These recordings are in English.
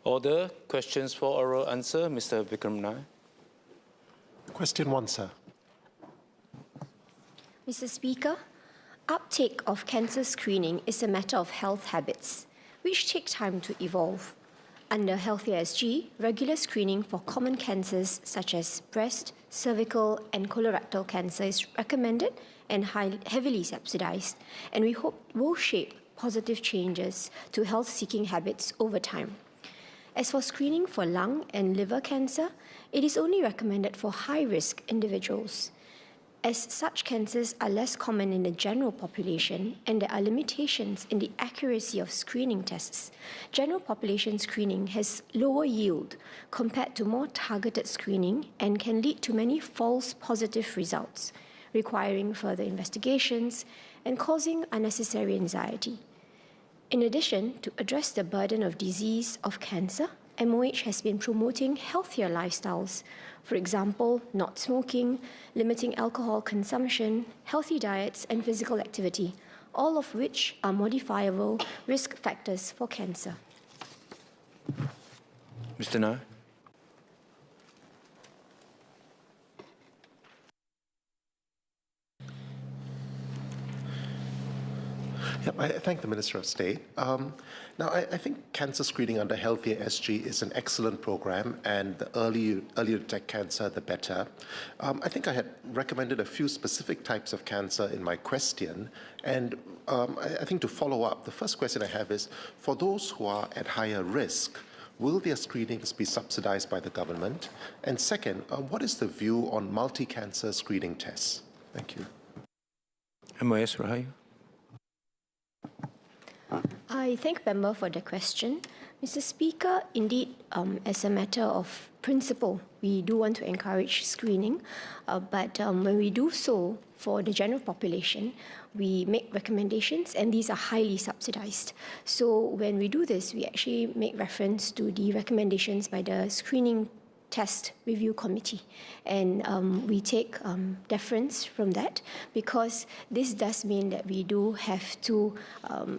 Order. Questions for oral answer. Mr. Vikram Nair. Question 1, sir. Mr. Speaker, uptake of cancer screening is a matter of health habits, which take time to evolve. Under Healthier SG, regular screening for common cancers such as breast, cervical, and colorectal cancer is recommended and heavily subsidized, and we hope will shape positive changes to health-seeking habits over time. As for screening for lung and liver cancer, it is only recommended for high-risk individuals. As such cancers are less common in the general population and there are limitations in the accuracy of screening tests, general population screening has lower yield compared to more targeted screening and can lead to many false positive results, requiring further investigations and causing unnecessary anxiety. In addition, to address the burden of disease of cancer, MOH has been promoting healthier lifestyles. For example, not smoking, limiting alcohol consumption, healthy diets, and physical activity, all of which are modifiable risk factors for cancer. Mr. Nair. Yep, I thank the Minister of State. Now, I think cancer screening under Healthier SG is an excellent program, and the earlier to detect cancer, the better. I think I had recommended a few specific types of cancer in my question, and I think to follow up, the first question I have is, for those who are at higher risk, will their screenings be subsidized by the government? And second, what is the view on multi-cancer screening tests? Thank you. MOS Rahayu. I thank Member for the question. Mr. Speaker, indeed, as a matter of principle, we do want to encourage screening, but when we do so for the general population, we make recommendations, and these are highly subsidized. So when we do this, we actually make reference to the recommendations by the Screening Test Review Committee. And we take deference from that, because this does mean that we do have to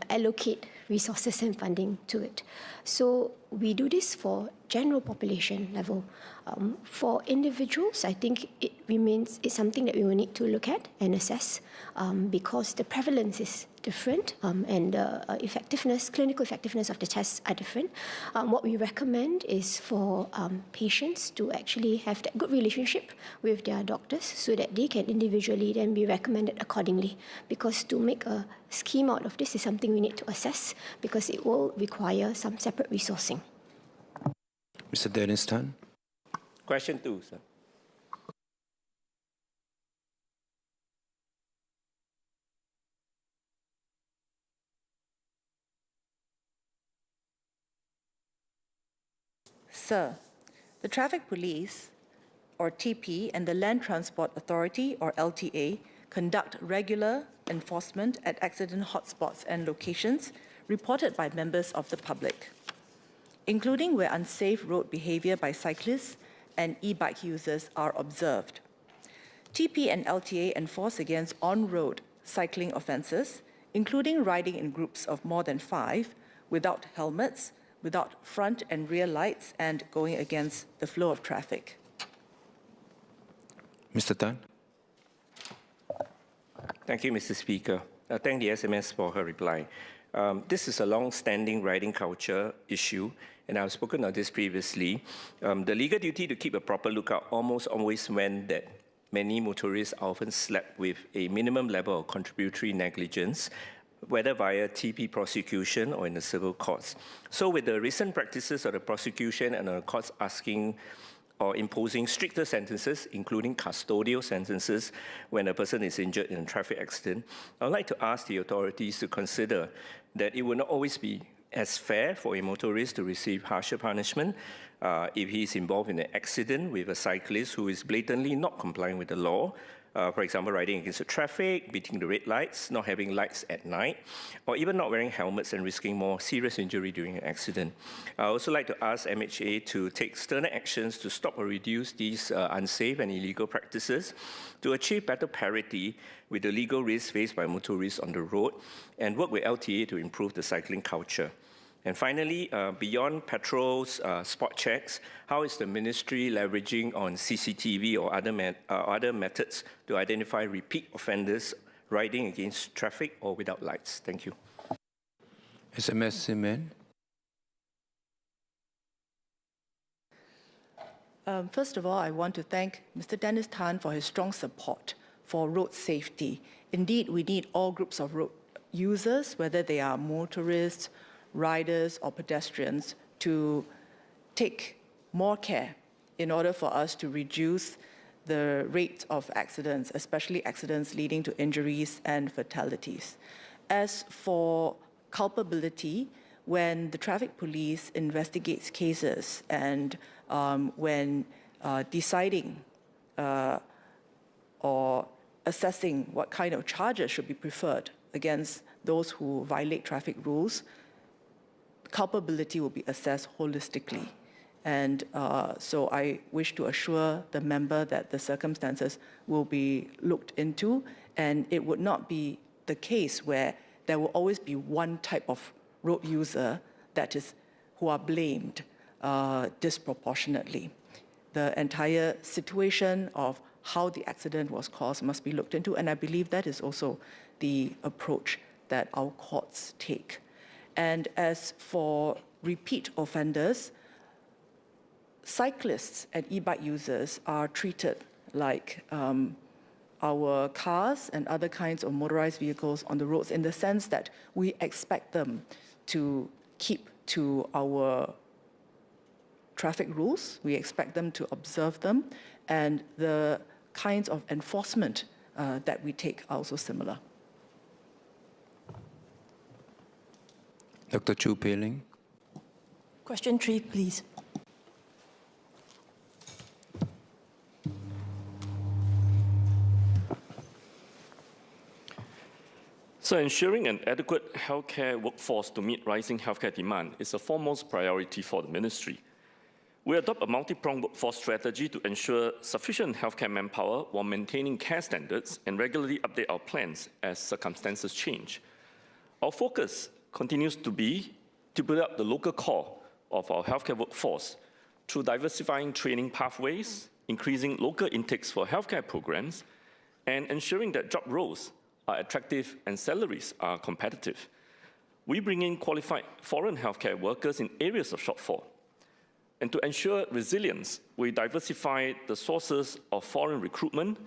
allocate resources and funding to it. So we do this for general population level. For individuals, I think it's something that we will need to look at and assess, because the prevalence is different and the clinical effectiveness of the tests are different. What we recommend is for patients to actually have that good relationship with their doctors so that they can individually then be recommended accordingly. Because to make a scheme out of this is something we need to assess, because it will require some separate resourcing. Mr. Dennis Tan. Question 2, sir. Sir, the Traffic Police, or TP, and the Land Transport Authority, or LTA, conduct regular enforcement at accident hotspots and locations reported by members of the public, including where unsafe road behavior by cyclists and e-bike users are observed. TP and LTA enforce against on-road cycling offences, including riding in groups of more than 5, without helmets, without front and rear lights, and going against the flow of traffic. Mr. Tan. Thank you, Mr. Speaker. I thank the SMS for her reply. This is a long-standing riding culture issue, and I've spoken of this previously. The legal duty to keep a proper lookout almost always meant that many motorists are often slapped with a minimum level of contributory negligence, whether via TP prosecution or in the civil courts. So with the recent practices of the prosecution and the courts asking or imposing stricter sentences, including custodial sentences when a person is injured in a traffic accident, I would like to ask the authorities to consider that it will not always be as fair for a motorist to receive harsher punishment if he is involved in an accident with a cyclist who is blatantly not complying with the law, for example, riding against the traffic, beating the red lights, not having lights at night, or even not wearing helmets and risking more serious injury during an accident. I also like to ask MHA to take sterner actions to stop or reduce these unsafe and illegal practices, to achieve better parity with the legal risks faced by motorists on the road, and work with LTA to improve the cycling culture. And finally, beyond patrols, spot checks, how is the ministry leveraging on CCTV or other methods to identify repeat offenders riding against traffic or without lights? Thank you. SMS Simen. First of all, I want to thank Mr. Dennis Tan for his strong support for road safety. Indeed, we need all groups of road users, whether they are motorists, riders, or pedestrians, to take more care in order for us to reduce the rate of accidents, especially accidents leading to injuries and fatalities. As for culpability, when the traffic police investigates cases and when deciding or assessing what kind of charges should be preferred against those who violate traffic rules, culpability will be assessed holistically. And so I wish to assure the member that the circumstances will be looked into, and it would not be the case where there will always be one type of road user that is who are blamed disproportionately. The entire situation of how the accident was caused must be looked into, and I believe that is also the approach that our courts take. And as for repeat offenders, cyclists and e-bike users are treated like our cars and other kinds of motorized vehicles on the roads, in the sense that we expect them to keep to our traffic rules, we expect them to observe them, and the kinds of enforcement that we take are also similar. Dr. Chu Pei-Ling. Question 3, please. So ensuring an adequate healthcare workforce to meet rising healthcare demand is a foremost priority for the ministry. We adopt a multi-pronged workforce strategy to ensure sufficient healthcare manpower while maintaining care standards and regularly update our plans as circumstances change. Our focus continues to be to build up the local core of our healthcare workforce through diversifying training pathways, increasing local intakes for healthcare programs, and ensuring that job roles are attractive and salaries are competitive. We bring in qualified foreign healthcare workers in areas of shortfall. And to ensure resilience, we diversify the sources of foreign recruitment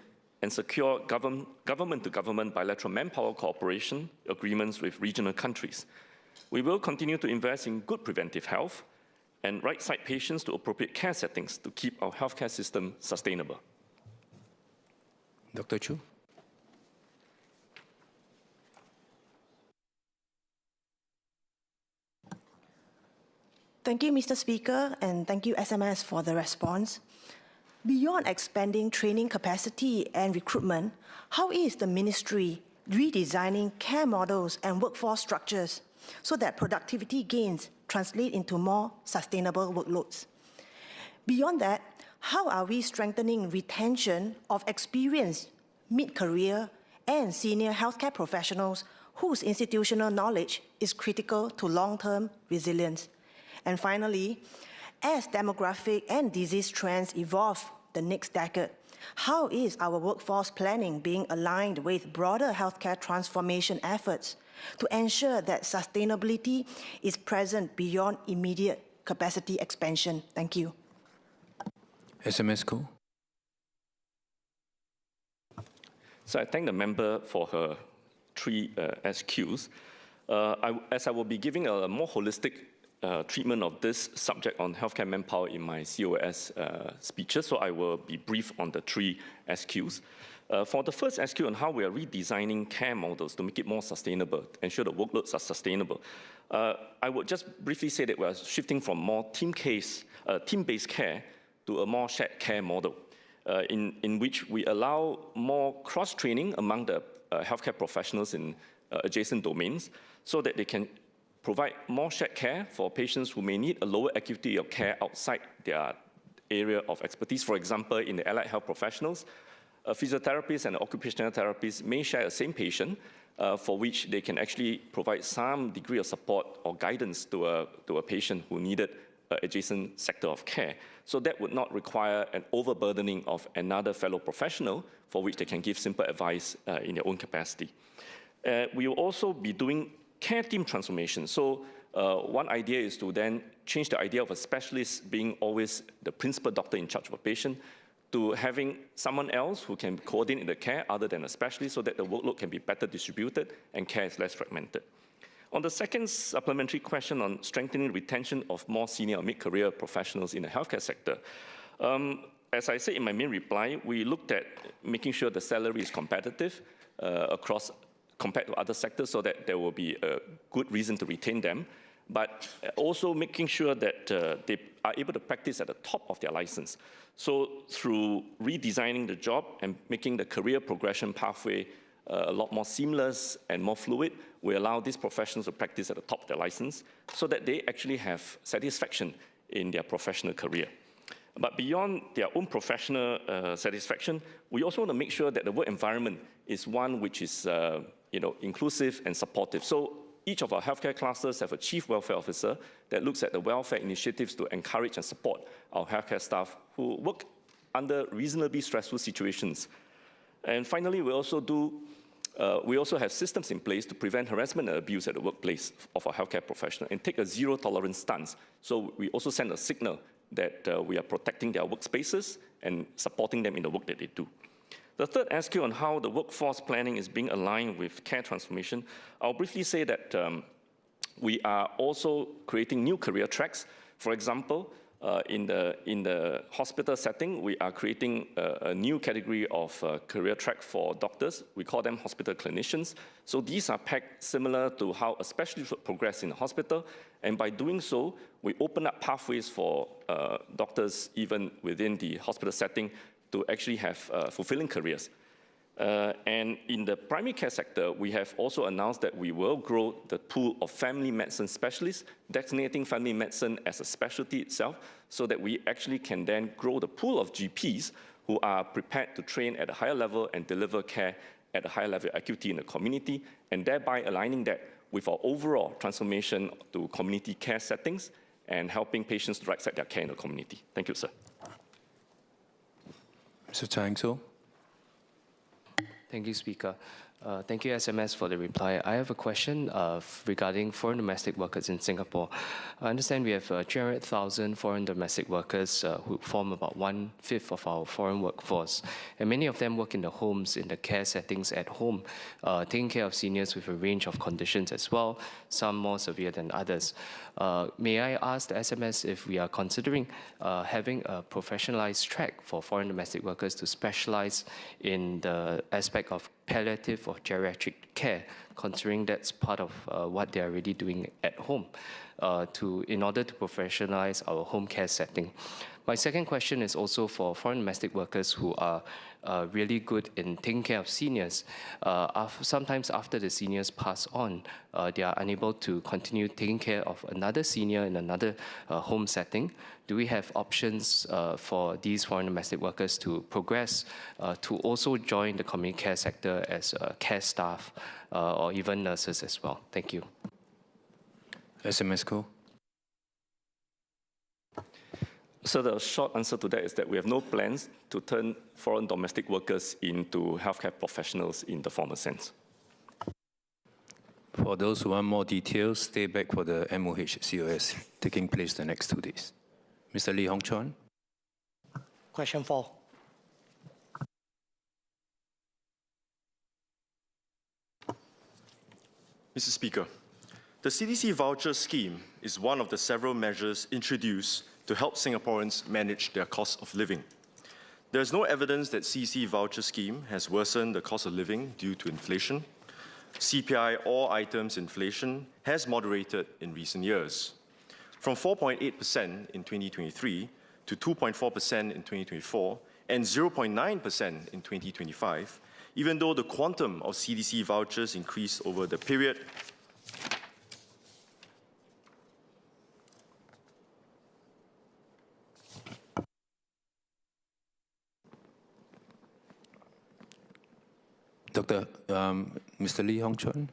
and secure government-to-government bilateral manpower cooperation agreements with regional countries. We will continue to invest in good preventive health and right-side patients to appropriate care settings to keep our healthcare system sustainable. Dr. Chu. Thank you, Mr. Speaker, and thank you, SMS, for the response. Beyond expanding training capacity and recruitment, how is the ministry redesigning care models and workforce structures so that productivity gains translate into more sustainable workloads? Beyond that, how are we strengthening retention of experienced mid-career and senior healthcare professionals whose institutional knowledge is critical to long-term resilience? And finally, as demographic and disease trends evolve the next decade, how is our workforce planning being aligned with broader healthcare transformation efforts to ensure that sustainability is present beyond immediate capacity expansion? Thank you. SMS Co. So I thank the member for her 3 SQs. As I will be giving a more holistic treatment of this subject on healthcare manpower in my COS speeches, so I will be brief on the 3 SQs. For the first SQ on how we are redesigning care models to make it more sustainable, ensure the workloads are sustainable, I would just briefly say that we are shifting from more team-based care to a more shared care model, in which we allow more cross-training among the healthcare professionals in adjacent domains so that they can provide more shared care for patients who may need a lower acuity of care outside their area of expertise. For example, in the allied health professionals, physiotherapists and occupational therapists may share the same patient, for which they can actually provide some degree of support or guidance to a patient who needed an adjacent sector of care. So that would not require an overburdening of another fellow professional for which they can give simple advice in their own capacity. We will also be doing care team transformation. So one idea is to then change the idea of a specialist being always the principal doctor in charge of a patient to having someone else who can coordinate the care other than a specialist so that the workload can be better distributed and care is less fragmented. On the second supplementary question on strengthening retention of more senior or mid-career professionals in the healthcare sector, as I said in my main reply, we looked at making sure the salary is competitive compared to other sectors so that there will be a good reason to retain them, but also making sure that they are able to practice at the top of their license. So through redesigning the job and making the career progression pathway a lot more seamless and more fluid, we allow these professionals to practice at the top of their license so that they actually have satisfaction in their professional career. But beyond their own professional satisfaction, we also want to make sure that the work environment is one which is inclusive and supportive. So each of our healthcare clusters have a chief welfare officer that looks at the welfare initiatives to encourage and support our healthcare staff who work under reasonably stressful situations. And finally, we also have systems in place to prevent harassment and abuse at the workplace of our healthcare professionals and take a zero-tolerance stance. So we also send a signal that we are protecting their workspaces and supporting them in the work that they do. The third SQ on how the workforce planning is being aligned with care transformation, I'll briefly say that we are also creating new career tracks. For example, in the hospital setting, we are creating a new category of career track for doctors. We call them hospital clinicians. So these are packed similar to how a specialist would progress in a hospital. And by doing so, we open up pathways for doctors, even within the hospital setting, to actually have fulfilling careers. And in the primary care sector, we have also announced that we will grow the pool of family medicine specialists, designating family medicine as a specialty itself, so that we actually can then grow the pool of GPs who are prepared to train at a higher level and deliver care at a higher level of acuity in the community, and thereby aligning that with our overall transformation to community care settings and helping patients to right-side their care in the community. Thank you, sir. Mr. Chang So. Thank you, Speaker. Thank you, SMS, for the reply. I have a question regarding foreign domestic workers in Singapore. I understand we have 300,000 foreign domestic workers who form about 1/5 of our foreign workforce. And many of them work in the homes, in the care settings at home, taking care of seniors with a range of conditions as well, some more severe than others. May I ask the SMS if we are considering having a professionalized track for foreign domestic workers to specialize in the aspect of palliative or geriatric care, considering that's part of what they're already doing at home, in order to professionalize our home care setting. My second question is also for foreign domestic workers who are really good in taking care of seniors. Sometimes after the seniors pass on, they are unable to continue taking care of another senior in another home setting. Do we have options for these foreign domestic workers to progress, to also join the community care sector as care staff or even nurses as well? Thank you. SMS Co. So the short answer to that is that we have no plans to turn foreign domestic workers into healthcare professionals in the formal sense. For those who want more details, stay back for the MOH COS taking place the next 2 days. Mr. Lee Hong Chuan. Question 4. Mr. Speaker, the CDC voucher scheme is one of the several measures introduced to help Singaporeans manage their cost of living. There is no evidence that CDC voucher scheme has worsened the cost of living due to inflation. CPI all items inflation has moderated in recent years, from 4.8% in 2023 to 2.4% in 2024 and 0.9% in 2025, even though the quantum of CDC vouchers increased over the period. Mr. Lee Hong Chun.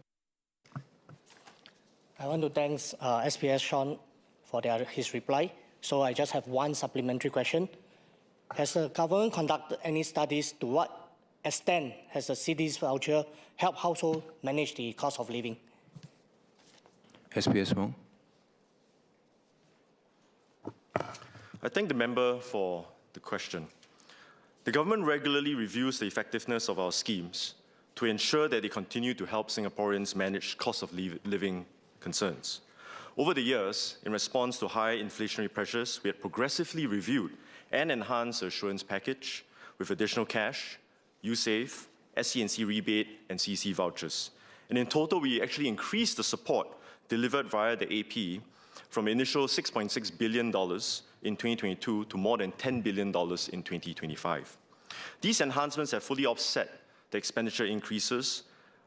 I want to thank SPS Sean for his reply. So I just have one supplementary question. Has the government conducted any studies to what extent has the CDC voucher helped households manage the cost of living? SPS Wong. I thank the member for the question. The government regularly reviews the effectiveness of our schemes to ensure that they continue to help Singaporeans manage cost of living concerns. Over the years, in response to high inflationary pressures, we had progressively reviewed and enhanced the assurance package with additional cash, USAVE, SC&C rebate, and CC vouchers. And in total, we actually increased the support delivered via the AP from initial $6.6 billion in 2022 to more than $10 billion in 2025. These enhancements have fully offset the expenditure increases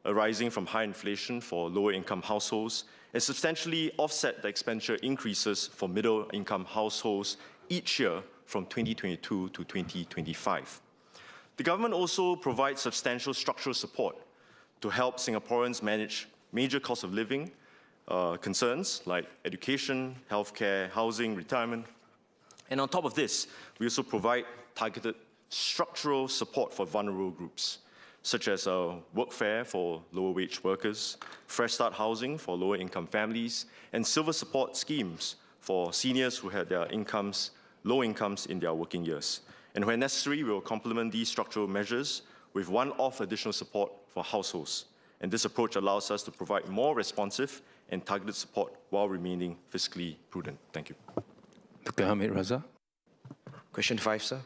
arising from high inflation for lower-income households and substantially offset the expenditure increases for middle-income households each year from 2022 to 2025. The government also provides substantial structural support to help Singaporeans manage major cost of living concerns like education, healthcare, housing, retirement. And on top of this, we also provide targeted structural support for vulnerable groups, such as workfare for lower-wage workers, Fresh Start housing for lower-income families, and silver support schemes for seniors who had their low incomes in their working years. And when necessary, we will complement these structural measures with one-off additional support for households. And this approach allows us to provide more responsive and targeted support while remaining fiscally prudent. Thank you. Dr. Hamid Raza. Question 5, sir.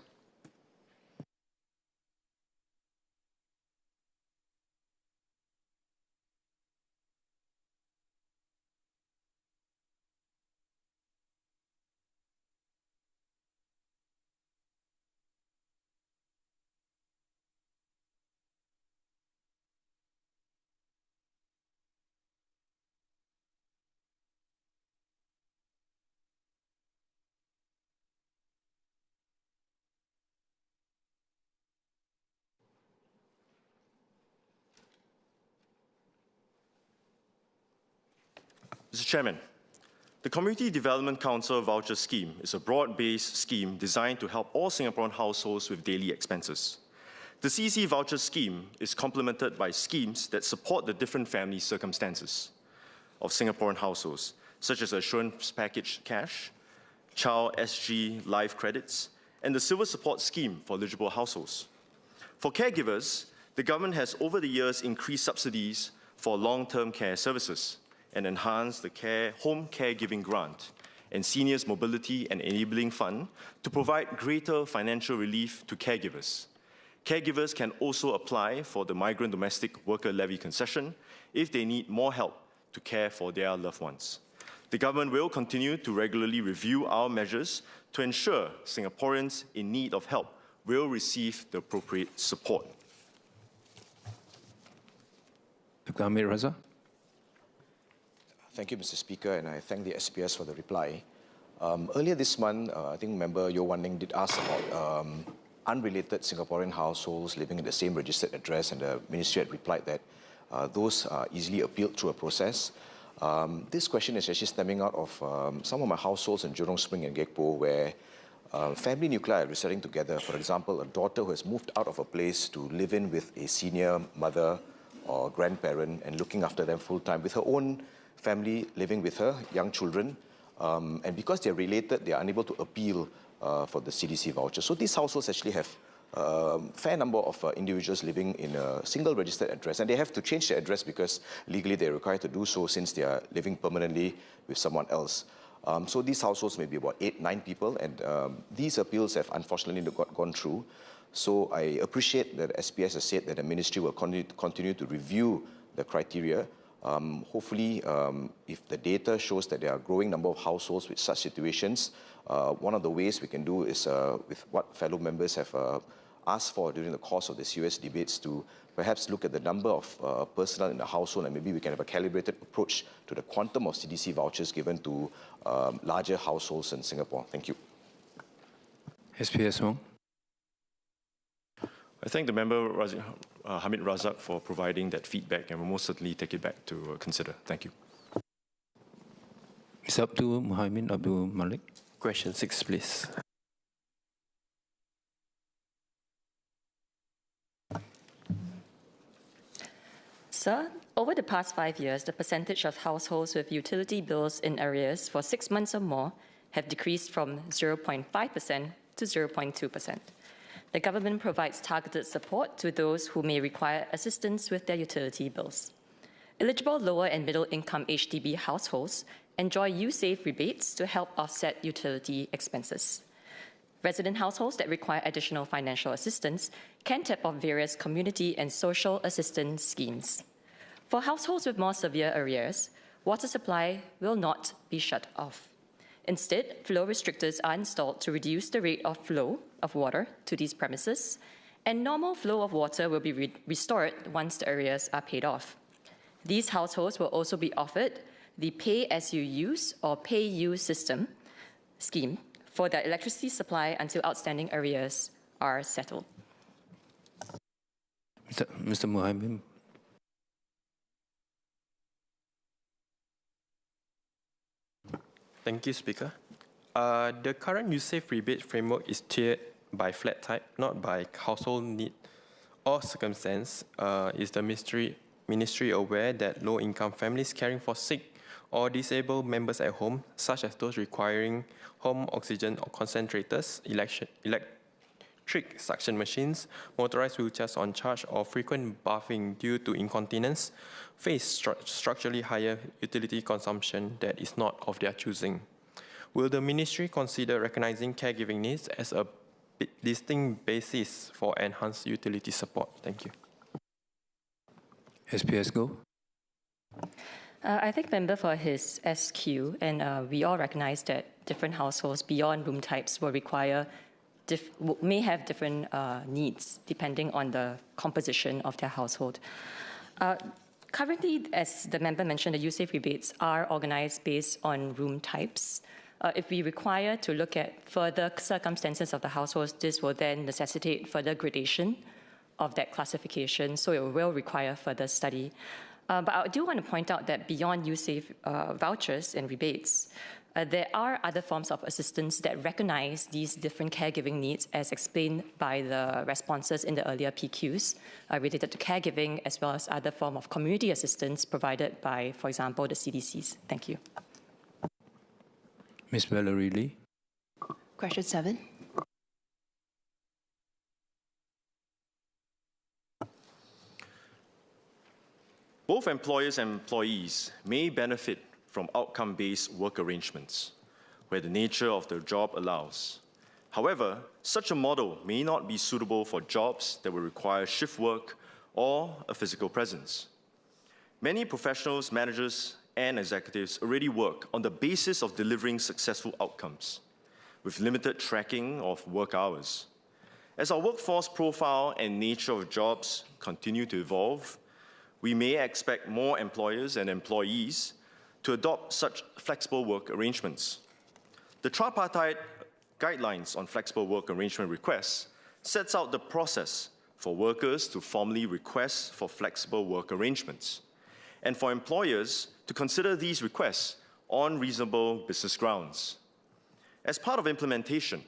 Mr. Chairman, the Community Development Council Voucher Scheme is a broad-based scheme designed to help all Singaporean households with daily expenses. The CC Voucher Scheme is complemented by schemes that support the different family circumstances of Singaporean households, such as the Assurance Package Cash, Child SG Life Credits, and the Silver Support Scheme for eligible households. For caregivers, the government has over the years increased subsidies for long-term care services and enhanced the Home Caregiving Grant and Seniors Mobility and Enabling Fund to provide greater financial relief to caregivers. Caregivers can also apply for the Migrant Domestic Worker Levy concession if they need more help to care for their loved ones. The government will continue to regularly review our measures to ensure Singaporeans in need of help will receive the appropriate support. Dr. Hamid Raza. Thank you, Mr. Speaker, and I thank the SPS for the reply. Earlier this month, I think member Yeo Wan Ning did ask about unrelated Singaporean households living in the same registered address, and the ministry had replied that those are easily appealed through a process. This question is actually stemming out of some of my households in Jurong Spring and Gekpo, where family nuclei are residing together. For example, a daughter who has moved out of a place to live in with a senior mother or grandparent and looking after them full-time with her own family living with her, young children, and because they're related, they are unable to appeal for the CDC voucher. So these households actually have a fair number of individuals living in a single registered address, and they have to change their address because legally they're required to do so since they are living permanently with someone else. So these households may be about 8-9 people, and these appeals have unfortunately not gone through. So I appreciate that SPS has said that the ministry will continue to review the criteria. Hopefully, if the data shows that there are a growing number of households with such situations, one of the ways we can do is with what fellow members have asked for during the course of the COS debates to perhaps look at the number of personnel in the household, and maybe we can have a calibrated approach to the quantum of CDC vouchers given to larger households in Singapore. Thank you. SPS Wong. I thank the member Hamid Razak for providing that feedback, and will most certainly take it back to consider. Thank you. Mr. Abdul Muhaimin Abdul Malik. Question 6, please. Sir, over the past 5 years, the percentage of households with utility bills in arrears for 6 months or more have decreased from 0.5% to 0.2%. The government provides targeted support to those who may require assistance with their utility bills. Eligible lower and middle income HDB households enjoy U-Save rebates to help offset utility expenses. Resident households that require additional financial assistance can tap on various community and social assistance schemes. For households with more severe arrears, water supply will not be shut off. Instead, flow restrictors are installed to reduce the rate of flow of water to these premises, and normal flow of water will be restored once the arrears are paid off. These households will also be offered the pay-as-you-use or pay-use system scheme for their electricity supply until outstanding arrears are settled. Mr. Muhaimin. Thank you, Speaker. The current U-Save rebate framework is tiered by flat type, not by household need or circumstance. Is the Ministry aware that low-income families caring for sick or disabled members at home, such as those requiring home oxygen or concentrators, electric suction machines, motorized wheelchairs on charge, or frequent bathing due to incontinence, face structurally higher utility consumption that is not of their choosing? Will the Ministry consider recognizing caregiving needs as a distinct basis for enhanced utility support? Thank you. SPS Go. I thank member for his SQ, and we all recognize that different households beyond room types will require may have different needs depending on the composition of their household. Currently, as the member mentioned, the U-Save rebates are organized based on room types. If we require to look at further circumstances of the households, this will then necessitate further gradation of that classification, so it will require further study. But I do want to point out that beyond U-Save vouchers and rebates, there are other forms of assistance that recognize these different caregiving needs, as explained by the responses in the earlier PQs related to caregiving, as well as other forms of community assistance provided by, for example, the CDCs. Thank you. Ms. Valerie Lee. Question 7. Both employers and employees may benefit from outcome-based work arrangements, where the nature of the job allows. However, such a model may not be suitable for jobs that will require shift work or a physical presence. Many professionals, managers, and executives already work on the basis of delivering successful outcomes, with limited tracking of work hours. As our workforce profile and nature of jobs continue to evolve, we may expect more employers and employees to adopt such flexible work arrangements. The tripartite guidelines on flexible work arrangement requests sets out the process for workers to formally request for flexible work arrangements, and for employers to consider these requests on reasonable business grounds. As part of implementation,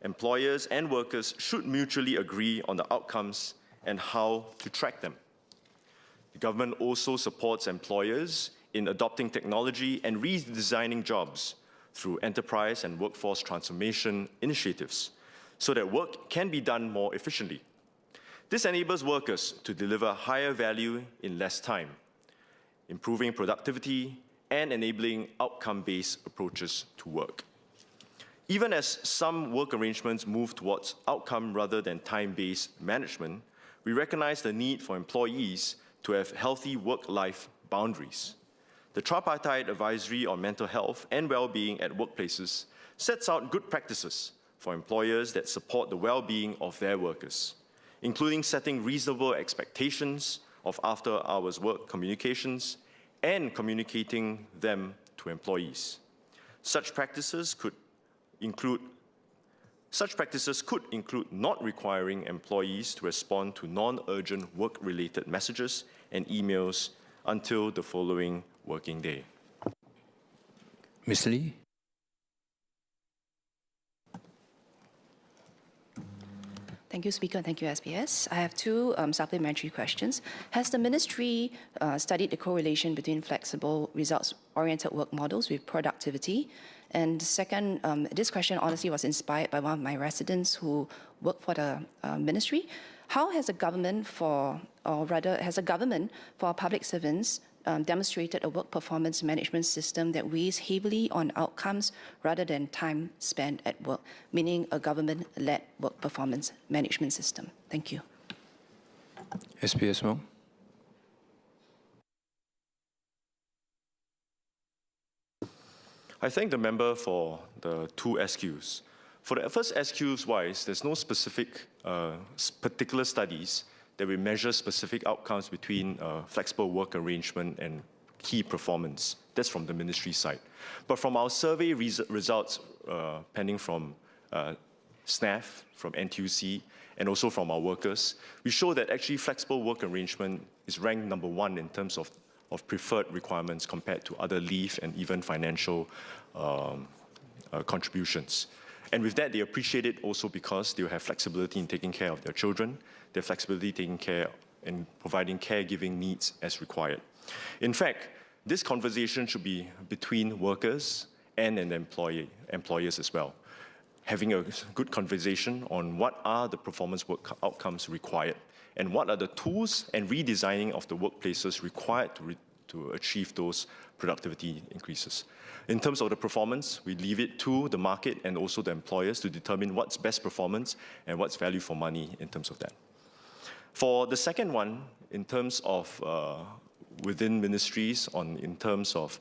employers and workers should mutually agree on the outcomes and how to track them. The government also supports employers in adopting technology and redesigning jobs through enterprise and workforce transformation initiatives so that work can be done more efficiently. This enables workers to deliver higher value in less time, improving productivity and enabling outcome-based approaches to work. Even as some work arrangements move towards outcome rather than time-based management, we recognize the need for employees to have healthy work-life boundaries. The Tripartite Advisory on Mental Health and Well-being at Workplaces sets out good practices for employers that support the well-being of their workers, including setting reasonable expectations of after-hours work communications and communicating them to employees. Such practices could include Such practices could include not requiring employees to respond to non-urgent work-related messages and emails until the following working day. Ms. Lee? Thank you, Speaker. Thank you, SBS. I have two supplementary questions. Has the ministry studied the correlation between flexible, results-oriented work models with productivity? And second, this question honestly was inspired by one of my residents who work for the ministry. How has the government for, or rather, has the government for public servants demonstrated a work performance management system that weighs heavily on outcomes rather than time spent at work, meaning a government-led work performance management system? Thank you. SPS Wong? I thank the member for the two SQs. For the first SQs-wise, there's no specific particular studies that will measure specific outcomes between flexible work arrangement and key performance. That's from the ministry side. But from our survey results pending from SNAF, from NTUC, and also from our workers, we show that actually flexible work arrangement is ranked #1 in terms of preferred requirements compared to other leave and even financial contributions. And with that, they appreciate it also because they will have flexibility in taking care of their children, their flexibility taking care and providing caregiving needs as required. In fact, this conversation should be between workers and an employers as well. Having a good conversation on what are the performance work outcomes required and what are the tools and redesigning of the workplaces required to achieve those productivity increases. In terms of the performance, we leave it to the market and also the employers to determine what's best performance and what's value for money in terms of that. For the second one, in terms of within ministries, in terms of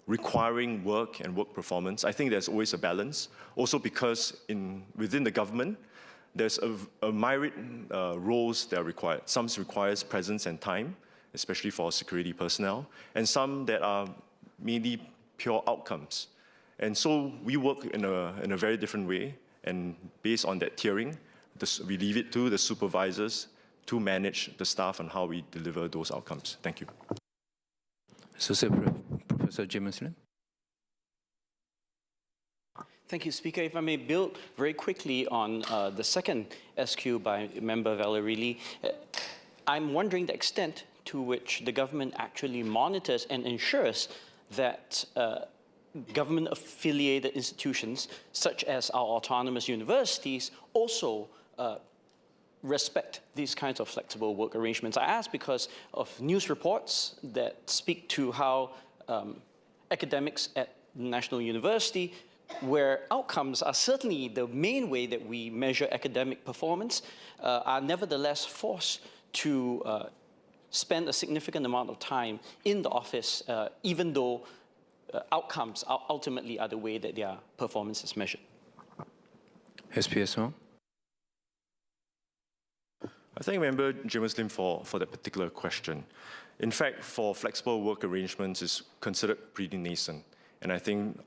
requiring work and work performance, I think there's always a balance. Also because within the government, there's a myriad roles that are required. Some requires presence and time, especially for security personnel, and some that are mainly pure outcomes. And so we work in a very different way, and based on that tiering, we leave it to the supervisors to manage the staff on how we deliver those outcomes. Thank you. Associate Professor James Lim. Thank you, Speaker. If I may build very quickly on the second SQ by Member Valerie Lee, I'm wondering the extent to which the government actually monitors and ensures that government-affiliated institutions, such as our autonomous universities, also respect these kinds of flexible work arrangements. I ask because of news reports that speak to how academics at National University, where outcomes are certainly the main way that we measure academic performance, are nevertheless forced to spend a significant amount of time in the office, even though outcomes are ultimately are the way that their performance is measured. SPS Wong. I thank Member James Lim for that particular question. In fact, for flexible work arrangements is considered pretty nascent. And I think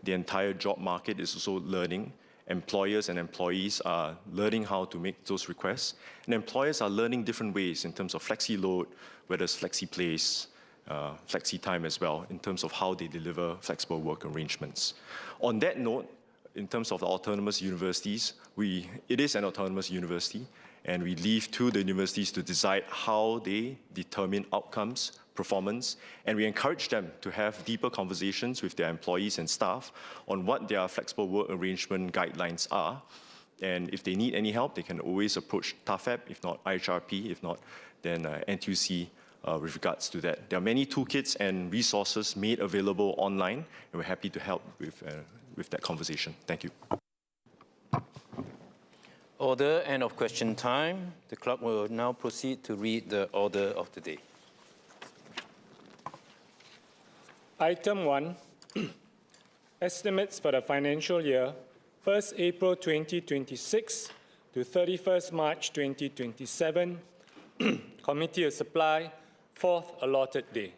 the entire job market is also learning. Employers and employees are learning how to make those requests. And employers are learning different ways in terms of flexi load, whether it's flexi place, flexi time as well, in terms of how they deliver flexible work arrangements. On that note, in terms of the autonomous universities, it is an autonomous university, and we leave to the universities to decide how they determine outcomes, performance, and we encourage them to have deeper conversations with their employees and staff on what their flexible work arrangement guidelines are. And if they need any help, they can always approach TAFEP, if not IHRP, if not, then NTUC with regards to that. There are many toolkits and resources made available online, and we're happy to help with that conversation. Thank you. Order, end of question time. The clerk will now proceed to read the order of the day. Item 1, estimates for the financial year 1st April 2026 to 31st March 2027, Committee of Supply, 4th allotted day.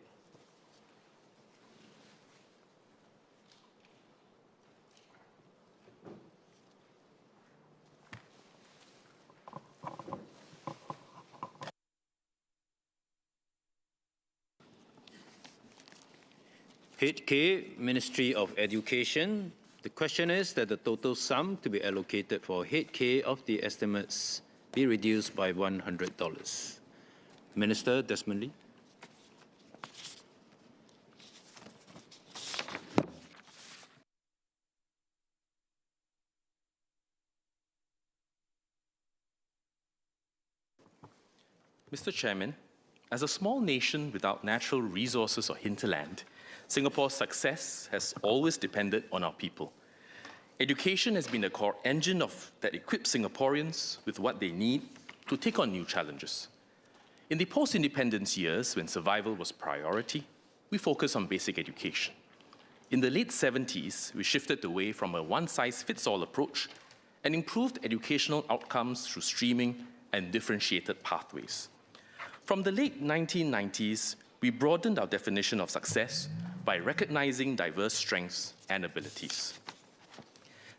Head K, Ministry of Education. The question is that the total sum to be allocated for Head K of the estimates be reduced by $100. Minister Desmond Lee. Mr. Chairman, as a small nation without natural resources or hinterland, Singapore's success has always depended on our people. Education has been the core engine that equips Singaporeans with what they need to take on new challenges. In the post-independence years, when survival was priority, we focused on basic education. In the late 70s, we shifted away from a one-size-fits-all approach and improved educational outcomes through streaming and differentiated pathways. From the late 1990s, we broadened our definition of success by recognizing diverse strengths and abilities.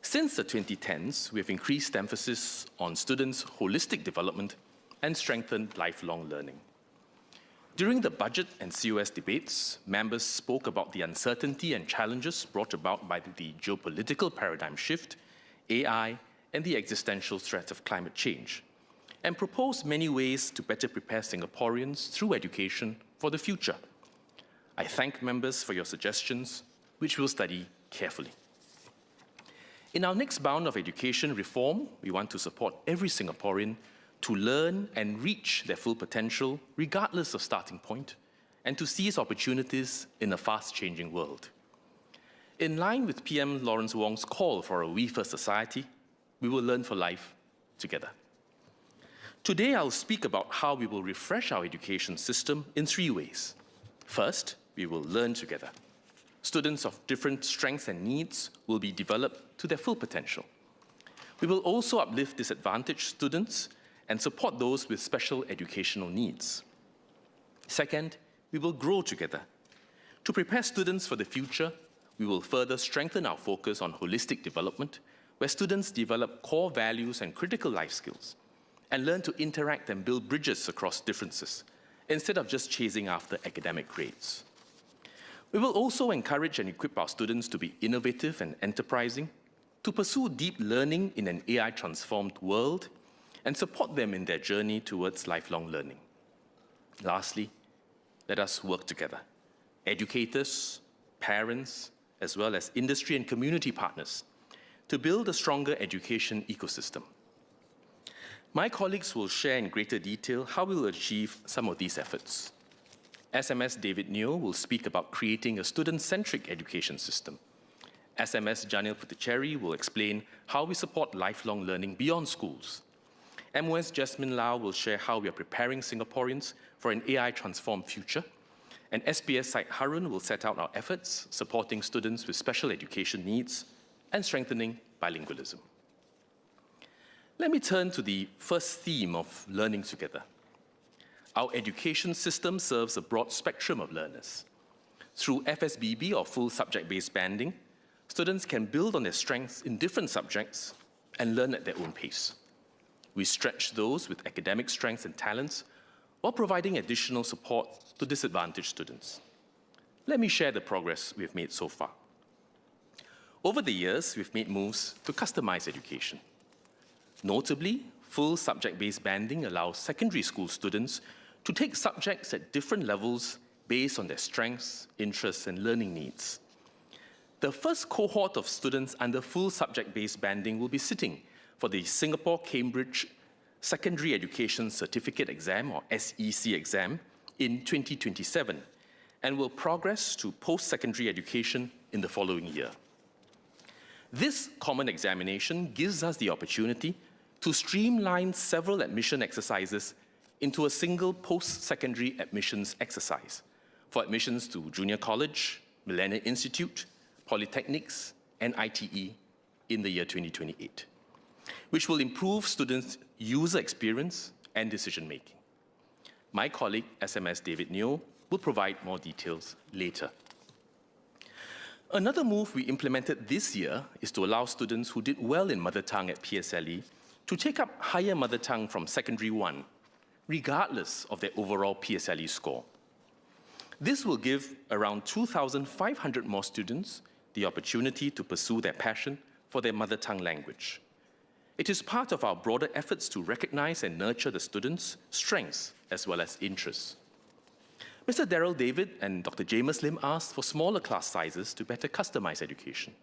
Since the 2010s, we have increased emphasis on students' holistic development and strengthened lifelong learning. During the budget and COS debates, members spoke about the uncertainty and challenges brought about by the geopolitical paradigm shift, AI, and the existential threat of climate change, and proposed many ways to better prepare Singaporeans through education for the future. I thank members for your suggestions, which we'll study carefully. In our next bound of education reform, we want to support every Singaporean to learn and reach their full potential, regardless of starting point, and to seize opportunities in a fast-changing world. In line with PM Lawrence Wong's call for a We First society, we will learn for life together. Today, I'll speak about how we will refresh our education system in 3 ways. First, we will learn together. Students of different strengths and needs will be developed to their full potential. We will also uplift disadvantaged students and support those with special educational needs. Second, we will grow together. To prepare students for the future, we will further strengthen our focus on holistic development, where students develop core values and critical life skills, and learn to interact and build bridges across differences, instead of just chasing after academic grades. We will also encourage and equip our students to be innovative and enterprising, to pursue deep learning in an AI-transformed world, and support them in their journey towards lifelong learning. Lastly, let us work together. Educators, parents, as well as industry and community partners, to build a stronger education ecosystem. My colleagues will share in greater detail how we will achieve some of these efforts. SMS David Neo will speak about creating a student-centric education system. SMS Janil Putticherry will explain how we support lifelong learning beyond schools. MOS Jasmine Lau will share how we are preparing Singaporeans for an AI-transformed future. And SPS Syed Harun will set out our efforts supporting students with special education needs and strengthening bilingualism. Let me turn to the first theme of learning together. Our education system serves a broad spectrum of learners. Through FSBB, or full subject-based banding, students can build on their strengths in different subjects and learn at their own pace. We stretch those with academic strengths and talents while providing additional support to disadvantaged students. Let me share the progress we've made so far. Over the years, we've made moves to customize education. Notably, full subject-based banding allows secondary school students to take subjects at different levels based on their strengths, interests, and learning needs. The first cohort of students under full subject-based banding will be sitting for the Singapore-Cambridge Secondary Education Certificate Exam, or SEC exam, in 2027, and will progress to post-secondary education in the following year. This common examination gives us the opportunity to streamline several admission exercises into a single post-secondary admissions exercise for admissions to junior college, Millennium Institute, polytechnics, and ITE in the year 2028, which will improve students' user experience and decision-making. My colleague, SMS David Neo, will provide more details later. Another move we implemented this year is to allow students who did well in mother tongue at PSLE to take up higher mother tongue from Secondary 1, regardless of their overall PSLE score. This will give around 2,500 more students the opportunity to pursue their passion for their mother tongue language. It is part of our broader efforts to recognize and nurture the students' strengths as well as interests. Mr. Darrell David and Dr. James Lim asked for smaller class sizes to better customize education.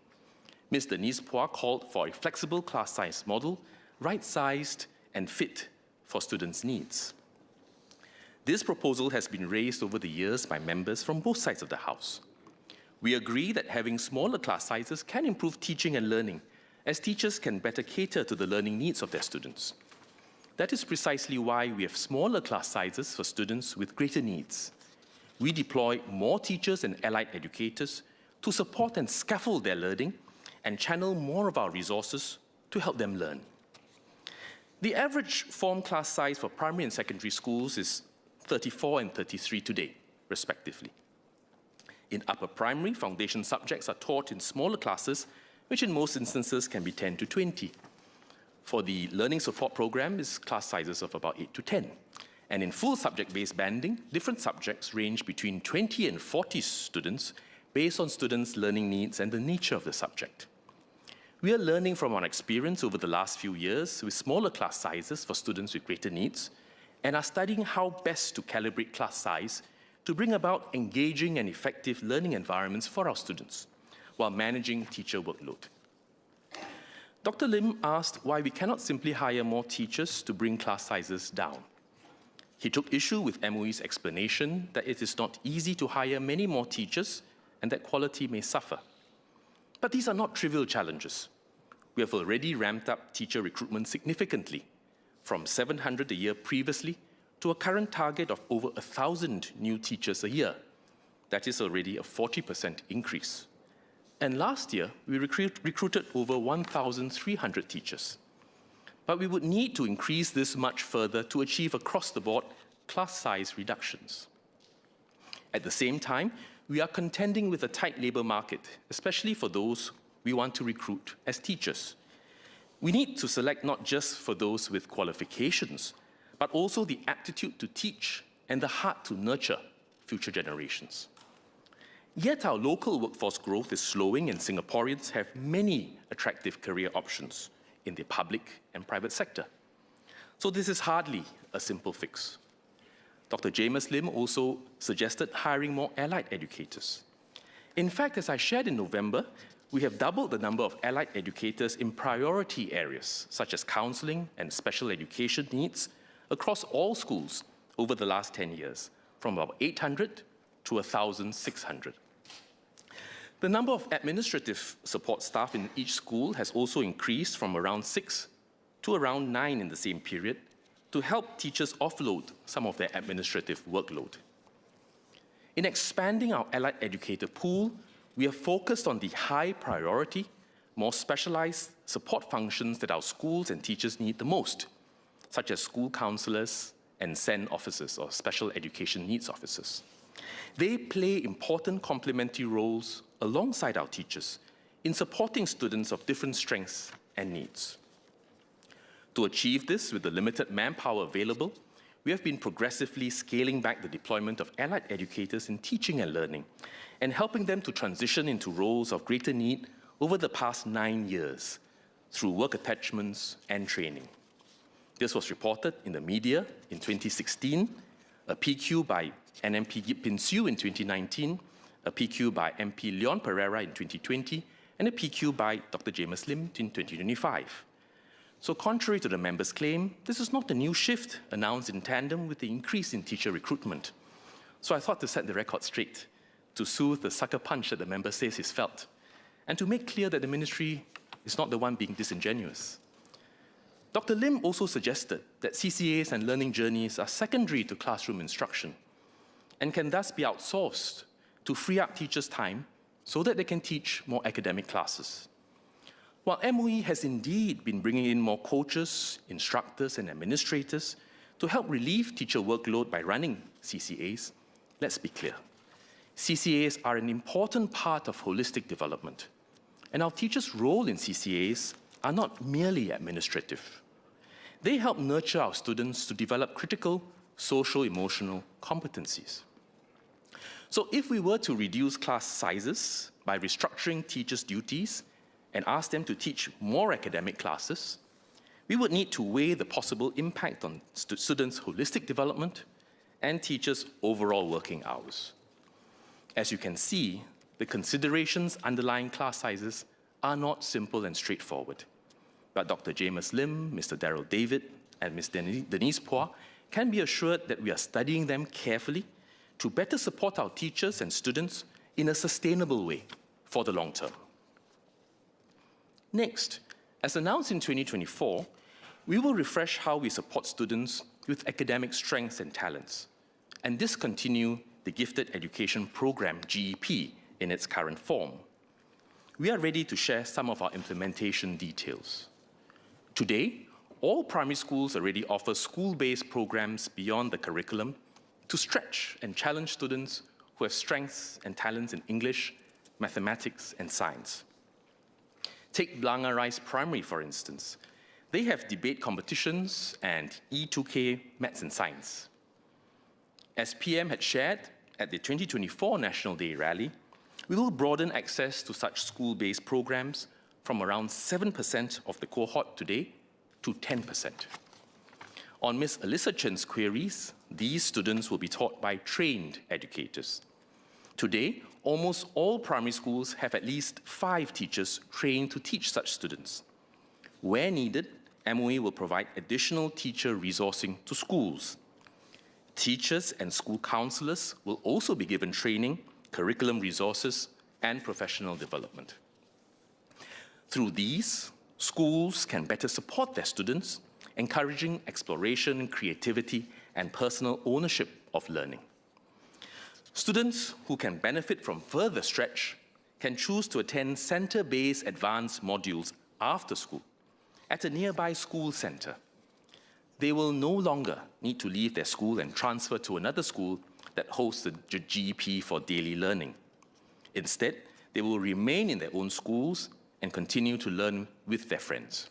Ms. Denise Phua called for a flexible class size model, right-sized and fit for students' needs. This proposal has been raised over the years by members from both sides of the House. We agree that having smaller class sizes can improve teaching and learning, as teachers can better cater to the learning needs of their students. That is precisely why we have smaller class sizes for students with greater needs. We deploy more teachers and allied educators to support and scaffold their learning and channel more of our resources to help them learn. The average form class size for primary and secondary schools is 34 and 33 today, respectively. In upper primary, foundation subjects are taught in smaller classes, which in most instances can be 10 to 20. For the learning support program, is class sizes of about 8 to 10. And in full subject-based banding, different subjects range between 20 and 40 students based on students' learning needs and the nature of the subject. We are learning from our experience over the last few years with smaller class sizes for students with greater needs, and are studying how best to calibrate class size to bring about engaging and effective learning environments for our students, while managing teacher workload. Dr. Lim asked why we cannot simply hire more teachers to bring class sizes down. He took issue with MOE's explanation that it is not easy to hire many more teachers and that quality may suffer. But these are not trivial challenges. We have already ramped up teacher recruitment significantly, from 700 a year previously to a current target of over 1,000 new teachers a year. That is already a 40% increase. And last year, we recruited over 1,300 teachers. But we would need to increase this much further to achieve across-the-board class size reductions. At the same time, we are contending with a tight labor market, especially for those we want to recruit as teachers. We need to select not just for those with qualifications, but also the aptitude to teach and the heart to nurture future generations. Yet our local workforce growth is slowing, and Singaporeans have many attractive career options in the public and private sector. So this is hardly a simple fix. Dr. James Lim also suggested hiring more allied educators. In fact, as I shared in November, we have doubled the number of allied educators in priority areas, such as counselling and special education needs, across all schools over the last 10 years, from about 800 to 1,600. The number of administrative support staff in each school has also increased from around 6 to around 9 in the same period to help teachers offload some of their administrative workload. In expanding our allied educator pool, we are focused on the high priority, more specialized support functions that our schools and teachers need the most, such as school counselors and SEN officers, or special education needs officers. They play important complementary roles alongside our teachers in supporting students of different strengths and needs. To achieve this with the limited manpower available, we have been progressively scaling back the deployment of allied educators in teaching and learning, and helping them to transition into roles of greater need over the past 9 years through work attachments and training. This was reported in the media in 2016, a PQ by NMP Yip Pin Siu in 2019, a PQ by MP Leon Pereira in 2020, and a PQ by Dr. James Lim in 2025. So contrary to the members' claim, this is not a new shift announced in tandem with the increase in teacher recruitment. So I thought to set the record straight, to soothe the sucker punch that the member says is felt, and to make clear that the ministry is not the one being disingenuous. Dr. Lim also suggested that CCAs and learning journeys are secondary to classroom instruction and can thus be outsourced to free up teachers' time so that they can teach more academic classes. While MOE has indeed been bringing in more coaches, instructors, and administrators to help relieve teacher workload by running CCAs, let's be clear. CCAs are an important part of holistic development, and our teachers' role in CCAs are not merely administrative. They help nurture our students to develop critical social-emotional competencies. So if we were to reduce class sizes by restructuring teachers' duties and ask them to teach more academic classes, we would need to weigh the possible impact on students' holistic development and teachers' overall working hours. As you can see, the considerations underlying class sizes are not simple and straightforward. But Dr. James Lim, Mr. Daryl David, and Ms. Denise Phua can be assured that we are studying them carefully to better support our teachers and students in a sustainable way for the long term. Next, as announced in 2024, we will refresh how we support students with academic strengths and talents, and discontinue the Gifted Education Program, GEP, in its current form. We are ready to share some of our implementation details. Today, all primary schools already offer school-based programs beyond the curriculum to stretch and challenge students who have strengths and talents in English, mathematics, and science. Take Blanga Rise Primary, for instance. They have debate competitions and E2K Maths and Science. As PM had shared at the 2024 National Day Rally, we will broaden access to such school-based programs from around 7% of the cohort today to 10%. On Ms. Alyssa Chen's queries, these students will be taught by trained educators. Today, almost all primary schools have at least 5 teachers trained to teach such students. Where needed, MOE will provide additional teacher resourcing to schools. Teachers and school counselors will also be given training, curriculum resources, and professional development. Through these, schools can better support their students, encouraging exploration, creativity, and personal ownership of learning. Students who can benefit from further stretch can choose to attend center-based advanced modules after school at a nearby school center. They will no longer need to leave their school and transfer to another school that hosts the GEP for daily learning. Instead, they will remain in their own schools and continue to learn with their friends.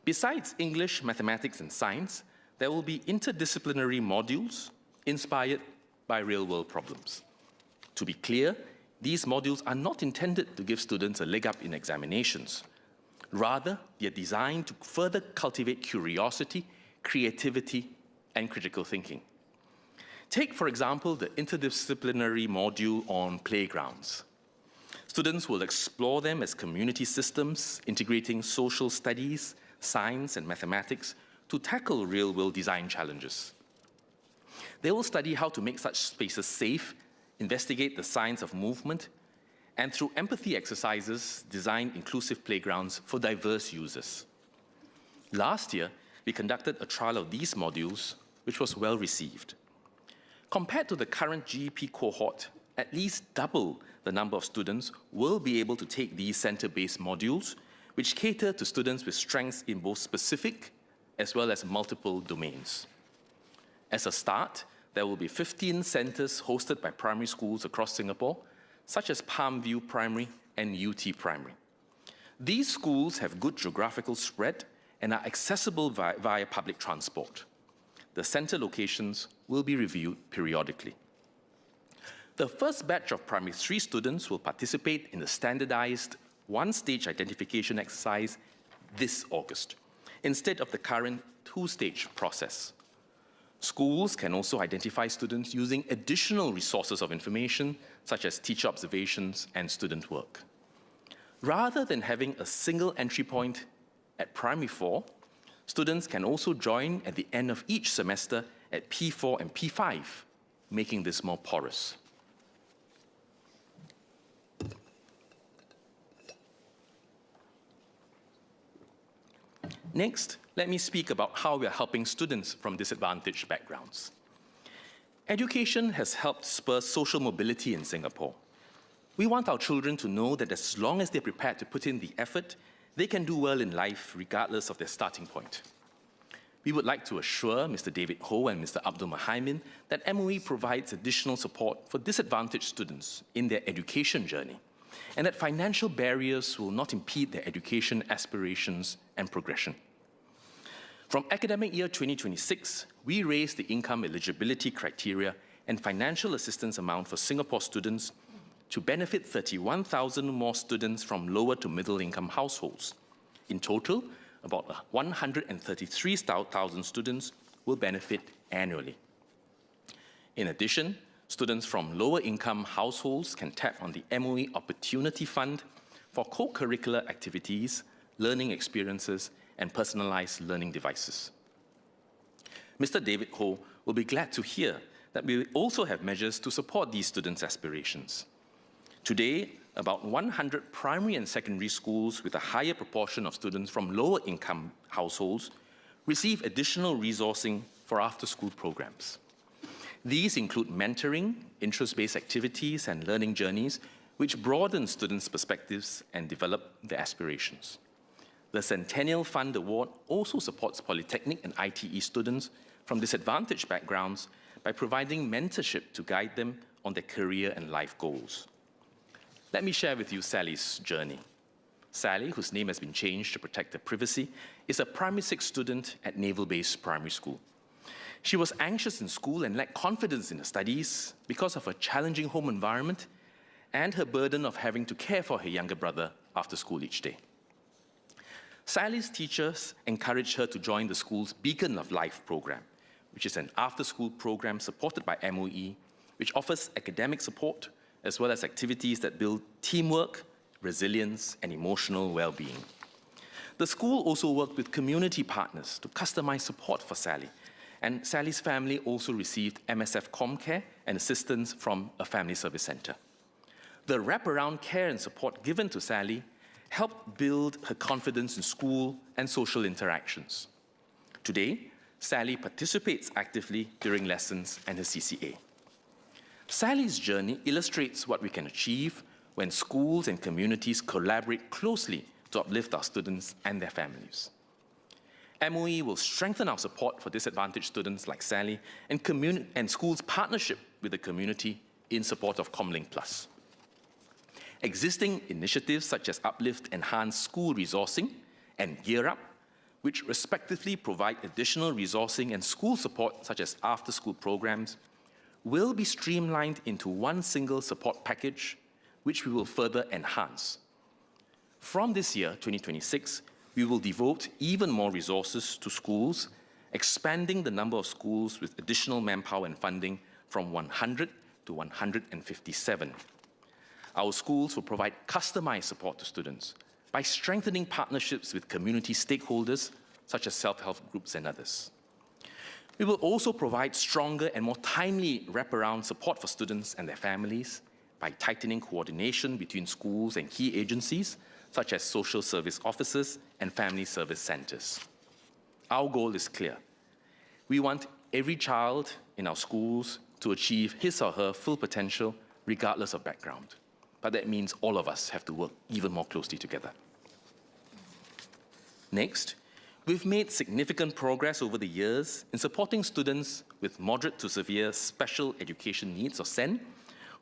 Besides English, mathematics, and science, there will be interdisciplinary modules inspired by real-world problems. To be clear, these modules are not intended to give students a leg up in examinations. Rather, they are designed to further cultivate curiosity, creativity, and critical thinking. Take, for example, the interdisciplinary module on playgrounds. Students will explore them as community systems, integrating social studies, science, and mathematics to tackle real-world design challenges. They will study how to make such spaces safe, investigate the science of movement, and through empathy exercises, design inclusive playgrounds for diverse users. Last year, we conducted a trial of these modules, which was well received. Compared to the current GEP cohort, at least double the number of students will be able to take these center-based modules, which cater to students with strengths in both specific as well as multiple domains. As a start, there will be 15 centers hosted by primary schools across Singapore, such as Palmview Primary and UT Primary. These schools have good geographical spread and are accessible via public transport. The center locations will be reviewed periodically. The first batch of primary 3 students will participate in the standardized one-stage identification exercise this August, instead of the current 2-stage process. Schools can also identify students using additional resources of information, such as teacher observations and student work. Rather than having a single entry point at primary 4, students can also join at the end of each semester at P4 and P5, making this more porous. Next, let me speak about how we are helping students from disadvantaged backgrounds. Education has helped spur social mobility in Singapore. We want our children to know that as long as they're prepared to put in the effort, they can do well in life regardless of their starting point. We would like to assure Mr. David Ho and Mr. Abdul Mahaimin that MOE provides additional support for disadvantaged students in their education journey, and that financial barriers will not impede their education aspirations and progression. From academic year 2026, we raised the income eligibility criteria and financial assistance amount for Singapore students to benefit 31,000 more students from lower to middle income households. In total, about 133,000 students will benefit annually. In addition, students from lower income households can tap on the MOE Opportunity Fund for co-curricular activities, learning experiences, and personalized learning devices. Mr. David Ho will be glad to hear that we also have measures to support these students' aspirations. Today, about 100 primary and secondary schools with a higher proportion of students from lower income households receive additional resourcing for after-school programs. These include mentoring, interest-based activities, and learning journeys, which broaden students' perspectives and develop their aspirations. The Centennial Fund Award also supports polytechnic and ITE students from disadvantaged backgrounds by providing mentorship to guide them on their career and life goals. Let me share with you Sally's journey. Sally, whose name has been changed to protect her privacy, is a primary 6 student at Naval Base Primary School. She was anxious in school and lacked confidence in her studies because of her challenging home environment and her burden of having to care for her younger brother after school each day. Sally's teachers encouraged her to join the school's Beacon of Life program, which is an after-school program supported by MOE, which offers academic support as well as activities that build teamwork, resilience, and emotional well-being. The school also worked with community partners to customize support for Sally, and Sally's family also received MSF Comcare and assistance from a family service center. The wraparound care and support given to Sally helped build her confidence in school and social interactions. Today, Sally participates actively during lessons and her CCA. Sally's journey illustrates what we can achieve when schools and communities collaborate closely to uplift our students and their families. MOE will strengthen our support for disadvantaged students like Sally and schools' partnership with the community in support of Comlink Plus. Existing initiatives such as Uplift Enhanced School Resourcing and Gear Up, which respectively provide additional resourcing and school support such as after-school programs, will be streamlined into one single support package, which we will further enhance. From this year, 2026, we will devote even more resources to schools, expanding the number of schools with additional manpower and funding from 100 to 157. Our schools will provide customized support to students by strengthening partnerships with community stakeholders, such as self-help groups and others. We will also provide stronger and more timely wraparound support for students and their families by tightening coordination between schools and key agencies, such as social service officers and family service centers. Our goal is clear. We want every child in our schools to achieve his or her full potential, regardless of background. But that means all of us have to work even more closely together. Next, we've made significant progress over the years in supporting students with moderate to severe special education needs, or SEN,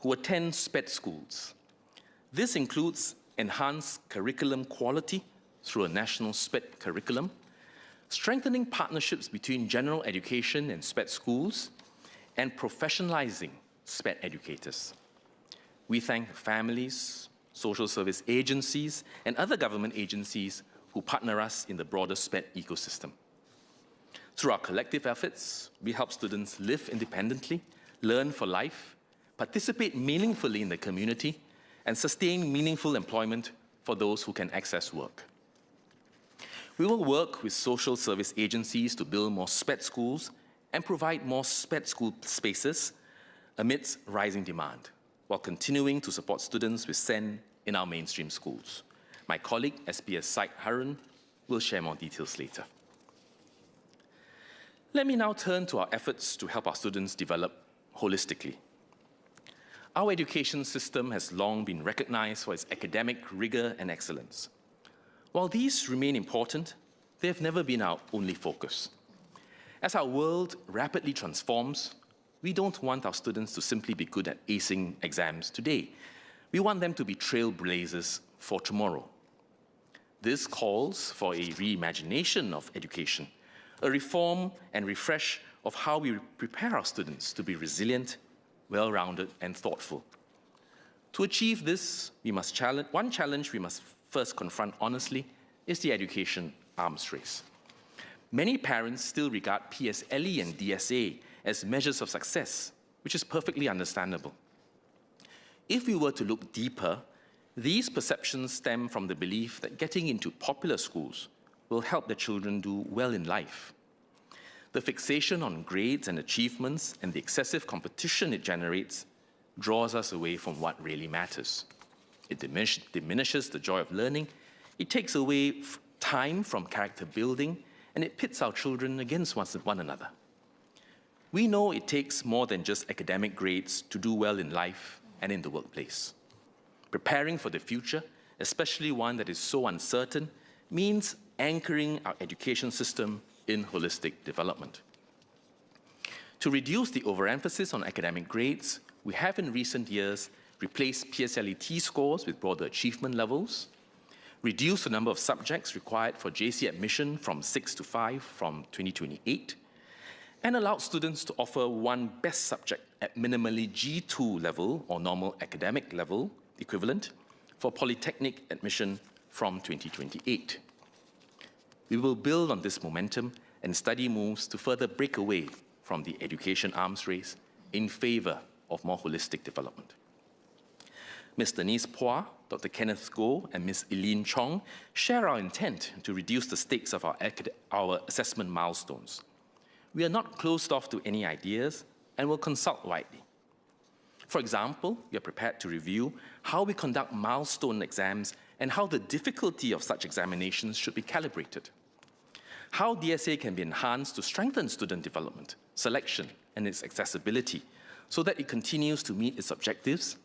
who attend SPED schools. This includes enhanced curriculum quality through a national SPED curriculum, strengthening partnerships between general education and SPED schools, and professionalizing SPED educators. We thank families, social service agencies, and other government agencies who partner us in the broader SPED ecosystem. Through our collective efforts, we help students live independently, learn for life, participate meaningfully in the community, and sustain meaningful employment for those who can access work. We will work with social service agencies to build more SPED schools and provide more SPED school spaces amidst rising demand, while continuing to support students with SEN in our mainstream schools. My colleague, SPS Syed Harun, will share more details later. Let me now turn to our efforts to help our students develop holistically. Our education system has long been recognized for its academic rigor and excellence. While these remain important, they have never been our only focus. As our world rapidly transforms, we don't want our students to simply be good at acing exams today. We want them to be trailblazers for tomorrow. This calls for a reimagination of education, a reform and refresh of how we prepare our students to be resilient, well-rounded, and thoughtful. To achieve this, one challenge we must first confront honestly is the education arms race. Many parents still regard PSLE and DSA as measures of success, which is perfectly understandable. If we were to look deeper, these perceptions stem from the belief that getting into popular schools will help the children do well in life. The fixation on grades and achievements and the excessive competition it generates draws us away from what really matters. It diminishes the joy of learning, it takes away time from character building, and it pits our children against one another. We know it takes more than just academic grades to do well in life and in the workplace. Preparing for the future, especially one that is so uncertain, means anchoring our education system in holistic development. To reduce the overemphasis on academic grades, we have in recent years replaced PSLE T-scores with broader achievement levels, reduced the number of subjects required for JC admission from 6 to 5 from 2028, and allowed students to offer one best subject at minimally G2 level or normal academic level equivalent for polytechnic admission from 2028. We will build on this momentum and study moves to further break away from the education arms race in favor of more holistic development. Ms. Denise Phua, Dr. Kenneth Goh, and Ms. Eileen Chong share our intent to reduce the stakes of our assessment milestones. We are not closed off to any ideas and will consult widely. For example, we are prepared to review how we conduct milestone exams and how the difficulty of such examinations should be calibrated. How DSA can be enhanced to strengthen student development, selection, and its accessibility so that it continues to meet its objectives,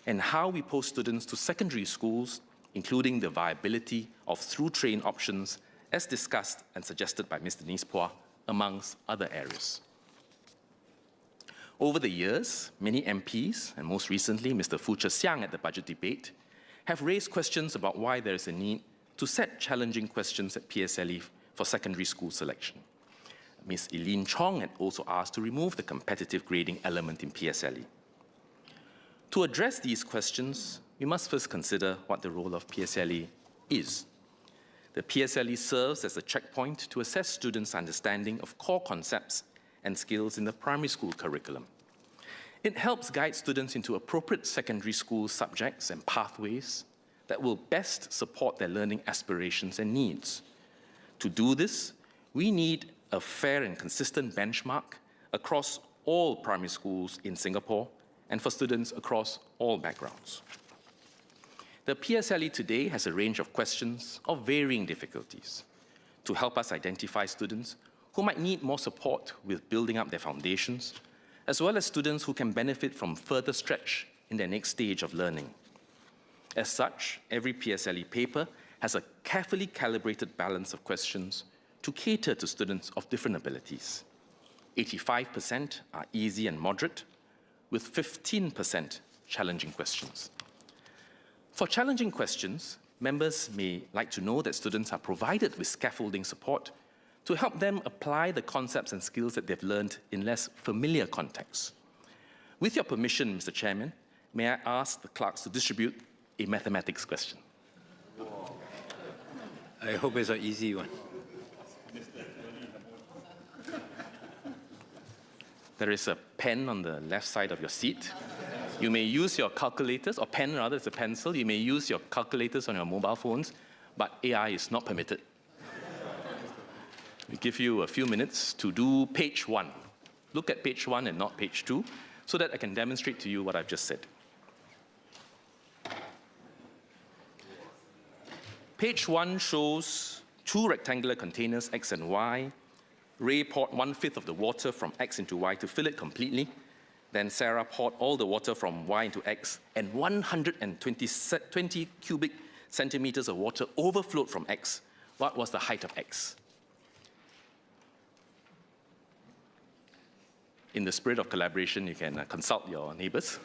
and how we post students to secondary schools, including the viability of through-train options as discussed and suggested by Ms. Denise Phua, amongst other areas. Over the years, many MPs, and most recently Mr. Fu Zhexiang at the budget debate, have raised questions about why there is a need to set challenging questions at PSLE for secondary school selection. Ms. Eileen Chong had also asked to remove the competitive grading element in PSLE. To address these questions, we must first consider what the role of PSLE is. The PSLE serves as a checkpoint to assess students' understanding of core concepts and skills in the primary school curriculum. It helps guide students into appropriate secondary school subjects and pathways that will best support their learning aspirations and needs. To do this, we need a fair and consistent benchmark across all primary schools in Singapore and for students across all backgrounds. The PSLE today has a range of questions of varying difficulties to help us identify students who might need more support with building up their foundations, as well as students who can benefit from further stretch in their next stage of learning. As such, every PSLE paper has a carefully calibrated balance of questions to cater to students of different abilities. 85% are easy and moderate, with 15% challenging questions. For challenging questions, members may like to know that students are provided with scaffolding support to help them apply the concepts and skills that they've learned in less familiar contexts. With your permission, Mr. Chairman, may I ask the clerks to distribute a mathematics question? I hope it's an easy one. There is a pen on the left side of your seat. You may use your calculators, or pen rather, it's a pencil. You may use your calculators on your mobile phones, but AI is not permitted. We give you a few minutes to do page 1. Look at page 1 and not page 2, so that I can demonstrate to you what I've just said. Page 1 shows 2 rectangular containers, X and Y. Ray poured 1/5 of the water from X into Y to fill it completely. Then Sarah poured all the water from Y into X, and 120 cubic centimeters of water overflowed from X. What was the height of X? In the spirit of collaboration, you can consult your neighbors.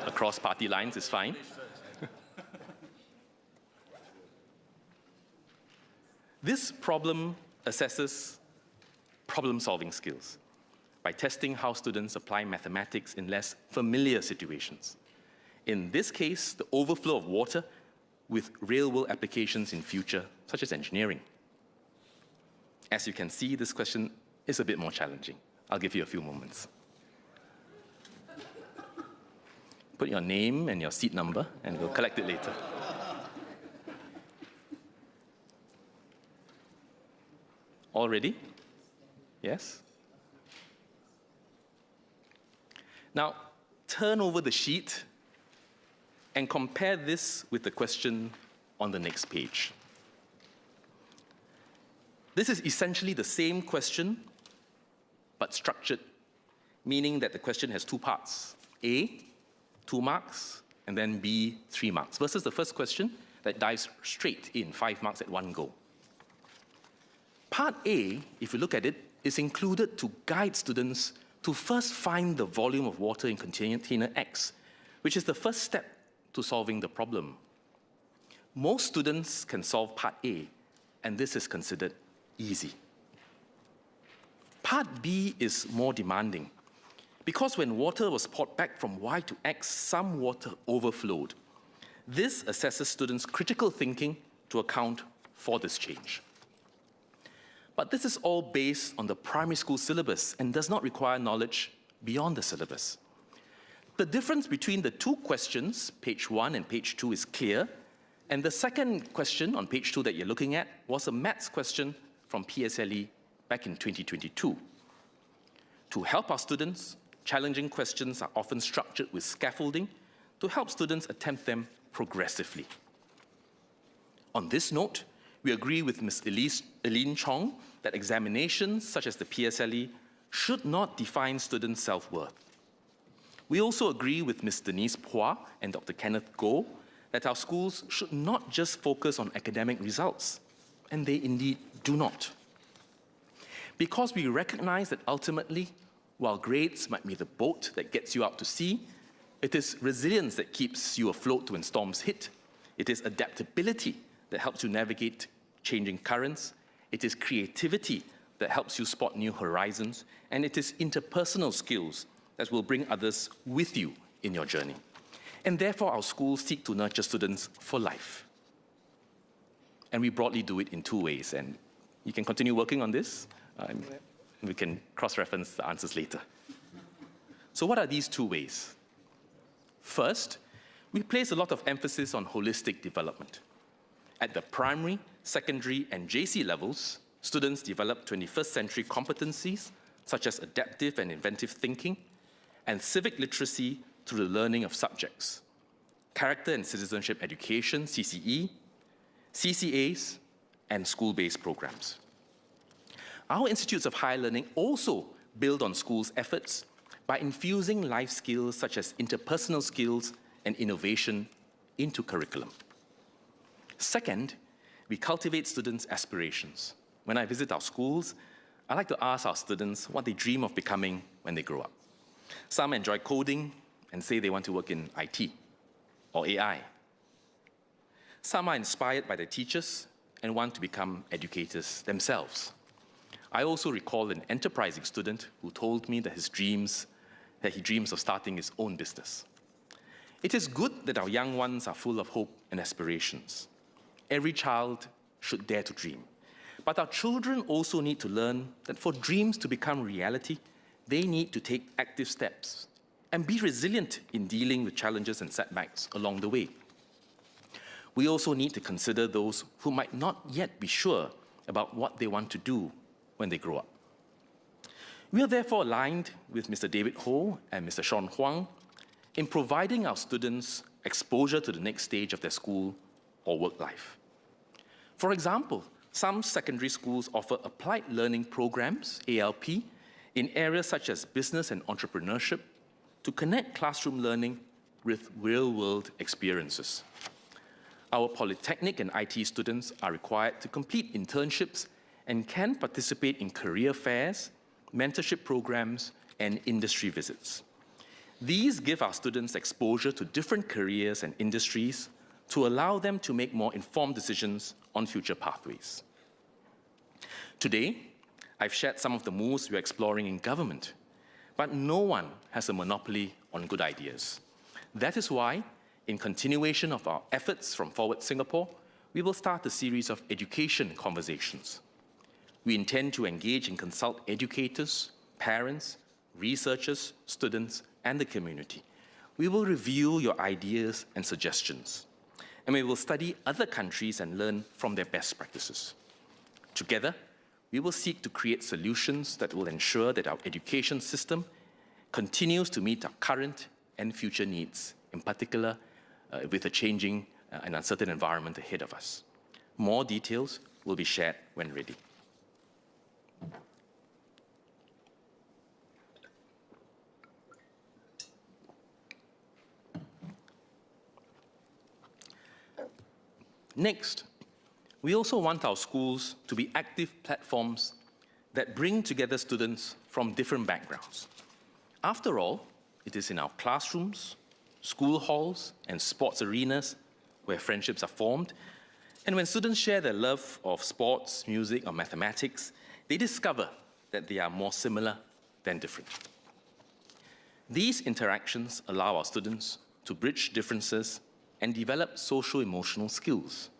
Across party lines is fine. This problem assesses problem-solving skills. by testing how students apply mathematics in less familiar situations. In this case, the overflow of water with real-world applications in future, such as engineering. As you can see, this question is a bit more challenging. I'll give you a few moments. Put your name and your seat number, and we'll collect it later. All ready? Yes? Now, turn over the sheet and compare this with the question on the next page. This is essentially the same question, but structured, meaning that the question has two parts. A, 2 marks, and then B, 3 marks, versus the first question that dives straight in 5 marks at one go. Part A, if you look at it, is included to guide students to first find the volume of water in container X, which is the first step to solving the problem. Most students can solve Part A, and this is considered easy. Part B is more demanding, because when water was poured back from Y to X, some water overflowed. This assesses students' critical thinking to account for this change. But this is all based on the primary school syllabus and does not require knowledge beyond the syllabus. The difference between the two questions, page 1 and page 2, is clear, and the second question on page 2 that you're looking at was a maths question from PSLE back in 2022. To help our students, challenging questions are often structured with scaffolding to help students attempt them progressively. On this note, we agree with Ms. Eileen Chong that examinations such as the PSLE should not define students' self-worth. We also agree with Ms. Denise Phua and Dr. Kenneth Goh that our schools should not just focus on academic results, and they indeed do not. Because we recognize that ultimately, while grades might be the boat that gets you out to sea, it is resilience that keeps you afloat when storms hit. It is adaptability that helps you navigate changing currents. It is creativity that helps you spot new horizons. And it is interpersonal skills that will bring others with you in your journey. And therefore, our schools seek to nurture students for life. And we broadly do it in 2 ways. And you can continue working on this. We can cross-reference the answers later. So what are these 2 ways? First, we place a lot of emphasis on holistic development. At the primary, secondary, and JC levels, students develop 21st century competencies such as adaptive and inventive thinking and civic literacy through the learning of subjects, character and citizenship education, CCE, CCAs, and school-based programs. Our institutes of higher learning also build on schools' efforts by infusing life skills such as interpersonal skills and innovation into curriculum. Second, we cultivate students' aspirations. When I visit our schools, I like to ask our students what they dream of becoming when they grow up. Some enjoy coding and say they want to work in IT or AI. Some are inspired by their teachers and want to become educators themselves. I also recall an enterprising student who told me that he dreams of starting his own business. It is good that our young ones are full of hope and aspirations. Every child should dare to dream. But our children also need to learn that for dreams to become reality, they need to take active steps and be resilient in dealing with challenges and setbacks along the way. We also need to consider those who might not yet be sure about what they want to do when they grow up. We are therefore aligned with Mr. David Ho and Mr. Sean Huang in providing our students exposure to the next stage of their school or work life. For example, some secondary schools offer applied learning programs, ALP, in areas such as business and entrepreneurship to connect classroom learning with real-world experiences. Our polytechnic and IT students are required to complete internships and can participate in career fairs, mentorship programs, and industry visits. These give our students exposure to different careers and industries to allow them to make more informed decisions on future pathways. Today, I've shared some of the moves we're exploring in government But no one has a monopoly on good ideas. That is why, in continuation of our efforts from Forward Singapore, we will start a series of education conversations. We intend to engage and consult educators, parents, researchers, students, and the community. We will review your ideas and suggestions, and we will study other countries and learn from their best practices. Together, we will seek to create solutions that will ensure that our education system continues to meet our current and future needs, in particular with a changing and uncertain environment ahead of us. More details will be shared when ready. Next, we also want our schools to be active platforms that bring together students from different backgrounds. After all, it is in our classrooms, school halls, and sports arenas where friendships are formed. And when students share their love of sports, music, or mathematics, they discover that they are more similar than different. These interactions allow our students to bridge differences and develop social-emotional skills.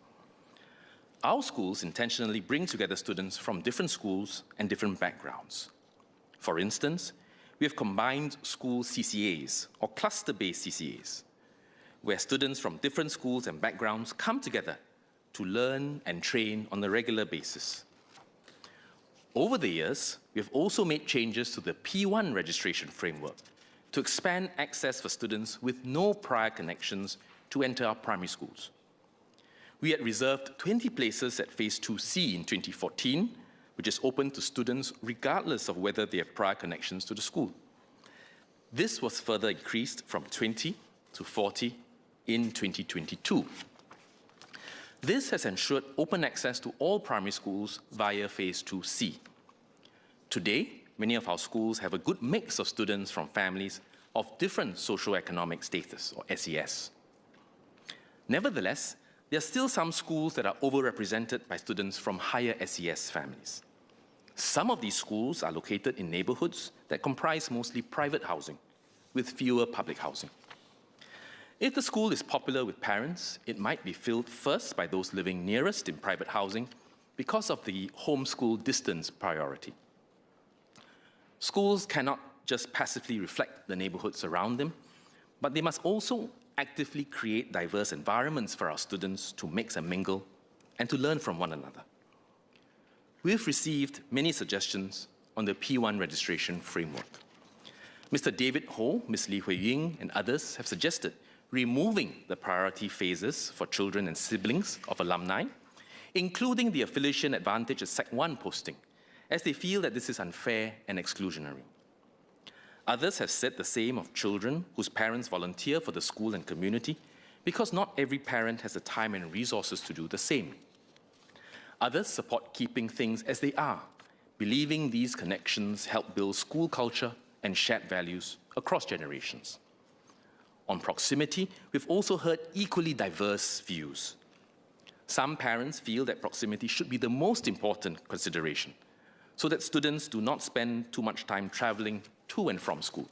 Our schools intentionally bring together students from different schools and different backgrounds. For instance, we have combined school CCAs, or cluster-based CCAs, where students from different schools and backgrounds come together to learn and train on a regular basis. Over the years, we have also made changes to the P1 registration framework to expand access for students with no prior connections to enter our primary schools. We had reserved 20 places at Phase 2C in 2014, which is open to students regardless of whether they have prior connections to the school. This was further increased from 20 to 40 in 2022. This has ensured open access to all primary schools via Phase 2C. Today, many of our schools have a good mix of students from families of different socioeconomic status, or SES. Nevertheless, there are still some schools that are overrepresented by students from higher SES families. Some of these schools are located in neighborhoods that comprise mostly private housing, with fewer public housing. If the school is popular with parents, it might be filled first by those living nearest in private housing because of the homeschool distance priority. Schools cannot just passively reflect the neighborhoods around them, but they must also actively create diverse environments for our students to mix and mingle and to learn from one another. We've received many suggestions on the P1 registration framework. Mr. David Ho, Ms. Lee Hui Ying, and others have suggested removing the priority phases for children and siblings of alumni, including the affiliation advantage as Sec 1 posting, as they feel that this is unfair and exclusionary. Others have said the same of children whose parents volunteer for the school and community, because not every parent has the time and resources to do the same. Others support keeping things as they are, believing these connections help build school culture and shared values across generations. On proximity, we've also heard equally diverse views. Some parents feel that proximity should be the most important consideration, so that students do not spend too much time traveling to and from school.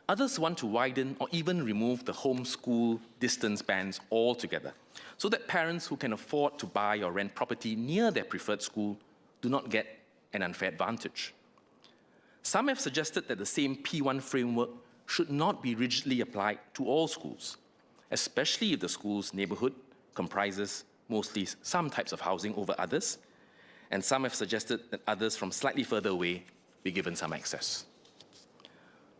Others want to widen or even remove the homeschool distance bands altogether, so that parents who can afford to buy or rent property near their preferred school do not get an unfair advantage. Some have suggested that the same P1 framework should not be rigidly applied to all schools, especially if the school's neighborhood comprises mostly some types of housing over others, and some have suggested that others from slightly further away be given some access.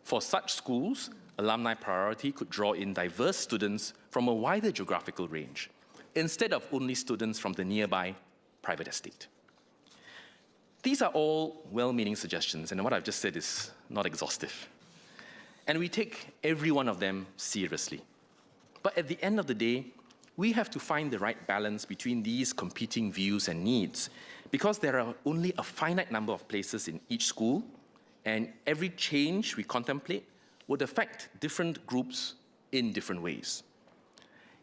For such schools, alumni priority could draw in diverse students from a wider geographical range, instead of only students from the nearby private estate. These are all well-meaning suggestions, and what I've just said is not exhaustive. And we take every one of them seriously. But at the end of the day, we have to find the right balance between these competing views and needs, because there are only a finite number of places in each school, and every change we contemplate would affect different groups in different ways.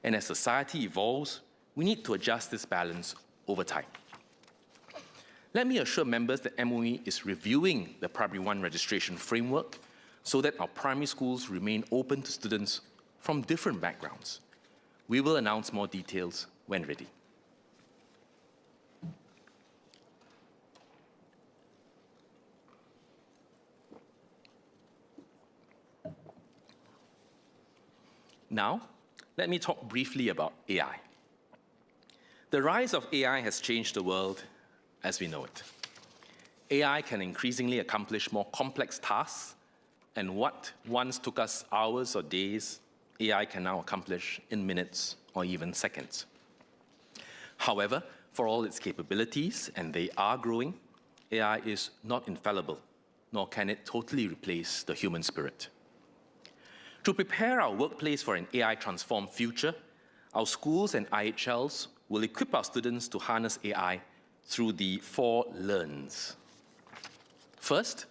And as society evolves, we need to adjust this balance over time. Let me assure members that MOE is reviewing the Primary 1 registration framework so that our primary schools remain open to students from different backgrounds. We will announce more details when ready. Now, let me talk briefly about AI. The rise of AI has changed the world as we know it. AI can increasingly accomplish more complex tasks, and what once took us hours or days, AI can now accomplish in minutes or even seconds. However, for all its capabilities, and they are growing, AI is not infallible, nor can it totally replace the human spirit. To prepare our workplace for an AI-transformed future, our schools and IHLs will equip our students to harness AI through the 4 learns. First,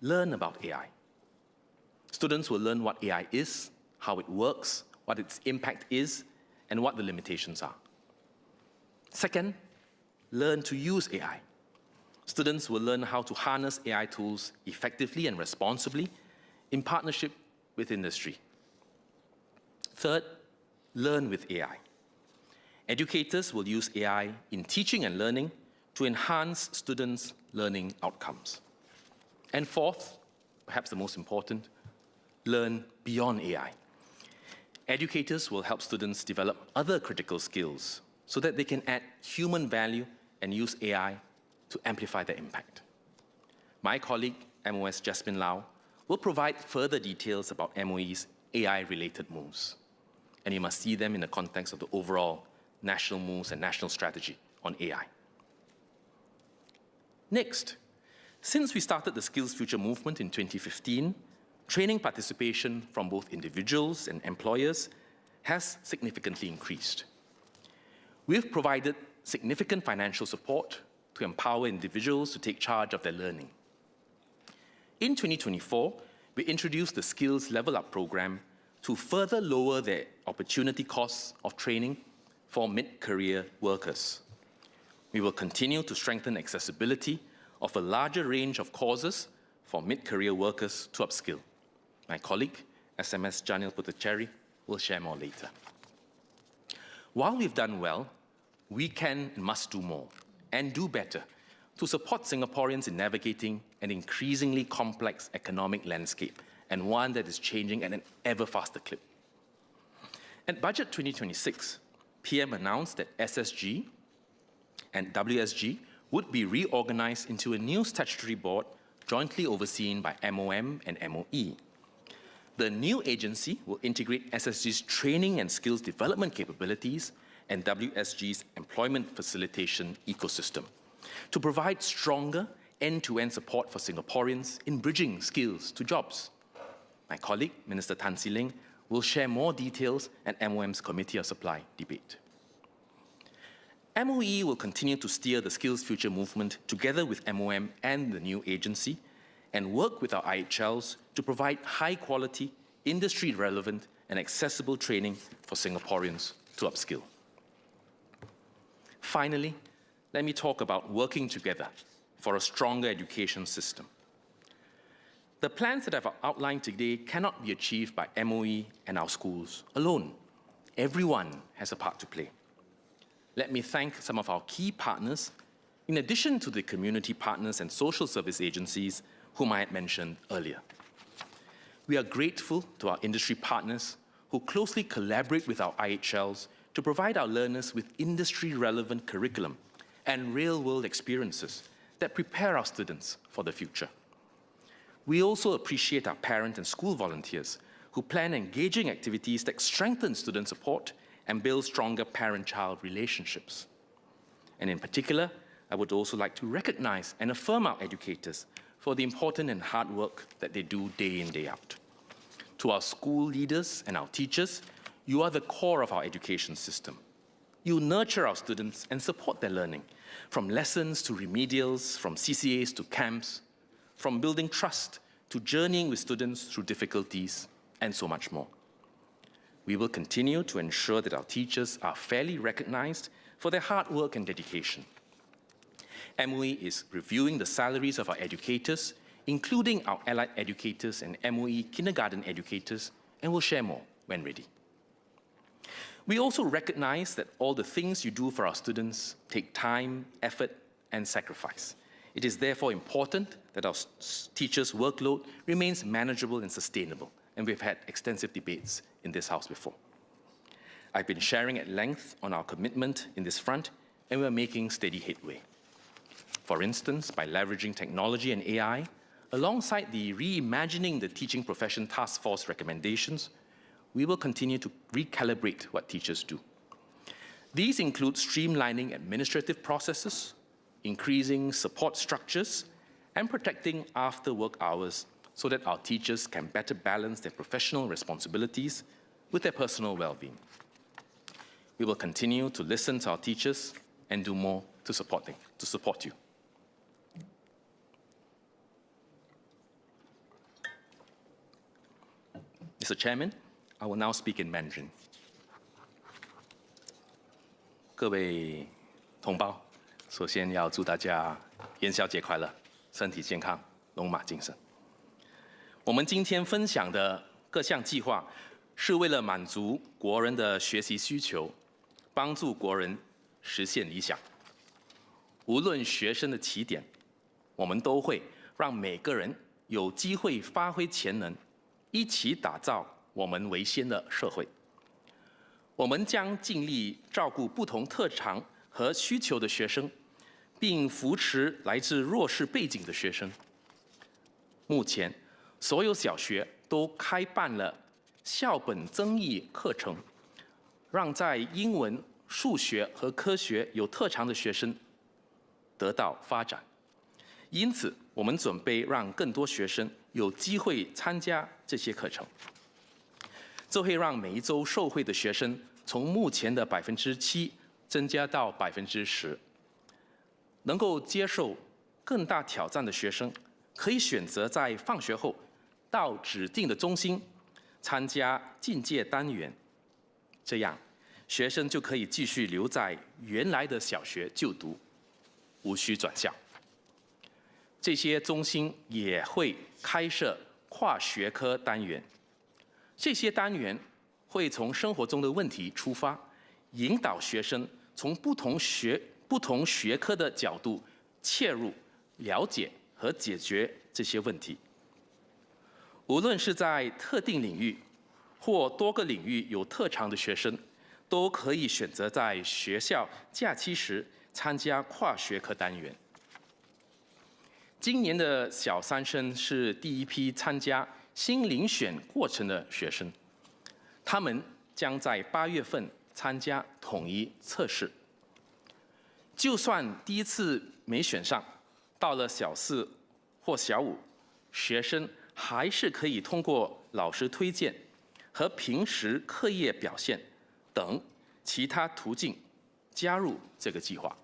learn about AI. Students will learn what AI is, how it works, what its impact is, and what the limitations are. Second, learn to use AI. Students will learn how to harness AI tools effectively and responsibly in partnership with industry. Third, learn with AI. Educators will use AI in teaching and learning to enhance students' learning outcomes. And fourth, perhaps the most important, learn beyond AI. Educators will help students develop other critical skills so that they can add human value and use AI to amplify their impact. My colleague, MOS Jasmine Lau, will provide further details about MOE's AI-related moves. And you must see them in the context of the overall national moves and national strategy on AI. Next, since we started the Skills Future movement in 2015, training participation from both individuals and employers has significantly increased. We've provided significant financial support to empower individuals to take charge of their learning. In 2024, we introduced the Skills Level Up program to further lower the opportunity costs of training for mid-career workers. We will continue to strengthen accessibility of a larger range of courses for mid-career workers to upskill. My colleague, SMS Janil Putacheri, will share more later. While we've done well, we can and must do more and do better to support Singaporeans in navigating an increasingly complex economic landscape and one that is changing at an ever faster clip. At Budget 2026, PM announced that SSG and WSG would be reorganized into a new statutory board jointly overseen by MOM and MOE. The new agency will integrate SSG's training and skills development capabilities and WSG's employment facilitation ecosystem to provide stronger end-to-end support for Singaporeans in bridging skills to jobs. My colleague, Minister Tan See Leng, will share more details at MOM's Committee of Supply debate. MOE will continue to steer the Skills Future movement together with MOM and the new agency and work with our IHLs to provide high-quality, industry-relevant and accessible training for Singaporeans to upskill. Finally, let me talk about working together for a stronger education system. The plans that I've outlined today cannot be achieved by MOE and our schools alone. Everyone has a part to play. Let me thank some of our key partners, in addition to the community partners and social service agencies whom I had mentioned earlier. We are grateful to our industry partners who closely collaborate with our IHLs to provide our learners with industry-relevant curriculum and real-world experiences that prepare our students for the future. We also appreciate our parent and school volunteers who plan engaging activities that strengthen student support and build stronger parent-child relationships. And in particular, I would also like to recognize and affirm our educators for the important and hard work that they do day in, day out. To our school leaders and our teachers, you are the core of our education system. You nurture our students and support their learning, from lessons to remedials, from CCAs to camps, from building trust to journeying with students through difficulties, and so much more. We will continue to ensure that our teachers are fairly recognized for their hard work and dedication. MOE is reviewing the salaries of our educators, including our allied educators and MOE kindergarten educators, and will share more when ready. We also recognize that all the things you do for our students take time, effort, and sacrifice. It is therefore important that our teachers' workload remains manageable and sustainable, and we've had extensive debates in this House before. I've been sharing at length on our commitment in this front, and we're making steady headway. For instance, by leveraging technology and AI, alongside the Reimagining the Teaching Profession Task Force recommendations, we will continue to recalibrate what teachers do. These include streamlining administrative processes, increasing support structures, and protecting after-work hours so that our teachers can better balance their professional responsibilities with their personal well-being. We will continue to listen to our teachers and do more to support you. Mr. Chairman, I will now speak in Mandarin. 各位同胞，首先要祝大家元宵节快乐，身体健康，龙马精神。我们今天分享的各项计划，是为了满足国人的学习需求，帮助国人实现理想。无论学生的起点，我们都会让每个人有机会发挥潜能，一起打造我们为先的社会。我们将尽力照顾不同特长和需求的学生，并扶持来自弱势背景的学生。目前，所有小学都开办了校本增益课程，让在英文、数学和科学有特长的学生得到发展。因此，我们准备让更多学生有机会参加这些课程。这会让每一周受惠的学生从目前的7%增加到10%。能够接受更大挑战的学生，可以选择在放学后到指定的中心参加进阶单元，这样学生就可以继续留在原来的小学就读，无需转校。这些中心也会开设跨学科单元，这些单元会从生活中的问题出发，引导学生从不同学科的角度切入，了解和解决这些问题。无论是在特定领域或多个领域有特长的学生，都可以选择在学校假期时参加跨学科单元。今年的小三生是第一批参加新遴选过程的学生，他们将在8月份参加统一测试。就算第一次没选上，到了小4或小5，学生还是可以通过老师推荐和平时课业表现等其他途径加入这个计划。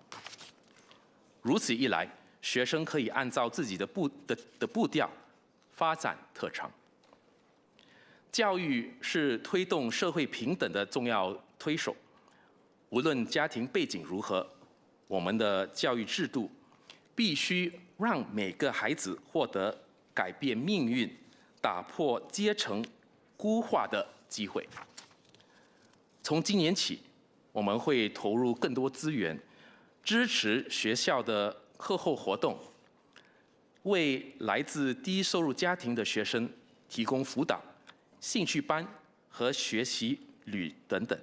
如此一来，学生可以按照自己的步调发展特长。教育是推动社会平等的重要推手，无论家庭背景如何，我们的教育制度必须让每个孩子获得改变命运、打破阶层固化的机会。从今年起，我们会投入更多资源，支持学校的课后活动，为来自低收入家庭的学生提供辅导、兴趣班和学习旅等等，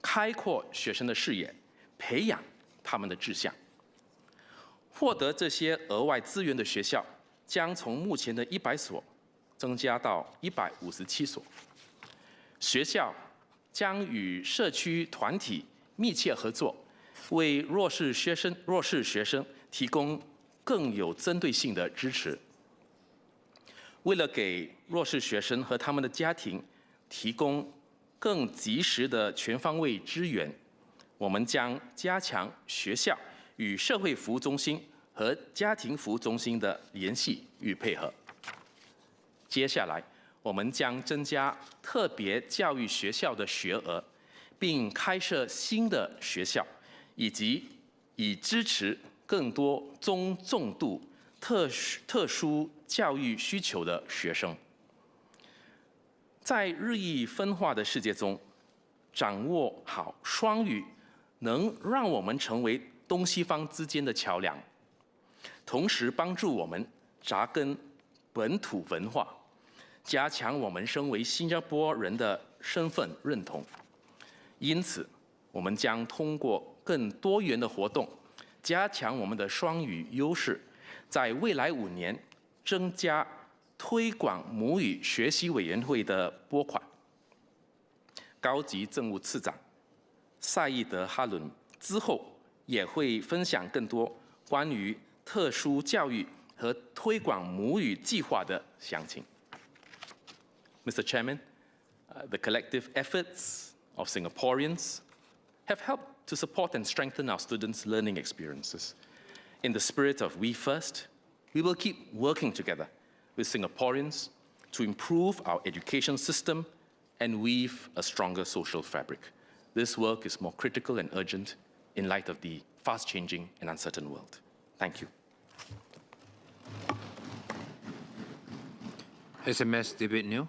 开阔学生的视野，培养他们的志向。获得这些额外资源的学校将从目前的100所增加到157所。学校将与社区团体密切合作，为弱势学生提供更有针对性的支持。为了给弱势学生和他们的家庭提供更及时的全方位支援，我们将加强学校与社会服务中心和家庭服务中心的联系与配合。接下来，我们将增加特别教育学校的学额，并开设新的学校，以及以支持更多中重度特殊教育需求的学生。在日益分化的世界中，掌握好双语能让我们成为东西方之间的桥梁，同时帮助我们扎根本土文化，加强我们身为新加坡人的身份认同。因此，我们将通过更多元的活动，加强我们的双语优势，在未来5年增加推广母语学习委员会的拨款。高级政务次长赛义德·哈伦之后也会分享更多关于特殊教育和推广母语计划的详情。Mr. Chairman, the collective efforts of Singaporeans have helped to support and strengthen our students' learning experiences. In the spirit of We First, we will keep working together with Singaporeans to improve our education system and weave a stronger social fabric. This work is more critical and urgent in light of the fast-changing and uncertain world. Thank you. SMS Debate New.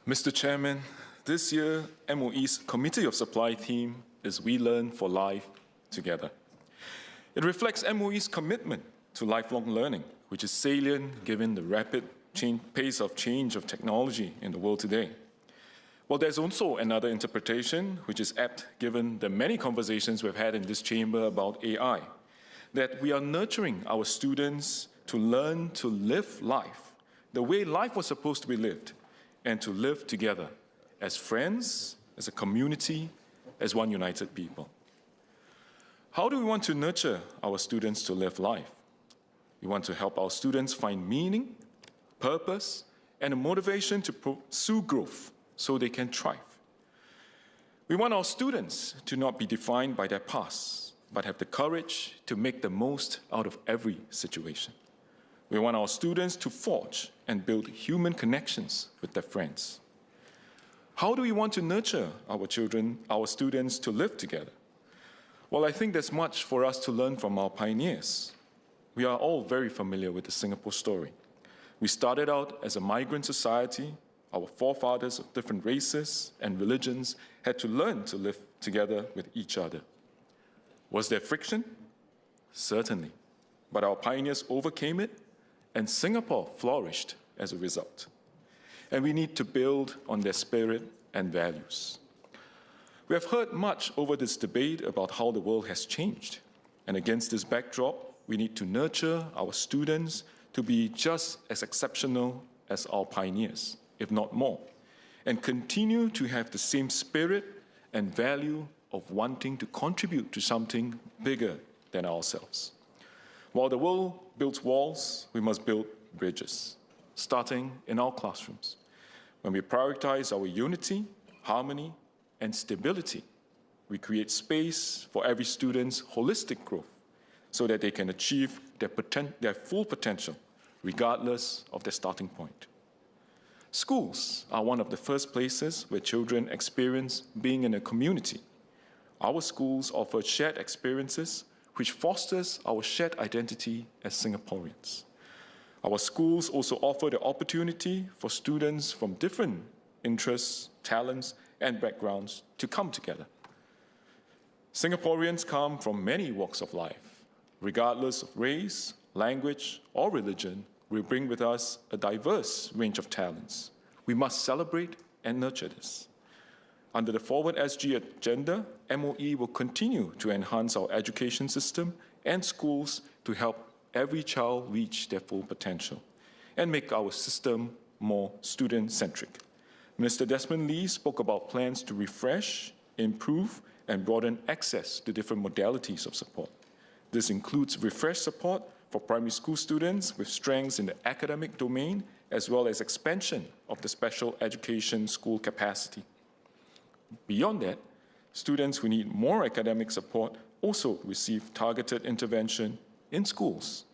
Mr. Chairman, this year, MOE's Committee of Supply theme is We Learn for Life Together. It reflects MOE's commitment to lifelong learning, which is salient given the rapid pace of change of technology in the world today. Well, there's also another interpretation, which is apt given the many conversations we've had in this chamber about AI, that we are nurturing our students to learn to live life the way life was supposed to be lived, and to live together as friends, as a community, as one united people. How do we want to nurture our students to live life? We want to help our students find meaning, purpose, and a motivation to pursue growth so they can thrive. We want our students to not be defined by their past, but have the courage to make the most out of every situation. We want our students to forge and build human connections with their friends. How do we want to nurture our students to live together? Well, I think there's much for us to learn from our pioneers. We are all very familiar with the Singapore story. We started out as a migrant society. Our forefathers of different races and religions had to learn to live together with each other. Was there friction? Certainly. But our pioneers overcame it, and Singapore flourished as a result. And we need to build on their spirit and values. We have heard much over this debate about how the world has changed. And against this backdrop, we need to nurture our students to be just as exceptional as our pioneers, if not more, and continue to have the same spirit and value of wanting to contribute to something bigger than ourselves. While the world builds walls, we must build bridges, starting in our classrooms. When we prioritize our unity, harmony, and stability, we create space for every student's holistic growth so that they can achieve their full potential, regardless of their starting point. Schools are one of the first places where children experience being in a community. Our schools offer shared experiences which fosters our shared identity as Singaporeans. Our schools also offer the opportunity for students from different interests, talents, and backgrounds to come together. Singaporeans come from many walks of life. Regardless of race, language, or religion, we bring with us a diverse range of talents. We must celebrate and nurture this. Under the Forward SG agenda, MOE will continue to enhance our education system and schools to help every child reach their full potential and make our system more student-centric. Minister Desmond Lee spoke about plans to refresh, improve, and broaden access to different modalities of support. This includes refreshed support for primary school students with strengths in the academic domain, as well as expansion of the special education school capacity. Beyond that, students who need more academic support also receive targeted intervention in schools.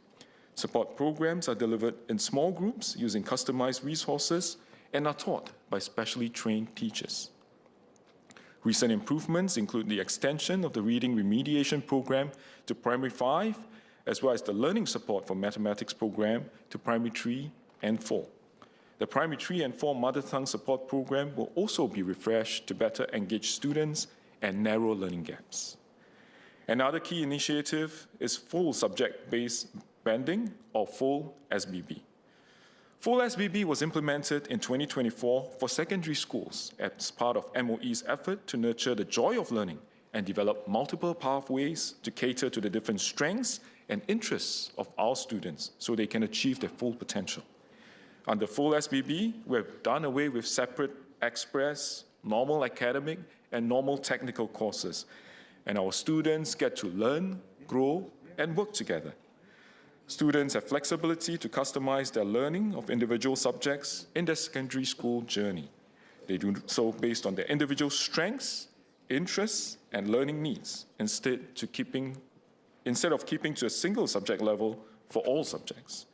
Support programs are delivered in small groups using customized resources and are taught by specially trained teachers. Recent improvements include the extension of the reading remediation program to primary 5, as well as the learning support for mathematics program to primary 3 and 4. The primary 3 and 4 mother tongue support program will also be refreshed to better engage students and narrow learning gaps. Another key initiative is full subject-based banding, or full SBB. Full SBB was implemented in 2024 for secondary schools as part of MOE's effort to nurture the joy of learning and develop multiple pathways to cater to the different strengths and interests of our students so they can achieve their full potential. Under full SBB, we have done away with separate express, normal academic, and normal technical courses, and our students get to learn, grow, and work together. Students have flexibility to customize their learning of individual subjects in their secondary school journey. They do so based on their individual strengths, interests, and learning needs, instead of keeping to a single subject level for all subjects.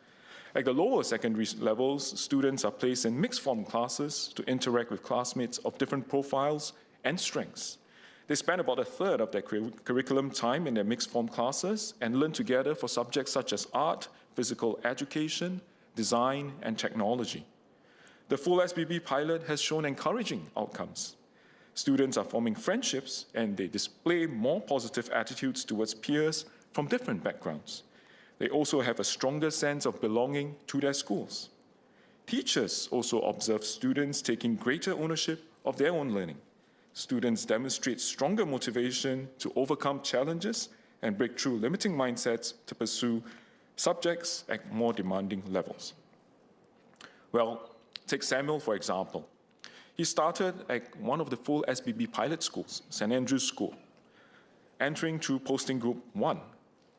At the lower secondary levels, students are placed in mixed form classes to interact with classmates of different profiles and strengths. They spend about a third of their curriculum time in their mixed form classes and learn together for subjects such as art, physical education, design, and technology. The full SBB pilot has shown encouraging outcomes. Students are forming friendships and they display more positive attitudes towards peers from different backgrounds. They also have a stronger sense of belonging to their schools. Teachers also observe students taking greater ownership of their own learning. Students demonstrate stronger motivation to overcome challenges and break through limiting mindsets to pursue subjects at more demanding levels. Well, take Samuel, for example. He started at one of the full SBB pilot schools, St. Andrew's School, entering through posting group 1.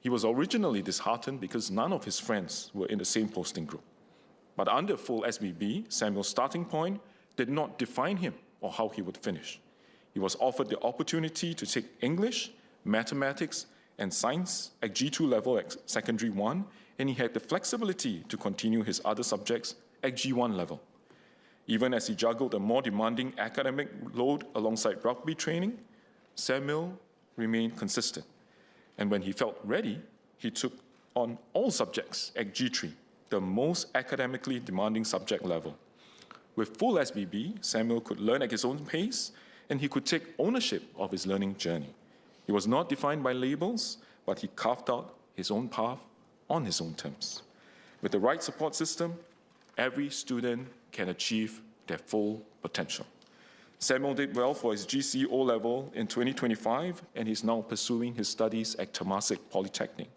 He was originally disheartened because none of his friends were in the same posting group. But under full SBB, Samuel's starting point did not define him or how he would finish. He was offered the opportunity to take English, mathematics, and science at G2 level at secondary 1, and he had the flexibility to continue his other subjects at G1 level. Even as he juggled a more demanding academic load alongside rugby training, Samuel remained consistent. And when he felt ready, he took on all subjects at G3, the most academically demanding subject level. With full SBB, Samuel could learn at his own pace, and he could take ownership of his learning journey. He was not defined by labels, but he carved out his own path on his own terms. With the right support system, every student can achieve their full potential. Samuel did well for his GCE O-level in 2025, and he's now pursuing his studies at Temasek Polytechnic.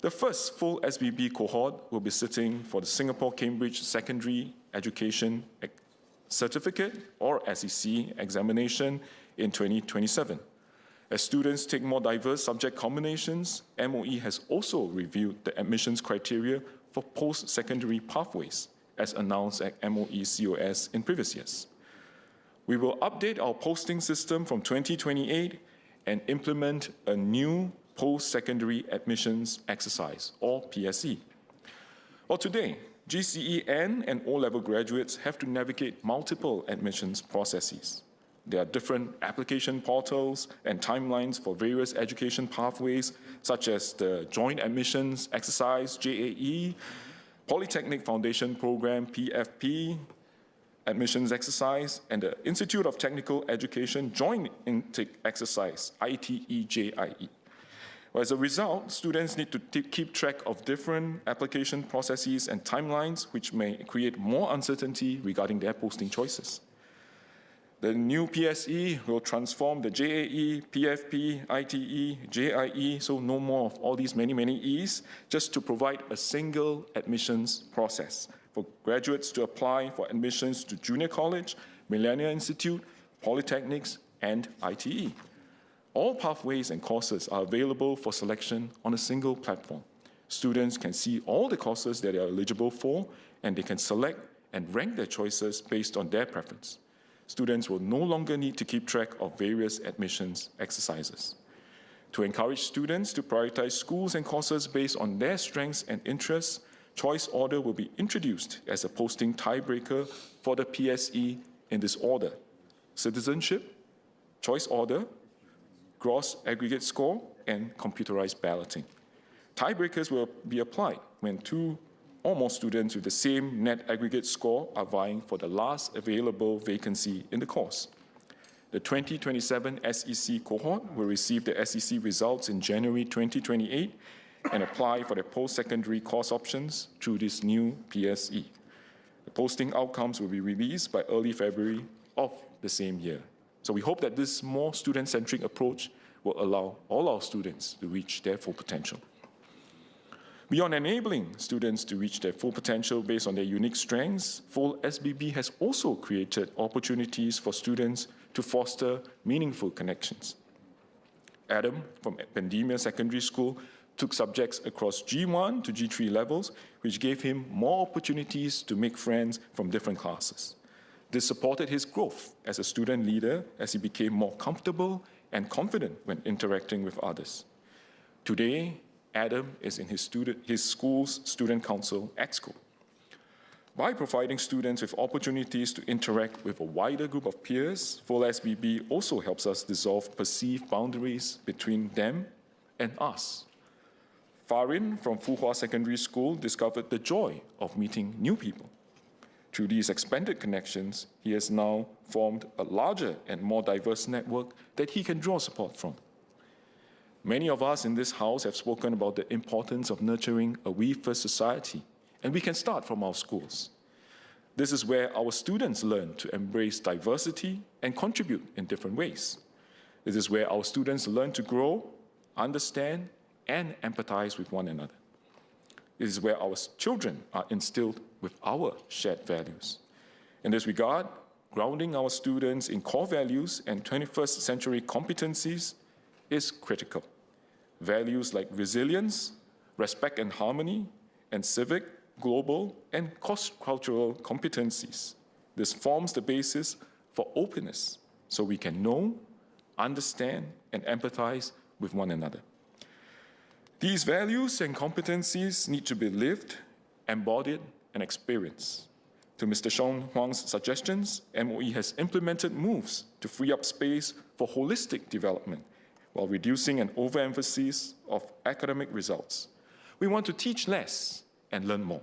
The first full SBB cohort will be sitting for the Singapore-Cambridge Secondary Education Certificate, or SEC, examination in 2027. As students take more diverse subject combinations, MOE has also reviewed the admissions criteria for post-secondary pathways, as announced at MOE COS in previous years. We will update our posting system from 2028 and implement a new post-secondary admissions exercise, or PSE. Well, today, GCE and O-level graduates have to navigate multiple admissions processes. There are different application portals and timelines for various education pathways, such as the Joint Admissions Exercise, JAE, Polytechnic Foundation Program, PFP, Admissions Exercise, and the Institute of Technical Education Joint Intake Exercise, ITE-JIE. As a result, students need to keep track of different application processes and timelines, which may create more uncertainty regarding their posting choices. The new PSE will transform the JAE, PFP, ITE, JIE, so no more of all these many E's, just to provide a single admissions process for graduates to apply for admissions to junior college, Millennia Institute, polytechnics, and ITE. All pathways and courses are available for selection on a single platform. Students can see all the courses that they are eligible for, and they can select and rank their choices based on their preference. Students will no longer need to keep track of various admissions exercises. To encourage students to prioritize schools and courses based on their strengths and interests, choice order will be introduced as a posting tiebreaker for the PSE in this order: citizenship, choice order, gross aggregate score, and computerized balloting. Tiebreakers will be applied when two or more students with the same net aggregate score are vying for the last available vacancy in the course. The 2027 SEC cohort will receive the SEC results in January 2028 and apply for their post-secondary course options through this new PSE. The posting outcomes will be released by early February of the same year. So we hope that this more student-centric approach will allow all our students to reach their full potential. Beyond enabling students to reach their full potential based on their unique strengths, full SBB has also created opportunities for students to foster meaningful connections. Adam from Pandemia Secondary School took subjects across G1 to G3 levels, which gave him more opportunities to make friends from different classes. This supported his growth as a student leader as he became more comfortable and confident when interacting with others. Today, Adam is in his school's student council, EXCO. By providing students with opportunities to interact with a wider group of peers, full SBB also helps us dissolve perceived boundaries between them and us. Farin from Fuhua Secondary School discovered the joy of meeting new people. Through these expanded connections, he has now formed a larger and more diverse network that he can draw support from. Many of us in this house have spoken about the importance of nurturing a we-first society, and we can start from our schools. This is where our students learn to embrace diversity and contribute in different ways. This is where our students learn to grow, understand, and empathize with one another. This is where our children are instilled with our shared values. In this regard, grounding our students in core values and 21st century competencies is critical. Values like resilience, respect and harmony, and civic, global, and cross-cultural competencies. This forms the basis for openness, so we can know, understand, and empathize with one another. These values and competencies need to be lived, embodied, and experienced. To Mr. Sean Huang's suggestions, MOE has implemented moves to free up space for holistic development while reducing an overemphasis of academic results. We want to teach less and learn more.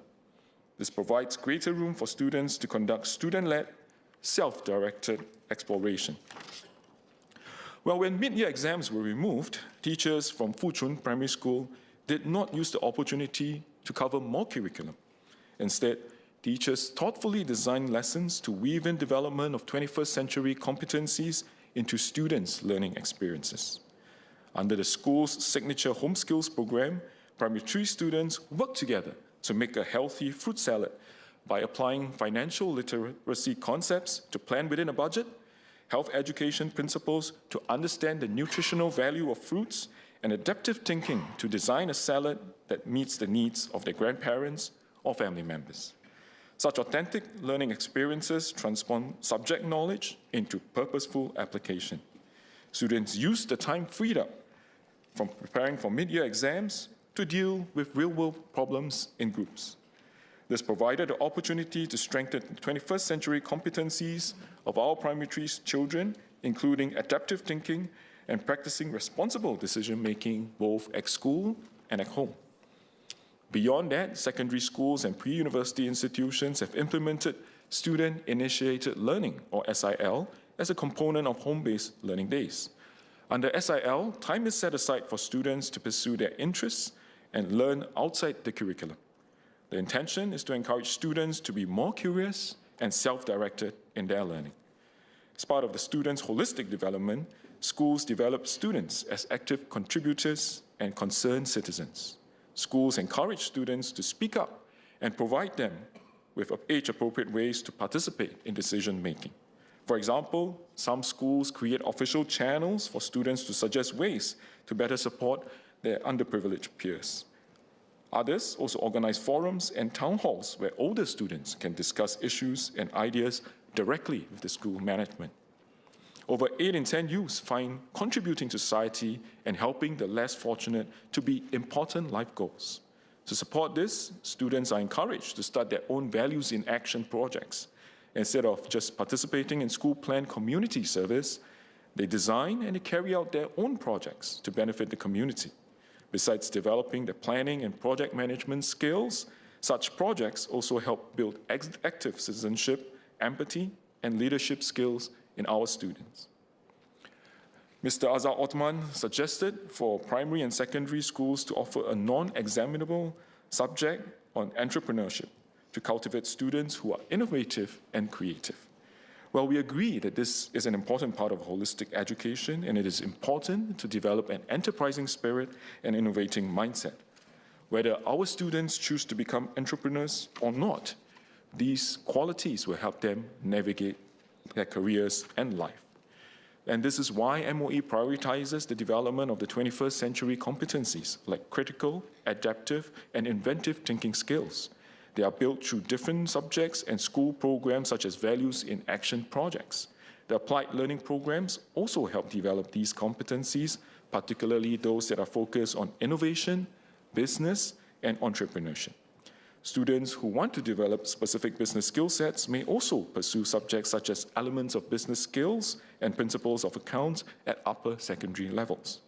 This provides greater room for students to conduct student-led, self-directed exploration. Well, when mid-year exams were removed, teachers from Fuchun Primary School did not use the opportunity to cover more curriculum. Instead, teachers thoughtfully designed lessons to weave in development of 21st century competencies into students' learning experiences. Under the school's signature home skills program, primary 3 students work together to make a healthy fruit salad by applying financial literacy concepts to plan within a budget, health education principles to understand the nutritional value of fruits, and adaptive thinking to design a salad that meets the needs of their grandparents or family members. Such authentic learning experiences transform subject knowledge into purposeful application. Students use the time freed up from preparing for mid-year exams to deal with real-world problems in groups. This provided the opportunity to strengthen 21st century competencies of our primary 3 children, including adaptive thinking and practicing responsible decision-making both at school and at home. Beyond that, secondary schools and pre-university institutions have implemented student-initiated learning, or SIL, as a component of home-based learning days. Under SIL, time is set aside for students to pursue their interests and learn outside the curriculum. The intention is to encourage students to be more curious and self-directed in their learning. As part of the students' holistic development, schools develop students as active contributors and concerned citizens. Schools encourage students to speak up and provide them with age-appropriate ways to participate in decision-making. For example, some schools create official channels for students to suggest ways to better support their underprivileged peers. Others also organize forums and town halls where older students can discuss issues and ideas directly with the school management. Over 8 in 10 youths find contributing to society and helping the less fortunate to be important life goals. To support this, students are encouraged to start their own values in action projects. Instead of just participating in school-planned community service, they design and they carry out their own projects to benefit the community. Besides developing the planning and project management skills, such projects also help build active citizenship, empathy, and leadership skills in our students. Mr. Azhar Othman suggested for primary and secondary schools to offer a non-examinable subject on entrepreneurship to cultivate students who are innovative and creative. Well, we agree that this is an important part of holistic education, and it is important to develop an enterprising spirit and innovating mindset. Whether our students choose to become entrepreneurs or not, these qualities will help them navigate their careers and life. And this is why MOE prioritizes the development of the 21st century competencies like critical, adaptive, and inventive thinking skills. They are built through different subjects and school programs such as Values in Action projects. The applied learning programs also help develop these competencies, particularly those that are focused on innovation, business, and entrepreneurship. Students who want to develop specific business skill sets may also pursue subjects such as elements of business skills and principles of accounts at upper secondary levels.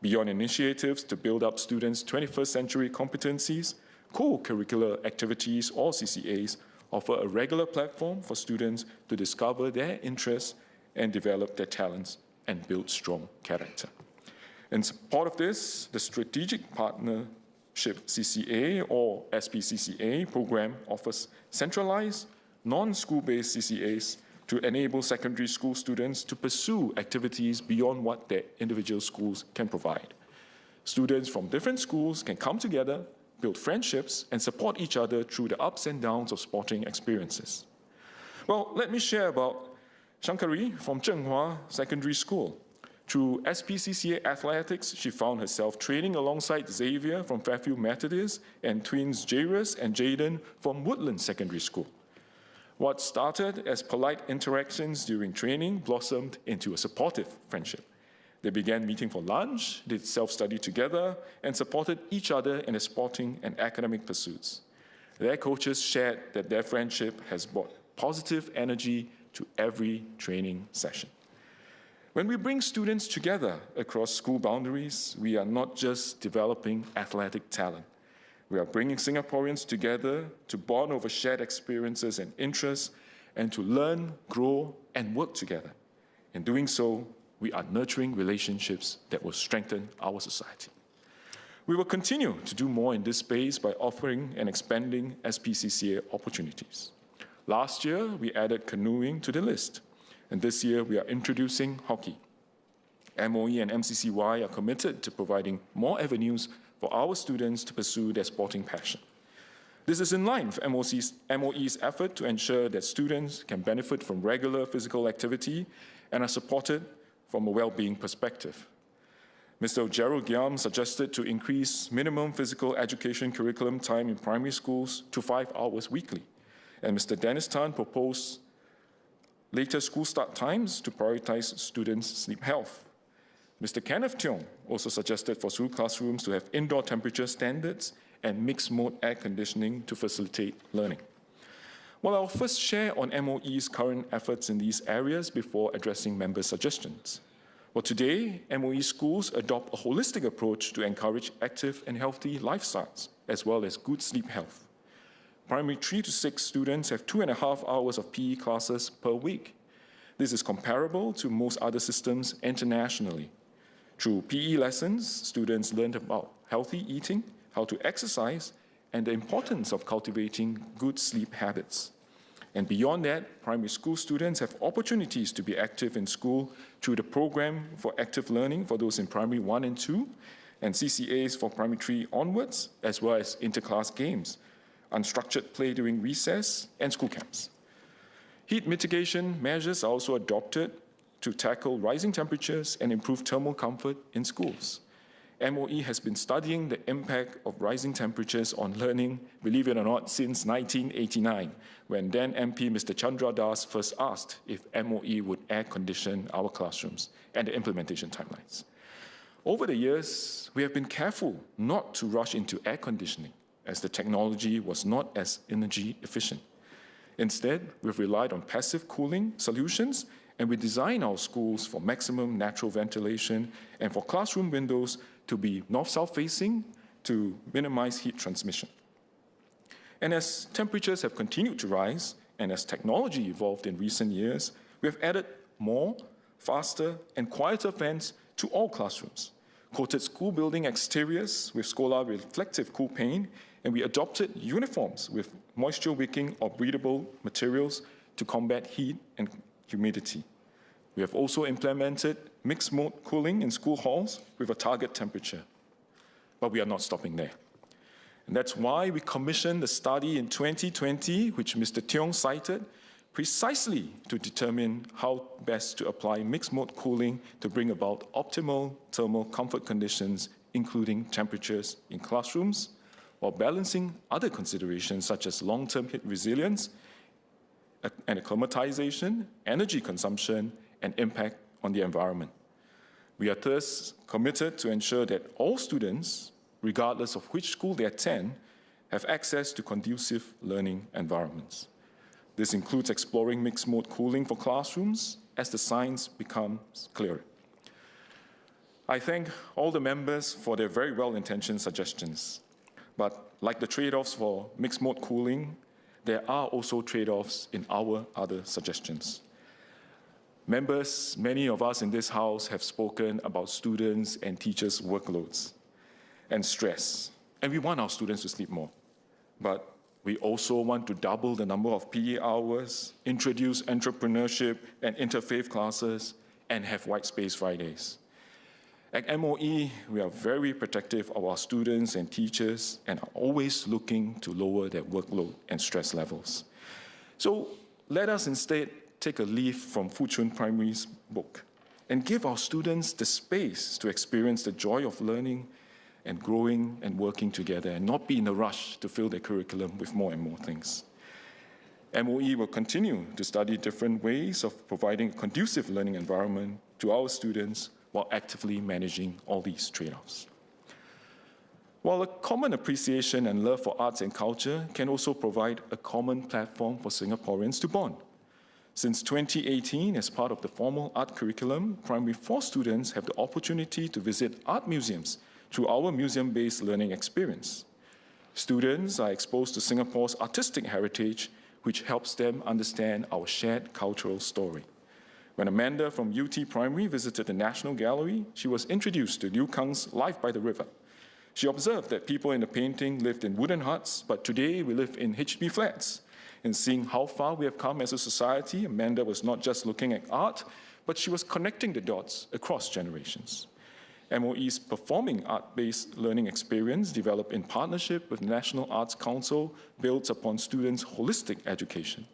Beyond initiatives to build up students' 21st century competencies, co-curricular activities or CCAs offer a regular platform for students to discover their interests and develop their talents and build strong character. In support of this, the Strategic Partnership CCA or SPCCA program offers centralized, non-school-based CCAs to enable secondary school students to pursue activities beyond what their individual schools can provide. Students from different schools can come together, build friendships, and support each other through the ups and downs of sporting experiences. Well, let me share about Shankari from Zhenghua Secondary School. Through SPCCA athletics, she found herself training alongside Xavier from Fairfield Methodist and twins Jairus and Jaden from Woodland Secondary School. What started as polite interactions during training blossomed into a supportive friendship. They began meeting for lunch, did self-study together, and supported each other in their sporting and academic pursuits. Their coaches shared that their friendship has brought positive energy to every training session. When we bring students together across school boundaries, we are not just developing athletic talent. We are bringing Singaporeans together to bond over shared experiences and interests, and to learn, grow, and work together. In doing so, we are nurturing relationships that will strengthen our society. We will continue to do more in this space by offering and expanding SPCCA opportunities. Last year, we added canoeing to the list, and this year we are introducing hockey. MOE and MCCY are committed to providing more avenues for our students to pursue their sporting passion. This is in line with MOE's effort to ensure that students can benefit from regular physical activity and are supported from a well-being perspective. Mr. Gerald Giam suggested to increase minimum physical education curriculum time in primary schools to 5 hours weekly. And Mr. Dennis Tan proposed later school start times to prioritize students' sleep health. Mr. Kenneth Tiong also suggested for school classrooms to have indoor temperature standards and mixed-mode air conditioning to facilitate learning. Well, I'll first share on MOE's current efforts in these areas before addressing member suggestions. Well, today, MOE schools adopt a holistic approach to encourage active and healthy lifestyles, as well as good sleep health. Primary 3 to 6 students have 2.5 hours of PE classes per week. This is comparable to most other systems internationally. Through PE lessons, students learned about healthy eating, how to exercise, and the importance of cultivating good sleep habits. And beyond that, primary school students have opportunities to be active in school through the program for active learning for those in primary 1 and 2, and CCAs for primary 3 onwards, as well as interclass games, unstructured play during recess, and school camps. Heat mitigation measures are also adopted to tackle rising temperatures and improve thermal comfort in schools. MOE has been studying the impact of rising temperatures on learning, believe it or not, since 1989, when then MP Mr. Chandra Das first asked if MOE would air condition our classrooms and the implementation timelines. Over the years, we have been careful not to rush into air conditioning, as the technology was not as energy efficient. Instead, we've relied on passive cooling solutions, and we design our schools for maximum natural ventilation and for classroom windows to be north-south facing to minimize heat transmission. And as temperatures have continued to rise, and as technology evolved in recent years, we have added more, faster, and quieter fans to all classrooms, coated school building exteriors with Scholar reflective cool paint, and we adopted uniforms with moisture-wicking or breathable materials to combat heat and humidity. We have also implemented mixed-mode cooling in school halls with a target temperature. But we are not stopping there. And that's why we commissioned a study in 2020, which Mr. Tiong cited, precisely to determine how best to apply mixed-mode cooling to bring about optimal thermal comfort conditions, including temperatures in classrooms, while balancing other considerations such as long-term heat resilience and acclimatization, energy consumption, and impact on the environment. We are thus committed to ensure that all students, regardless of which school they attend, have access to conducive learning environments. This includes exploring mixed-mode cooling for classrooms as the science becomes clearer. I thank all the members for their very well-intentioned suggestions. But like the trade-offs for mixed-mode cooling, there are also trade-offs in our other suggestions. Members, many of us in this House have spoken about students and teachers' workloads and stress, and we want our students to sleep more. But we also want to double the number of PE hours, introduce entrepreneurship and interfaith classes, and have White Space Fridays. At MOE, we are very protective of our students and teachers and are always looking to lower their workload and stress levels. So let us instead take a leaf from Fuchun Primary's book and give our students the space to experience the joy of learning and growing and working together and not be in a rush to fill their curriculum with more and more things. MOE will continue to study different ways of providing a conducive learning environment to our students while actively managing all these trade-offs. While a common appreciation and love for arts and culture can also provide a common platform for Singaporeans to bond. Since 2018, as part of the formal art curriculum, Primary 4 students have the opportunity to visit art museums through our museum-based learning experience. Students are exposed to Singapore's artistic heritage, which helps them understand our shared cultural story. When Amanda from UT Primary visited the National Gallery, she was introduced to Liu Kang's Life by the River. She observed that people in the painting lived in wooden huts, but today we live in HDB flats. In seeing how far we have come as a society, Amanda was not just looking at art, but she was connecting the dots across generations. MOE's performing art-based learning experience, developed in partnership with the National Arts Council, builds upon students' holistic education.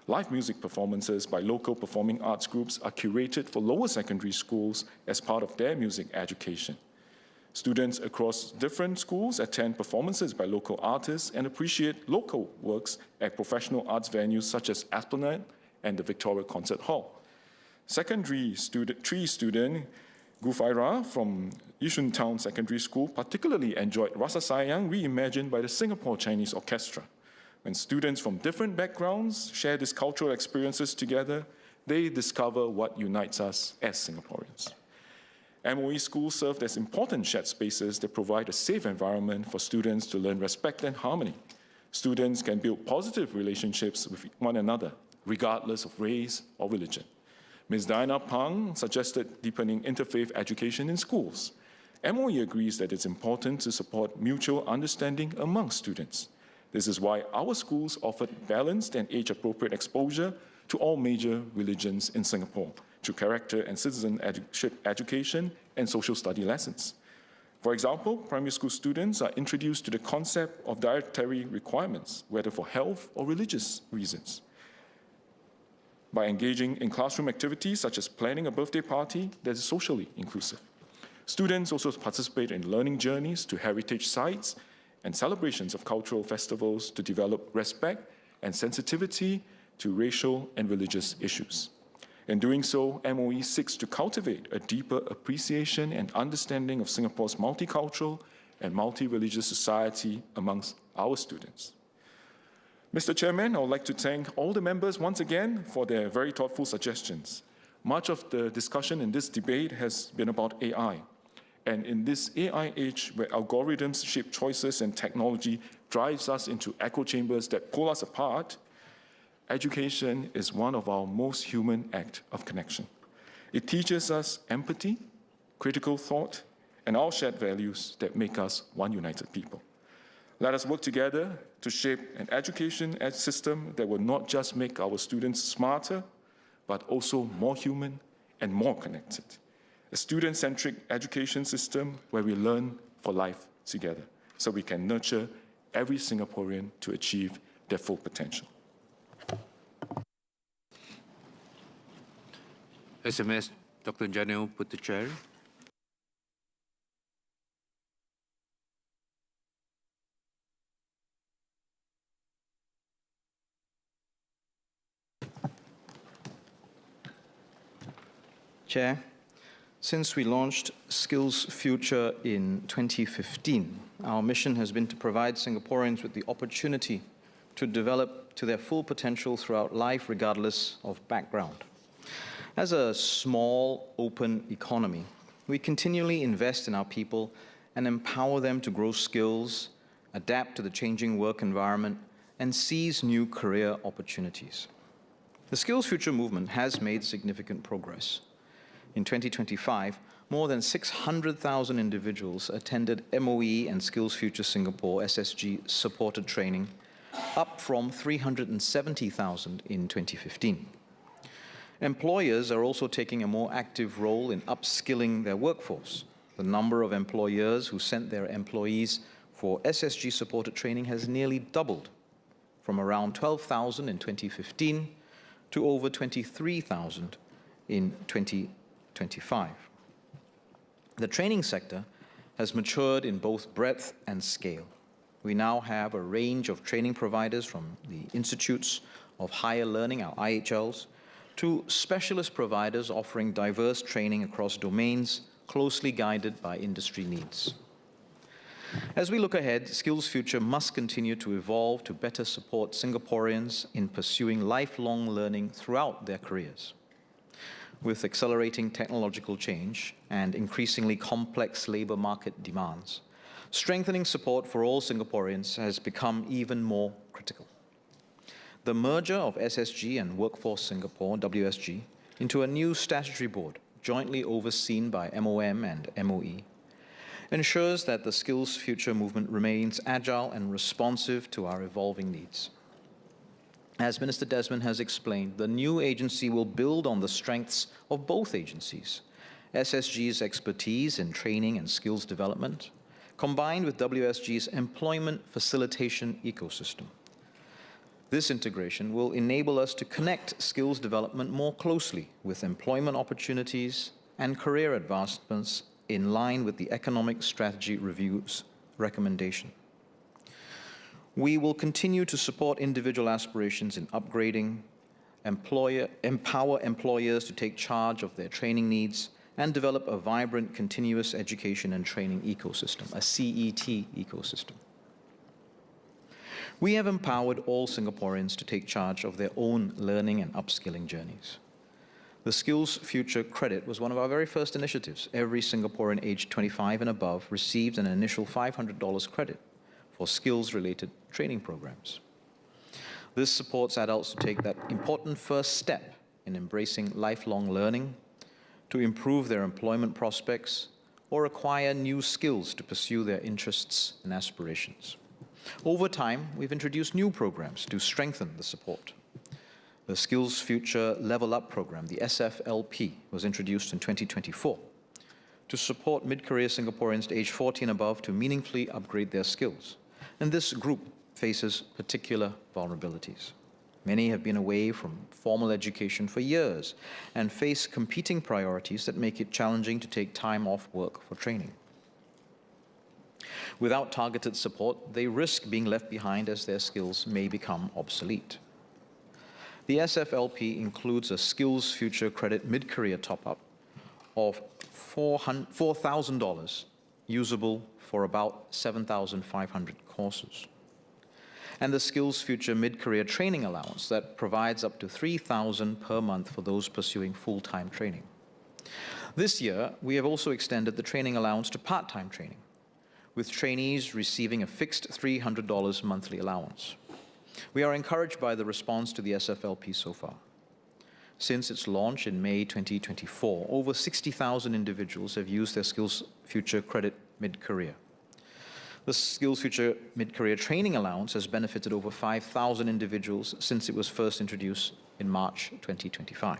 Live music performances by local performing arts groups are curated for lower secondary schools as part of their music education. Students across different schools attend performances by local artists and appreciate local works at professional arts venues such as Esplanade and the Victoria Concert Hall. Secondary student Gufaira from Yishun Town Secondary School particularly enjoyed Rasa Sayang reimagined by the Singapore Chinese Orchestra. When students from different backgrounds share these cultural experiences together, they discover what unites us as Singaporeans. MOE schools serve as important shared spaces that provide a safe environment for students to learn respect and harmony. Students can build positive relationships with one another, regardless of race or religion. Ms. Diana Pang suggested deepening interfaith education in schools. MOE agrees that it's important to support mutual understanding among students. This is why our schools offered balanced and age-appropriate exposure to all major religions in Singapore through character and citizenship education and social study lessons. For example, primary school students are introduced to the concept of dietary requirements, whether for health or religious reasons. By engaging in classroom activities such as planning a birthday party that is socially inclusive. Students also participate in learning journeys to heritage sites and celebrations of cultural festivals to develop respect and sensitivity to racial and religious issues. In doing so, MOE seeks to cultivate a deeper appreciation and understanding of Singapore's multicultural and multi-religious society amongst our students. Mr. Chairman, I would like to thank all the members once again for their very thoughtful suggestions. Much of the discussion in this debate has been about AI. And in this AI age where algorithms shape choices and technology drives us into echo chambers that pull us apart, education is one of our most human acts of connection. It teaches us empathy, critical thought, and all shared values that make us one united people. Let us work together to shape an education system that will not just make our students smarter, but also more human and more connected. A student-centric education system where we learn for life together, so we can nurture every Singaporean to achieve their full potential. SMS Dr. Janil Puthucheary. Chair, since we launched Skills Future in 2015, our mission has been to provide Singaporeans with the opportunity to develop to their full potential throughout life, regardless of background. As a small, open economy, we continually invest in our people and empower them to grow skills, adapt to the changing work environment, and seize new career opportunities. The Skills Future movement has made significant progress. In 2025, more than 600,000 individuals attended MOE and Skills Future Singapore SSG supported training, up from 370,000 in 2015. Employers are also taking a more active role in upskilling their workforce. The number of employers who sent their employees for SSG supported training has nearly doubled, from around 12,000 in 2015 to over 23,000 in 2025. The training sector has matured in both breadth and scale. We now have a range of training providers, from the Institutes of Higher Learning, our IHLs, to specialist providers offering diverse training across domains closely guided by industry needs. As we look ahead, Skills Future must continue to evolve to better support Singaporeans in pursuing lifelong learning throughout their careers. With accelerating technological change and increasingly complex labor market demands, strengthening support for all Singaporeans has become even more critical. The merger of SSG and Workforce Singapore, WSG, into a new statutory board, jointly overseen by MOM and MOE, ensures that the Skills Future movement remains agile and responsive to our evolving needs. As Minister Desmond has explained, the new agency will build on the strengths of both agencies, SSG's expertise in training and skills development, combined with WSG's employment facilitation ecosystem. This integration will enable us to connect skills development more closely with employment opportunities and career advancements in line with the Economic Strategy Review's recommendation. We will continue to support individual aspirations in upgrading, empower employers to take charge of their training needs, and develop a vibrant continuous education and training ecosystem, a CET ecosystem. We have empowered all Singaporeans to take charge of their own learning and upskilling journeys. The Skills Future Credit was one of our very first initiatives. Every Singaporean aged 25 and above received an initial $500 credit for skills-related training programs. This supports adults to take that important first step in embracing lifelong learning, to improve their employment prospects, or acquire new skills to pursue their interests and aspirations. Over time, we've introduced new programs to strengthen the support. The Skills Future Level Up program, the SFLP, was introduced in 2024 to support mid-career Singaporeans aged 40 and above to meaningfully upgrade their skills. And this group faces particular vulnerabilities. Many have been away from formal education for years and face competing priorities that make it challenging to take time off work for training. Without targeted support, they risk being left behind as their skills may become obsolete. The SFLP includes a Skills Future Credit mid-career top-up of $4,000, usable for about 7,500 courses. And the Skills Future mid-career training allowance that provides up to $3,000 per month for those pursuing full-time training. This year, we have also extended the training allowance to part-time training, with trainees receiving a fixed $300 monthly allowance. We are encouraged by the response to the SFLP so far. Since its launch in May 2024, over 60,000 individuals have used their Skills Future credit mid-career. The Skills Future mid-career training allowance has benefited over 5,000 individuals since it was first introduced in March 2025.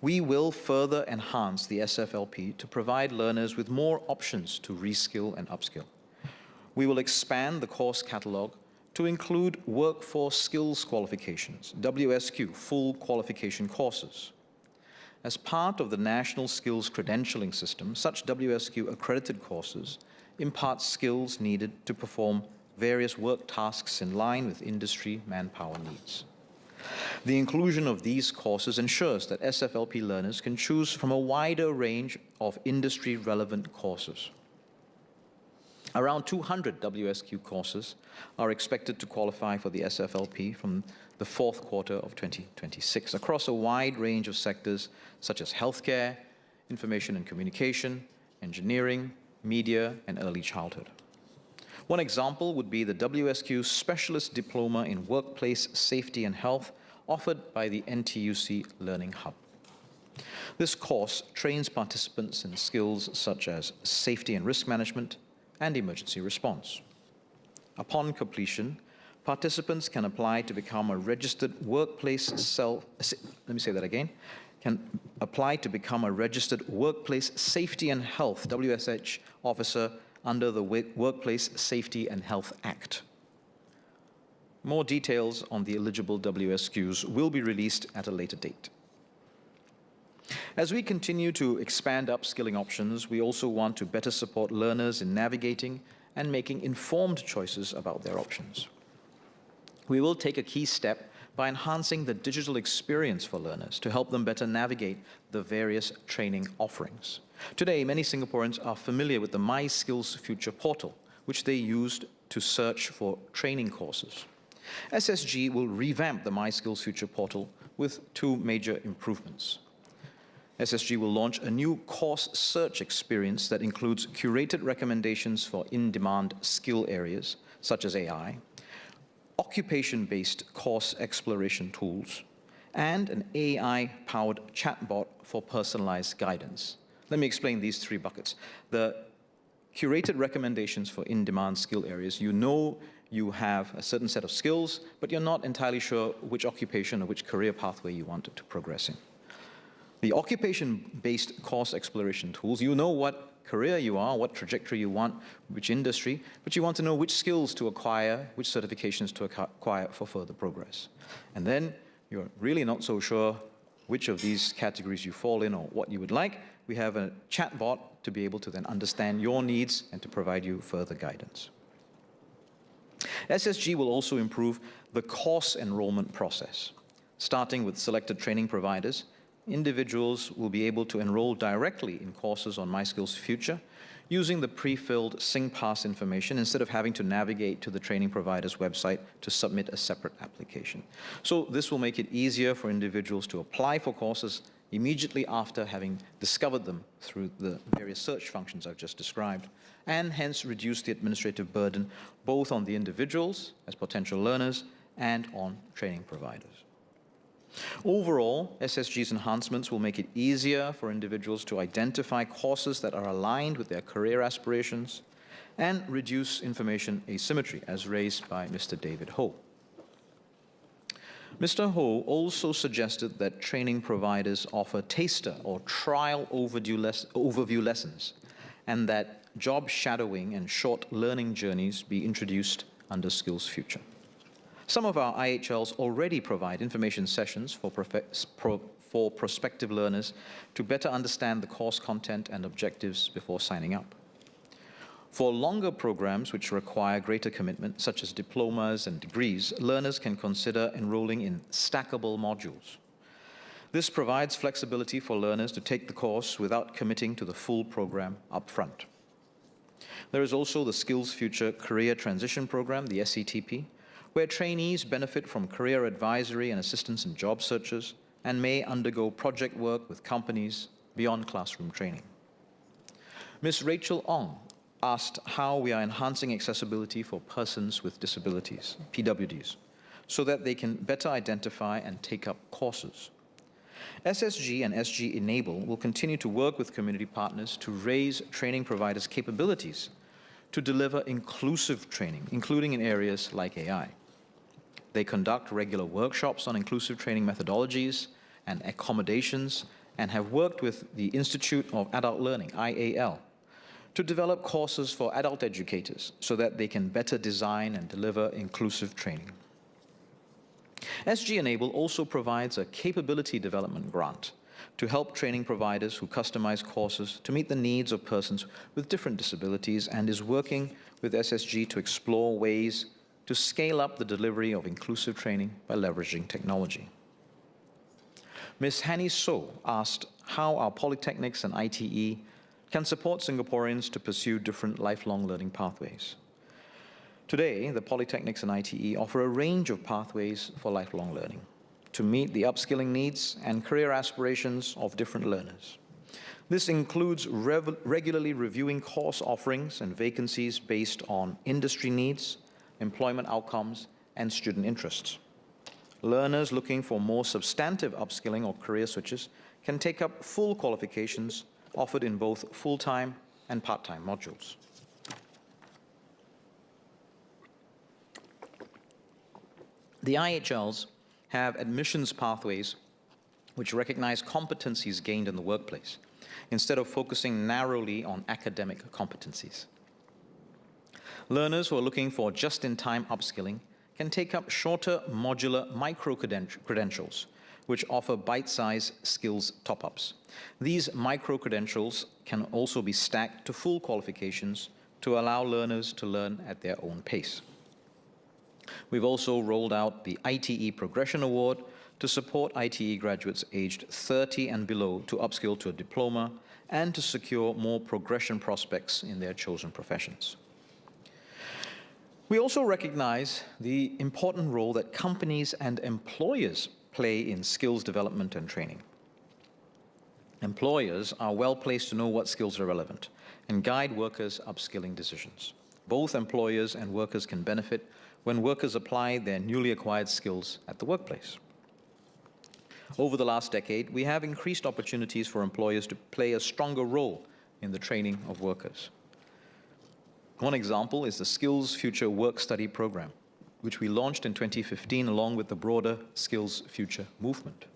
We will further enhance the SFLP to provide learners with more options to reskill and upskill. We will expand the course catalog to include workforce skills qualifications, WSQ, full qualification courses. As part of the National Skills Credentialing System, such WSQ accredited courses impart skills needed to perform various work tasks in line with industry manpower needs. The inclusion of these courses ensures that SFLP learners can choose from a wider range of industry-relevant courses. Around 200 WSQ courses are expected to qualify for the SFLP from the fourth quarter of 2026 across a wide range of sectors such as healthcare, information and communication, engineering, media, and early childhood. One example would be the WSQ Specialist Diploma in Workplace Safety and Health offered by the NTUC Learning Hub. This course trains participants in skills such as safety and risk management and emergency response. Upon completion, participants can apply to become a registered workplace workplace safety and health WSH officer under the Workplace Safety and Health Act. More details on the eligible WSQs will be released at a later date. As we continue to expand upskilling options, we also want to better support learners in navigating and making informed choices about their options. We will take a key step by enhancing the digital experience for learners to help them better navigate the various training offerings. Today, many Singaporeans are familiar with the My Skills Future portal, which they used to search for training courses. SSG will revamp the My Skills Future portal with two major improvements. SSG will launch a new course search experience that includes curated recommendations for in-demand skill areas, such as AI, occupation-based course exploration tools, and an AI-powered chatbot for personalized guidance. Let me explain these three buckets. The curated recommendations for in-demand skill areas, you know you have a certain set of skills, but you're not entirely sure which occupation or which career pathway you want to progress in. The occupation-based course exploration tools, you know what career you are, what trajectory you want, which industry, but you want to know which skills to acquire, which certifications to acquire for further progress. And then you're really not so sure which of these categories you fall in or what you would like. We have a chatbot to be able to then understand your needs and to provide you further guidance. SSG will also improve the course enrollment process. Starting with selected training providers, individuals will be able to enroll directly in courses on My Skills Future using the pre-filled SingPass information instead of having to navigate to the training provider's website to submit a separate application. So this will make it easier for individuals to apply for courses immediately after having discovered them through the various search functions I've just described, and hence reduce the administrative burden both on the individuals as potential learners and on training providers. Overall, SSG's enhancements will make it easier for individuals to identify courses that are aligned with their career aspirations and reduce information asymmetry, as raised by Mr. David Ho. Mr. Ho also suggested that training providers offer taster or trial overview lessons, and that job shadowing and short learning journeys be introduced under Skills Future. Some of our IHLs already provide information sessions for prospective learners to better understand the course content and objectives before signing up. For longer programs which require greater commitment, such as diplomas and degrees, learners can consider enrolling in stackable modules. This provides flexibility for learners to take the course without committing to the full program upfront. There is also the Skills Future Career Transition Program, the SCTP, where trainees benefit from career advisory and assistance in job searches and may undergo project work with companies beyond classroom training. Ms. Rachel Ong asked how we are enhancing accessibility for persons with disabilities, PWDs, so that they can better identify and take up courses. SSG and SG Enable will continue to work with community partners to raise training providers' capabilities to deliver inclusive training, including in areas like AI. They conduct regular workshops on inclusive training methodologies and accommodations and have worked with the Institute of Adult Learning, IAL, to develop courses for adult educators so that they can better design and deliver inclusive training. SG Enable also provides a capability development grant to help training providers who customize courses to meet the needs of persons with different disabilities and is working with SSG to explore ways to scale up the delivery of inclusive training by leveraging technology. Ms. Hanny So asked how our polytechnics and ITE can support Singaporeans to pursue different lifelong learning pathways. Today, the polytechnics and ITE offer a range of pathways for lifelong learning to meet the upskilling needs and career aspirations of different learners. This includes regularly reviewing course offerings and vacancies based on industry needs, employment outcomes, and student interests. Learners looking for more substantive upskilling or career switches can take up full qualifications offered in both full-time and part-time modules. The IHLs have admissions pathways which recognize competencies gained in the workplace, instead of focusing narrowly on academic competencies. Learners who are looking for just-in-time upskilling can take up shorter modular micro-credentials, which offer bite-sized skills top-ups. These micro-credentials can also be stacked to full qualifications to allow learners to learn at their own pace. We've also rolled out the ITE Progression Award to support ITE graduates aged 30 and below to upskill to a diploma and to secure more progression prospects in their chosen professions. We also recognize the important role that companies and employers play in skills development and training. Employers are well placed to know what skills are relevant and guide workers' upskilling decisions. Both employers and workers can benefit when workers apply their newly acquired skills at the workplace. Over the last decade, we have increased opportunities for employers to play a stronger role in the training of workers. One example is the Skills Future Work-Study program, which we launched in 2015 along with the broader Skills Future movement.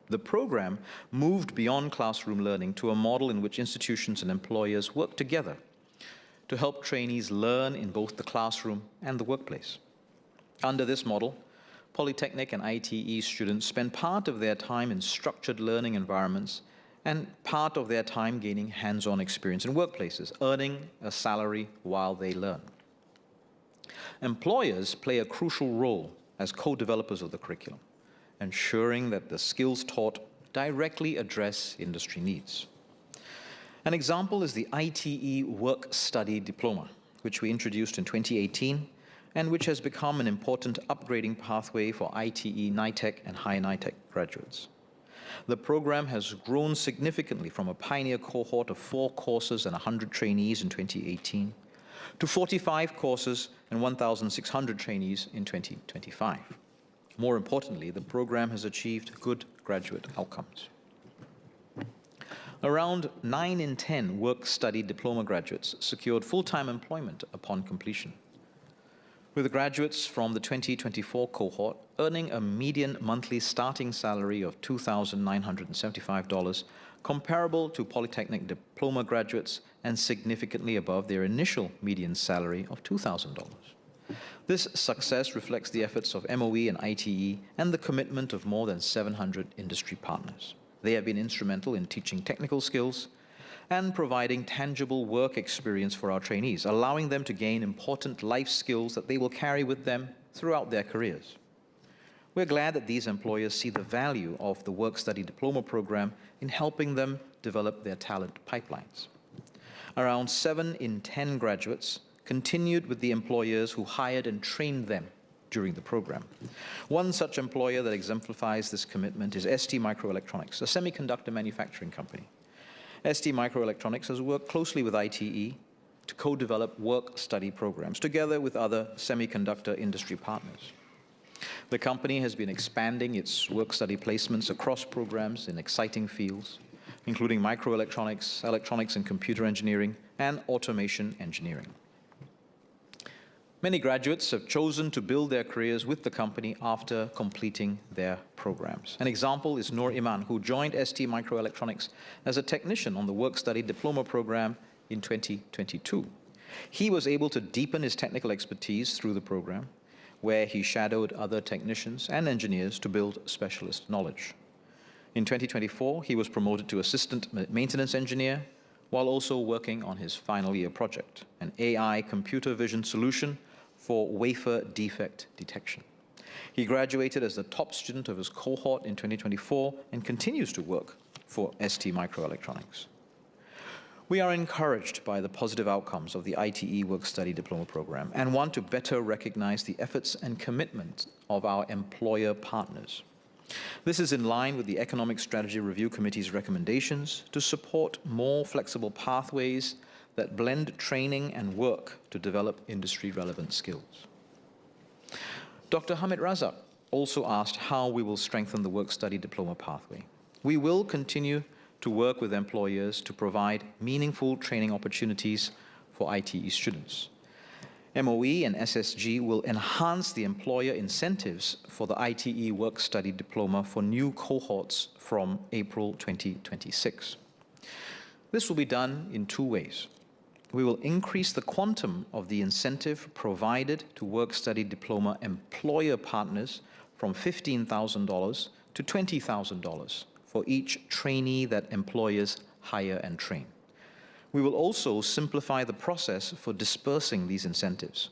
The program moved beyond classroom learning to a model in which institutions and employers work together to help trainees learn in both the classroom and the workplace. Under this model, Polytechnic and ITE students spend part of their time in structured learning environments and part of their time gaining hands-on experience in workplaces, earning a salary while they learn. Employers play a crucial role as co-developers of the curriculum, ensuring that the skills taught directly address industry needs. An example is the ITE Work-Study Diploma, which we introduced in 2018 and which has become an important upgrading pathway for ITE, NITEC, and High NITEC graduates. The program has grown significantly from a pioneer cohort of 4 courses and 100 trainees in 2018 to 45 courses and 1,600 trainees in 2025. More importantly, the program has achieved good graduate outcomes. Around 9 in 10 work-study diploma graduates secured full-time employment upon completion, with graduates from the 2024 cohort earning a median monthly starting salary of $2,975, comparable to Polytechnic diploma graduates and significantly above their initial median salary of $2,000. This success reflects the efforts of MOE and ITE and the commitment of more than 700 industry partners. They have been instrumental in teaching technical skills and providing tangible work experience for our trainees, allowing them to gain important life skills that they will carry with them throughout their careers. We're glad that these employers see the value of the Work-Study Diploma program in helping them develop their talent pipelines. Around 7 in 10 graduates continued with the employers who hired and trained them during the program. One such employer that exemplifies this commitment is ST Microelectronics, a semiconductor manufacturing company. ST Microelectronics has worked closely with ITE to co-develop work-study programs together with other semiconductor industry partners. The company has been expanding its work-study placements across programs in exciting fields, including microelectronics, electronics and computer engineering, and automation engineering. Many graduates have chosen to build their careers with the company after completing their programs. An example is Noor Iman, who joined ST Microelectronics as a technician on the Work-Study Diploma program in 2022. He was able to deepen his technical expertise through the program, where he shadowed other technicians and engineers to build specialist knowledge. In 2024, he was promoted to assistant maintenance engineer, while also working on his final year project, an AI computer vision solution for wafer defect detection. He graduated as the top student of his cohort in 2024 and continues to work for ST Microelectronics. We are encouraged by the positive outcomes of the ITE Work-Study Diploma program and want to better recognize the efforts and commitment of our employer partners. This is in line with the Economic Strategy Review Committee's recommendations to support more flexible pathways that blend training and work to develop industry-relevant skills. Dr. Hamid Razak also asked how we will strengthen the work-study diploma pathway. We will continue to work with employers to provide meaningful training opportunities for ITE students. MOE and SSG will enhance the employer incentives for the ITE Work-Study Diploma for new cohorts from April 2026. This will be done in 2 ways. We will increase the quantum of the incentive provided to Work-Study Diploma employer partners from $15,000 to $20,000 for each trainee that employers hire and train. We will also simplify the process for dispersing these incentives.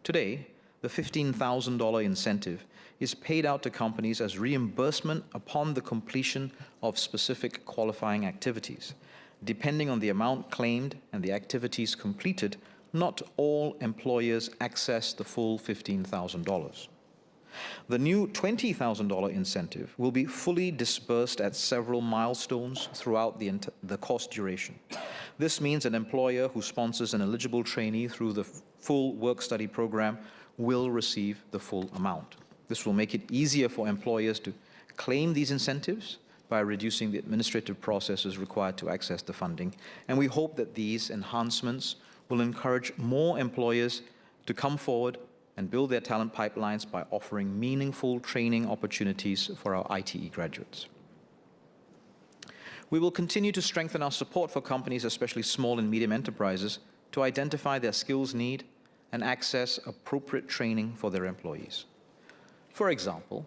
Today, the $15,000 incentive is paid out to companies as reimbursement upon the completion of specific qualifying activities. Depending on the amount claimed and the activities completed, not all employers access the full $15,000. The new $20,000 incentive will be fully disbursed at several milestones throughout the course duration. This means an employer who sponsors an eligible trainee through the full work-study program will receive the full amount. This will make it easier for employers to claim these incentives by reducing the administrative processes required to access the funding. And we hope that these enhancements will encourage more employers to come forward and build their talent pipelines by offering meaningful training opportunities for our ITE graduates. We will continue to strengthen our support for companies, especially small and medium enterprises, to identify their skills need and access appropriate training for their employees. For example,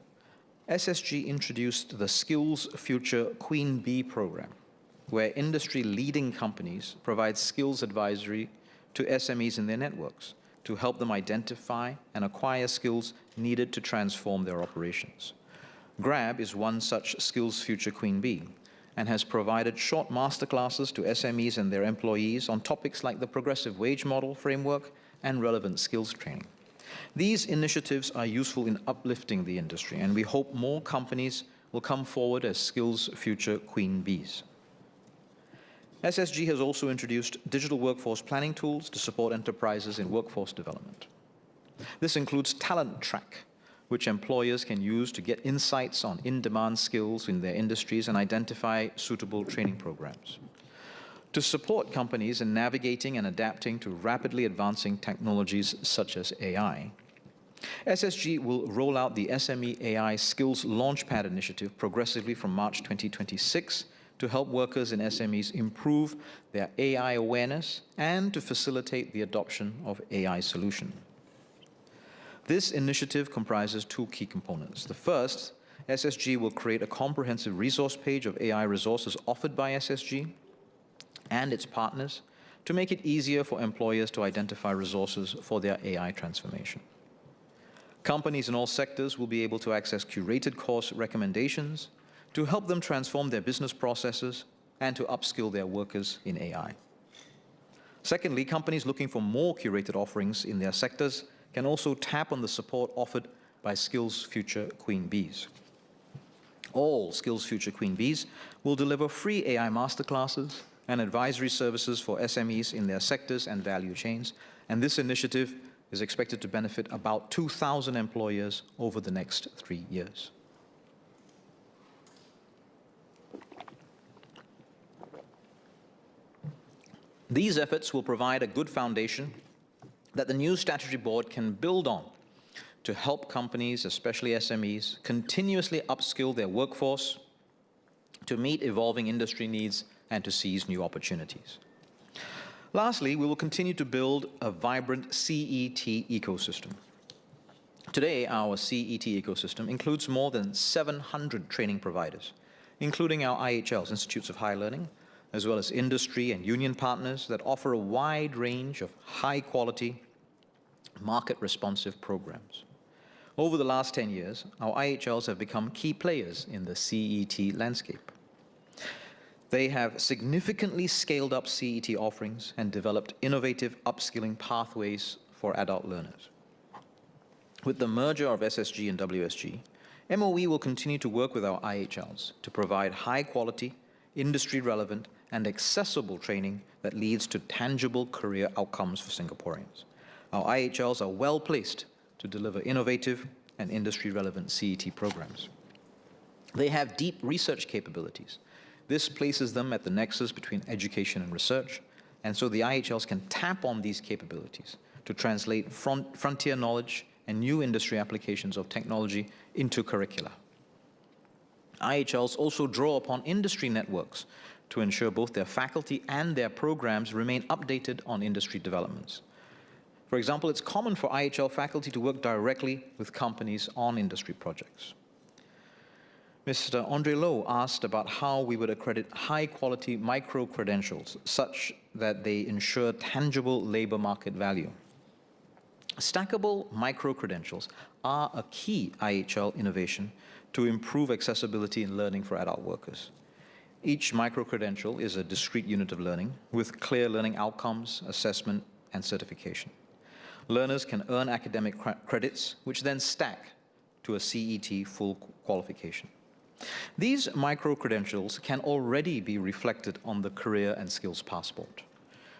SSG introduced the Skills Future Queen Bee program, where industry-leading companies provide skills advisory to SMEs in their networks to help them identify and acquire skills needed to transform their operations. Grab is one such Skills Future Queen Bee and has provided short masterclasses to SMEs and their employees on topics like the progressive wage model framework and relevant skills training. These initiatives are useful in uplifting the industry, and we hope more companies will come forward as Skills Future Queen Bees. SSG has also introduced digital workforce planning tools to support enterprises in workforce development. This includes Talent Track, which employers can use to get insights on in-demand skills in their industries and identify suitable training programs. To support companies in navigating and adapting to rapidly advancing technologies such as AI, SSG will roll out the SME AI Skills Launchpad initiative progressively from March 2026 to help workers in SMEs improve their AI awareness and to facilitate the adoption of AI solutions. This initiative comprises two key components. The first, SSG will create a comprehensive resource page of AI resources offered by SSG and its partners to make it easier for employers to identify resources for their AI transformation. Companies in all sectors will be able to access curated course recommendations to help them transform their business processes and to upskill their workers in AI. Secondly, companies looking for more curated offerings in their sectors can also tap on the support offered by Skills Future Queen Bees. All Skills Future Queen Bees will deliver free AI masterclasses and advisory services for SMEs in their sectors and value chains, and this initiative is expected to benefit about 2,000 employers over the next 3 years. These efforts will provide a good foundation that the new statutory board can build on to help companies, especially SMEs, continuously upskill their workforce to meet evolving industry needs and to seize new opportunities. Lastly, we will continue to build a vibrant CET ecosystem. Today, our CET ecosystem includes more than 700 training providers, including our IHLs, Institutes of Higher Learning, as well as industry and union partners that offer a wide range of high-quality, market-responsive programs. Over the last 10 years, our IHLs have become key players in the CET landscape. They have significantly scaled up CET offerings and developed innovative upskilling pathways for adult learners. With the merger of SSG and WSG, MOE will continue to work with our IHLs to provide high-quality, industry-relevant, and accessible training that leads to tangible career outcomes for Singaporeans. Our IHLs are well-placed to deliver innovative and industry-relevant CET programs. They have deep research capabilities. This places them at the nexus between education and research, and so the IHLs can tap on these capabilities to translate frontier knowledge and new industry applications of technology into curricula. IHLs also draw upon industry networks to ensure both their faculty and their programs remain updated on industry developments. For example, it's common for IHL faculty to work directly with companies on industry projects. Mr. Andre Low asked about how we would accredit high-quality micro-credentials such that they ensure tangible labor market value. Stackable micro-credentials are a key IHL innovation to improve accessibility in learning for adult workers. Each micro-credential is a discrete unit of learning with clear learning outcomes, assessment, and certification. Learners can earn academic credits, which then stack to a CET full qualification. These micro-credentials can already be reflected on the Career and Skills Passport.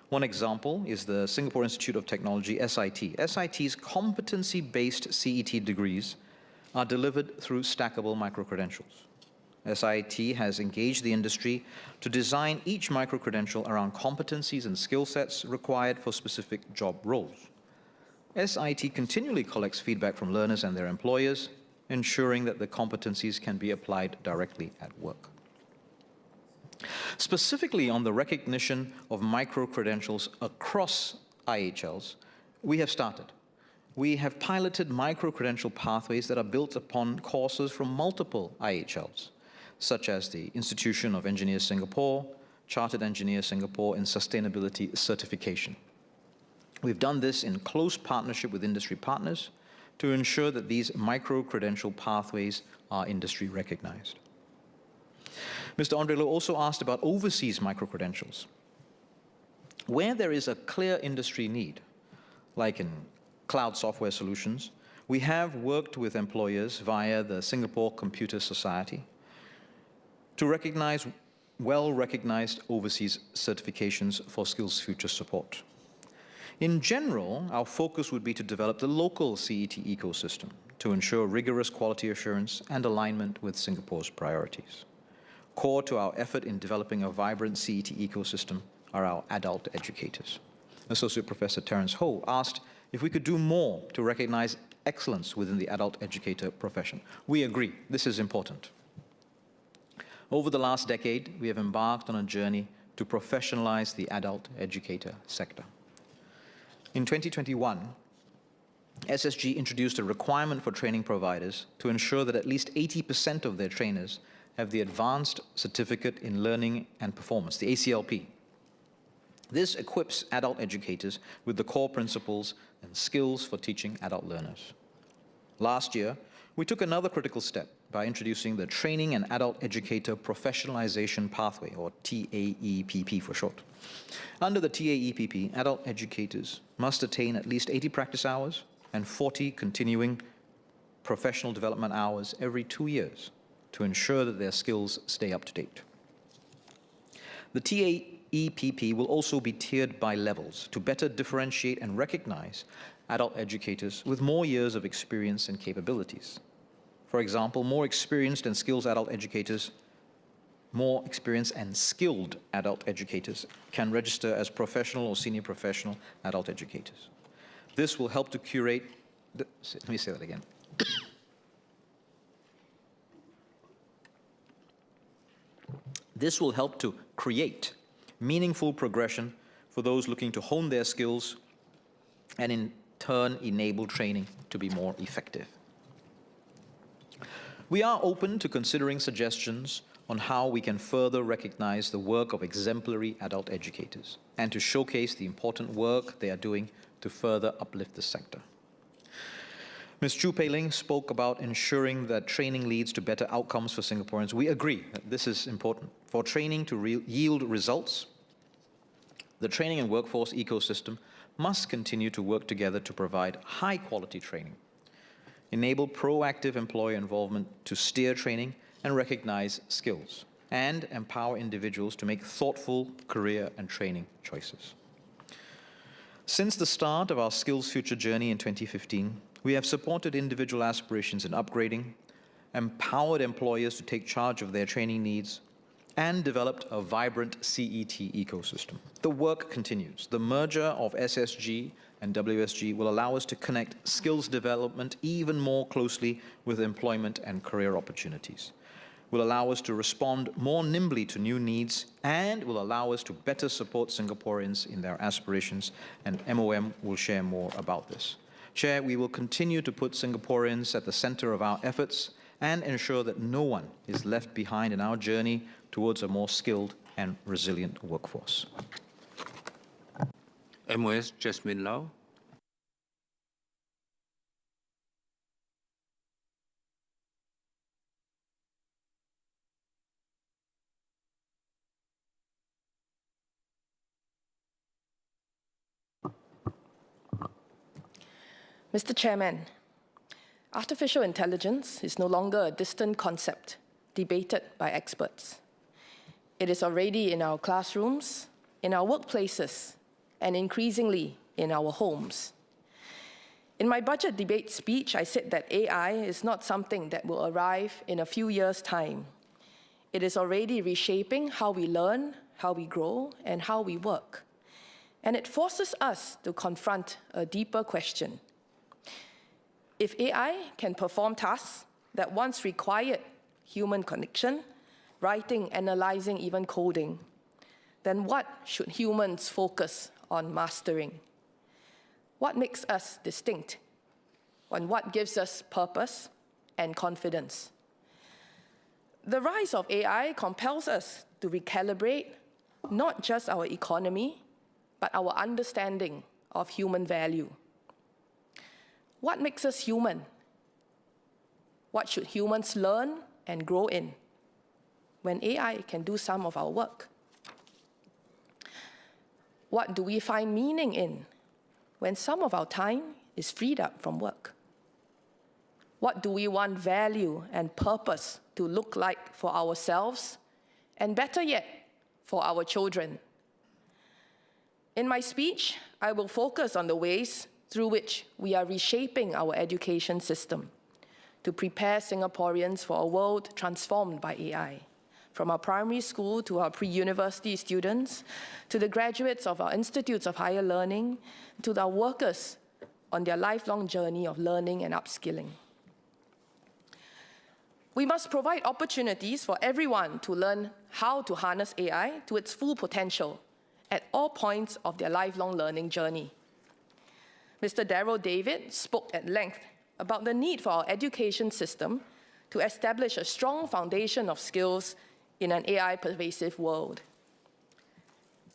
One example is the Singapore Institute of Technology, SIT. SIT's competency-based CET degrees are delivered through stackable micro-credentials. SIT has engaged the industry to design each micro-credential around competencies and skill sets required for specific job roles. SIT continually collects feedback from learners and their employers, ensuring that the competencies can be applied directly at work. Specifically on the recognition of micro-credentials across IHLs, we have started. We have piloted micro-credential pathways that are built upon courses from multiple IHLs, such as the Institution of Engineers Singapore, Chartered Engineers Singapore, and Sustainability Certification. We've done this in close partnership with industry partners to ensure that these micro-credential pathways are industry recognized. Mr. Andre Low also asked about overseas micro-credentials. Where there is a clear industry need, like in cloud software solutions, we have worked with employers via the Singapore Computer Society to recognize well-recognized overseas certifications for Skills Future support. In general, our focus would be to develop the local CET ecosystem to ensure rigorous quality assurance and alignment with Singapore's priorities. Core to our effort in developing a vibrant CET ecosystem are our adult educators. Associate Professor Terence Ho asked if we could do more to recognize excellence within the adult educator profession. We agree, this is important. Over the last decade, we have embarked on a journey to professionalize the adult educator sector. In 2021, SSG introduced a requirement for training providers to ensure that at least 80% of their trainers have the Advanced Certificate in Learning and Performance, the ACLP. This equips adult educators with the core principles and skills for teaching adult learners. Last year, we took another critical step by introducing the Training and Adult Educator Professionalization Pathway, or TAEPP for short. Under the TAEPP, adult educators must attain at least 80 practice hours and 40 continuing professional development hours every 2 years to ensure that their skills stay up to date. The TAEPP will also be tiered by levels to better differentiate and recognize adult educators with more years of experience and capabilities. For example, more experienced and skilled adult educators can register as professional or senior professional adult educators. This will help to curate, let me say that again. This will help to create meaningful progression for those looking to hone their skills and in turn enable training to be more effective. We are open to considering suggestions on how we can further recognize the work of exemplary adult educators and to showcase the important work they are doing to further uplift the sector. Ms. Chu Pei-Ling spoke about ensuring that training leads to better outcomes for Singaporeans. We agree that this is important. For training to yield results, the training and workforce ecosystem must continue to work together to provide high-quality training, enable proactive employer involvement to steer training and recognize skills, and empower individuals to make thoughtful career and training choices. Since the start of our Skills Future journey in 2015, we have supported individual aspirations in upgrading, empowered employers to take charge of their training needs, and developed a vibrant CET ecosystem. The work continues. The merger of SSG and WSG will allow us to connect skills development even more closely with employment and career opportunities, will allow us to respond more nimbly to new needs, and will allow us to better support Singaporeans in their aspirations, and MOM will share more about this. Chair, we will continue to put Singaporeans at the center of our efforts and ensure that no one is left behind in our journey towards a more skilled and resilient workforce. MOS Jasmine Lau. Mr. Chairman, artificial intelligence is no longer a distant concept debated by experts. It is already in our classrooms, in our workplaces, and increasingly in our homes. In my budget debate speech, I said that AI is not something that will arrive in a few years' time. It is already reshaping how we learn, how we grow, and how we work. And it forces us to confront a deeper question. If AI can perform tasks that once required human connection, writing, analyzing, even coding, then what should humans focus on mastering? What makes us distinct? And what gives us purpose and confidence? The rise of AI compels us to recalibrate not just our economy, but our understanding of human value. What makes us human? What should humans learn and grow in when AI can do some of our work? What do we find meaning in when some of our time is freed up from work? What do we want value and purpose to look like for ourselves, and better yet, for our children? In my speech, I will focus on the ways through which we are reshaping our education system to prepare Singaporeans for a world transformed by AI, from our primary school to our pre-university students, to the graduates of our institutes of higher learning, to our workers on their lifelong journey of learning and upskilling. We must provide opportunities for everyone to learn how to harness AI to its full potential at all points of their lifelong learning journey. Mr. Darryl David spoke at length about the need for our education system to establish a strong foundation of skills in an AI-pervasive world.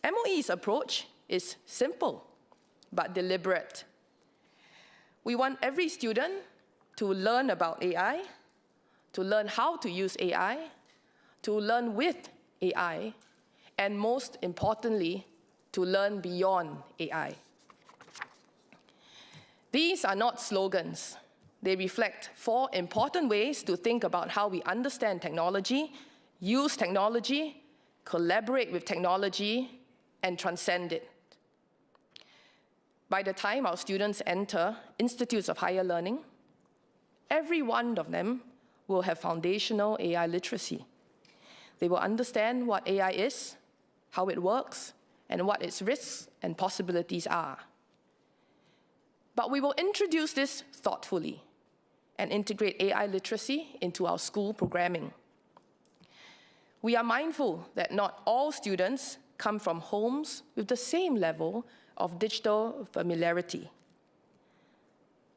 MOE's approach is simple but deliberate. We want every student to learn about AI, to learn how to use AI, to learn with AI, and most importantly, to learn beyond AI. These are not slogans. They reflect 4 important ways to think about how we understand technology, use technology, collaborate with technology, and transcend it. By the time our students enter institutes of higher learning, every one of them will have foundational AI literacy. They will understand what AI is, how it works, and what its risks and possibilities are. But we will introduce this thoughtfully and integrate AI literacy into our school programming. We are mindful that not all students come from homes with the same level of digital familiarity.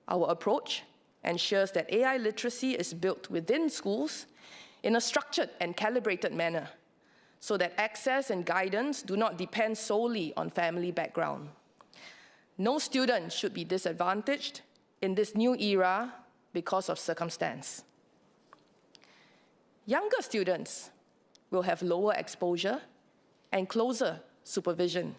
Our approach ensures that AI literacy is built within schools in a structured and calibrated manner so that access and guidance do not depend solely on family background. No student should be disadvantaged in this new era because of circumstance. Younger students will have lower exposure and closer supervision.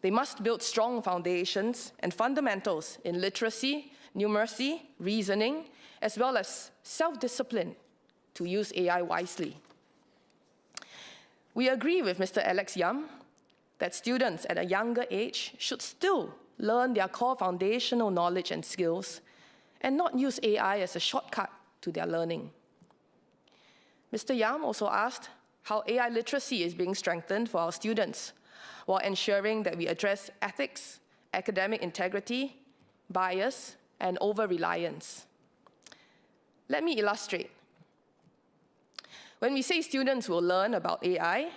They must build strong foundations and fundamentals in literacy, numeracy, reasoning, as well as self-discipline to use AI wisely. We agree with Mr. Alex Yam that students at a younger age should still learn their core foundational knowledge and skills and not use AI as a shortcut to their learning. Mr. Yam also asked how AI literacy is being strengthened for our students while ensuring that we address ethics, academic integrity, bias, and over-reliance. Let me illustrate. When we say students will learn about AI,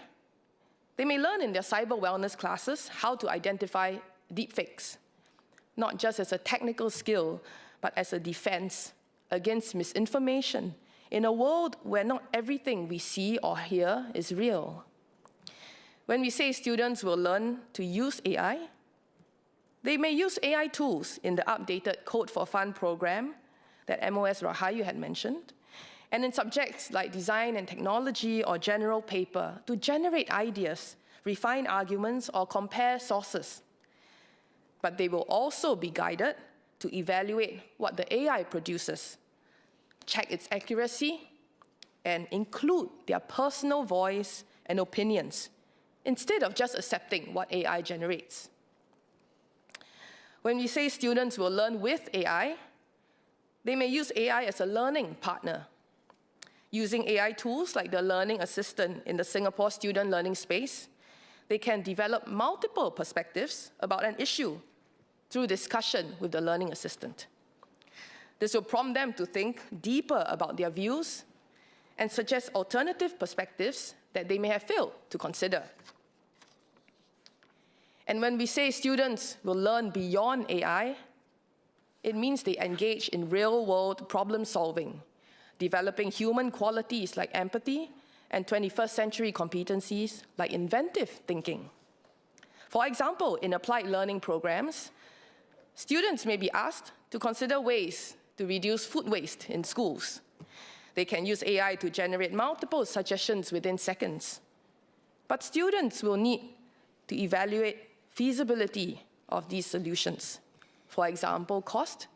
they may learn in their cyber wellness classes how to identify deepfakes, not just as a technical skill, but as a defense against misinformation in a world where not everything we see or hear is real. When we say students will learn to use AI, they may use AI tools in the updated Code for Fun program that MOS Rahayu had mentioned, and in subjects like design and technology or general paper to generate ideas, refine arguments, or compare sources. But they will also be guided to evaluate what the AI produces, check its accuracy, and include their personal voice and opinions, instead of just accepting what AI generates. When we say students will learn with AI, they may use AI as a learning partner. Using AI tools like the Learning Assistant in the Singapore student learning space, they can develop multiple perspectives about an issue through discussion with the Learning Assistant. This will prompt them to think deeper about their views and suggest alternative perspectives that they may have failed to consider. And when we say students will learn beyond AI, it means they engage in real-world problem-solving, developing human qualities like empathy and 21st century competencies like inventive thinking. For example, in applied learning programs, students may be asked to consider ways to reduce food waste in schools. They can use AI to generate multiple suggestions within seconds. But students will need to evaluate feasibility of these solutions. For example, cost,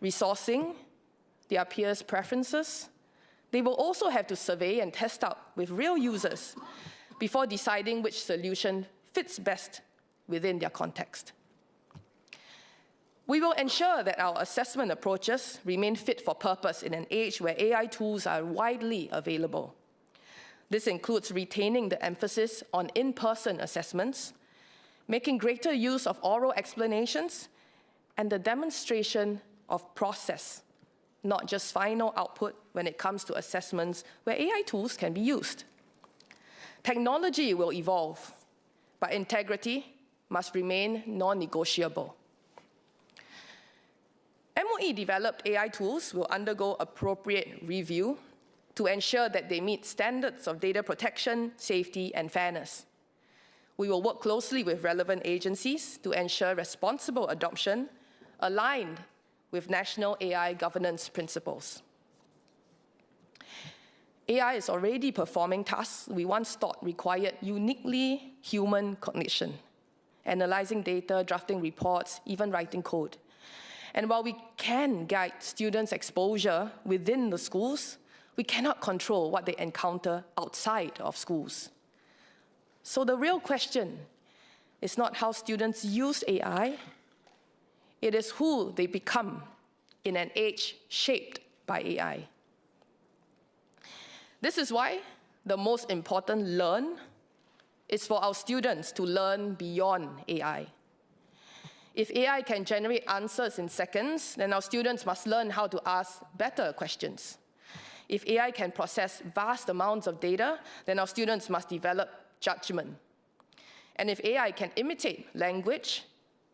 resourcing, their peers' preferences. They will also have to survey and test out with real users before deciding which solution fits best within their context. We will ensure that our assessment approaches remain fit for purpose in an age where AI tools are widely available. This includes retaining the emphasis on in-person assessments, making greater use of oral explanations, and the demonstration of process, not just final output when it comes to assessments where AI tools can be used. Technology will evolve, but integrity must remain non-negotiable. MOE-developed AI tools will undergo appropriate review to ensure that they meet standards of data protection, safety, and fairness. We will work closely with relevant agencies to ensure responsible adoption aligned with national AI governance principles. AI is already performing tasks we once thought required uniquely human cognition, analyzing data, drafting reports, even writing code. And while we can guide students' exposure within the schools, we cannot control what they encounter outside of schools. So the real question is not how students use AI, it is who they become in an age shaped by AI. This is why the most important learn is for our students to learn beyond AI. If AI can generate answers in seconds, then our students must learn how to ask better questions. If AI can process vast amounts of data, then our students must develop judgment. And if AI can imitate language,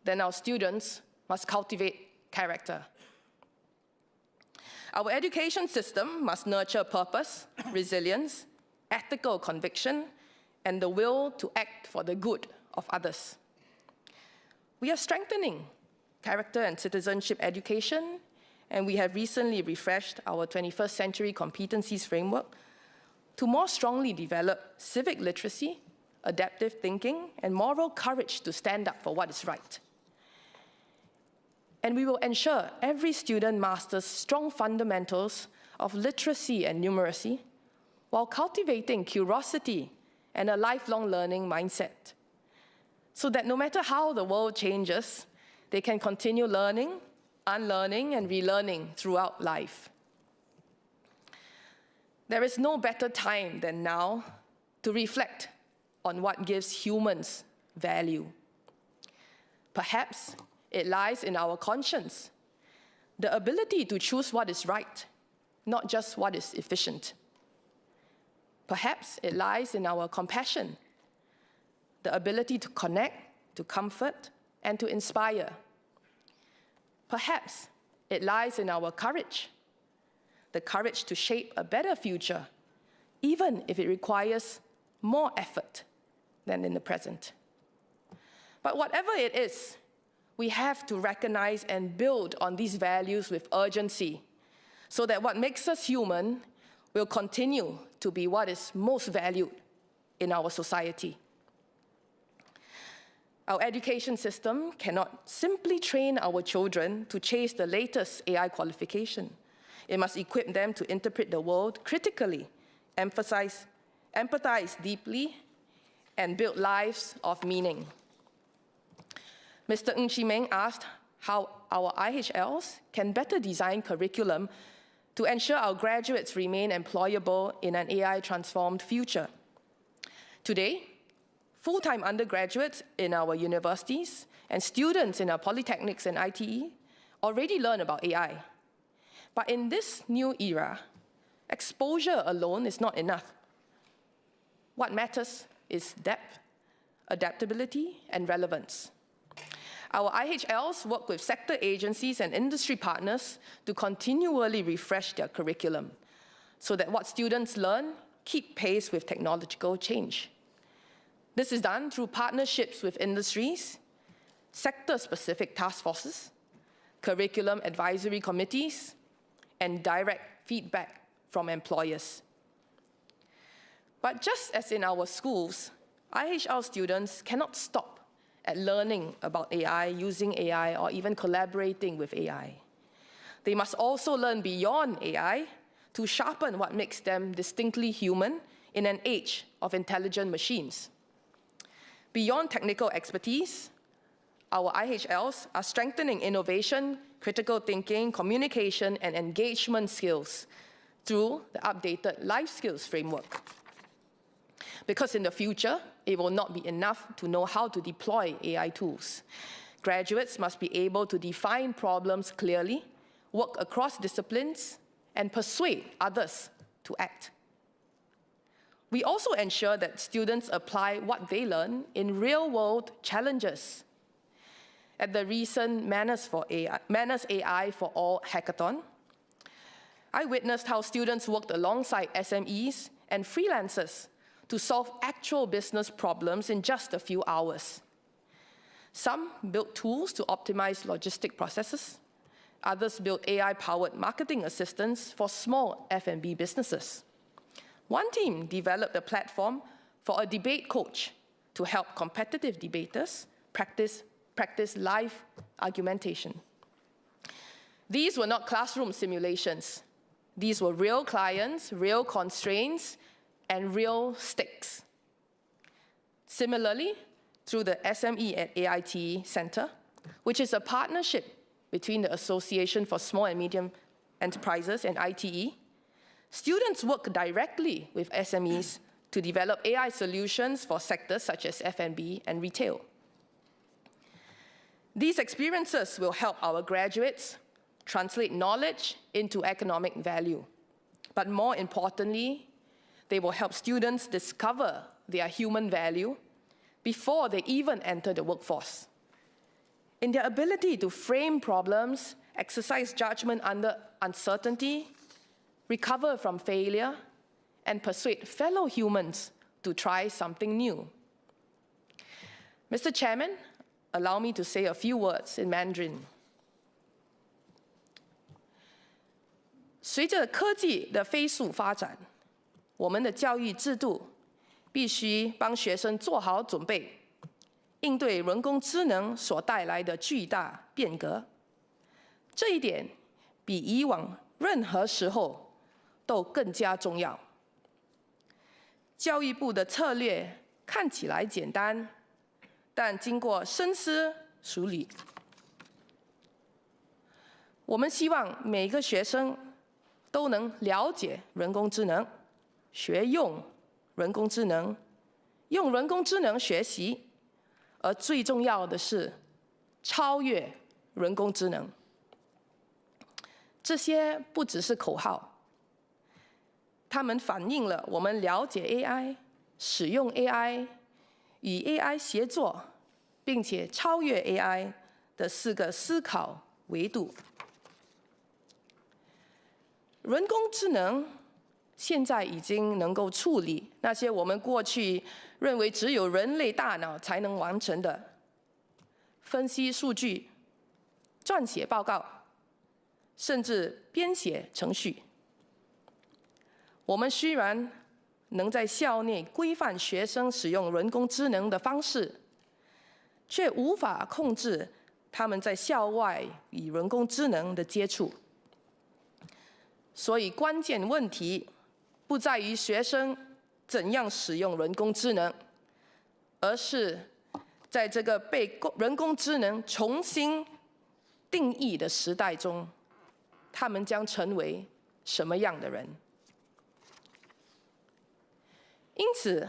then our students must cultivate character. Our education system must nurture purpose, resilience, ethical conviction, and the will to act for the good of others. We are strengthening character and citizenship education, and we have recently refreshed our 21st Century Competencies Framework to more strongly develop civic literacy, adaptive thinking, and moral courage to stand up for what is right. And we will ensure every student masters strong fundamentals of literacy and numeracy while cultivating curiosity and a lifelong learning mindset, so that no matter how the world changes, they can continue learning, unlearning, and relearning throughout life. There is no better time than now to reflect on what gives humans value. Perhaps it lies in our conscience, the ability to choose what is right, not just what is efficient. Perhaps it lies in our compassion, the ability to connect, to comfort, and to inspire. Perhaps it lies in our courage, the courage to shape a better future, even if it requires more effort than in the present. But whatever it is, we have to recognize and build on these values with urgency, so that what makes us human will continue to be what is most valued in our society. Our education system cannot simply train our children to chase the latest AI qualification. It must equip them to interpret the world critically, empathize deeply, and build lives of meaning. Mr. Ng Chee Meng asked how our IHLs can better design curriculum to ensure our graduates remain employable in an AI-transformed future. Today, full-time undergraduates in our universities and students in our polytechnics and ITE already learn about AI. But in this new era, exposure alone is not enough. What matters is depth, adaptability, and relevance. Our IHLs work with sector agencies and industry partners to continually refresh their curriculum so that what students learn keep pace with technological change. This is done through partnerships with industries, sector-specific task forces, curriculum advisory committees, and direct feedback from employers. But just as in our schools, IHL students cannot stop at learning about AI, using AI, or even collaborating with AI. They must also learn beyond AI to sharpen what makes them distinctly human in an age of intelligent machines. Beyond technical expertise, our IHLs are strengthening innovation, critical thinking, communication, and engagement skills through the updated life skills framework. Because in the future, it will not be enough to know how to deploy AI tools. Graduates must be able to define problems clearly, work across disciplines, and persuade others to act. We also ensure that students apply what they learn in real-world challenges. at the recent Manners AI for All hackathon. I witnessed how students worked alongside SMEs and freelancers to solve actual business problems in just a few hours. Some built tools to optimize logistic processes. Others built AI-powered marketing assistance for small F&B businesses. One team developed a platform for a debate coach to help competitive debaters practice live argumentation. These were not classroom simulations. These were real clients, real constraints, and real stakes. Similarly, through the SME at AITE Center, which is a partnership between the Association for Small and Medium Enterprises and ITE, students work directly with SMEs to develop AI solutions for sectors such as F&B and retail. These experiences will help our graduates translate knowledge into economic value. But more importantly, they will help students discover their human value before they even enter the workforce. In their ability to frame problems, exercise judgment under uncertainty, recover from failure, and persuade fellow humans to try something new. Mr. Chairman, allow me to say a few words in Mandarin. 随着科技的飞速发展，我们的教育制度必须帮学生做好准备，应对人工智能所带来的巨大变革。这一点比以往任何时候都更加重要。教育部的策略看起来简单，但经过深思熟虑，我们希望每个学生都能了解人工智能，学用人工智能，用人工智能学习，而最重要的是超越人工智能。这些不只是口号，它们反映了我们了解 AI、使用 AI、与 AI 协作，并且超越 AI 的4个思考维度。人工智能现在已经能够处理那些我们过去认为只有人类大脑才能完成的分析数据、撰写报告，甚至编写程序。我们虽然能在校内规范学生使用人工智能的方式，却无法控制他们在校外与人工智能的接触。所以关键问题不在于学生怎样使用人工智能，而是在这个被人工智能重新定义的时代中，他们将成为什么样的人？因此，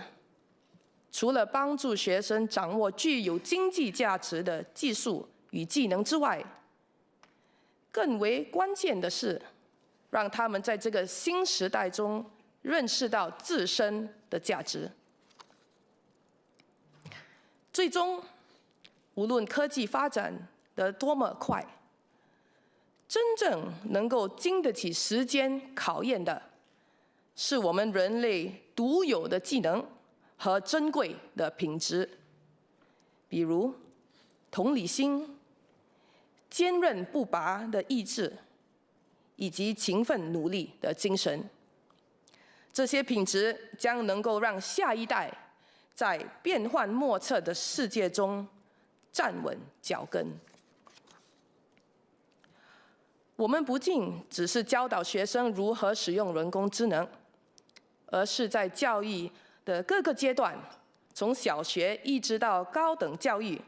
除了帮助学生掌握具有经济价值的技术与技能之外，更为关键的是，让他们在这个新时代中认识到自身的价值。最终，无论科技发展得多么快，真正能够经得起时间考验的，是我们人类独有的技能和珍贵的品质，比如同理心、坚韧不拔的意志，以及勤奋努力的精神。这些品质将能够让下一代在变幻莫测的世界中站稳脚跟。我们不仅只是教导学生如何使用人工智能，而是在教育的各个阶段，从小学一直到高等教育，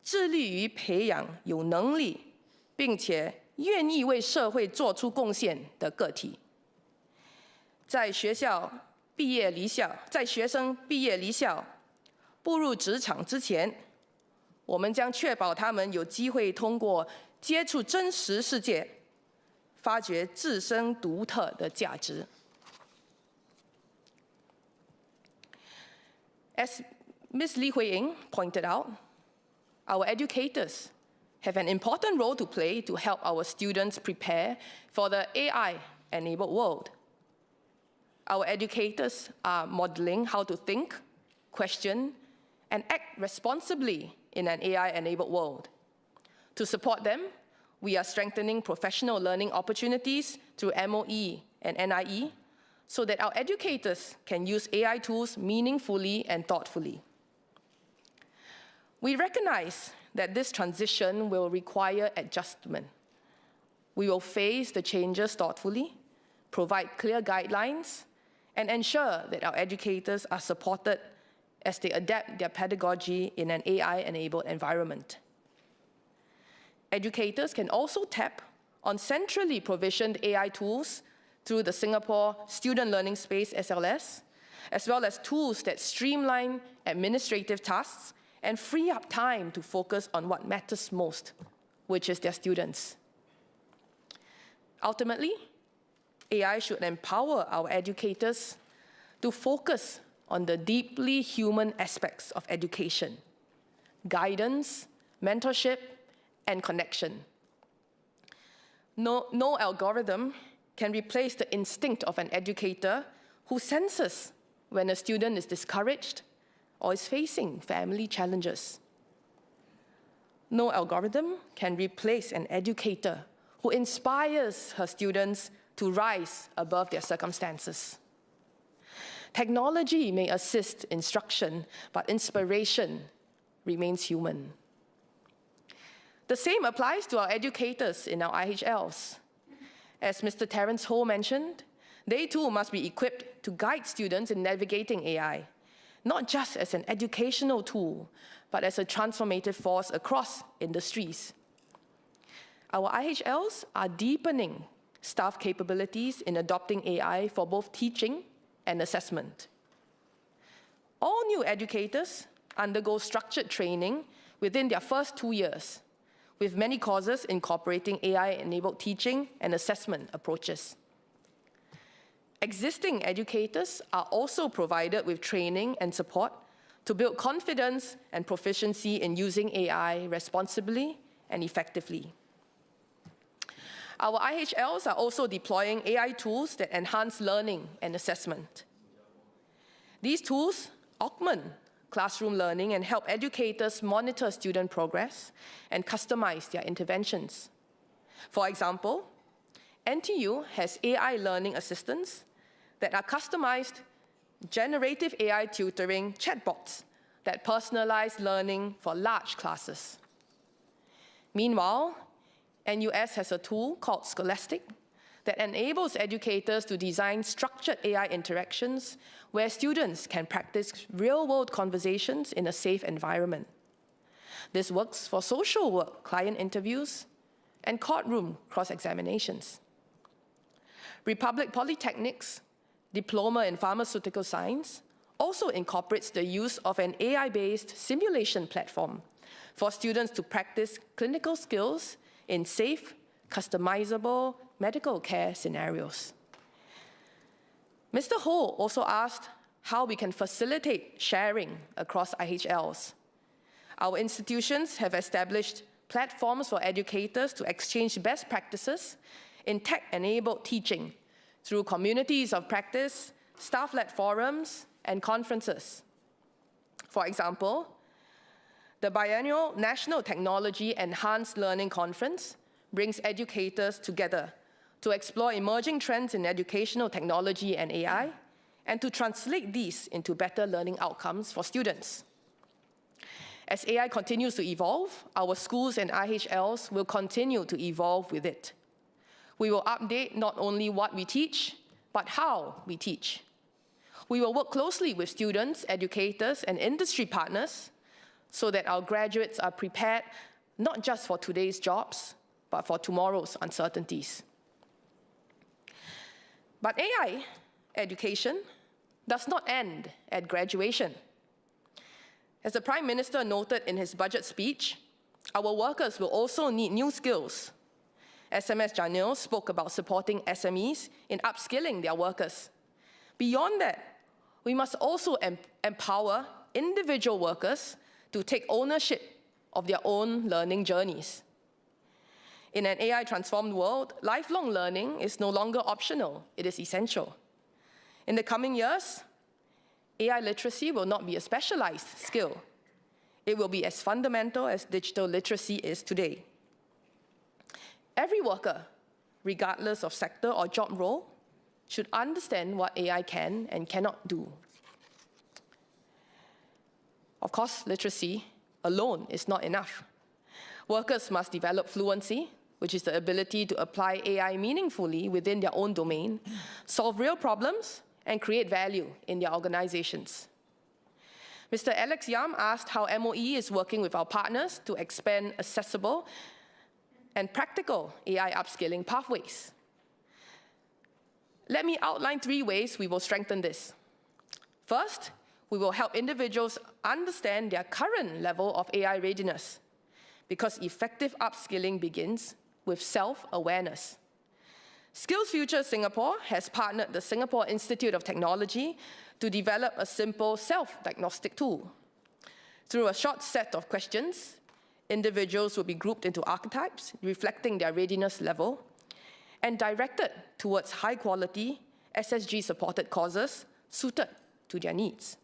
致力于培养有能力并且愿意为社会做出贡献的个体。在学生毕业离校、步入职场之前，我们将确保他们有机会通过接触真实世界，发掘自身独特的价值。As Ms. Li Huiying pointed out, our educators have an important role to play to help our students prepare for the AI-enabled world. Our educators are modeling how to think, question, and act responsibly in an AI-enabled world. To support them, we are strengthening professional learning opportunities through MOE and NIE so that our educators can use AI tools meaningfully and thoughtfully. We recognize that this transition will require adjustment. We will face the changes thoughtfully, provide clear guidelines, and ensure that our educators are supported as they adapt their pedagogy in an AI-enabled environment. Educators can also tap on centrally provisioned AI tools through the Singapore Student Learning Space SLS, as well as tools that streamline administrative tasks and free up time to focus on what matters most, which is their students. Ultimately, AI should empower our educators to focus on the deeply human aspects of education: guidance, mentorship, and connection. No algorithm can replace the instinct of an educator who senses when a student is discouraged or is facing family challenges. No algorithm can replace an educator who inspires her students to rise above their circumstances. Technology may assist instruction, but inspiration remains human. The same applies to our educators in our IHLs. As Mr. Terence Ho mentioned, they too must be equipped to guide students in navigating AI, not just as an educational tool, but as a transformative force across industries. Our IHLs are deepening staff capabilities in adopting AI for both teaching and assessment. All new educators undergo structured training within their first 2 years, with many courses incorporating AI-enabled teaching and assessment approaches. Existing educators are also provided with training and support to build confidence and proficiency in using AI responsibly and effectively. Our IHLs are also deploying AI tools that enhance learning and assessment. These tools augment classroom learning and help educators monitor student progress and customize their interventions. For example, NTU has AI learning assistants that are customized generative AI tutoring chatbots that personalize learning for large classes. Meanwhile, NUS has a tool called Scholastic that enables educators to design structured AI interactions where students can practice real-world conversations in a safe environment. This works for social work, client interviews, and courtroom cross-examinations. Republic Polytechnic's Diploma in Pharmaceutical Science also incorporates the use of an AI-based simulation platform for students to practice clinical skills in safe, customizable medical care scenarios. Mr. Ho also asked how we can facilitate sharing across IHLs. Our institutions have established platforms for educators to exchange best practices in tech-enabled teaching through communities of practice, staff-led forums, and conferences. For example, the biennial National Technology Enhanced Learning Conference brings educators together to explore emerging trends in educational technology and AI, and to translate these into better learning outcomes for students. As AI continues to evolve, our schools and IHLs will continue to evolve with it. We will update not only what we teach, but how we teach. We will work closely with students, educators, and industry partners so that our graduates are prepared not just for today's jobs, but for tomorrow's uncertainties. But AI education does not end at graduation. As the Prime Minister noted in his budget speech, our workers will also need new skills. SMS Janil spoke about supporting SMEs in upskilling their workers. Beyond that, we must also empower individual workers to take ownership of their own learning journeys. In an AI-transformed world, lifelong learning is no longer optional, it is essential. In the coming years, AI literacy will not be a specialized skill. It will be as fundamental as digital literacy is today. Every worker, regardless of sector or job role, should understand what AI can and cannot do. Of course, literacy alone is not enough. Workers must develop fluency, which is the ability to apply AI meaningfully within their own domain, solve real problems, and create value in their organizations. Mr. Alex Yam asked how MOE is working with our partners to expand accessible and practical AI upskilling pathways. Let me outline 3 ways we will strengthen this. First, we will help individuals understand their current level of AI readiness, because effective upskilling begins with self-awareness. SkillsFuture Singapore has partnered the Singapore Institute of Technology to develop a simple self-diagnostic tool. Through a short set of questions, individuals will be grouped into archetypes reflecting their readiness level and directed towards high-quality, SSG-supported courses suited to their needs.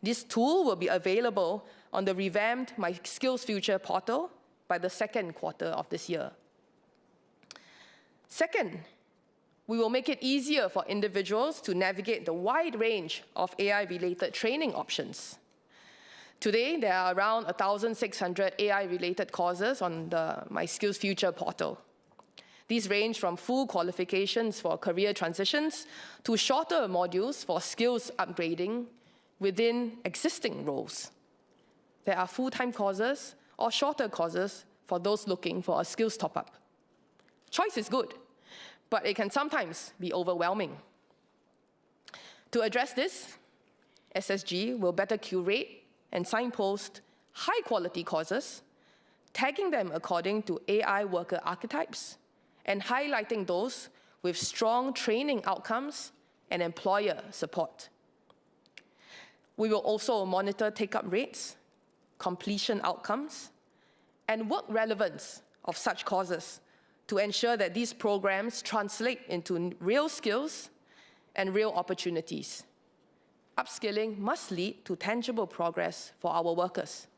This tool will be available on the revamped My SkillsFuture portal by the 2nd quarter of this year. Second, we will make it easier for individuals to navigate the wide range of AI-related training options. Today, there are around 1,600 AI-related courses on the My SkillsFuture portal. These range from full qualifications for career transitions to shorter modules for skills upgrading within existing roles. There are full-time courses or shorter courses for those looking for a skills top-up. Choice is good, but it can sometimes be overwhelming. To address this, SSG will better curate and signpost high-quality courses, tagging them according to AI worker archetypes, and highlighting those with strong training outcomes and employer support. We will also monitor take-up rates, completion outcomes, and work relevance of such courses to ensure that these programs translate into real skills and real opportunities. Upskilling must lead to tangible progress for our workers.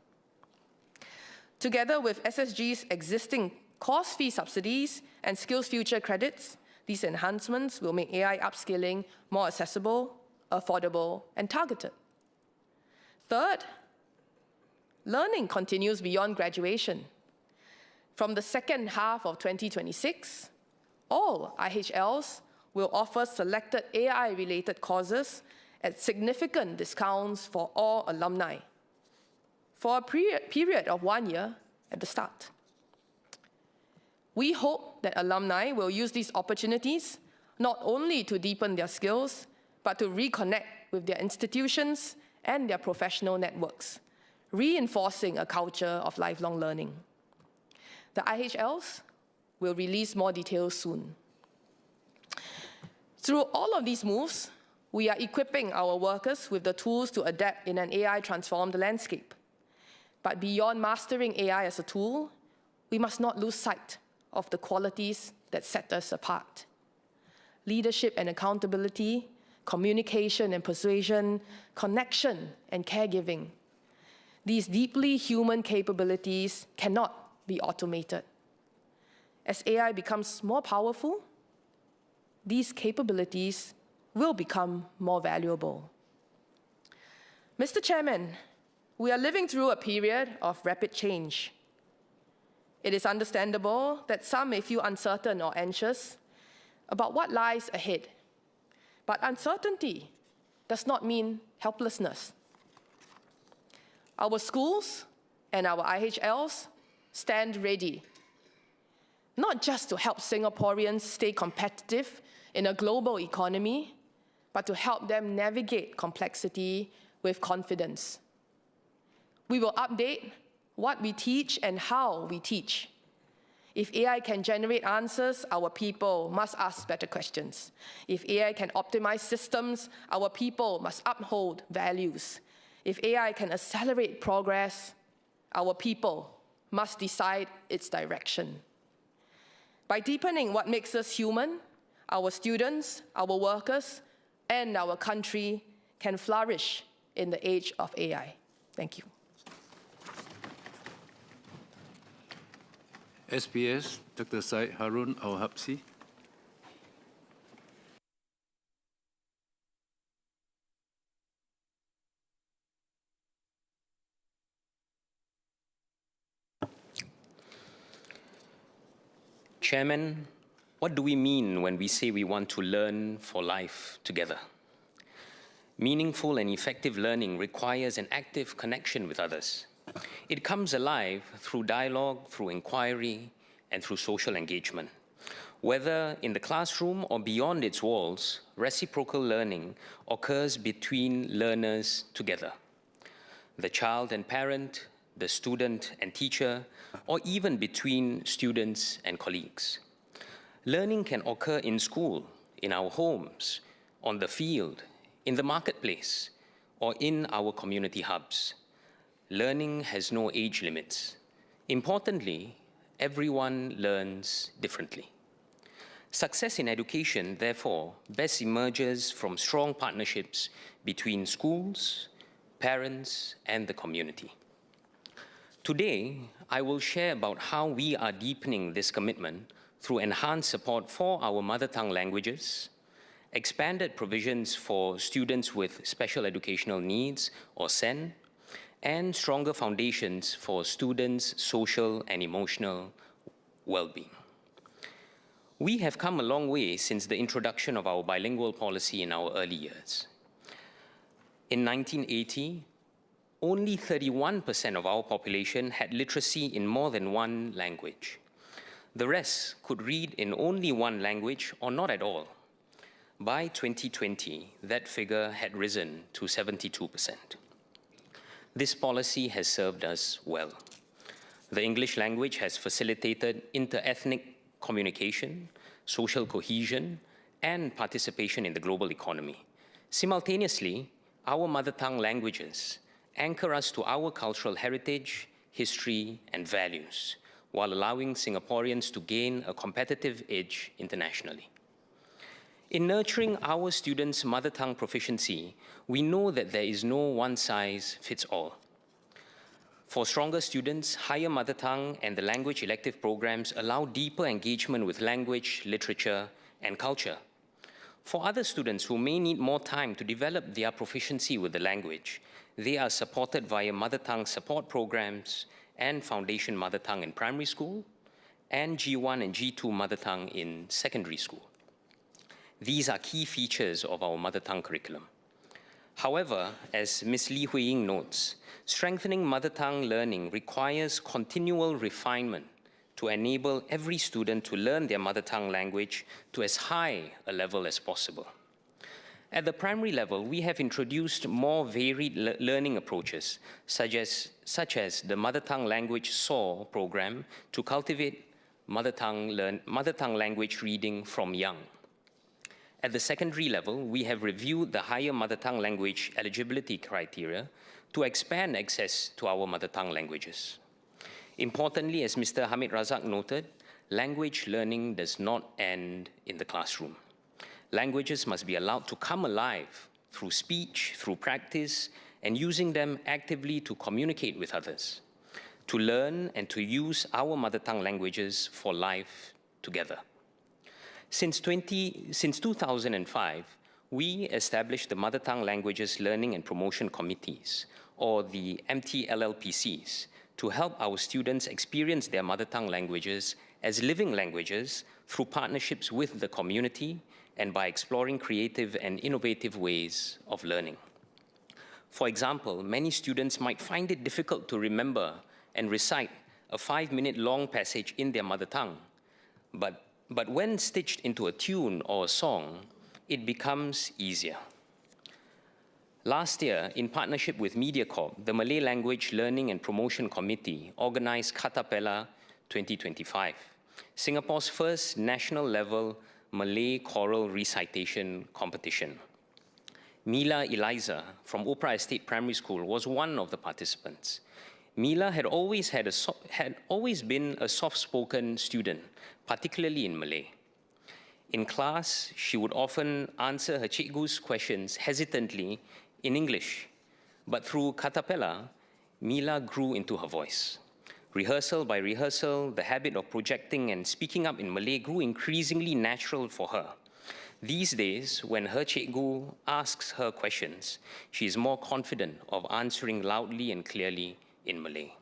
Together with SSG's existing course fee subsidies and SkillsFuture credits, these enhancements will make AI upskilling more accessible, affordable, and targeted. Third, learning continues beyond graduation. From the 2nd half of 2026, all IHLs will offer selected AI-related courses at significant discounts for all alumni for a period of 1 year at the start. We hope that alumni will use these opportunities not only to deepen their skills, but to reconnect with their institutions and their professional networks, reinforcing a culture of lifelong learning. The IHLs will release more details soon. Through all of these moves, we are equipping our workers with the tools to adapt in an AI-transformed landscape. But beyond mastering AI as a tool, we must not lose sight of the qualities that set us apart. Leadership and accountability, communication and persuasion, connection and caregiving. These deeply human capabilities cannot be automated. As AI becomes more powerful, these capabilities will become more valuable. Mr. Chairman, we are living through a period of rapid change. It is understandable that some may feel uncertain or anxious about what lies ahead. But uncertainty does not mean helplessness. Our schools and our IHLs stand ready, not just to help Singaporeans stay competitive in a global economy, but to help them navigate complexity with confidence. We will update what we teach and how we teach. If AI can generate answers, our people must ask better questions. If AI can optimize systems, our people must uphold values. If AI can accelerate progress, our people must decide its direction. By deepening what makes us human, our students, our workers, and our country can flourish in the age of AI. Thank you. SPS, Dr. Syed Harun Al-Habsi. Chairman, what do we mean when we say we want to learn for life together? Meaningful and effective learning requires an active connection with others. It comes alive through dialogue, through inquiry, and through social engagement. Whether in the classroom or beyond its walls, reciprocal learning occurs between learners together. The child and parent, the student and teacher, or even between students and colleagues. Learning can occur in school, in our homes, on the field, in the marketplace, or in our community hubs. Learning has no age limits. Importantly, everyone learns differently. Success in education, therefore, best emerges from strong partnerships between schools, parents, and the community. Today, I will share about how we are deepening this commitment through enhanced support for our mother tongue languages, expanded provisions for students with special educational needs, or SEN, and stronger foundations for students' social and emotional well-being. We have come a long way since the introduction of our bilingual policy in our early years. In 1980, only 31% of our population had literacy in more than one language. The rest could read in only one language or not at all. By 2020, that figure had risen to 72%. This policy has served us well. The English language has facilitated inter-ethnic communication, social cohesion, and participation in the global economy. Simultaneously, our mother tongue languages anchor us to our cultural heritage, history, and values, while allowing Singaporeans to gain a competitive edge internationally. In nurturing our students' mother tongue proficiency, we know that there is no one-size-fits-all. For stronger students, higher mother tongue and the language elective programs allow deeper engagement with language, literature, and culture. For other students who may need more time to develop their proficiency with the language, they are supported via mother tongue support programs and Foundation Mother Tongue in primary school, and G1 and G2 mother tongue in secondary school. These are key features of our mother tongue curriculum. However, as Ms. Lee Hui Ying notes, strengthening mother tongue learning requires continual refinement to enable every student to learn their mother tongue language to as high a level as possible. At the primary level, we have introduced more varied learning approaches, such as the Mother Tongue Language SOAR program to cultivate mother tongue language reading from young. At the secondary level, we have reviewed the higher mother tongue language eligibility criteria to expand access to our mother tongue languages. Importantly, as Mr. Hamid Razak noted, language learning does not end in the classroom. Languages must be allowed to come alive through speech, through practice, and using them actively to communicate with others, to learn and to use our mother tongue languages for life together. Since 2005, we established the Mother Tongue Languages Learning and Promotion Committees, or the MTLLPCs, to help our students experience their mother tongue languages as living languages through partnerships with the community and by exploring creative and innovative ways of learning. For example, many students might find it difficult to remember and recite a 5-minute long passage in their mother tongue, but when stitched into a tune or a song, it becomes easier. Last year, in partnership with MediaCorp, the Malay Language Learning and Promotion Committee organized Katapela 2025, Singapore's first national-level Malay choral recitation competition. Mila Eliza from Opera Estate Primary School was one of the participants. Mila had always been a soft-spoken student, particularly in Malay. In class, she would often answer her cikgu's questions hesitantly in English, but through Katapela, Mila grew into her voice. Rehearsal by rehearsal, the habit of projecting and speaking up in Malay grew increasingly natural for her. These days, when her cikgu asks her questions, she is more confident of answering loudly and clearly in Malay.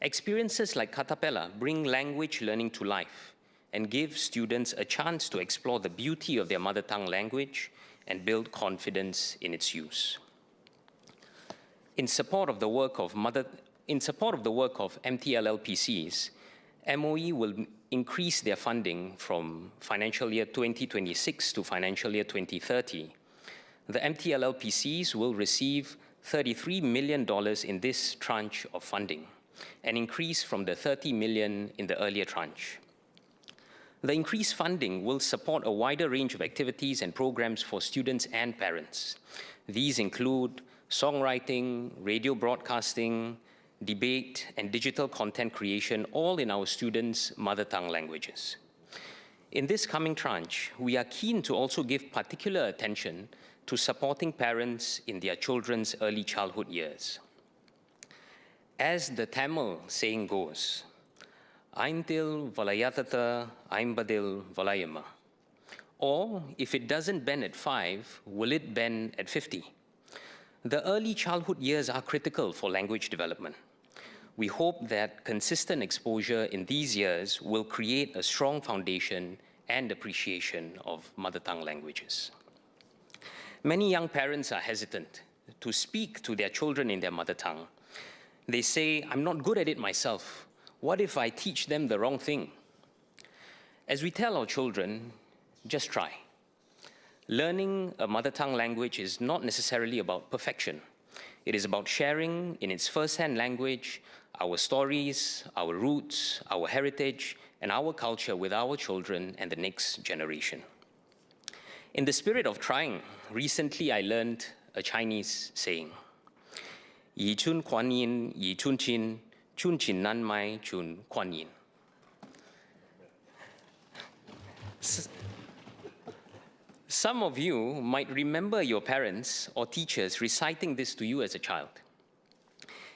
Experiences like Katapela bring language learning to life and give students a chance to explore the beauty of their mother tongue language and build confidence in its use. In support of the work of MTLLPCs, MOE will increase their funding from financial year 2026 to financial year 2030. The MTLLPCs will receive $33 million in this tranche of funding, an increase from the $30 million in the earlier tranche. The increased funding will support a wider range of activities and programs for students and parents. These include songwriting, radio broadcasting, debate, and digital content creation, all in our students' mother tongue languages. In this coming tranche, we are keen to also give particular attention to supporting parents in their children's early childhood years. As the Tamil saying goes, Aintil valayatata, aimbadil valayama. Or, if it doesn't bend at 5, will it bend at 50? The early childhood years are critical for language development. We hope that consistent exposure in these years will create a strong foundation and appreciation of mother tongue languages. Many young parents are hesitant to speak to their children in their mother tongue. They say, I'm not good at it myself. What if I teach them the wrong thing? As we tell our children, just try. Learning a mother tongue language is not necessarily about perfection. It is about sharing in its first-hand language our stories, our roots, our heritage, and our culture with our children and the next generation. In the spirit of trying, recently I learned a Chinese saying, Yi chun kuan yin, yi chun chin nan mai chun kuan yin. Some of you might remember your parents or teachers reciting this to you as a child.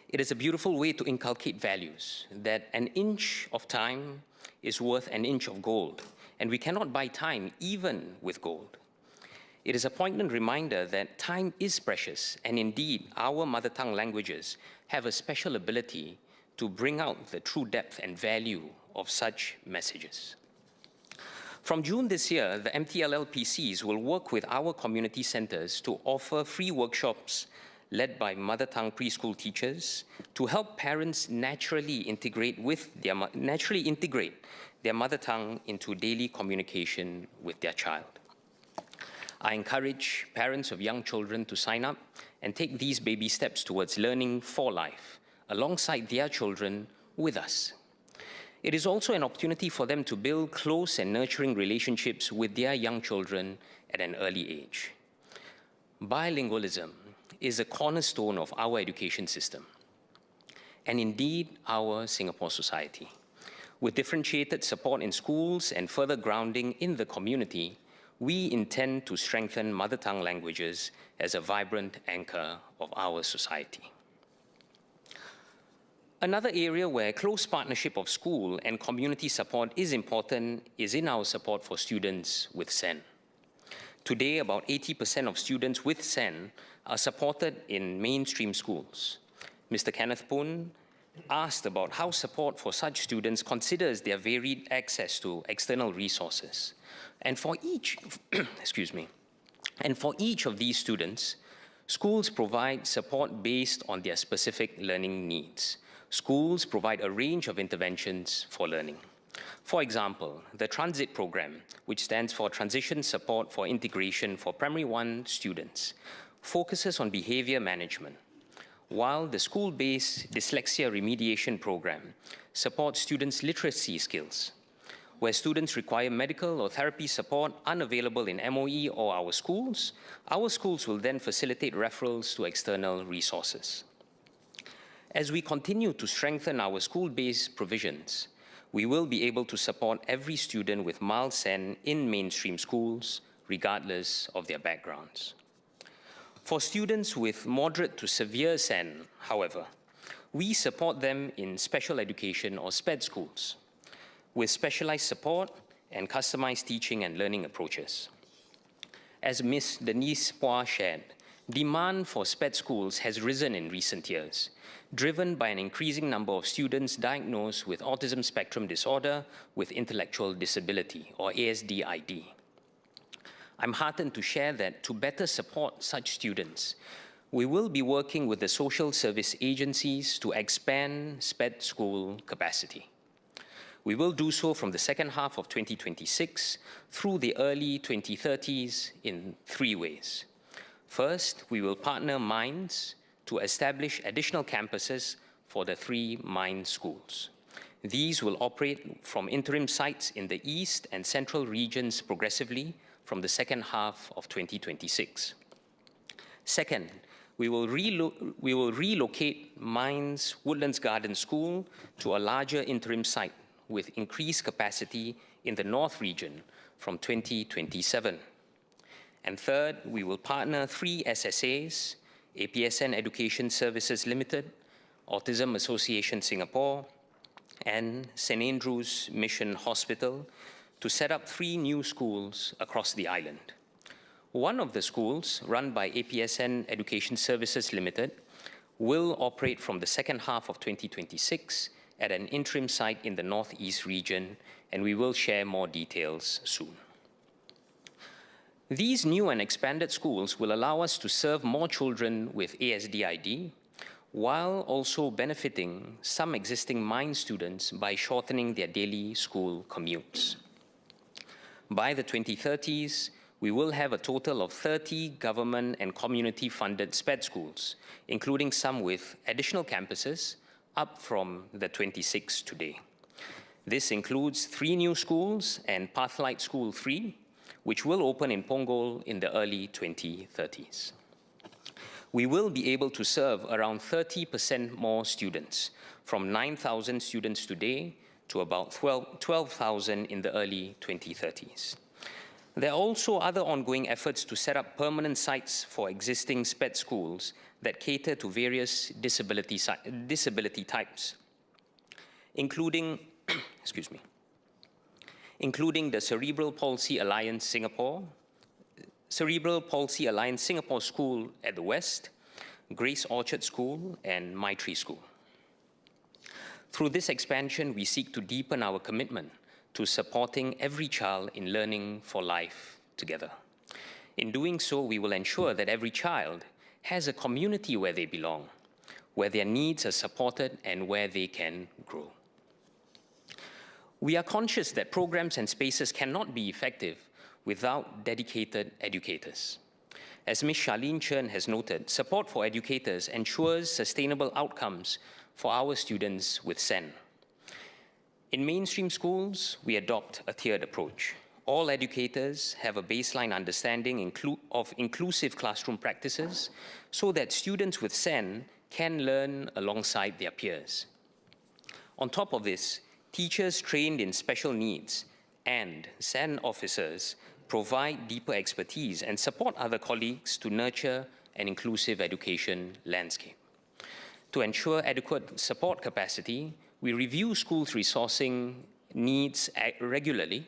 It is a beautiful way to inculcate values, that an inch of time is worth an inch of gold, and we cannot buy time even with gold. It is a poignant reminder that time is precious, and indeed, our mother tongue languages have a special ability to bring out the true depth and value of such messages. From June this year, the MTLLPCs will work with our community centers to offer free workshops led by mother tongue preschool teachers to help parents naturally integrate their mother tongue into daily communication with their child. I encourage parents of young children to sign up and take these baby steps towards learning for life, alongside their children with us. It is also an opportunity for them to build close and nurturing relationships with their young children at an early age. Bilingualism is a cornerstone of our education system, and indeed our Singapore society. With differentiated support in schools and further grounding in the community, we intend to strengthen mother tongue languages as a vibrant anchor of our society. Another area where close partnership of school and community support is important is in our support for students with SEN. Today, about 80% of students with SEN are supported in mainstream schools. Mr. Kenneth Poon asked about how support for such students considers their varied access to external resources. And for each, and for each of these students, schools provide support based on their specific learning needs. Schools provide a range of interventions for learning. For example, the Transit Program, which stands for Transition Support for Integration for Primary 1 students, focuses on behavior management, while the school-based Dyslexia Remediation Program supports students' literacy skills. Where students require medical or therapy support unavailable in MOE or our schools will then facilitate referrals to external resources. As we continue to strengthen our school-based provisions, we will be able to support every student with mild SEN in mainstream schools, regardless of their backgrounds. For students with moderate to severe SEN, however, we support them in special education or SPED schools, with specialized support and customized teaching and learning approaches. As Ms. Denise Pua shared, demand for SPED schools has risen in recent years, driven by an increasing number of students diagnosed with autism spectrum disorder with intellectual disability, or ASDID. I'm heartened to share that to better support such students, we will be working with the social service agencies to expand SPED school capacity. We will do so from the second half of 2026 through the early 2030s in 3 ways. First, we will partner Minds to establish additional campuses for the 3 Mind schools. These will operate from interim sites in the East and Central regions progressively from the second half of 2026. Second, we will relocate Minds Woodlands Garden School to a larger interim site with increased capacity in the North region from 2027. And third, we will partner 3 SSAs, APSN Education Services Limited, Autism Association Singapore, and St. Andrew's Mission Hospital to set up 3 new schools across the island. One of the schools, run by APSN Education Services Limited, will operate from the second half of 2026 at an interim site in the Northeast region, and we will share more details soon. These new and expanded schools will allow us to serve more children with ASDID, while also benefiting some existing Mind students by shortening their daily school commutes. By the 2030s, we will have a total of 30 government and community-funded SPED schools, including some with additional campuses, up from the 26 today. This includes 3 new schools and Pathlight School 3, which will open in Punggol in the early 2030s. We will be able to serve around 30% more students, from 9,000 students today to about 12,000 in the early 2030s. There are also other ongoing efforts to set up permanent sites for existing SPED schools that cater to various disability types, including, including the Cerebral Palsy Alliance Singapore School at the West, Grace Orchard School, and Maitri School. Through this expansion, we seek to deepen our commitment to supporting every child in learning for life together. In doing so, we will ensure that every child has a community where they belong, where their needs are supported, and where they can grow. We are conscious that programs and spaces cannot be effective without dedicated educators. As Ms. Charlene Chen has noted, support for educators ensures sustainable outcomes for our students with SEN. In mainstream schools, we adopt a tiered approach. All educators have a baseline understanding of inclusive classroom practices so that students with SEN can learn alongside their peers. On top of this, teachers trained in special needs and SEN officers provide deeper expertise and support other colleagues to nurture an inclusive education landscape. To ensure adequate support capacity, we review schools' resourcing needs regularly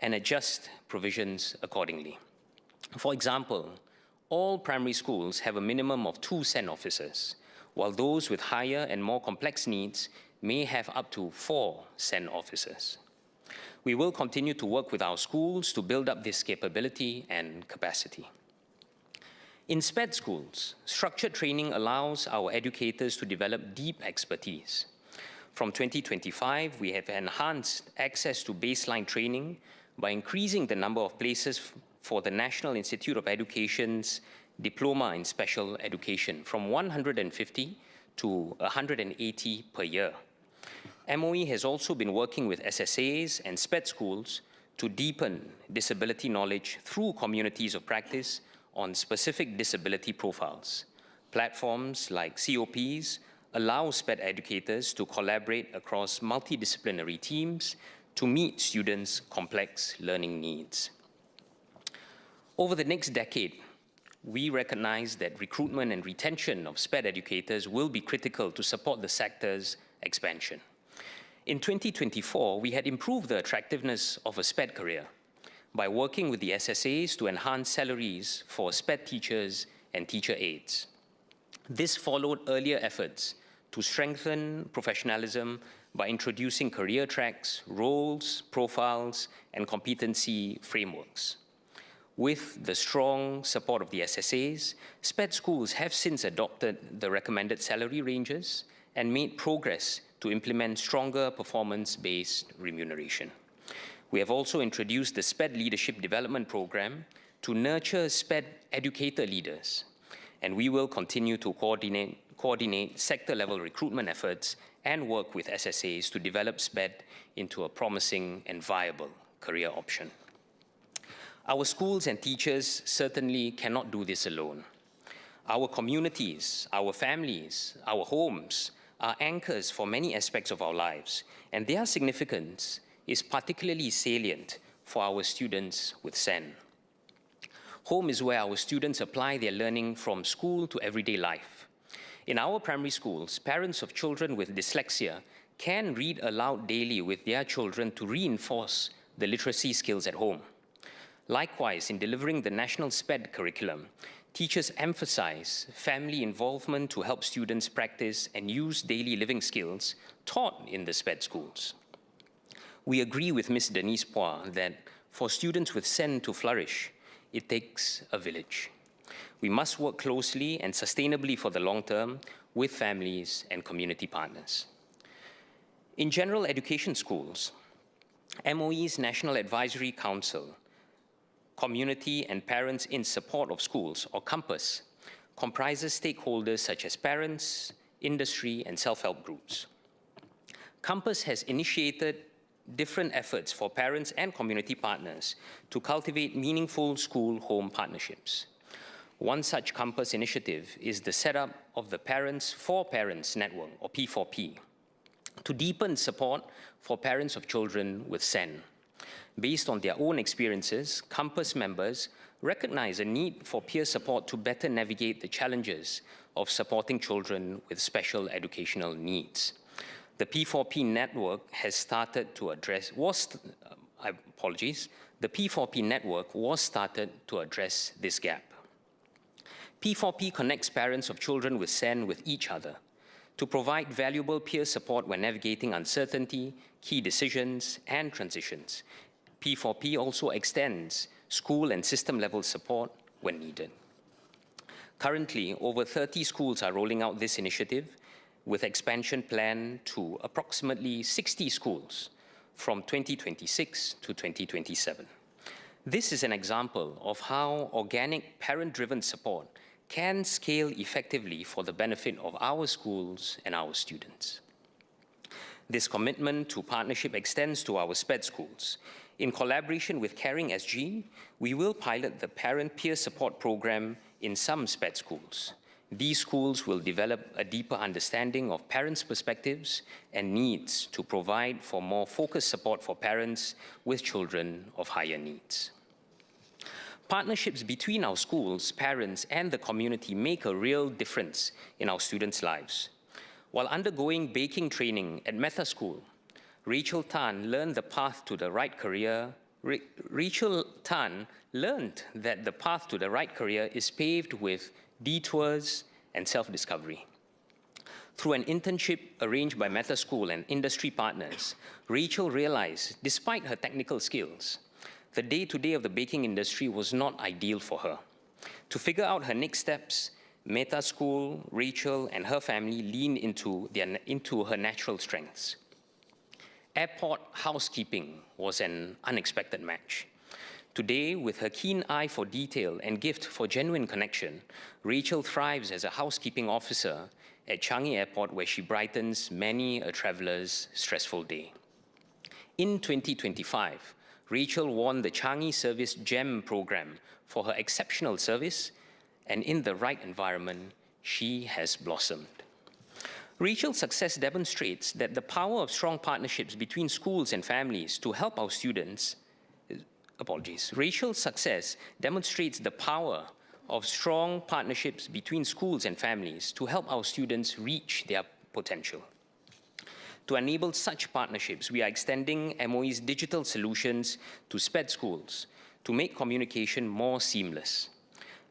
and adjust provisions accordingly. For example, all primary schools have a minimum of 2 SEN officers, while those with higher and more complex needs may have up to 4 SEN officers. We will continue to work with our schools to build up this capability and capacity. In SPED schools, structured training allows our educators to develop deep expertise. From 2025, we have enhanced access to baseline training by increasing the number of places for the National Institute of Education's Diploma in Special Education from 150 to 180 per year. MOE has also been working with SSAs and SPED schools to deepen disability knowledge through communities of practice on specific disability profiles. Platforms like COPs allows SPED educators to collaborate across multidisciplinary teams to meet students' complex learning needs. Over the next decade, we recognize that recruitment and retention of SPED educators will be critical to support the sector's expansion. In 2024, we had improved the attractiveness of a SPED career by working with the SSAs to enhance salaries for SPED teachers and teacher aides. This followed earlier efforts to strengthen professionalism by introducing career tracks, roles, profiles, and competency frameworks. With the strong support of the SSAs, SPED schools have since adopted the recommended salary ranges and made progress to implement stronger performance-based remuneration. We have also introduced the SPED Leadership Development Program to nurture SPED educator leaders, and we will continue to coordinate sector-level recruitment efforts and work with SSAs to develop SPED into a promising and viable career option. Our schools and teachers certainly cannot do this alone. Our communities, our families, our homes are anchors for many aspects of our lives, and their significance is particularly salient for our students with SEN. Home is where our students apply their learning from school to everyday life. In our primary schools, parents of children with dyslexia can read aloud daily with their children to reinforce the literacy skills at home. Likewise, in delivering the national SPED curriculum, teachers emphasize family involvement to help students practice and use daily living skills taught in the SPED schools. We agree with Ms. Denise Poir that for students with SEN to flourish, it takes a village. We must work closely and sustainably for the long term with families and community partners. In general education schools, MOE's National Advisory Council, Community and Parents in Support of Schools, or CAMPUS, comprises stakeholders such as parents, industry, and self-help groups. CAMPUS has initiated different efforts for parents and community partners to cultivate meaningful school-home partnerships. One such campus initiative is the setup of the Parents for Parents Network, or P4P, to deepen support for parents of children with SEN. Based on their own experiences, campus members recognize a need for peer support to better navigate the challenges of supporting children with special educational needs. The P4P network has started to address, the P4P network was started to address this gap. P4P connects parents of children with SEN with each other to provide valuable peer support when navigating uncertainty, key decisions, and transitions. P4P also extends school and system-level support when needed. Currently, over 30 schools are rolling out this initiative, with expansion planned to approximately 60 schools from 2026 to 2027. This is an example of how organic parent-driven support can scale effectively for the benefit of our schools and our students. This commitment to partnership extends to our SPED schools. In collaboration with Caring SG, we will pilot the Parent Peer Support Program in some SPED schools. These schools will develop a deeper understanding of parents' perspectives and needs to provide for more focused support for parents with children of higher needs. Partnerships between our schools, parents, and the community make a real difference in our students' lives. While undergoing baking training at Meta School, Rachel Tan learned the path to the right career. Rachel Tan learned that the path to the right career is paved with detours and self-discovery. Through an internship arranged by Meta School and industry partners, Rachel realized, despite her technical skills, the day-to-day of the baking industry was not ideal for her. To figure out her next steps, Meta School, Rachel, and her family leaned into her natural strengths. Airport housekeeping was an unexpected match. Today, with her keen eye for detail and gift for genuine connection, Rachel thrives as a housekeeping officer at Changi Airport, where she brightens many a traveler's stressful day. In 2025, Rachel won the Changi Service GEM program for her exceptional service, and in the right environment, she has blossomed. Racial success demonstrates that the power of strong partnerships between schools and families to help our students, Racial success demonstrates the power of strong partnerships between schools and families to help our students reach their potential. To enable such partnerships, we are extending MOE's digital solutions to SPED schools to make communication more seamless.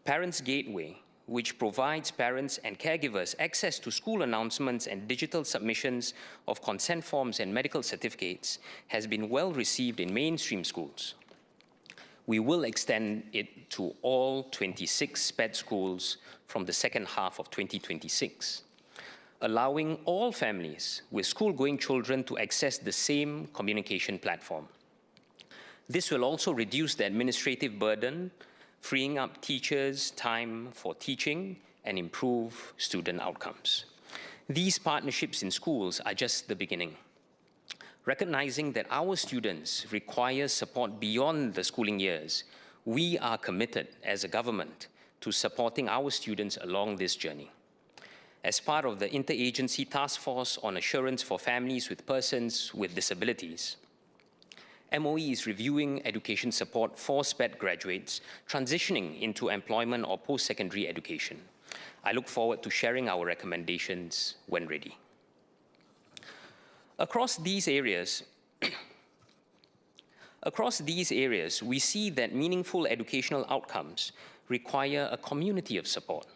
Parents Gateway, which provides parents and caregivers access to school announcements and digital submissions of consent forms and medical certificates, has been well received in mainstream schools. We will extend it to all 26 SPED schools from the second half of 2026, allowing all families with school-going children to access the same communication platform. This will also reduce the administrative burden, freeing up teachers' time for teaching and improve student outcomes. These partnerships in schools are just the beginning. Recognizing that our students require support beyond the schooling years, we are committed as a government to supporting our students along this journey. As part of the Interagency Task Force on Assurance for Families with Persons with Disabilities, MOE is reviewing education support for SPED graduates transitioning into employment or post-secondary education. I look forward to sharing our recommendations when ready. Across these areas, we see that meaningful educational outcomes require a community of support.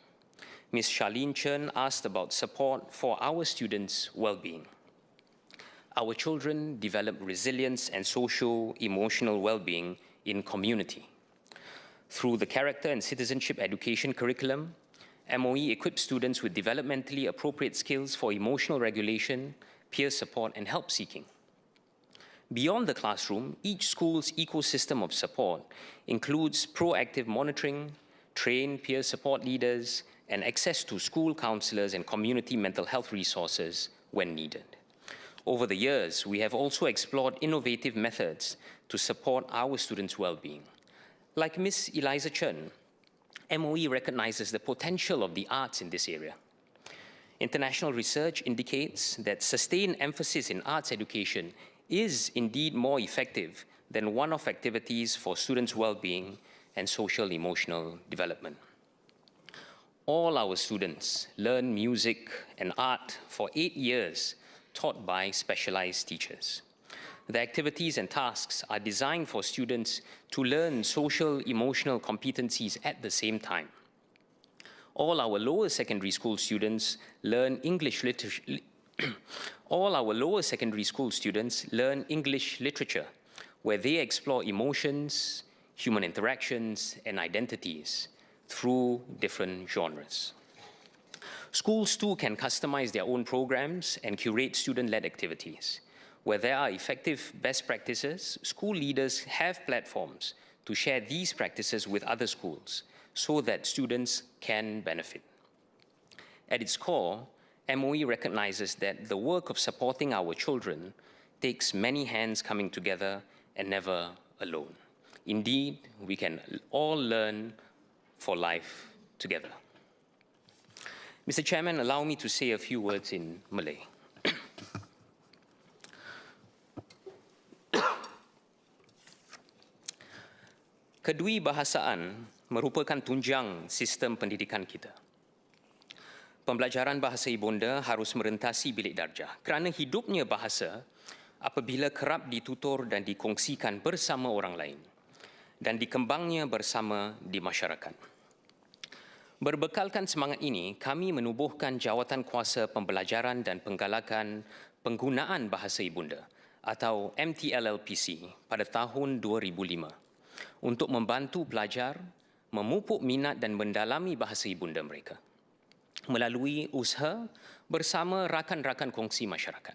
Ms. Charlene Chen asked about support for our students' well-being. Our children develop resilience and socio-emotional well-being in community. Through the Character and Citizenship Education curriculum, MOE equips students with developmentally appropriate skills for emotional regulation, peer support, and help-seeking. Beyond the classroom, each school's ecosystem of support includes proactive monitoring, trained peer support leaders, and access to school counselors and community mental health resources when needed. Over the years, we have also explored innovative methods to support our students' well-being. Like Ms. Eliza Chen, MOE recognizes the potential of the arts in this area. International research indicates that sustained emphasis in arts education is indeed more effective than one-off activities for students' well-being and social-emotional development. All our students learn music and art for 8 years, taught by specialized teachers. The activities and tasks are designed for students to learn social-emotional competencies at the same time. All our lower secondary school students learn English literature. All our lower secondary school students learn English literature, where they explore emotions, human interactions, and identities through different genres. Schools too can customize their own programs and curate student-led activities. Where there are effective best practices, school leaders have platforms to share these practices with other schools so that students can benefit. At its core, MOE recognizes that the work of supporting our children takes many hands coming together and never alone. Indeed, we can all learn for life together. Mr. Chairman, allow me to say a few words in Malay. Kedua-bahasaan merupakan tunjang sistem pendidikan kita. Pembelajaran bahasa ibunda harus merentasi bilik darjah kerana hidupnya bahasa apabila kerap ditutur dan dikongsikan bersama orang lain dan dikembangnya bersama di masyarakat. Berbekalkan semangat ini, kami menubuhkan Jawatan Kuasa Pembelajaran dan Penggalakan Penggunaan Bahasa Ibunda atau MTLLPC pada tahun 2005 untuk membantu pelajar memupuk minat dan mendalami bahasa ibunda mereka melalui usaha bersama rakan-rakan kongsi masyarakat.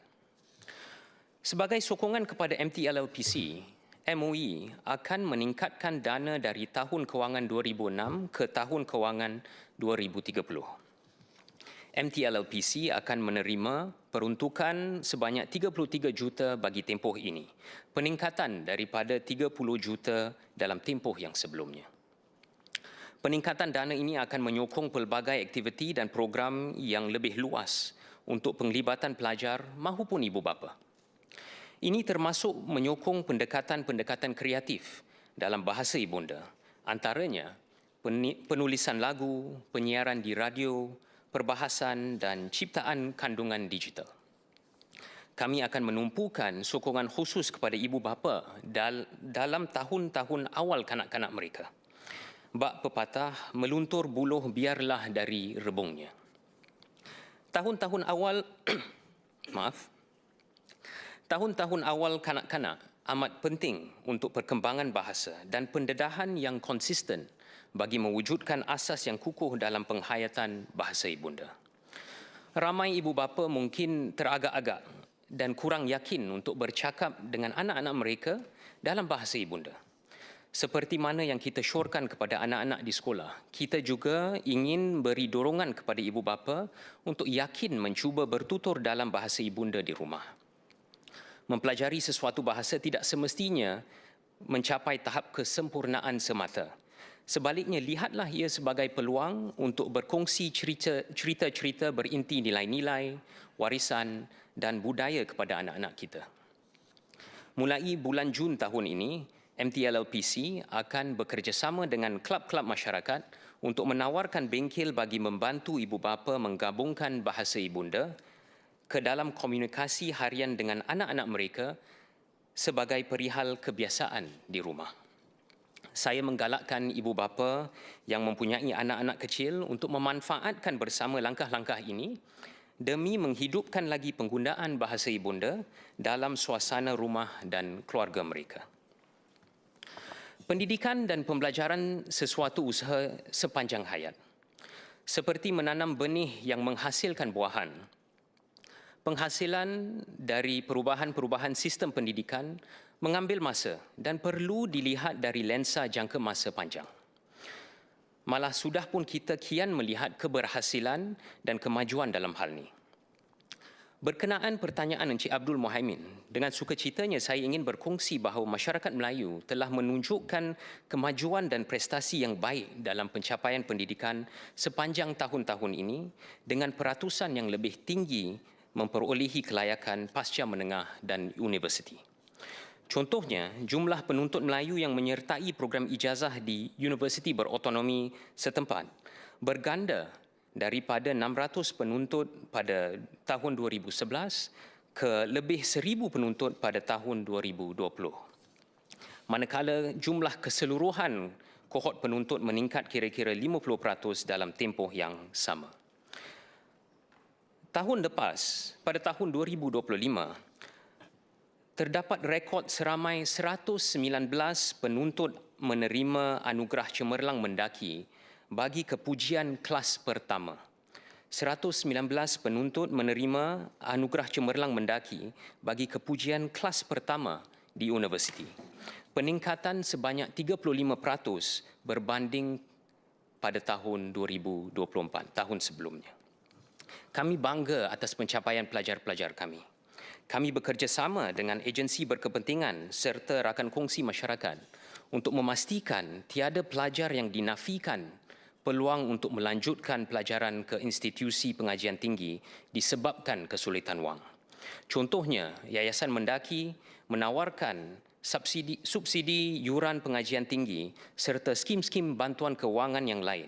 Sebagai sokongan kepada MTLLPC, MOE akan meningkatkan dana dari tahun kewangan 2006 ke tahun kewangan 2030. MTLLPC akan menerima peruntukan sebanyak 33 juta bagi tempoh ini, peningkatan daripada 30 juta dalam tempoh yang sebelumnya. Peningkatan dana ini akan menyokong pelbagai aktiviti dan program yang lebih luas untuk penglibatan pelajar mahupun ibu bapa. Ini termasuk menyokong pendekatan-pendekatan kreatif dalam bahasa ibunda, antaranya penulisan lagu, penyiaran di radio, perbahasan dan ciptaan kandungan digital. Kami akan menumpukan sokongan khusus kepada ibu bapa dalam tahun-tahun awal kanak-kanak mereka. Bak pepatah, meluntur buluh biarlah dari rebungnya. Tahun-tahun awal tahun-tahun awal kanak-kanak amat penting untuk perkembangan bahasa dan pendedahan yang konsisten bagi mewujudkan asas yang kukuh dalam penghayatan bahasa ibunda. Ramai ibu bapa mungkin teragak-agak dan kurang yakin untuk bercakap dengan anak-anak mereka dalam bahasa ibunda. Seperti mana yang kita syorkan kepada anak-anak di sekolah, kita juga ingin beri dorongan kepada ibu bapa untuk yakin mencuba bertutur dalam bahasa ibunda di rumah. Mempelajari sesuatu bahasa tidak semestinya mencapai tahap kesempurnaan semata. Sebaliknya, lihatlah ia sebagai peluang untuk berkongsi cerita-cerita berinti nilai-nilai, warisan dan budaya kepada anak-anak kita. Mulai bulan Jun tahun ini, MTLLPC akan bekerjasama dengan klub-klub masyarakat untuk menawarkan bengkel bagi membantu ibu bapa menggabungkan bahasa ibunda ke dalam komunikasi harian dengan anak-anak mereka sebagai perihal kebiasaan di rumah. Saya menggalakkan ibu bapa yang mempunyai anak-anak kecil untuk memanfaatkan bersama langkah-langkah ini demi menghidupkan lagi penggunaan bahasa ibunda dalam suasana rumah dan keluarga mereka. Pendidikan dan pembelajaran sesuatu usaha sepanjang hayat. Seperti menanam benih yang menghasilkan buahan, penghasilan dari perubahan-perubahan sistem pendidikan mengambil masa dan perlu dilihat dari lensa jangka masa panjang. Malah sudah pun kita kian melihat keberhasilan dan kemajuan dalam hal ini. Berkenaan pertanyaan Encik Abdul Mohaimin, dengan sukacitanya saya ingin berkongsi bahawa masyarakat Melayu telah menunjukkan kemajuan dan prestasi yang baik dalam pencapaian pendidikan sepanjang tahun-tahun ini dengan peratusan yang lebih tinggi memperolehi kelayakan pasca menengah dan universiti. Contohnya, jumlah penuntut Melayu yang menyertai program ijazah di universiti berotonomi setempat berganda daripada 600 penuntut pada tahun 2011 ke lebih 1,000 penuntut pada tahun 2020. Manakala jumlah keseluruhan kohort penuntut meningkat kira-kira 50% dalam tempoh yang sama. Tahun lepas, pada tahun 2025, terdapat rekod seramai 119 penuntut menerima anugerah cemerlang mendaki bagi kepujian kelas pertama. 119 penuntut menerima anugerah cemerlang mendaki bagi kepujian kelas pertama di universiti. Peningkatan sebanyak 35% berbanding pada tahun 2024, tahun sebelumnya. Kami bangga atas pencapaian pelajar-pelajar kami. Kami bekerjasama dengan agensi berkepentingan serta rakan kongsi masyarakat untuk memastikan tiada pelajar yang dinafikan peluang untuk melanjutkan pelajaran ke institusi pengajian tinggi disebabkan kesulitan wang. Contohnya, Yayasan Mendaki menawarkan subsidi yuran pengajian tinggi serta skim-skim bantuan kewangan yang lain,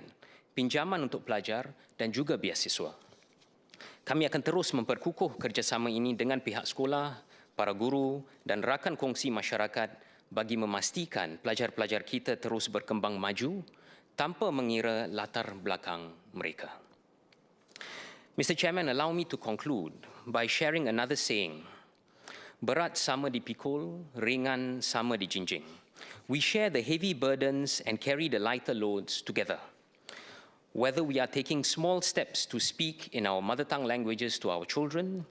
pinjaman untuk pelajar dan juga beasiswa. Kami akan terus memperkukuh kerjasama ini dengan pihak sekolah, para guru dan rakan kongsi masyarakat bagi memastikan pelajar-pelajar kita terus berkembang maju tanpa mengira latar belakang mereka. Mr. Chairman, allow me to conclude by sharing another saying. Berat sama dipikul, ringan sama dijinjing. We share the heavy burdens and carry the lighter loads together. Whether we are taking small steps to speak in our mother tongue languages to our children,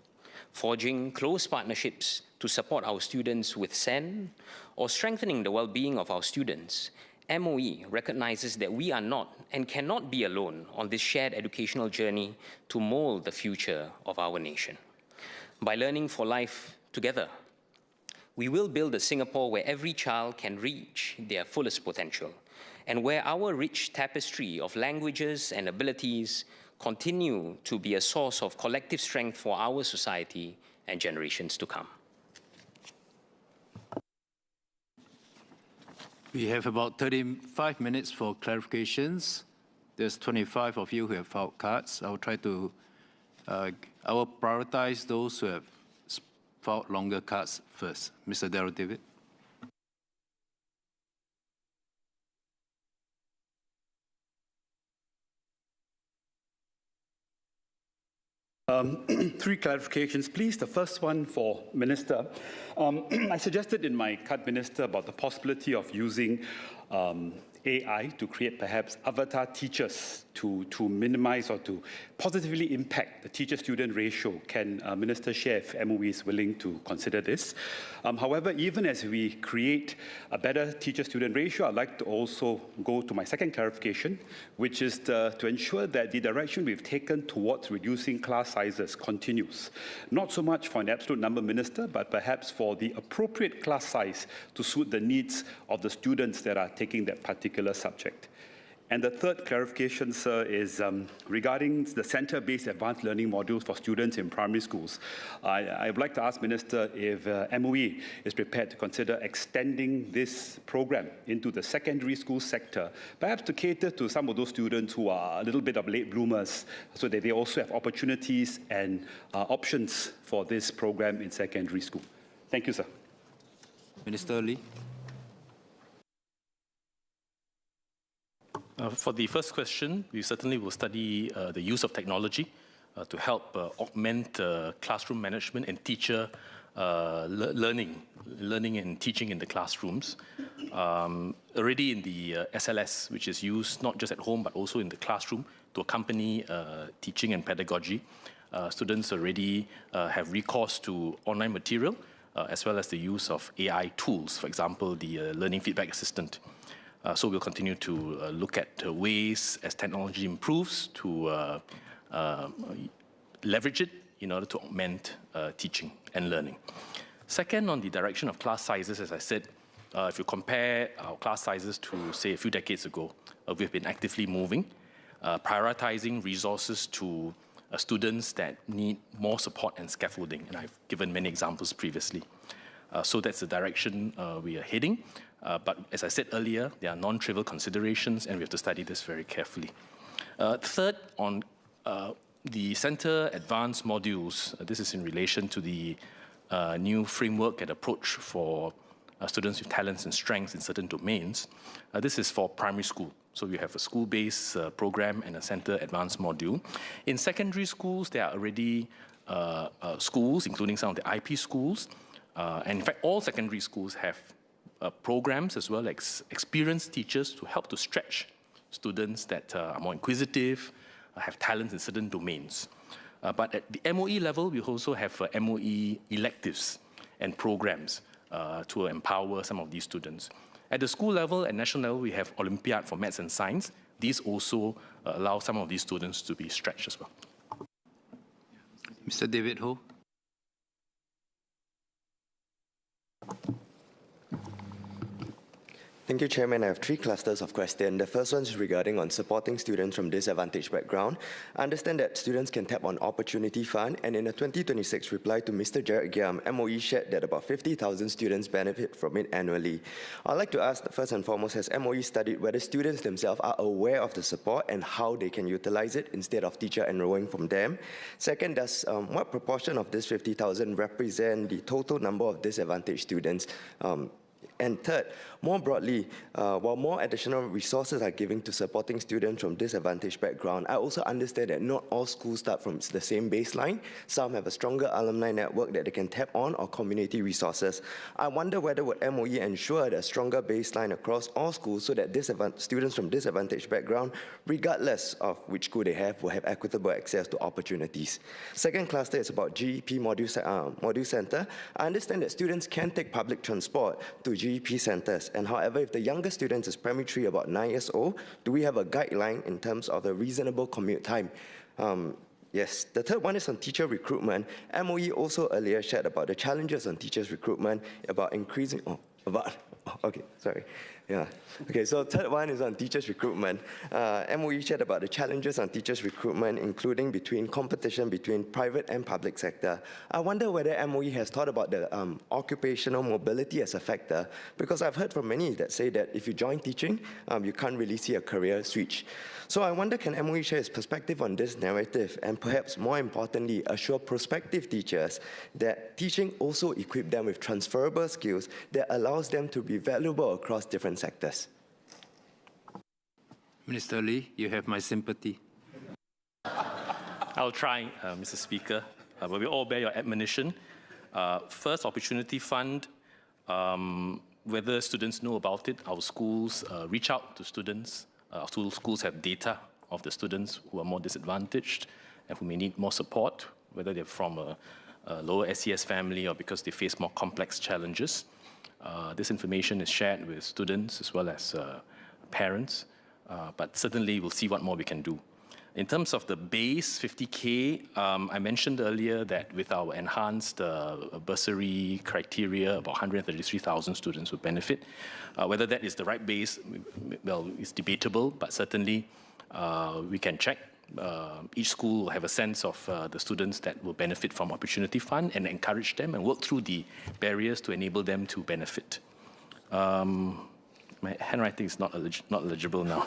forging close partnerships to support our students with SEN, or strengthening the well-being of our students, MOE recognizes that we are not and cannot be alone on this shared educational journey to mold the future of our nation. By learning for life together, we will build a Singapore where every child can reach their fullest potential and where our rich tapestry of languages and abilities continue to be a source of collective strength for our society and generations to come. We have about 35 minutes for clarifications. There's 25 of you who have filed cards. I will try to, I will prioritize those who have filed longer cards first. Mr. Darrell David. Three clarifications, please. The first one for Minister. I suggested in my card, Minister, about the possibility of using AI to create perhaps avatar teachers to minimize or to positively impact the teacher-student ratio. Can Minister share if MOE is willing to consider this? However, even as we create a better teacher-student ratio, I'd like to also go to my second clarification, which is to ensure that the direction we've taken towards reducing class sizes continues. Not so much for an absolute number, Minister, but perhaps for the appropriate class size to suit the needs of the students that are taking that particular subject. And the third clarification, sir, is regarding the center-based advanced learning modules for students in primary schools. I would like to ask Minister if MOE is prepared to consider extending this program into the secondary school sector, perhaps to cater to some of those students who are a little bit of late bloomers, so that they also have opportunities and options for this program in secondary school. Thank you, sir. Minister Lee. For the first question, we certainly will study the use of technology to help augment classroom management and teacher learning and teaching in the classrooms. Already in the SLS, which is used not just at home but also in the classroom to accompany teaching and pedagogy, students already have recourse to online material as well as the use of AI tools, for example, the Learning Feedback Assistant. So we'll continue to look at ways as technology improves to leverage it in order to augment teaching and learning. Second, on the direction of class sizes, as I said, if you compare our class sizes to, say, a few decades ago, we've been actively moving, prioritizing resources to students that need more support and scaffolding, and I've given many examples previously. So that's the direction we are heading. But as I said earlier, there are non-trivial considerations, and we have to study this very carefully. Third, on the Center Advanced Modules, this is in relation to the new framework and approach for students with talents and strengths in certain domains. This is for primary school. So we have a school-based program and a Center Advanced Module. In secondary schools, there are already schools, including some of the IP schools. And in fact, all secondary schools have programs as well as experienced teachers to help to stretch students that are more inquisitive, have talents in certain domains. But at the MOE level, we also have MOE electives and programs to empower some of these students. At the school level and national level, we have Olympiad for Maths and Science. These also allow some of these students to be stretched as well. Mr. David Ho. Thank you, Chairman. I have three clusters of questions. The first one is regarding on supporting students from disadvantaged background. I understand that students can tap on Opportunity Fund, and in a 2026 reply to Mr. Jared Giam, MOE shared that about 50,000 students benefit from it annually. I'd like to ask, first and foremost, has MOE studied whether students themselves are aware of the support and how they can utilize it instead of teacher enrolling from them? Second, does what proportion of this 50,000 represent the total number of disadvantaged students? And third, more broadly, while more additional resources are given to supporting students from disadvantaged background, I also understand that not all schools start from the same baseline. Some have a stronger alumni network that they can tap on or community resources. I wonder whether would MOE ensure a stronger baseline across all schools so that students from disadvantaged background, regardless of which school they have, will have equitable access to opportunities. Second cluster is about GEP Module Center. I understand that students can take public transport to GEP centers. And however, if the younger student is primary 3, about 9 years old, do we have a guideline in terms of the reasonable commute time? Yes. The third one is on teacher recruitment. MOE also earlier shared about the challenges on teachers recruitment, about increasing, Yeah. Okay, so third one is on teachers' recruitment. MOE shared about the challenges on teachers' recruitment, including competition between private and public sector. I wonder whether MOE has thought about the occupational mobility as a factor, because I've heard from many that say that if you join teaching, you can't really see a career switch. So I wonder, can MOE share its perspective on this narrative, and perhaps more importantly, assure prospective teachers that teaching also equip them with transferable skills that allows them to be valuable across different sectors? Minister Lee, you have my sympathy. I'll try, Mr. Speaker, but we all bear your admonition. First, Opportunity Fund, whether students know about it, our schools reach out to students. Our schools have data of the students who are more disadvantaged and who may need more support, whether they're from a lower SES family or because they face more complex challenges. This information is shared with students as well as parents, but certainly we'll see what more we can do. In terms of the base 50K, I mentioned earlier that with our enhanced bursary criteria, about 133,000 students will benefit. Whether that is the right base, well, it's debatable, but certainly we can check. Each school will have a sense of the students that will benefit from Opportunity Fund and encourage them and work through the barriers to enable them to benefit. My handwriting is not legible now.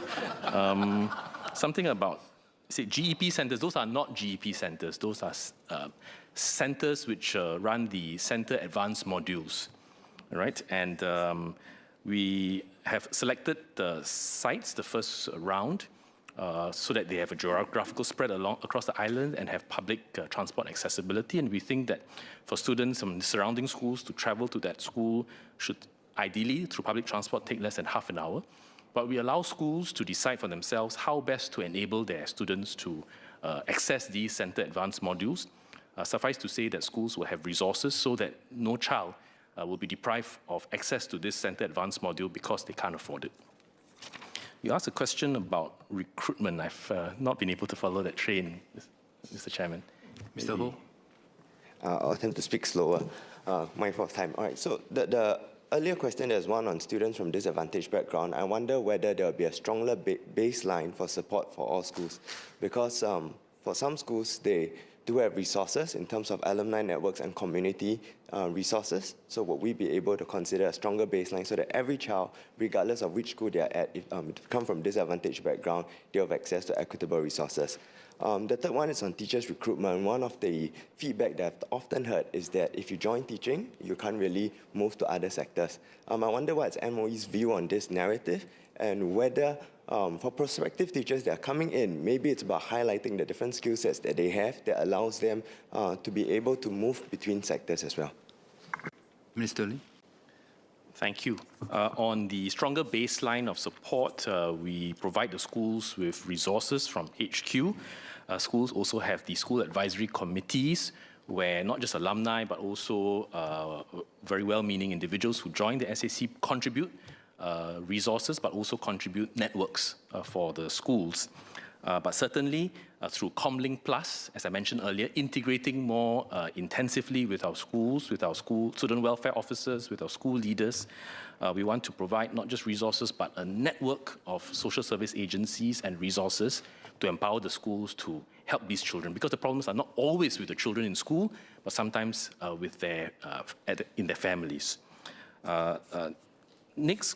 Something about, say, GEP centers. Those are not GEP centers. Those are centers which run the center advanced modules, right? And we have selected the sites, the first round, so that they have a geographical spread across the island and have public transport accessibility. And we think that for students from the surrounding schools to travel to that school should ideally, through public transport, take less than half an hour. But we allow schools to decide for themselves how best to enable their students to access these center advanced modules. Suffice to say that schools will have resources so that no child will be deprived of access to this center advanced module because they can't afford it. You asked a question about recruitment. I've not been able to follow that train, Mr. Chairman. Mr. Ho? I'll attempt to speak slower. Mindful of time. All right, so the earlier question, there's one on students from disadvantaged background. I wonder whether there will be a stronger baseline for support for all schools. Because for some schools, they do have resources in terms of alumni networks and community resources. So would we be able to consider a stronger baseline so that every child, regardless of which school they are at, if they come from disadvantaged background, they have access to equitable resources? The third one is on teachers' recruitment. One of the feedback that I've often heard is that if you join teaching, you can't really move to other sectors. I wonder what's MOE's view on this narrative, and whether for prospective teachers that are coming in, maybe it's about highlighting the different skill sets that they have that allows them to be able to move between sectors as well. Minister Lee? Thank you. On the stronger baseline of support, we provide the schools with resources from HQ. Schools also have the school advisory committees, where not just alumni, but also very well-meaning individuals who join the SAC contribute resources, but also contribute networks for the schools. But certainly, through Comlink Plus, as I mentioned earlier, integrating more intensively with our schools, with our school student welfare officers, with our school leaders, we want to provide not just resources, but a network of social service agencies and resources to empower the schools to help these children. Because the problems are not always with the children in school, but sometimes with in their families. Next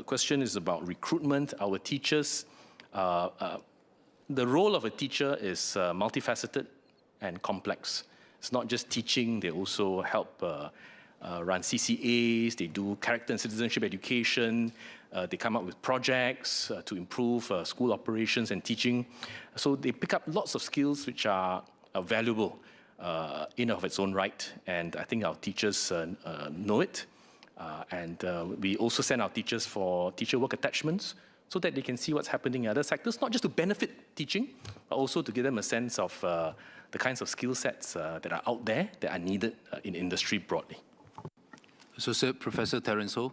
question is about recruitment. Our teachers, the role of a teacher is multifaceted and complex. It's not just teaching, they also help run CCAs, they do character and citizenship education, they come up with projects to improve school operations and teaching. So they pick up lots of skills which are valuable in and of its own right, and I think our teachers know it. And we also send our teachers for teacher work attachments so that they can see what's happening in other sectors, not just to benefit teaching, but also to give them a sense of the kinds of skill sets that are out there that are needed in industry broadly. Associate Professor Terence Ho.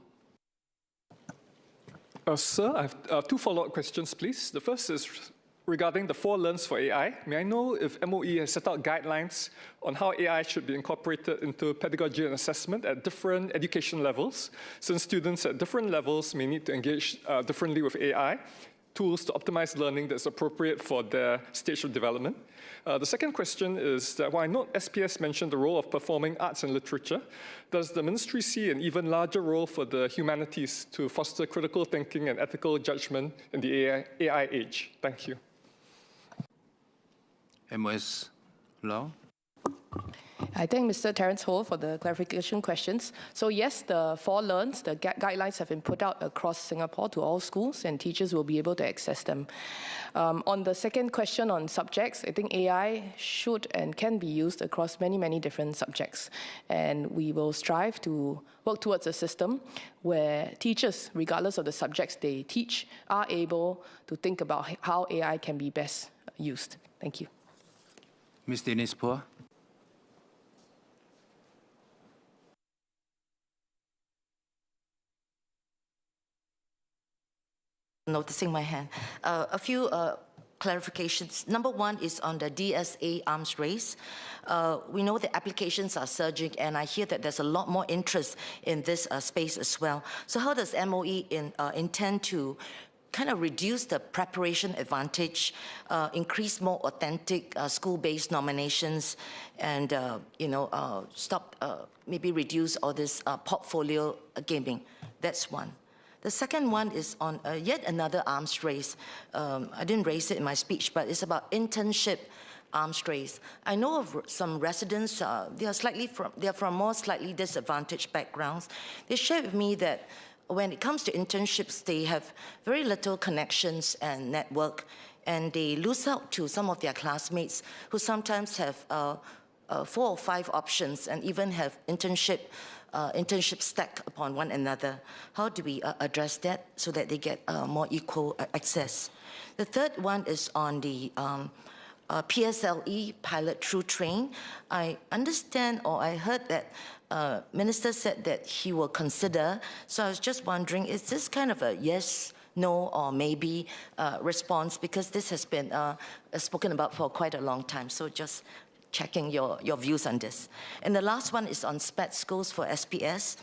Sir, I have two follow-up questions, please. The first is regarding the 4 Learns for AI. May I know if MOE has set out guidelines on how AI should be incorporated into pedagogy and assessment at different education levels, since students at different levels may need to engage differently with AI tools to optimize learning that's appropriate for their stage of development. The second question is that while I note SPS mentioned the role of performing arts and literature, does the ministry see an even larger role for the humanities to foster critical thinking and ethical judgment in the AI age? Thank you. MOS Lau. I thank Mr. Terence Ho for the clarification questions. So yes, the 4 Learns, the guidelines have been put out across Singapore to all schools, and teachers will be able to access them. On the second question on subjects, I think AI should and can be used across many, many different subjects. And we will strive to work towards a system where teachers, regardless of the subjects they teach, are able to think about how AI can be best used. Thank you. Ms. Denise Phua. Noticing my hand. A few clarifications. Number 1 is on the DSA arms race. We know the applications are surging, and I hear that there's a lot more interest in this space as well. So how does MOE intend to kind of reduce the preparation advantage, increase more authentic school-based nominations, and stop, maybe reduce all this portfolio gaming? That's one. The second one is on yet another arms race. I didn't raise it in my speech, but it's about internship arms race. I know of some residents, they are from more slightly disadvantaged backgrounds. They shared with me that when it comes to internships, they have very little connections and network, and they lose out to some of their classmates who sometimes have 4 or 5 options and even have internship stacked upon one another. How do we address that so that they get more equal access? The third one is on the PSLE pilot through train. I understand, or I heard that Minister said that he will consider. So I was just wondering, is this kind of a yes, no, or maybe response? Because this has been spoken about for quite a long time. So just checking your views on this. And the last one is on SPED schools for SPS.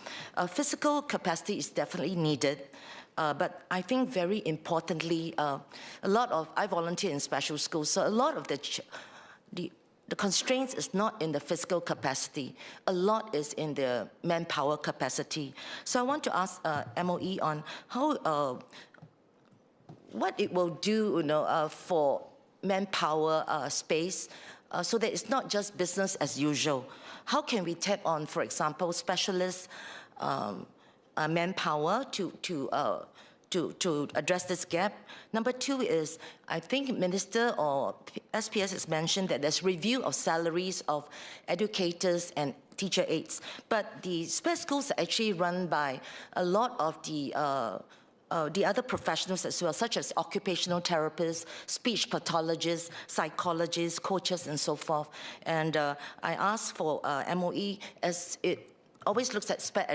Physical capacity is definitely needed, but I think very importantly, I volunteer in special schools, so a lot of the constraints is not in the physical capacity. A lot is in the manpower capacity. So I want to ask MOE on how, what it will do, for manpower space, so that it's not just business as usual. How can we tap on, for example, specialist manpower to address this gap? Number 2 is, I think Minister or SPS has mentioned that there's review of salaries of educators and teacher aides, but the SPED schools are actually run by a lot of the other professionals as well, such as occupational therapists, speech pathologists, psychologists, coaches, and so forth. And I asked for MOE, as it always looks at SPED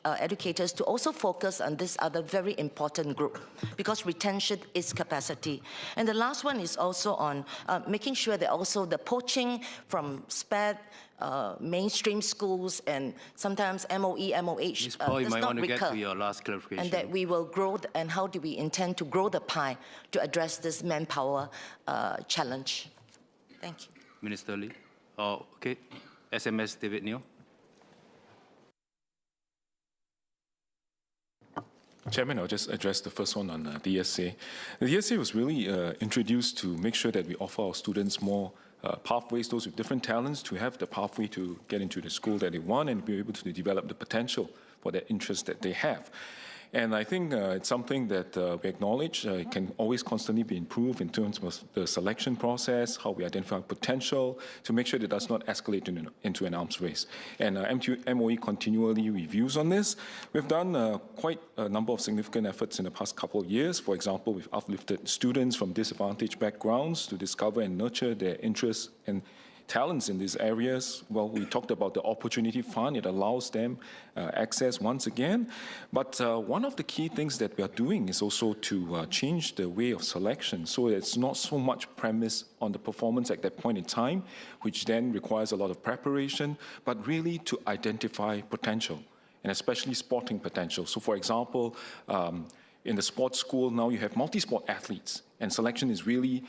educators to also focus on this other very important group, because retention is capacity. And the last one is also on making sure that also the poaching from SPED, mainstream schools, and sometimes MOE, MOH Ms. Paul, you does might not want to get recur. to your last clarification. And that we will grow, and how do we intend to grow the pie to address this manpower challenge? Thank you. Minister Lee. Oh, okay. SMS David Neo. Chairman, I'll just address the first one on DSA. The DSA was really introduced to make sure that we offer our students more pathways, those with different talents, to have the pathway to get into the school that they want and be able to develop the potential for their interests that they have. And I think it's something that we acknowledge can always constantly be improved in terms of the selection process, how we identify potential, to make sure that it does not escalate into an arms race. And MOE continually reviews on this. We've done quite a number of significant efforts in the past couple of years. For example, we've uplifted students from disadvantaged backgrounds to discover and nurture their interests and talents in these areas. Well, we talked about the Opportunity Fund. It allows them access once again. But one of the key things that we are doing is also to change the way of selection, so it's not so much premise on the performance at that point in time, which then requires a lot of preparation, but really to identify potential, and especially sporting potential. So for example, in the sports school now you have multi-sport athletes, and selection is really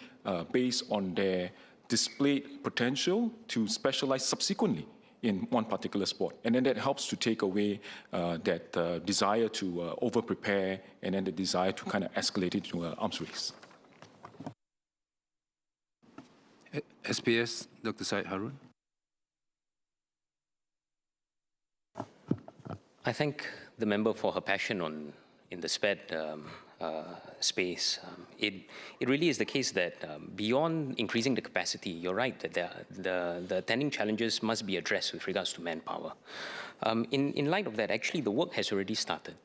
based on their displayed potential to specialize subsequently in one particular sport. And then that helps to take away that desire to over-prepare, and then the desire to kind of escalate it to an arms race. SPS, Dr. Syed Harun. I thank the member for her passion in the SPED space. It really is the case that beyond increasing the capacity, you're right that the attending challenges must be addressed with regards to manpower. In light of that, actually, the work has already started.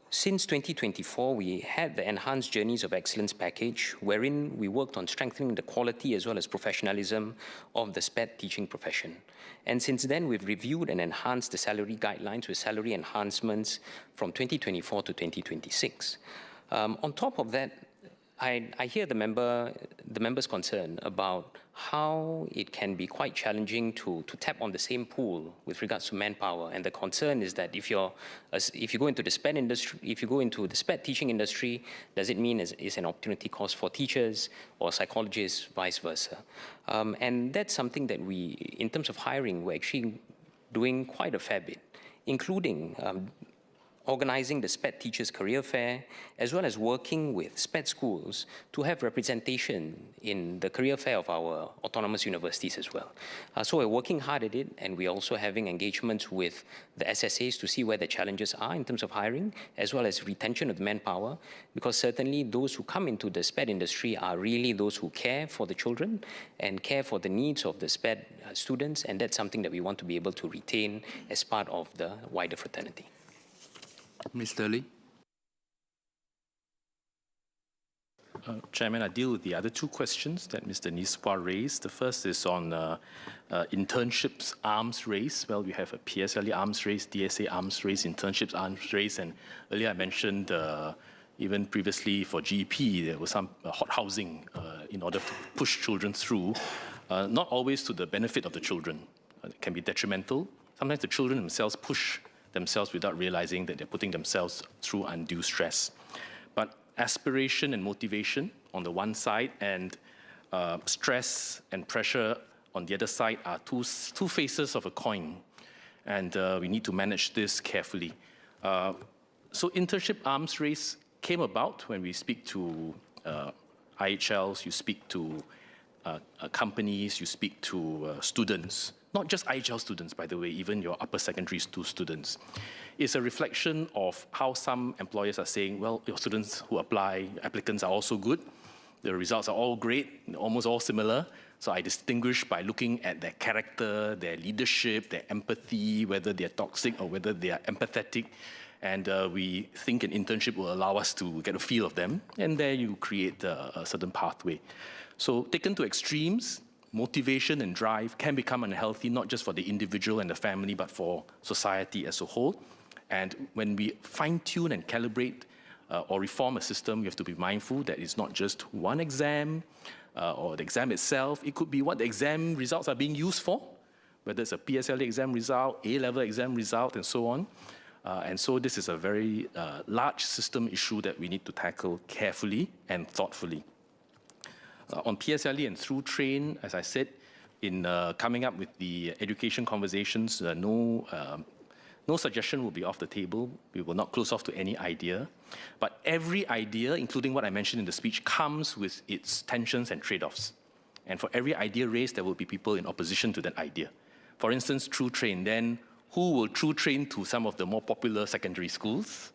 Since 2024, we had the Enhanced Journeys of Excellence package, wherein we worked on strengthening the quality as well as professionalism of the SPED teaching profession. And since then, we've reviewed and enhanced the salary guidelines with salary enhancements from 2024 to 2026. On top of that, I hear the member's concern about how it can be quite challenging to tap on the same pool with regards to manpower. And the concern is that if you go into the SPED industry, if you go into the SPED teaching industry, does it mean it's an opportunity cost for teachers or psychologists, vice versa? And that's something that we, in terms of hiring, we're actually doing quite a fair bit, including organizing the SPED Teachers Career Fair, as well as working with SPED schools to have representation in the career fair of our autonomous universities as well. So we're working hard at it, and we're also having engagements with the SSAs to see where the challenges are in terms of hiring, as well as retention of the manpower, because certainly those who come into the SPED industry are really those who care for the children and care for the needs of the SPED students, and that's something that we want to be able to retain as part of the wider fraternity. Mr. Lee. Chairman, I deal with the other two questions that Mr. Niswa raised. The first is on internships arms race. Well, we have a PSLE arms race, DSA arms race, internships arms race, and earlier I mentioned even previously for GEP, there was some hot housing in order to push children through, not always to the benefit of the children. It can be detrimental. Sometimes the children themselves push themselves without realizing that they're putting themselves through undue stress. But aspiration and motivation on the one side, and stress and pressure on the other side are two faces of a coin, and we need to manage this carefully. So internship arms race came about when we speak to IHLs, you speak to companies, you speak to students. Not just IHL students, by the way, even your upper secondary school students. It's a reflection of how some employers are saying, well, your students who apply, applicants are also good. The results are all great, almost all similar. So I distinguish by looking at their character, their leadership, their empathy, whether they're toxic or whether they are empathetic. And we think an internship will allow us to get a feel of them. And there you create a certain pathway. So taken to extremes, motivation and drive can become unhealthy, not just for the individual and the family, but for society as a whole. And when we fine-tune and calibrate or reform a system, we have to be mindful that it's not just one exam or the exam itself. It could be what the exam results are being used for, whether it's a PSLE exam result, A-level exam result, and so on. And so this is a very large system issue that we need to tackle carefully and thoughtfully. On PSLE and through train, as I said, in coming up with the education conversations, no suggestion will be off the table. We will not close off to any idea. But every idea, including what I mentioned in the speech, comes with its tensions and trade-offs. And for every idea raised, there will be people in opposition to that idea. For instance, through train, then who will through train to some of the more popular secondary schools,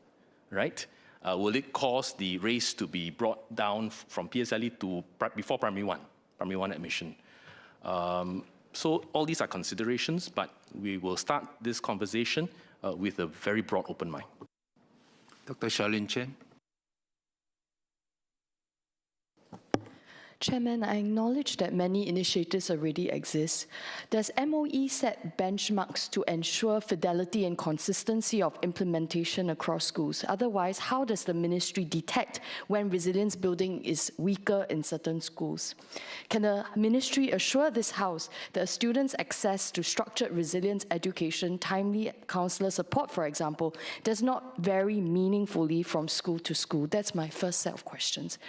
right? Will it cause the race to be brought down from PSLE to before primary one admission? So all these are considerations, but we will start this conversation with a very broad open mind. Dr. Charlene Chen. Chairman, I acknowledge that many initiatives already exist. Does MOE set benchmarks to ensure fidelity and consistency of implementation across schools? Otherwise, how does the ministry detect when resilience building is weaker in certain schools? Can the ministry assure this House that students' access to structured resilience education, timely counselor support, for example, does not vary meaningfully from school to school? That's my first set of questions.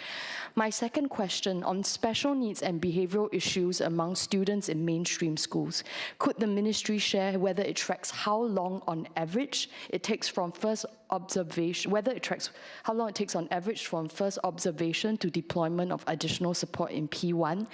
My second question on special needs and behavioral issues among students in mainstream schools. Could the ministry share whether it tracks how long on average it takes from first observation, how long it takes on average from first observation to deployment of additional support in P1,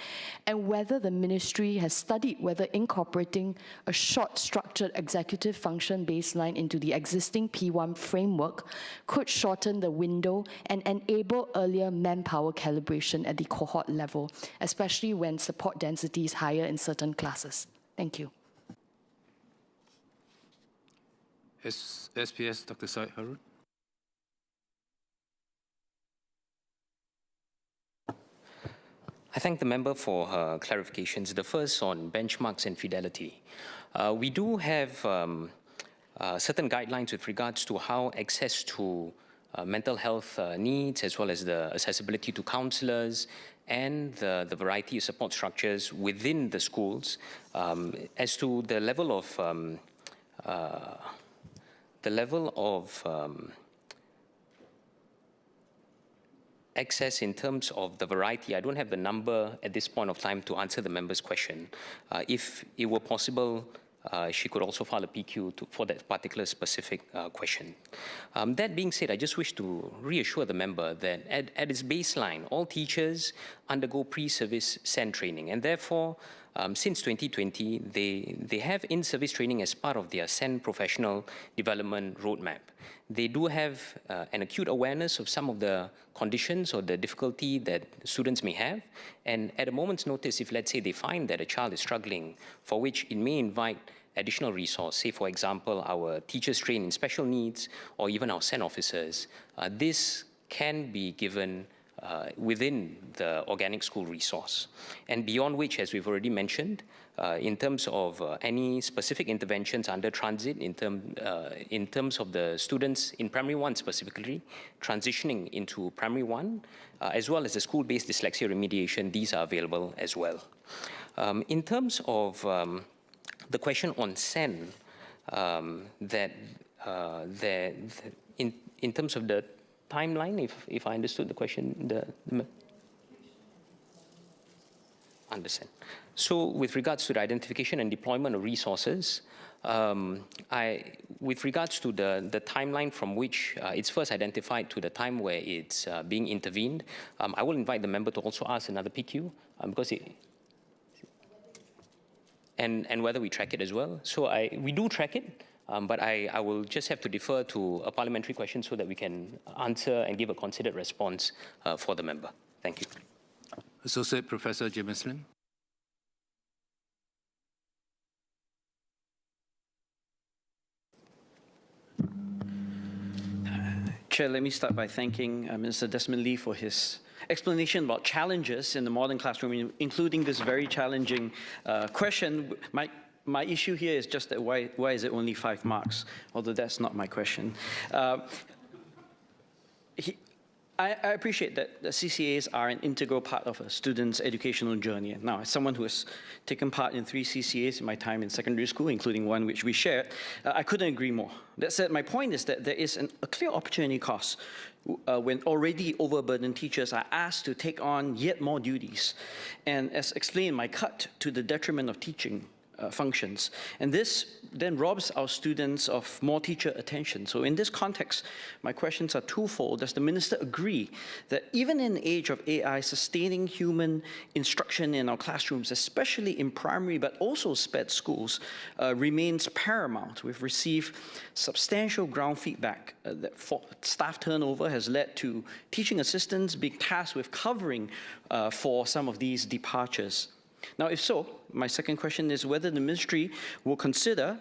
and whether the ministry has studied whether incorporating a short structured executive function baseline into the existing P1 framework could shorten the window and enable earlier manpower calibration at the cohort level, especially when support density is higher in certain classes. Thank you. SPS, Dr. Syed Harun. I thank the member for her clarifications. The first on benchmarks and fidelity. We do have certain guidelines with regards to how access to mental health needs, as well as the accessibility to counselors and the variety of support structures within the schools. As to the level of access in terms of the variety, I don't have the number at this point of time to answer the member's question. If it were possible, she could also file a PQ for that particular specific question. That being said, I just wish to reassure the member that at its baseline, all teachers undergo pre-service SEN training, and therefore, since 2020, they have in-service training as part of their SEN professional development roadmap. They do have an acute awareness of some of the conditions or the difficulty that students may have, and at a moment's notice, if let's say they find that a child is struggling, for which it may invite additional resource, say for example, our teachers trained in special needs, or even our SEN officers, this can be given within the organic school resource. And beyond which, as we've already mentioned, in terms of any specific interventions under transit, in terms of the students in primary one specifically, transitioning into primary one, as well as the school-based dyslexia remediation, these are available as well. In terms of the question on SEN, in terms of the timeline, if I understood the question, understand. So with regards to the identification and deployment of resources, with regards to the timeline from which it's first identified to the time where it's being intervened, I will invite the member to also ask another PQ, because and whether we track it as well. So we do track it. But I will just have to defer to a parliamentary question so that we can answer and give a considered response for the member. Thank you. Associate Professor James Lim. Chair, let me start by thanking Minister Desmond Lee for his explanation about challenges in the modern classroom, including this very challenging question. My issue here is just that why is it only 5 marks? Although that's not my question. I appreciate that the CCAs are an integral part of a student's educational journey. Now, as someone who has taken part in 3 CCAs in my time in secondary school, including one which we shared, I couldn't agree more. That said, my point is that there is a clear opportunity cost when already overburdened teachers are asked to take on yet more duties. And as explained, my cut to the detriment of teaching functions. And this then robs our students of more teacher attention. So in this context, my questions are twofold. Does the minister agree that even in the age of AI, sustaining human instruction in our classrooms, especially in primary but also SPED schools, remains paramount? We've received substantial ground feedback that staff turnover has led to teaching assistants being tasked with covering for some of these departures. Now, if so, my second question is whether the ministry will consider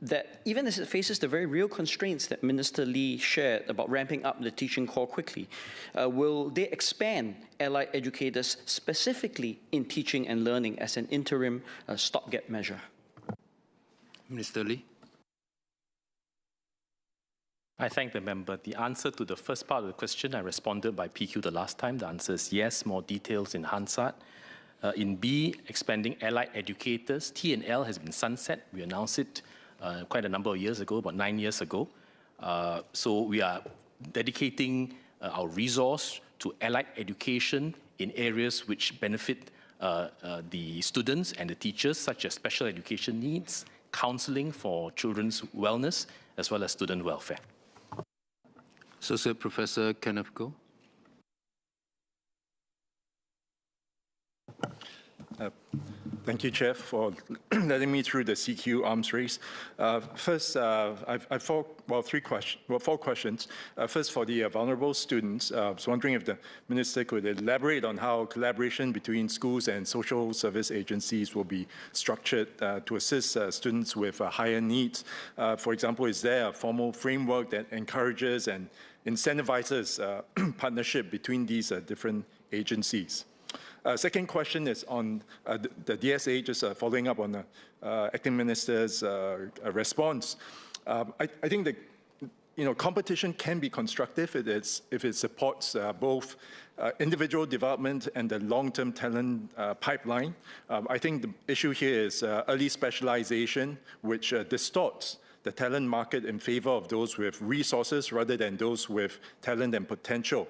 that even as it faces the very real constraints that Minister Lee shared about ramping up the teaching corps quickly, will they expand allied educators specifically in teaching and learning as an interim stopgap measure? Minister Lee. I thank the member. The answer to the first part of the question, I responded by PQ the last time. The answer is yes, more details in Hansard. In B, expanding allied educators, T&L has been sunset. We announced it quite a number of years ago, about 9 years ago. So we are dedicating our resource to allied education in areas which benefit the students and the teachers, such as special education needs, counseling for children's wellness, as well as student welfare. Associate Professor Kenneth Goh. Thank you, Chair, for letting me through the CQ arms race. First, I've four questions. First, for the vulnerable students, I was wondering if the Minister could elaborate on how collaboration between schools and social service agencies will be structured to assist students with higher needs. For example, is there a formal framework that encourages and incentivizes partnership between these different agencies? Second question is on the DSA, just following up on the Acting Minister's response. I think that competition can be constructive if it supports both individual development and the long-term talent pipeline. I think the issue here is early specialization, which distorts the talent market in favor of those with resources rather than those with talent and potential.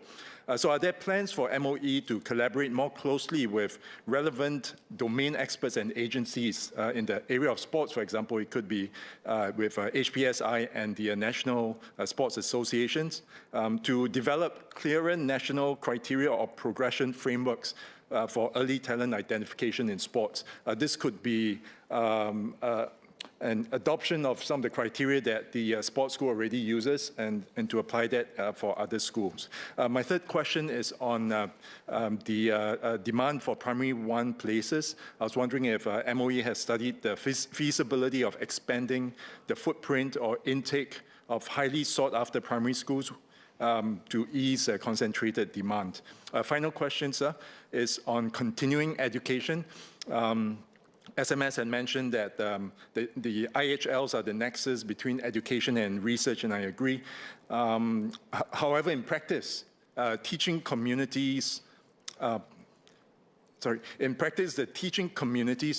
So are there plans for MOE to collaborate more closely with relevant domain experts and agencies in the area of sports? For example, it could be with HPSI and the National Sports Associations to develop clearer national criteria or progression frameworks for early talent identification in sports. This could be an adoption of some of the criteria that the sports school already uses and to apply that for other schools. My third question is on the demand for primary one places. I was wondering if MOE has studied the feasibility of expanding the footprint or intake of highly sought after primary schools to ease concentrated demand. Final question, sir, is on continuing education. SMS had mentioned that the IHLs are the nexus between education and research, and I agree. However, in practice, the teaching communities,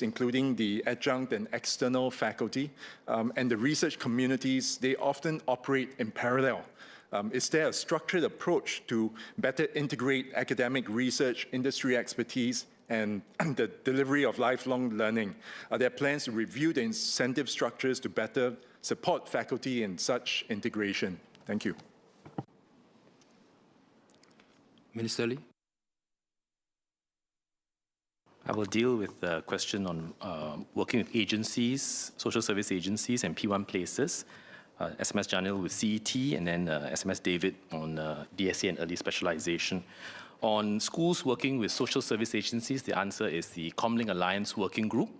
including the adjunct and external faculty, and the research communities, they often operate in parallel. Is there a structured approach to better integrate academic research, industry expertise, and the delivery of lifelong learning? Are there plans to review the incentive structures to better support faculty in such integration? Thank you. Minister Lee. I will deal with the question on working with agencies, social service agencies, and P1 places. SMS Janil with CET, and then SMS David on DSA and early specialization. On schools working with social service agencies, the answer is the Comlink Alliance Working Group,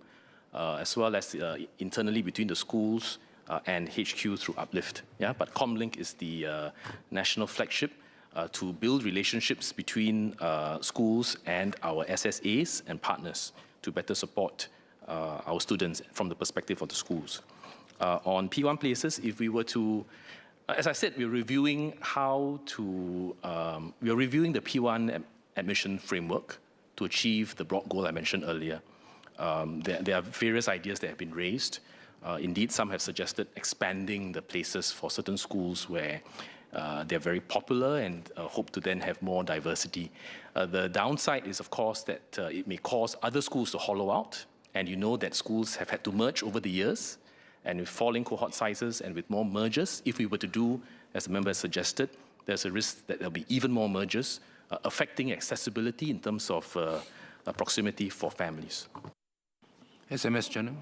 as well as internally between the schools and HQ through Uplift. Yeah? But Comlink is the national flagship to build relationships between schools and our SSAs and partners to better support our students from the perspective of the schools. On P1 places, if we were to, as I said, we're reviewing the P1 admission framework to achieve the broad goal I mentioned earlier. There are various ideas that have been raised. Indeed, some have suggested expanding the places for certain schools where they're very popular and hope to then have more diversity. The downside is, of course, that it may cause other schools to hollow out. And you know that schools have had to merge over the years. And with falling cohort sizes and with more mergers, if we were to do, as the member has suggested, there's a risk that there'll be even more mergers, affecting accessibility in terms of proximity for families. SMS General.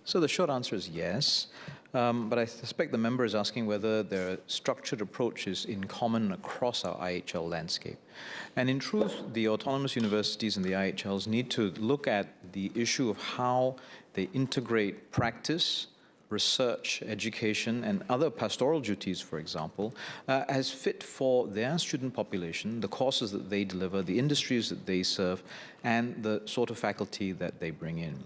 So the short answer is yes. but I suspect the member is asking whether there are structured approaches in common across our IHL landscape. And in truth, the autonomous universities and the IHLs need to look at the issue of how they integrate practice, research, education, and other pastoral duties, for example, as fit for their student population, the courses that they deliver, the industries that they serve, and the sort of faculty that they bring in.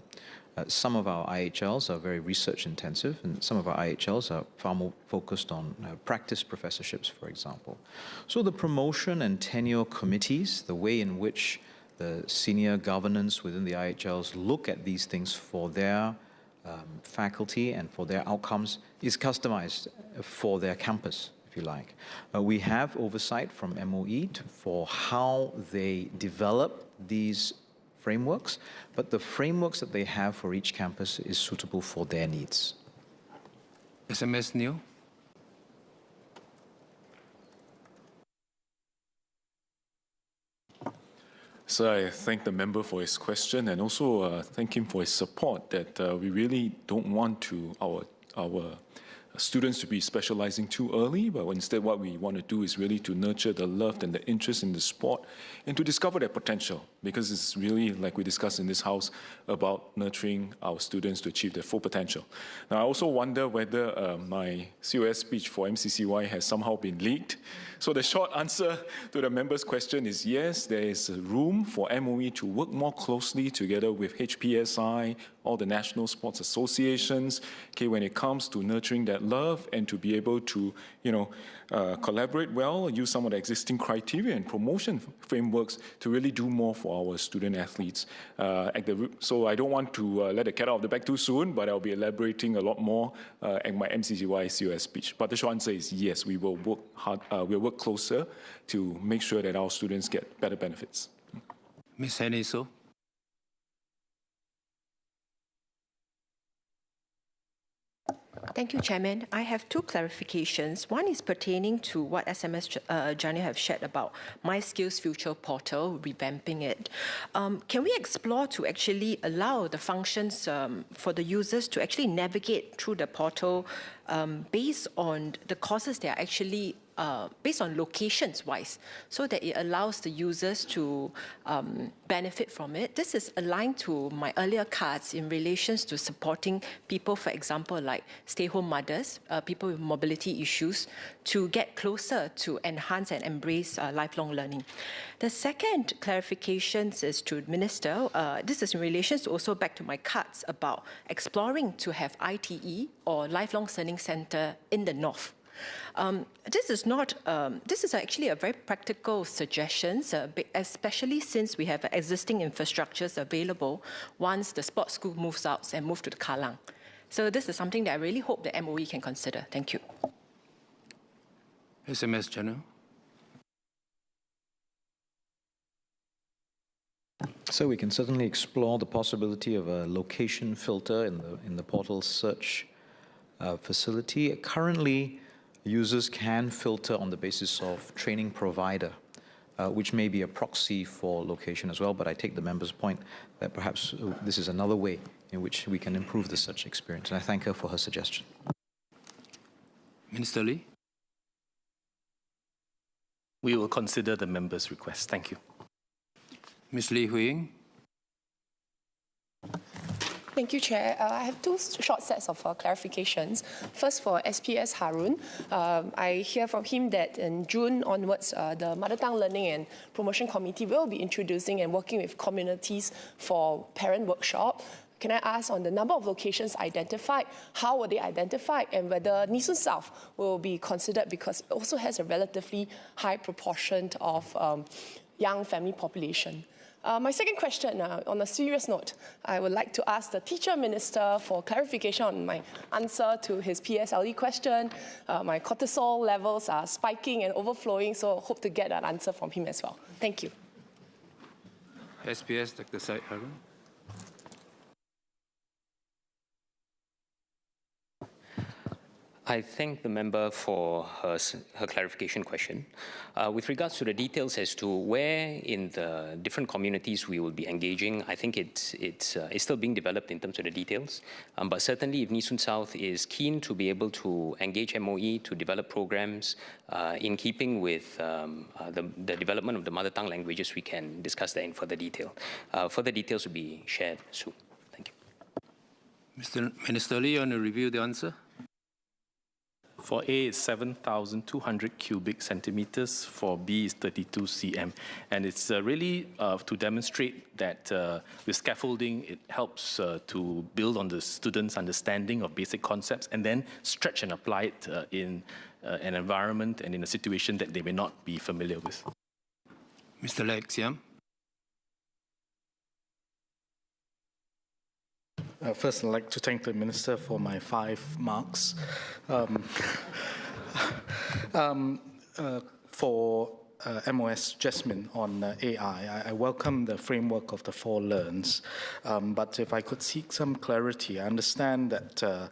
Some of our IHLs are very research intensive, and some of our IHLs are far more focused on practice professorships, for example. So the promotion and tenure committees, the way in which the senior governance within the IHLs look at these things for their faculty and for their outcomes is customized for their campus, if you like. We have oversight from MOE for how they develop these frameworks, but the frameworks that they have for each campus is suitable for their needs. SMS Neo. So I thank the member for his question, and also thank him for his support that we really don't want to our students to be specializing too early, but instead what we want to do is really to nurture the love and the interest in the sport and to discover their potential, because it's really, like we discussed in this house, about nurturing our students to achieve their full potential. Now, I also wonder whether my COS speech for MCCY has somehow been leaked. So the short answer to the member's question is yes, there is room for MOE to work more closely together with HPSI, all the national sports associations, okay, when it comes to nurturing that love and to be able to, collaborate well, use some of the existing criteria and promotion frameworks to really do more for our student athletes. So I don't want to let the cat out of the bag too soon, but I'll be elaborating a lot more at my MCCY COS speech. But the short answer is yes, we will work hard, we'll work closer to make sure that our students get better benefits. Ms. Heniso. Thank you, Chairman. I have two clarifications. One is pertaining to what SMS Jania have shared about My Skills Future portal, revamping it. Can we explore to actually allow the functions for the users to actually navigate through the portal based on the courses they are actually based on locations-wise, so that it allows the users to benefit from it. This is aligned to my earlier cards in relations to supporting people, for example, like stay-home mothers, people with mobility issues, to get closer to enhance and embrace lifelong learning. The second clarification is to Minister. This is in relation to also back to my cards about exploring to have ITE or Lifelong Learning Center in the north. This is actually a very practical suggestion, especially since we have existing infrastructures available once the sports school moves out and moves to the Kallang. So this is something that I really hope the MOE can consider. Thank you. SMS General. So we can certainly explore the possibility of a location filter in the portal search facility. Currently, users can filter on the basis of training provider, which may be a proxy for location as well, but I take the member's point that perhaps this is another way in which we can improve the search experience, and I thank her for her suggestion. Minister Lee? We will consider the member's request. Thank you. Ms. Lee Hui-ying? Thank you, Chair. I have two short sets of clarifications. First, for SPS Harun, I hear from him that in June onwards, the Mother Tongue Learning and Promotion Committee will be introducing and working with communities for parent workshop. Can I ask on the number of locations identified, how were they identified, and whether Nee Soon South will be considered because it also has a relatively high proportion of young family population. My second question, on a serious note, I would like to ask the Teacher Minister for clarification on my answer to his PSLE question. My cortisol levels are spiking and overflowing, so hope to get an answer from him as well. Thank you. SPS, Dr. Syed Harun. I thank the member for her clarification question. With regards to the details as to where in the different communities we will be engaging, I think it's still being developed in terms of the details. But certainly if Nee Soon South is keen to be able to engage MOE to develop programs in keeping with the development of the mother tongue languages, we can discuss that in further detail. Further details will be shared soon. Thank you. Mr. Minister Lee, you want to review the answer? For A, it's 7,200 cubic centimeters. For B, it's 32 cm. And it's really to demonstrate that with scaffolding, it helps to build on the students' understanding of basic concepts and then stretch and apply it in an environment and in a situation that they may not be familiar with. Mr. Lex, yeah? First, I'd like to thank the Minister for my 5 marks. For MOS Jasmine on AI, I welcome the framework of the 4 learns, but if I could seek some clarity, I understand that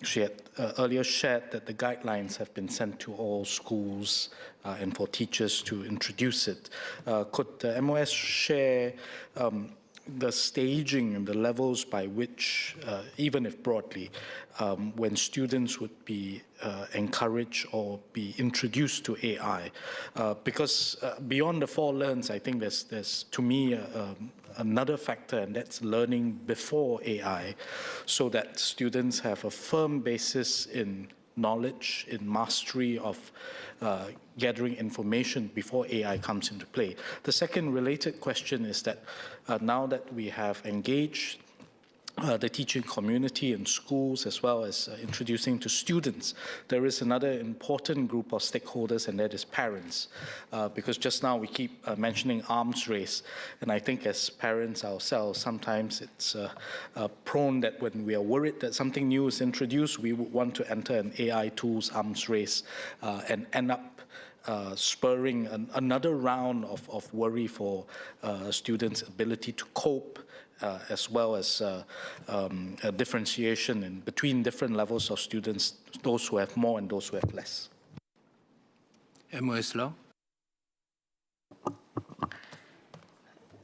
she had earlier shared that the guidelines have been sent to all schools and for teachers to introduce it. Could the MOS share the staging and the levels by which, even if broadly, when students would be encouraged or be introduced to AI? Because beyond the 4 learns, I think there's to me, another factor, and that's learning before AI, so that students have a firm basis in knowledge, in mastery of gathering information before AI comes into play. The second related question is that now that we have engaged the teaching community in schools as well as introducing to students, there is another important group of stakeholders, and that is parents. Because just now we keep mentioning arms race, and I think as parents ourselves, sometimes it's prone that when we are worried that something new is introduced, we would want to enter an AI tools arms race and end up spurring another round of worry for students' ability to cope, as well as a differentiation in between different levels of students, those who have more and those who have less. MOS Law.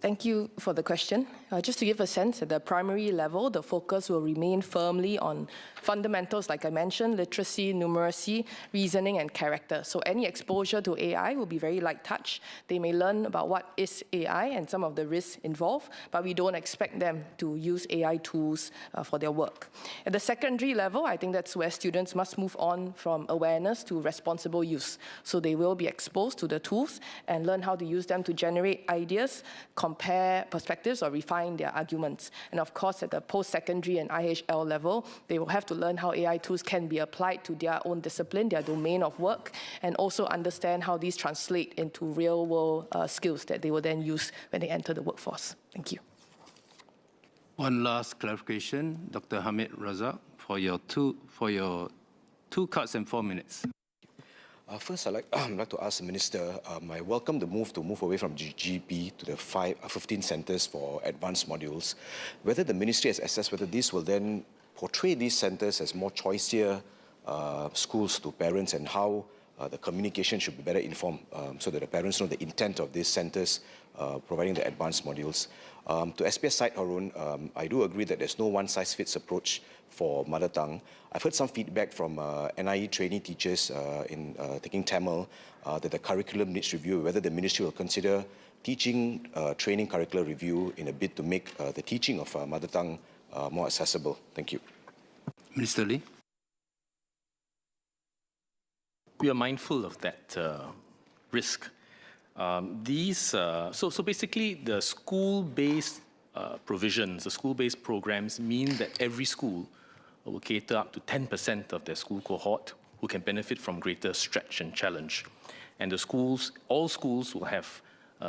Thank you for the question. Just to give a sense, at the primary level, the focus will remain firmly on fundamentals, like I mentioned, literacy, numeracy, reasoning, and character. So any exposure to AI will be very light touch. They may learn about what is AI and some of the risks involved, but we don't expect them to use AI tools for their work. At the secondary level, I think that's where students must move on from awareness to responsible use. So they will be exposed to the tools and learn how to use them to generate ideas, compare perspectives, or refine their arguments. And of course, at the post-secondary and IHL level, they will have to learn how AI tools can be applied to their own discipline, their domain of work, and also understand how these translate into real-world skills that they will then use when they enter the workforce. Thank you. One last clarification, Dr. Hamid Razak, for your two cards and 4 minutes. First, I'd like to ask the Minister, I welcome the move away from GGP to the 15 centres for advanced modules. Whether the Ministry has assessed whether this will then portray these centres as more choicier schools to parents, and how the communication should be better informed so that the parents know the intent of these centres providing the advanced modules. To SPS side, Harun, I do agree that there's no one-size-fits approach for mother tongue. I've heard some feedback from NIE trainee teachers in taking Tamil that the curriculum needs review, whether the Ministry will consider teaching training curricular review in a bid to make the teaching of mother tongue more accessible. Thank you. Minister Lee. We are mindful of that risk. So basically, the school-based provisions, the school-based programs mean that every school will cater up to 10% of their school cohort who can benefit from greater stretch and challenge. And the schools, all schools will have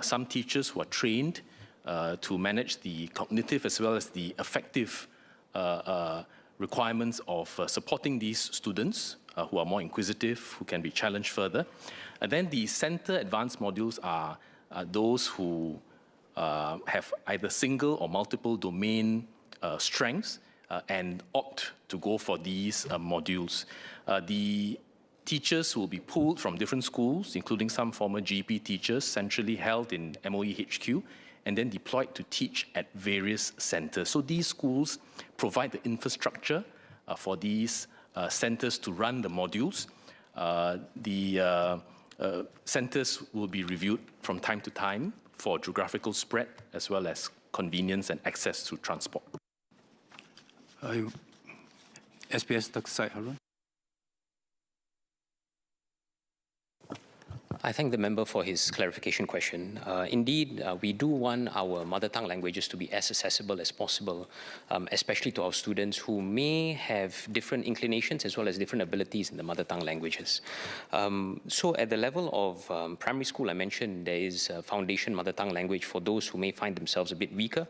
some teachers who are trained to manage the cognitive as well as the affective requirements of supporting these students who are more inquisitive, who can be challenged further. And then the center advanced modules are those who have either single or multiple domain strengths and opt to go for these modules. The teachers will be pooled from different schools, including some former GP teachers, centrally held in MOE HQ, and then deployed to teach at various centers. So these schools provide the infrastructure for these centers to run the modules. The centers will be reviewed from time to time for geographical spread as well as convenience and access to transport. SPS Dr. Syed Harun. I thank the member for his clarification question. Indeed, we do want our mother tongue languages to be as accessible as possible, especially to our students who may have different inclinations as well as different abilities in the mother tongue languages. So at the level of primary school, I mentioned there is a foundation mother tongue language for those who may find themselves a bit weaker.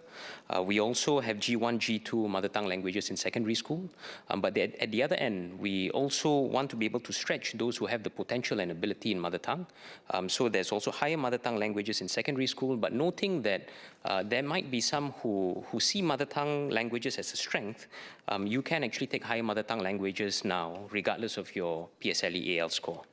We also have G1, G2 mother tongue languages in secondary school. But at the other end, we also want to be able to stretch those who have the potential and ability in mother tongue. So there's also higher mother tongue languages in secondary school, but noting that there might be some who see mother tongue languages as a strength, you can actually take higher mother tongue languages now, regardless of your PSLE AL score.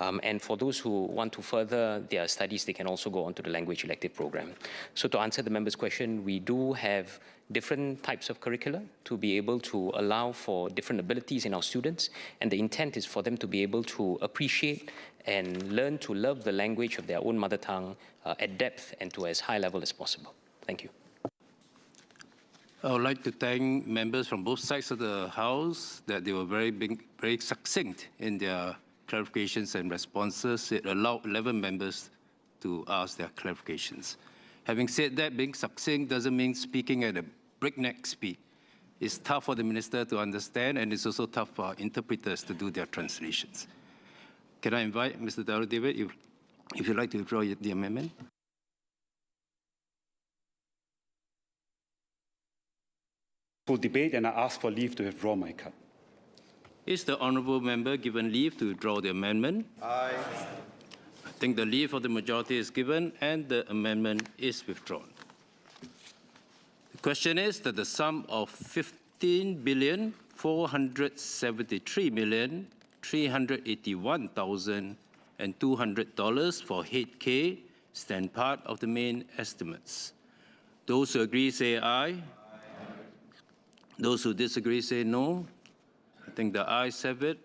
And for those who want to further their studies, they can also go on to the language elective program. So to answer the member's question, we do have different types of curricula to be able to allow for different abilities in our students, and the intent is for them to be able to appreciate and learn to love the language of their own mother tongue at depth and to as high level as possible. Thank you. I would like to thank members from both sides of the House that they were very succinct in their clarifications and responses. It allowed 11 members to ask their clarifications. Having said that, being succinct doesn't mean speaking at a breakneck speed. It's tough for the minister to understand, and it's also tough for our interpreters to do their translations. Can I invite Mr. Darul David, if you'd like to withdraw the amendment? Full debate, and I ask for leave to withdraw my card. Is the honourable member given leave to withdraw the amendment? Aye. I think the leave of the majority is given and the amendment is withdrawn. The question is that the sum of $15,473,381,200 for head K stand part of the main estimates. Those who agree say aye. Those who disagree say no. I think the ayes have it.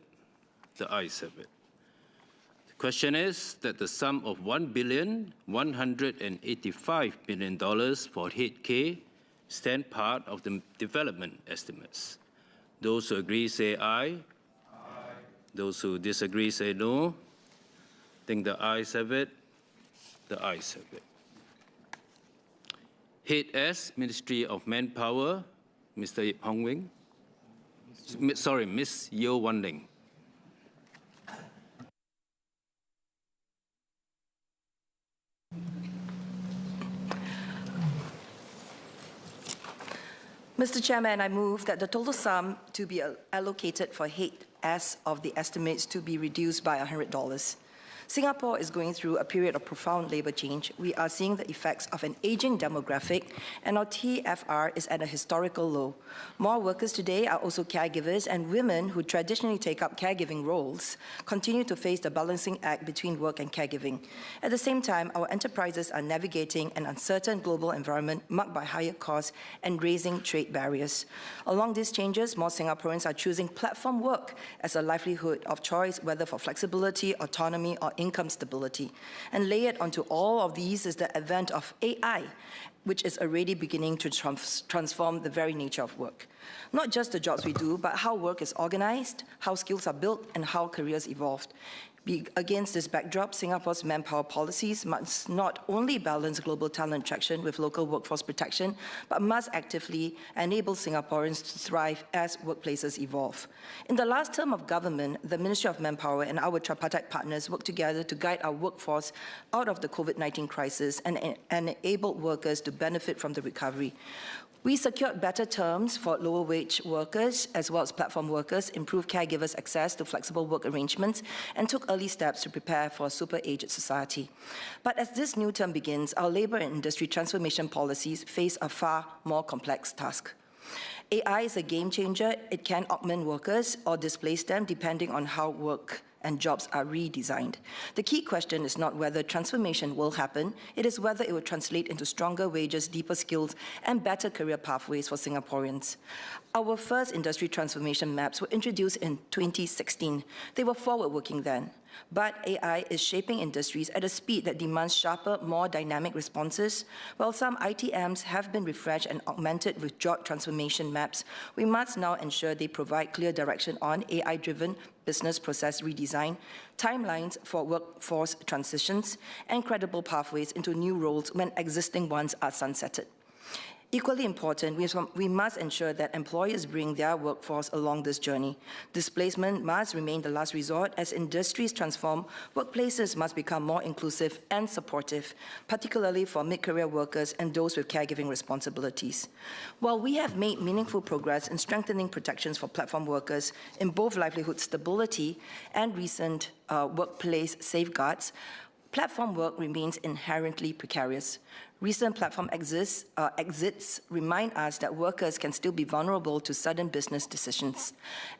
The ayes have it. The question is that the sum of $1,185 million for head K stand part of the development estimates. Those who agree say aye. Those who disagree say no. I think the ayes have it. The ayes have it. Head S, Ministry of Manpower, Mr. Yip Hong Wing. Sorry, Ms. Yeo Wan Ling. Mr. Chairman, I move that the total sum to be allocated for head S of the estimates to be reduced by $100. Singapore is going through a period of profound labour change. We are seeing the effects of an ageing demographic, and our TFR is at a historical low. More workers today are also caregivers, and women who traditionally take up caregiving roles continue to face the balancing act between work and caregiving. At the same time, our enterprises are navigating an uncertain global environment marked by higher costs and raising trade barriers. Along these changes, more Singaporeans are choosing platform work as a livelihood of choice, whether for flexibility, autonomy, or income stability. And layered onto all of these is the advent of AI, which is already beginning to transform the very nature of work. Not just the jobs we do, but how work is organized, how skills are built, and how careers evolved. Against this backdrop, Singapore's manpower policies must not only balance global talent attraction with local workforce protection, but must actively enable Singaporeans to thrive as workplaces evolve. In the last term of government, the Ministry of Manpower and our tripartite partners worked together to guide our workforce out of the COVID-19 crisis and enable workers to benefit from the recovery. We secured better terms for lower wage workers as well as platform workers, improved caregivers' access to flexible work arrangements, and took early steps to prepare for a super-aged society. But as this new term begins, our labour and industry transformation policies face a far more complex task. AI is a game changer. It can augment workers or displace them depending on how work and jobs are redesigned. The key question is not whether transformation will happen, it is whether it will translate into stronger wages, deeper skills, and better career pathways for Singaporeans. Our first industry transformation maps were introduced in 2016. They were forward-looking then. But AI is shaping industries at a speed that demands sharper, more dynamic responses. While some ITMs have been refreshed and augmented with job transformation maps, we must now ensure they provide clear direction on AI-driven business process redesign, timelines for workforce transitions, and credible pathways into new roles when existing ones are sunsetted. Equally important, we must ensure that employers bring their workforce along this journey. Displacement must remain the last resort. As industries transform, workplaces must become more inclusive and supportive, particularly for mid-career workers and those with caregiving responsibilities. While we have made meaningful progress in strengthening protections for platform workers in both livelihood stability and recent workplace safeguards, platform work remains inherently precarious. Recent platform exits remind us that workers can still be vulnerable to sudden business decisions.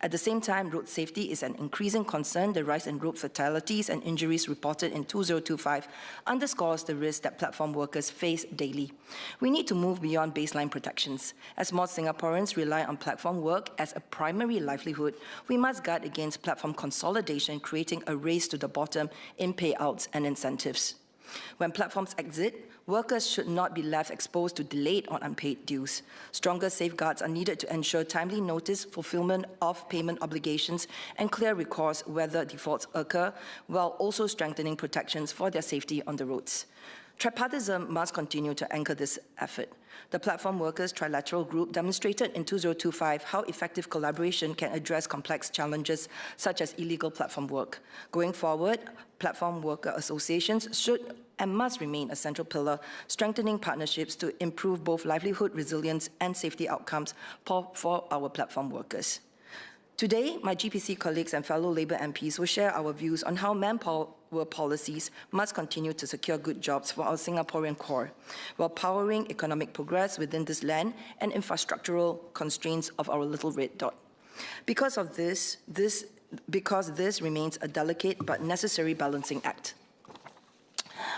At the same time, road safety is an increasing concern. The rise in road fatalities and injuries reported in 2025 underscores the risk that platform workers face daily. We need to move beyond baseline protections. As more Singaporeans rely on platform work as a primary livelihood, we must guard against platform consolidation, creating a race to the bottom in payouts and incentives. When platforms exit, workers should not be left exposed to delayed or unpaid dues. Stronger safeguards are needed to ensure timely notice, fulfillment of payment obligations, and clear recourse whether defaults occur, while also strengthening protections for their safety on the roads. Tripartism must continue to anchor this effort. The Platform Workers Trilateral Group demonstrated in 2025 how effective collaboration can address complex challenges such as illegal platform work. Going forward, platform worker associations should and must remain a central pillar, strengthening partnerships to improve both livelihood resilience and safety outcomes for our platform workers. Today, my GPC colleagues and fellow Labour MPs will share our views on how manpower policies must continue to secure good jobs for our Singaporean core, while powering economic progress within this land and infrastructural constraints of our little red dot. Because this remains a delicate but necessary balancing act.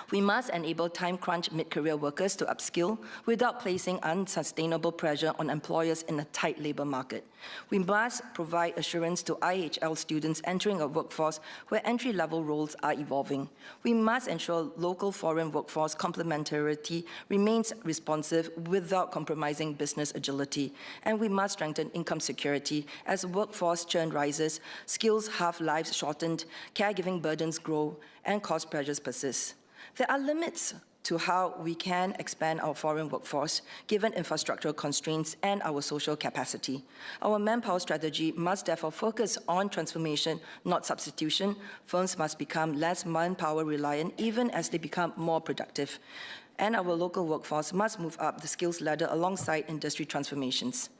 We must enable time-crunch mid-career workers to upskill without placing unsustainable pressure on employers in a tight labour market. We must provide assurance to IHL students entering a workforce where entry-level roles are evolving. We must ensure local foreign workforce complementarity remains responsive without compromising business agility. And we must strengthen income security as workforce churn rises, skills half-lives shortened, caregiving burdens grow, and cost pressures persist. There are limits to how we can expand our foreign workforce, given infrastructural constraints and our social capacity. Our manpower strategy must therefore focus on transformation, not substitution. Firms must become less manpower reliant, even as they become more productive. And our local workforce must move up the skills ladder alongside industry transformations.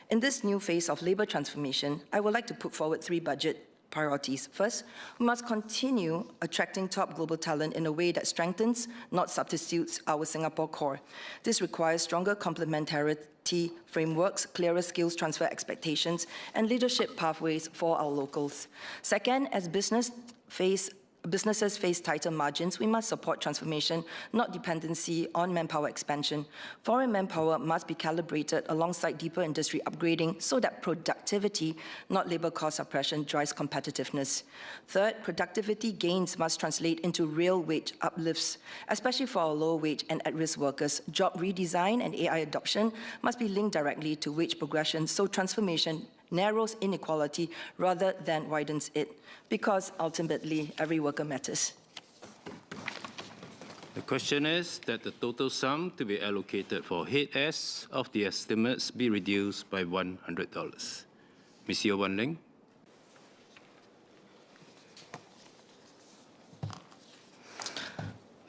In this new phase of labour transformation, I would like to put forward 3 budget priorities. First, we must continue attracting top global talent in a way that strengthens, not substitutes, our Singapore core. This requires stronger complementarity frameworks, clearer skills transfer expectations, and leadership pathways for our locals. Second, as businesses face tighter margins, we must support transformation, not dependency on manpower expansion. Foreign manpower must be calibrated alongside deeper industry upgrading so that productivity, not labor cost suppression, drives competitiveness. Third, productivity gains must translate into real wage uplifts, especially for our low-wage and at-risk workers. Job redesign and AI adoption must be linked directly to wage progression, so transformation narrows inequality rather than widens it, because ultimately every worker matters. The question is that the total sum to be allocated for Head S of the estimates be reduced by $100. Ms. Yeo Wan Ling.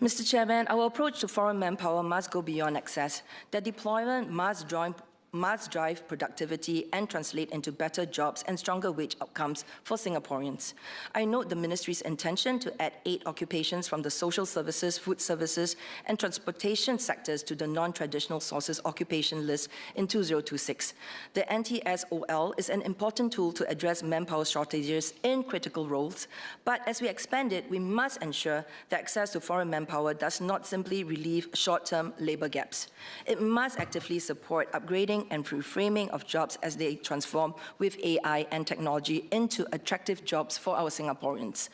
Mr. Chairman, our approach to foreign manpower must go beyond access. Their deployment must join must drive productivity and translate into better jobs and stronger wage outcomes for Singaporeans. I note the Ministry's intention to add 8 occupations from the social services, food services, and transportation sectors to the non-traditional sources occupation list in 2026. The NTSOL is an important tool to address manpower shortages in critical roles, but as we expand it, we must ensure that access to foreign manpower does not simply relieve short-term labor gaps. It must actively support upgrading and reframing of jobs as they transform with AI and technology into attractive jobs for our Singaporeans.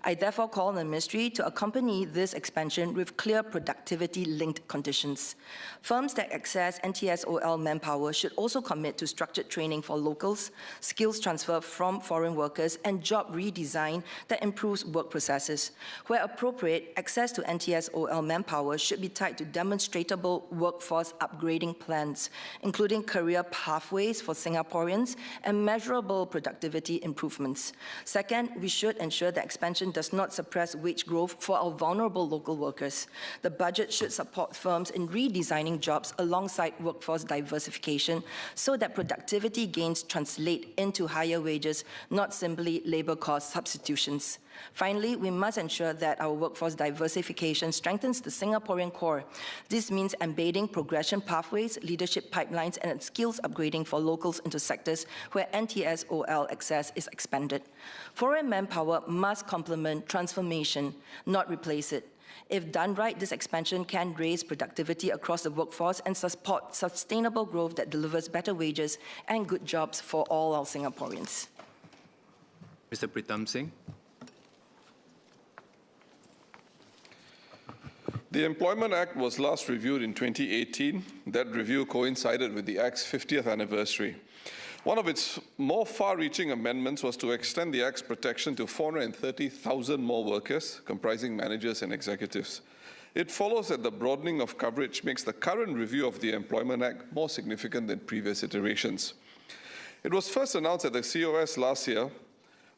I therefore call on the Ministry to accompany this expansion with clear productivity-linked conditions. Firms that access NTSOL manpower should also commit to structured training for locals, skills transfer from foreign workers, and job redesign that improves work processes. Where appropriate, access to NTSOL manpower should be tied to demonstrable workforce upgrading plans, including career pathways for Singaporeans and measurable productivity improvements. Second, we should ensure that expansion does not suppress wage growth for our vulnerable local workers. The budget should support firms in redesigning jobs alongside workforce diversification so that productivity gains translate into higher wages, not simply labor cost substitutions. Finally, we must ensure that our workforce diversification strengthens the Singaporean core. This means embedding progression pathways, leadership pipelines, and skills upgrading for locals into sectors where NTSOL access is expanded. Foreign manpower must complement transformation, not replace it. If done right, this expansion can raise productivity across the workforce and support sustainable growth that delivers better wages and good jobs for all our Singaporeans. Mr. Pritam Singh. The Employment Act was last reviewed in 2018. That review coincided with the Act's 50th anniversary. One of its more far-reaching amendments was to extend the Act's protection to 430,000 more workers, comprising managers and executives. It follows that the broadening of coverage makes the current review of the Employment Act more significant than previous iterations. It was first announced at the COS last year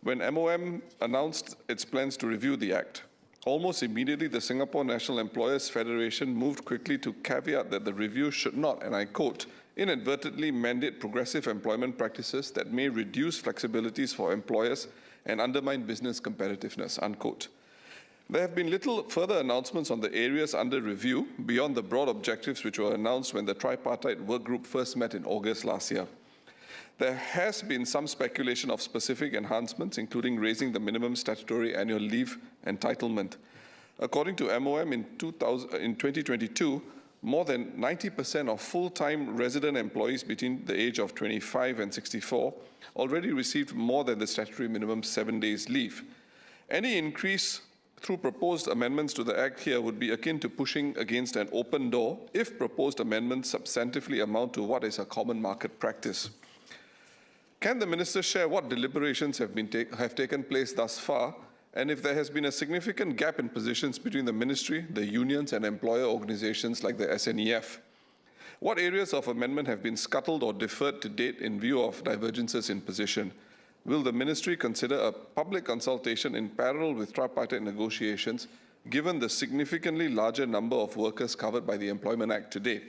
when MOM announced its plans to review the Act. Almost immediately, the Singapore National Employers Federation moved quickly to caveat that the review should not, and I quote, inadvertently mandate progressive employment practices that may reduce flexibilities for employers and undermine business competitiveness, unquote. There have been little further announcements on the areas under review beyond the broad objectives which were announced when the tripartite work group first met in August last year. There has been some speculation of specific enhancements, including raising the minimum statutory annual leave entitlement. According to MOM, in 2022, more than 90% of full-time resident employees between the age of 25 and 64 already received more than the statutory minimum 7 days leave. Any increase through proposed amendments to the Act here would be akin to pushing against an open door if proposed amendments substantively amount to what is a common market practice. Can the Minister share what deliberations have taken place thus far, and if there has been a significant gap in positions between the Ministry, the unions, and employer organizations like the SNEF? What areas of amendment have been scuttled or deferred to date in view of divergences in position? Will the Ministry consider a public consultation in parallel with tripartite negotiations, given the significantly larger number of workers covered by the Employment Act today?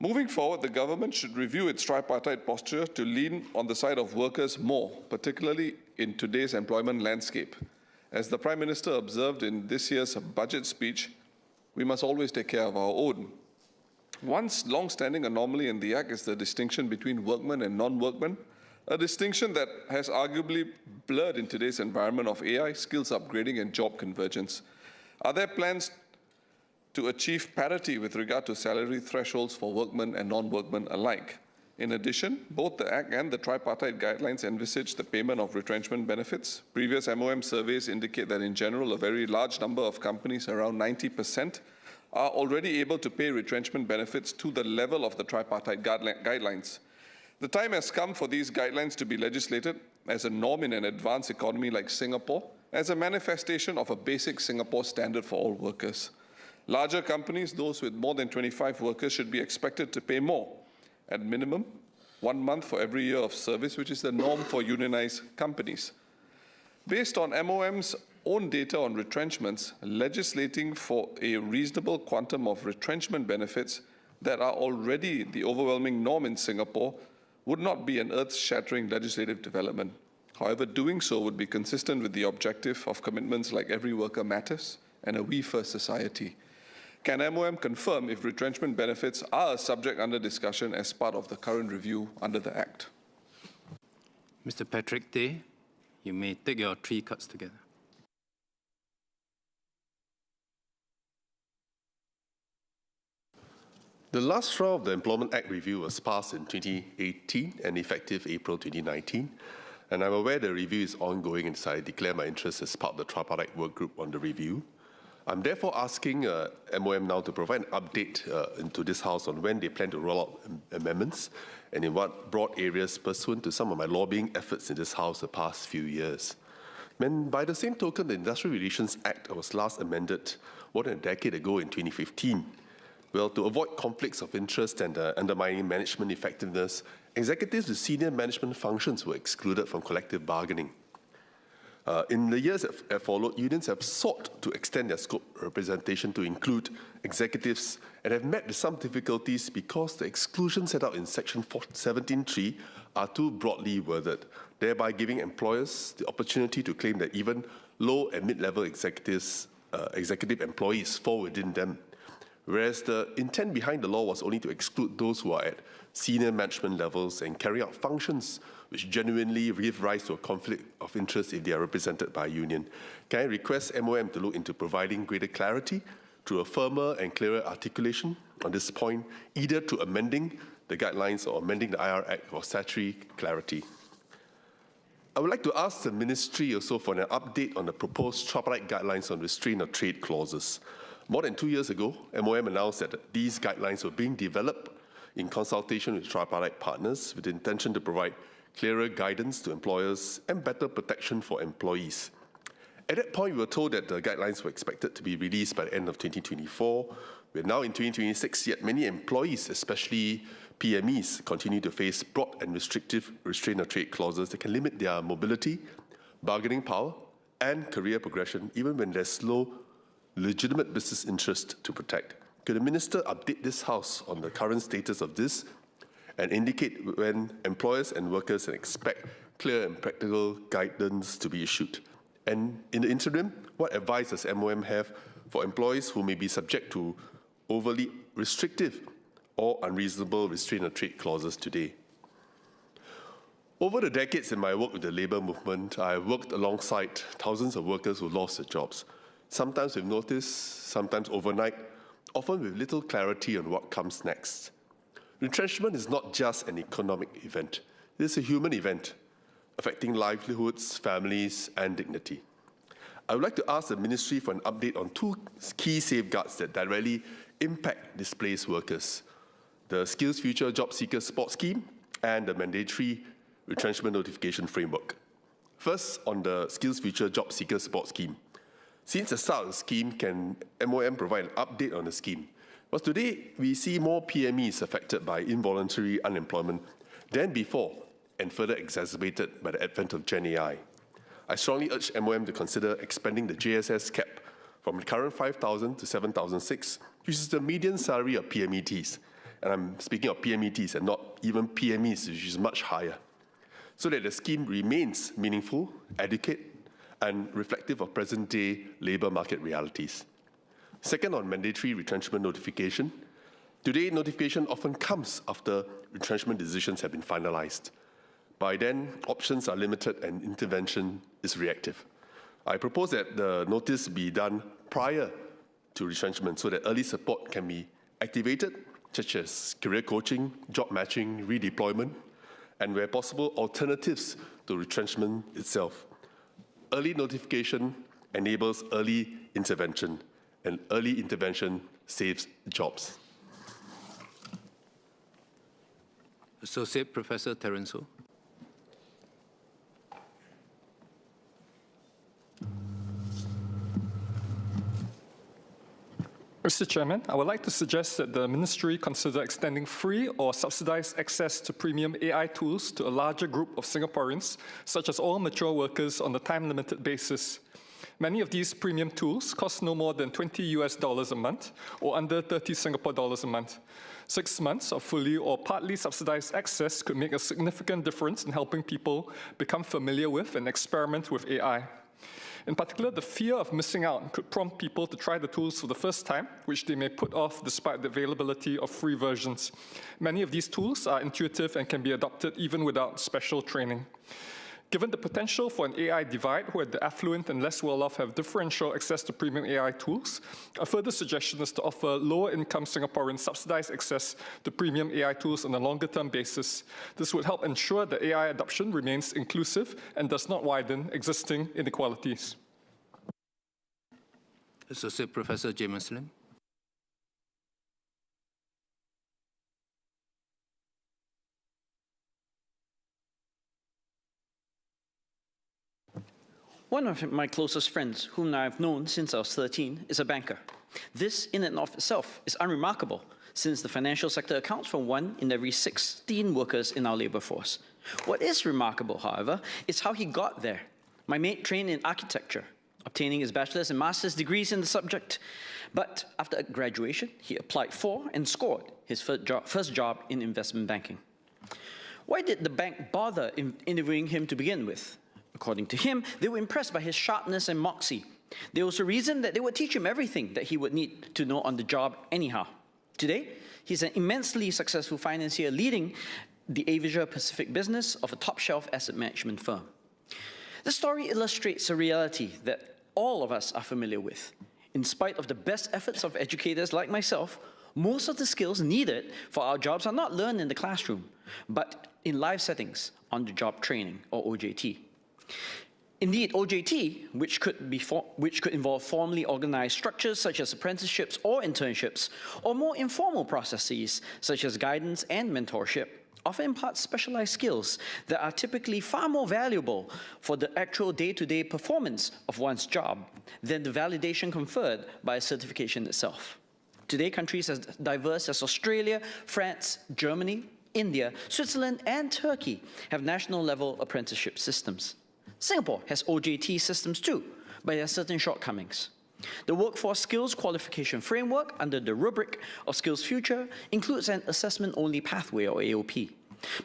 Moving forward, the government should review its tripartite posture to lean on the side of workers more, particularly in today's employment landscape. As the Prime Minister observed in this year's budget speech, we must always take care of our own. One long-standing anomaly in the Act is the distinction between workmen and non-workmen, a distinction that has arguably blurred in today's environment of AI, skills upgrading, and job convergence. Are there plans to achieve parity with regard to salary thresholds for workmen and non-workmen alike? In addition, both the Act and the tripartite guidelines envisage the payment of retrenchment benefits. Previous MOM surveys indicate that in general, a very large number of companies, around 90%, are already able to pay retrenchment benefits to the level of the tripartite guidelines. The time has come for these guidelines to be legislated as a norm in an advanced economy like Singapore, as a manifestation of a basic Singapore standard for all workers. Larger companies, those with more than 25 workers, should be expected to pay more. At minimum, 1 month for every year of service, which is the norm for unionized companies. Based on MOM's own data on retrenchments, legislating for a reasonable quantum of retrenchment benefits that are already the overwhelming norm in Singapore would not be an earth-shattering legislative development. However, doing so would be consistent with the objective of commitments like Every Worker Matters and a We First society. Can MOM confirm if retrenchment benefits are a subject under discussion as part of the current review under the Act? Mr. Patrick Tay, you may take your 3 cards together. The last round of the Employment Act review was passed in 2018 and effective April 2019. And I'm aware the review is ongoing, and so I declare my interest as part of the tripartite work group on the review. I'm therefore asking MOM now to provide an update into this House on when they plan to roll out amendments and in what broad areas pursuant to some of my lobbying efforts in this House the past few years. And by the same token, the Industrial Relations Act was last amended more than a decade ago in 2015. Well, to avoid conflicts of interest and undermining management effectiveness, executives with senior management functions were excluded from collective bargaining. In the years that followed, unions have sought to extend their scope of representation to include executives and have met with some difficulties because the exclusions set out in Section 17.3 are too broadly worded, thereby giving employers the opportunity to claim that even low and mid-level executive employees fall within them, whereas the intent behind the law was only to exclude those who are at senior management levels and carry out functions which genuinely give rise to a conflict of interest if they are represented by a union. Can I request MOM to look into providing greater clarity through a firmer and clearer articulation on this point, either to amending the guidelines or amending the IR Act for statutory clarity? I would like to ask the Ministry also for an update on the proposed tripartite guidelines on restraint of trade clauses. More than 2 years ago, MOM announced that these guidelines were being developed in consultation with tripartite partners with the intention to provide clearer guidance to employers and better protection for employees. At that point, we were told that the guidelines were expected to be released by the end of 2024. We're now in 2026, yet many employees, especially PMEs, continue to face broad and restrictive restraint of trade clauses that can limit their mobility, bargaining power, and career progression, even when there's no legitimate business interest to protect. Could the Minister update this House on the current status of this and indicate when employers and workers can expect clear and practical guidance to be issued? And in the interim, what advice does MOM have for employees who may be subject to overly restrictive or unreasonable restraint of trade clauses today? Over the decades in my work with the labour movement, I have worked alongside thousands of workers who lost their jobs, sometimes with notice, sometimes overnight, often with little clarity on what comes next. Retrenchment is not just an economic event. It is a human event, affecting livelihoods, families, and dignity. I would like to ask the Ministry for an update on 2 key safeguards that directly impact displaced workers: the Skills Future Job Seeker Support Scheme and the Mandatory Retrenchment Notification Framework. First, on the Skills Future Job Seeker Support Scheme. Since the start of the scheme, can MOM provide an update on the scheme? Because today, we see more PMEs affected by involuntary unemployment than before, and further exacerbated by the advent of Gen AI. I strongly urge MOM to consider expanding the JSS cap from the current 5,000 to 7,006, which is the median salary of PMETs. And I'm speaking of PMETs and not even PMEs, which is much higher, so that the scheme remains meaningful, adequate, and reflective of present-day labour market realities. Second, on mandatory retrenchment notification. Today, notification often comes after retrenchment decisions have been finalised. By then, options are limited and intervention is reactive. I propose that the notice be done prior to retrenchment so that early support can be activated, such as career coaching, job matching, redeployment, and where possible, alternatives to retrenchment itself. Early notification enables early intervention, and early intervention saves jobs. Associate Professor Terence Ho. Mr. Chairman, I would like to suggest that the Ministry consider extending free or subsidized access to premium AI tools to a larger group of Singaporeans, such as all mature workers on a time-limited basis. Many of these premium tools cost no more than $20 a month, or under 30 Singapore dollars a month. 6 months of fully or partly subsidized access could make a significant difference in helping people become familiar with and experiment with AI. In particular, the fear of missing out could prompt people to try the tools for the first time, which they may put off despite the availability of free versions. Many of these tools are intuitive and can be adopted even without special training. Given the potential for an AI divide where the affluent and less well-off have differential access to premium AI tools, a further suggestion is to offer lower-income Singaporeans subsidized access to premium AI tools on a longer-term basis. This would help ensure that AI adoption remains inclusive and does not widen existing inequalities. Associate Professor J. Muslim. One of my closest friends, whom I've known since I was 13, is a banker. This, in and of itself, is unremarkable, since the financial sector accounts for 1 in every 16 workers in our labor force. What is remarkable, however, is how he got there. My mate trained in architecture, obtaining his bachelor's and master's degrees in the subject. But after graduation, he applied for and scored his first job in investment banking. Why did the bank bother interviewing him to begin with? According to him, they were impressed by his sharpness and moxie. They also reasoned that they would teach him everything that he would need to know on the job anyhow. Today, he's an immensely successful financier leading the Asia Pacific business of a top-shelf asset management firm. The story illustrates a reality that all of us are familiar with. In spite of the best efforts of educators like myself, most of the skills needed for our jobs are not learned in the classroom, but in live settings, on-the-job training, or OJT. Indeed, OJT, which could involve formally organized structures such as apprenticeships or internships, or more informal processes such as guidance and mentorship, often imparts specialized skills that are typically far more valuable for the actual day-to-day performance of one's job than the validation conferred by a certification itself. Today, countries as diverse as Australia, France, Germany, India, Switzerland, and Turkey have national-level apprenticeship systems. Singapore has OJT systems too, but there are certain shortcomings. The Workforce Skills Qualification Framework, under the rubric of Skills Future, includes an assessment-only pathway, or AOP.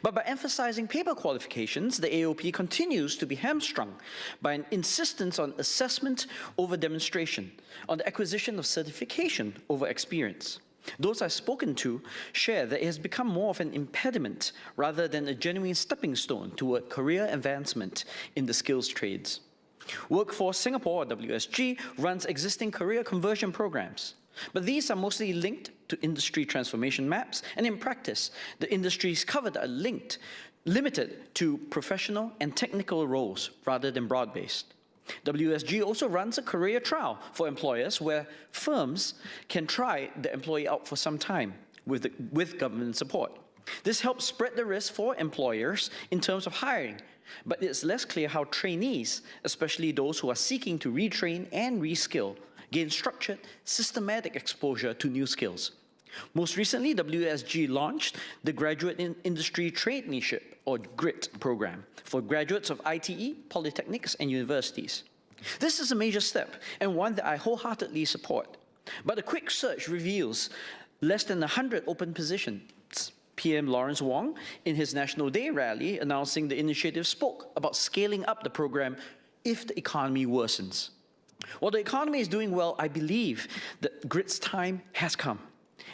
But by emphasizing paper qualifications, the AOP continues to be hamstrung by an insistence on assessment over demonstration, on the acquisition of certification over experience. Those I've spoken to share that it has become more of an impediment rather than a genuine stepping stone toward career advancement in the skills trades. Workforce Singapore, or WSG, runs existing career conversion programs, but these are mostly linked to industry transformation maps, and in practice, the industries covered are limited to professional and technical roles rather than broad-based. WSG also runs a career trial for employers where firms can try the employee out for some time with government support. This helps spread the risk for employers in terms of hiring, but it's less clear how trainees, especially those who are seeking to retrain and reskill, gain structured, systematic exposure to new skills. Most recently, WSG launched the Graduate Industry Traineeship, or GRIT program, for graduates of ITE, polytechnics, and universities. This is a major step, and one that I wholeheartedly support. But a quick search reveals less than 100 open positions. PM Lawrence Wong, in his National Day rally announcing the initiative, spoke about scaling up the program if the economy worsens. While the economy is doing well, I believe that GRIT's time has come.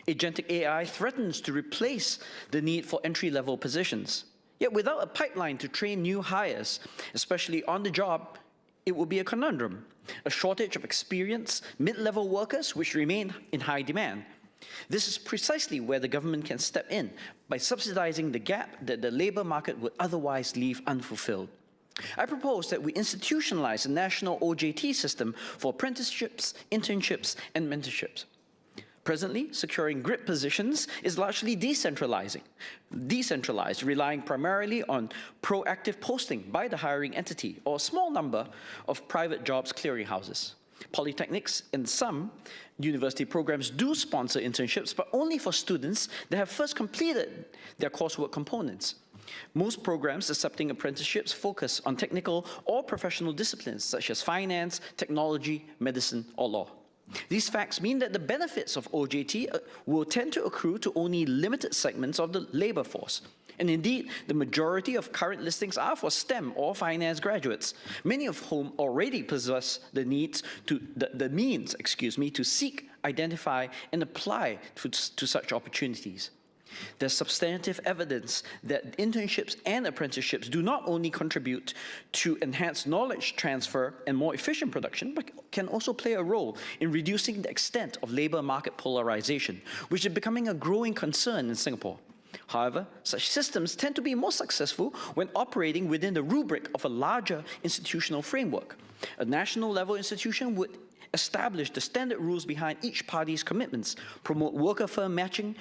Agentic AI threatens to replace the need for entry-level positions. Yet without a pipeline to train new hires, especially on the job, it will be a conundrum. A shortage of experienced mid-level workers which remain in high demand. This is precisely where the government can step in by subsidizing the gap that the labor market would otherwise leave unfulfilled. I propose that we institutionalize a national OJT system for apprenticeships, internships, and mentorships. Presently, securing GRIT positions is largely decentralized, relying primarily on proactive posting by the hiring entity or a small number of private jobs clearinghouses. Polytechnics and some university programs do sponsor internships, but only for students that have first completed their coursework components. Most programs accepting apprenticeships focus on technical or professional disciplines such as finance, technology, medicine, or law. These facts mean that the benefits of OJT will tend to accrue to only limited segments of the labor force. And indeed, the majority of current listings are for STEM or finance graduates, many of whom already possess the means to seek, identify, and apply to such opportunities. There's substantive evidence that internships and apprenticeships do not only contribute to enhanced knowledge transfer and more efficient production, but can also play a role in reducing the extent of labor market polarization, which is becoming a growing concern in Singapore. However, such systems tend to be more successful when operating within the rubric of a larger institutional framework. A national-level institution would establish the standard rules behind each party's commitments, promote worker-firm matching,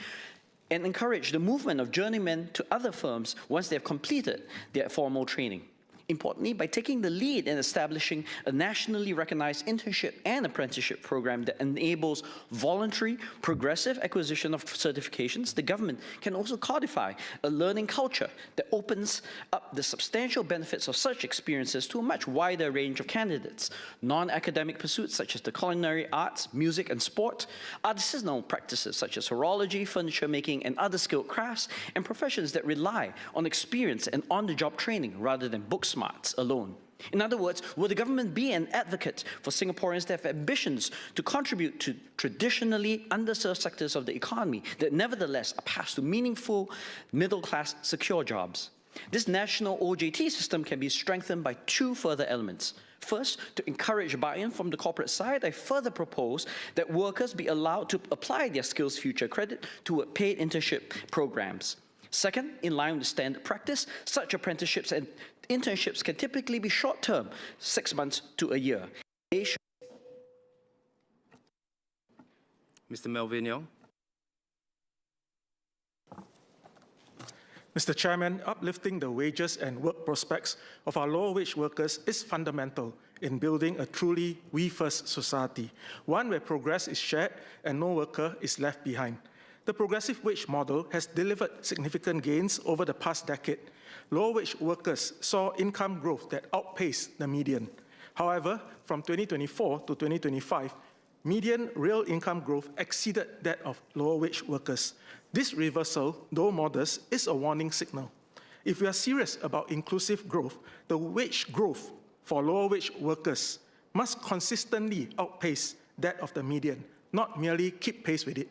and encourage the movement of journeymen to other firms once they have completed their formal training. Importantly, by taking the lead in establishing a nationally recognized internship and apprenticeship program that enables voluntary, progressive acquisition of certifications, the government can also codify a learning culture that opens up the substantial benefits of such experiences to a much wider range of candidates. Non-academic pursuits such as the culinary arts, music, and sport, artisanal practices such as horology, furniture making, and other skilled crafts, and professions that rely on experience and on-the-job training rather than book smarts alone. In other words, will the government be an advocate for Singaporeans that have ambitions to contribute to traditionally underserved sectors of the economy that nevertheless are paths to meaningful middle-class secure jobs? This national OJT system can be strengthened by two further elements. First, to encourage buy-in from the corporate side, I further propose that workers be allowed to apply their Skills Future credit to paid internship programs. Second, in line with standard practice, such apprenticeships and internships can typically be short-term, 6 months to a year. Mr. Melvin Yong. Mr. Chairman, uplifting the wages and work prospects of our lower-wage workers is fundamental in building a truly we-first society, one where progress is shared and no worker is left behind. The progressive wage model has delivered significant gains over the past decade. Low-wage workers saw income growth that outpaced the median. However, from 2024 to 2025, median real income growth exceeded that of lower-wage workers. This reversal, though modest, is a warning signal. If we are serious about inclusive growth, the wage growth for lower-wage workers must consistently outpace that of the median, not merely keep pace with it.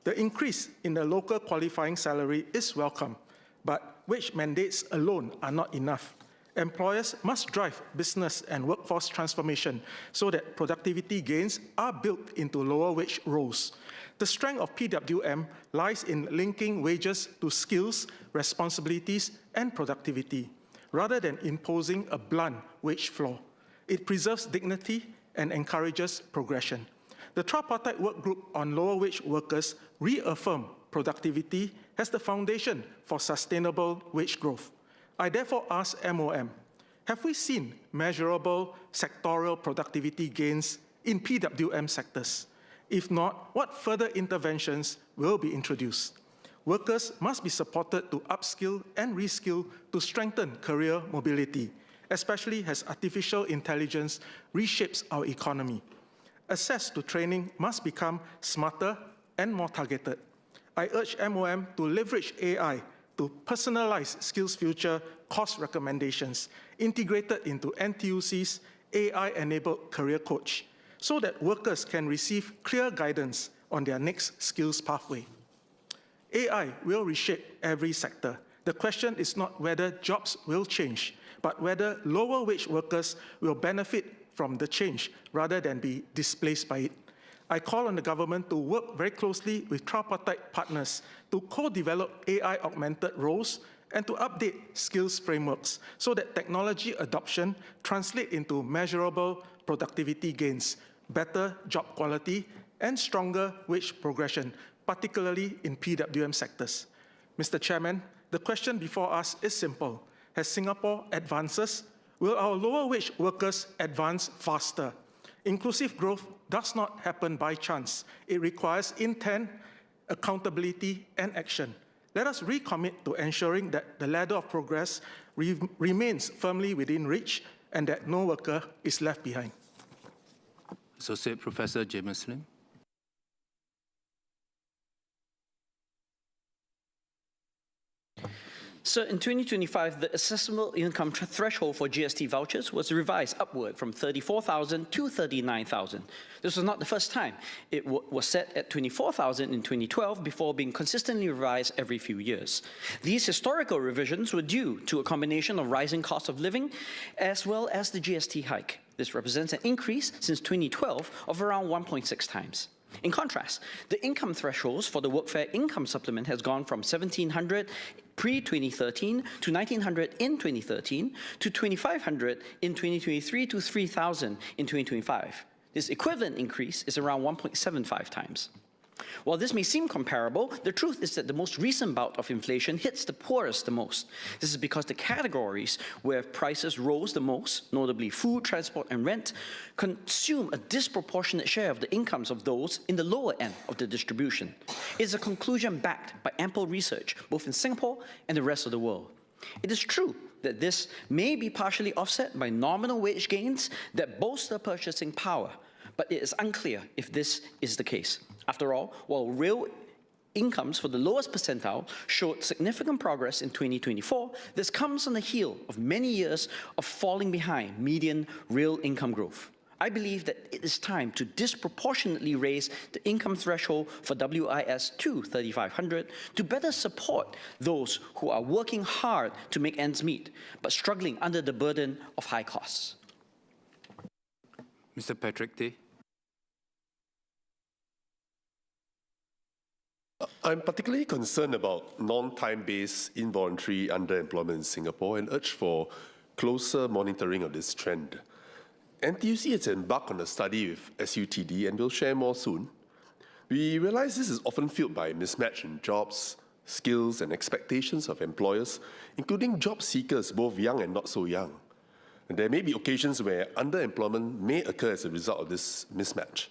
The increase in the local qualifying salary is welcome, but wage mandates alone are not enough. Employers must drive business and workforce transformation so that productivity gains are built into lower wage roles. The strength of PWM lies in linking wages to skills, responsibilities, and productivity, rather than imposing a blunt wage floor. It preserves dignity and encourages progression. The tripartite work group on lower wage workers reaffirmed productivity as the foundation for sustainable wage growth. I therefore ask MOM, have we seen measurable sectoral productivity gains in PWM sectors? If not, what further interventions will be introduced? Workers must be supported to upskill and reskill to strengthen career mobility, especially as artificial intelligence reshapes our economy. Access to training must become smarter and more targeted. I urge MOM to leverage AI to personalize Skills Future course recommendations integrated into NTUC's AI-enabled career coach so that workers can receive clear guidance on their next skills pathway. AI will reshape every sector. The question is not whether jobs will change, but whether lower wage workers will benefit from the change rather than be displaced by it. I call on the government to work very closely with tripartite partners to co-develop AI-augmented roles and to update skills frameworks so that technology adoption translates into measurable productivity gains, better job quality, and stronger wage progression, particularly in PWM sectors. Mr. Chairman, the question before us is simple. As Singapore advances, will our lower wage workers advance faster? Inclusive growth does not happen by chance. It requires intent, accountability, and action. let us recommit to ensuring that the ladder of progress remains firmly within reach and that no worker is left behind. Associate Professor James Slim. So in 2025, the assessable income threshold for GST vouchers was revised upward from 34,000 to 39,000. This was not the first time. It was set at 24,000 in 2012 before being consistently revised every few years. These historical revisions were due to a combination of rising cost of living as well as the GST hike. This represents an increase since 2012 of around 1.6 times. In contrast, the income thresholds for the workfare income supplement has gone from 1,700 pre-2013 to 1,900 in 2013 to 2,500 in 2023 to 3,000 in 2025. This equivalent increase is around 1.75 times. While this may seem comparable, the truth is that the most recent bout of inflation hits the poorest the most. This is because the categories where prices rose the most, notably food, transport, and rent, consume a disproportionate share of the incomes of those in the lower end of the distribution. It is a conclusion backed by ample research, both in Singapore and the rest of the world. It is true that this may be partially offset by nominal wage gains that bolster purchasing power, but it is unclear if this is the case. After all, while real incomes for the lowest percentile showed significant progress in 2024, this comes on the heel of many years of falling behind median real income growth. I believe that it is time to disproportionately raise the income threshold for WIS to 3,500 to better support those who are working hard to make ends meet, but struggling under the burden of high costs. Mr. Patrick Tay. I'm particularly concerned about non-time-based involuntary underemployment in Singapore and urge for closer monitoring of this trend. NTUC has embarked on a study with SUTD and will share more soon. We realize this is often fueled by mismatch in jobs, skills, and expectations of employers, including job seekers, both young and not so young. And there may be occasions where underemployment may occur as a result of this mismatch.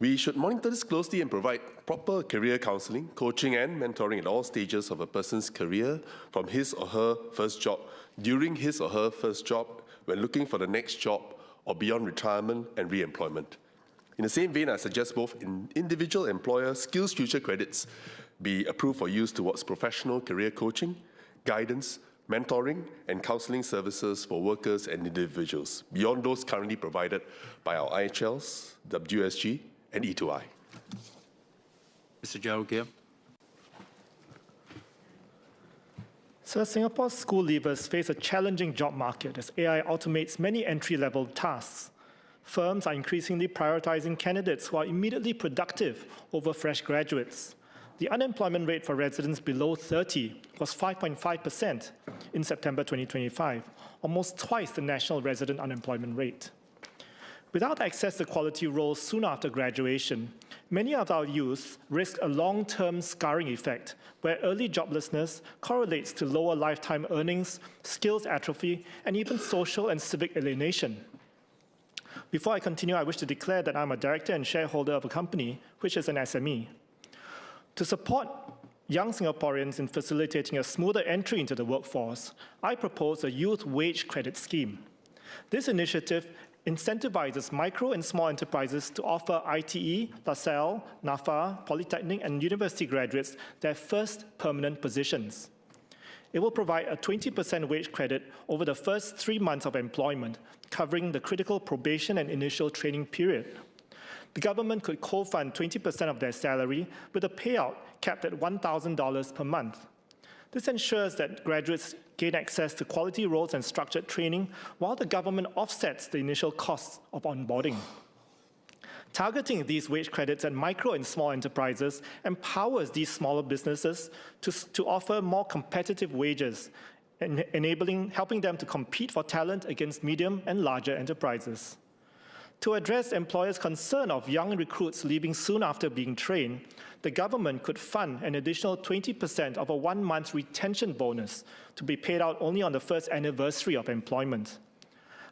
We should monitor this closely and provide proper career counseling, coaching, and mentoring at all stages of a person's career, from his or her first job, during his or her first job, when looking for the next job, or beyond retirement and re-employment. In the same vein, I suggest both individual employer skills future credits be approved for use towards professional career coaching, guidance, mentoring, and counseling services for workers and individuals, beyond those currently provided by our IHLs, WSG, and E2I. Mr. Jaragia. So Singapore's school leavers face a challenging job market as AI automates many entry-level tasks. Firms are increasingly prioritizing candidates who are immediately productive over fresh graduates. The unemployment rate for residents below 30 was 5.5% in September 2025, almost twice the national resident unemployment rate. Without access to quality roles soon after graduation, many of our youth risk a long-term scarring effect where early joblessness correlates to lower lifetime earnings, skills atrophy, and even social and civic alienation. Before I continue, I wish to declare that I'm a director and shareholder of a company which is an SME. To support young Singaporeans in facilitating a smoother entry into the workforce, I propose a youth wage credit scheme. This initiative incentivizes micro and small enterprises to offer ITE, LaSalle, NAFA, Polytechnic, and university graduates their first permanent positions. It will provide a 20% wage credit over the first 3 months of employment, covering the critical probation and initial training period. The government could co-fund 20% of their salary with a payout capped at $1,000 per month. This ensures that graduates gain access to quality roles and structured training, while the government offsets the initial costs of onboarding. Targeting these wage credits at micro and small enterprises empowers these smaller businesses to offer more competitive wages, helping them to compete for talent against medium and larger enterprises. To address employers' concern of young recruits leaving soon after being trained, the government could fund an additional 20% of a 1-month retention bonus to be paid out only on the first anniversary of employment.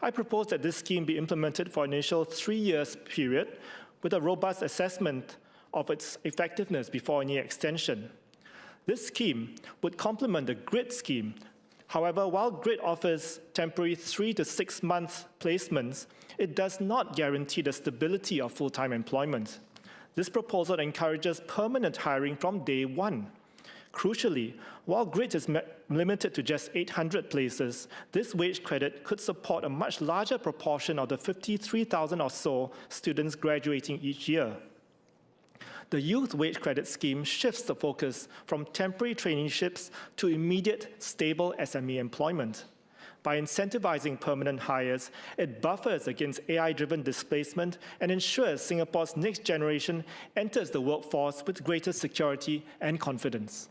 I propose that this scheme be implemented for an initial 3-year period with a robust assessment of its effectiveness before any extension. This scheme would complement the GRID scheme. However, while GRID offers temporary 3 to 6 month placements, it does not guarantee the stability of full-time employment. This proposal encourages permanent hiring from day one. Crucially, while GRID is limited to just 800 places, this wage credit could support a much larger proportion of the 53,000 or so students graduating each year. The youth wage credit scheme shifts the focus from temporary traineeships to immediate, stable SME employment. By incentivizing permanent hires, it buffers against AI-driven displacement and ensures Singapore's next generation enters the workforce with greater security and confidence.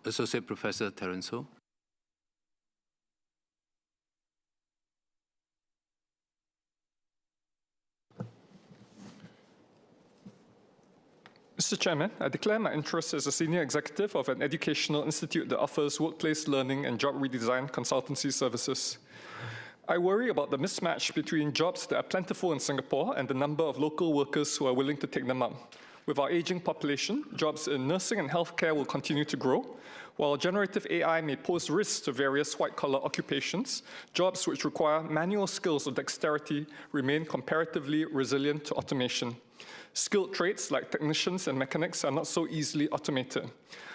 Associate Professor Terence Ho. Mr. Chairman, I declare my interest as a senior executive of an educational institute that offers workplace learning and job redesign consultancy services. I worry about the mismatch between jobs that are plentiful in Singapore and the number of local workers who are willing to take them up. With our aging population, jobs in nursing and healthcare will continue to grow, while generative AI may pose risks to various white-collar occupations. Jobs which require manual skills or dexterity remain comparatively resilient to automation. Skilled trades like technicians and mechanics are not so easily automated.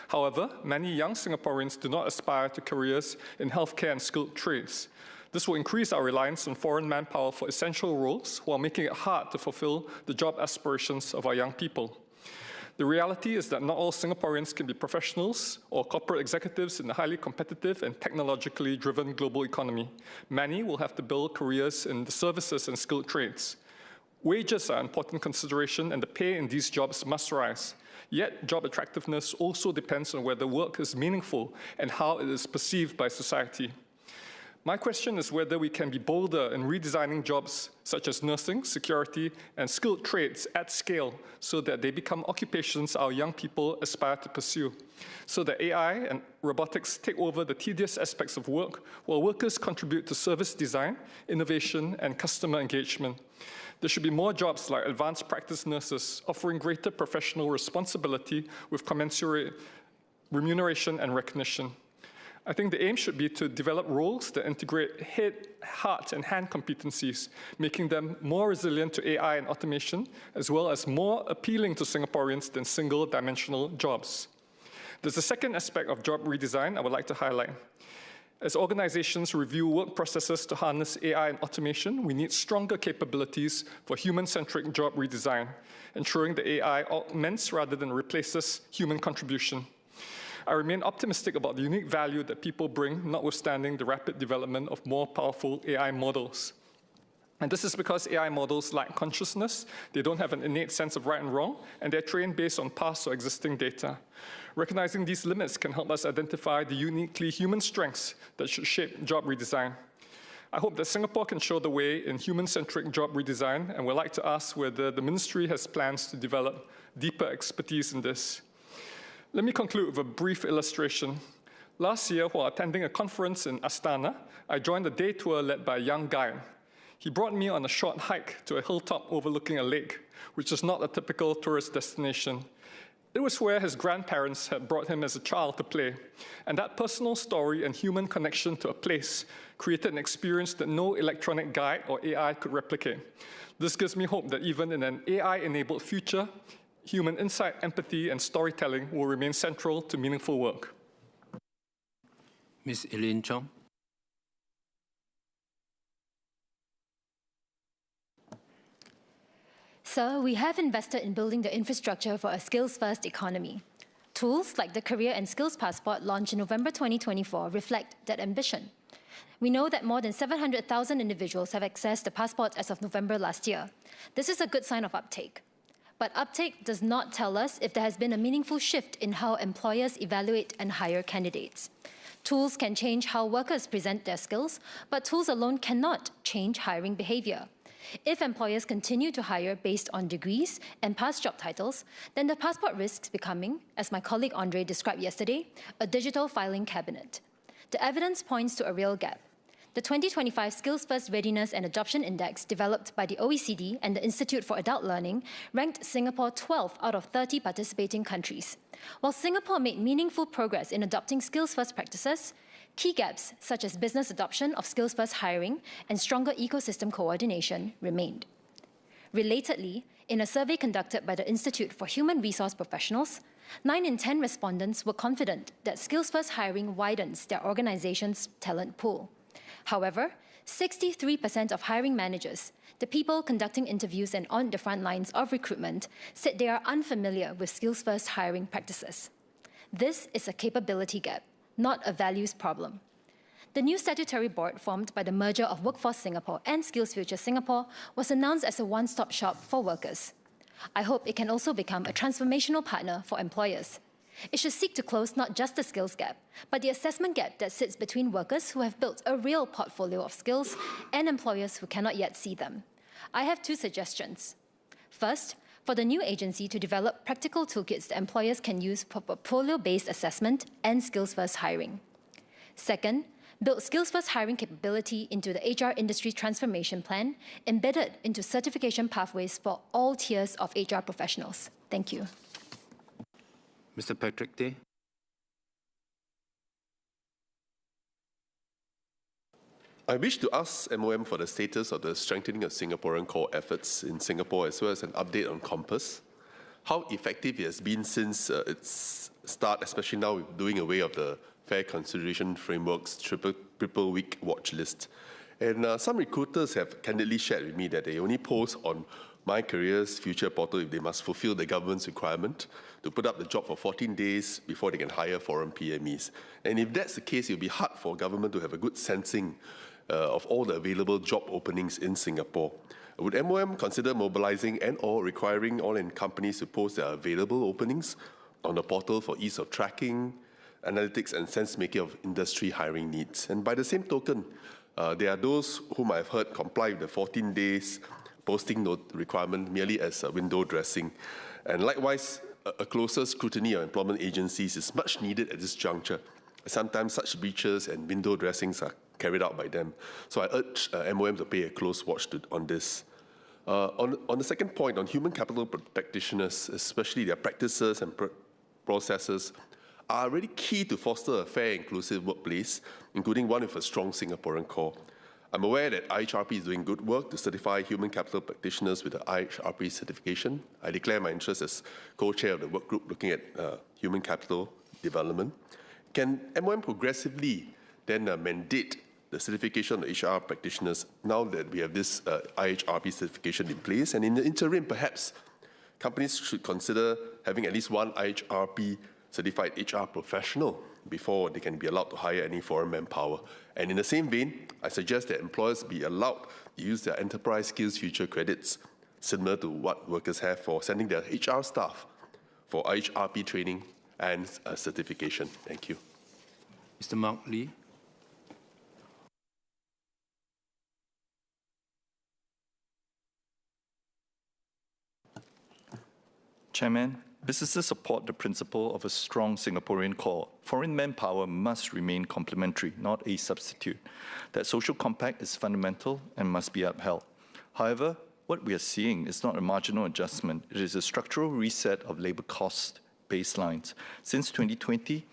However, many young Singaporeans do not aspire to careers in healthcare and skilled trades. This will increase our reliance on foreign manpower for essential roles while making it hard to fulfill the job aspirations of our young people. The reality is that not all Singaporeans can be professionals or corporate executives in the highly competitive and technologically driven global economy. Many will have to build careers in the services and skilled trades. Wages are an important consideration, and the pay in these jobs must rise. Yet, job attractiveness also depends on whether work is meaningful and how it is perceived by society. My question is whether we can be bolder in redesigning jobs such as nursing, security, and skilled trades at scale so that they become occupations our young people aspire to pursue, so that AI and robotics take over the tedious aspects of work while workers contribute to service design, innovation, and customer engagement. There should be more jobs like advanced practice nurses, offering greater professional responsibility with commensurate remuneration and recognition. I think the aim should be to develop roles that integrate head, heart, and hand competencies, making them more resilient to AI and automation, as well as more appealing to Singaporeans than single-dimensional jobs. There's a second aspect of job redesign I would like to highlight. As organizations review work processes to harness AI and automation, we need stronger capabilities for human-centric job redesign, ensuring that AI augments rather than replaces human contribution. I remain optimistic about the unique value that people bring, notwithstanding the rapid development of more powerful AI models. And this is because AI models lack consciousness, they don't have an innate sense of right and wrong, and they're trained based on past or existing data. Recognizing these limits can help us identify the uniquely human strengths that should shape job redesign. I hope that Singapore can show the way in human-centric job redesign, and would like to ask whether the ministry has plans to develop deeper expertise in this. Let me conclude with a brief illustration. Last year, while attending a conference in Astana, I joined a day tour led by a young guide. He brought me on a short hike to a hilltop overlooking a lake, which is not a typical tourist destination. It was where his grandparents had brought him as a child to play, and that personal story and human connection to a place created an experience that no electronic guide or AI could replicate. This gives me hope that even in an AI-enabled future, human insight, empathy, and storytelling will remain central to meaningful work. Ms. Elaine Chong. Sir, we have invested in building the infrastructure for a skills-first economy. Tools like the Career and Skills Passport launched in November 2024 reflect that ambition. We know that more than 700,000 individuals have accessed the passport as of November last year. This is a good sign of uptake. But uptake does not tell us if there has been a meaningful shift in how employers evaluate and hire candidates. Tools can change how workers present their skills, but tools alone cannot change hiring behavior. If employers continue to hire based on degrees and past job titles, then the passport risks becoming, as my colleague Andre described yesterday, a digital filing cabinet. The evidence points to a real gap. The 2025 Skills First Readiness and Adoption Index, developed by the OECD and the Institute for Adult Learning, ranked Singapore 12th out of 30 participating countries. While Singapore made meaningful progress in adopting skills first practices, key gaps such as business adoption of skills first hiring and stronger ecosystem coordination remained. Relatedly, in a survey conducted by the Institute for Human Resource Professionals, 9 in 10 respondents were confident that skills first hiring widens their organization's talent pool. However, 63% of hiring managers, the people conducting interviews and on the front lines of recruitment, said they are unfamiliar with skills-first hiring practices. This is a capability gap, not a values problem. The new statutory board formed by the merger of Workforce Singapore and SkillsFuture Singapore was announced as a one-stop shop for workers. I hope it can also become a transformational partner for employers. It should seek to close not just the skills gap, but the assessment gap that sits between workers who have built a real portfolio of skills and employers who cannot yet see them. I have 2 suggestions. First, for the new agency to develop practical toolkits that employers can use for portfolio-based assessment and skills-first hiring. Second, build skills-first hiring capability into the HR industry transformation plan, embedded into certification pathways for all tiers of HR professionals. Thank you. Mr. Patrick Tay. I wish to ask MOM for the status of the strengthening of Singaporean core efforts in Singapore, as well as an update on Compass. How effective it has been since its start, especially now with doing away of the Fair Consideration Framework's triple week watch list. And some recruiters have candidly shared with me that they only post on My Career's Future portal if they must fulfill the government's requirement to put up the job for 14 days before they can hire foreign PMEs. And if that's the case, it will be hard for government to have a good sensing of all the available job openings in Singapore. Would MOM consider mobilizing and/or requiring all companies to post their available openings on the portal for ease of tracking, analytics, and sense-making of industry hiring needs? And by the same token, there are those whom I've heard comply with the 14 days posting requirement merely as a window dressing. And likewise, a closer scrutiny of employment agencies is much needed at this juncture. Sometimes such breaches and window dressings are carried out by them. So I urge MOM to pay a close watch on this. On the second point, on human capital practitioners, especially their practices and processes, are really key to foster a fair, inclusive workplace, including one with a strong Singaporean core. I'm aware that IHRP is doing good work to certify human capital practitioners with the IHRP certification. I declare my interest as co-chair of the work group looking at human capital development. Can MOM progressively then mandate the certification of HR practitioners now that we have this IHRP certification in place? And in the interim, perhaps companies should consider having at least one IHRP certified HR professional before they can be allowed to hire any foreign manpower. And in the same vein, I suggest that employers be allowed to use their enterprise skills future credits, similar to what workers have for sending their HR staff for IHRP training and certification. Thank you. Mr. Mark Lee. Chairman, businesses support the principle of a strong Singaporean core. Foreign manpower must remain complementary, not a substitute. That social compact is fundamental and must be upheld. However, what we are seeing is not a marginal adjustment. It is a structural reset of labour cost baselines. Since 2020,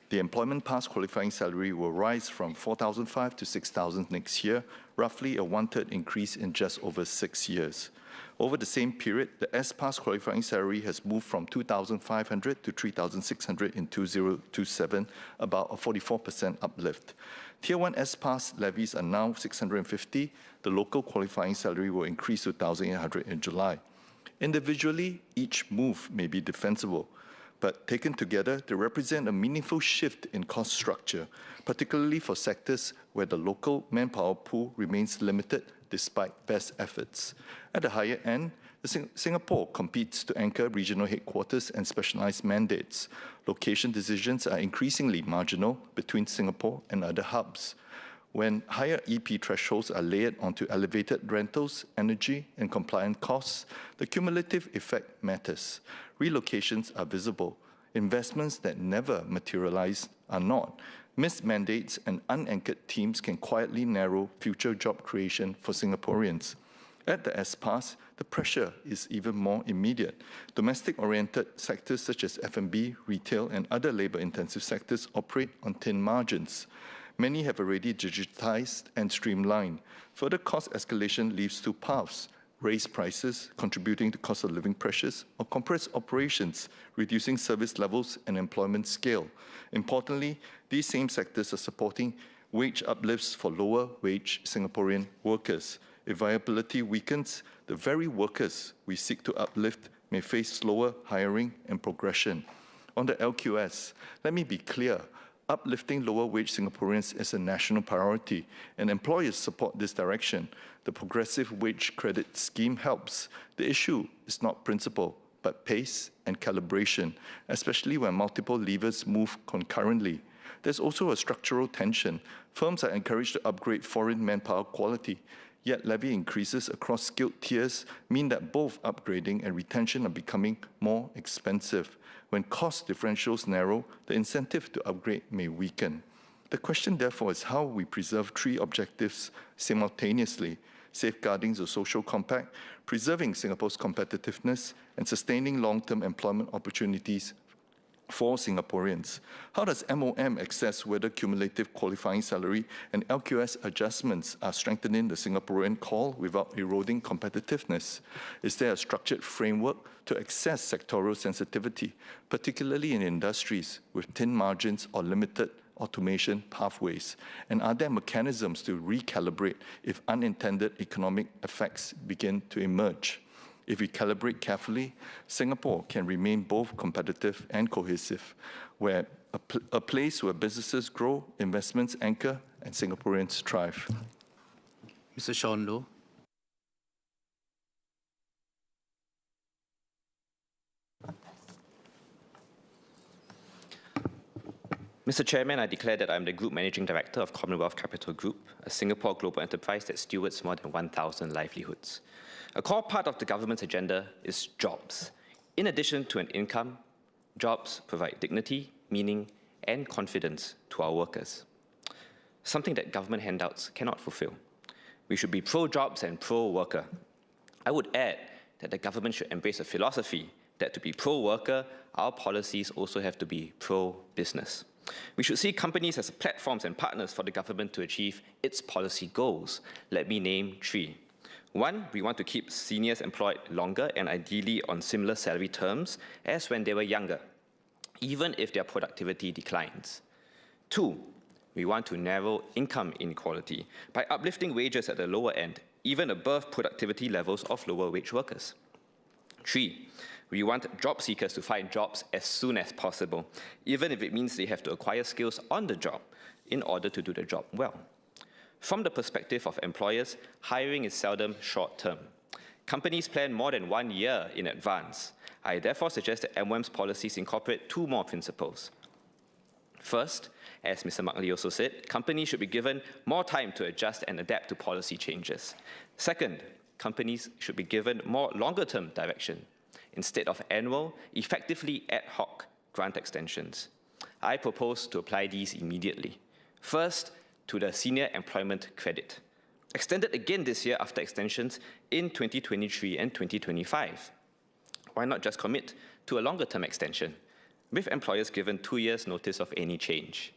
the employment pass qualifying salary will rise from 4,500 to 6,000 next year, roughly a one-third increase in just over 6 years. Over the same period, the S-Pass qualifying salary has moved from 2,500 to 3,600 in 2027, about a 44% uplift. Tier 1 S-Pass levies are now 650. The local qualifying salary will increase to 1,800 in July. Individually, each move may be defensible, but taken together, they represent a meaningful shift in cost structure, particularly for sectors where the local manpower pool remains limited despite best efforts. At the higher end, Singapore competes to anchor regional headquarters and specialized mandates. Location decisions are increasingly marginal between Singapore and other hubs. When higher EP thresholds are layered onto elevated rentals, energy, and compliance costs, the cumulative effect matters. Relocations are visible. Investments that never materialize are not. Missed mandates and unanchored teams can quietly narrow future job creation for Singaporeans. At the ESPAS, the pressure is even more immediate. Domestic-oriented sectors such as F&B, retail, and other labor-intensive sectors operate on thin margins. Many have already digitized and streamlined. Further cost escalation leaves two paths: raise prices, contributing to cost of living pressures, or compress operations, reducing service levels and employment scale. Importantly, these same sectors are supporting wage uplifts for lower-wage Singaporean workers. If viability weakens, the very workers we seek to uplift may face slower hiring and progression. On the LQS, let me be clear. Uplifting lower-wage Singaporeans is a national priority, and employers support this direction. The progressive wage credit scheme helps. The issue is not principle, but pace and calibration, especially when multiple levers move concurrently. There's also a structural tension. Firms are encouraged to upgrade foreign manpower quality, yet levy increases across skilled tiers mean that both upgrading and retention are becoming more expensive. When cost differentials narrow, the incentive to upgrade may weaken. The question, therefore, is how we preserve three objectives simultaneously: safeguarding the social compact, preserving Singapore's competitiveness, and sustaining long-term employment opportunities for Singaporeans. How does MOM assess whether cumulative qualifying salary and LQS adjustments are strengthening the Singaporean call without eroding competitiveness? Is there a structured framework to assess sectoral sensitivity, particularly in industries with thin margins or limited automation pathways? And are there mechanisms to recalibrate if unintended economic effects begin to emerge? If we calibrate carefully, Singapore can remain both competitive and cohesive, where a place where businesses grow, investments anchor, and Singaporeans thrive. Mr. Sean Low. Mr. Chairman, I declare that I'm the Group Managing Director of Commonwealth Capital Group, a Singapore global enterprise that stewards more than 1,000 livelihoods. A core part of the government's agenda is jobs. In addition to an income, jobs provide dignity, meaning, and confidence to our workers, something that government handouts cannot fulfill. We should be pro-jobs and pro-worker. I would add that the government should embrace a philosophy that to be pro-worker, our policies also have to be pro-business. We should see companies as platforms and partners for the government to achieve its policy goals. Let me name three. One, we want to keep seniors employed longer and ideally on similar salary terms as when they were younger, even if their productivity declines. Two, we want to narrow income inequality by uplifting wages at the lower end, even above productivity levels of lower wage workers. Three, we want job seekers to find jobs as soon as possible, even if it means they have to acquire skills on the job in order to do the job well. From the perspective of employers, hiring is seldom short-term. Companies plan more than 1 year in advance. I therefore suggest that MOM's policies incorporate two more principles. First, as Mr. Markley also said, companies should be given more time to adjust and adapt to policy changes. Second, companies should be given more longer-term direction instead of annual, effectively ad hoc grant extensions. I propose to apply these immediately. First, to the Senior Employment Credit, extended again this year after extensions in 2023 and 2025. Why not just commit to a longer-term extension, with employers given 2 years' notice of any change?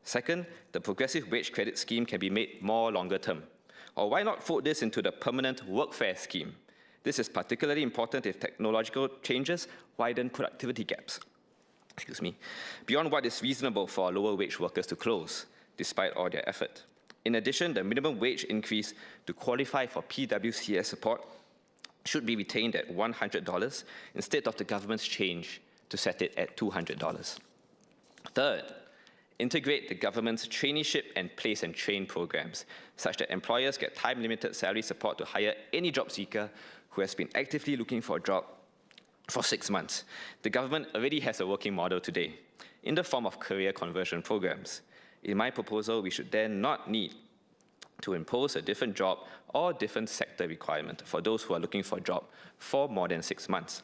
Second, the progressive wage credit scheme can be made more longer-term. Or why not fold this into the permanent workfare scheme? This is particularly important if technological changes widen productivity gaps, beyond what is reasonable for lower wage workers to close, despite all their effort. In addition, the minimum wage increase to qualify for PWCS support should be retained at $100 instead of the government's change to set it at $200. Third, integrate the government's traineeship and place and train programs, such that employers get time-limited salary support to hire any job seeker who has been actively looking for a job for 6 months. The government already has a working model today in the form of career conversion programs. In my proposal, we should then not need to impose a different job or different sector requirement for those who are looking for a job for more than 6 months.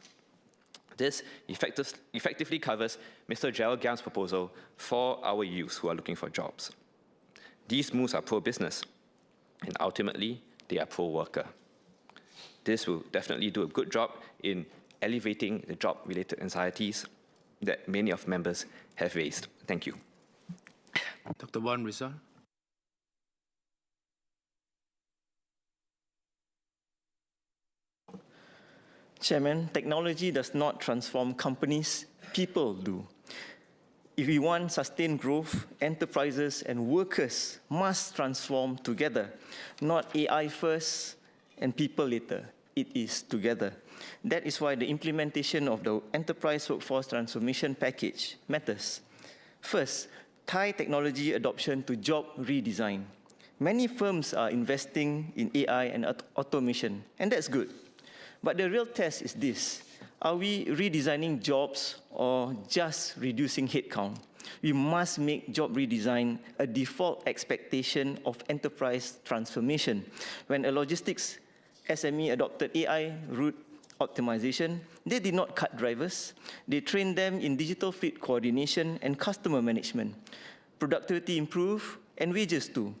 This effectively covers Mr. Gerald Gam's proposal for our youth who are looking for jobs. These moves are pro-business, and ultimately, they are pro-worker. This will definitely do a good job in alleviating the job-related anxieties that many of members have raised. Thank you. Dr. Wan Rizal. Chairman, technology does not transform companies, people do. If we want sustained growth, enterprises and workers must transform together, not AI first and people later. It is together. That is why the implementation of the Enterprise Workforce Transformation Package matters. First, tie technology adoption to job redesign. Many firms are investing in AI and automation, and that's good. But the real test is this. Are we redesigning jobs or just reducing headcount? We must make job redesign a default expectation of enterprise transformation. When a logistics SME adopted AI route optimization, they did not cut drivers. They trained them in digital fleet coordination and customer management. Productivity improved and wages too.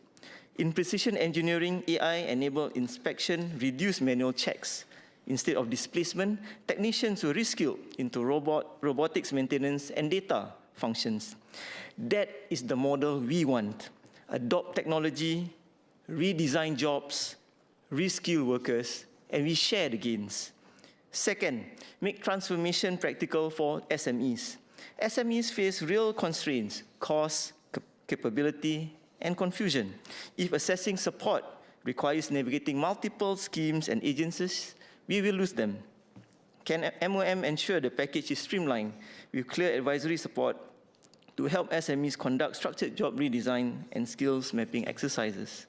In precision engineering, AI-enabled inspection reduced manual checks. Instead of displacement, technicians were reskilled into robotics maintenance and data functions. That is the model we want. Adopt technology, redesign jobs, reskill workers, and we share the gains. Second, make transformation practical for SMEs. SMEs face real constraints, cost, capability, and confusion. If assessing support requires navigating multiple schemes and agencies, we will lose them. Can MOM ensure the package is streamlined with clear advisory support to help SMEs conduct structured job redesign and skills mapping exercises?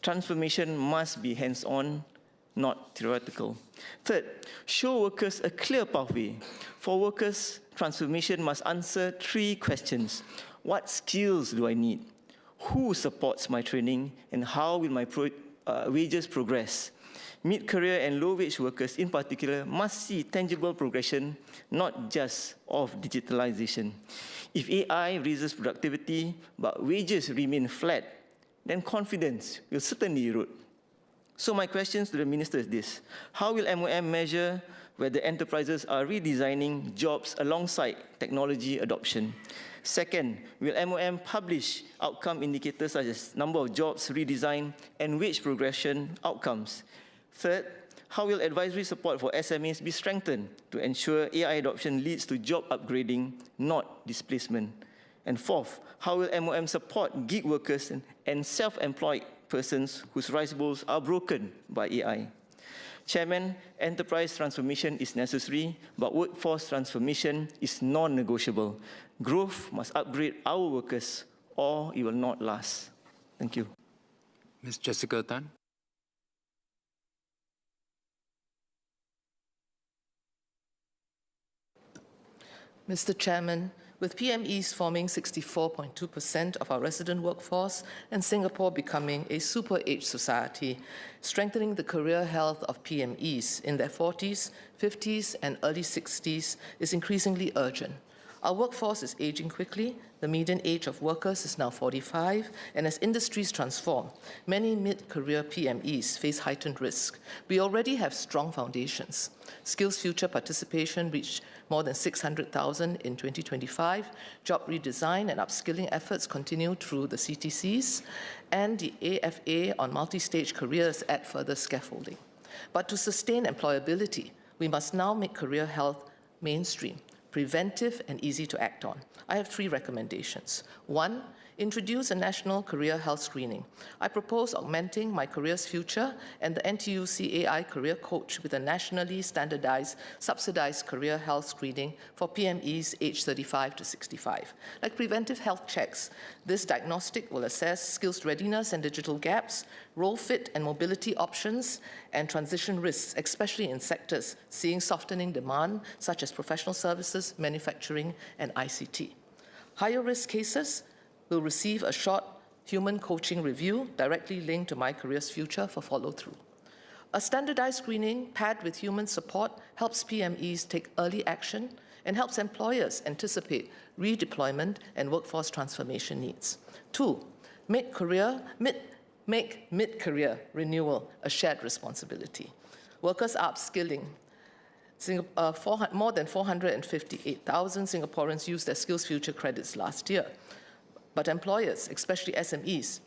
Transformation must be hands-on, not theoretical. Third, show workers a clear pathway. For workers, transformation must answer 3 questions. What skills do I need? Who supports my training? And how will my wages progress? Mid-career and low-wage workers in particular must see tangible progression, not just of digitalization. If AI raises productivity but wages remain flat, then confidence will certainly erode. So my questions to the Minister is this. How will MOM measure whether enterprises are redesigning jobs alongside technology adoption? Second, will MOM publish outcome indicators such as number of jobs redesigned and wage progression outcomes? Third, how will advisory support for SMEs be strengthened to ensure AI adoption leads to job upgrading, not displacement? And fourth, how will MOM support gig workers and self-employed persons whose rice bowls are broken by AI? Chairman, enterprise transformation is necessary, but workforce transformation is non-negotiable. Growth must upgrade our workers, or it will not last. Thank you. Ms. Jessica Tan. Mr. Chairman, with PMEs forming 64.2% of our resident workforce and Singapore becoming a super-age society, strengthening the career health of PMEs in their 40s, 50s, and early 60s is increasingly urgent. Our workforce is aging quickly. The median age of workers is now 45, and as industries transform, many mid-career PMEs face heightened risk. We already have strong foundations. Skills Future participation reached more than 600,000 in 2025. Job redesign and upskilling efforts continue through the CTCs, and the AFA on multi-stage careers add further scaffolding. But to sustain employability, we must now make career health mainstream, preventive and easy to act on. I have 3 recommendations. 1, introduce a national career health screening. I propose augmenting My Careers Future and the NTUC AI Career Coach with a nationally standardized, subsidized career health screening for PMEs aged 35 to 65. Like preventive health checks, this diagnostic will assess skills readiness and digital gaps, role fit and mobility options, and transition risks, especially in sectors seeing softening demand, such as professional services, manufacturing, and ICT. Higher risk cases will receive a short human coaching review directly linked to My Careers Future for follow-through. A standardized screening paired with human support helps PMEs take early action and helps employers anticipate redeployment and workforce transformation needs. 2, make mid-career renewal a shared responsibility. Workers are upskilling. More than 458,000 Singaporeans used their Skills Future credits last year. But employers, especially SMEs,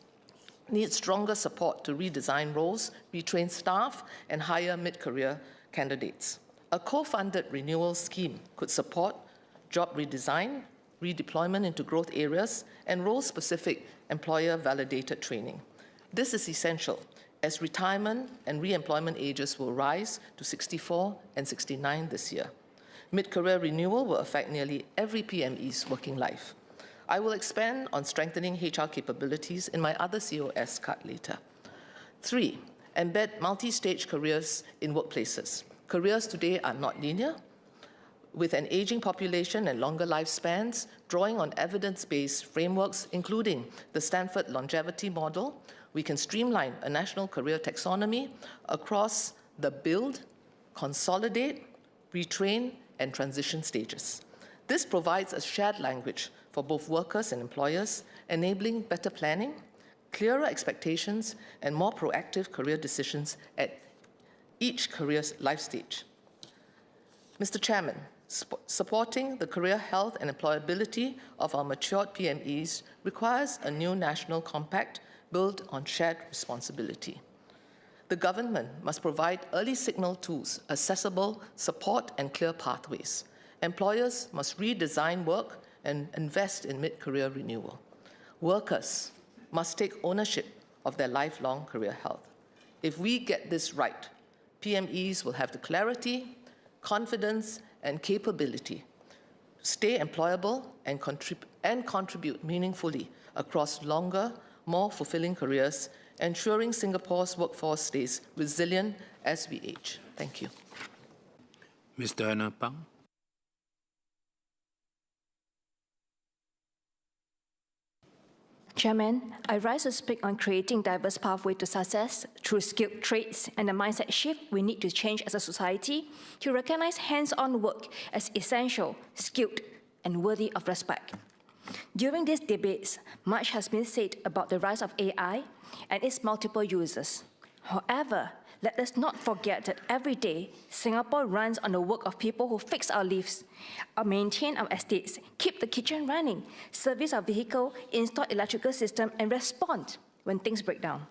need stronger support to redesign roles, retrain staff, and hire mid-career candidates. A co-funded renewal scheme could support job redesign, redeployment into growth areas, and role-specific employer-validated training. This is essential as retirement and re-employment ages will rise to 64 and 69 this year. Mid-career renewal will affect nearly every PME's working life. I will expand on strengthening HR capabilities in my other COS cut later. 3, embed multi-stage careers in workplaces. Careers today are not linear. With an aging population and longer lifespans, drawing on evidence-based frameworks, including the Stanford Longevity Model, we can streamline a national career taxonomy across the build, consolidate, retrain, and transition stages. This provides a shared language for both workers and employers, enabling better planning, clearer expectations, and more proactive career decisions at each career's life stage. Mr. Chairman, supporting the career health and employability of our matured PMEs requires a new national compact built on shared responsibility. The government must provide early signal tools, accessible support, and clear pathways. Employers must redesign work and invest in mid-career renewal. Workers must take ownership of their lifelong career health. If we get this right, PMEs will have the clarity, confidence, and capability to stay employable and contribute meaningfully across longer, more fulfilling careers, ensuring Singapore's workforce stays resilient as we age. Thank you. Mr. Anna Pang. Chairman, I rise to speak on creating diverse pathway to success through skilled trades and the mindset shift we need to change as a society to recognize hands-on work as essential, skilled, and worthy of respect. During these debates, much has been said about the rise of AI and its multiple uses. However, let us not forget that every day, Singapore runs on the work of people who fix our lifts, maintain our estates, keep the kitchen running, service our vehicle, install electrical system, and respond when things break down.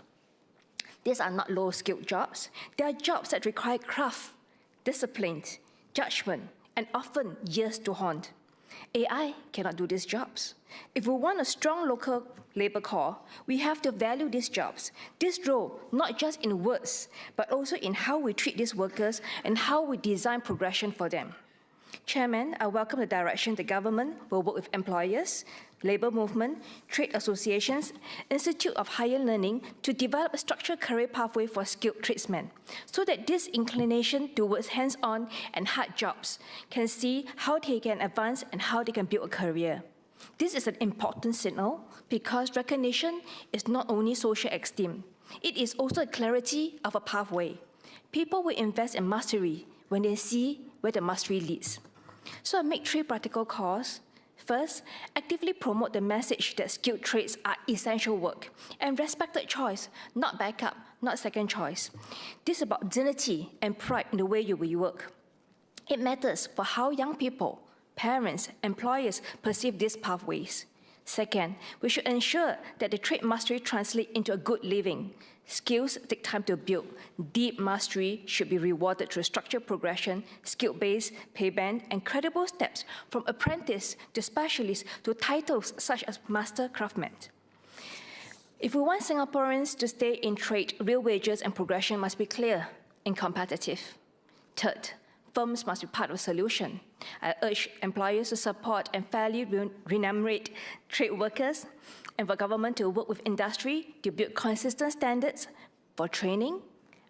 These are not low-skilled jobs. They are jobs that require craft, discipline, judgment, and often years to hone. AI cannot do these jobs. If we want a strong local labor core, we have to value these jobs, this role, not just in words, but also in how we treat these workers and how we design progression for them. Chairman, I welcome the direction the government will work with employers, labor movement, trade associations, Institute of Higher Learning to develop a structured career pathway for skilled tradesmen, so that this inclination towards hands-on and hard jobs can see how they can advance and how they can build a career. This is an important signal because recognition is not only social esteem, it is also a clarity of a pathway. People will invest in mastery when they see where the mastery leads. So I make 3 practical calls. First, actively promote the message that skilled trades are essential work and respected choice, not backup, not second choice. This is about dignity and pride in the way you will work. It matters for how young people, parents, employers perceive these pathways. Second, we should ensure that the trade mastery translates into a good living. Skills take time to build. Deep mastery should be rewarded through structured progression, skill-based, pay band, and credible steps from apprentice to specialist to titles such as master craftsman. If we want Singaporeans to stay in trade, real wages and progression must be clear and competitive. Third, firms must be part of the solution. I urge employers to support and fairly remunerate trade workers and for government to work with industry to build consistent standards for training,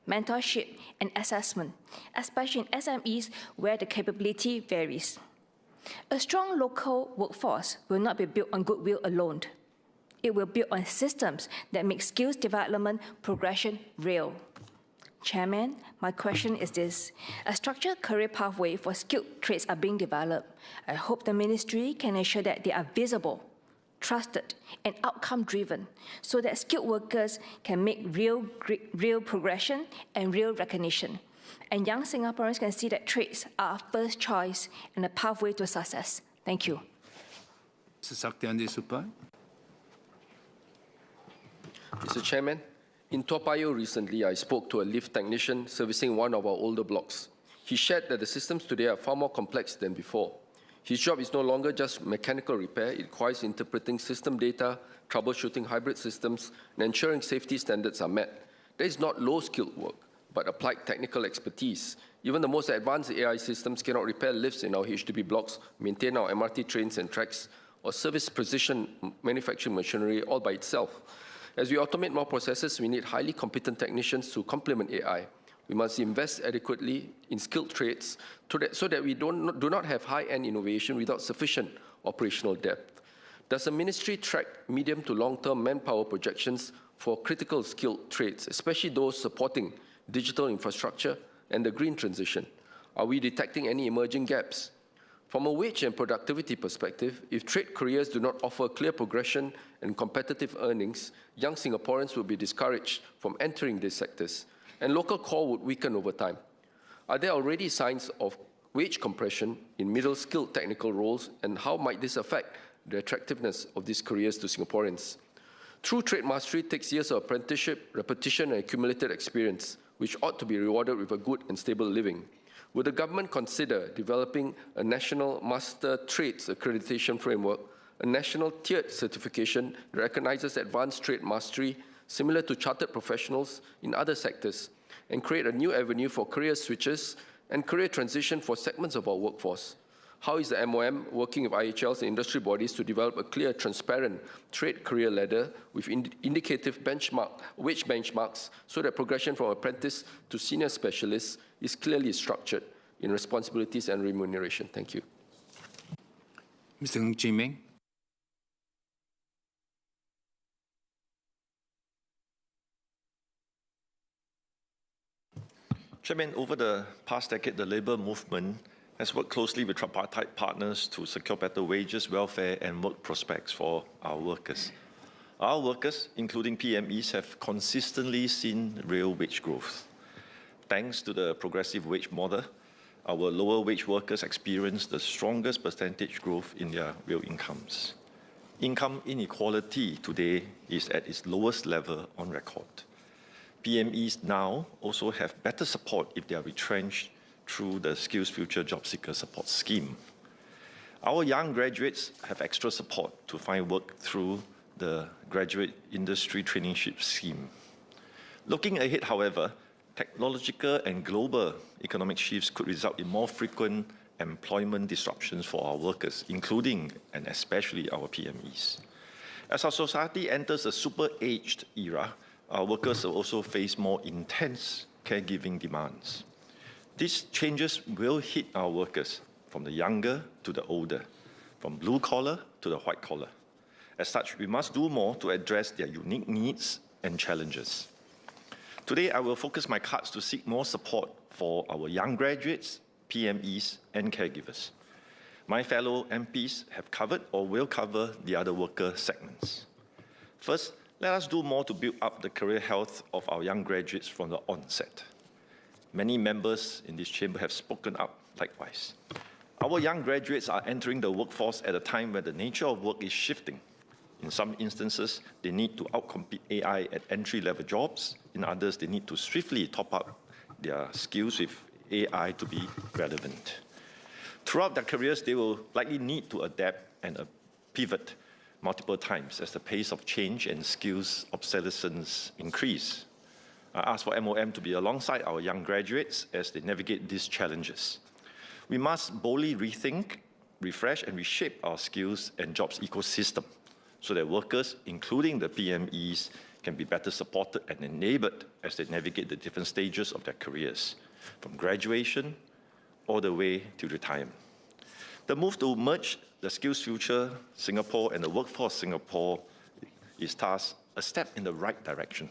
mentorship, and assessment, especially in SMEs where the capability varies. A strong local workforce will not be built on goodwill alone. It will build on systems that make skills development progression real. Chairman, my question is this. A structured career pathway for skilled trades are being developed. I hope the ministry can ensure that they are visible, trusted, and outcome-driven so that skilled workers can make real progression and real recognition. And young Singaporeans can see that trades are our first choice and a pathway to success. Thank you. Mr. Saktiandi Supai. Mr. Chairman, in Toa Payoh recently, I spoke to a lift technician servicing one of our older blocks. He shared that the systems today are far more complex than before. His job is no longer just mechanical repair. It requires interpreting system data, troubleshooting hybrid systems, and ensuring safety standards are met. That is not low-skilled work, but applied technical expertise. Even the most advanced AI systems cannot repair lifts in our HDB blocks, maintain our MRT trains and tracks, or service precision manufacturing machinery all by itself. As we automate more processes, we need highly competent technicians to complement AI. We must invest adequately in skilled trades so that we do not have high-end innovation without sufficient operational depth. Does the ministry track medium to long-term manpower projections for critical skilled trades, especially those supporting digital infrastructure and the green transition? Are we detecting any emerging gaps? From a wage and productivity perspective, if trade careers do not offer clear progression and competitive earnings, young Singaporeans will be discouraged from entering these sectors, and local core would weaken over time. Are there already signs of wage compression in middle-skilled technical roles, and how might this affect the attractiveness of these careers to Singaporeans? True trade mastery takes years of apprenticeship, repetition, and accumulated experience, which ought to be rewarded with a good and stable living. Would the government consider developing a national master trades accreditation framework, a national tiered certification that recognizes advanced trade mastery similar to chartered professionals in other sectors, and create a new avenue for career switches and career transition for segments of our workforce? How is the MOM working with IHLs and industry bodies to develop a clear, transparent trade career ladder with indicative wage benchmarks so that progression from apprentice to senior specialist is clearly structured in responsibilities and remuneration? Thank you. Mr. Ng Chee Meng. Chairman, over the past decade, the labour movement has worked closely with tripartite partners to secure better wages, welfare, and work prospects for our workers. Our workers, including PMEs, have consistently seen real wage growth. Thanks to the progressive wage model, our lower wage workers experience the strongest percentage growth in their real incomes. Income inequality today is at its lowest level on record. PMEs now also have better support if they are retrenched through the Skills Future Job Seeker Support Scheme. Our young graduates have extra support to find work through the Graduate Industry Traineeship Scheme. Looking ahead, however, technological and global economic shifts could result in more frequent employment disruptions for our workers, including and especially our PMEs. As our society enters a super-aged era, our workers will also face more intense caregiving demands. These changes will hit our workers, from the younger to the older, from blue collar to the white collar. As such, we must do more to address their unique needs and challenges. Today, I will focus my cards to seek more support for our young graduates, PMEs, and caregivers. My fellow MPs have covered or will cover the other worker segments. First, let us do more to build up the career health of our young graduates from the onset. Many members in this chamber have spoken up likewise. Our young graduates are entering the workforce at a time where the nature of work is shifting. In some instances, they need to outcompete AI at entry-level jobs. In others, they need to swiftly top up their skills with AI to be relevant. Throughout their careers, they will likely need to adapt and pivot multiple times as the pace of change and skills obsolescence increase. I ask for MOM to be alongside our young graduates as they navigate these challenges. We must boldly rethink, refresh, and reshape our skills and jobs ecosystem so that workers, including the PMEs, can be better supported and enabled as they navigate the different stages of their careers, from graduation all the way to retirement. The move to merge the Skills Future Singapore and the Workforce Singapore is thus a step in the right direction.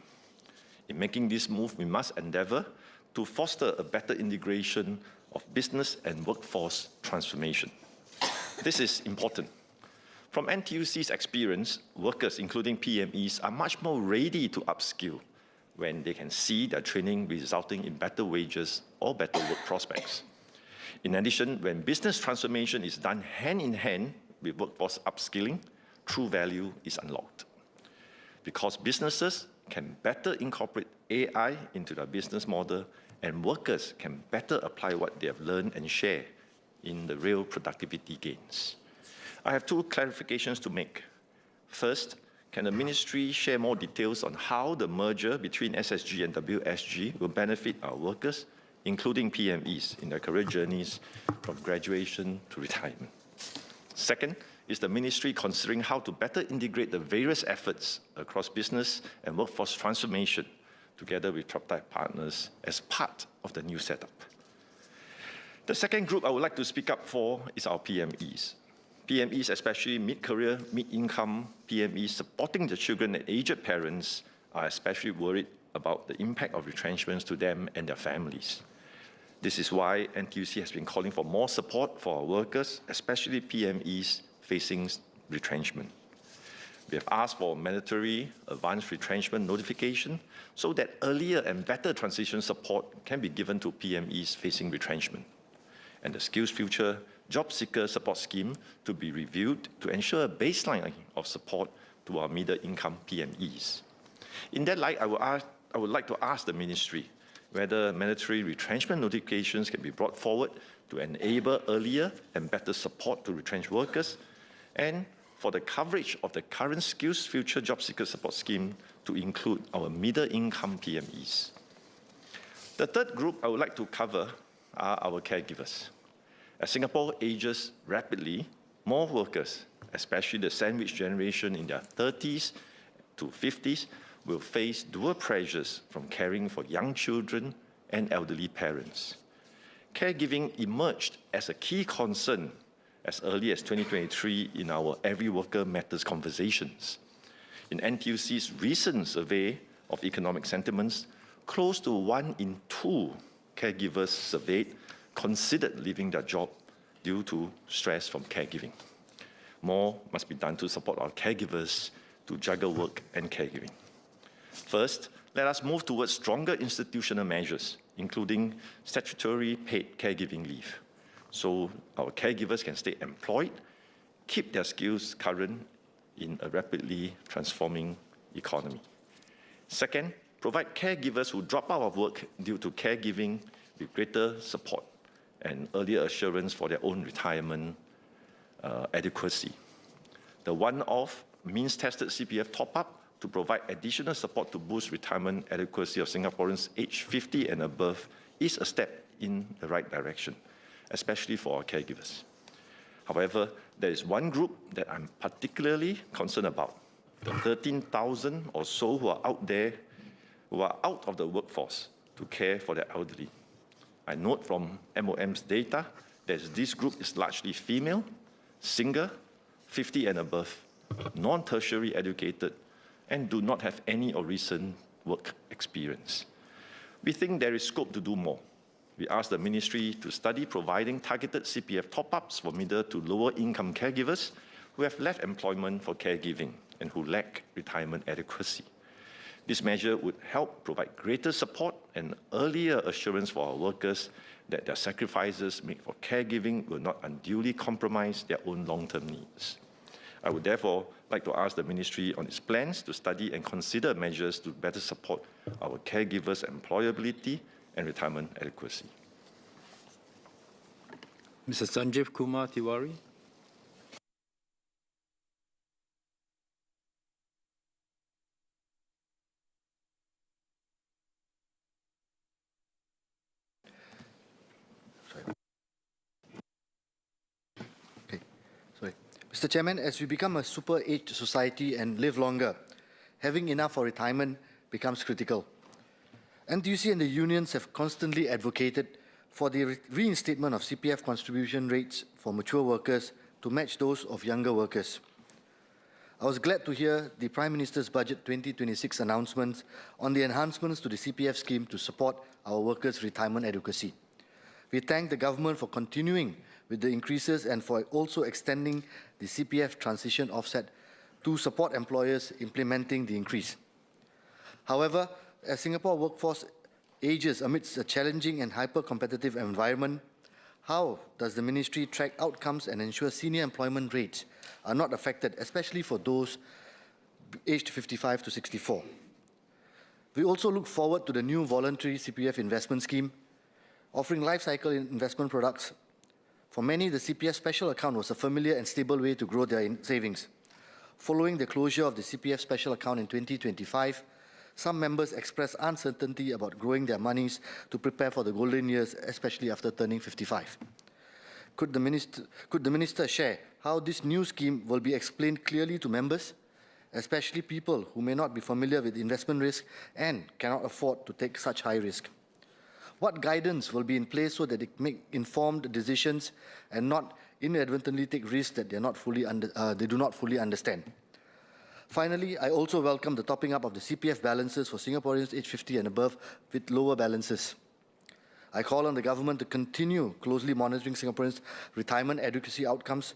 In making this move, we must endeavour to foster a better integration of business and workforce transformation. This is important. From NTUC's experience, workers, including PMEs, are much more ready to upskill when they can see their training resulting in better wages or better work prospects. In addition, when business transformation is done hand in hand with workforce upskilling, true value is unlocked. Because businesses can better incorporate AI into their business model, and workers can better apply what they have learned and share in the real productivity gains. I have two clarifications to make. First, can the ministry share more details on how the merger between SSG and WSG will benefit our workers, including PMEs, in their career journeys from graduation to retirement? Second, is the ministry considering how to better integrate the various efforts across business and workforce transformation together with tripartite partners as part of the new setup? The second group I would like to speak up for is our PMEs. PMEs, especially mid-career, mid-income PMEs supporting the children and aged parents, are especially worried about the impact of retrenchments to them and their families. This is why NTUC has been calling for more support for our workers, especially PMEs facing retrenchment. We have asked for mandatory advanced retrenchment notification so that earlier and better transition support can be given to PMEs facing retrenchment, and the Skills Future Job Seeker Support Scheme to be reviewed to ensure a baseline of support to our middle-income PMEs. In that light, I would like to ask the ministry whether mandatory retrenchment notifications can be brought forward to enable earlier and better support to retrenched workers, and for the coverage of the current Skills Future Job Seeker Support Scheme to include our middle-income PMEs. The third group I would like to cover are our caregivers. As Singapore ages rapidly, more workers, especially the sandwich generation in their 30s to 50s, will face dual pressures from caring for young children and elderly parents. Caregiving emerged as a key concern as early as 2023 in our Every Worker Matters conversations. In NTUC's recent survey of economic sentiments, close to 1 in 2 caregivers surveyed considered leaving their job due to stress from caregiving. More must be done to support our caregivers to juggle work and caregiving. First, let us move towards stronger institutional measures, including statutory paid caregiving leave, so our caregivers can stay employed, keep their skills current in a rapidly transforming economy. Second, provide caregivers who drop out of work due to caregiving with greater support and earlier assurance for their own retirement adequacy. The one-off means-tested CPF top-up to provide additional support to boost retirement adequacy of Singaporeans aged 50 and above is a step in the right direction, especially for our caregivers. However, there is one group that I'm particularly concerned about, the 13,000 or so who are out there, who are out of the workforce to care for their elderly. I note from MOM's data that this group is largely female, single, 50 and above, non-tertiary educated, and do not have any or recent work experience. We think there is scope to do more. We ask the ministry to study providing targeted CPF top-ups for middle to lower income caregivers who have left employment for caregiving and who lack retirement adequacy. This measure would help provide greater support and earlier assurance for our workers that their sacrifices made for caregiving will not unduly compromise their own long-term needs. I would therefore like to ask the ministry on its plans to study and consider measures to better support our caregivers' employability and retirement adequacy. Mr. Sanjeev Kumar Tiwari. Mr. Chairman, as we become a super-aged society and live longer, having enough for retirement becomes critical. NTUC and the unions have constantly advocated for the reinstatement of CPF contribution rates for mature workers to match those of younger workers. I was glad to hear the Prime Minister's Budget 2026 announcements on the enhancements to the CPF scheme to support our workers' retirement adequacy. We thank the government for continuing with the increases and for also extending the CPF transition offset to support employers implementing the increase. However, as Singapore workforce ages amidst a challenging and hyper-competitive environment, how does the ministry track outcomes and ensure senior employment rates are not affected, especially for those aged 55 to 64? We also look forward to the new voluntary CPF investment scheme, offering life cycle investment products. For many, the CPF special account was a familiar and stable way to grow their savings. Following the closure of the CPF special account in 2025, some members expressed uncertainty about growing their monies to prepare for the golden years, especially after turning 55. Could the minister share how this new scheme will be explained clearly to members, especially people who may not be familiar with investment risk and cannot afford to take such high risk? What guidance will be in place so that they make informed decisions and not inadvertently take risks that they do not fully understand? Finally, I also welcome the topping up of the CPF balances for Singaporeans aged 50 and above with lower balances. I call on the government to continue closely monitoring Singaporeans' retirement adequacy outcomes,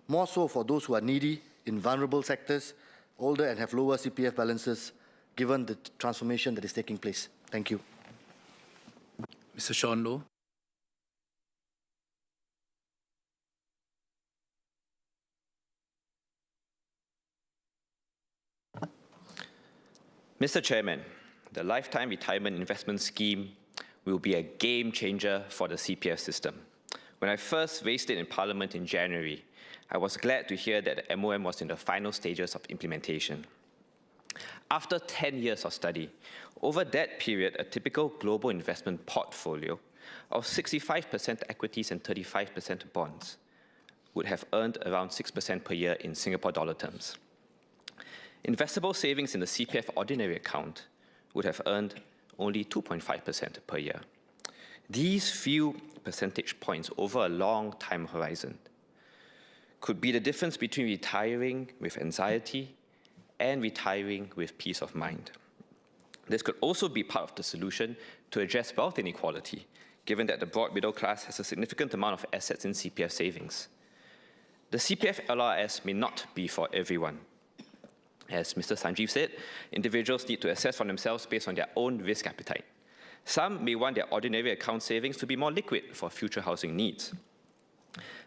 more so for those who are needy in vulnerable sectors, older and have lower CPF balances, given the transformation that is taking place. Thank you. Mr. Sean Low. Mr. Chairman, the Lifetime Retirement Investment Scheme will be a game changer for the CPF system. When I first raised it in Parliament in January, I was glad to hear that the MOM was in the final stages of implementation. After 10 years of study, over that period, a typical global investment portfolio of 65% equities and 35% bonds would have earned around 6% per year in Singapore dollar terms. Investable savings in the CPF ordinary account would have earned only 2.5% per year. These few percentage points over a long time horizon could be the difference between retiring with anxiety and retiring with peace of mind. This could also be part of the solution to address wealth inequality, given that the broad middle class has a significant amount of assets in CPF savings. The CPF LRS may not be for everyone. As Mr. Sanjeev said, individuals need to assess for themselves based on their own risk appetite. Some may want their ordinary account savings to be more liquid for future housing needs.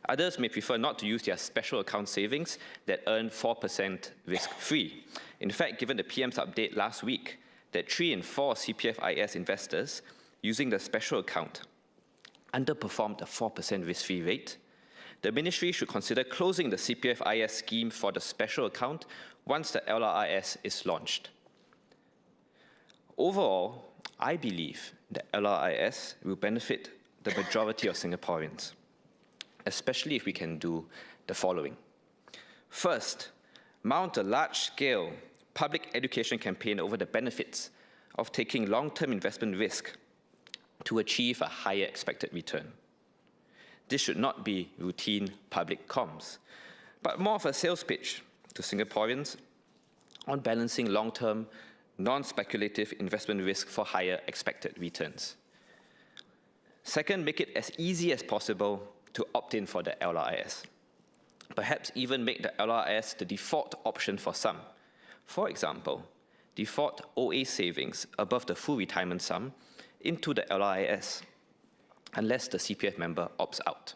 Others may prefer not to use their special account savings that earn 4% risk-free. In fact, given the PM's update last week that 3 in 4 CPF-IS investors using the special account underperformed the 4% risk-free rate, the ministry should consider closing the CPF-IS scheme for the special account once the LRIS is launched. Overall, I believe that LRIS will benefit the majority of Singaporeans, especially if we can do the following. First, mount a large-scale public education campaign over the benefits of taking long-term investment risk to achieve a higher expected return. This should not be routine public comms, but more of a sales pitch to Singaporeans on balancing long-term, non-speculative investment risk for higher expected returns. Second, make it as easy as possible to opt in for the LRIS. Perhaps even make the LRIS the default option for some. For example, default OA savings above the full retirement sum into the LRIS, unless the CPF member opts out.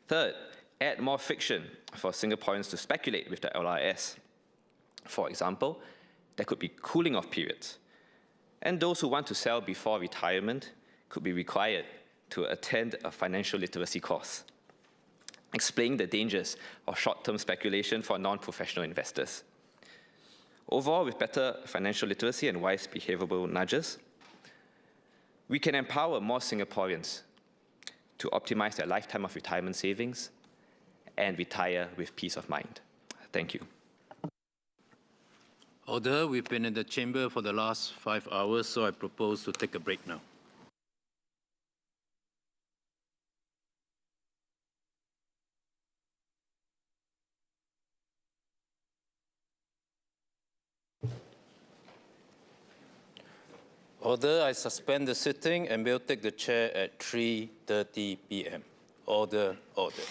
Third, add more friction for Singaporeans to speculate with the LRIS. For example, there could be cooling off periods, and those who want to sell before retirement could be required to attend a financial literacy course, explaining the dangers of short-term speculation for non-professional investors. Overall, with better financial literacy and wise behavioral nudges, we can empower more Singaporeans to optimize their lifetime of retirement savings and retire with peace of mind. Thank you. Order, we've been in the chamber for the last 5 hours, so I propose to take a break now. Order, I suspend the sitting and will take the chair at 3:30 p.m. Order, order.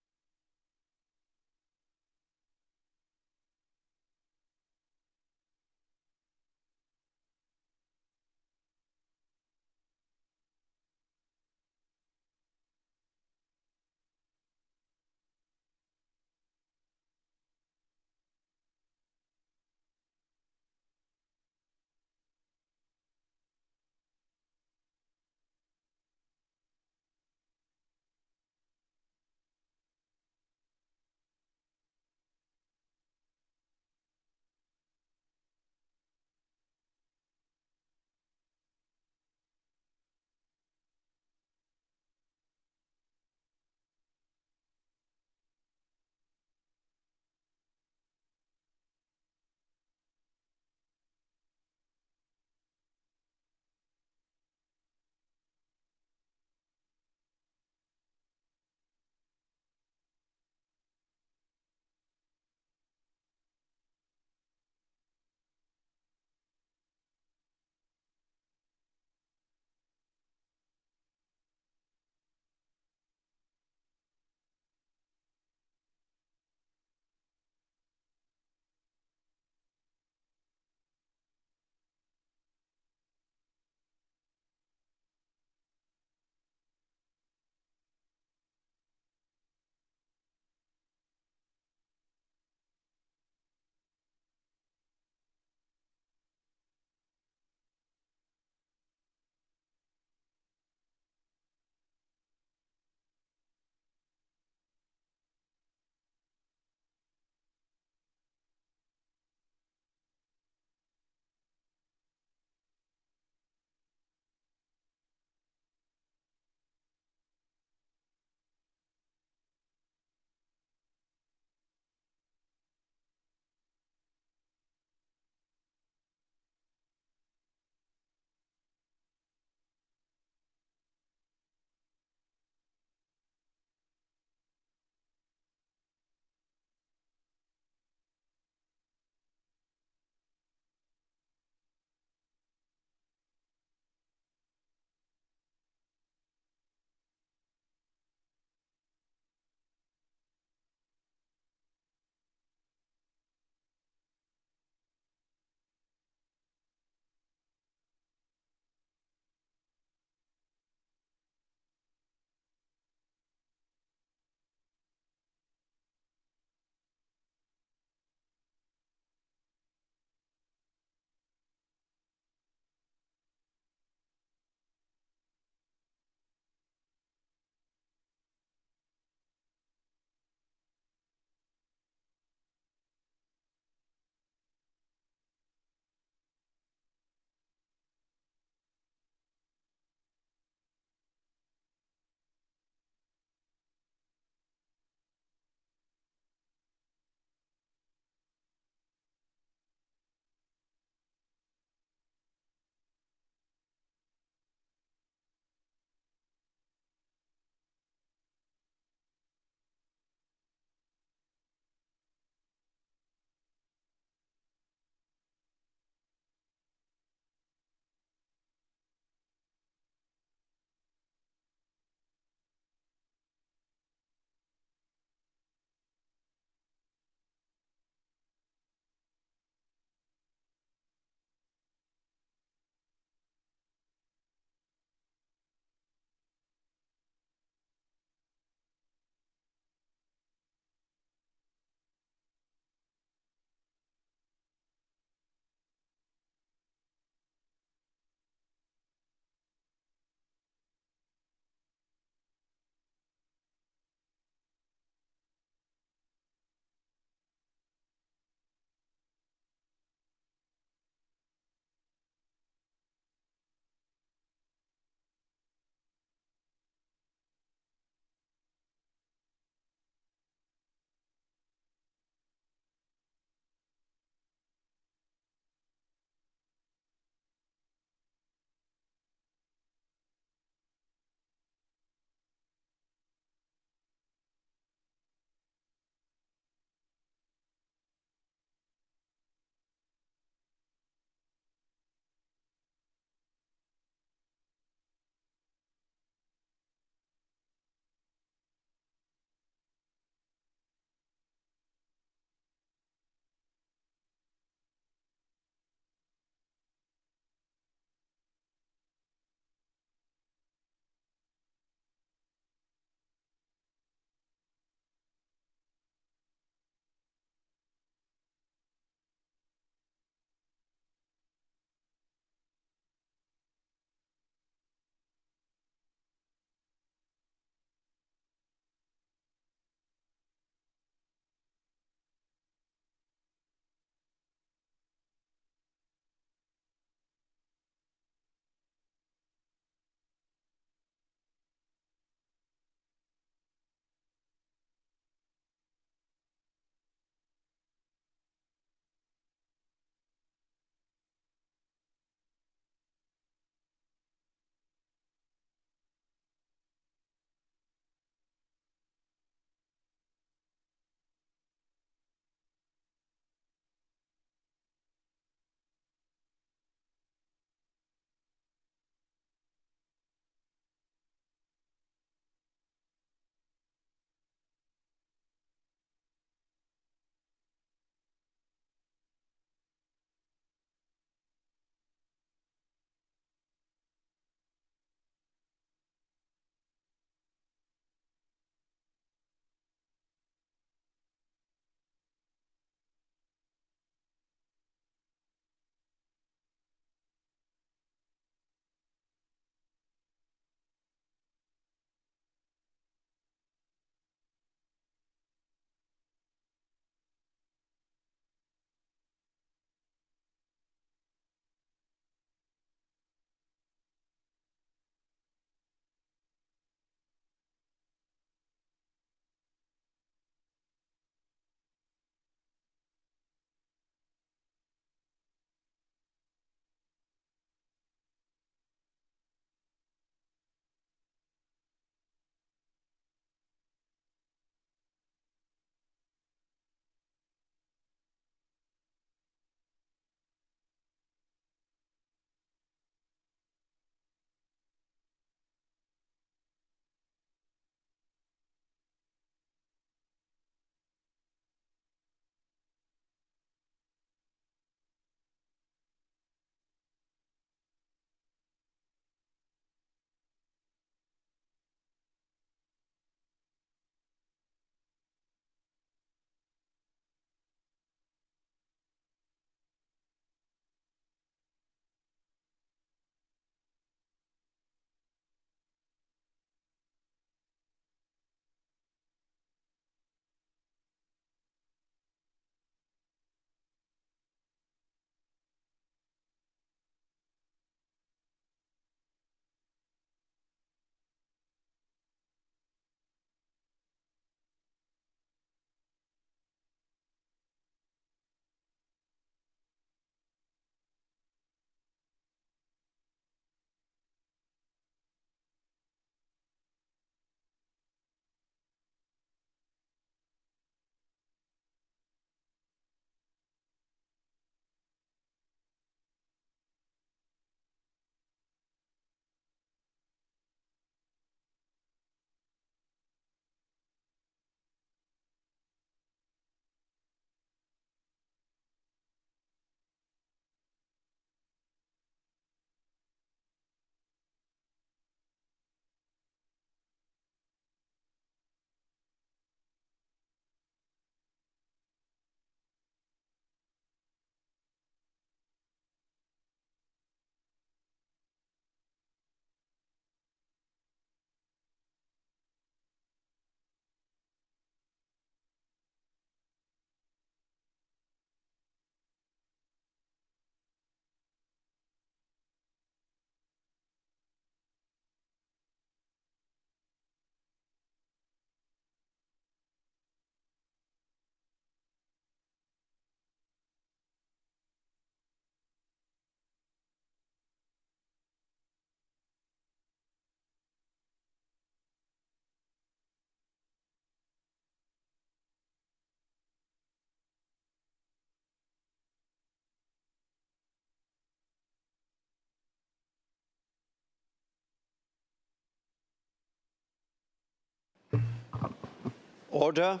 Order.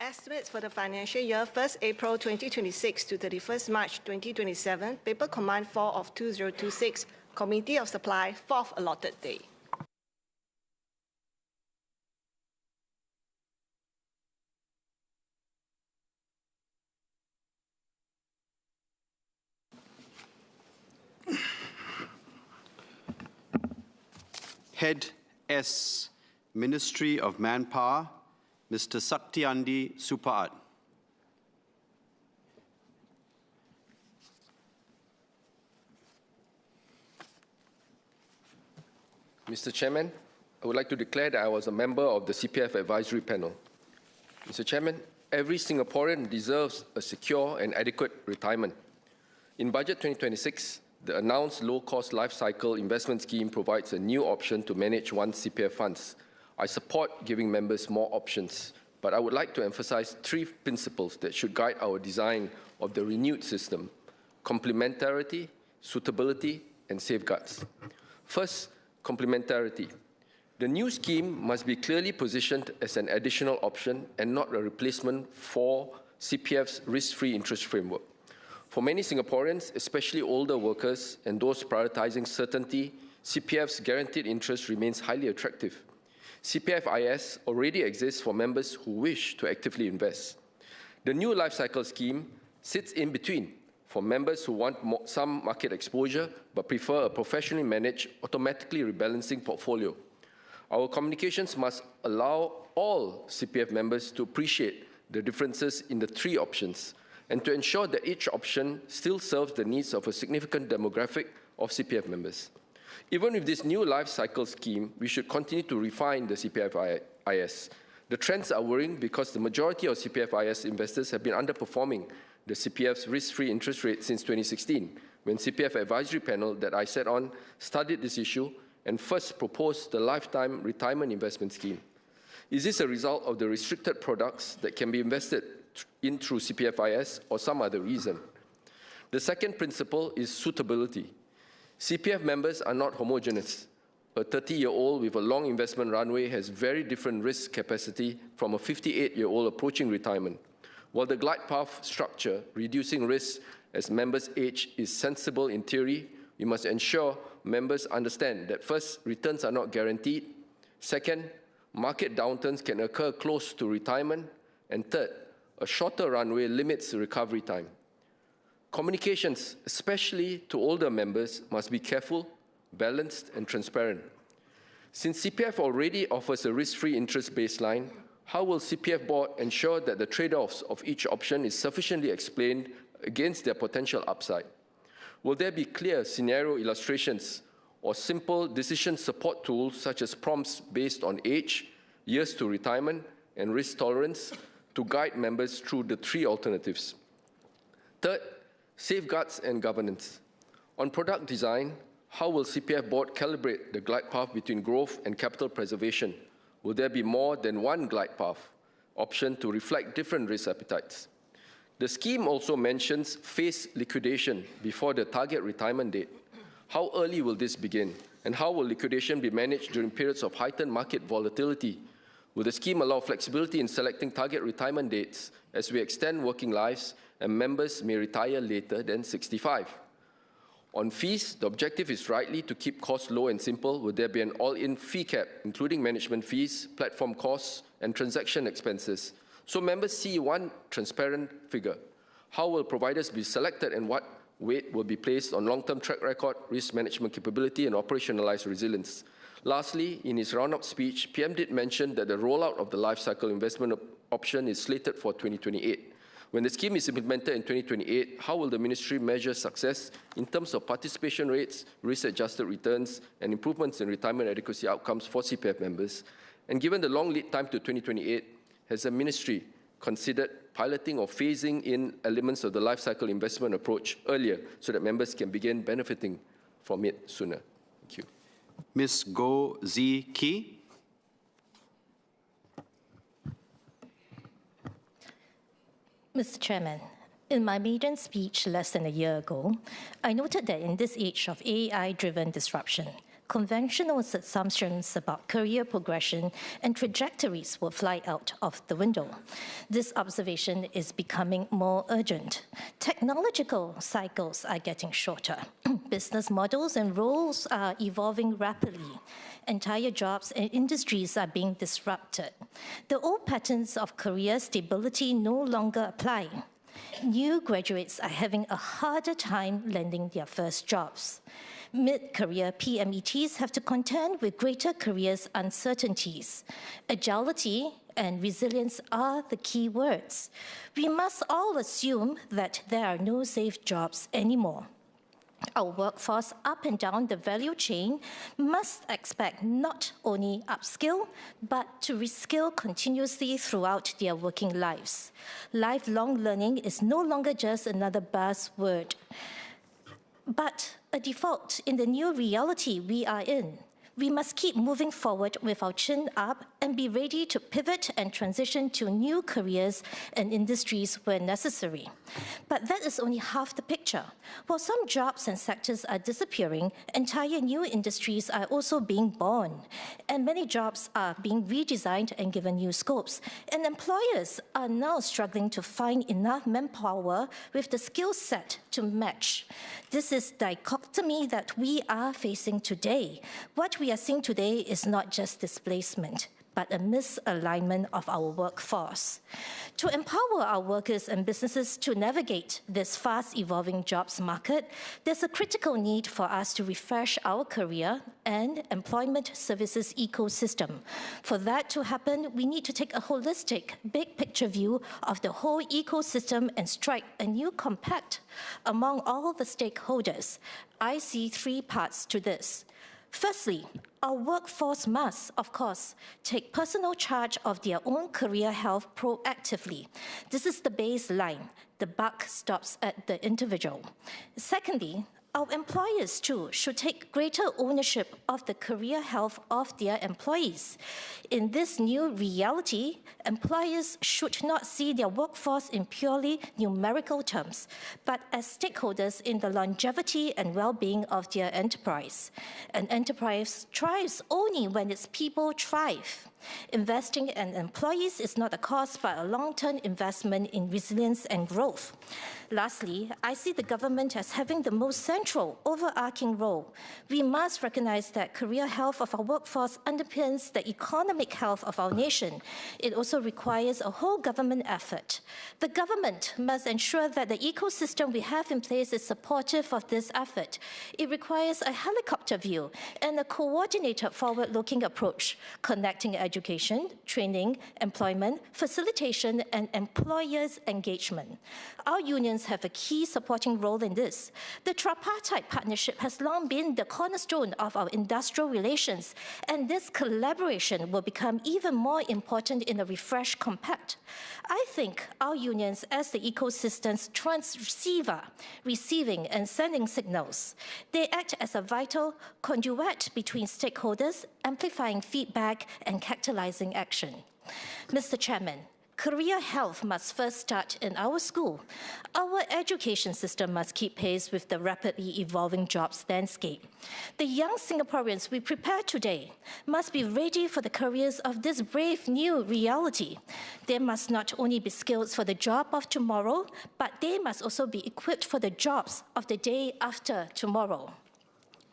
Estimates for the financial year 1st April 2026 to 31st March 2027, Paper Command 4 of 2026, Committee of Supply, 4th allotted day. Head S, Ministry of Manpower, Mr. Satyandi Supaat. Mr. Chairman, I would like to declare that I was a member of the CPF Advisory Panel. Mr. Chairman, every Singaporean deserves a secure and adequate retirement. In Budget 2026, the announced low-cost life cycle investment scheme provides a new option to manage one's CPF funds. I support giving members more options, but I would like to emphasize 3 principles that should guide our design of the renewed system: complementarity, suitability, and safeguards. First, complementarity. The new scheme must be clearly positioned as an additional option and not a replacement for CPF's risk-free interest framework. For many Singaporeans, especially older workers and those prioritizing certainty, CPF's guaranteed interest remains highly attractive. CPF-IS already exists for members who wish to actively invest. The new life cycle scheme sits in between for members who want some market exposure but prefer a professionally managed, automatically rebalancing portfolio. Our communications must allow all CPF members to appreciate the differences in the 3 options and to ensure that each option still serves the needs of a significant demographic of CPF members. Even with this new life cycle scheme, we should continue to refine the CPF-IS. The trends are worrying because the majority of CPF-IS investors have been underperforming the CPF's risk-free interest rate since 2016, when CPF Advisory Panel that I sat on studied this issue and first proposed the Lifetime Retirement Investment Scheme. Is this a result of the restricted products that can be invested in through CPF-IS or some other reason? The second principle is suitability. CPF members are not homogeneous. A 30-year-old with a long investment runway has very different risk capacity from a 58-year-old approaching retirement. While the glide path structure, reducing risk as members age, is sensible in theory, we must ensure members understand that first, returns are not guaranteed. Second, market downturns can occur close to retirement. And third, a shorter runway limits the recovery time. Communications, especially to older members, must be careful, balanced, and transparent. Since CPF already offers a risk-free interest baseline, how will CPF board ensure that the trade-offs of each option is sufficiently explained against their potential upside? Will there be clear scenario illustrations or simple decision support tools such as prompts based on age, years to retirement, and risk tolerance to guide members through the 3 alternatives? Third, safeguards and governance. On product design, how will CPF board calibrate the glide path between growth and capital preservation? Will there be more than one glide path option to reflect different risk appetites? The scheme also mentions phased liquidation before the target retirement date. How early will this begin? And how will liquidation be managed during periods of heightened market volatility? Will the scheme allow flexibility in selecting target retirement dates as we extend working lives and members may retire later than 65? On fees, the objective is rightly to keep costs low and simple. Will there be an all-in fee cap, including management fees, platform costs, and transaction expenses, so members see one transparent figure? How will providers be selected and what weight will be placed on long-term track record, risk management capability, and operationalized resilience? Lastly, in his roundup speech, PM did mention that the rollout of the life cycle investment option is slated for 2028. When the scheme is implemented in 2028, how will the ministry measure success in terms of participation rates, risk-adjusted returns, and improvements in retirement adequacy outcomes for CPF members? And given the long lead time to 2028, has the ministry considered piloting or phasing in elements of the life cycle investment approach earlier so that members can begin benefiting from it sooner? Thank you. Ms. Goh Zi Ki. Mr. Chairman, in my maiden speech less than a year ago, I noted that in this age of AI-driven disruption, conventional assumptions about career progression and trajectories will fly out of the window. This observation is becoming more urgent. Technological cycles are getting shorter. Business models and roles are evolving rapidly. Entire jobs and industries are being disrupted. The old patterns of career stability no longer apply. New graduates are having a harder time landing their first jobs. Mid-career PMETs have to contend with greater careers uncertainties. Agility and resilience are the key words. We must all assume that there are no safe jobs anymore. Our workforce up and down the value chain must expect not only upskill, but to reskill continuously throughout their working lives. Lifelong learning is no longer just another buzzword, but a default in the new reality we are in. We must keep moving forward with our chin up and be ready to pivot and transition to new careers and industries where necessary. But that is only half the picture. While some jobs and sectors are disappearing, entire new industries are also being born, and many jobs are being redesigned and given new scopes. And employers are now struggling to find enough manpower with the skill set to match. This is the dichotomy that we are facing today. What we are seeing today is not just displacement, but a misalignment of our workforce. To empower our workers and businesses to navigate this fast-evolving jobs market, there's a critical need for us to refresh our career and employment services ecosystem. For that to happen, we need to take a holistic, big-picture view of the whole ecosystem and strike a new compact among all the stakeholders. I see three parts to this. Firstly, our workforce must, of course, take personal charge of their own career health proactively. This is the baseline. The buck stops at the individual. Secondly, our employers, too, should take greater ownership of the career health of their employees. In this new reality, employers should not see their workforce in purely numerical terms, but as stakeholders in the longevity and well-being of their enterprise. An enterprise thrives only when its people thrive. Investing in employees is not a cost, but a long-term investment in resilience and growth. Lastly, I see the government as having the most central, overarching role. We must recognize that career health of our workforce underpins the economic health of our nation. It also requires a whole government effort. The government must ensure that the ecosystem we have in place is supportive of this effort. It requires a helicopter view and a coordinated forward-looking approach, connecting education, training, employment, facilitation, and employers' engagement. Our unions have a key supporting role in this. The tripartite partnership has long been the cornerstone of our industrial relations, and this collaboration will become even more important in a refreshed compact. I think our unions as the ecosystem's transceiver, receiving and sending signals. They act as a vital conduit between stakeholders, amplifying feedback and catalyzing action. Mr. Chairman, career health must first start in our school. Our education system must keep pace with the rapidly evolving jobs landscape. The young Singaporeans we prepare today must be ready for the careers of this brave new reality. They must not only be skilled for the job of tomorrow, but they must also be equipped for the jobs of the day after tomorrow.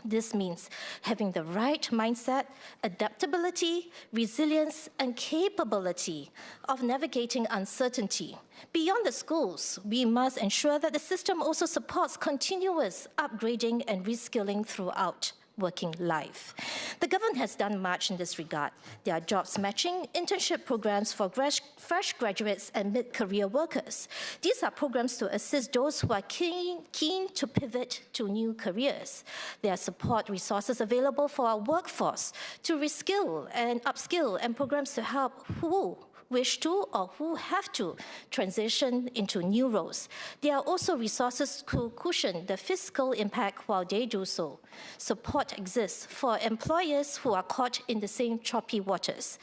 This means having the right mindset, adaptability, resilience, and capability of navigating uncertainty. Beyond the schools, we must ensure that the system also supports continuous upgrading and reskilling throughout working life. The government has done much in this regard. There are jobs matching, internship programs for fresh graduates and mid-career workers. These are programs to assist those who are keen to pivot to new careers. There are support resources available for our workforce to reskill and upskill, and programs to help who wish to or who have to transition into new roles. There are also resources to cushion the fiscal impact while they do so. Support exists for employers who are caught in the same choppy waters.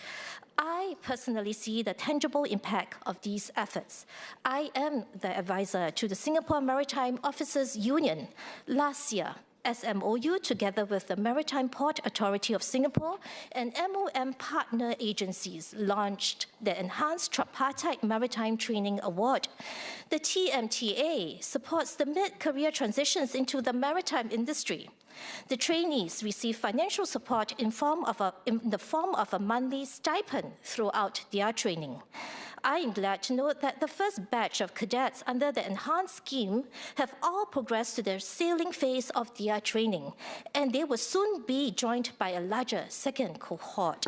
I personally see the tangible impact of these efforts. I am the advisor to the Singapore Maritime Officers Union. Last year, SMOU, together with the Maritime Port Authority of Singapore and MOM partner agencies, launched the Enhanced Tripartite Maritime Training Award. The TMTA supports the mid-career transitions into the maritime industry. The trainees receive financial support in the form of a monthly stipend throughout their training. I am glad to note that the first batch of cadets under the enhanced scheme have all progressed to the sailing phase of their training, and they will soon be joined by a larger second cohort.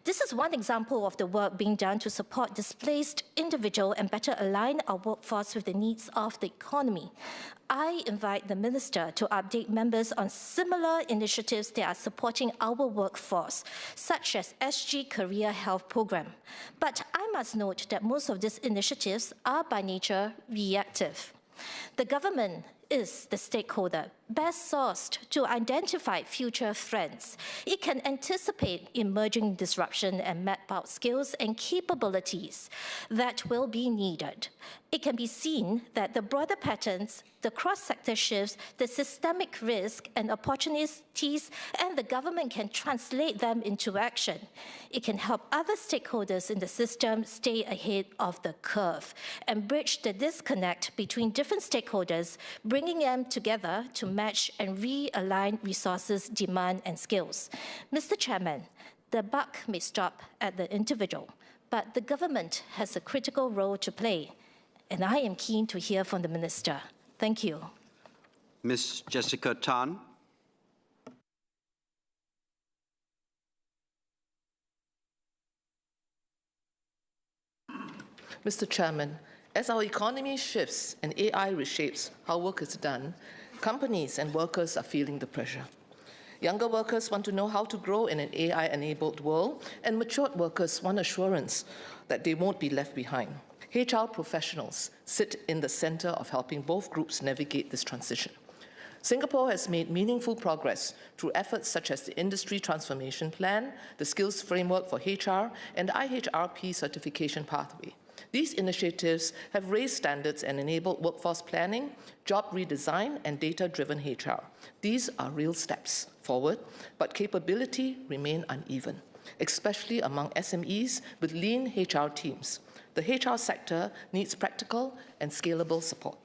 This is one example of the work being done to support displaced individuals and better align our workforce with the needs of the economy. I invite the Minister to update members on similar initiatives that are supporting our workforce, such as SG Career Health Program. But I must note that most of these initiatives are by nature reactive. The government is the stakeholder best sourced to identify future threats. It can anticipate emerging disruption and map out skills and capabilities that will be needed. It can be seen that the broader patterns, the cross-sector shifts, the systemic risk and opportunities, and the government can translate them into action. It can help other stakeholders in the system stay ahead of the curve and bridge the disconnect between different stakeholders, bringing them together to match and realign resources, demand, and skills. Mr. Chairman, the buck may stop at the individual, but the government has a critical role to play, and I am keen to hear from the Minister. Thank you. Ms. Jessica Tan. Mr. Chairman, as our economy shifts and AI reshapes how work is done, companies and workers are feeling the pressure. Younger workers want to know how to grow in an AI-enabled world, and matured workers want assurance that they won't be left behind. HR professionals sit in the center of helping both groups navigate this transition. Singapore has made meaningful progress through efforts such as the Industry Transformation Plan, the Skills Framework for HR, and the IHRP certification pathway. These initiatives have raised standards and enabled workforce planning, job redesign, and data-driven HR. These are real steps forward, but capability remain uneven, especially among SMEs with lean HR teams. The HR sector needs practical and scalable support.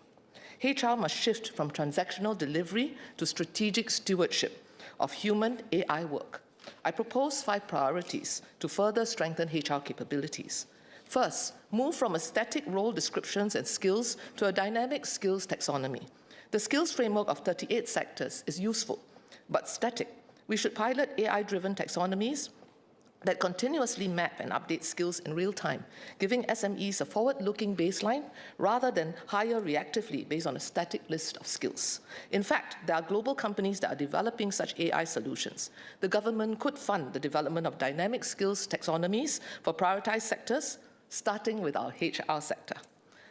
HR must shift from transactional delivery to strategic stewardship of human AI work. I propose 5 priorities to further strengthen HR capabilities. First, move from a static role descriptions and skills to a dynamic skills taxonomy. The skills framework of 38 sectors is useful, but static. We should pilot AI-driven taxonomies that continuously map and update skills in real time, giving SMEs a forward-looking baseline rather than hire reactively based on a static list of skills. In fact, there are global companies that are developing such AI solutions. The government could fund the development of dynamic skills taxonomies for prioritized sectors, starting with our HR sector.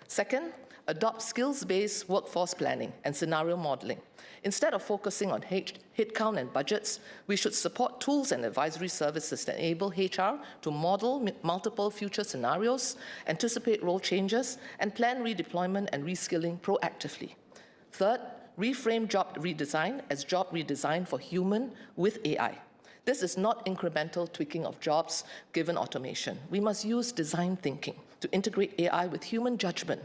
Second, adopt skills-based workforce planning and scenario modeling. Instead of focusing on headcount and budgets, we should support tools and advisory services that enable HR to model multiple future scenarios, anticipate role changes, and plan redeployment and reskilling proactively. Third, reframe job redesign as job redesign for human with AI. This is not incremental tweaking of jobs given automation. We must use design thinking to integrate AI with human judgment,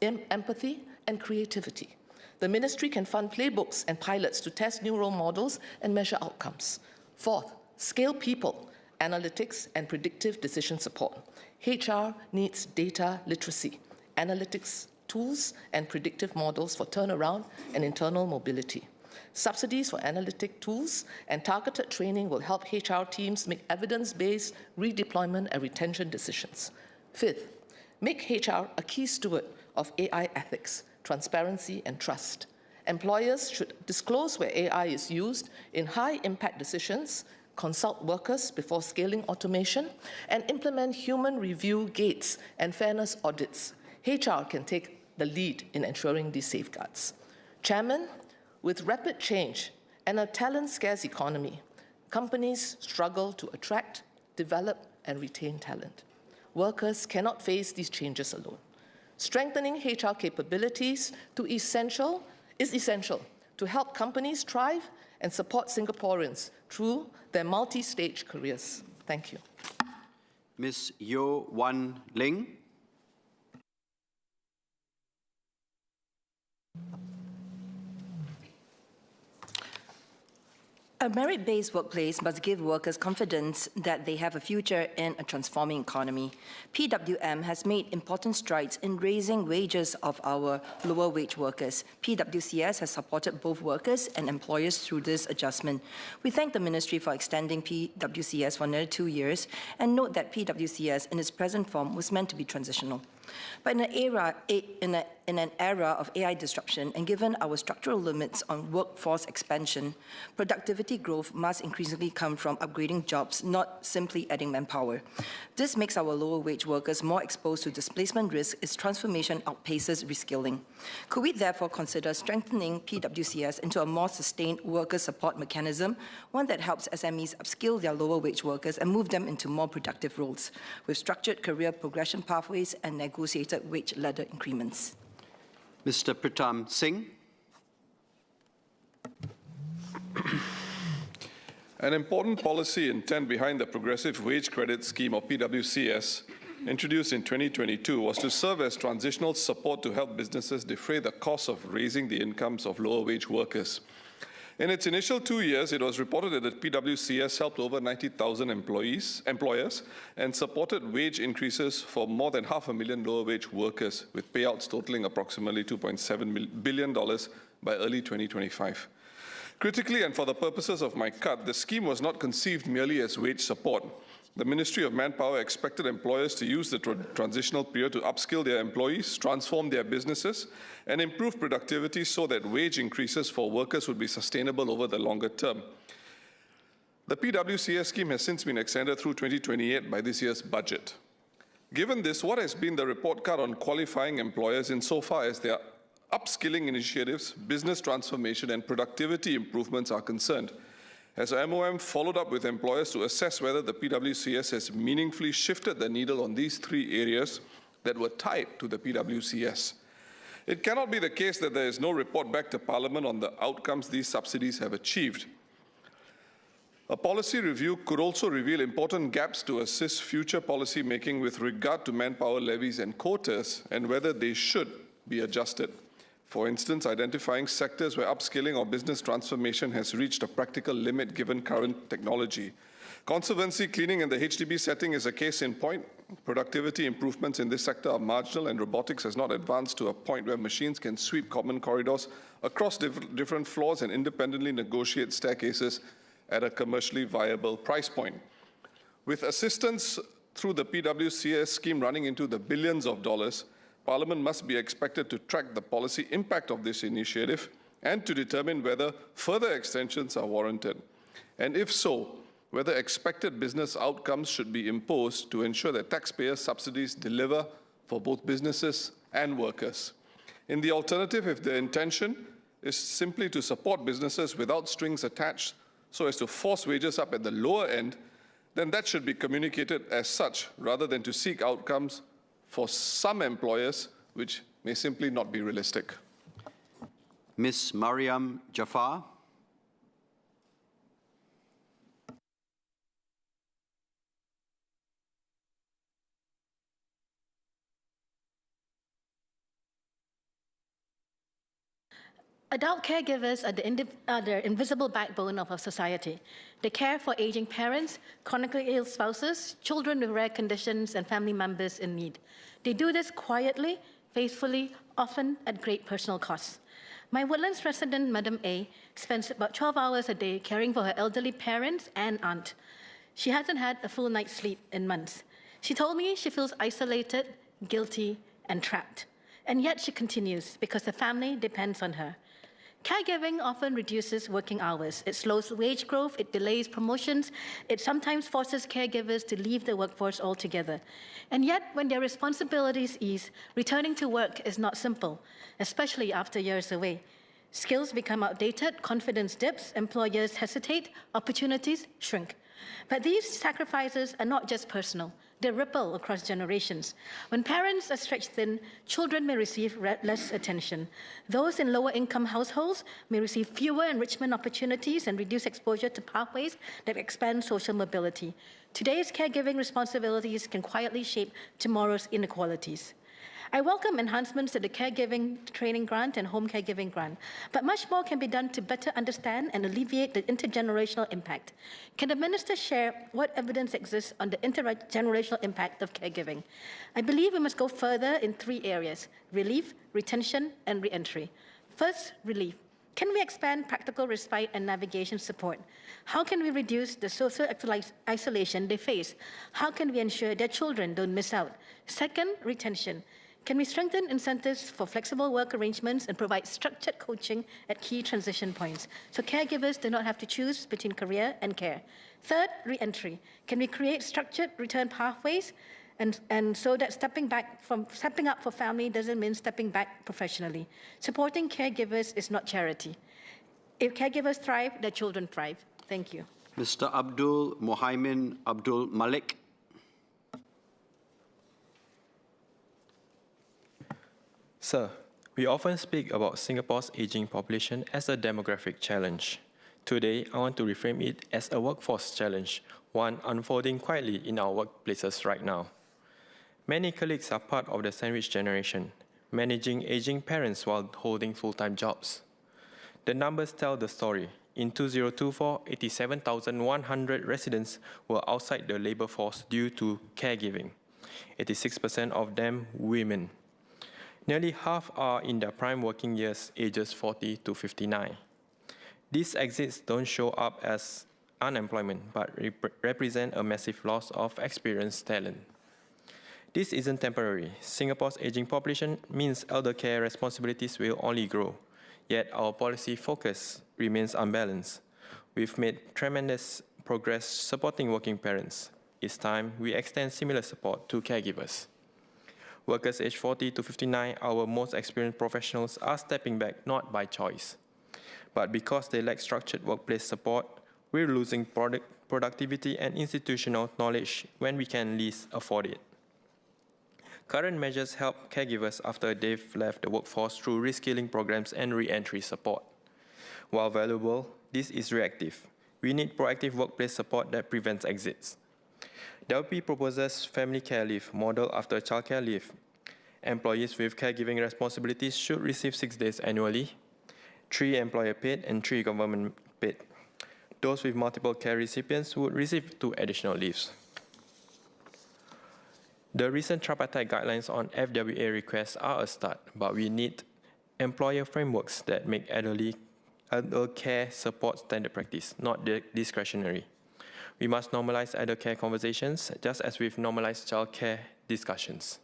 empathy, and creativity. The ministry can fund playbooks and pilots to test new role models and measure outcomes. Fourth, scale people, analytics, and predictive decision support. HR needs data literacy, analytics tools, and predictive models for turnaround and internal mobility. Subsidies for analytic tools and targeted training will help HR teams make evidence-based redeployment and retention decisions. Fifth, make HR a key steward of AI ethics, transparency, and trust. Employers should disclose where AI is used in high-impact decisions, consult workers before scaling automation, and implement human review gates and fairness audits. HR can take the lead in ensuring these safeguards. Chairman, with rapid change and a talent-scarce economy, companies struggle to attract, develop, and retain talent. Workers cannot face these changes alone. Strengthening HR capabilities is essential to help companies thrive and support Singaporeans through their multi-stage careers. Thank you. Ms. Yeo Wan Ling. A merit-based workplace must give workers confidence that they have a future in a transforming economy. PWM has made important strides in raising wages of our lower-wage workers. PWCS has supported both workers and employers through this adjustment. We thank the Ministry for extending PWCS for another 2 years and note that PWCS in its present form was meant to be transitional. But in an era of AI disruption, and given our structural limits on workforce expansion, productivity growth must increasingly come from upgrading jobs, not simply adding manpower. This makes our lower-wage workers more exposed to displacement risk as transformation outpaces reskilling. Could we therefore consider strengthening PWCS into a more sustained worker support mechanism, one that helps SMEs upskill their lower-wage workers and move them into more productive roles, with structured career progression pathways and negotiated wage ladder increments? Mr. Pritam Singh. An important policy intent behind the Progressive Wage Credit Scheme, or PWCS, introduced in 2022 was to serve as transitional support to help businesses defray the cost of raising the incomes of lower-wage workers. In its initial 2 years, it was reported that the PWCS helped over 90,000 employers and supported wage increases for more than 500,000 lower-wage workers, with payouts totaling approximately $2.7 billion by early 2025. Critically, and for the purposes of my cut, the scheme was not conceived merely as wage support. The Ministry of Manpower expected employers to use the transitional period to upskill their employees, transform their businesses, and improve productivity so that wage increases for workers would be sustainable over the longer term. The PWCS scheme has since been extended through 2028 by this year's budget. Given this, what has been the report card on qualifying employers insofar as their upskilling initiatives, business transformation, and productivity improvements are concerned? Has MOM followed up with employers to assess whether the PWCS has meaningfully shifted the needle on these 3 areas that were tied to the PWCS? It cannot be the case that there is no report back to Parliament on the outcomes these subsidies have achieved. A policy review could also reveal important gaps to assist future policy making with regard to manpower levies and quotas and whether they should be adjusted. For instance, identifying sectors where upskilling or business transformation has reached a practical limit given current technology. Conservancy cleaning in the HDB setting is a case in point. Productivity improvements in this sector are marginal, and robotics has not advanced to a point where machines can sweep common corridors across different floors and independently negotiate staircases at a commercially viable price point. With assistance through the PWCS scheme running into the billions of dollars, Parliament must be expected to track the policy impact of this initiative and to determine whether further extensions are warranted. And if so, whether expected business outcomes should be imposed to ensure that taxpayer subsidies deliver for both businesses and workers. In the alternative, if the intention is simply to support businesses without strings attached so as to force wages up at the lower end, then that should be communicated as such rather than to seek outcomes for some employers which may simply not be realistic. Ms. Mariam Jafar. Adult caregivers are the invisible backbone of our society. They care for aging parents, chronically ill spouses, children with rare conditions, and family members in need. They do this quietly, faithfully, often at great personal cost. My Woodlands resident, Madam A, spends about 12 hours a day caring for her elderly parents and aunt. She hasn't had a full night's sleep in months. She told me she feels isolated, guilty, and trapped. And yet she continues because the family depends on her. Caregiving often reduces working hours. It slows wage growth, it delays promotions, it sometimes forces caregivers to leave the workforce altogether. And yet, when their responsibilities ease, returning to work is not simple, especially after years away. Skills become outdated, confidence dips, employers hesitate, opportunities shrink. But these sacrifices are not just personal, They ripple across generations. When parents are stretched thin, children may receive less attention. Those in lower income households may receive fewer enrichment opportunities and reduce exposure to pathways that expand social mobility. Today's caregiving responsibilities can quietly shape tomorrow's inequalities. I welcome enhancements to the caregiving training grant and home caregiving grant, but much more can be done to better understand and alleviate the intergenerational impact. Can the Minister share what evidence exists on the intergenerational impact of caregiving? I believe we must go further in 3 areas: relief, retention, and re-entry. First, relief. Can we expand practical respite and navigation support? How can we reduce the social isolation they face? How can we ensure their children don't miss out? Second, retention. Can we strengthen incentives for flexible work arrangements and provide structured coaching at key transition points so caregivers do not have to choose between career and care? Third, re-entry. Can we create structured return pathways and so that stepping up for family doesn't mean stepping back professionally? Supporting caregivers is not charity. If caregivers thrive, their children thrive. Thank you. Mr. Abdul Mohaimin Abdul Malik. Sir, we often speak about Singapore's aging population as a demographic challenge. Today, I want to reframe it as a workforce challenge, one unfolding quietly in our workplaces right now. Many colleagues are part of the sandwich generation, managing aging parents while holding full-time jobs. The numbers tell the story. In 2024, 87,100 residents were outside the labor force due to caregiving, 86% of them women. Nearly half are in their prime working years, ages 40 to 59. These exits don't show up as unemployment, but represent a massive loss of experienced talent. This isn't temporary. Singapore's aging population means elder care responsibilities will only grow, yet our policy focus remains unbalanced. We've made tremendous progress supporting working parents. It's time we extend similar support to caregivers. Workers aged 40 to 59, our most experienced professionals, are stepping back not by choice, but because they lack structured workplace support. We're losing productivity and institutional knowledge when we can least afford it. Current measures help caregivers after they've left the workforce through reskilling programs and re-entry support. While valuable, this is reactive. We need proactive workplace support that prevents exits. The LP proposes family care leave, modeled after childcare leave. Employees with caregiving responsibilities should receive 6 days annually, 3 employer paid and 3 government paid. Those with multiple care recipients would receive 2 additional leaves. The recent tripartite guidelines on FWA requests are a start, but we need employer frameworks that make elder care support standard practice, not discretionary. We must normalize elder care conversations, just as we've normalized child care discussions.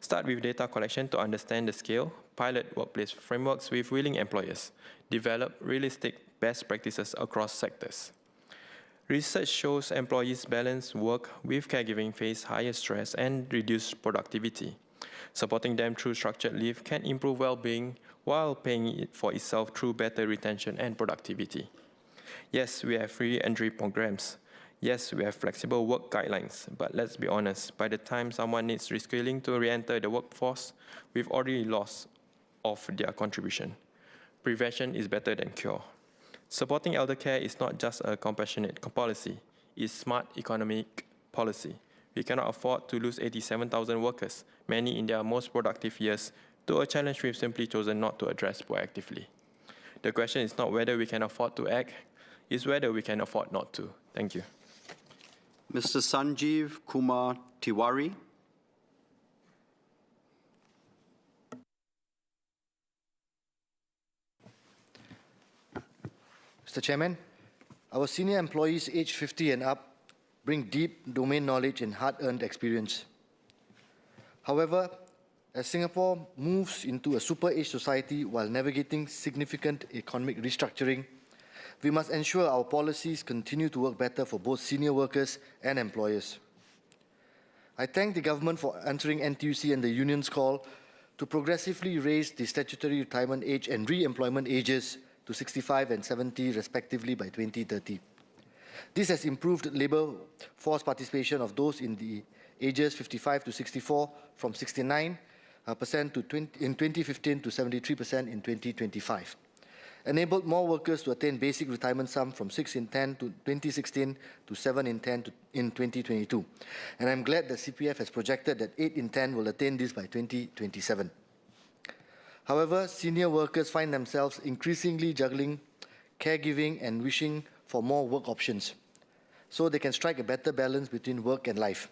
Start with data collection to understand the scale, pilot workplace frameworks with willing employers, develop realistic best practices across sectors. Research shows employees balance work with caregiving face higher stress and reduce productivity. Supporting them through structured leave can improve well-being while paying for itself through better retention and productivity. Yes, we have free entry programs. Yes, we have flexible work guidelines, but let's be honest, by the time someone needs reskilling to re-enter the workforce, we've already lost of their contribution. Prevention is better than cure. Supporting elder care is not just a compassionate policy, it's smart economic policy. We cannot afford to lose 87,000 workers, many in their most productive years, to a challenge we've simply chosen not to address proactively. The question is not whether we can afford to act, it's whether we can afford not to. Thank you. Mr. Sanjeev Kumar Tiwari. Mr. Chairman, our senior employees aged 50 and up bring deep domain knowledge and hard-earned experience. However, as Singapore moves into a super-age society while navigating significant economic restructuring, we must ensure our policies continue to work better for both senior workers and employers. I thank the government for answering NTUC and the union's call to progressively raise the statutory retirement age and re-employment ages to 65 and 70 respectively by 2030. This has improved labour force participation of those in the ages 55 to 64 from 69% in 2015 to 73% in 2025. Enabled more workers to attain basic retirement sum from 6 in 10 to 2016 to 7 in 10 in 2022. And I'm glad that CPF has projected that 8 in 10 will attain this by 2027. However, senior workers find themselves increasingly juggling caregiving and wishing for more work options, so they can strike a better balance between work and life.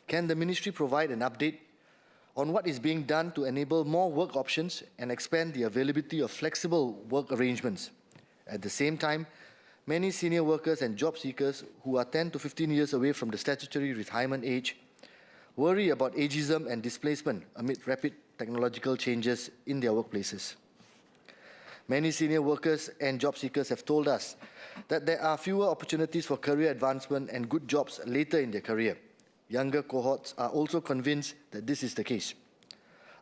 Can the Ministry provide an update on what is being done to enable more work options and expand the availability of flexible work arrangements? At the same time, many senior workers and job seekers who are 10 to 15 years away from the statutory retirement age worry about ageism and displacement amid rapid technological changes in their workplaces. Many senior workers and job seekers have told us that there are fewer opportunities for career advancement and good jobs later in their career. Younger cohorts are also convinced that this is the case.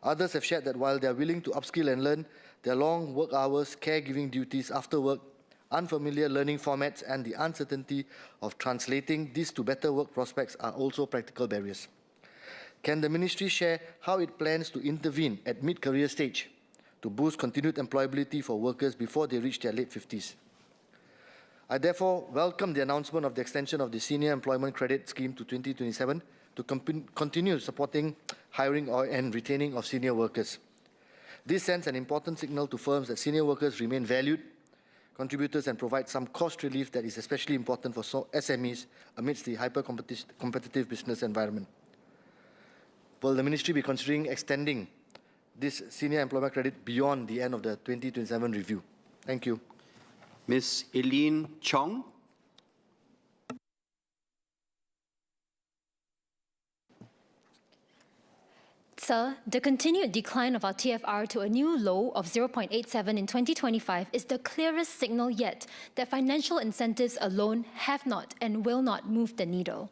Others have shared that while they are willing to upskill and learn, their long work hours, caregiving duties after work, unfamiliar learning formats, and the uncertainty of translating this to better work prospects are also practical barriers. Can the Ministry share how it plans to intervene at mid-career stage to boost continued employability for workers before they reach their late 50s? I therefore welcome the announcement of the extension of the Senior Employment Credit Scheme to 2027 to continue supporting hiring and retaining of senior workers. This sends an important signal to firms that senior workers remain valued contributors and provide some cost relief that is especially important for SMEs amidst the hyper-competitive business environment. Will the Ministry be considering extending this Senior Employment Credit beyond the end of the 2027 review? Thank you. Ms. Eileen Chong. Sir, the continued decline of our TFR to a new low of 0.87 in 2025 is the clearest signal yet that financial incentives alone have not and will not move the needle.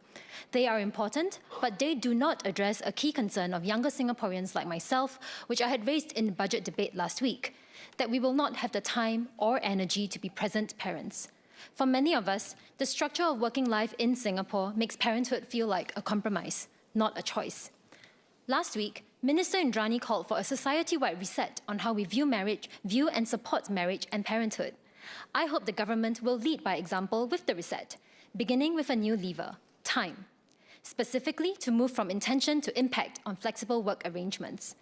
They are important, but they do not address a key concern of younger Singaporeans like myself, which I had raised in the budget debate last week, that we will not have the time or energy to be present parents. For many of us, the structure of working life in Singapore makes parenthood feel like a compromise, not a choice. Last week, Minister Indrani called for a society-wide reset on how we view and support marriage and parenthood. I hope the government will lead by example with the reset, beginning with a new lever, time, specifically to move from intention to impact on flexible work arrangements.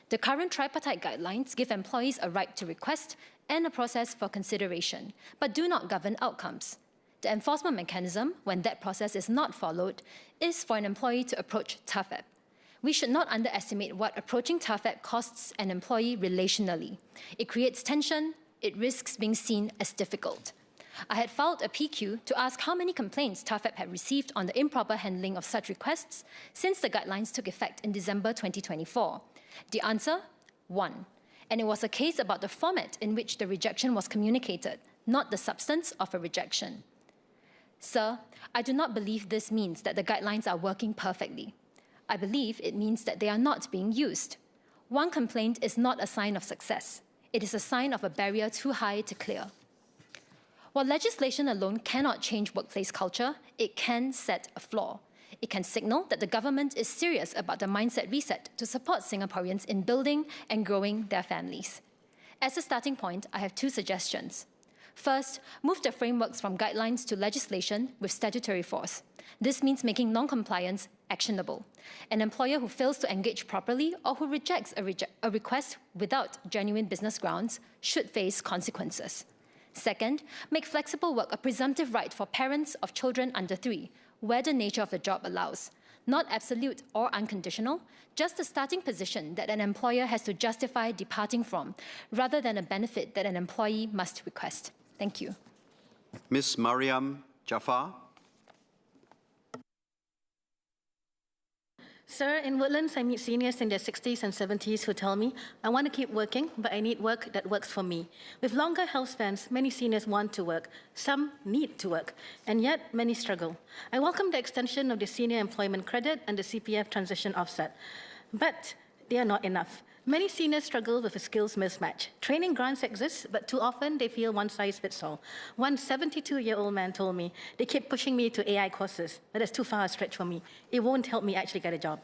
The current tripartite guidelines give employees a right to request and a process for consideration, but do not govern outcomes. The enforcement mechanism, when that process is not followed, is for an employee to approach TAFEP. We should not underestimate what approaching TAFEP costs an employee relationally. It creates tension, it risks being seen as difficult. I had filed a PQ to ask how many complaints TAFEP had received on the improper handling of such requests since the guidelines took effect in December 2024. The answer? 1. And it was a case about the format in which the rejection was communicated, not the substance of a rejection. Sir, I do not believe this means that the guidelines are working perfectly. I believe it means that they are not being used. One complaint is not a sign of success. It is a sign of a barrier too high to clear. While legislation alone cannot change workplace culture, it can set a flaw. It can signal that the government is serious about the mindset reset to support Singaporeans in building and growing their families. As a starting point, I have 2 suggestions. First, move the frameworks from guidelines to legislation with statutory force. This means making non-compliance actionable. An employer who fails to engage properly or who rejects a request without genuine business grounds should face consequences. Second, make flexible work a presumptive right for parents of children under 3, where the nature of the job allows. Not absolute or unconditional, just a starting position that an employer has to justify departing from, rather than a benefit that an employee must request. Thank you. Ms. Mariam Jafar. Sir, in Woodlands, I meet seniors in their 60s and 70s who tell me, I want to keep working, but I need work that works for me. With longer health spans, many seniors want to work. Some need to work, and yet many struggle. I welcome the extension of the Senior Employment Credit and the CPF transition offset, but they are not enough. Many seniors struggle with a skills mismatch. Training grants exist, but too often they feel one size fits all. One 72-year-old man told me, they keep pushing me to AI courses, but it's too far a stretch for me. It won't help me actually get a job.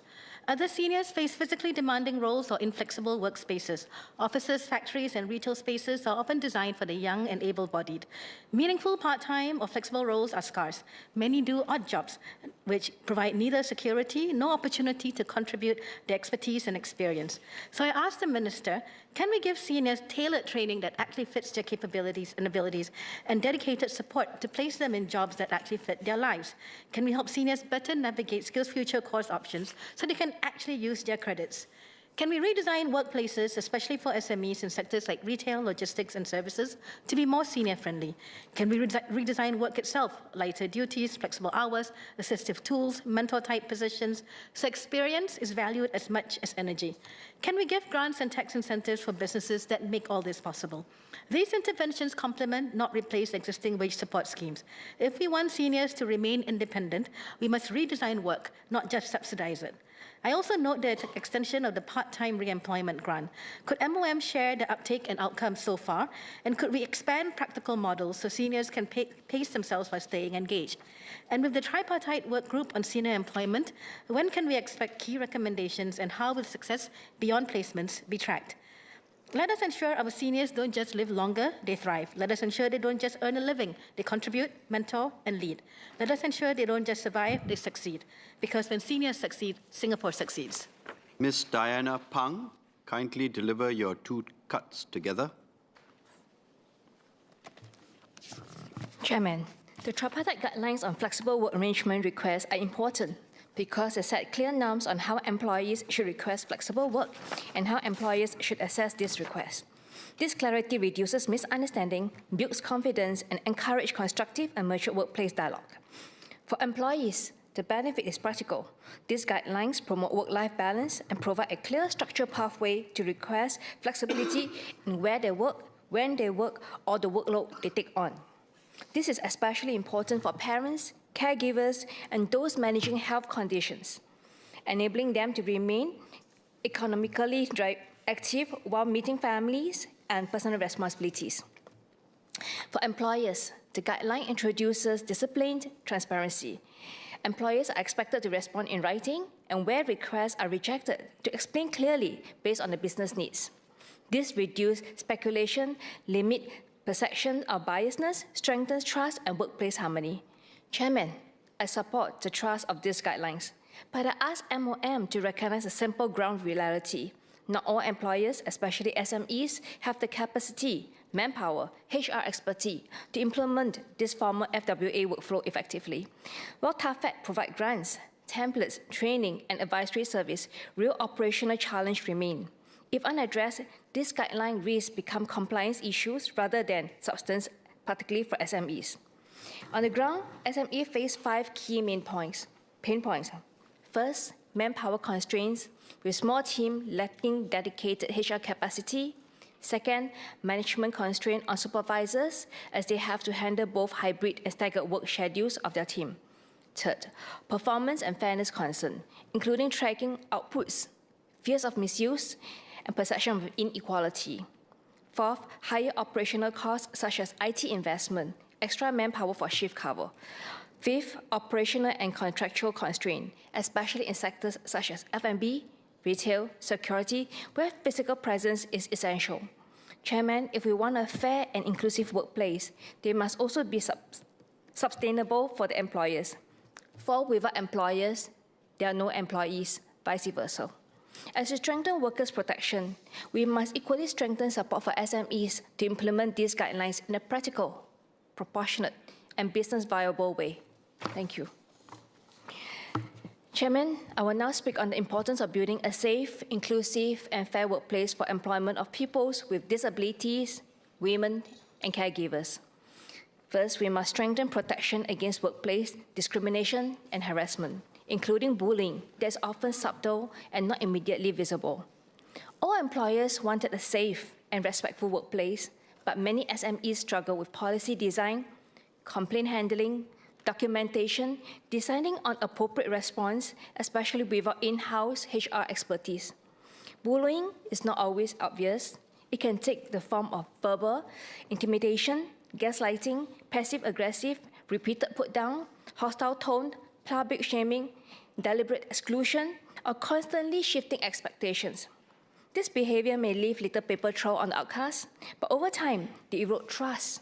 Other seniors face physically demanding roles or inflexible workspaces. Offices, factories, and retail spaces are often designed for the young and able-bodied. Meaningful part-time or flexible roles are scarce. Many do odd jobs, which provide neither security nor opportunity to contribute their expertise and experience. So I asked the Minister, can we give seniors tailored training that actually fits their capabilities and abilities and dedicated support to place them in jobs that actually fit their lives? Can we help seniors better navigate SkillsFuture course options so they can actually use their credits? Can we redesign workplaces, especially for SMEs in sectors like retail, logistics, and services, to be more senior-friendly? Can we redesign work itself, lighter duties, flexible hours, assistive tools, mentor-type positions, so experience is valued as much as energy? Can we give grants and tax incentives for businesses that make all this possible? These interventions complement, not replace, existing wage support schemes. If we want seniors to remain independent, we must redesign work, not just subsidize it. I also note the extension of the part-time re-employment grant. Could MOM share the uptake and outcomes so far? And could we expand practical models so seniors can pace themselves while staying engaged? And with the tripartite work group on senior employment, when can we expect key recommendations and how will success beyond placements be tracked? Let us ensure our seniors don't just live longer, they thrive. Let us ensure they don't just earn a living, they contribute, mentor, and lead. Let us ensure they don't just survive, they succeed. Because when seniors succeed, Singapore succeeds. Ms. Diana Pang, kindly deliver your two cuts together. Chairman, the tripartite guidelines on flexible work arrangement requests are important because they set clear norms on how employees should request flexible work and how employers should assess these requests. This clarity reduces misunderstanding, builds confidence, and encourages constructive and mature workplace dialogue. For employees, the benefit is practical. These guidelines promote work-life balance and provide a clear structured pathway to request flexibility in where they work, when they work, or the workload they take on. This is especially important for parents, caregivers, and those managing health conditions, enabling them to remain economically active while meeting families and personal responsibilities. For employers, the guideline introduces disciplined transparency. Employers are expected to respond in writing and where requests are rejected to explain clearly based on the business needs. This reduces speculation, limits perception of biasness, strengthens trust and workplace harmony. Chairman, I support the trust of these guidelines, but I ask MOM to recognize a simple ground reality. Not all employers, especially SMEs, have the capacity, manpower, HR expertise to implement this formal FWA workflow effectively. While TAFED provides grants, templates, training, and advisory service, real operational challenges remain. If unaddressed, these guidelines risk become compliance issues rather than substance, particularly for SMEs. On the ground, SME face 5 key pain points. First, manpower constraints, with small team lacking dedicated HR capacity. Second, management constraint on supervisors as they have to handle both hybrid and staggered work schedules of their team. Third, performance and fairness concern, including tracking outputs, fears of misuse, and perception of inequality. Fourth, higher operational costs such as IT investment, extra manpower for shift cover. Fifth, operational and contractual constraint, especially in sectors such as F&B, retail, security, where physical presence is essential. Chairman, if we want a fair and inclusive workplace, they must also be sustainable for the employers. For without employers, there are no employees, vice versa. As we strengthen workers' protection, we must equally strengthen support for SMEs to implement these guidelines in a practical, proportionate, and business-viable way. Thank you. Chairman, I will now speak on the importance of building a safe, inclusive, and fair workplace for employment of pupils with disabilities, women, and caregivers. First, we must strengthen protection against workplace discrimination and harassment, including bullying that is often subtle and not immediately visible. All employers wanted a safe and respectful workplace, but many SMEs struggle with policy design, complaint handling, documentation, deciding on appropriate response, especially without in-house HR expertise. Bullying is not always obvious. It can take the form of verbal intimidation, gaslighting, passive-aggressive, repeated put-down, hostile tone, public shaming, deliberate exclusion, or constantly shifting expectations. This behavior may leave little paper trail on the outcast, but over time, they erode trust,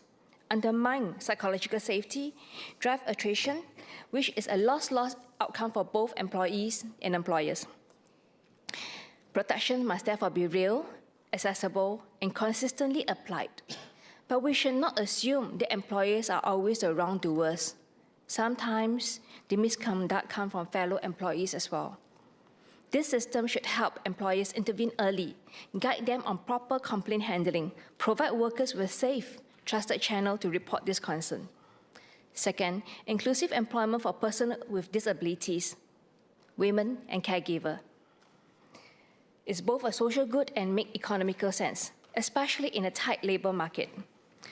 undermine psychological safety, drive attrition, which is a loss-loss outcome for both employees and employers. Protection must therefore be real, accessible, and consistently applied. But we should not assume that employers are always the wrongdoers. Sometimes the misconduct comes from fellow employees as well. This system should help employers intervene early, guide them on proper complaint handling, provide workers with safe, trusted channel to report this concern. Second, inclusive employment for persons with disabilities, women, and caregiver. It's both a social good and make economical sense, especially in a tight labor market.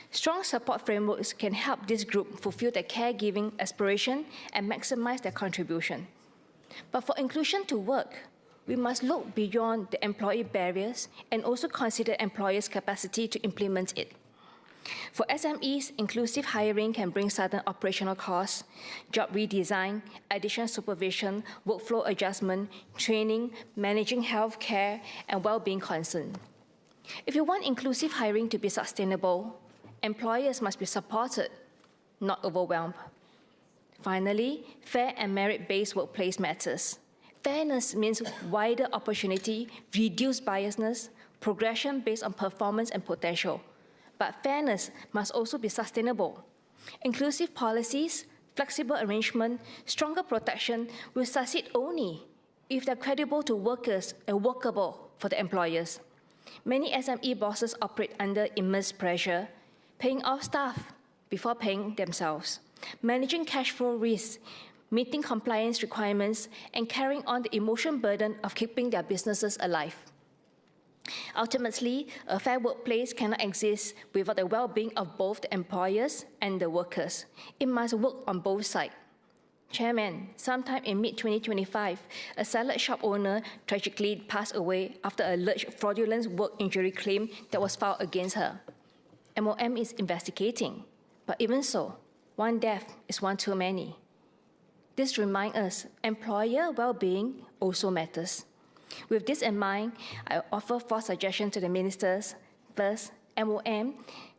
Strong support frameworks can help this group fulfill their caregiving aspiration and maximize their contribution. But for inclusion to work, we must look beyond the employee barriers and also consider employers' capacity to implement it. For SMEs, inclusive hiring can bring sudden operational costs, job redesign, additional supervision, workflow adjustment, training, managing health care, and well-being concerns. If you want inclusive hiring to be sustainable, employers must be supported, not overwhelmed. Finally, fair and merit-based workplace matters. Fairness means wider opportunity, reduced biasness, progression based on performance and potential. But fairness must also be sustainable. Inclusive policies, flexible arrangement, stronger protection will succeed only if they're credible to workers and workable for the employers. Many SME bosses operate under immense pressure, paying off staff before paying themselves, managing cash flow risks, meeting compliance requirements, and carrying on the emotional burden of keeping their businesses alive. Ultimately, a fair workplace cannot exist without the well-being of both the employers and the workers. It must work on both sides. Chairman, sometime in mid-2025, a salad shop owner tragically passed away after an alleged fraudulent work injury claim that was filed against her. MOM is investigating, but even so, one death is one too many. This reminds us employer well-being also matters. With this in mind, I offer 4 suggestions to the ministers. First, MOM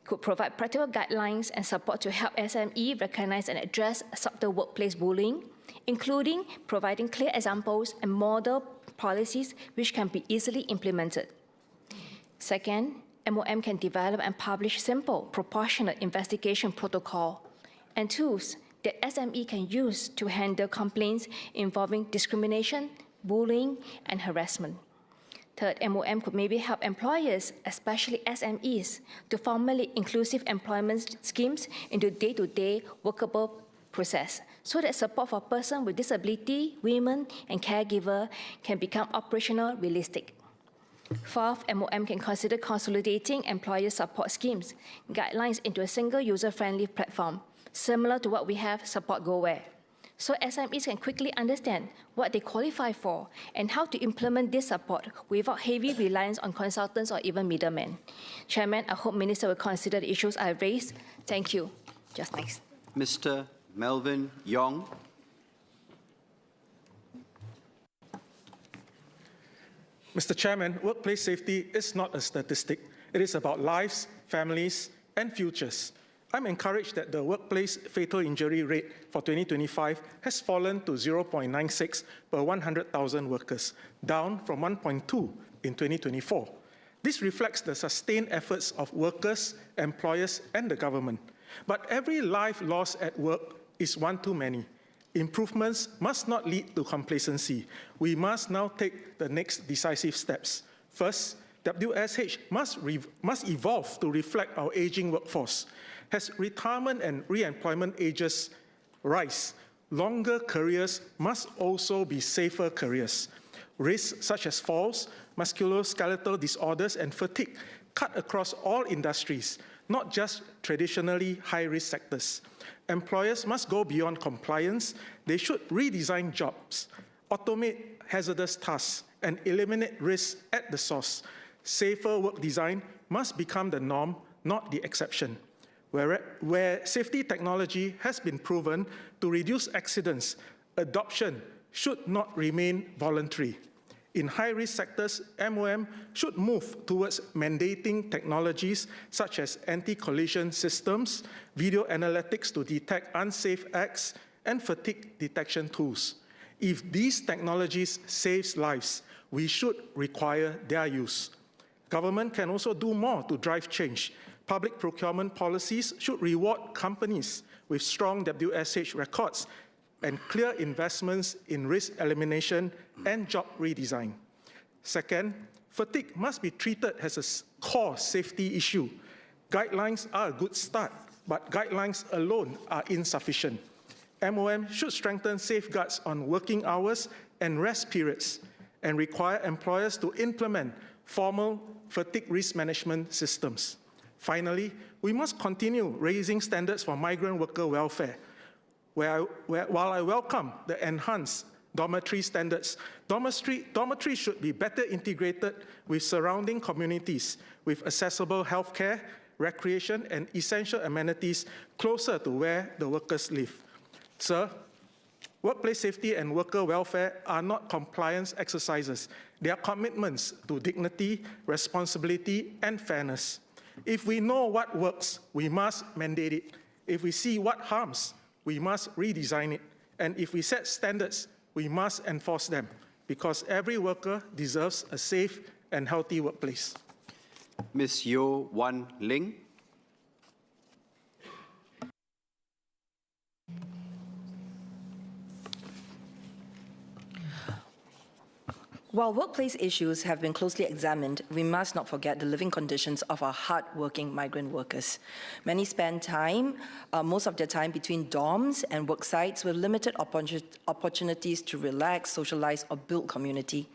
could provide practical guidelines and support to help SME recognize and address subtle workplace bullying, including providing clear examples and model policies which can be easily implemented. Second, MOM can develop and publish simple, proportionate investigation protocol and tools that SME can use to handle complaints involving discrimination, bullying, and harassment. Third, MOM could maybe help employers, especially SMEs, to formulate inclusive employment schemes into day-to-day workable process so that support for persons with disability, women, and caregiver can become operational realistic. Fourth, MOM can consider consolidating employer support schemes, guidelines into a single user-friendly platform, similar to what we have Support GoWare, so SMEs can quickly understand what they qualify for and how to implement this support without heavy reliance on consultants or even middlemen. Chairman, I hope Minister will consider the issues I have raised. Thank you. Just nice. Mr. Melvin Yong. Mr. Chairman, workplace safety is not a statistic. It is about lives, families, and futures. I'm encouraged that the workplace fatal injury rate for 2025 has fallen to 0.96 per 100,000 workers, down from 1.2 in 2024. This reflects the sustained efforts of workers, employers, and the government. But every life lost at work is one too many. Improvements must not lead to complacency. We must now take the next decisive steps. First, WSH must evolve to reflect our aging workforce. As retirement and re-employment ages rise, longer careers must also be safer careers. Risks such as falls, musculoskeletal disorders, and fatigue cut across all industries, not just traditionally high-risk sectors. Employers must go beyond compliance. They should redesign jobs, automate hazardous tasks, and eliminate risks at the source. Safer work design must become the norm, not the exception. Where safety technology has been proven to reduce accidents, adoption should not remain voluntary. In high-risk sectors, MOM should move towards mandating technologies such as anti-collision systems, video analytics to detect unsafe acts, and fatigue detection tools. If these technologies save lives, we should require their use. Government can also do more to drive change. Public procurement policies should reward companies with strong WSH records and clear investments in risk elimination and job redesign. Second, fatigue must be treated as a core safety issue. Guidelines are a good start, but guidelines alone are insufficient. MOM should strengthen safeguards on working hours and rest periods and require employers to implement formal fatigue risk management systems. Finally, we must continue raising standards for migrant worker welfare. While I welcome the enhanced dormitory standards, dormitories should be better integrated with surrounding communities with accessible healthcare, recreation, and essential amenities closer to where the workers live. Sir, workplace safety and worker welfare are not compliance exercises. They are commitments to dignity, responsibility, and fairness. If we know what works, we must mandate it. If we see what harms, we must redesign it. And if we set standards, we must enforce them, because every worker deserves a safe and healthy workplace. Ms. Yeo Wan Ling. While workplace issues have been closely examined, we must not forget the living conditions of our hard-working migrant workers. Many spend most of their time between dorms and work sites with limited opportunities to relax, socialize, or build community.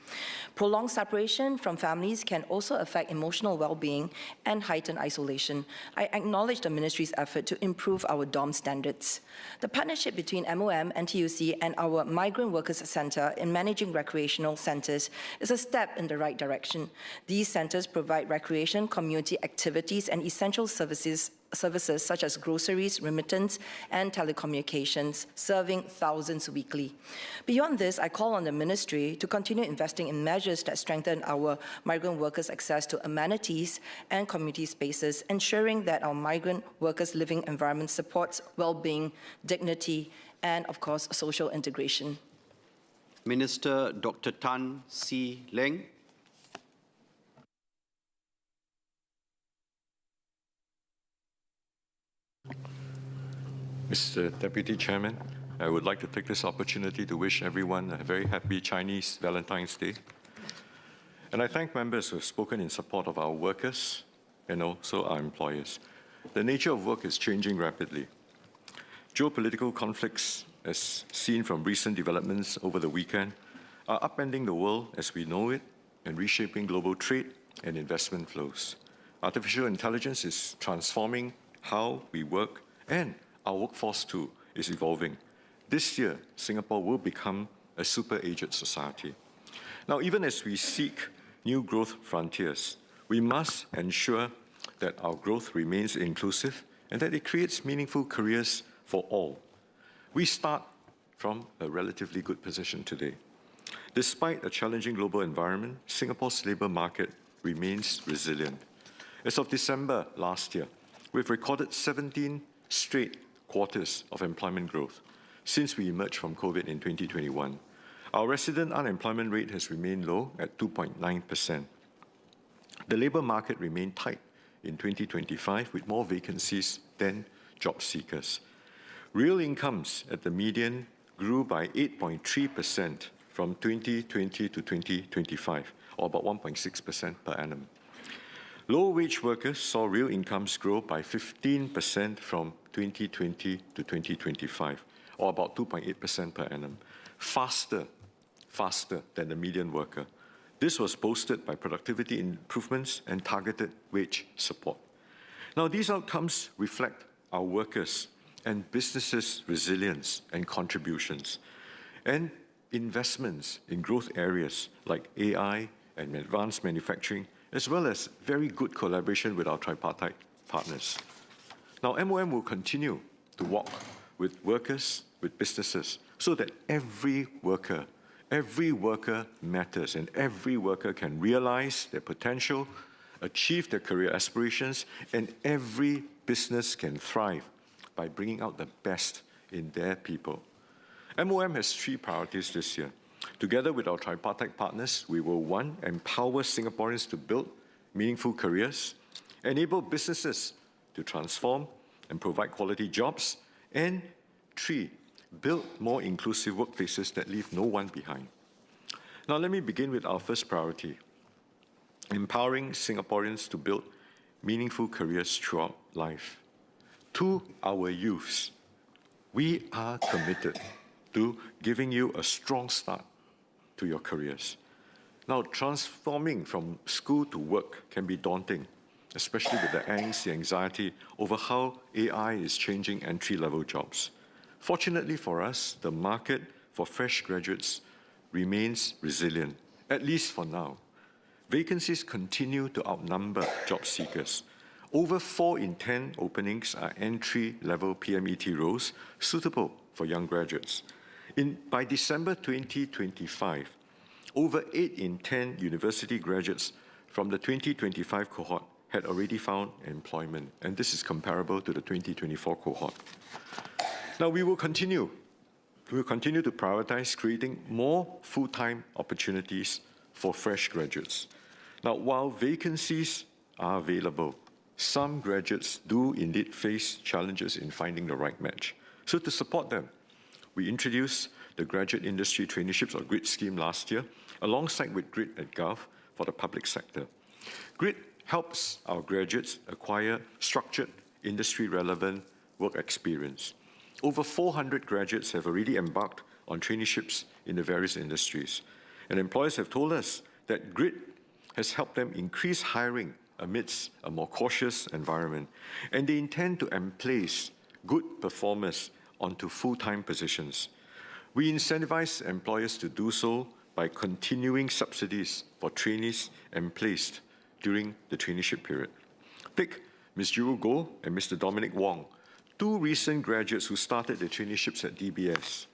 Prolonged separation from families can also affect emotional well-being and heighten isolation. I acknowledge the Ministry's effort to improve our dorm standards. The partnership between MOM, NTUC, and our Migrant Workers Centre in managing recreational centres is a step in the right direction. These centres provide recreation, community activities, and essential services such as groceries, remittance, and telecommunications, serving thousands weekly. Beyond this, I call on the Ministry to continue investing in measures that strengthen our migrant workers' access to amenities and community spaces, ensuring that our migrant workers' living environment supports well-being, dignity, and, of course, social integration. Minister Dr. Tan See Leng. Mr. Deputy Chairman, I would like to take this opportunity to wish everyone a very happy Chinese Valentine's Day. And I thank members who have spoken in support of our workers and also our employers. The nature of work is changing rapidly. Geopolitical conflicts, as seen from recent developments over the weekend, are upending the world as we know it and reshaping global trade and investment flows. Artificial intelligence is transforming how we work, and our workforce too is evolving. This year, Singapore will become a super-aged society. Now, even as we seek new growth frontiers, we must ensure that our growth remains inclusive and that it creates meaningful careers for all. We start from a relatively good position today. Despite a challenging global environment, Singapore's labour market remains resilient. As of December last year, we've recorded 17 straight quarters of employment growth since we emerged from COVID in 2021. Our resident unemployment rate has remained low at 2.9%. The labour market remained tight in 2025 with more vacancies than job seekers. Real incomes at the median grew by 8.3% from 2020 to 2025, or about 1.6% per annum. Low-wage workers saw real incomes grow by 15% from 2020 to 2025, or about 2.8% per annum, faster than the median worker. This was boosted by productivity improvements and targeted wage support. Now, these outcomes reflect our workers' and businesses' resilience and contributions. And investments in growth areas like AI and advanced manufacturing, as well as very good collaboration with our tripartite partners. Now, MOM will continue to work with workers, with businesses, so that every worker matters, and every worker can realize their potential, achieve their career aspirations, and every business can thrive by bringing out the best in their people. MOM has 3 priorities this year. Together with our tripartite partners, we will, 1, empower Singaporeans to build meaningful careers, enable businesses to transform and provide quality jobs, and 3, build more inclusive workplaces that leave no one behind. Now, let me begin with our first priority, empowering Singaporeans to build meaningful careers throughout life. To our youths, we are committed to giving you a strong start to your careers. Now, transforming from school to work can be daunting, especially with the angst, the anxiety over how AI is changing entry-level jobs. Fortunately for us, the market for fresh graduates remains resilient, at least for now. Vacancies continue to outnumber job seekers. Over 4 in 10 openings are entry-level PMET roles suitable for young graduates. By December 2025, over 8 in 10 university graduates from the 2025 cohort had already found employment, and this is comparable to the 2024 cohort. Now, we will continue to prioritize creating more full-time opportunities for fresh graduates. Now, while vacancies are available, some graduates do indeed face challenges in finding the right match. So to support them, we introduced the Graduate Industry Traineeships, or GRID scheme, last year, alongside with GRID at Gov for the public sector. GRID helps our graduates acquire structured, industry-relevant work experience. Over 400 graduates have already embarked on traineeships in the various industries. And employers have told us that GRID has helped them increase hiring amidst a more cautious environment. And they intend to emplace good performers onto full-time positions. We incentivize employers to do so by continuing subsidies for trainees emplaced during the traineeship period. Take Ms. Juru Goh and Mr. Dominic Wong, 2 recent graduates who started their traineeships at DBS.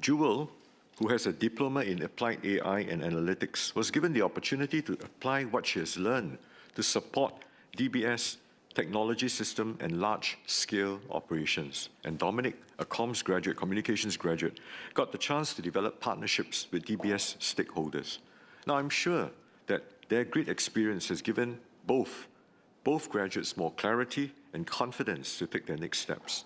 Jewel, who has a diploma in applied AI and analytics, was given the opportunity to apply what she has learned to support DBS technology system and large-scale operations. And Dominic, a comms graduate, communications graduate, got the chance to develop partnerships with DBS stakeholders. Now, I'm sure that their great experience has given both graduates more clarity and confidence to take their next steps.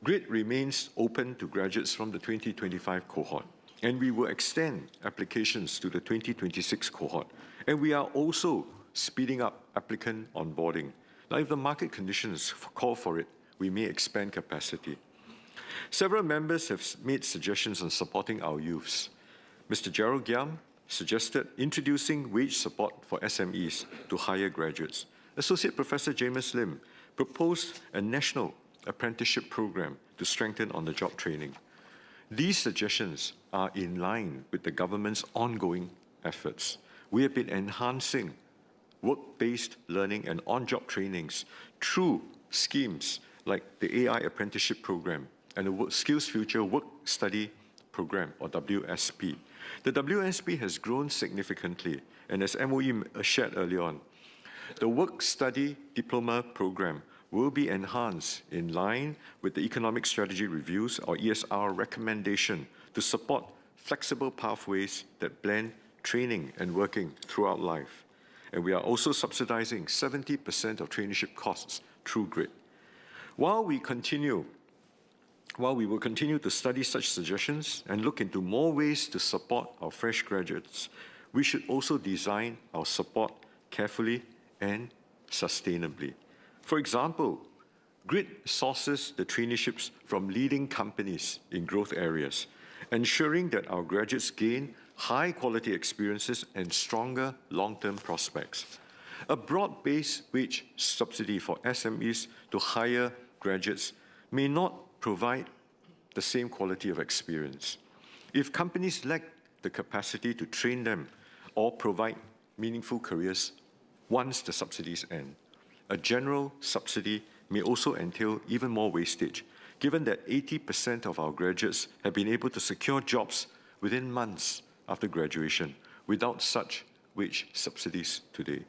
GRID remains open to graduates from the 2025 cohort, and we will extend applications to the 2026 cohort. And we are also speeding up applicant onboarding. Now, if the market conditions call for it, we may expand capacity. Several members have made suggestions on supporting our youths. Mr. Gerald Giam suggested introducing wage support for SMEs to hire graduates. Associate Professor James Lim proposed a national apprenticeship program to strengthen on-the-job training. These suggestions are in line with the government's ongoing efforts. We have been enhancing work-based learning and on-job trainings through schemes like the AI apprenticeship program and the Skills Future Work Study Program, or WSP. The WSP has grown significantly, and as MOE shared earlier on, the Work Study Diploma Program will be enhanced in line with the Economic Strategy Reviews, or ESR, recommendation to support flexible pathways that blend training and working throughout life. And we are also subsidizing 70% of traineeship costs through GRID. While we will continue to study such suggestions and look into more ways to support our fresh graduates, we should also design our support carefully and sustainably. For example, GRID sources the traineeships from leading companies in growth areas, ensuring that our graduates gain high-quality experiences and stronger long-term prospects. A broad-based wage subsidy for SMEs to hire graduates may not provide the same quality of experience. If companies lack the capacity to train them or provide meaningful careers once the subsidies end, a general subsidy may also entail even more wastage, given that 80% of our graduates have been able to secure jobs within months after graduation without such wage subsidies today.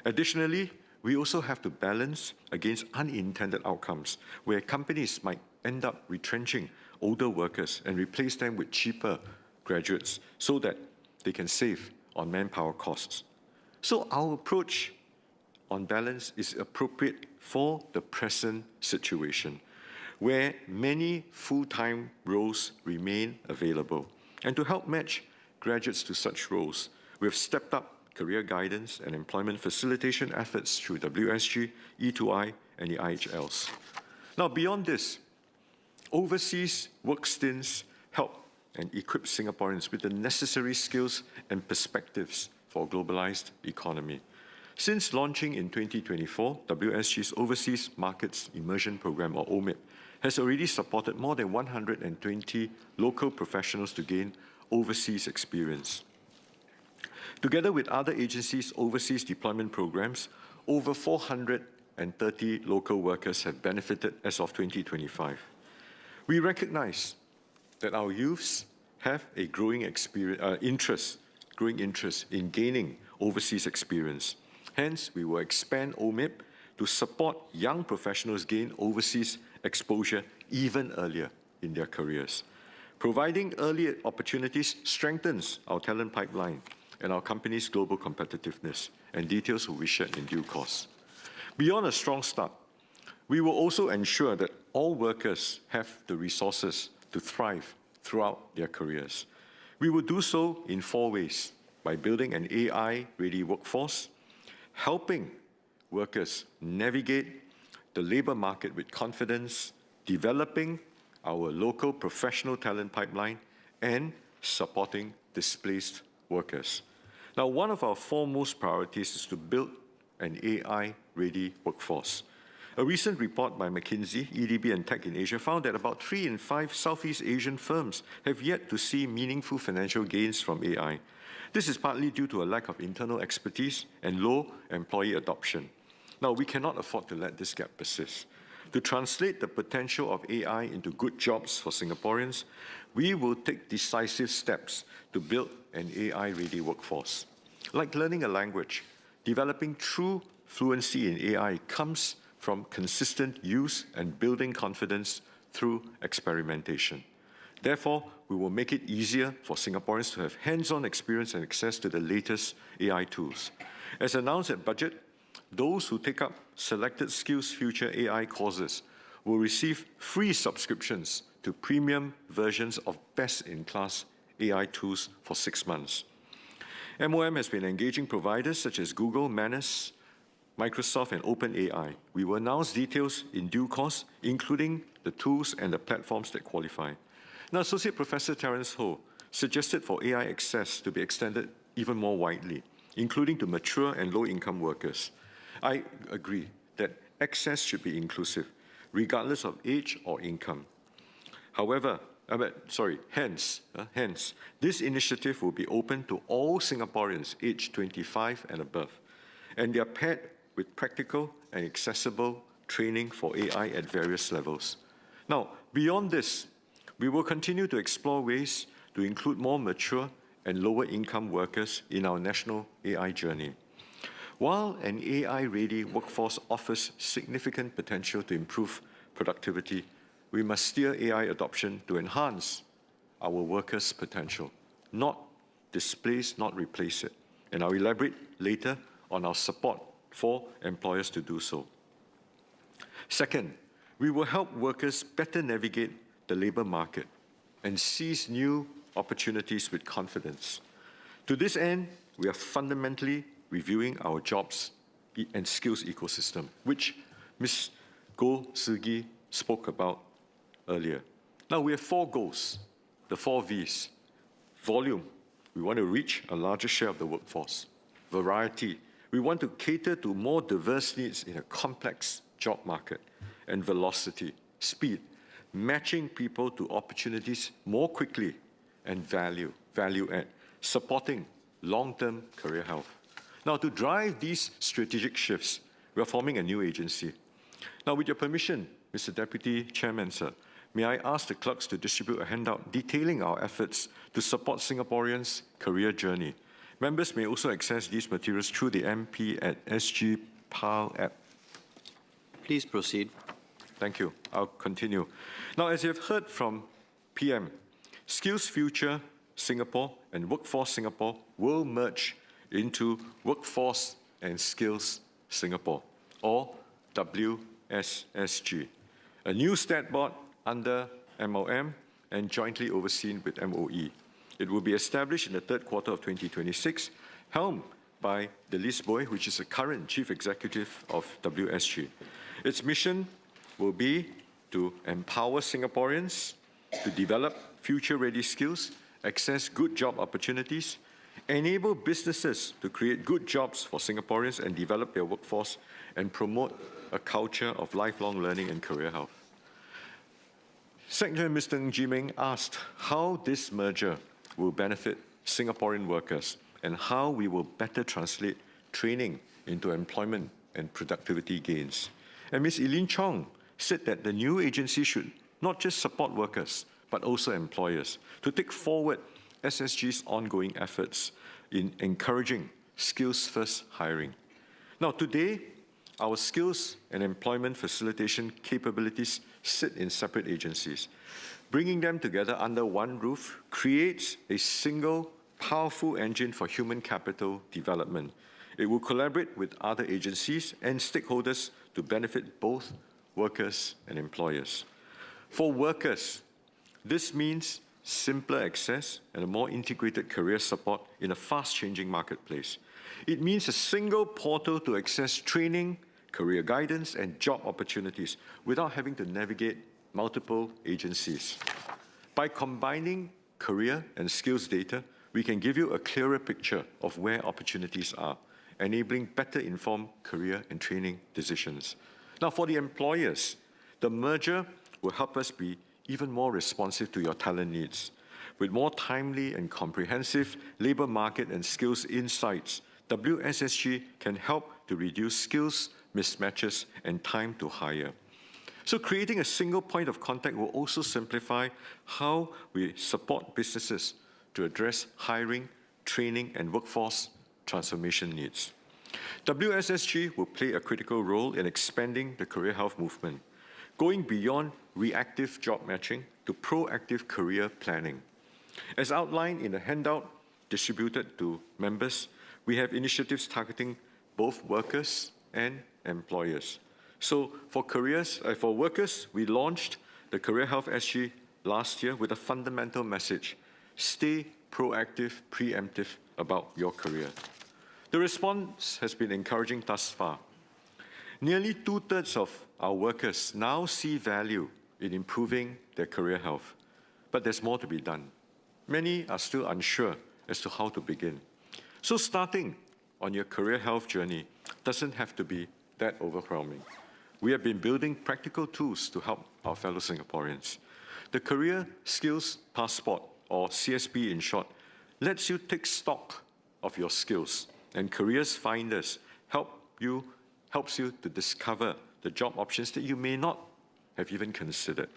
Additionally, we also have to balance against unintended outcomes where companies might end up retrenching older workers and replace them with cheaper graduates so that they can save on manpower costs. So our approach on balance is appropriate for the present situation, where many full-time roles remain available. And to help match graduates to such roles, we have stepped up career guidance and employment facilitation efforts through WSG, E2I, and the IHLs. Now, beyond this, overseas work stints help and equip Singaporeans with the necessary skills and perspectives for a globalized economy. Since launching in 2024, WSG's Overseas Markets Immersion Program, or OMIP, has already supported more than 120 local professionals to gain overseas experience. Together with other agencies' overseas deployment programs, over 430 local workers have benefited as of 2025. We recognize that our youths have a growing interest in gaining overseas experience. Hence, we will expand OMIP to support young professionals gain overseas exposure even earlier in their careers. Providing early opportunities strengthens our talent pipeline and our company's global competitiveness, and details will be shared in due course. Beyond a strong start, we will also ensure that all workers have the resources to thrive throughout their careers. We will do so in 4 ways: by building an AI-ready workforce, helping workers navigate the labor market with confidence, developing our local professional talent pipeline, and supporting displaced workers. Now, one of our foremost priorities is to build an AI-ready workforce. A recent report by McKinsey, EDB, and Tech in Asia found that about 3 in 5 Southeast Asian firms have yet to see meaningful financial gains from AI. This is partly due to a lack of internal expertise and low employee adoption. Now, we cannot afford to let this gap persist. To translate the potential of AI into good jobs for Singaporeans, we will take decisive steps to build an AI-ready workforce. Like learning a language, developing true fluency in AI comes from consistent use and building confidence through experimentation. Therefore, we will make it easier for Singaporeans to have hands-on experience and access to the latest AI tools. As announced at budget, those who take up selected Skills Future AI courses will receive free subscriptions to premium versions of best-in-class AI tools for 6 months. MOM has been engaging providers such as Google, Manus, Microsoft, and OpenAI. We will announce details in due course, including the tools and the platforms that qualify. Now, Associate Professor Terence Ho suggested for AI access to be extended even more widely, including to mature and low-income workers. I agree that access should be inclusive, regardless of age or income. Hence, this initiative will be open to all Singaporeans aged 25 and above, and they are paired with practical and accessible training for AI at various levels. Now, beyond this, we will continue to explore ways to include more mature and lower-income workers in our national AI journey. While an AI-ready workforce offers significant potential to improve productivity, we must steer AI adoption to enhance our workers' potential, not displace, not replace it. And I'll elaborate later on our support for employers to do so. Second, we will help workers better navigate the labor market and seize new opportunities with confidence. To this end, we are fundamentally reviewing our jobs and skills ecosystem, which Ms. Goh Soo-Gee spoke about earlier. Now, we have 4 goals, the 4 Vs. Volume, we want to reach a larger share of the workforce. Variety, we want to cater to more diverse needs in a complex job market. And velocity, speed, matching people to opportunities more quickly and value add, supporting long-term career health. Now, to drive these strategic shifts, we are forming a new agency. Now, with your permission, Mr. Deputy Chairman, sir, may I ask the clerks to distribute a handout detailing our efforts to support Singaporeans' career journey. Members may also access these materials through the MP at SG PAL app. Please proceed. Thank you. I'll continue. Now, as you have heard from PM, Skills Future Singapore and Workforce Singapore will merge into Workforce and Skills Singapore, or WSSG, a new stat board under MOM and jointly overseen with MOE. It will be established in the third quarter of 2026, helmed by Delise Boy, which is the current Chief Executive of WSG. Its mission will be to empower Singaporeans to develop future-ready skills, access good job opportunities, enable businesses to create good jobs for Singaporeans and develop their workforce, and promote a culture of lifelong learning and career health. Secretary Mr. Ng Ji Meng asked how this merger will benefit Singaporean workers and how we will better translate training into employment and productivity gains. And Ms. Eileen Chong said that the new agency should not just support workers, but also employers to take forward SSG's ongoing efforts in encouraging skills-first hiring. Now, today, our skills and employment facilitation capabilities sit in separate agencies. Bringing them together under one roof creates a single, powerful engine for human capital development. It will collaborate with other agencies and stakeholders to benefit both workers and employers. For workers, this means simpler access and a more integrated career support in a fast-changing marketplace. It means a single portal to access training, career guidance, and job opportunities without having to navigate multiple agencies. By combining career and skills data, we can give you a clearer picture of where opportunities are, enabling better informed career and training decisions. Now, for the employers, the merger will help us be even more responsive to your talent needs. With more timely and comprehensive labor market and skills insights, WSSG can help to reduce skills mismatches and time to hire. So creating a single point of contact will also simplify how we support businesses to address hiring, training, and workforce transformation needs. WSSG will play a critical role in expanding the career health movement, going beyond reactive job matching to proactive career planning. As outlined in the handout distributed to members, we have initiatives targeting both workers and employers. So for workers, we launched the Career Health SG last year with a fundamental message: stay proactive, preemptive about your career. The response has been encouraging thus far. Nearly 2/3 of our workers now see value in improving their career health, but there's more to be done. Many are still unsure as to how to begin. So starting on your career health journey doesn't have to be that overwhelming. We have been building practical tools to help our fellow Singaporeans. The Career Skills Passport, or CSP in short, lets you take stock of your skills, and Careers Finders helps you to discover the job options that you may not have even considered.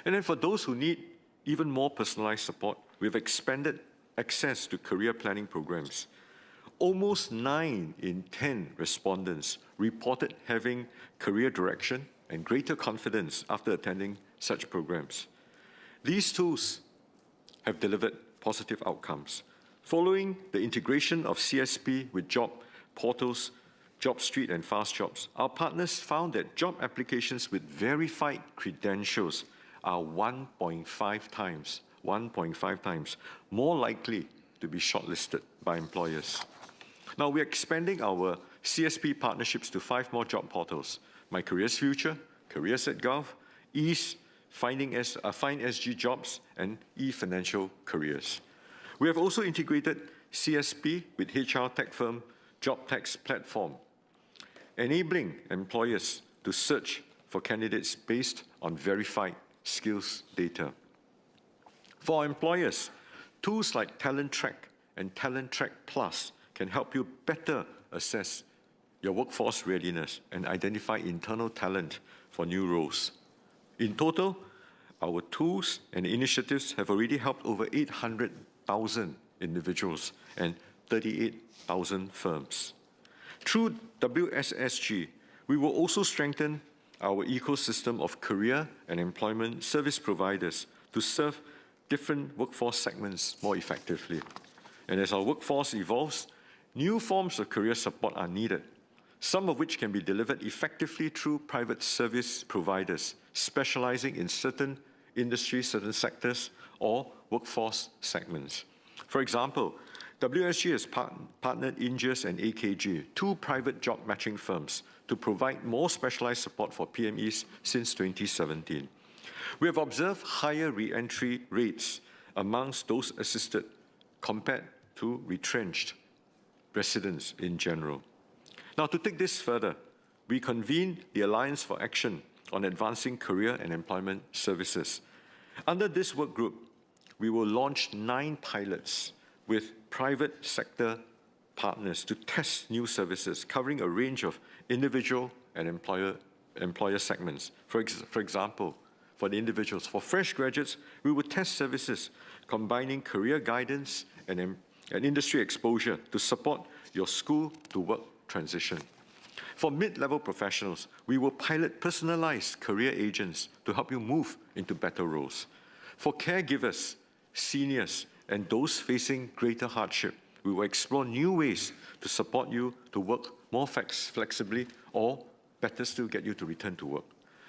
And then for those who need even more personalized support, we've expanded access to career planning programs. Almost 9 in 10 respondents reported having career direction and greater confidence after attending such programs. These tools have delivered positive outcomes. Following the integration of CSP with job portals, JobStreet and Fast Jobs, our partners found that job applications with verified credentials are 1.5 times more likely to be shortlisted by employers. Now, we're expanding our CSP partnerships to 5 more job portals: My Careers Future, Careers@Gov, Ease, Find SG Jobs, and eFinancial Careers. We have also integrated CSP with HR tech firm JobTech's platform, enabling employers to search for candidates based on verified skills data. For our employers, Tools like Talent Track and Talent Track Plus can help you better assess your workforce readiness and identify internal talent for new roles. In total, our tools and initiatives have already helped over 800,000 individuals and 38,000 firms. Through WSSG, we will also strengthen our ecosystem of career and employment service providers to serve different workforce segments more effectively. And as our workforce evolves, new forms of career support are needed, some of which can be delivered effectively through private service providers specializing in certain industries, certain sectors, or workforce segments. For example, WSG has partnered Ingeus and AKG, two private job matching firms, to provide more specialized support for PMEs since 2017. We have observed higher re-entry rates amongst those assisted compared to retrenched residents in general. Now, to take this further, we convened the Alliance for Action on Advancing Career and Employment Services. Under this work group, we will launch 9 pilots with private sector partners to test new services covering a range of individual and employer segments. For example, for the individuals, for fresh graduates, we will test services combining career guidance and industry exposure to support your school-to-work transition. For mid-level professionals, we will pilot personalized career agents to help you move into better roles. For caregivers, seniors, and those facing greater hardship, we will explore new ways to support you to work more flexibly or better still get you to return to work.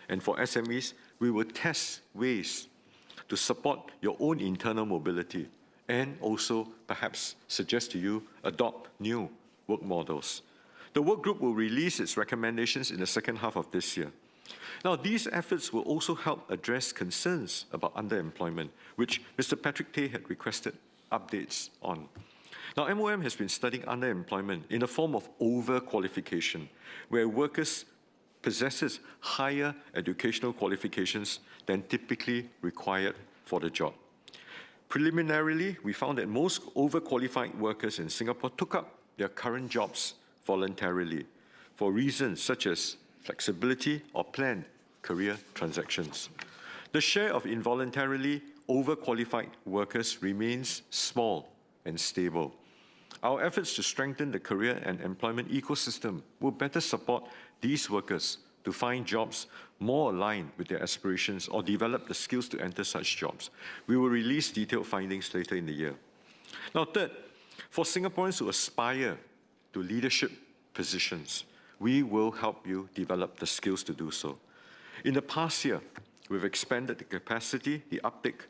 And for SMEs, we will test ways to support your own internal mobility and also perhaps suggest to you adopt new work models. The work group will release its recommendations in the second half of this year. Now, these efforts will also help address concerns about underemployment, which Mr. Patrick Tay had requested updates on. Now, MOM has been studying underemployment in a form of overqualification, where workers possess higher educational qualifications than typically required for the job. Preliminarily, we found that most overqualified workers in Singapore took up their current jobs voluntarily for reasons such as flexibility or planned career transactions. The share of involuntarily overqualified workers remains small and stable. Our efforts to strengthen the career and employment ecosystem will better support these workers to find jobs more aligned with their aspirations or develop the skills to enter such jobs. We will release detailed findings later in the year. Now, third, for Singaporeans who aspire to leadership positions, we will help you develop the skills to do so. In the past year, we've expanded the capacity, the uptake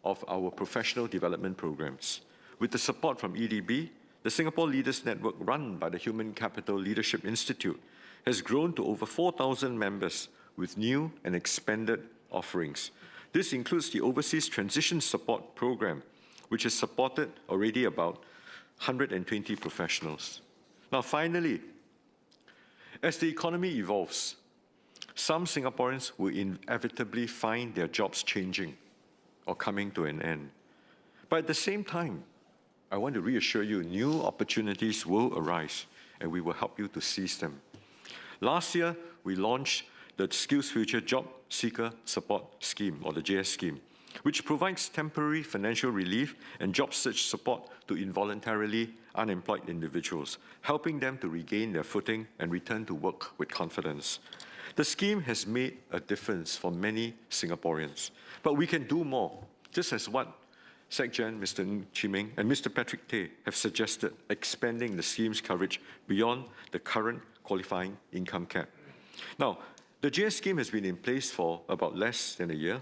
of our professional development programs. With the support from EDB, the Singapore Leaders Network, run by the Human Capital Leadership Institute, has grown to over 4,000 members with new and expanded offerings. This includes the Overseas Transition Support Program, which has supported already about 120 professionals. Now, finally, as the economy evolves, some Singaporeans will inevitably find their jobs changing or coming to an end. But at the same time, I want to reassure you, new opportunities will arise, and we will help you to seize them. Last year, we launched the SkillsFuture Job Seeker Support Scheme, or the JS scheme, which provides temporary financial relief and job search support to involuntarily unemployed individuals, helping them to regain their footing and return to work with confidence. The scheme has made a difference for many Singaporeans, but we can do more, just as what SecGen, Mr. Ng Chee Meng, and Mr. Patrick Tay have suggested, expanding the scheme's coverage beyond the current qualifying income cap. Now, the JS scheme has been in place for about less than a year.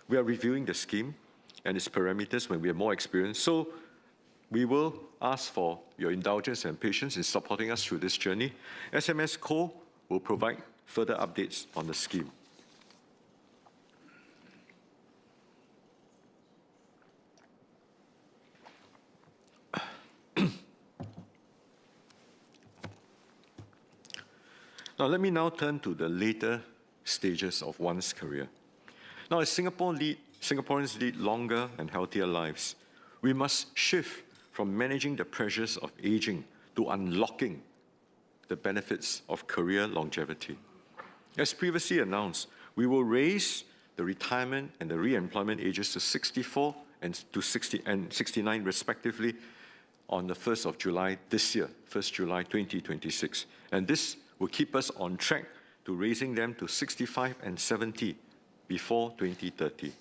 We are reviewing the scheme and its parameters when we have more experience, so we will ask for your indulgence and patience in supporting us through this journey. SMS Co will provide further updates on the scheme. Now, let me now turn to the later stages of one's career. Now, as Singaporeans lead longer and healthier lives, We must shift from managing the pressures of aging to unlocking the benefits of career longevity. As previously announced, we will raise the retirement and the re-employment ages to 64 and 69 respectively on the 1st of July this year, 1st July 2026. And this will keep us on track to raising them to 65 and 70 before 2030.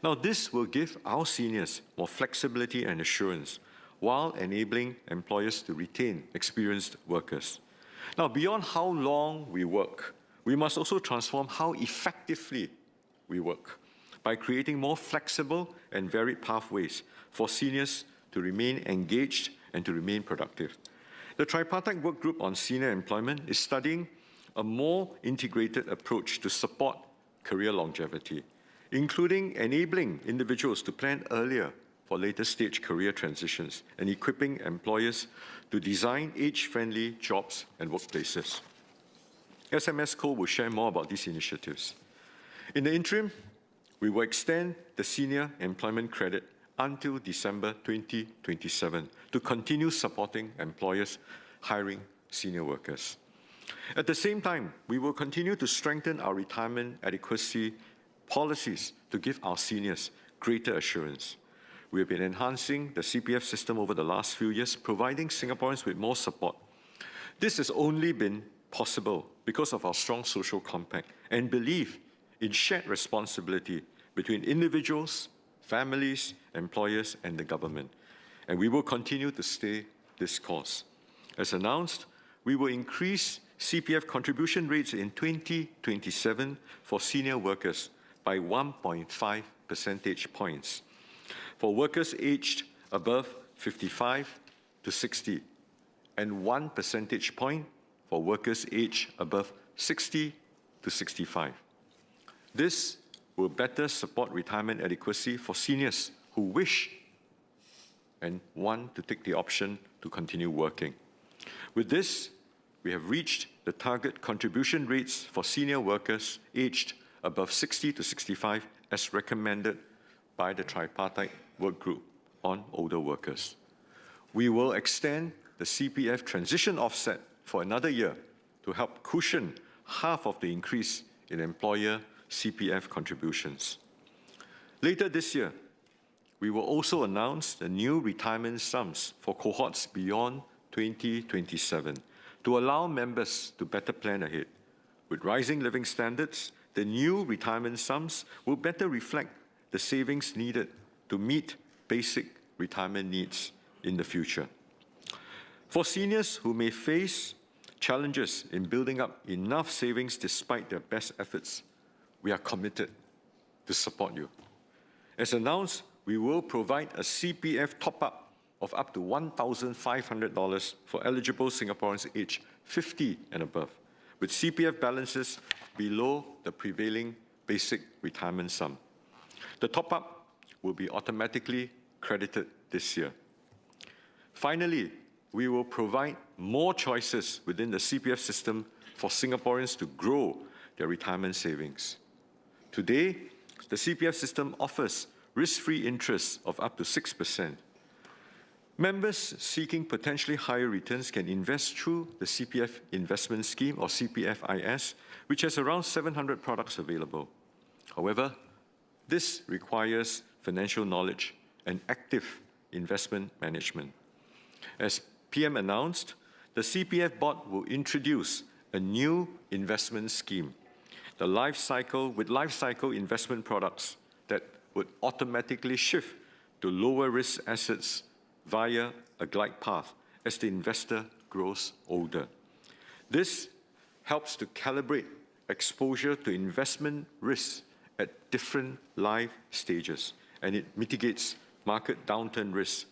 Now, this will give our seniors more flexibility and assurance while enabling employers to retain experienced workers. Now, beyond how long we work, we must also transform how effectively we work by creating more flexible and varied pathways for seniors to remain engaged and to remain productive. The Tripartite Work Group on Senior Employment is studying a more integrated approach to support career longevity, including enabling individuals to plan earlier for later stage career transitions and equipping employers to design age-friendly jobs and workplaces. SMS Co will share more about these initiatives. In the interim, we will extend the senior employment credit until December 2027 to continue supporting employers hiring senior workers. At the same time, we will continue to strengthen our retirement adequacy policies to give our seniors greater assurance. We have been enhancing the CPF system over the last few years, providing Singaporeans with more support. This has only been possible because of our strong social compact and belief in shared responsibility between individuals, families, employers, and the government. And we will continue to stay this course. As announced, we will increase CPF contribution rates in 2027 for senior workers by 1.5 percentage points. For workers aged above 55 to 60, and 1 percentage point for workers aged above 60 to 65. This will better support retirement adequacy for seniors who wish and want to take the option to continue working. With this, we have reached the target contribution rates for senior workers aged above 60 to 65 as recommended by the Tripartite Work Group on Older Workers. We will extend the CPF transition offset for another year to help cushion half of the increase in employer CPF contributions. Later this year, we will also announce the new retirement sums for cohorts beyond 2027 to allow members to better plan ahead. With rising living standards, the new retirement sums will better reflect the savings needed to meet basic retirement needs in the future. For seniors who may face challenges in building up enough savings despite their best efforts, we are committed to support you. As announced, we will provide a CPF top-up of up to $1,500 for eligible Singaporeans aged 50 and above, with CPF balances below the prevailing basic retirement sum. The top-up will be automatically credited this year. Finally, we will provide more choices within the CPF system for Singaporeans to grow their retirement savings. Today, the CPF system offers risk-free interest of up to 6%. Members seeking potentially higher returns can invest through the CPF Investment Scheme, or CPFIS, which has around 700 products available. However, this requires financial knowledge and active investment management. As PM announced, the CPF Board will introduce a new investment scheme, the life cycle investment products that would automatically shift to lower risk assets via a glide path as the investor grows older. This helps to calibrate exposure to investment risks at different life stages, and it mitigates market downturn risks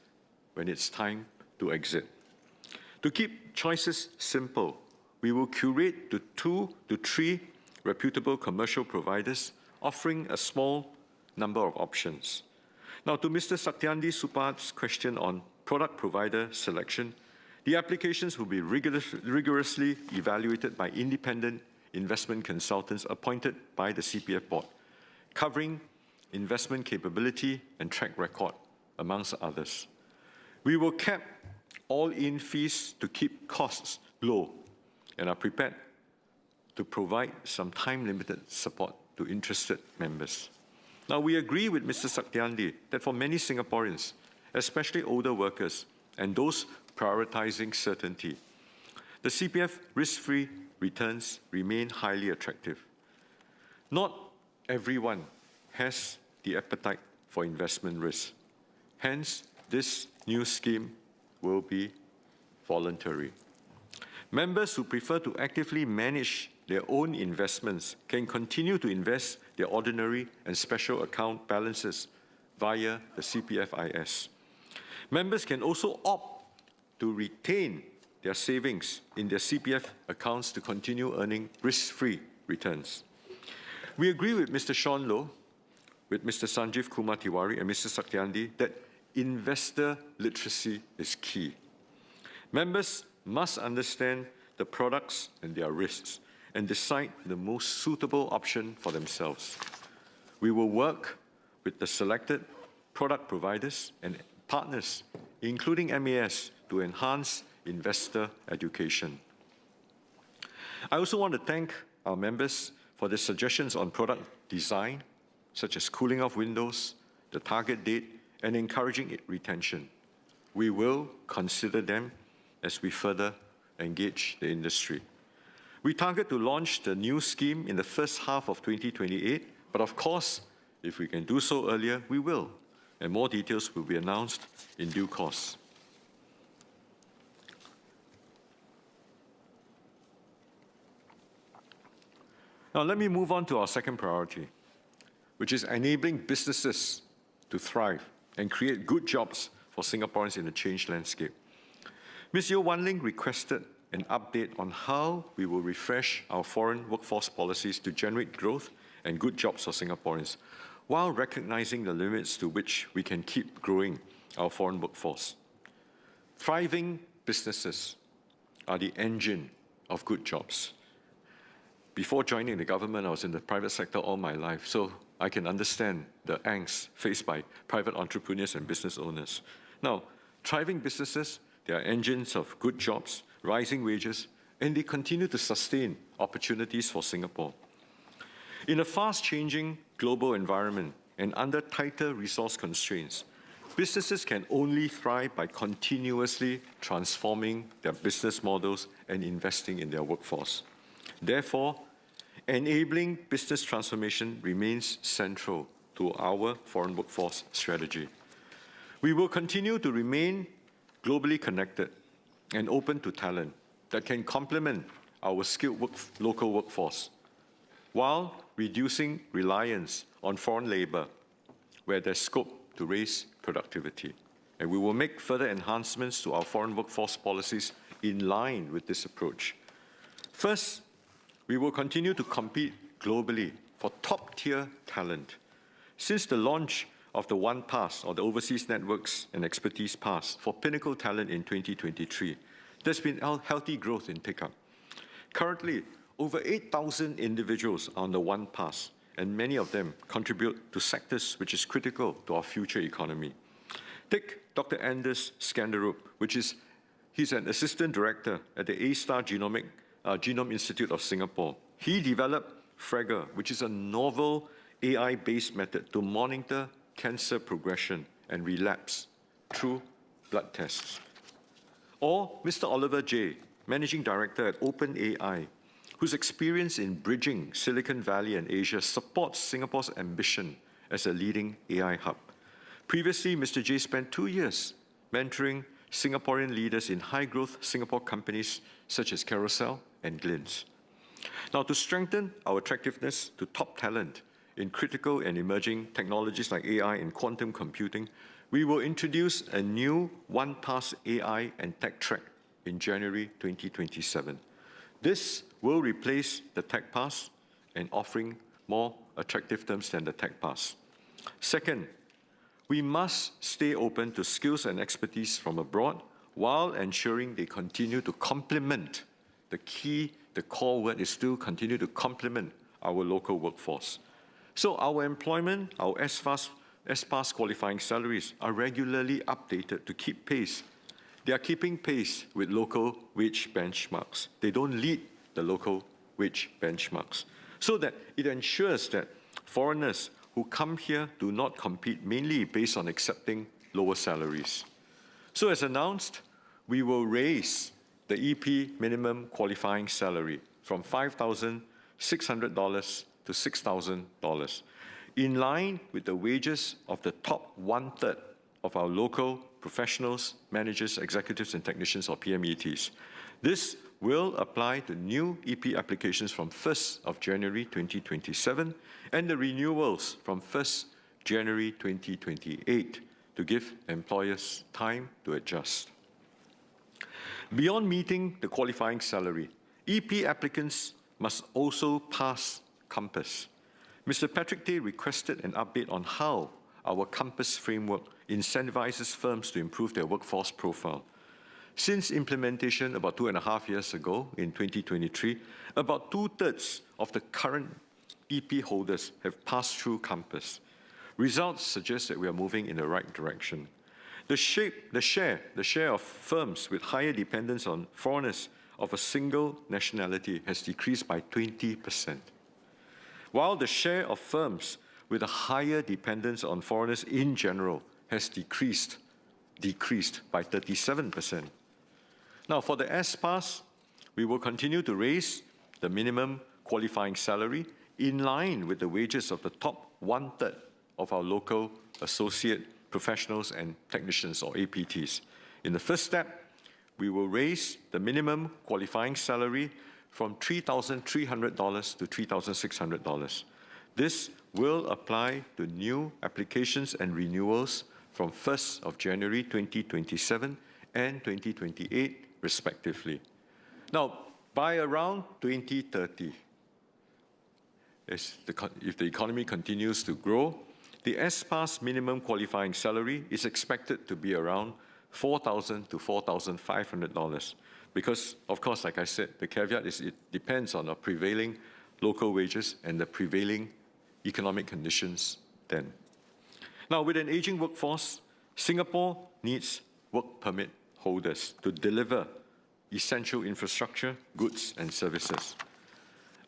when it's time to exit. To keep choices simple, we will curate to 2 to 3 reputable commercial providers offering a small number of options. Now, to Mr. Satyandi Supat's question on product provider selection, the applications will be rigorously evaluated by independent investment consultants appointed by the CPF Board, covering investment capability and track record amongst others. We will cap all-in fees to keep costs low and are prepared to provide some time-limited support to interested members. Now, we agree with Mr. Satyandi that for many Singaporeans, especially older workers and those prioritizing certainty, the CPF risk-free returns remain highly attractive. Not everyone has the appetite for investment risk. Hence, this new scheme will be voluntary. Members who prefer to actively manage their own investments can continue to invest their ordinary and special account balances via the CPFIS. Members can also opt to retain their savings in their CPF accounts to continue earning risk-free returns. We agree with Mr. Sean Low, with Mr. Sanjeev Kumar Tiwari and Mr. Satyandi that investor literacy is key. Members must understand the products and their risks and decide the most suitable option for themselves. We will work with the selected product providers and partners, including MAS, to enhance investor education. I also want to thank our members for their suggestions on product design, such as cooling off windows, the target date, and encouraging retention. We will consider them as we further engage the industry. We target to launch the new scheme in the first half of 2028, but of course, if we can do so earlier, we will, and more details will be announced in due course. Now, let me move on to our second priority, which is enabling businesses to thrive and create good jobs for Singaporeans in a changed landscape. Ms. Yeo Wan Ling requested an update on how we will refresh our foreign workforce policies to generate growth and good jobs for Singaporeans, while recognizing the limits to which we can keep growing our foreign workforce. Thriving businesses are the engine of good jobs. Before joining the government, I was in the private sector all my life, so I can understand the angst faced by private entrepreneurs and business owners. Now, thriving businesses, they are engines of good jobs, rising wages, and they continue to sustain opportunities for Singapore. In a fast-changing global environment and under tighter resource constraints, businesses can only thrive by continuously transforming their business models and investing in their workforce. Therefore, enabling business transformation remains central to our foreign workforce strategy. We will continue to remain globally connected and open to talent that can complement our skilled local workforce, while reducing reliance on foreign labor where there's scope to raise productivity. And we will make further enhancements to our foreign workforce policies in line with this approach. First, we will continue to compete globally for top-tier talent. Since the launch of the One Pass, or the Overseas Networks and Expertise Pass, for pinnacle talent in 2023, there's been healthy growth in take-up. Currently, over 8,000 individuals are on the One Pass, and many of them contribute to sectors which is critical to our future economy. Take Dr. Anders Skanderup, he's an assistant director at the A-Star Genome Institute of Singapore. He developed Fragger, which is a novel AI-based method to monitor cancer progression and relapse through blood tests. Or Mr. Oliver J., Managing Director at OpenAI, whose experience in bridging Silicon Valley and Asia supports Singapore's ambition as a leading AI hub. Previously, Mr. J spent 2 years mentoring Singaporean leaders in high-growth Singapore companies such as Carousel and Glins. Now, to strengthen our attractiveness to top talent in critical and emerging technologies like AI and quantum computing, we will introduce a new One Pass AI and Tech track in January 2027. This will replace the Tech Pass and offering more attractive terms than the Tech Pass. Second, we must stay open to skills and expertise from abroad while ensuring they continue to complement the core word is still continue to complement our local workforce. So our employment, our S-Pass qualifying salaries are regularly updated to keep pace. They are keeping pace with local wage benchmarks. They don't lead the local wage benchmarks, so that it ensures that foreigners who come here do not compete mainly based on accepting lower salaries. So as announced, we will raise the EP minimum qualifying salary from $5,600 to $6,000, in line with the wages of the top 1/3 of our local professionals, managers, executives, and technicians, or PMETs. This will apply to new EP applications from 1st of January 2027 and the renewals from 1st January 2028 to give employers time to adjust. Beyond meeting the qualifying salary, EP applicants must also pass Compass. Mr. Patrick Tay requested an update on how our Compass framework incentivizes firms to improve their workforce profile. Since implementation about 2.5 years ago, in 2023, about 2/3 of the current EP holders have passed through Compass. Results suggest that we are moving in the right direction. The share of firms with higher dependence on foreigners of a single nationality has decreased by 20%, while the share of firms with a higher dependence on foreigners in general has decreased by 37%. Now, for the S-Pass, we will continue to raise the minimum qualifying salary in line with the wages of the top 1/3 of our local associate professionals and technicians, or APTs. In the first step, we will raise the minimum qualifying salary from $3,300 to $3,600. This will apply to new applications and renewals from 1st of January 2027 and 2028, respectively. Now, by around 2030, if the economy continues to grow, the S-Pass minimum qualifying salary is expected to be around $4,000 to $4,500 because, of course, like I said, the caveat is it depends on the prevailing local wages and the prevailing economic conditions then. Now, with an aging workforce, Singapore needs work permit holders to deliver essential infrastructure, goods, and services.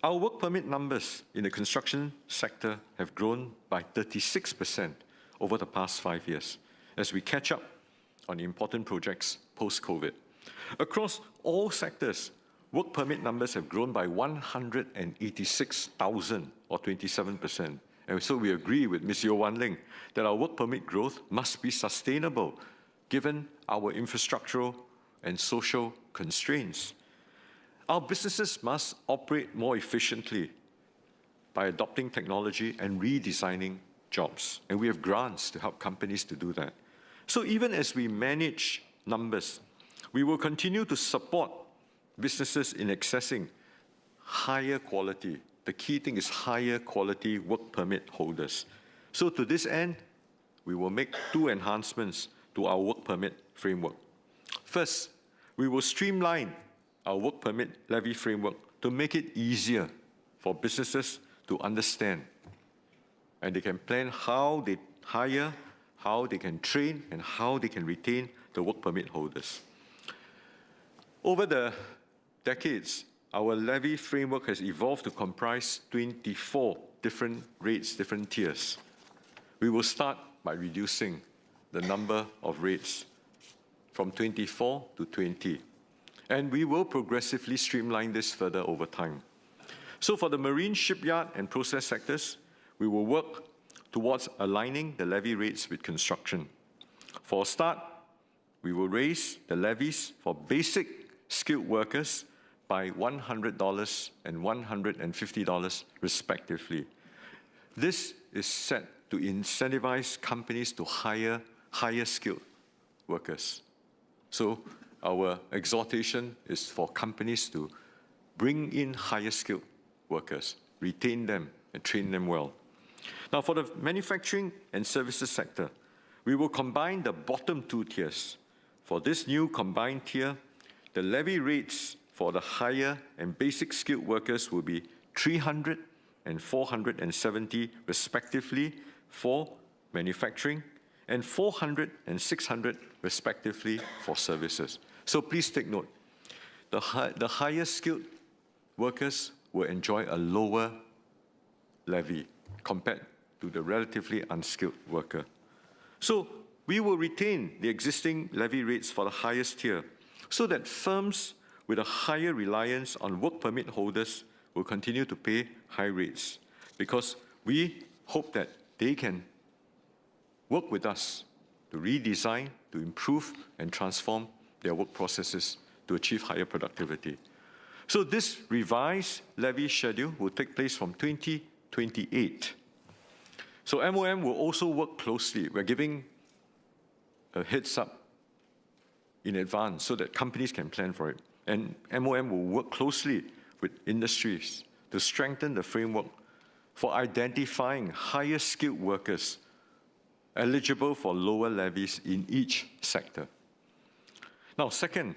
Our work permit numbers in the construction sector have grown by 36% over the past 5 years as we catch up on important projects post-COVID. Across all sectors, work permit numbers have grown by 186,000, or 27%. And so we agree with Ms. Yeo Wan Ling that our work permit growth must be sustainable given our infrastructural and social constraints. Our businesses must operate more efficiently by adopting technology and redesigning jobs. And we have grants to help companies to do that. So even as we manage numbers, we will continue to support businesses in accessing higher quality. The key thing is higher quality work permit holders. So to this end, we will make 2 enhancements to our work permit framework. First, we will streamline our work permit levy framework to make it easier for businesses to understand. And they can plan how they hire, how they can train, and how they can retain the work permit holders. Over the decades, our levy framework has evolved to comprise 24 different rates, different tiers. We will start by reducing the number of rates from 24 to 20. And we will progressively streamline this further over time. So for the marine, shipyard, and process sectors, we will work towards aligning the levy rates with construction. For a start, we will raise the levies for basic skilled workers by $100 and $150 respectively. This is set to incentivize companies to hire higher skilled workers. So our exhortation is for companies to bring in higher skilled workers, retain them, and train them well. Now, for the manufacturing and services sector, we will combine the bottom 2 tiers. For this new combined tier, the levy rates for the higher and basic skilled workers will be $300 and $470 respectively for manufacturing, and 400 and 600 respectively for services. So please take note, the higher skilled workers will enjoy a lower levy compared to the relatively unskilled worker. So we will retain the existing levy rates for the highest tier so that firms with a higher reliance on work permit holders will continue to pay high rates, because we hope that they can work with us to redesign, to improve and transform their work processes to achieve higher productivity. So this revised levy schedule will take place from 2028. So MOM will also work closely. We're giving a heads up in advance so that companies can plan for it. And MOM will work closely with industries to strengthen the framework for identifying higher skilled workers eligible for lower levies in each sector. Now, second,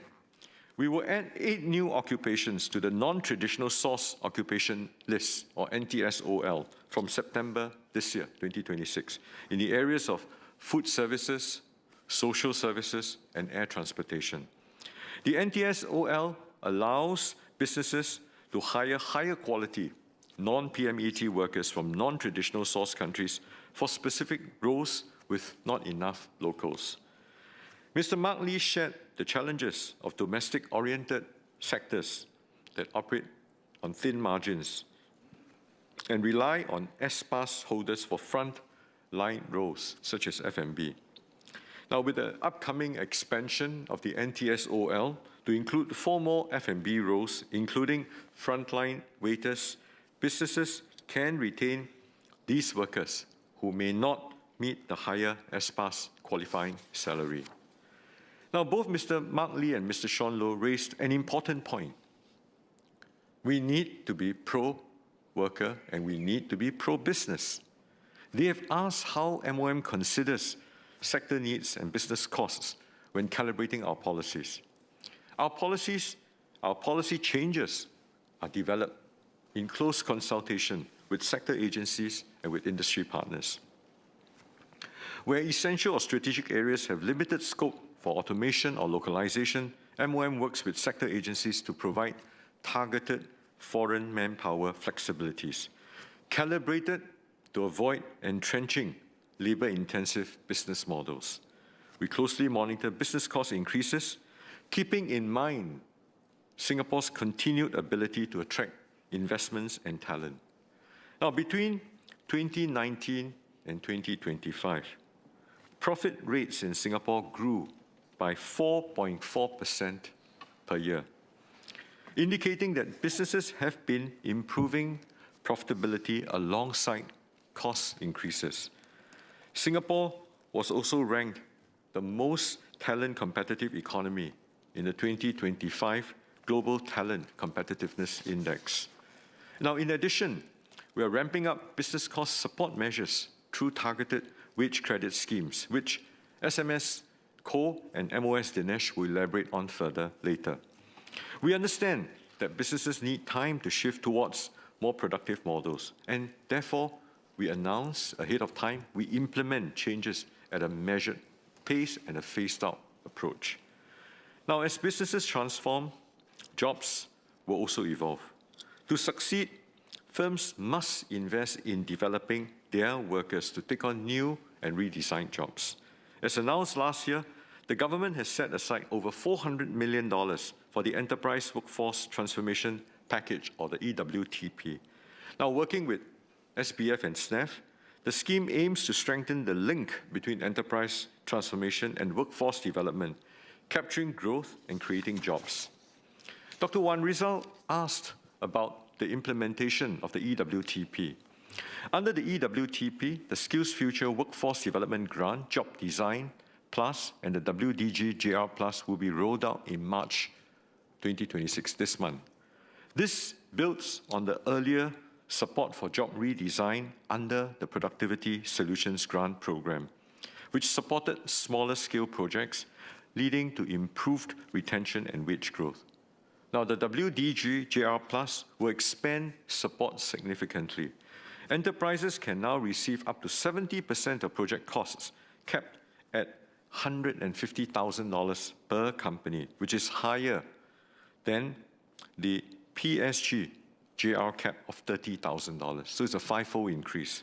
we will add 8 new occupations to the non-traditional source occupation list, or NTSOL, from September this year, 2026, in the areas of food services, social services, and air transportation. The NTSOL allows businesses to hire higher quality non-PMET workers from non-traditional source countries for specific roles with not enough locals. Mr. Mark Lee shared the challenges of domestic-oriented sectors that operate on thin margins and rely on S-Pass holders for front-line roles, such as F&B. Now, with the upcoming expansion of the NTSOL to include 4 more F&B roles, including frontline waiters, businesses can retain these workers who may not meet the higher S-Pass qualifying salary. Now, both Mr. Mark Lee and Mr. Sean Low raised an important point. We need to be pro-worker and we need to be pro-business. They have asked how MOM considers sector needs and business costs when calibrating our policies. Our policy changes are developed in close consultation with sector agencies and with industry partners. Where essential or strategic areas have limited scope for automation or localization, MOM works with sector agencies to provide targeted foreign manpower flexibilities, calibrated to avoid entrenching labor-intensive business models. We closely monitor business cost increases, keeping in mind Singapore's continued ability to attract investments and talent. Now, between 2019 and 2025, profit rates in Singapore grew by 4.4% per year, indicating that businesses have been improving profitability alongside cost increases. Singapore was also ranked the most talent competitive economy in the 2025 Global Talent Competitiveness Index. Now, in addition, we are ramping up business cost support measures through targeted wage credit schemes, which SMS Co and MOS Dinesh will elaborate on further later. We understand that businesses need time to shift towards more productive models, and therefore, we announce ahead of time, we implement changes at a measured pace and a phased-out approach. Now, as businesses transform, jobs will also evolve. To succeed, firms must invest in developing their workers to take on new and redesigned jobs. As announced last year, the government has set aside over $400 million for the Enterprise Workforce Transformation Package, or the EWTP. Now, working with SBF and SNEF, the scheme aims to strengthen the link between enterprise transformation and workforce development, capturing growth and creating jobs. Dr. Wan Rizal asked about the implementation of the EWTP. Under the EWTP, the Skills Future Workforce Development Grant, Job Design Plus, and the WDG JR Plus will be rolled out in March 2026, this month. This builds on the earlier support for job redesign under the Productivity Solutions Grant Program, which supported smaller scale projects, leading to improved retention and wage growth. Now, the WDG JR Plus will expand support significantly Enterprises can now receive up to 70% of project costs, capped at $150,000 per company, which is higher than the PSG JR cap of $30,000. So it's a five-fold increase.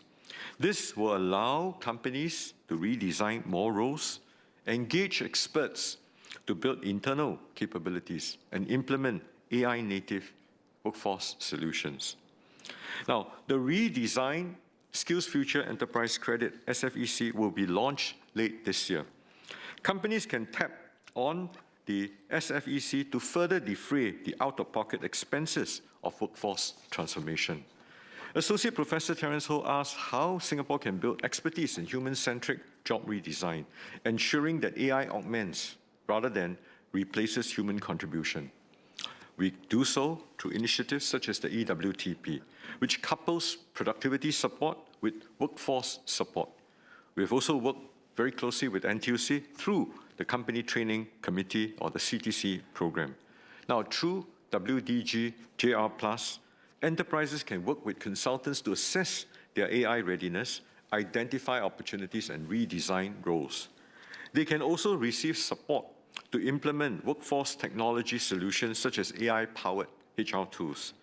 This will allow companies to redesign more roles, engage experts to build internal capabilities, and implement AI-native workforce solutions. Now, the redesigned Skills Future Enterprise Credit, SFEC, will be launched late this year. Companies can tap on the SFEC to further defray the out-of-pocket expenses of workforce transformation. Associate Professor Terence Ho asked how Singapore can build expertise in human-centric job redesign, ensuring that AI augments rather than replaces human contribution. We do so through initiatives such as the EWTP, which couples productivity support with workforce support. We have also worked very closely with NTUC through the Company Training Committee, or the CTC program. Now, through WDG JR+, enterprises can work with consultants to assess their AI readiness, identify opportunities, and redesign roles. They can also receive support to implement workforce technology solutions such as AI-powered HR tools.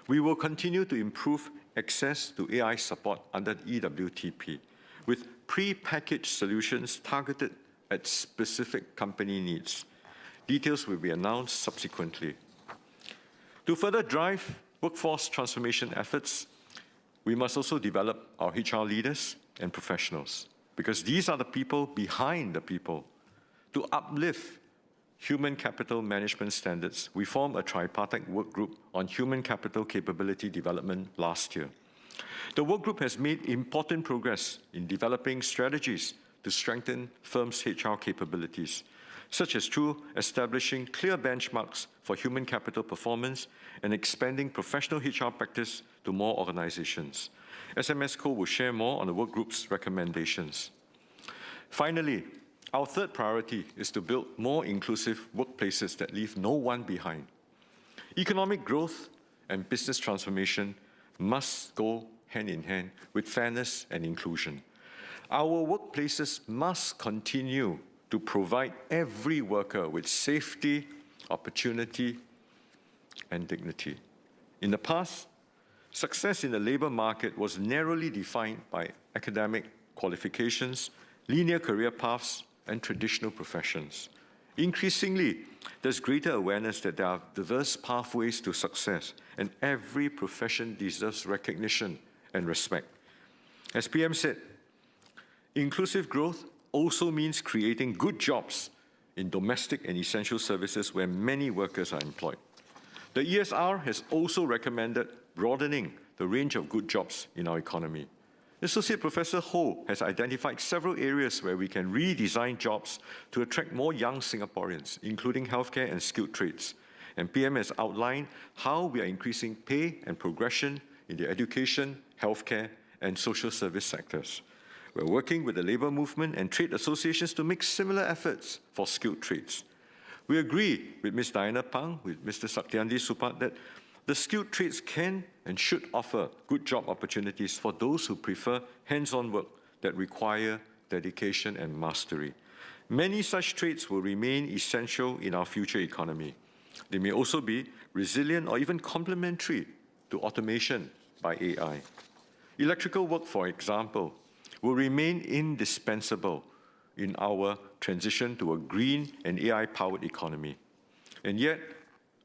We will continue to improve access to AI support under EWTP with pre-packaged solutions targeted at specific company needs. Details will be announced subsequently. To further drive workforce transformation efforts, we must also develop our HR leaders and professionals, because these are the people behind the people. To uplift human capital management standards, we formed a tripartite work group on human capital capability development last year. The work group has made important progress in developing strategies to strengthen firms' HR capabilities, such as through establishing clear benchmarks for human capital performance and expanding professional HR practice to more organizations. SMS Co will share more on the work group's recommendations. Finally, our third priority is to build more inclusive workplaces that leave no one behind. Economic growth and business transformation must go hand in hand with fairness and inclusion. Our workplaces must continue to provide every worker with safety, opportunity, and dignity. In the past, success in the labor market was narrowly defined by academic qualifications, linear career paths, and traditional professions. Increasingly, there's greater awareness that there are diverse pathways to success, and every profession deserves recognition and respect. As PM said, inclusive growth also means creating good jobs in domestic and essential services where many workers are employed. The ESR has also recommended broadening the range of good jobs in our economy. Associate Professor Ho has identified several areas where we can redesign jobs to attract more young Singaporeans, including healthcare and skilled trades. And PM has outlined how we are increasing pay and progression in the education, healthcare, and social service sectors. We're working with the labour movement and trade associations to make similar efforts for skilled trades. We agree with Ms. Diana Pang, with Mr. Saktiandi Supat, that the skilled trades can and should offer good job opportunities for those who prefer hands-on work that require dedication and mastery. Many such trades will remain essential in our future economy. They may also be resilient or even complementary to automation by AI. Electrical work, for example, will remain indispensable in our transition to a green and AI-powered economy. And yet,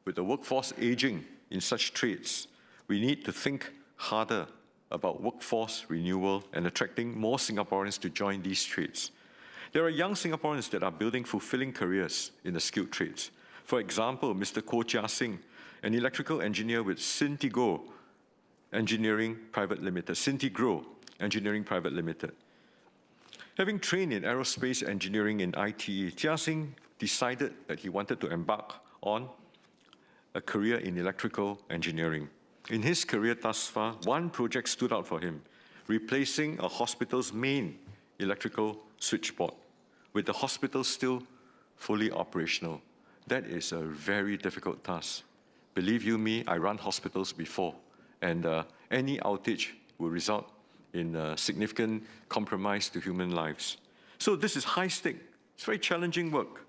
with the workforce aging in such trades, we need to think harder about workforce renewal and attracting more Singaporeans to join these trades. There are young Singaporeans that are building fulfilling careers in the skilled trades. For example, Mr. Koh Chia Sing, an electrical engineer with Syntegro Engineering Private Limited, Syntegro Engineering Private Limited. Having trained in aerospace engineering in ITE, Chia Sing decided that he wanted to embark on a career in electrical engineering. In his career thus far, one project stood out for him, replacing a hospital's main electrical switchboard, with the hospital still fully operational. That is a very difficult task. Believe you me, I run hospitals before, and any outage will result in significant compromise to human lives. So this is high stake. It's very challenging work,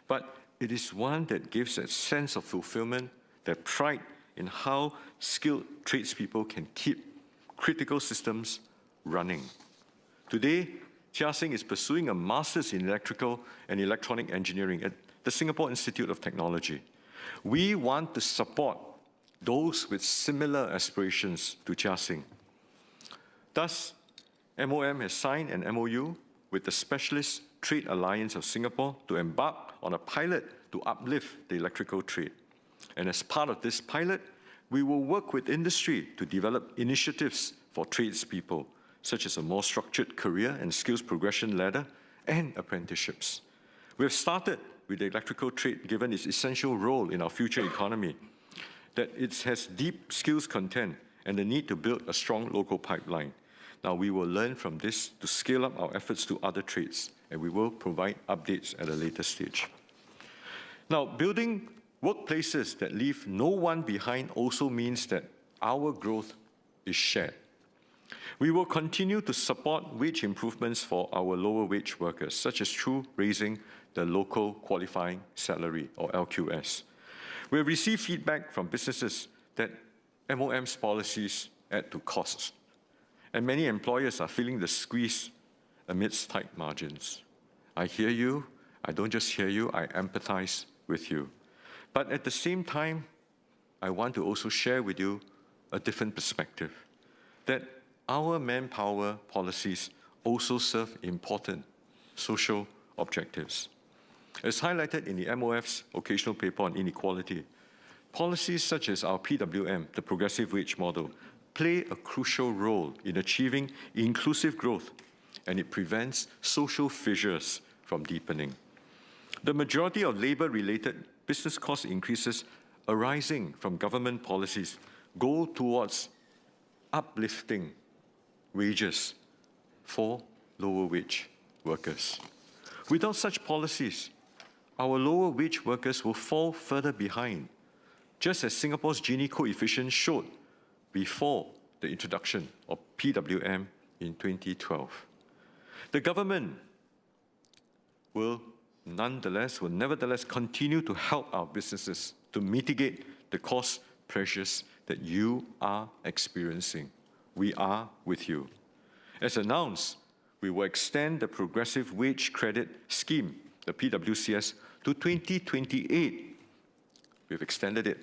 but it is one that gives a sense of fulfillment, that pride in how skilled tradespeople can keep critical systems running. Today, Chia Sing is pursuing a master's in electrical and electronic engineering at the Singapore Institute of Technology. We want to support those with similar aspirations to Chia Sing. Thus, MOM has signed an MOU with the Specialist Trade Alliance of Singapore to embark on a pilot to uplift the electrical trade. And as part of this pilot, we will work with industry to develop initiatives for tradespeople, such as a more structured career and skills progression ladder and apprenticeships. We have started with the electrical trade given its essential role in our future economy, that it has deep skills content and the need to build a strong local pipeline. Now, we will learn from this to scale up our efforts to other trades, and we will provide updates at a later stage. Now, building workplaces that leave no one behind also means that our growth is shared. We will continue to support wage improvements for our lower wage workers, such as through raising the local qualifying salary, or LQS. We have received feedback from businesses that MOM's policies add to costs, and many employers are feeling the squeeze amidst tight margins. I hear you. I don't just hear you, I empathize with you. But at the same time, I want to also share with you a different perspective, that our manpower policies also serve important social objectives. As highlighted in the MOF's occasional paper on inequality, policies such as our PWM, the progressive wage model, play a crucial role in achieving inclusive growth, and it prevents social fissures from deepening. The majority of labor-related business cost increases arising from government policies go towards uplifting wages for lower wage workers. Without such policies, our lower wage workers will fall further behind, just as Singapore's Gini coefficient showed before the introduction of PWM in 2012. The government will nevertheless continue to help our businesses to mitigate the cost pressures that you are experiencing. We are with you. As announced, we will extend the Progressive Wage Credit Scheme, the PWCS, to 2028. We've extended it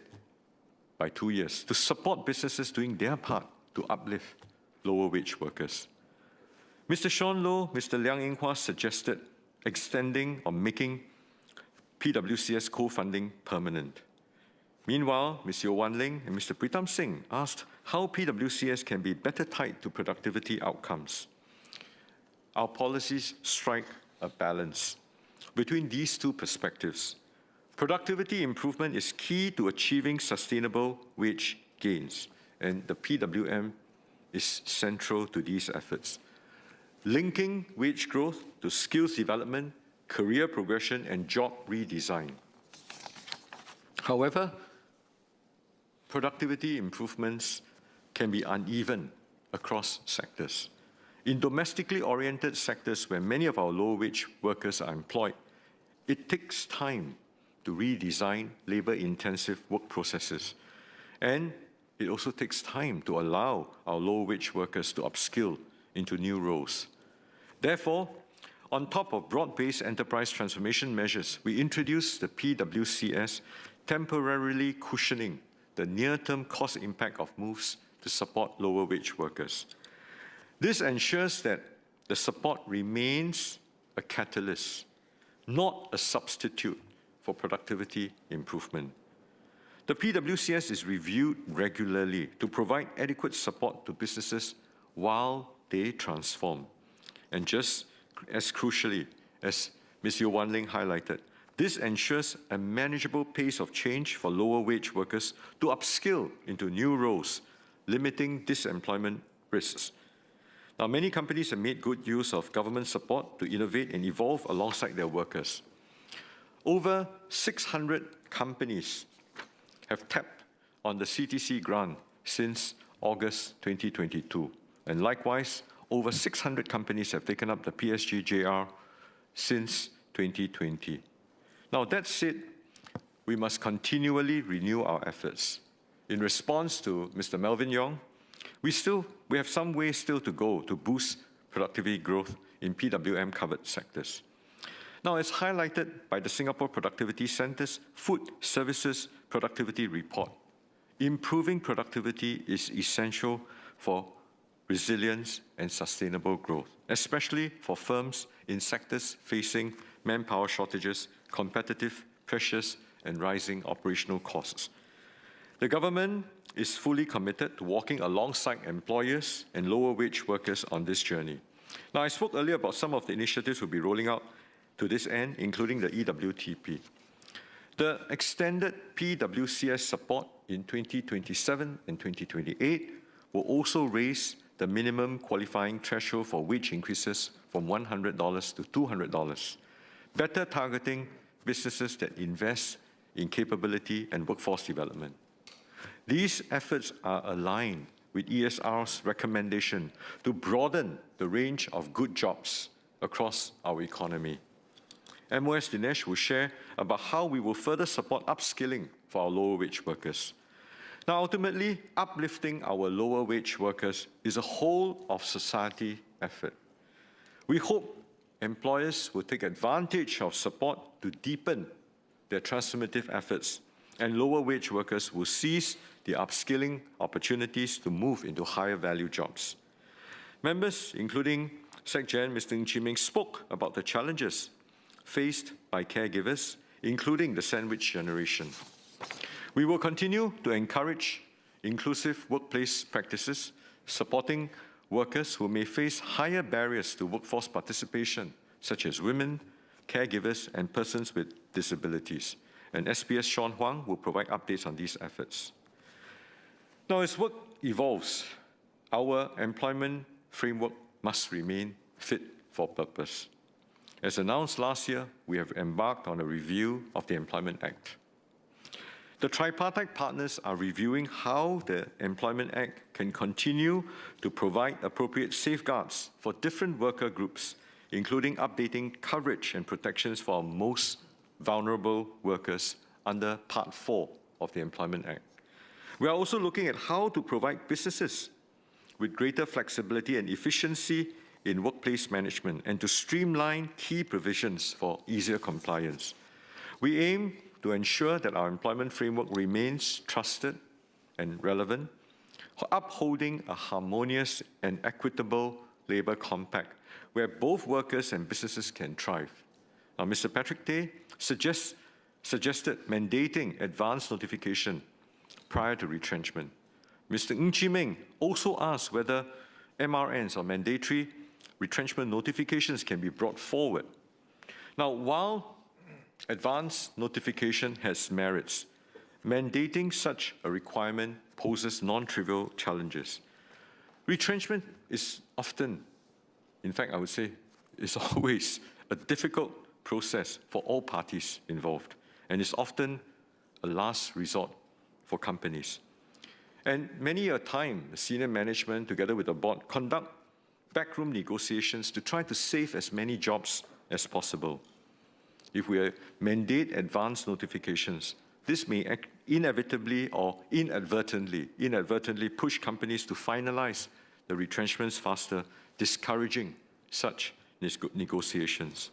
by 2 years to support businesses doing their part to uplift lower wage workers. Mr. Sean Low, Mr. Liang Eng-hwa suggested extending or making PWCS co-funding permanent. Meanwhile, Ms. Yeo Wan Ling and Mr. Pritam Singh asked how PWCS can be better tied to productivity outcomes. Our policies strike a balance between these two perspectives. Productivity improvement is key to achieving sustainable wage gains, and the PWM is central to these efforts. Linking wage growth to skills development, career progression, and job redesign. However, productivity improvements can be uneven across sectors. In domestically oriented sectors where many of our low-wage workers are employed, it takes time to redesign labor-intensive work processes. And it also takes time to allow our low-wage workers to upskill into new roles. Therefore, on top of broad-based enterprise transformation measures, we introduced the PWCS, temporarily cushioning the near-term cost impact of moves to support lower-wage workers. This ensures that the support remains a catalyst, not a substitute for productivity improvement. The PWCS is reviewed regularly to provide adequate support to businesses while they transform. And just as crucially, as Ms. Yeo Wan Ling highlighted, this ensures a manageable pace of change for lower wage workers to upskill into new roles, limiting disemployment risks. Now, many companies have made good use of government support to innovate and evolve alongside their workers. Over 600 companies have tapped on the CTC grant since August 2022, And likewise, over 600 companies have taken up the PSG-JR since 2020. Now, that said, we must continually renew our efforts. In response to Mr. Melvin Yong, we have some way still to go to boost productivity growth in PWM-covered sectors. Now, as highlighted by the Singapore Productivity Centre's Food Services Productivity Report, improving productivity is essential for resilience and sustainable growth, especially for firms in sectors facing manpower shortages, competitive pressures, and rising operational costs. The government is fully committed to walking alongside employers and lower-wage workers on this journey. Now, I spoke earlier about some of the initiatives we'll be rolling out to this end, including the EWTP. The extended PWCS support in 2027 and 2028 will also raise the minimum qualifying threshold for wage increases from $100 to $200, better targeting businesses that invest in capability and workforce development. These efforts are aligned with ESR's recommendation to broaden the range of good jobs across our economy. MOS Dinesh will share about how we will further support upskilling for our lower-wage workers. Now, ultimately, uplifting our lower-wage workers is a whole-of-society effort. We hope employers will take advantage of support to deepen their transformative efforts, and lower-wage workers will seize the upskilling opportunities to move into higher-value jobs. Members, including SecGen Mr. Ng Chee Meng, spoke about the challenges faced by caregivers, including the sandwich generation. We will continue to encourage inclusive workplace practices, supporting workers who may face higher barriers to workforce participation, such as women, caregivers, and persons with disabilities. And SPS Sean Huang will provide updates on these efforts. Now, as work evolves, our employment framework must remain fit for purpose. As announced last year, we have embarked on a review of the Employment Act. The tripartite partners are reviewing how the Employment Act can continue to provide appropriate safeguards for different worker groups, including updating coverage and protections for our most vulnerable workers under Part 4 of the Employment Act. We are also looking at how to provide businesses with greater flexibility and efficiency in workplace management and to streamline key provisions for easier compliance. We aim to ensure that our employment framework remains trusted and relevant, upholding a harmonious and equitable labour compact where both workers and businesses can thrive. Now, Mr. Patrick Tay suggested mandating advance notification prior to retrenchment. Mr. Ng Chee Meng also asked whether MRNs or mandatory retrenchment notifications can be brought forward. Now, while advance notification has merits, mandating such a requirement poses non-trivial challenges. Retrenchment is often, in fact, I would say, is always a difficult process for all parties involved, and is often a last resort for companies. And many a time, the senior management, together with the board, conduct backroom negotiations to try to save as many jobs as possible. If we mandate advance notifications, this may inevitably or inadvertently push companies to finalize the retrenchments faster, discouraging such negotiations.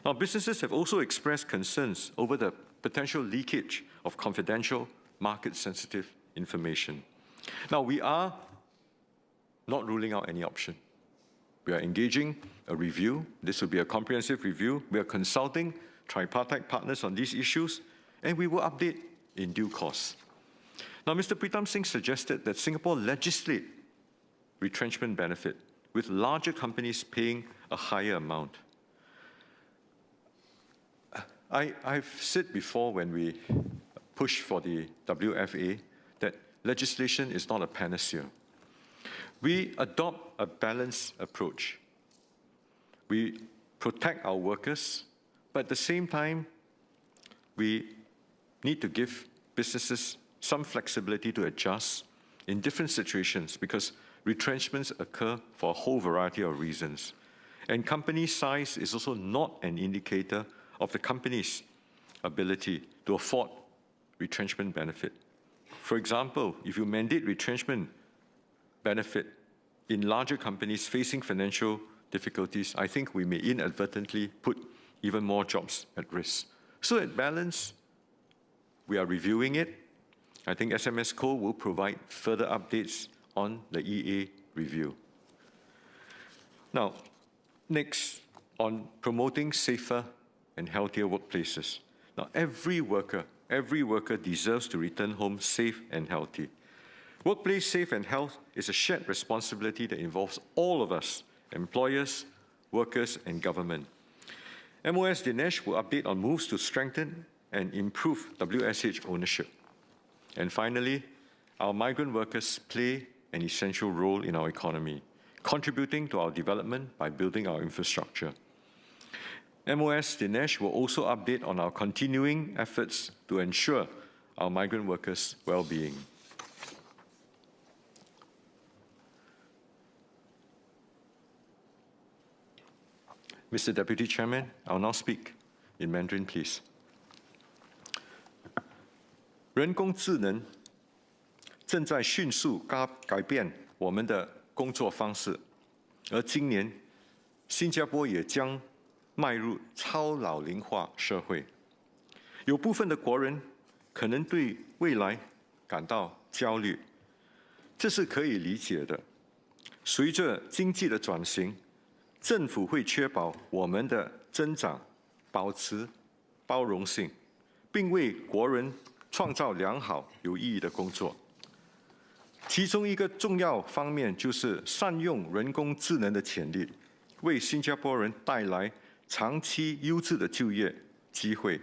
Now, businesses have also expressed concerns over the potential leakage of confidential, market-sensitive information. Now, we are not ruling out any option. We are engaging a review. This will be a comprehensive review. We are consulting tripartite partners on these issues, and we will update in due course. Now, Mr. Pritam Singh suggested that Singapore legislate retrenchment benefit, with larger companies paying a higher amount. I've said before when we push for the WFA that legislation is not a panacea. We adopt a balanced approach. We protect our workers, but at the same time, we need to give businesses some flexibility to adjust in different situations, because retrenchments occur for a whole variety of reasons. And company size is also not an indicator of the company's ability to afford retrenchment benefit. For example, if you mandate retrenchment benefit in larger companies facing financial difficulties, I think we may inadvertently put even more jobs at risk. So at balance, we are reviewing it. I think SMS Co will provide further updates on the EA review. Now, next, on promoting safer and healthier workplaces. Now, every worker deserves to return home safe and healthy. Workplace safe and health is a shared responsibility that involves all of us, employers, workers, and government. MOS Dinesh will update on moves to strengthen and improve WSH ownership. And finally, our migrant workers play an essential role in our economy, contributing to our development by building our infrastructure. MOS Dinesh will also update on our continuing efforts to ensure our migrant workers' well-being. Mr. Deputy Chairman, I'll now speak in Mandarin, please. 人工智能正在迅速改变我们的工作方式，而今年新加坡也将迈入超老龄化社会。有部分的国人可能对未来感到焦虑，这是可以理解的。随着经济的转型，政府会确保我们的增长保持包容性，并为国人创造良好有意义的工作。其中一个重要方面就是善用人工智能的潜力，为新加坡人带来长期优质的就业机会。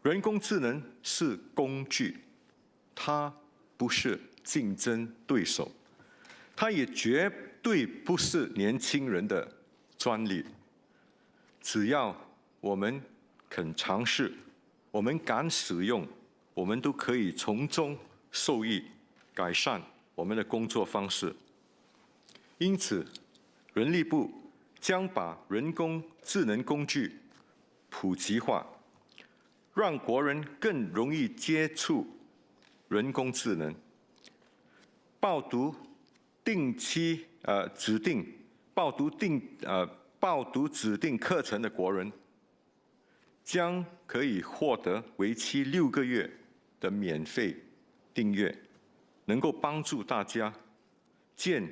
人工智能是工具，它不是竞争对手，它也绝对不是年轻人的专利。只要我们肯尝试，我们敢使用，我们都可以从中受益，改善我们的工作方式。因此，人力部将把人工智能工具普及化，让国人更容易接触人工智能。报读指定课程的国人，将可以获得为期6个月的免费订阅，能够帮助大家建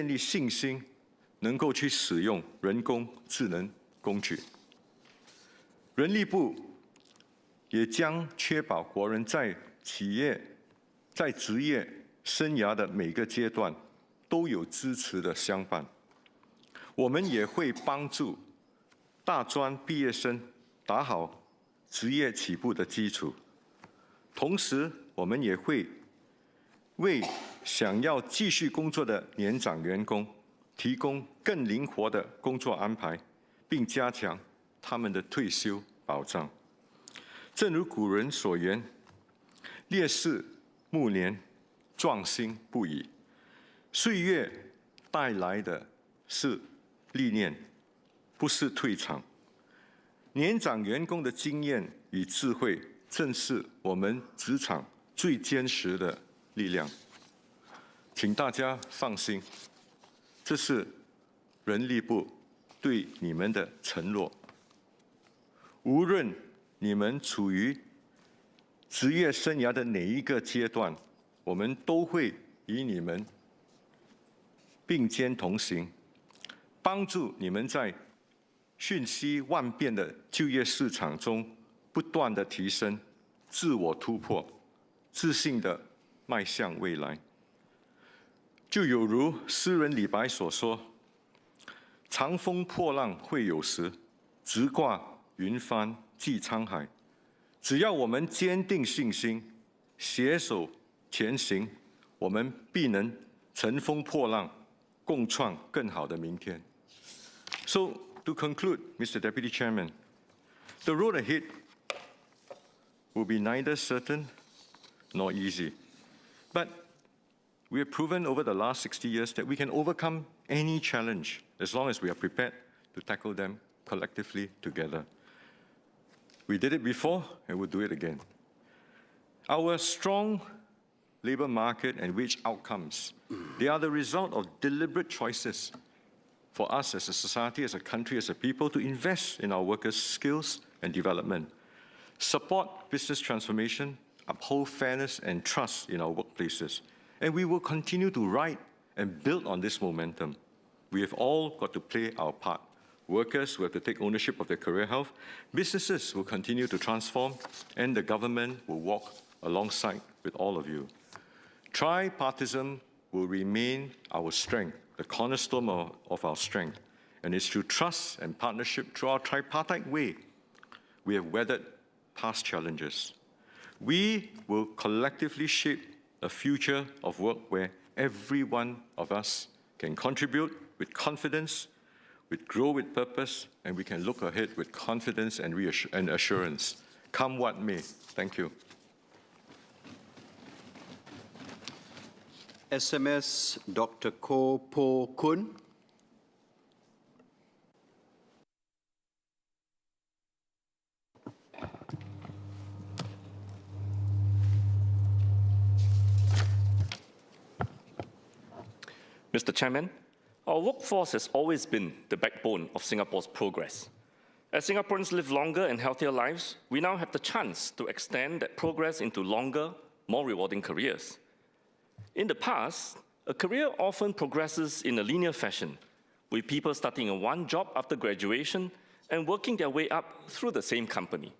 立信心，能够去使用人工智能工具。人力部也将确保国人在职业生涯的每个阶段都有支持的相伴。我们也会帮助大专毕业生打好职业起步的基础，同时我们也会为想要继续工作的年长员工提供更灵活的工作安排，并加强他们的退休保障。正如古人所言，烈士暮年，壮心不已。岁月带来的是历练，不是退场。年长员工的经验与智慧，正是我们职场最坚实的力量。请大家放心，这是人力部对你们的承诺。无论你们处于职业生涯的哪一个阶段，我们都会与你们并肩同行，帮助你们在瞬息万变的就业市场中不断的提升、自我突破，自信的迈向未来。就有如诗人李白所说：“长风破浪会有时，直挂云帆济沧海。”只要我们坚定信心，携手前行，我们必能乘风破浪，共创更好的明天。So, to conclude, Mr. Deputy Chairman, the road ahead will be neither certain nor easy. But we have proven over the last 60 years that we can overcome any challenge as long as we are prepared to tackle them collectively together. We did it before and we'll do it again. Our strong labor market and wage outcomes, they are the result of deliberate choices for us as a society, as a country, as a people to invest in our workers' skills and development, support business transformation, uphold fairness and trust in our workplaces. And we will continue to ride and build on this momentum. We have all got to play our part. Workers will have to take ownership of their career health, businesses will continue to transform, and the government will walk alongside with all of you. Tripartism will remain our strength, the cornerstone of our strength. And it's through trust and partnership, through our tripartite way, we have weathered past challenges. We will collectively shape a future of work where every one of us can contribute with confidence, grow with purpose, and we can look ahead with confidence and assurance. Come what may. Thank you. SMS Dr. Koh Po Kun. Mr. Chairman, our workforce has always been the backbone of Singapore's progress. As Singaporeans live longer and healthier lives, we now have the chance to extend that progress into longer, more rewarding careers. In the past, a career often progresses in a linear fashion, with people starting in one job after graduation and working their way up through the same company.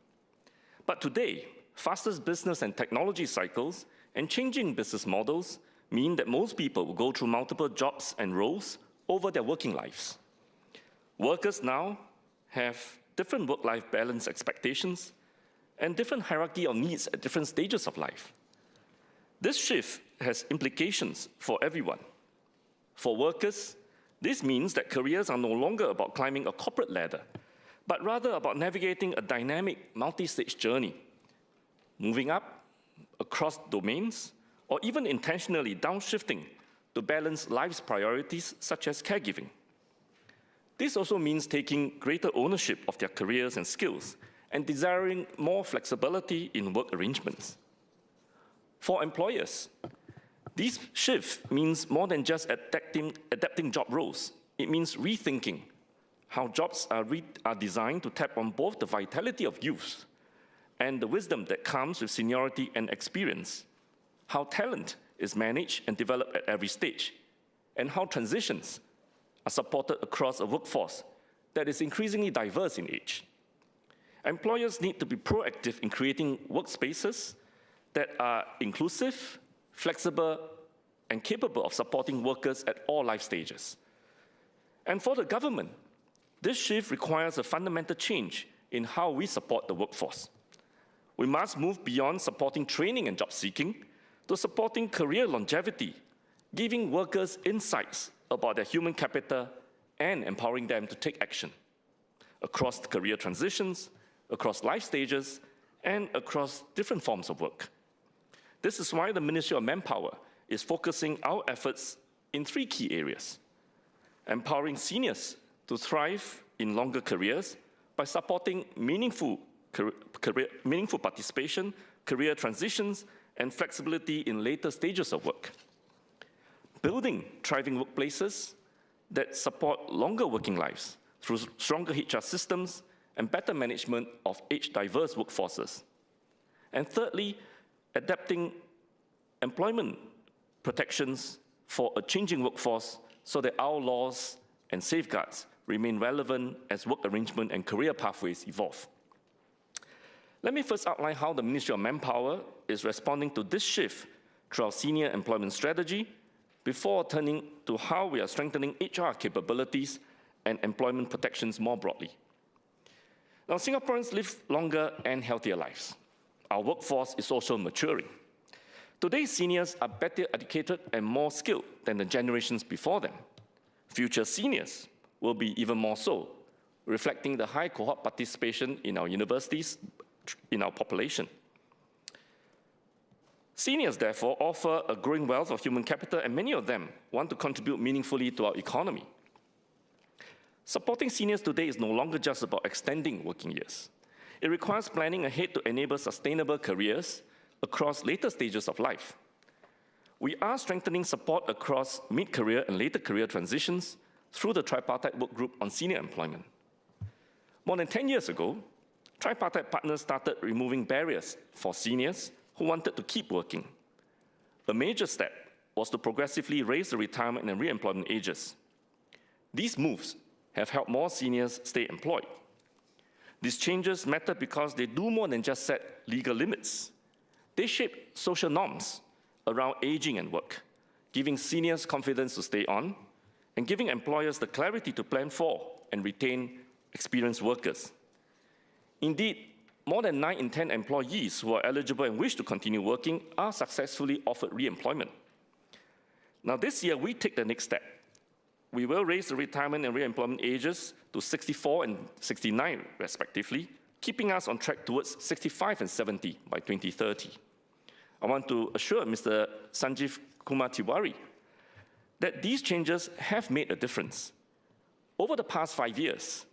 But today, faster business and technology cycles and changing business models mean that most people will go through multiple jobs and roles over their working lives. Workers now have different work-life balance expectations and different hierarchy of needs at different stages of life. This shift has implications for everyone. For workers, this means that careers are no longer about climbing a corporate ladder, but rather about navigating a dynamic, multi-stage journey, moving up across domains, or even intentionally downshifting to balance life's priorities, such as caregiving. This also means taking greater ownership of their careers and skills and desiring more flexibility in work arrangements. For employers, this shift means more than just adapting job roles. It means rethinking how jobs are designed to tap on both the vitality of youth and the wisdom that comes with seniority and experience, how talent is managed and developed at every stage, and how transitions are supported across a workforce that is increasingly diverse in age. Employers need to be proactive in creating workspaces that are inclusive, flexible, and capable of supporting workers at all life stages. And for the government, this shift requires a fundamental change in how we support the workforce. We must move beyond supporting training and job seeking to supporting career longevity, giving workers insights about their human capital and empowering them to take action across career transitions, across life stages, and across different forms of work. This is why the Ministry of Manpower is focusing our efforts in 3 key areas: empowering seniors to thrive in longer careers by supporting meaningful participation, career transitions, and flexibility in later stages of work; building thriving workplaces that support longer working lives through stronger HR systems and better management of age-diverse workforces; and thirdly, adapting employment protections for a changing workforce so that our laws and safeguards remain relevant as work arrangement and career pathways evolve. Let me first outline how the Ministry of Manpower is responding to this shift through our senior employment strategy before turning to how we are strengthening HR capabilities and employment protections more broadly. Now, Singaporeans live longer and healthier lives. Our workforce is also maturing. Today's seniors are better educated and more skilled than the generations before them. Future seniors will be even more so, reflecting the high cohort participation in our universities, in our population. Seniors, therefore, offer a growing wealth of human capital, and many of them want to contribute meaningfully to our economy. Supporting seniors today is no longer just about extending working years. It requires planning ahead to enable sustainable careers across later stages of life. We are strengthening support across mid-career and later career transitions through the Tripartite Work Group on Senior Employment. More than 10 years ago, tripartite partners started removing barriers for seniors who wanted to keep working. A major step was to progressively raise the retirement and re-employment ages. These moves have helped more seniors stay employed. These changes matter because they do more than just set legal limits. They shape social norms around aging and work, giving seniors confidence to stay on, and giving employers the clarity to plan for and retain experienced workers. Indeed, more than 9 in 10 employees who are eligible and wish to continue working are successfully offered re-employment. Now this year, we take the next step. We will raise the retirement and re-employment ages to 64 and 69 respectively, keeping us on track towards 65 and 70 by 2030. I want to assure Mr. Sanjeev Kumar Tiwari that these changes have made a difference. Over the past 5 years,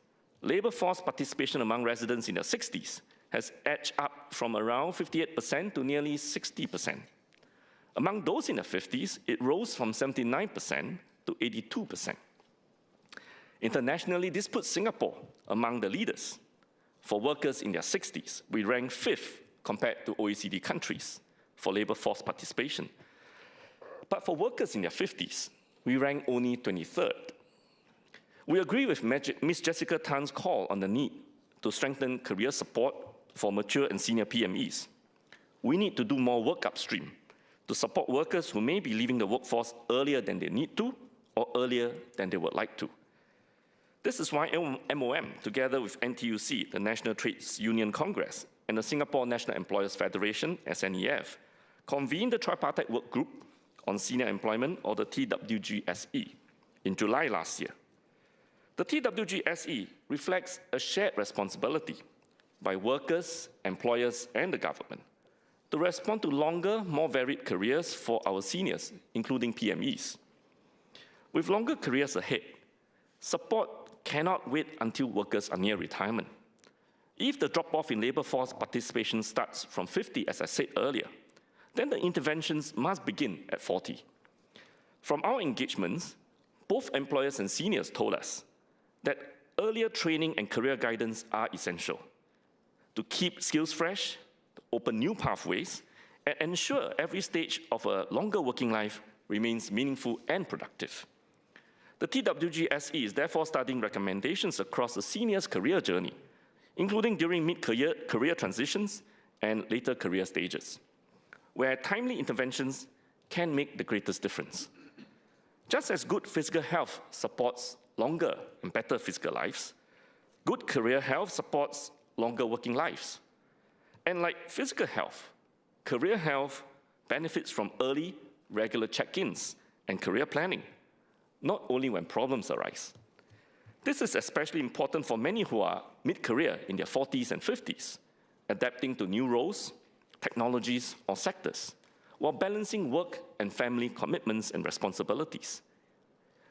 labour force participation among residents in their 60s has edged up from around 58% to nearly 60%. Among those in their 50s, it rose from 79% to 82%. Internationally, this puts Singapore among the leaders. For workers in their 60s, we rank 5th compared to OECD countries for labour force participation. But for workers in their 50s, we rank only 23rd. We agree with Ms. Jessica Tan's call on the need to strengthen career support for mature and senior PMEs. We need to do more work upstream to support workers who may be leaving the workforce earlier than they need to or earlier than they would like to. This is why MOM, together with NTUC, the National Trades Union Congress, and the Singapore National Employers Federation, SNEF, convened the Tripartite Work Group on Senior Employment, or the TWGSE, in July last year. The TWGSE reflects a shared responsibility by workers, employers, and the government to respond to longer, more varied careers for our seniors, including PMEs. With longer careers ahead, support cannot wait until workers are near retirement. If the drop-off in labour force participation starts from 50, as I said earlier, then the interventions must begin at 40. From our engagements, both employers and seniors told us that earlier training and career guidance are essential to keep skills fresh, to open new pathways, and ensure every stage of a longer working life remains meaningful and productive. The TWGSE is therefore studying recommendations across the seniors' career journey, including during mid-career transitions and later career stages, where timely interventions can make the greatest difference. Just as good physical health supports longer and better physical lives, good career health supports longer working lives. And like physical health, career health benefits from early, regular check-ins and career planning, not only when problems arise. This is especially important for many who are mid-career in their 40s and 50s, adapting to new roles, technologies, or sectors, while balancing work and family commitments and responsibilities.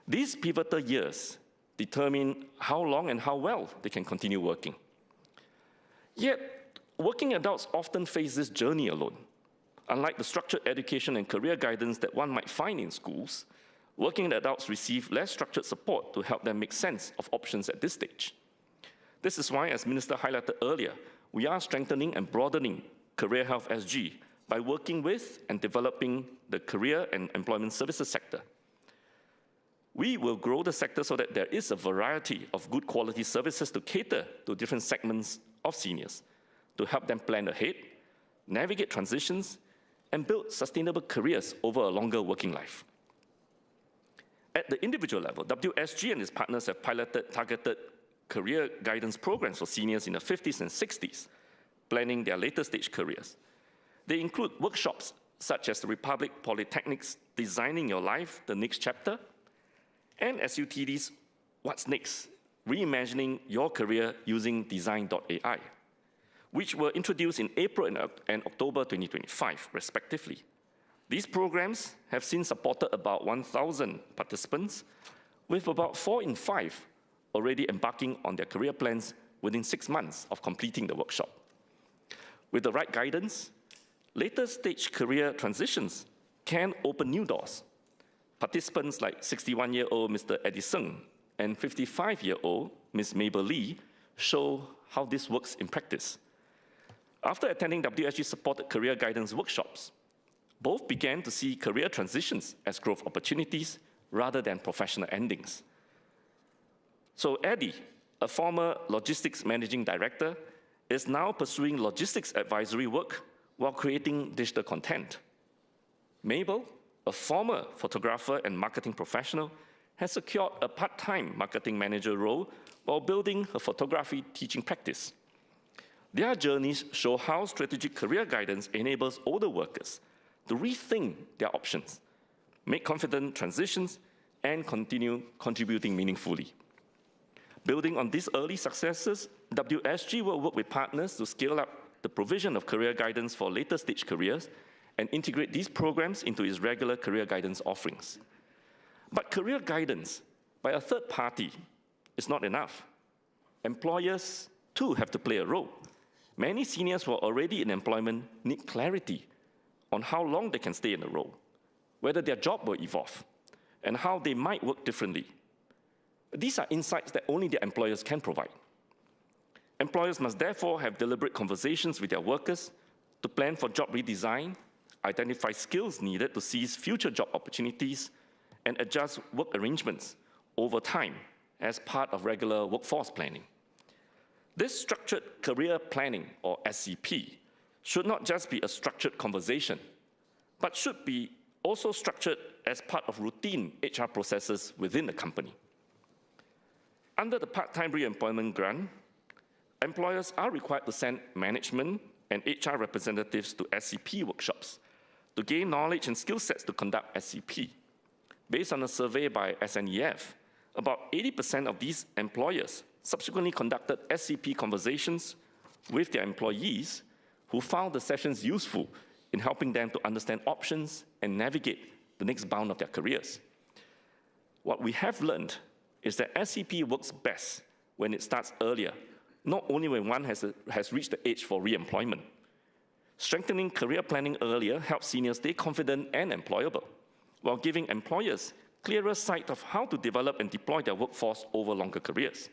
These pivotal years determine how long and how well they can continue working. Yet, working adults often face this journey alone. Unlike the structured education and career guidance that one might find in schools, working adults receive less structured support to help them make sense of options at this stage. This is why, as Minister highlighted earlier, we are strengthening and broadening Career Health SG by working with and developing the career and employment services sector. We will grow the sector so that there is a variety of good quality services to cater to different segments of seniors, to help them plan ahead, navigate transitions, and build sustainable careers over a longer working life. At the individual level, WSG and its partners have piloted targeted career guidance programs for seniors in their 50s and 60s, planning their later stage careers. They include workshops such as the Republic Polytechnic's Designing Your Life, the Next Chapter, and SUTD's What's Next? Reimagining Your Career Using Design.ai. which were introduced in April and October 2025, respectively. These programs have since supported about 1,000 participants, with about 4 in 5 already embarking on their career plans within 6 months of completing the workshop. With the right guidance, later stage career transitions can open new doors. Participants like 61-year-old Mr. Eddie Seng and 55-year-old Ms. Mabel Lee show how this works in practice. After attending WSG-supported career guidance workshops, both began to see career transitions as growth opportunities rather than professional endings. So Eddie, a former logistics managing director, is now pursuing logistics advisory work while creating digital content. Mabel, a former photographer and marketing professional, has secured a part-time marketing manager role while building her photography teaching practice. Their journeys show how strategic career guidance enables older workers to rethink their options, make confident transitions, and continue contributing meaningfully. Building on these early successes, WSG will work with partners to scale up the provision of career guidance for later stage careers and integrate these programs into its regular career guidance offerings. But career guidance by a third party is not enough. Employers, too, have to play a role. Many seniors who are already in employment need clarity on how long they can stay in a role, whether their job will evolve, and how they might work differently. These are insights that only their employers can provide. Employers must therefore have deliberate conversations with their workers to plan for job redesign, identify skills needed to seize future job opportunities, and adjust work arrangements over time as part of regular workforce planning. This structured career planning, or SCP, should not just be a structured conversation, but should be also structured as part of routine HR processes within the company. Under the part-time re-employment grant, employers are required to send management and HR representatives to SCP workshops to gain knowledge and skill sets to conduct SCP. Based on a survey by SNEF, about 80% of these employers subsequently conducted SCP conversations with their employees who found the sessions useful in helping them to understand options and navigate the next bound of their careers. What we have learned is that SCP works best when it starts earlier, not only when one has reached the age for re-employment. Strengthening career planning earlier helps seniors stay confident and employable, while giving employers clearer sight of how to develop and deploy their workforce over longer careers.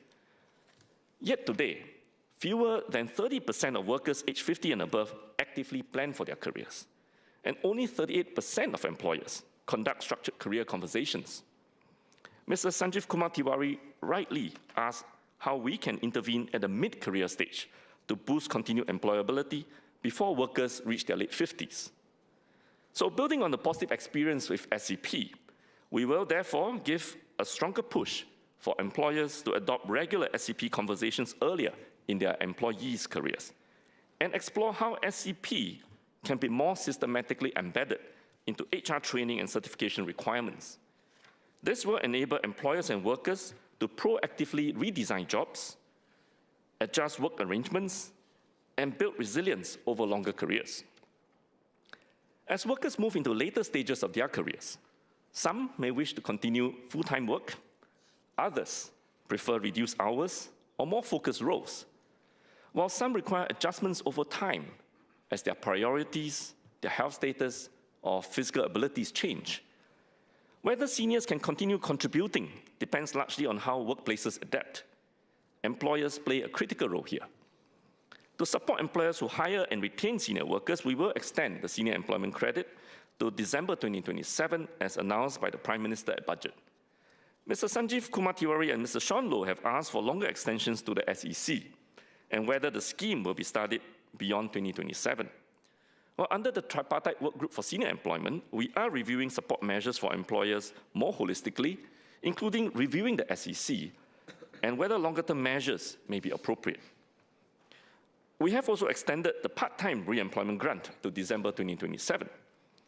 Yet today, fewer than 30% of workers aged 50 and above actively plan for their careers, and only 38% of employers conduct structured career conversations. Mr. Sanjeev Kumar Tiwari rightly asked how we can intervene at the mid-career stage to boost continued employability before workers reach their late 50s. So building on the positive experience with SCP, we will therefore give a stronger push for employers to adopt regular SCP conversations earlier in their employees' careers and explore how SCP can be more systematically embedded into HR training and certification requirements. This will enable employers and workers to proactively redesign jobs, adjust work arrangements, and build resilience over longer careers. As workers move into later stages of their careers, some may wish to continue full-time work, others prefer reduced hours or more focused roles, while some require adjustments over time as their priorities, their health status, or physical abilities change. Whether seniors can continue contributing depends largely on how workplaces adapt. Employers play a critical role here. To support employers who hire and retain senior workers, we will extend the Senior Employment Credit to December 2027 as announced by the Prime Minister at Budget. Mr. Sanjeev Kumar Tiwari and Mr. Sean Low have asked for longer extensions to the SEC and whether the scheme will be studied beyond 2027. Well, under the Tripartite Work Group for Senior Employment, we are reviewing support measures for employers more holistically, including reviewing the SEC and whether longer-term measures may be appropriate. We have also extended the part-time re-employment grant to December 2027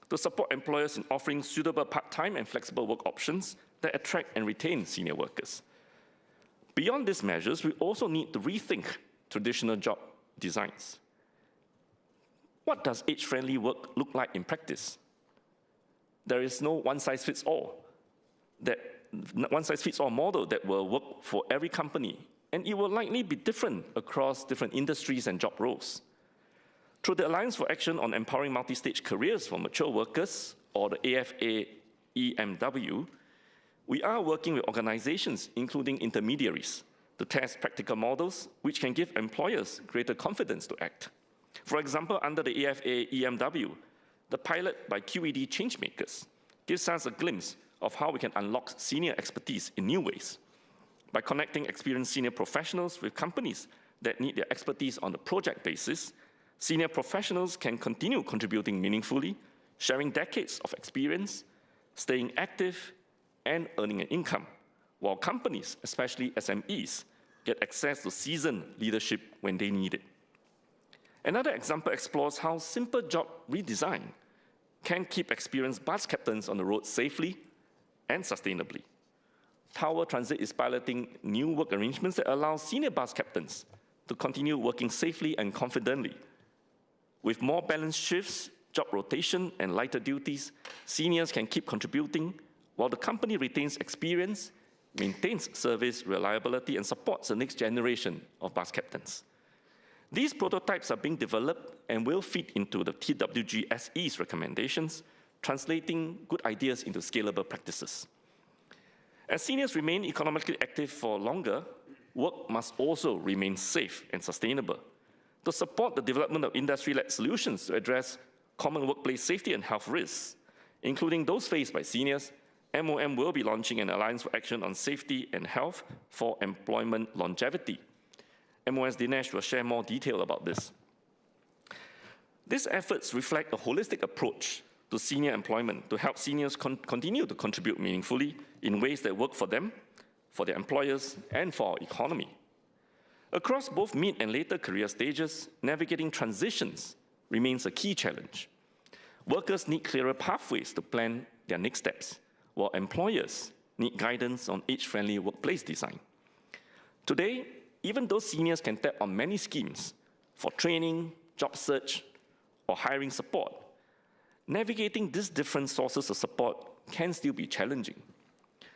to support employers in offering suitable part-time and flexible work options that attract and retain senior workers. Beyond these measures, we also need to rethink traditional job designs. What does age-friendly work look like in practice? There is no one-size-fits-all model that will work for every company, and it will likely be different across different industries and job roles. Through the Alliance for Action on Empowering Multi-Stage Careers for Mature Workers, or the AFA EMW, we are working with organizations, including intermediaries, to test practical models which can give employers greater confidence to act. For example, under the AFA EMW, the pilot by QED Changemakers gives us a glimpse of how we can unlock senior expertise in new ways. By connecting experienced senior professionals with companies that need their expertise on a project basis, senior professionals can continue contributing meaningfully, sharing decades of experience, staying active, and earning an income, while companies, especially SMEs, get access to seasoned leadership when they need it. Another example explores how simple job redesign can keep experienced bus captains on the road safely and sustainably. Tower Transit is piloting new work arrangements that allow senior bus captains to continue working safely and confidently. With more balanced shifts, job rotation, and lighter duties, seniors can keep contributing while the company retains experience, maintains service reliability, and supports the next generation of bus captains. These prototypes are being developed and will feed into the TWG-SE's recommendations, translating good ideas into scalable practices. As seniors remain economically active for longer, work must also remain safe and sustainable. To support the development of industry-led solutions to address common workplace safety and health risks, including those faced by seniors, MOM will be launching an Alliance for Action on Safety and Health for Employment Longevity. MOS Dinesh will share more detail about this. These efforts reflect a holistic approach to senior employment to help seniors continue to contribute meaningfully in ways that work for them, for their employers, and for our economy. Across both mid and later career stages, navigating transitions remains a key challenge. Workers need clearer pathways to plan their next steps, while employers need guidance on age-friendly workplace design. Today, even though seniors can tap on many schemes for training, job search, or hiring support, navigating these different sources of support can still be challenging.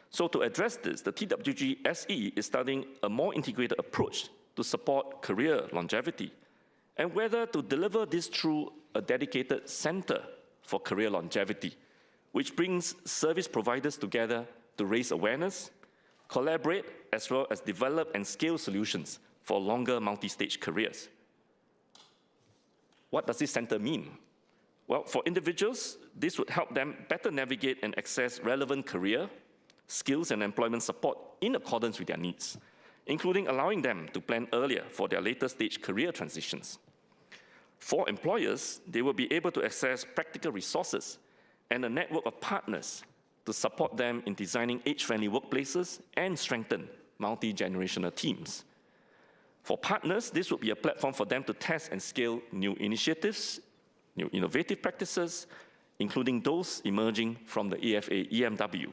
So to address this, the TWG-SE is studying a more integrated approach to support career longevity, and whether to deliver this through a dedicated center for career longevity, which brings service providers together to raise awareness, collaborate, as well as develop and scale solutions for longer multi-stage careers. What does this center mean? Well, for individuals, this would help them better navigate and access relevant career, skills, and employment support in accordance with their needs, including allowing them to plan earlier for their later stage career transitions. For employers, they will be able to access practical resources and a network of partners to support them in designing age-friendly workplaces and strengthen multi-generational teams. For partners, this would be a platform for them to test and scale new initiatives, new innovative practices, including those emerging from the AFA EMW.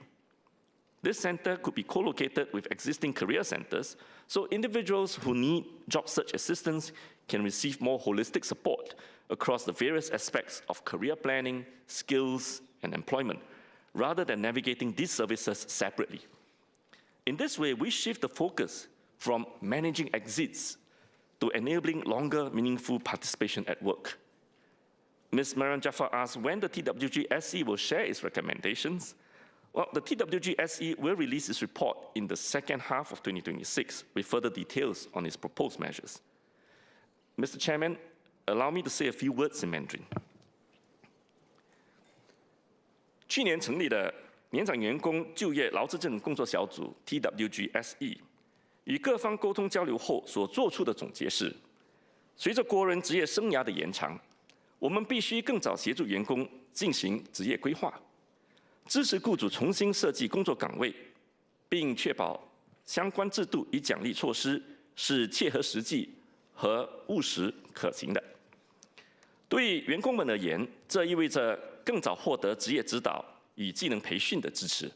This center could be co-located with existing career centers, so individuals who need job search assistance can receive more holistic support across the various aspects of career planning, skills, and employment, rather than navigating these services separately. In this way, we shift the focus from managing exits to enabling longer, meaningful participation at work. Ms. Mariam Jafar asked when the TWG-SE will share its recommendations. Well, the TWG-SE will release its report in the second half of 2026 with further details on its proposed measures. Mr. Chairman, allow me to say a few words in Mandarin. 去年成立的年长员工就业劳资证工作小组 TWG-SE 与各方沟通交流后所做出的总结是：随着国人职业生涯的延长，我们必须更早协助员工进行职业规划，支持雇主重新设计工作岗位，并确保相关制度与奖励措施是切合实际和务实可行的。对员工们而言，这意味着更早获得职业指导与技能培训的支持，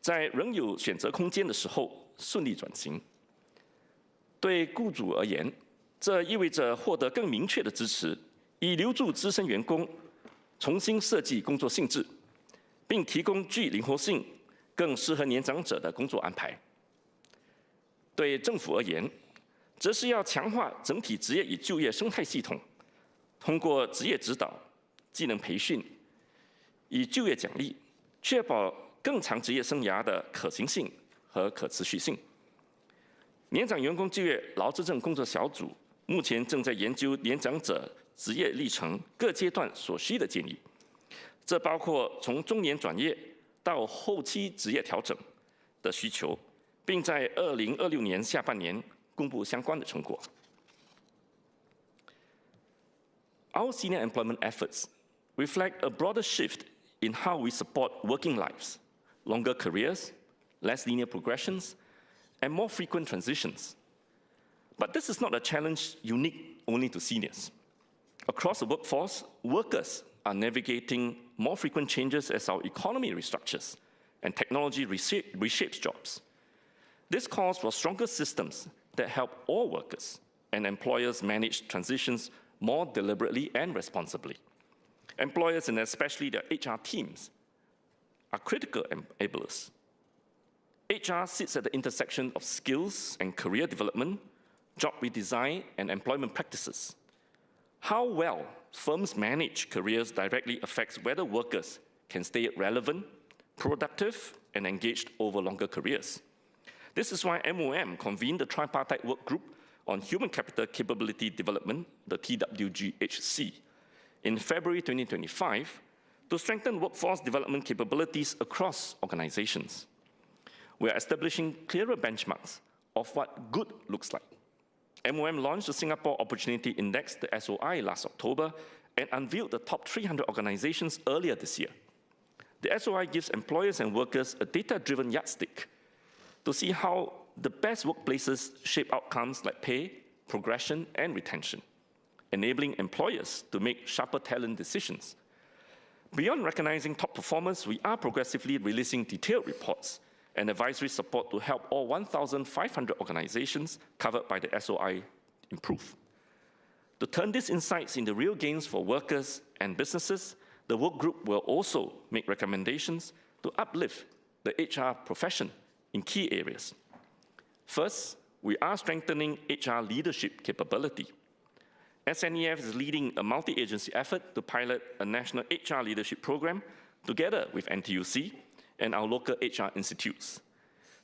在仍有选择空间的时候顺利转型。对雇主而言，这意味着获得更明确的支持，以留住资深员工，重新设计工作性质，并提供具灵活性、更适合年长者的工作安排。对政府而言，则是要强化整体职业与就业生态系统，通过职业指导、技能培训与就业奖励，确保更长职业生涯的可行性和可持续性。年长员工就业劳资政工作小组目前正在研究年长者职业历程各阶段所需的建议，这包括从中年转业到后期职业调整的需求，并在2026年下半年公布相关的成果。Our senior employment efforts reflect a broader shift in how we support working lives, longer careers, less linear progressions, and more frequent transitions. But this is not a challenge unique only to seniors. Across the workforce, workers are navigating more frequent changes as our economy restructures and technology reshapes jobs. This calls for stronger systems that help all workers and employers manage transitions more deliberately and responsibly. Employers, and especially their HR teams, are critical enablers. HR sits at the intersection of skills and career development, job redesign, and employment practices. How well firms manage careers directly affects whether workers can stay relevant, productive, and engaged over longer careers. This is why MOM convened the Tripartite Work Group on Human Capital Capability Development, the TWGHC, in February 2025 to strengthen workforce development capabilities across organizations. We are establishing clearer benchmarks of what good looks like. MOM launched the Singapore Opportunity Index, the SOI, last October, and unveiled the top 300 organizations earlier this year. The SOI gives employers and workers a data-driven yardstick to see how the best workplaces shape outcomes like pay, progression, and retention, enabling employers to make sharper talent decisions. Beyond recognizing top performers, we are progressively releasing detailed reports and advisory support to help all 1,500 organizations covered by the SOI improve. To turn these insights into real gains for workers and businesses, the work group will also make recommendations to uplift the HR profession in key areas. First, we are strengthening HR leadership capability. SNEF is leading a multi-agency effort to pilot a national HR leadership program together with NTUC and our local HR institutes.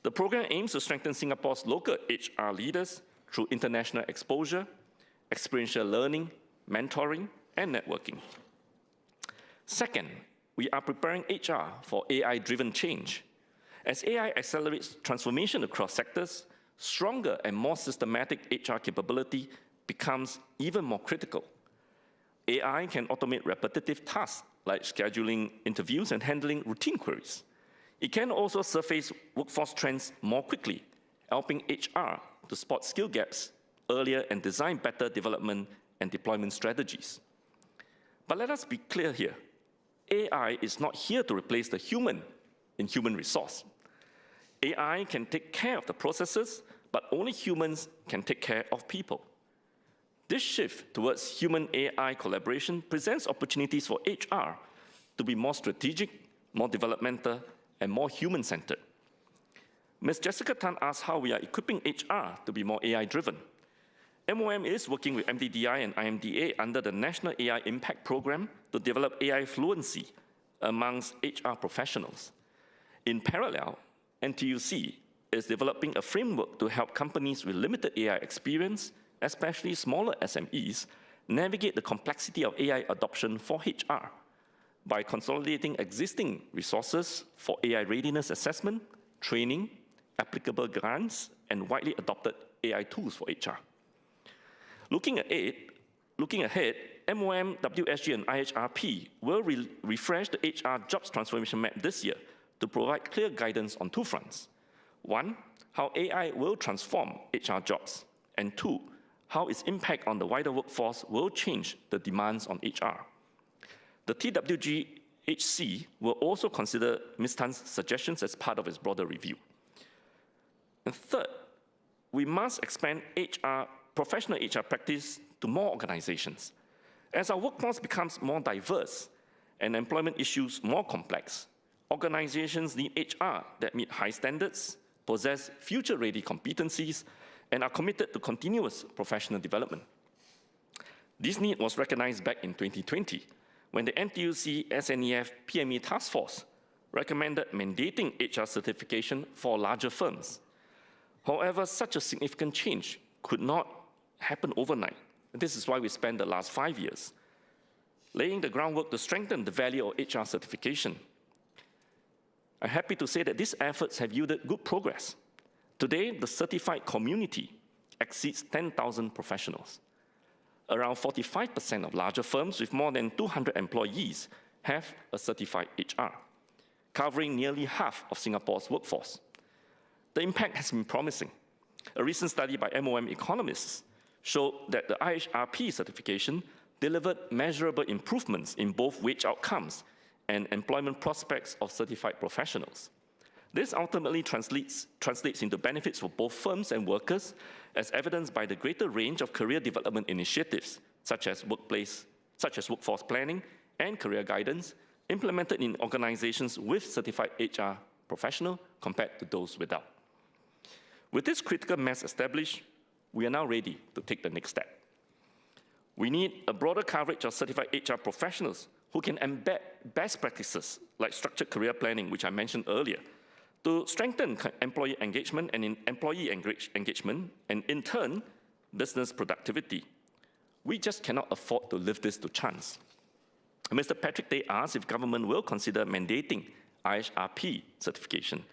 The program aims to strengthen Singapore's local HR leaders through international exposure, experiential learning, mentoring, and networking. Second, we are preparing HR for AI-driven change. As AI accelerates transformation across sectors, stronger and more systematic HR capability becomes even more critical. AI can automate repetitive tasks like scheduling interviews and handling routine queries. It can also surface workforce trends more quickly, helping HR to spot skill gaps earlier and design better development and deployment strategies. But let us be clear here. AI is not here to replace the human in human resource. AI can take care of the processes, but only humans can take care of people. This shift towards human-AI collaboration presents opportunities for HR to be more strategic, more developmental, and more human-centered. Ms. Jessica Tan asked how we are equipping HR to be more AI-driven. MOM is working with MDDI and IMDA under the National AI Impact Program to develop AI fluency amongst HR professionals. In parallel, NTUC is developing a framework to help companies with limited AI experience, especially smaller SMEs, navigate the complexity of AI adoption for HR by consolidating existing resources for AI readiness assessment, training, applicable grants, and widely adopted AI tools for HR. Looking ahead, MOM, WSG, and IHRP will refresh the HR jobs transformation map this year to provide clear guidance on two fronts. One, how AI will transform HR jobs, and two, how its impact on the wider workforce will change the demands on HR. The TWGHC will also consider Ms. Tan's suggestions as part of its broader review. And third, we must expand professional HR practice to more organizations. As our workforce becomes more diverse and employment issues more complex, organizations need HR that meet high standards, possess future-ready competencies, and are committed to continuous professional development. This need was recognized back in 2020 when the NTUC SNEF PME Task Force recommended mandating HR certification for larger firms. However, such a significant change could not happen overnight. This is why we spent the last 5 years laying the groundwork to strengthen the value of HR certification. I'm happy to say that these efforts have yielded good progress. Today, the certified community exceeds 10,000 professionals. Around 45% of larger firms with more than 200 employees have a certified HR, covering nearly half of Singapore's workforce. The impact has been promising. A recent study by MOM economists showed that the IHRP certification delivered measurable improvements in both wage outcomes and employment prospects of certified professionals. This ultimately translates into benefits for both firms and workers, as evidenced by the greater range of career development initiatives, such as workforce planning and career guidance, implemented in organizations with certified HR professional compared to those without. With this critical mass established, we are now ready to take the next step. We need a broader coverage of certified HR professionals who can embed best practices like structured career planning, which I mentioned earlier, to strengthen employee engagement and engagement, and in turn, business productivity. We just cannot afford to leave this to chance. Mr. Patrick Tay asked if government will consider mandating IHRP certification.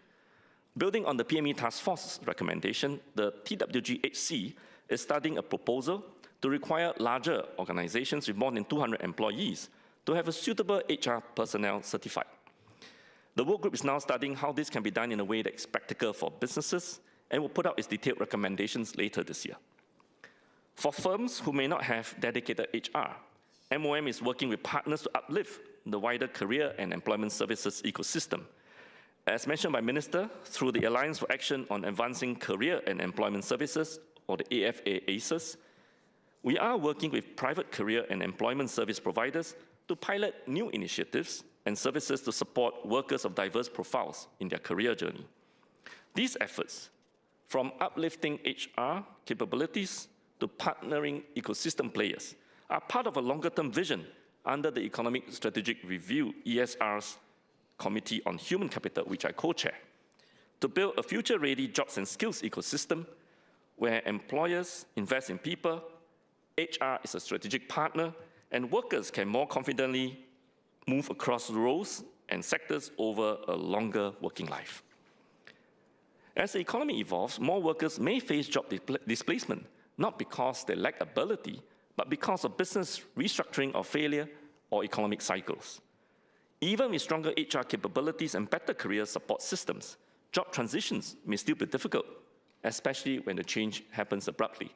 Building on the PME Task Force's recommendation, the TWGHC is studying a proposal to require larger organizations with more than 200 employees to have a suitable HR personnel certified. The work group is now studying how this can be done in a way that is practical for businesses and will put out its detailed recommendations later this year. For firms who may not have dedicated HR, MOM is working with partners to uplift the wider career and employment services ecosystem. As mentioned by Minister, through the Alliance for Action on Advancing Career and Employment Services, or the AFA-ACES, we are working with private career and employment service providers to pilot new initiatives and services to support workers of diverse profiles in their career journey. These efforts, from uplifting HR capabilities to partnering ecosystem players, are part of a longer-term vision under the Economic Strategic Review, ESR's Committee on Human Capital, which I co-chair, to build a future-ready jobs and skills ecosystem where employers invest in people, HR is a strategic partner, and workers can more confidently move across roles and sectors over a longer working life. As the economy evolves, more workers may face job displacement, not because they lack ability, but because of business restructuring or failure or economic cycles. Even with stronger HR capabilities and better career support systems, job transitions may still be difficult, especially when the change happens abruptly.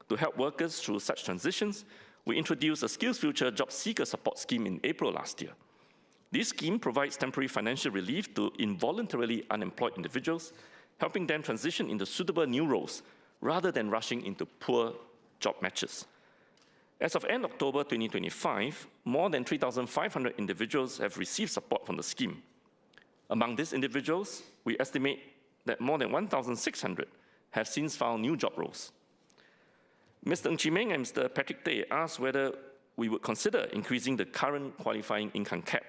To help workers through such transitions, we introduced a SkillsFuture Job Seeker Support Scheme in April last year. This scheme provides temporary financial relief to involuntarily unemployed individuals, helping them transition into suitable new roles rather than rushing into poor job matches. As of end October 2025, more than 3,500 individuals have received support from the scheme. Among these individuals, we estimate that more than 1,600 have since found new job roles. Mr. Ng Chee Meng and Mr. Patrick Tay asked whether we would consider increasing the current qualifying income cap.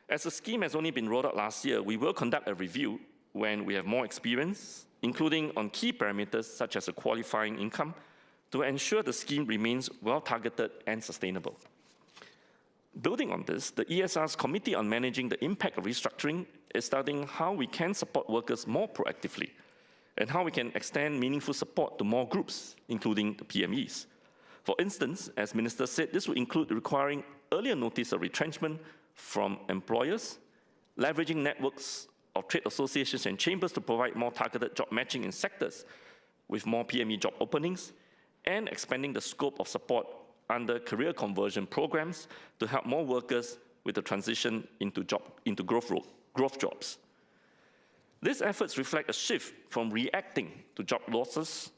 As the scheme has only been rolled out last year, we will conduct a review when we have more experience, including on key parameters such as a qualifying income, to ensure the scheme remains well-targeted and sustainable. Building on this, the ESR's Committee on Managing the Impact of Restructuring is studying how we can support workers more proactively and how we can extend meaningful support to more groups, including the PMEs. For instance, as Minister said, this will include requiring earlier notice of retrenchment from employers, leveraging networks of trade associations and chambers to provide more targeted job matching in sectors with more PME job openings, and expanding the scope of support under career conversion programs to help more workers with the transition into growth jobs. These efforts reflect a shift from reacting to job loss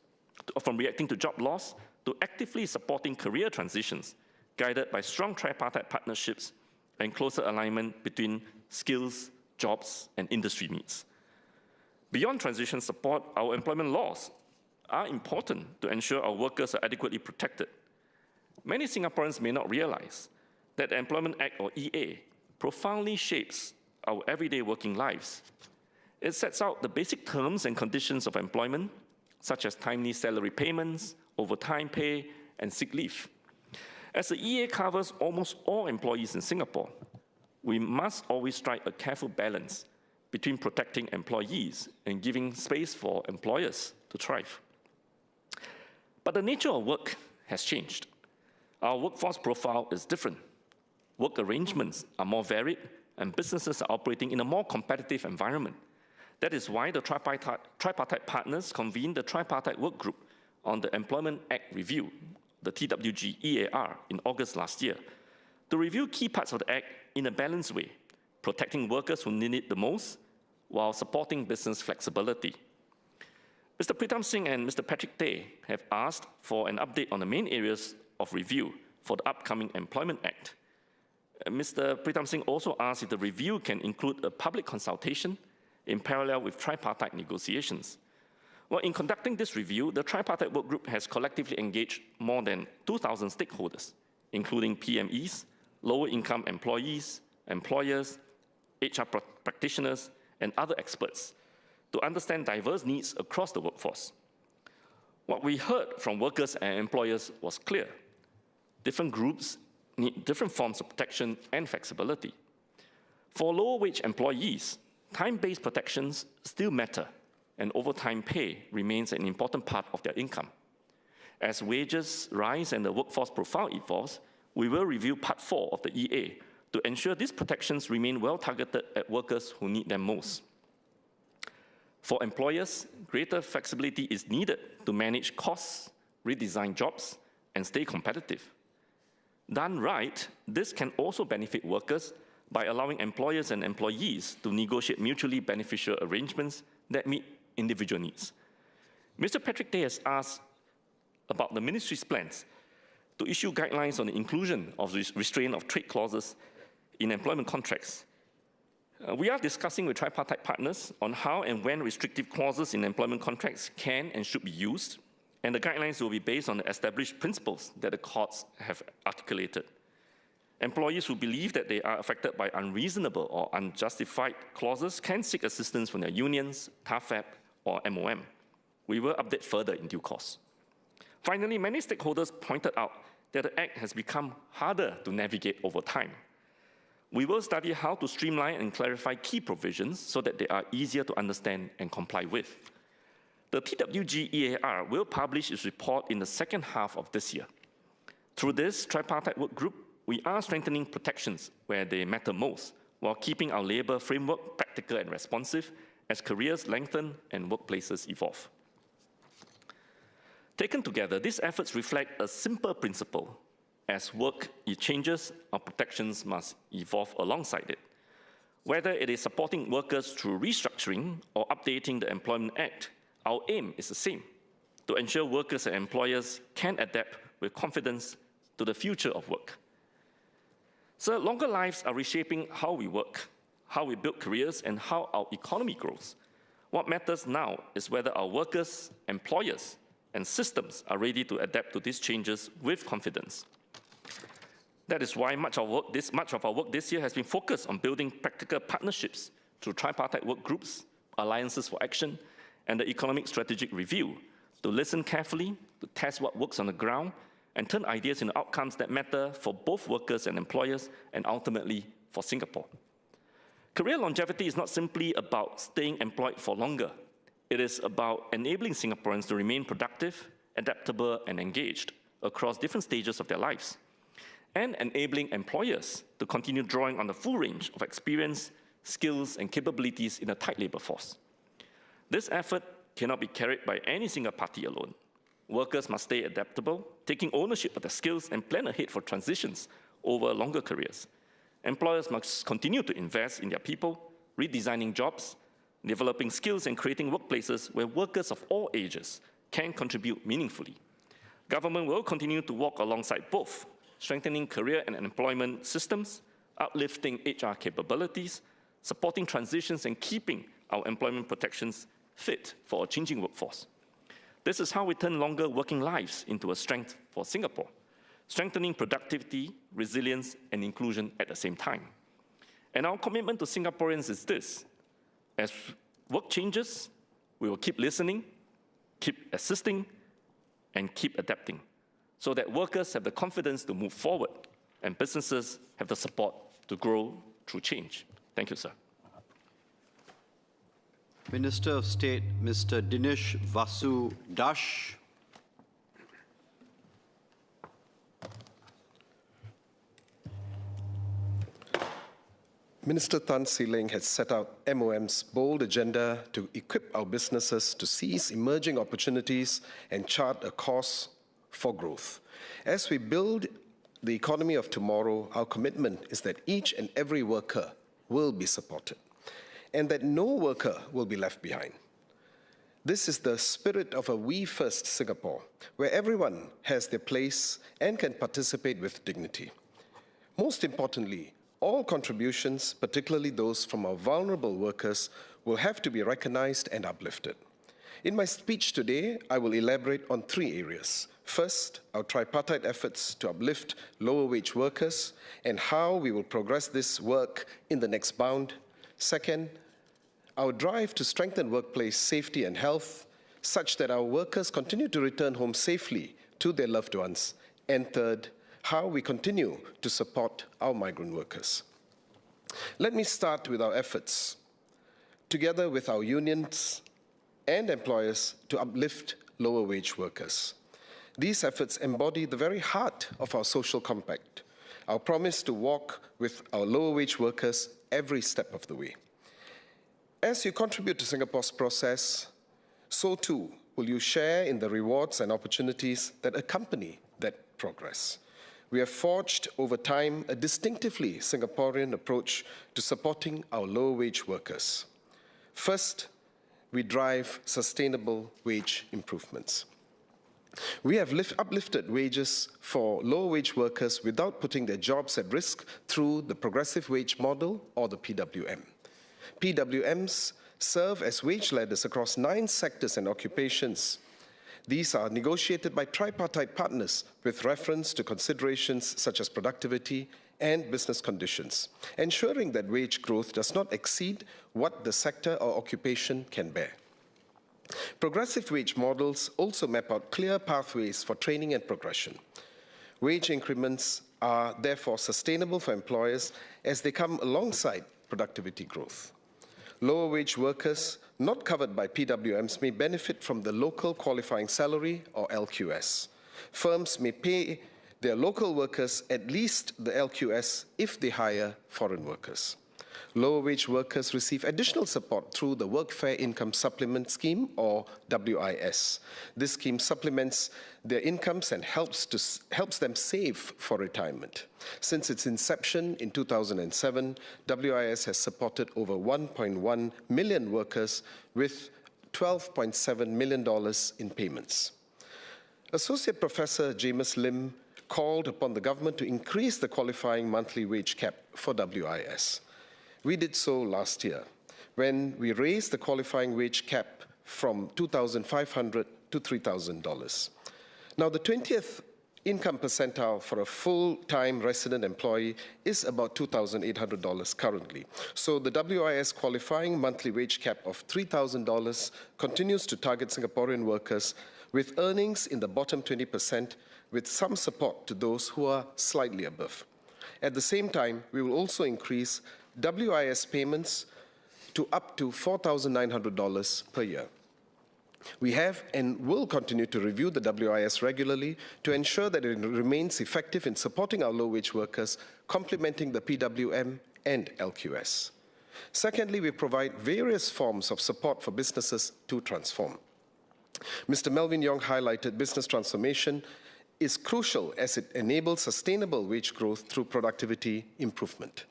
to actively supporting career transitions guided by strong tripartite partnerships and closer alignment between skills, jobs, and industry needs. Beyond transition support, our employment laws are important to ensure our workers are adequately protected. Many Singaporeans may not realize that the Employment Act, or EA, profoundly shapes our everyday working lives. It sets out the basic terms and conditions of employment, such as timely salary payments, overtime pay, and sick leave. As the EA covers almost all employees in Singapore, we must always strike a careful balance between protecting employees and giving space for employers to thrive. But the nature of work has changed. Our workforce profile is different. Work arrangements are more varied, and businesses are operating in a more competitive environment. That is why the tripartite partners convened the Tripartite Work Group on the Employment Act Review, the TWG-EAR, in August last year, to review key parts of the Act in a balanced way, protecting workers who need it the most while supporting business flexibility. Mr. Pritam Singh and Mr. Patrick Tay have asked for an update on the main areas of review for the upcoming Employment Act. Mr. Pritam Singh also asked if the review can include a public consultation in parallel with tripartite negotiations. Well, in conducting this review, the Tripartite Work Group has collectively engaged more than 2,000 stakeholders, including PMEs, lower-income employees, employers, HR practitioners, and other experts to understand diverse needs across the workforce. What we heard from workers and employers was clear. Different groups need different forms of protection and flexibility. For lower-wage employees, time-based protections still matter, and overtime pay remains an important part of their income. As wages rise and the workforce profile evolves, we will review Part 4 of the EA to ensure these protections remain well-targeted at workers who need them most. For employers, greater flexibility is needed to manage costs, redesign jobs, and stay competitive. Done right, this can also benefit workers by allowing employers and employees to negotiate mutually beneficial arrangements that meet individual needs. Mr. Patrick Tay has asked about the ministry's plans to issue guidelines on the inclusion of restraint of trade clauses in employment contracts. We are discussing with tripartite partners on how and when restrictive clauses in employment contracts can and should be used, and the guidelines will be based on the established principles that the courts have articulated. Employees who believe that they are affected by unreasonable or unjustified clauses can seek assistance from their unions, TAFEP, or MOM. We will update further in due course. Finally, many stakeholders pointed out that the Act has become harder to navigate over time. We will study how to streamline and clarify key provisions so that they are easier to understand and comply with. The TWG-EAR will publish its report in the second half of this year. Through this tripartite work group, we are strengthening protections where they matter most, while keeping our labour framework practical and responsive as careers lengthen and workplaces evolve. Taken together, these efforts reflect a simple principle. As work changes, our protections must evolve alongside it. Whether it is supporting workers through restructuring or updating the Employment Act, our aim is the same, to ensure workers and employers can adapt with confidence to the future of work. So longer lives are reshaping how we work, how we build careers, and how our economy grows. What matters now is whether our workers, employers, and systems are ready to adapt to these changes with confidence. That is why much of our work this year has been focused on building practical partnerships through tripartite work groups, alliances for action, and the economic strategic review to listen carefully, to test what works on the ground, and turn ideas into outcomes that matter for both workers and employers, and ultimately for Singapore. Career longevity is not simply about staying employed for longer. It is about enabling Singaporeans to remain productive, adaptable, and engaged across different stages of their lives, and enabling employers to continue drawing on the full range of experience, skills, and capabilities in a tight labour force. This effort cannot be carried by any single party alone. Workers must stay adaptable, taking ownership of their skills and plan ahead for transitions over longer careers. Employers must continue to invest in their people, redesigning jobs, developing skills, and creating workplaces where workers of all ages can contribute meaningfully. Government will continue to walk alongside both, strengthening career and employment systems, uplifting HR capabilities, supporting transitions, and keeping our employment protections fit for a changing workforce. This is how we turn longer working lives into a strength for Singapore, strengthening productivity, resilience, and inclusion at the same time. And our commitment to Singaporeans is this: as work changes, we will keep listening, keep assisting, and keep adapting, so that workers have the confidence to move forward and businesses have the support to grow through change. Thank you, sir. Minister of State, Mr. Dinesh Vasu Dash. Minister Tan See Leng has set out MOM's bold agenda to equip our businesses to seize emerging opportunities and chart a course for growth. As we build the economy of tomorrow, our commitment is that each and every worker will be supported and that no worker will be left behind. This is the spirit of a We First Singapore, where everyone has their place and can participate with dignity. Most importantly, all contributions, particularly those from our vulnerable workers, will have to be recognized and uplifted. In my speech today, I will elaborate on 3 areas. First, our tripartite efforts to uplift lower wage workers and how we will progress this work in the next bound. Second, our drive to strengthen workplace safety and health such that our workers continue to return home safely to their loved ones. And third, how we continue to support our migrant workers. Let me start with our efforts, together with our unions and employers, to uplift lower wage workers. These efforts embody the very heart of our social compact, our promise to walk with our lower wage workers every step of the way. As you contribute to Singapore's process, so too will you share in the rewards and opportunities that accompany that progress. We have forged over time a distinctively Singaporean approach to supporting our lower wage workers. First, we drive sustainable wage improvements. We have uplifted wages for lower wage workers without putting their jobs at risk through the progressive wage model or the PWM. PWMs serve as wage ladders across 9 sectors and occupations. These are negotiated by tripartite partners with reference to considerations such as productivity and business conditions, ensuring that wage growth does not exceed what the sector or occupation can bear. Progressive wage models also map out clear pathways for training and progression. Wage increments are therefore sustainable for employers as they come alongside productivity growth. Lower wage workers not covered by PWMs may benefit from the local qualifying salary or LQS. Firms may pay their local workers at least the LQS if they hire foreign workers. Lower wage workers receive additional support through the Workfare Income Supplement Scheme, or WIS. This scheme supplements their incomes and helps them save for retirement. Since its inception in 2007, WIS has supported over 1.1 million workers with $12.7 million in payments. Associate Professor James Lim called upon the government to increase the qualifying monthly wage cap for WIS. We did so last year, when we raised the qualifying wage cap from $2,500 to $3,000. Now, the 20th income percentile for a full-time resident employee is about $2,800 currently. So the WIS qualifying monthly wage cap of $3,000 continues to target Singaporean workers with earnings in the bottom 20%, with some support to those who are slightly above. At the same time, we will also increase WIS payments to up to $4,900 per year. We have and will continue to review the WIS regularly to ensure that it remains effective in supporting our low-wage workers, complementing the PWM and LQS. Secondly, we provide various forms of support for businesses to transform. Mr. Melvin Yong highlighted business transformation is crucial as it enables sustainable wage growth through productivity improvement.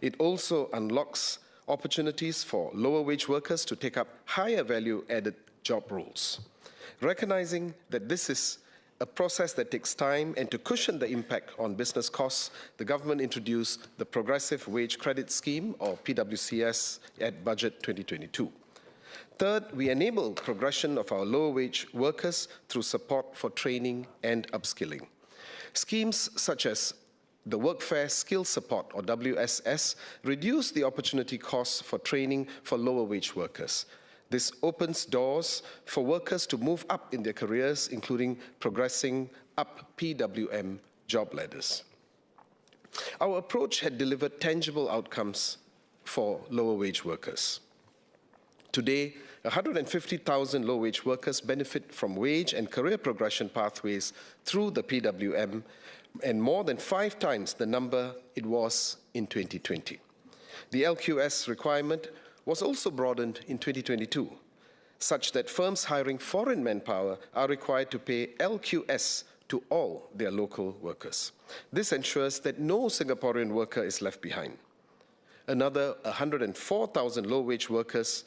It also unlocks opportunities for lower wage workers to take up higher value-added job roles. Recognizing that this is a process that takes time, and to cushion the impact on business costs, the government introduced the Progressive Wage Credit Scheme, or PWCS, at Budget 2022. Third, we enable progression of our lower-wage workers through support for training and upskilling. Schemes such as the Workfare Skills Support, or WSS, reduce the opportunity costs for training for lower-wage workers. This opens doors for workers to move up in their careers, including progressing up PWM job ladders. Our approach had delivered tangible outcomes for lower-wage workers. Today, 150,000 low-wage workers benefit from wage and career progression pathways through the PWM, and more than 5 times the number it was in 2020. The LQS requirement was also broadened in 2022, such that firms hiring foreign manpower are required to pay LQS to all their local workers. This ensures that no Singaporean worker is left behind. Another 104,000 low-wage workers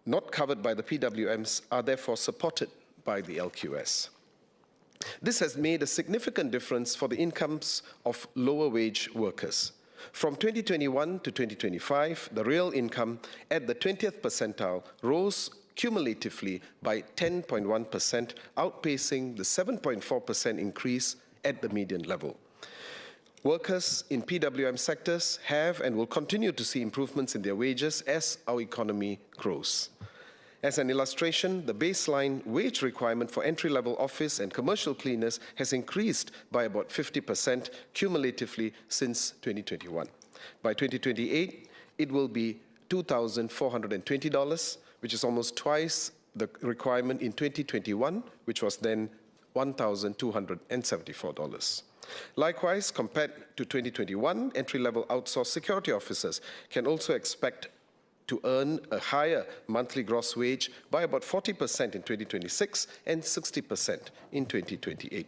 not covered by the PWMs are therefore supported by the LQS. This has made a significant difference for the incomes of lower-wage workers. From 2021 to 2025, the real income at the 20th percentile rose cumulatively by 10.1%, outpacing the 7.4% increase at the median level. Workers in PWM sectors have and will continue to see improvements in their wages as our economy grows. As an illustration, the baseline wage requirement for entry-level office and commercial cleaners has increased by about 50% cumulatively since 2021. By 2028, it will be $2,420, which is almost twice the requirement in 2021, which was then $1,274. Likewise, compared to 2021, entry-level outsourced security officers can also expect to earn a higher monthly gross wage by about 40% in 2026 and 60% in 2028.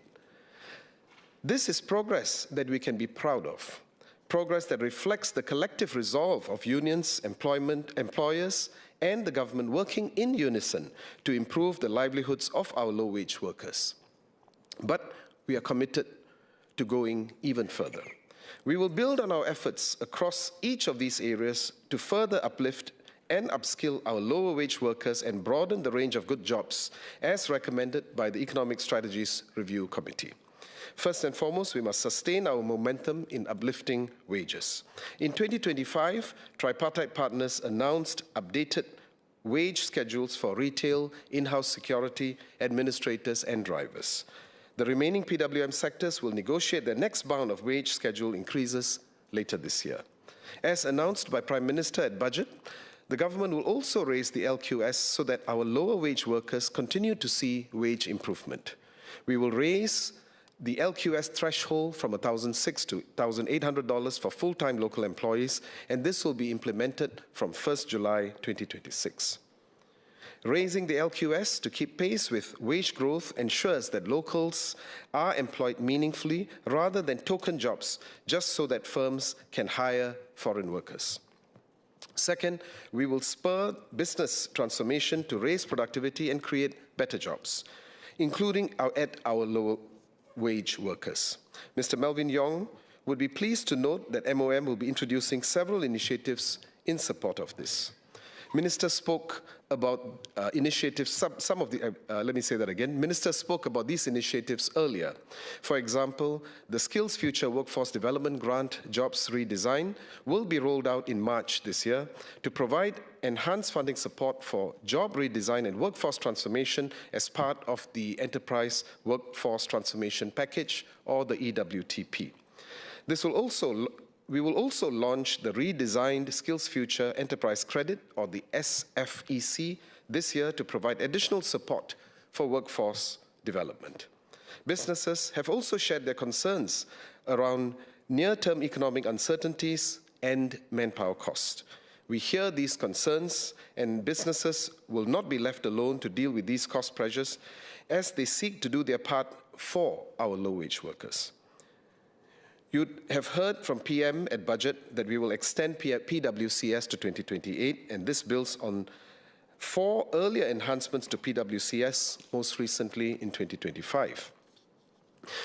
This is progress that we can be proud of, progress that reflects the collective resolve of unions, employers, and the government working in unison to improve the livelihoods of our low-wage workers. But we are committed to going even further. We will build on our efforts across each of these areas to further uplift and upskill our lower-wage workers and broaden the range of good jobs, as recommended by the Economic Strategies Review Committee. First and foremost, we must sustain our momentum in uplifting wages. In 2025, tripartite partners announced updated wage schedules for retail, in-house security, administrators, and drivers. The remaining PWM sectors will negotiate their next bound of wage schedule increases later this year. As announced by Prime Minister at Budget, the government will also raise the LQS so that our lower wage workers continue to see wage improvement. We will raise the LQS threshold from $1,600 to $1,800 for full-time local employees, and this will be implemented from 1st July 2026. Raising the LQS to keep pace with wage growth ensures that locals are employed meaningfully rather than token jobs, just so that firms can hire foreign workers. Second, we will spur business transformation to raise productivity and create better jobs, including at our lower wage workers. Mr. Melvin Yong would be pleased to note that MOM will be introducing several initiatives in support of this. Minister spoke about initiatives, Minister spoke about these initiatives earlier. For example, the Skills Future Workforce Development Grant Jobs Redesign will be rolled out in March this year to provide enhanced funding support for job redesign and workforce transformation as part of the Enterprise Workforce Transformation Package, or the EWTP. We will also launch the redesigned Skills Future Enterprise Credit, or the SFEC, this year to provide additional support for workforce development. Businesses have also shared their concerns around near-term economic uncertainties and manpower cost. We hear these concerns, and businesses will not be left alone to deal with these cost pressures as they seek to do their part for our low-wage workers. You have heard from PM at Budget that we will extend PWCS to 2028, and this builds on 4 earlier enhancements to PWCS, most recently in 2025.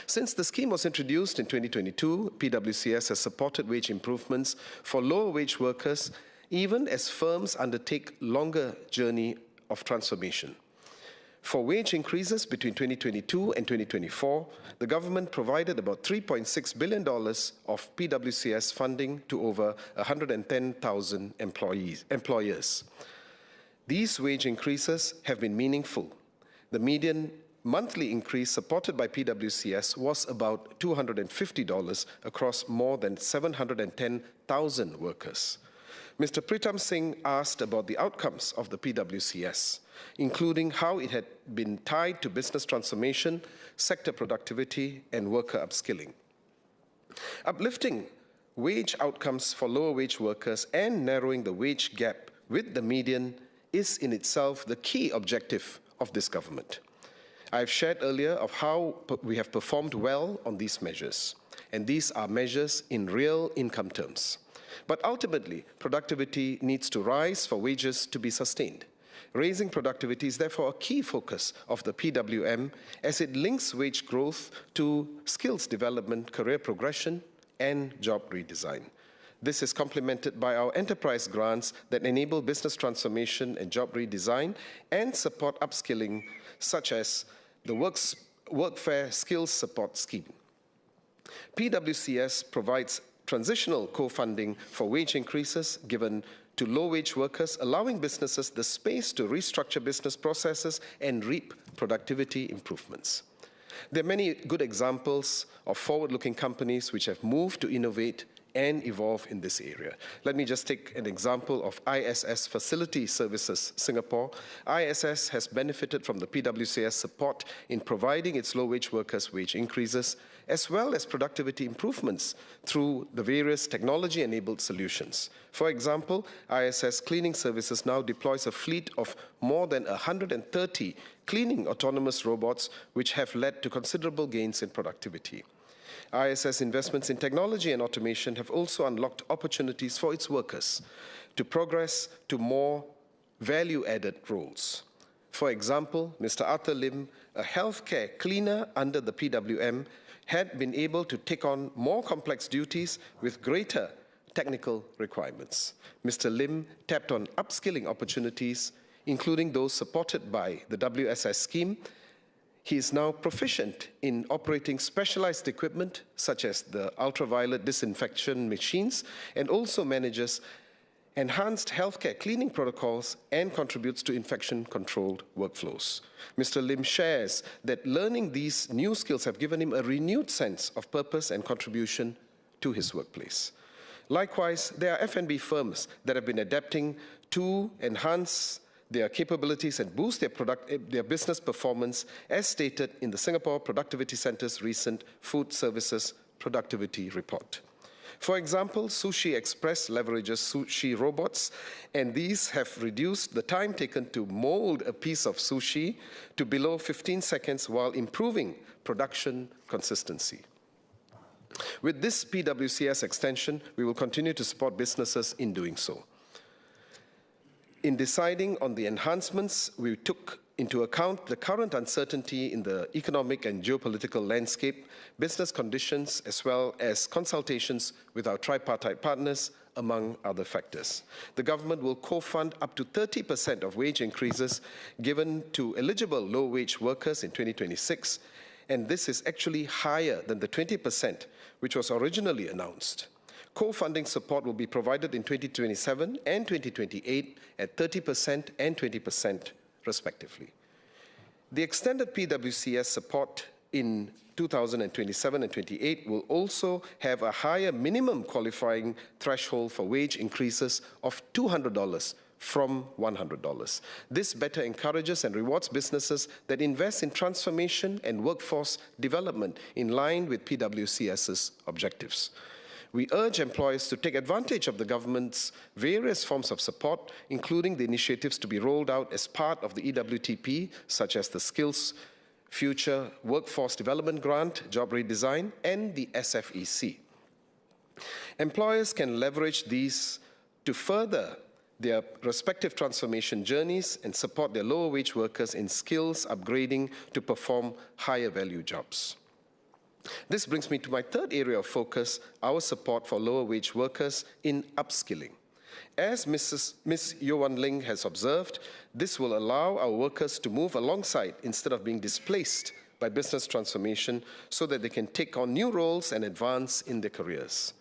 Since the scheme was introduced in 2022, PwCS has supported wage improvements for lower wage workers, even as firms undertake longer journey of transformation. For wage increases between 2022 and 2024, the government provided about $3.6 billion of PwCS funding to over 110,000 employers. These wage increases have been meaningful. The median monthly increase supported by PwCS was about $250 across more than 710,000 workers. Mr. Pritam Singh asked about the outcomes of the PwCS, including how it had been tied to business transformation, sector productivity, and worker upskilling. Uplifting wage outcomes for lower wage workers and narrowing the wage gap with the median is in itself the key objective of this government. I've shared earlier of how we have performed well on these measures, and these are measures in real income terms. But ultimately, productivity needs to rise for wages to be sustained. Raising productivity is therefore a key focus of the PWM as it links wage growth to skills development, career progression, and job redesign. This is complemented by our enterprise grants that enable business transformation and job redesign and support upskilling, such as the Workfare Skills Support Scheme. PwCS provides transitional co-funding for wage increases given to low-wage workers, allowing businesses the space to restructure business processes and reap productivity improvements. There are many good examples of forward-looking companies which have moved to innovate and evolve in this area. Let me just take an example of ISS Facility Services Singapore. ISS has benefited from the PwCS support in providing its low-wage workers wage increases, as well as productivity improvements through the various technology-enabled solutions. For example, ISS Cleaning Services now deploys a fleet of more than 130 cleaning autonomous robots, which have led to considerable gains in productivity. ISS investments in technology and automation have also unlocked opportunities for its workers to progress to more value-added roles. For example, Mr. Arthur Lim, a healthcare cleaner under the PWM, had been able to take on more complex duties with greater technical requirements. Mr. Lim tapped on upskilling opportunities, including those supported by the WSS scheme. He is now proficient in operating specialized equipment, such as the ultraviolet disinfection machines, and also manages enhanced healthcare cleaning protocols and contributes to infection-controlled workflows. Mr. Lim shares that learning these new skills have given him a renewed sense of purpose and contribution to his workplace. Likewise, there are F&B firms that have been adapting to enhance their capabilities and boost their business performance, as stated in the Singapore Productivity Centre's recent Food Services Productivity Report. For example, Sushi Express leverages sushi robots, and these have reduced the time taken to mold a piece of sushi to below 15 seconds while improving production consistency. With this PwCS extension, we will continue to support businesses in doing so. In deciding on the enhancements, we took into account the current uncertainty in the economic and geopolitical landscape, business conditions, as well as consultations with our tripartite partners, among other factors. The government will co-fund up to 30% of wage increases given to eligible low-wage workers in 2026, and this is actually higher than the 20% which was originally announced. Co-funding support will be provided in 2027 and 2028 at 30% and 20% respectively. The extended PwCS support in 2027 and 28 will also have a higher minimum qualifying threshold for wage increases of $200 from $100. This better encourages and rewards businesses that invest in transformation and workforce development in line with PwCS's objectives. We urge employers to take advantage of the government's various forms of support, including the initiatives to be rolled out as part of the EWTP, such as the Skills Future Workforce Development Grant, Job Redesign, and the SFEC. Employers can leverage these to further their respective transformation journeys and support their lower wage workers in skills upgrading to perform higher value jobs. This brings me to my third area of focus, our support for lower wage workers in upskilling. As Ms. Yeo Wan Ling has observed, this will allow our workers to move alongside instead of being displaced by business transformation so that they can take on new roles and advance in their careers.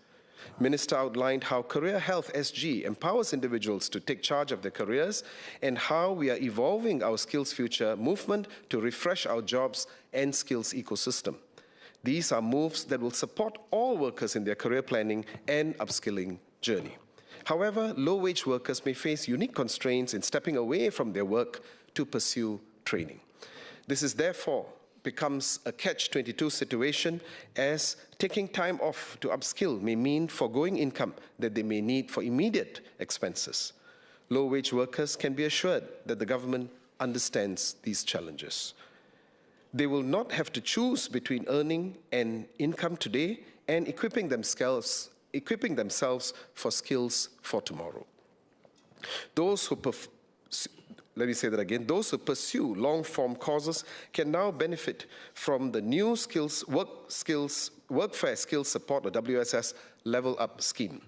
Minister outlined how Career Health SG empowers individuals to take charge of their careers and how we are evolving our Skills Future movement to refresh our jobs and skills ecosystem. These are moves that will support all workers in their career planning and upskilling journey. However, low-wage workers may face unique constraints in stepping away from their work to pursue training. This is therefore becomes a catch-22 situation, as taking time off to upskill may mean foregoing income that they may need for immediate expenses. Low-wage workers can be assured that the government understands these challenges. They will not have to choose between earning an income today and equipping themselves for skills for tomorrow. Those who pursue long-form courses can now benefit from the new Workfare Skills Support, or WSS, Level Up scheme.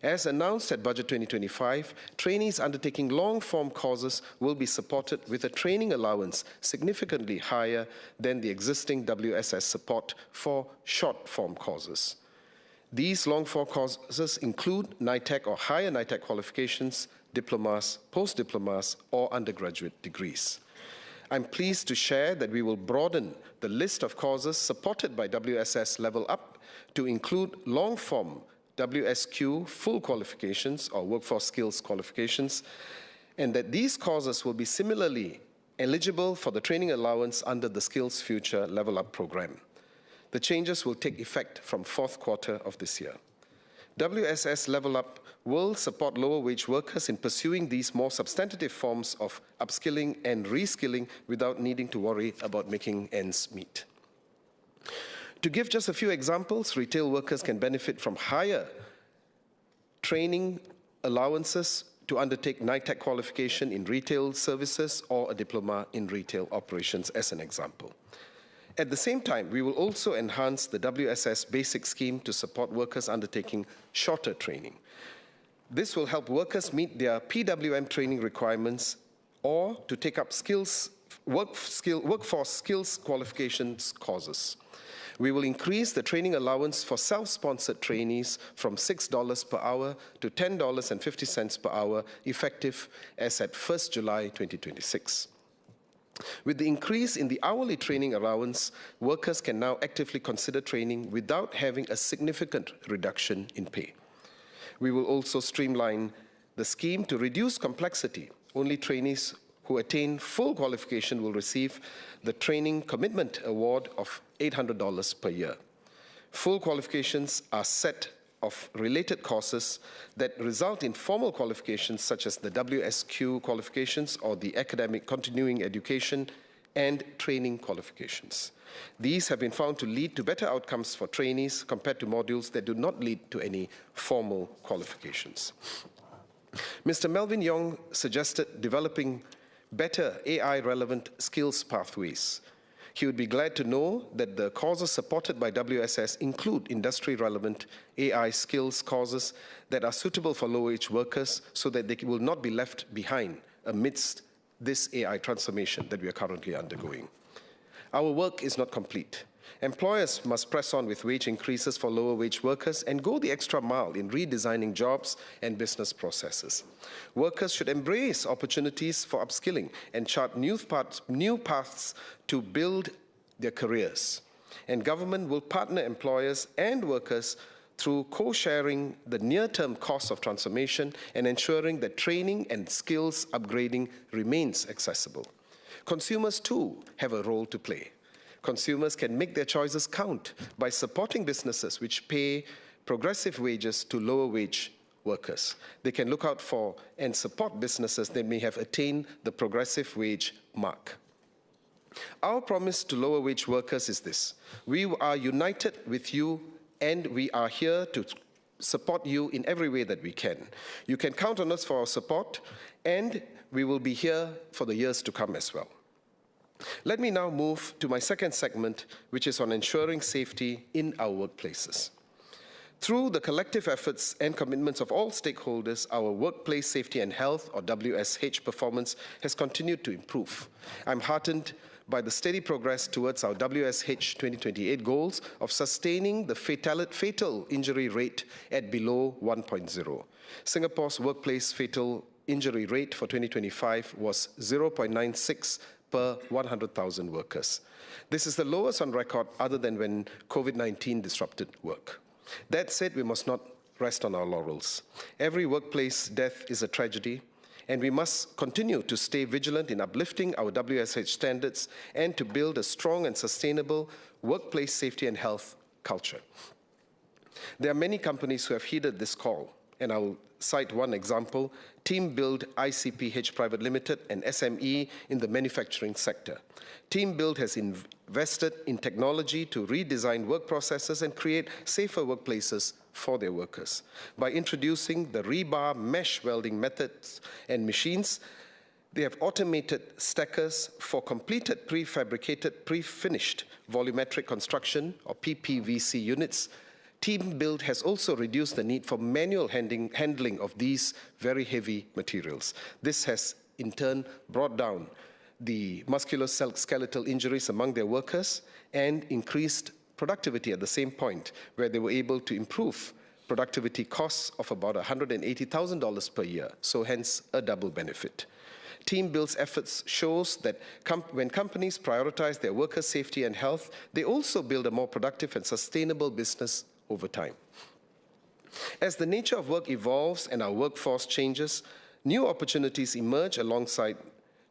As announced at Budget 2025, trainees undertaking long-form courses will be supported with a training allowance significantly higher than the existing WSS support for short-form courses. These long-form courses include NITEC or higher NITEC qualifications, diplomas, post-diplomas, or undergraduate degrees. I'm pleased to share that we will broaden the list of courses supported by WSS Level Up to include long-form WSQ full qualifications or workforce skills qualifications, and that these courses will be similarly eligible for the training allowance under the Skills Future Level Up program. The changes will take effect from fourth quarter of this year. WSS Level Up will support lower wage workers in pursuing these more substantive forms of upskilling and reskilling without needing to worry about making ends meet. To give just a few examples, retail workers can benefit from higher training allowances to undertake NITEC qualification in retail services or a diploma in retail operations, as an example. At the same time, we will also enhance the WSS Basic Scheme to support workers undertaking shorter training. This will help workers meet their PWM training requirements or to take up workforce skills qualifications courses. We will increase the training allowance for self-sponsored trainees from $6 per hour to $10.50 per hour, effective as at 1st July 2026. With the increase in the hourly training allowance, workers can now actively consider training without having a significant reduction in pay. We will also streamline the scheme to reduce complexity. Only trainees who attain full qualification will receive the Training Commitment Award of $800 per year. Full qualifications are set of related courses that result in formal qualifications such as the WSQ qualifications or the Academic Continuing Education and Training qualifications. These have been found to lead to better outcomes for trainees compared to modules that do not lead to any formal qualifications. Mr. Melvin Yong suggested developing better AI-relevant skills pathways. He would be glad to know that the courses supported by WSS include industry-relevant AI skills courses that are suitable for low-wage workers so that they will not be left behind amidst this AI transformation that we are currently undergoing. Our work is not complete. Employers must press on with wage increases for lower wage workers and go the extra mile in redesigning jobs and business processes. Workers should embrace opportunities for upskilling and chart new paths to build their careers. And government will partner employers and workers through co-sharing the near-term costs of transformation and ensuring that training and skills upgrading remains accessible. Consumers too have a role to play. Consumers can make their choices count by supporting businesses which pay progressive wages to lower wage workers. They can look out for and support businesses that may have attained the progressive wage mark. Our promise to lower wage workers is this: we are united with you and we are here to support you in every way that we can. You can count on us for our support, and we will be here for the years to come as well. Let me now move to my second segment, which is on ensuring safety in our workplaces. Through the collective efforts and commitments of all stakeholders, our workplace safety and health, or WSH, performance has continued to improve. I'm heartened by the steady progress towards our WSH 2028 goals of sustaining the fatal injury rate at below 1.0. Singapore's workplace fatal injury rate for 2025 was 0.96 per 100,000 workers. This is the lowest on record other than when COVID-19 disrupted work. That said, we must not rest on our laurels. Every workplace death is a tragedy, and we must continue to stay vigilant in uplifting our WSH standards and to build a strong and sustainable workplace safety and health culture. There are many companies who have heeded this call, and I'll cite one example: Team Build ICPH Private Limited, an SME in the manufacturing sector. Team Build has invested in technology to redesign work processes and create safer workplaces for their workers. By introducing the rebar mesh welding methods and machines, they have automated stackers for completed prefabricated, pre-finished volumetric construction, or PPVC units. Team Build has also reduced the need for manual handling of these very heavy materials. This has, in turn, brought down the musculoskeletal injuries among their workers and increased productivity at the same point, where they were able to improve productivity costs of about $180,000 per year, so hence a double benefit. Team Build's efforts shows that when companies prioritize their workers' safety and health, they also build a more productive and sustainable business over time. As the nature of work evolves and our workforce changes, new opportunities emerge alongside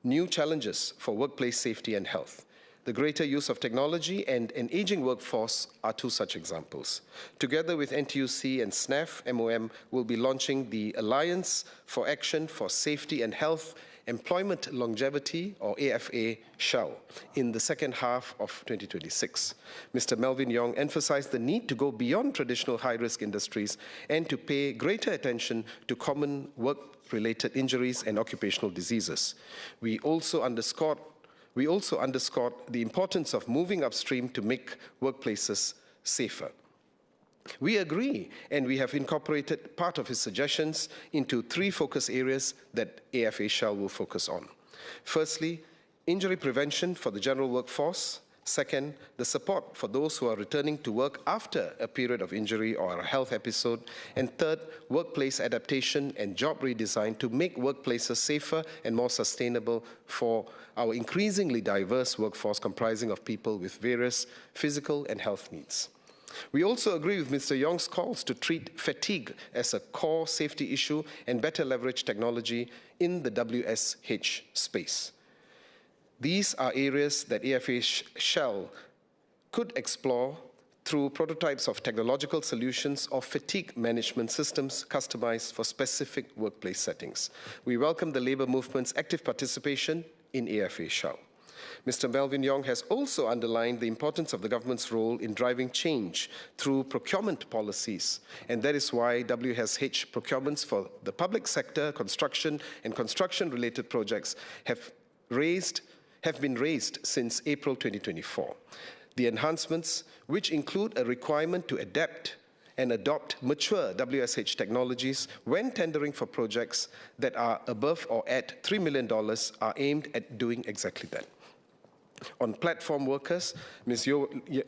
new challenges for workplace safety and health. The greater use of technology and an aging workforce are two such examples. Together with NTUC and SNAF, MOM will be launching the Alliance for Action for Safety and Health Employment Longevity, or AFA, shall, in the second half of 2026. Mr. Melvin Yong emphasized the need to go beyond traditional high-risk industries and to pay greater attention to common work-related injuries and occupational diseases. We also underscored the importance of moving upstream to make workplaces safer. We agree, and we have incorporated part of his suggestions into three focus areas that AFA shall will focus on. Firstly, injury prevention for the general workforce. Second, the support for those who are returning to work after a period of injury or a health episode. And third, workplace adaptation and job redesign to make workplaces safer and more sustainable for our increasingly diverse workforce comprising of people with various physical and health needs. We also agree with Mr. Yong's calls to treat fatigue as a core safety issue and better leverage technology in the WSH space. These are areas that AFA could explore through prototypes of technological solutions or fatigue management systems customized for specific workplace settings. We welcome the labor movement's active participation in AFA shall. Mr. Melvin Yong has also underlined the importance of the government's role in driving change through procurement policies, and that is why WSH procurements for the public sector, construction, and construction-related projects have been raised since April 2024. The enhancements, which include a requirement to adapt and adopt mature WSH technologies when tendering for projects that are above or at $3 million, are aimed at doing exactly that. On platform workers, Ms.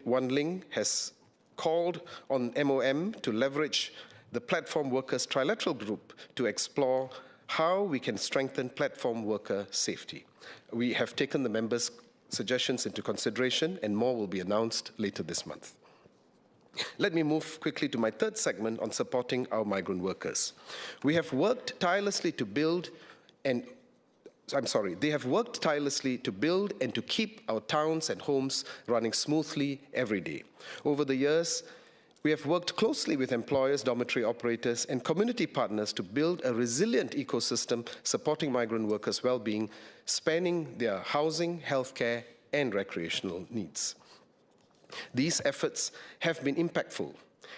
Wan Ling has called on MOM to leverage the platform workers trilateral group to explore how we can strengthen platform worker safety. We have taken the members' suggestions into consideration, and more will be announced later this month. Let me move quickly to my third segment on supporting our migrant workers. They have worked tirelessly to build and to keep our towns and homes running smoothly every day. Over the years, we have worked closely with employers, dormitory operators, and community partners to build a resilient ecosystem supporting migrant workers' well-being, spanning their housing, healthcare, and recreational needs. These efforts have been impactful,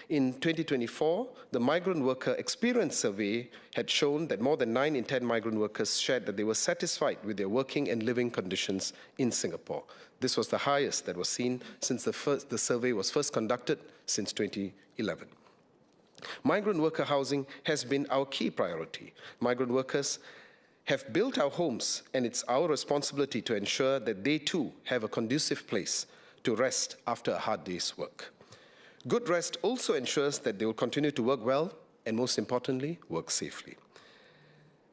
In 2024, the Migrant Worker Experience Survey had shown that more than 9 in 10 migrant workers shared that they were satisfied with their working and living conditions in Singapore. This was the highest that was seen since the survey was first conducted since 2011. Migrant worker housing has been our key priority. Migrant workers have built our homes, and it's our responsibility to ensure that they too have a conducive place to rest after a hard day's work. Good rest also ensures that they will continue to work well and, most importantly, work safely.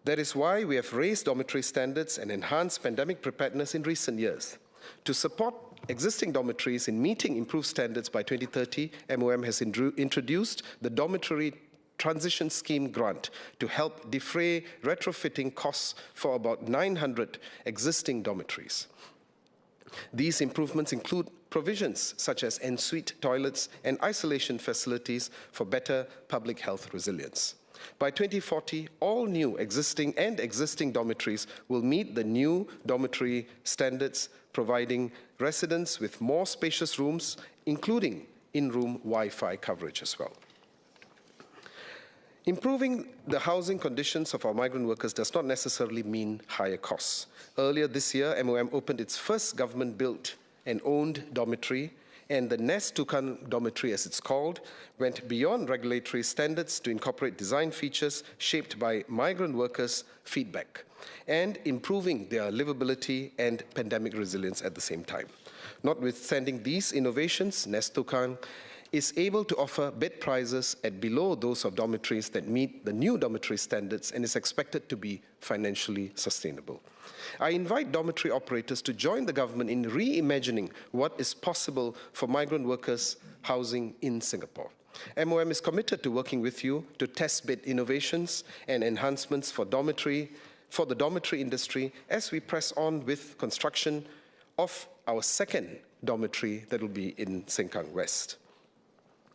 That is why we have raised dormitory standards and enhanced pandemic preparedness in recent years. To support existing dormitories in meeting improved standards by 2030, MOM has introduced the Dormitory Transition Scheme grant to help defray retrofitting costs for about 900 existing dormitories. These improvements include provisions such as en-suite toilets and isolation facilities for better public health resilience. By 2040, all new existing dormitories will meet the new dormitory standards, providing residents with more spacious rooms, including in-room Wi-Fi coverage as well. Improving the housing conditions of our migrant workers does not necessarily mean higher costs. Earlier this year, MOM opened its first government-built and owned dormitory, and the Nest Tukan dormitory, as it's called, went beyond regulatory standards to incorporate design features shaped by migrant workers' feedback and improving their livability and pandemic resilience at the same time. Notwithstanding these innovations, Nest Tukan is able to offer bed prices at below those of dormitories that meet the new dormitory standards and is expected to be financially sustainable. I invite dormitory operators to join the government in reimagining what is possible for migrant workers housing in Singapore. MOM is committed to working with you to test bed innovations and enhancements for the dormitory industry as we press on with construction of our second dormitory that will be in Sengkang West.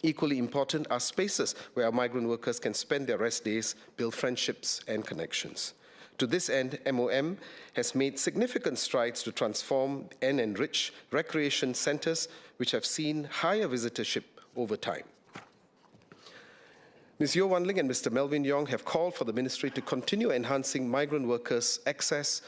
Equally important are spaces where our migrant workers can spend their rest days, build friendships and connections. To this end, MOM has made significant strides to transform and enrich recreation centers, which have seen higher visitorship over time. Ms. Yeo Wan Ling and Mr. Melvin Yong have called for the ministry to continue enhancing migrant workers' access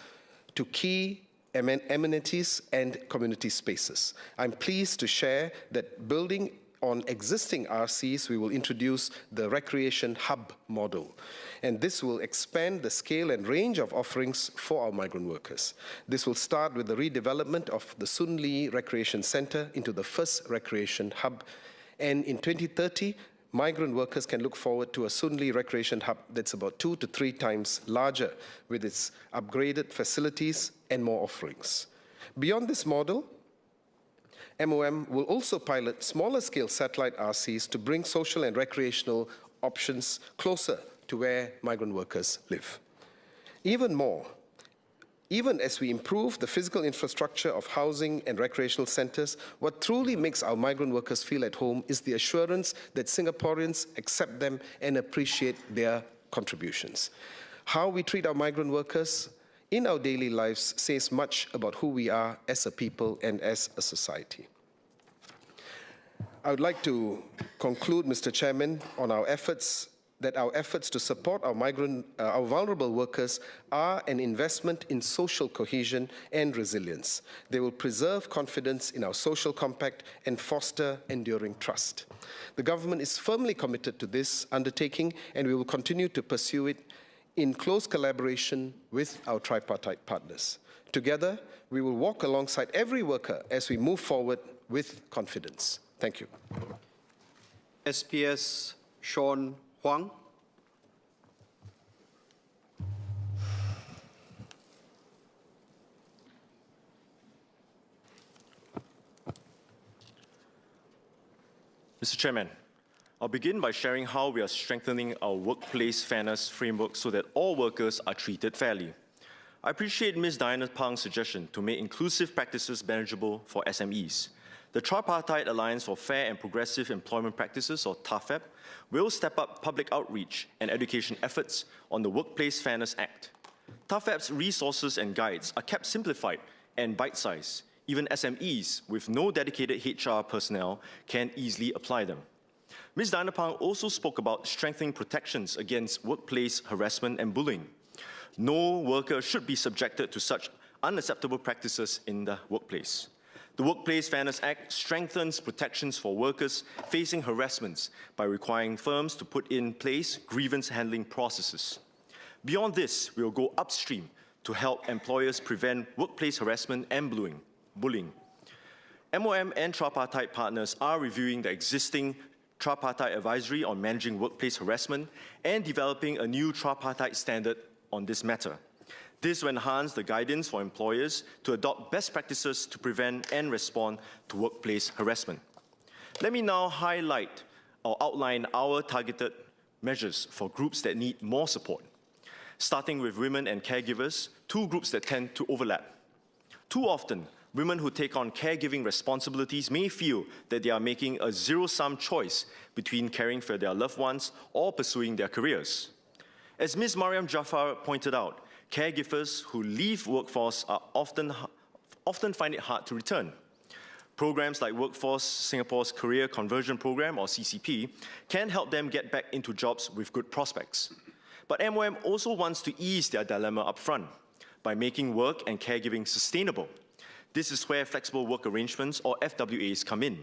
to key amenities and community spaces. I'm pleased to share that building on existing RCs, we will introduce the Recreation Hub model. And this will expand the scale and range of offerings for our migrant workers. This will start with the redevelopment of the Soon Lee Recreation Center into the first Recreation Hub. And in 2030, migrant workers can look forward to a Soon Lee Recreation Hub that's about 2 to 3 times larger with its upgraded facilities and more offerings. Beyond this model, MOM will also pilot smaller-scale satellite RCs to bring social and recreational options closer to where migrant workers live. Even as we improve the physical infrastructure of housing and recreational centers, what truly makes our migrant workers feel at home is the assurance that Singaporeans accept them and appreciate their contributions. How we treat our migrant workers in our daily lives says much about who we are as a people and as a society. I would like to conclude, Mr. Chairman, on our efforts to support our vulnerable workers are an investment in social cohesion and resilience. They will preserve confidence in our social compact and foster enduring trust. The government is firmly committed to this undertaking, and we will continue to pursue it in close collaboration with our tripartite partners. Together, we will walk alongside every worker as we move forward with confidence. Thank you. SPS Sean Huang. Mr. Chairman, I'll begin by sharing how we are strengthening our workplace fairness framework so that all workers are treated fairly. I appreciate Ms. Diana Pang's suggestion to make inclusive practices manageable for SMEs. The Tripartite Alliance for Fair and Progressive Employment Practices, or TAFEP, will step up public outreach and education efforts on the Workplace Fairness Act. TAFEP's resources and guides are kept simplified and bite-sized. Even SMEs with no dedicated HR personnel can easily apply them. Ms. Diana Pang also spoke about strengthening protections against workplace harassment and bullying. No worker should be subjected to such unacceptable practices in the workplace. The Workplace Fairness Act strengthens protections for workers facing harassments by requiring firms to put in place grievance handling processes. Beyond this, we will go upstream to help employers prevent workplace harassment and bullying. MOM and tripartite partners are reviewing the existing tripartite advisory on managing workplace harassment and developing a new tripartite standard on this matter. This will enhance the guidance for employers to adopt best practices to prevent and respond to workplace harassment. Let me now highlight or outline our targeted measures for groups that need more support. Starting with women and caregivers, two groups that tend to overlap. Too often, women who take on caregiving responsibilities may feel that they are making a zero-sum choice between caring for their loved ones or pursuing their careers. As Ms. Mariam Jafar pointed out, caregivers who leave workforce are often find it hard to return. Programs like Workforce Singapore's Career Conversion Program, or CCP, can help them get back into jobs with good prospects. But MOM also wants to ease their dilemma up front by making work and caregiving sustainable. This is where flexible work arrangements, or FWAs, come in.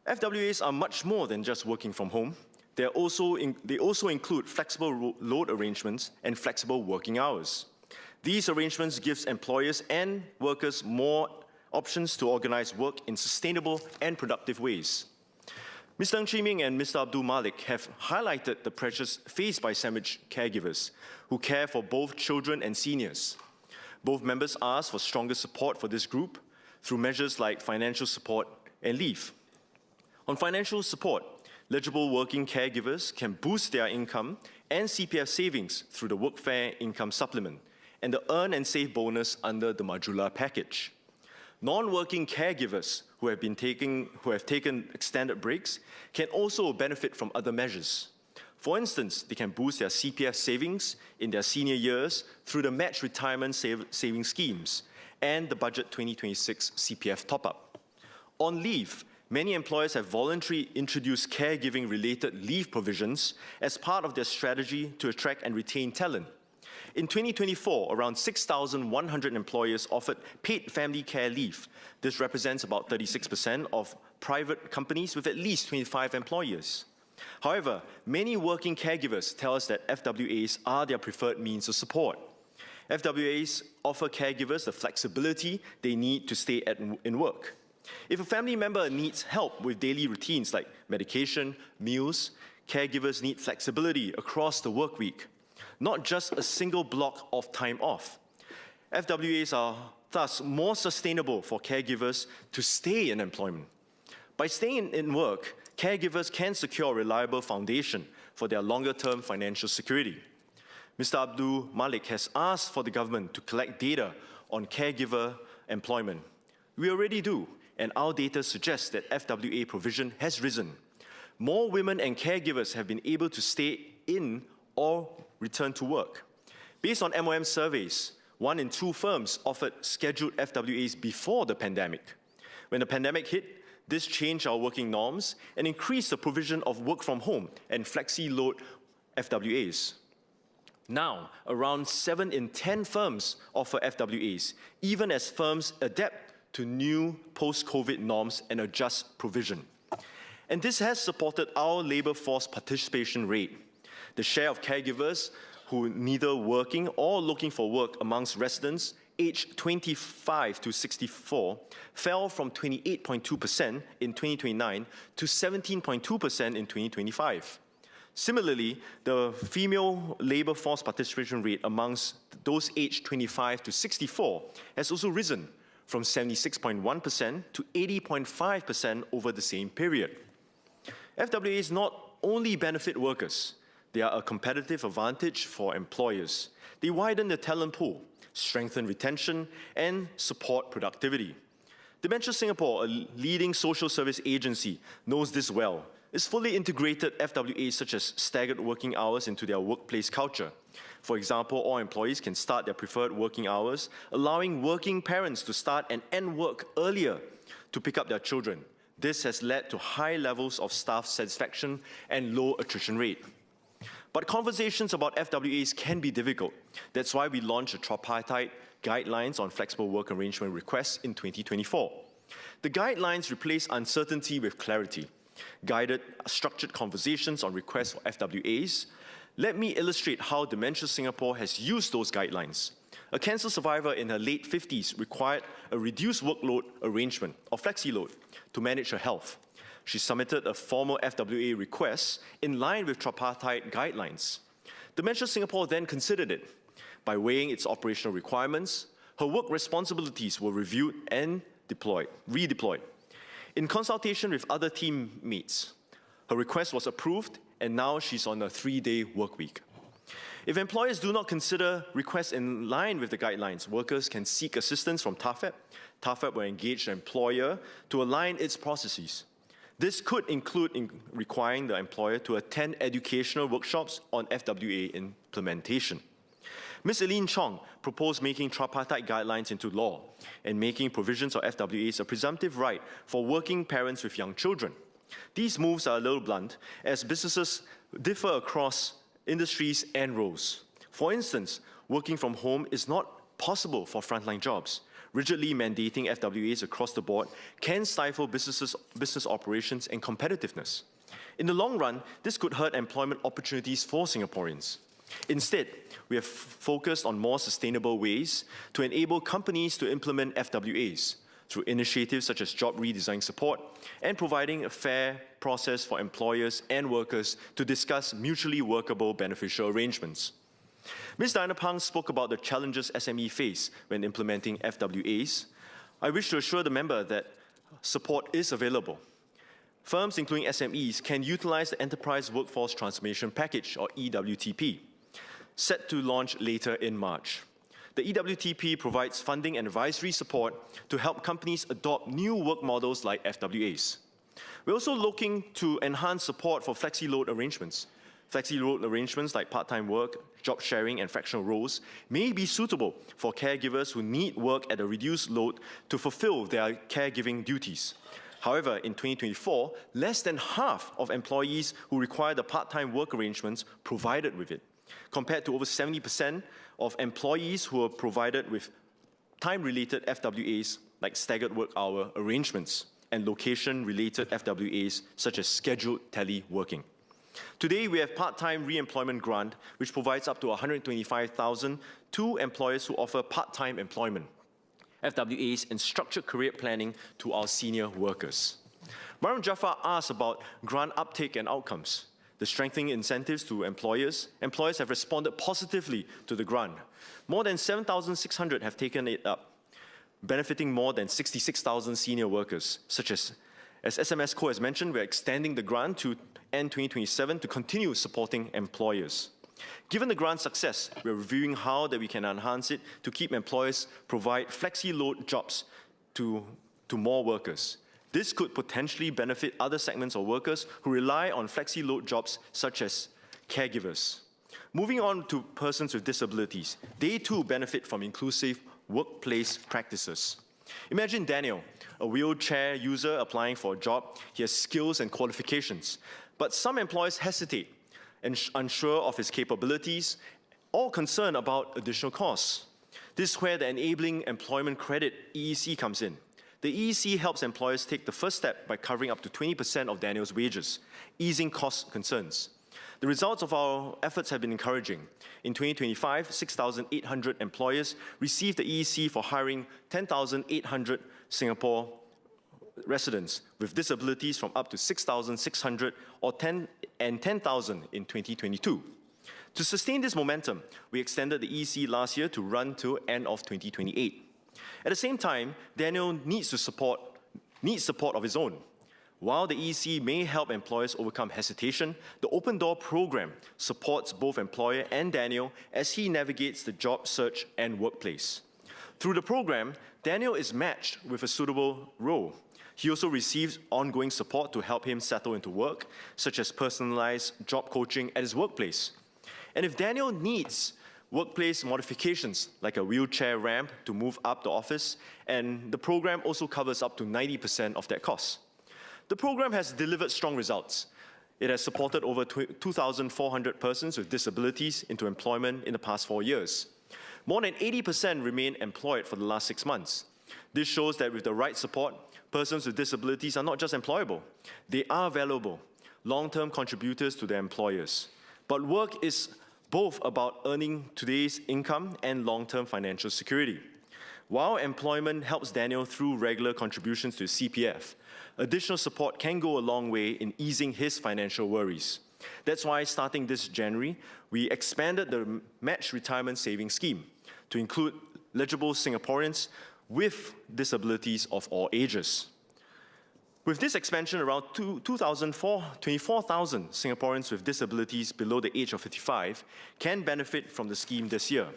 FWAs are much more than just working from home. They also include flexible load arrangements and flexible working hours. These arrangements give employers and workers more options to organize work in sustainable and productive ways. Mr. Ng Chee Ming and Mr. Abdul Malik have highlighted the pressures faced by sandwich caregivers who care for both children and seniors. Both members asked for stronger support for this group through measures like financial support and leave. On financial support, eligible working caregivers can boost their income and CPF savings through the Workfare Income Supplement and the Earn and Save bonus under the Majula package. Non-working caregivers who have taken extended breaks can also benefit from other measures. For instance, they can boost their CPF savings in their senior years through the match retirement saving schemes and the Budget 2026 CPF top-up. On leave, many employers have voluntarily introduced caregiving-related leave provisions as part of their strategy to attract and retain talent. In 2024, around 6,100 employers offered paid family care leave. This represents about 36% of private companies with at least 25 employees. However, many working caregivers tell us that FWAs are their preferred means of support. FWAs offer caregivers the flexibility they need to stay in work. If a family member needs help with daily routines like medication, meals, caregivers need flexibility across the work week, not just a single block of time off. FWAs are thus more sustainable for caregivers to stay in employment. By staying in work, caregivers can secure a reliable foundation for their longer-term financial security. Mr. Abdul Malik has asked for the government to collect data on caregiver employment. We already do, and our data suggests that FWA provision has risen. More women and caregivers have been able to stay in or return to work. Based on MOM surveys, 1 in 2 firms offered scheduled FWAs before the pandemic. When the pandemic hit, this changed our working norms and increased the provision of work from home and flexi-load FWAs. Now, around 7 in 10 firms offer FWAs, even as firms adapt to new post-COVID norms and adjust provision. And this has supported our labour force participation rate. The share of caregivers who are neither working or looking for work amongst residents aged 25 to 64 fell from 28.2% in 2029 to 17.2% in 2025. Similarly, the female labour force participation rate amongst those aged 25 to 64 has also risen from 76.1% to 80.5% over the same period. FWAs not only benefit workers, they are a competitive advantage for employers. They widen the talent pool, strengthen retention, and support productivity. Dementia Singapore, a leading social service agency, knows this well. It's fully integrated FWAs such as staggered working hours into their workplace culture. For example, all employees can start their preferred working hours, allowing working parents to start and end work earlier to pick up their children. This has led to high levels of staff satisfaction and low attrition rate. But conversations about FWAs can be difficult. That's why we launched a tripartite guidelines on flexible work arrangement requests in 2024. The guidelines replace uncertainty with clarity, guided structured conversations on requests for FWAs. Let me illustrate how Dementia Singapore has used those guidelines. A cancer survivor in her late 50s required a reduced workload arrangement, or flexi-load, to manage her health. She submitted a formal FWA request in line with tripartite guidelines. Dementia Singapore then considered it. By weighing its operational requirements, her work responsibilities were reviewed and redeployed. In consultation with other teammates, her request was approved, and now she's on a 3-day work week. If employers do not consider requests in line with the guidelines, workers can seek assistance from TAFEP. TAFEP will engage the employer to align its processes. This could include requiring the employer to attend educational workshops on FWA implementation. Ms. Eileen Chong proposed making tripartite guidelines into law and making provisions of FWAs a presumptive right for working parents with young children. These moves are a little blunt, as businesses differ across industries and roles. For instance, working from home is not possible for frontline jobs. Rigidly mandating FWAs across the board can stifle business operations and competitiveness. In the long run, this could hurt employment opportunities for Singaporeans. Instead, we have focused on more sustainable ways to enable companies to implement FWAs through initiatives such as job redesign support and providing a fair process for employers and workers to discuss mutually workable beneficial arrangements. Ms. Diana Pang spoke about the challenges SME face when implementing FWAs. I wish to assure the member that support is available. Firms, including SMEs, can utilize the Enterprise Workforce Transformation Package, or EWTP, set to launch later in March. The EWTP provides funding and advisory support to help companies adopt new work models like FWAs. We're also looking to enhance support for flexi-load arrangements. Flexi-load arrangements like part-time work, job sharing, and fractional roles may be suitable for caregivers who need work at a reduced load to fulfill their caregiving duties. However, in 2024, less than half of employees who require the part-time work arrangements provided with it, compared to over 70% of employees who are provided with time-related FWAs like staggered work hour arrangements and location-related FWAs such as scheduled teleworking. Today, we have part-time re-employment grant, which provides up to $125,000 to employers who offer part-time employment, FWAs, and structured career planning to our senior workers. Mariam Jaafar asked about grant uptake and outcomes. The strengthening incentives to employers have responded positively to the grant. More than 7,600 have taken it up, benefiting more than 66,000 senior workers, such as SMS Co has mentioned, we're extending the grant to end 2027 to continue supporting employers. Given the grant's success, we're reviewing how that we can enhance it to keep employers provide flexi-load jobs to more workers. This could potentially benefit other segments of workers who rely on flexi-load jobs, such as caregivers. Moving on to persons with disabilities, they too benefit from inclusive workplace practices. Imagine Daniel, a wheelchair user applying for a job. He has skills and qualifications, but some employers hesitate, unsure of his capabilities, or concerned about additional costs. This is where the Enabling Employment Credit, EEC, comes in. The EEC helps employers take the first step by covering up to 20% of Daniel's wages, easing cost concerns. The results of our efforts have been encouraging. In 2025, 6,800 employers received the EEC for hiring 10,800 Singapore residents with disabilities from up to 6,600 and 10,000 in 2022. To sustain this momentum, we extended the EEC last year to run till end of 2028. At the same time, Daniel needs support of his own. While the EEC may help employers overcome hesitation, the Open Door program supports both employer and Daniel as he navigates the job search and workplace. Through the program, Daniel is matched with a suitable role. He also receives ongoing support to help him settle into work, such as personalized job coaching at his workplace. And if Daniel needs workplace modifications, like a wheelchair ramp to move up the office, and the program also covers up to 90% of that cost. The program has delivered strong results. It has supported over 2,400 persons with disabilities into employment in the past 4 years. More than 80% remain employed for the last 6 months. This shows that with the right support, persons with disabilities are not just employable, they are valuable, long-term contributors to their employers. But work is both about earning today's income and long-term financial security. While employment helps Daniel through regular contributions to CPF, additional support can go a long way in easing his financial worries. That's why starting this January, we expanded the Match Retirement Savings Scheme to include eligible Singaporeans with disabilities of all ages. With this expansion, around 24,000 Singaporeans with disabilities below the age of 55 can benefit from the scheme this year.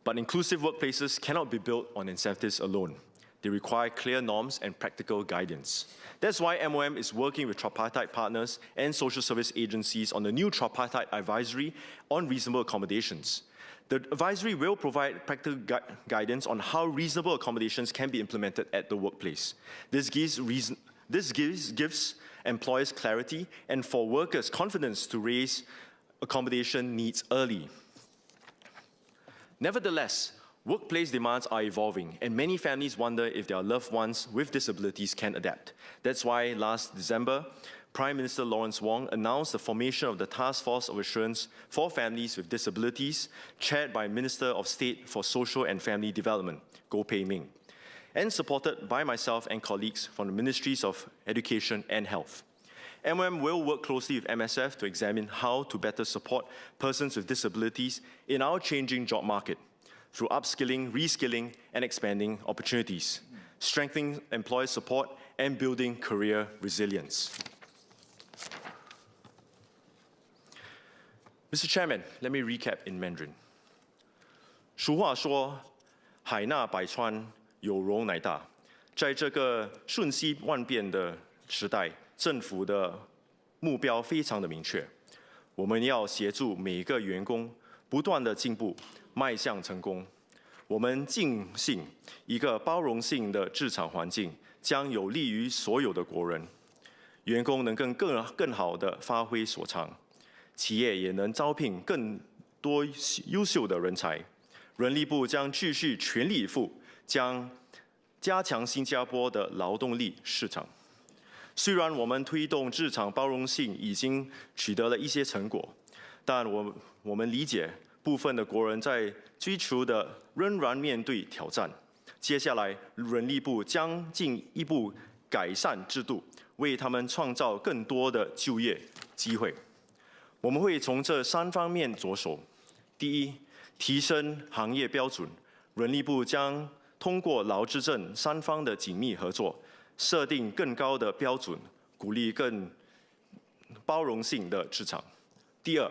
But inclusive workplaces cannot be built on incentives alone. They require clear norms and practical guidance. That's why MOM is working with tripartite partners and social service agencies on the new tripartite advisory on reasonable accommodations. The advisory will provide practical guidance on how reasonable accommodations can be implemented at the workplace. This gives employers clarity and for workers confidence to raise accommodation needs early. Nevertheless, workplace demands are evolving, and many families wonder if their loved ones with disabilities can adapt. That's why last December, Prime Minister Lawrence Wong announced the formation of the Task Force of Assurance for Families with Disabilities, chaired by Minister of State for Social and Family Development, Goh Pei Ming, and supported by myself and colleagues from the Ministries of Education and Health. MOM will work closely with MSF to examine how to better support persons with disabilities in our changing job market through upskilling, reskilling, and expanding opportunities, strengthening employer support, and building career resilience. Mr. Chairman, let me recap in Mandarin. 俗话说，海纳百川，有容乃大。在这个瞬息万变的时代，政府的目标非常的明确，我们要协助每个员工不断的进步，迈向成功。我们庆幸一个包容性的职场环境将有利于所有的国人，员工能更好的发挥所长。 企业也能招聘更多优秀的人才，人力部将继续全力以赴，将加强新加坡的劳动力市场。虽然我们推动职场包容性已经取得了一些成果，但我们理解部分的国人在追求的仍然面对挑战。接下来，人力部将进一步改善制度，为他们创造更多的就业机会。 我们会从这3方面着手。第一，提升行业标准，人力部将通过劳资政3方的紧密合作，设定更高的标准，鼓励更包容性的职场。第二，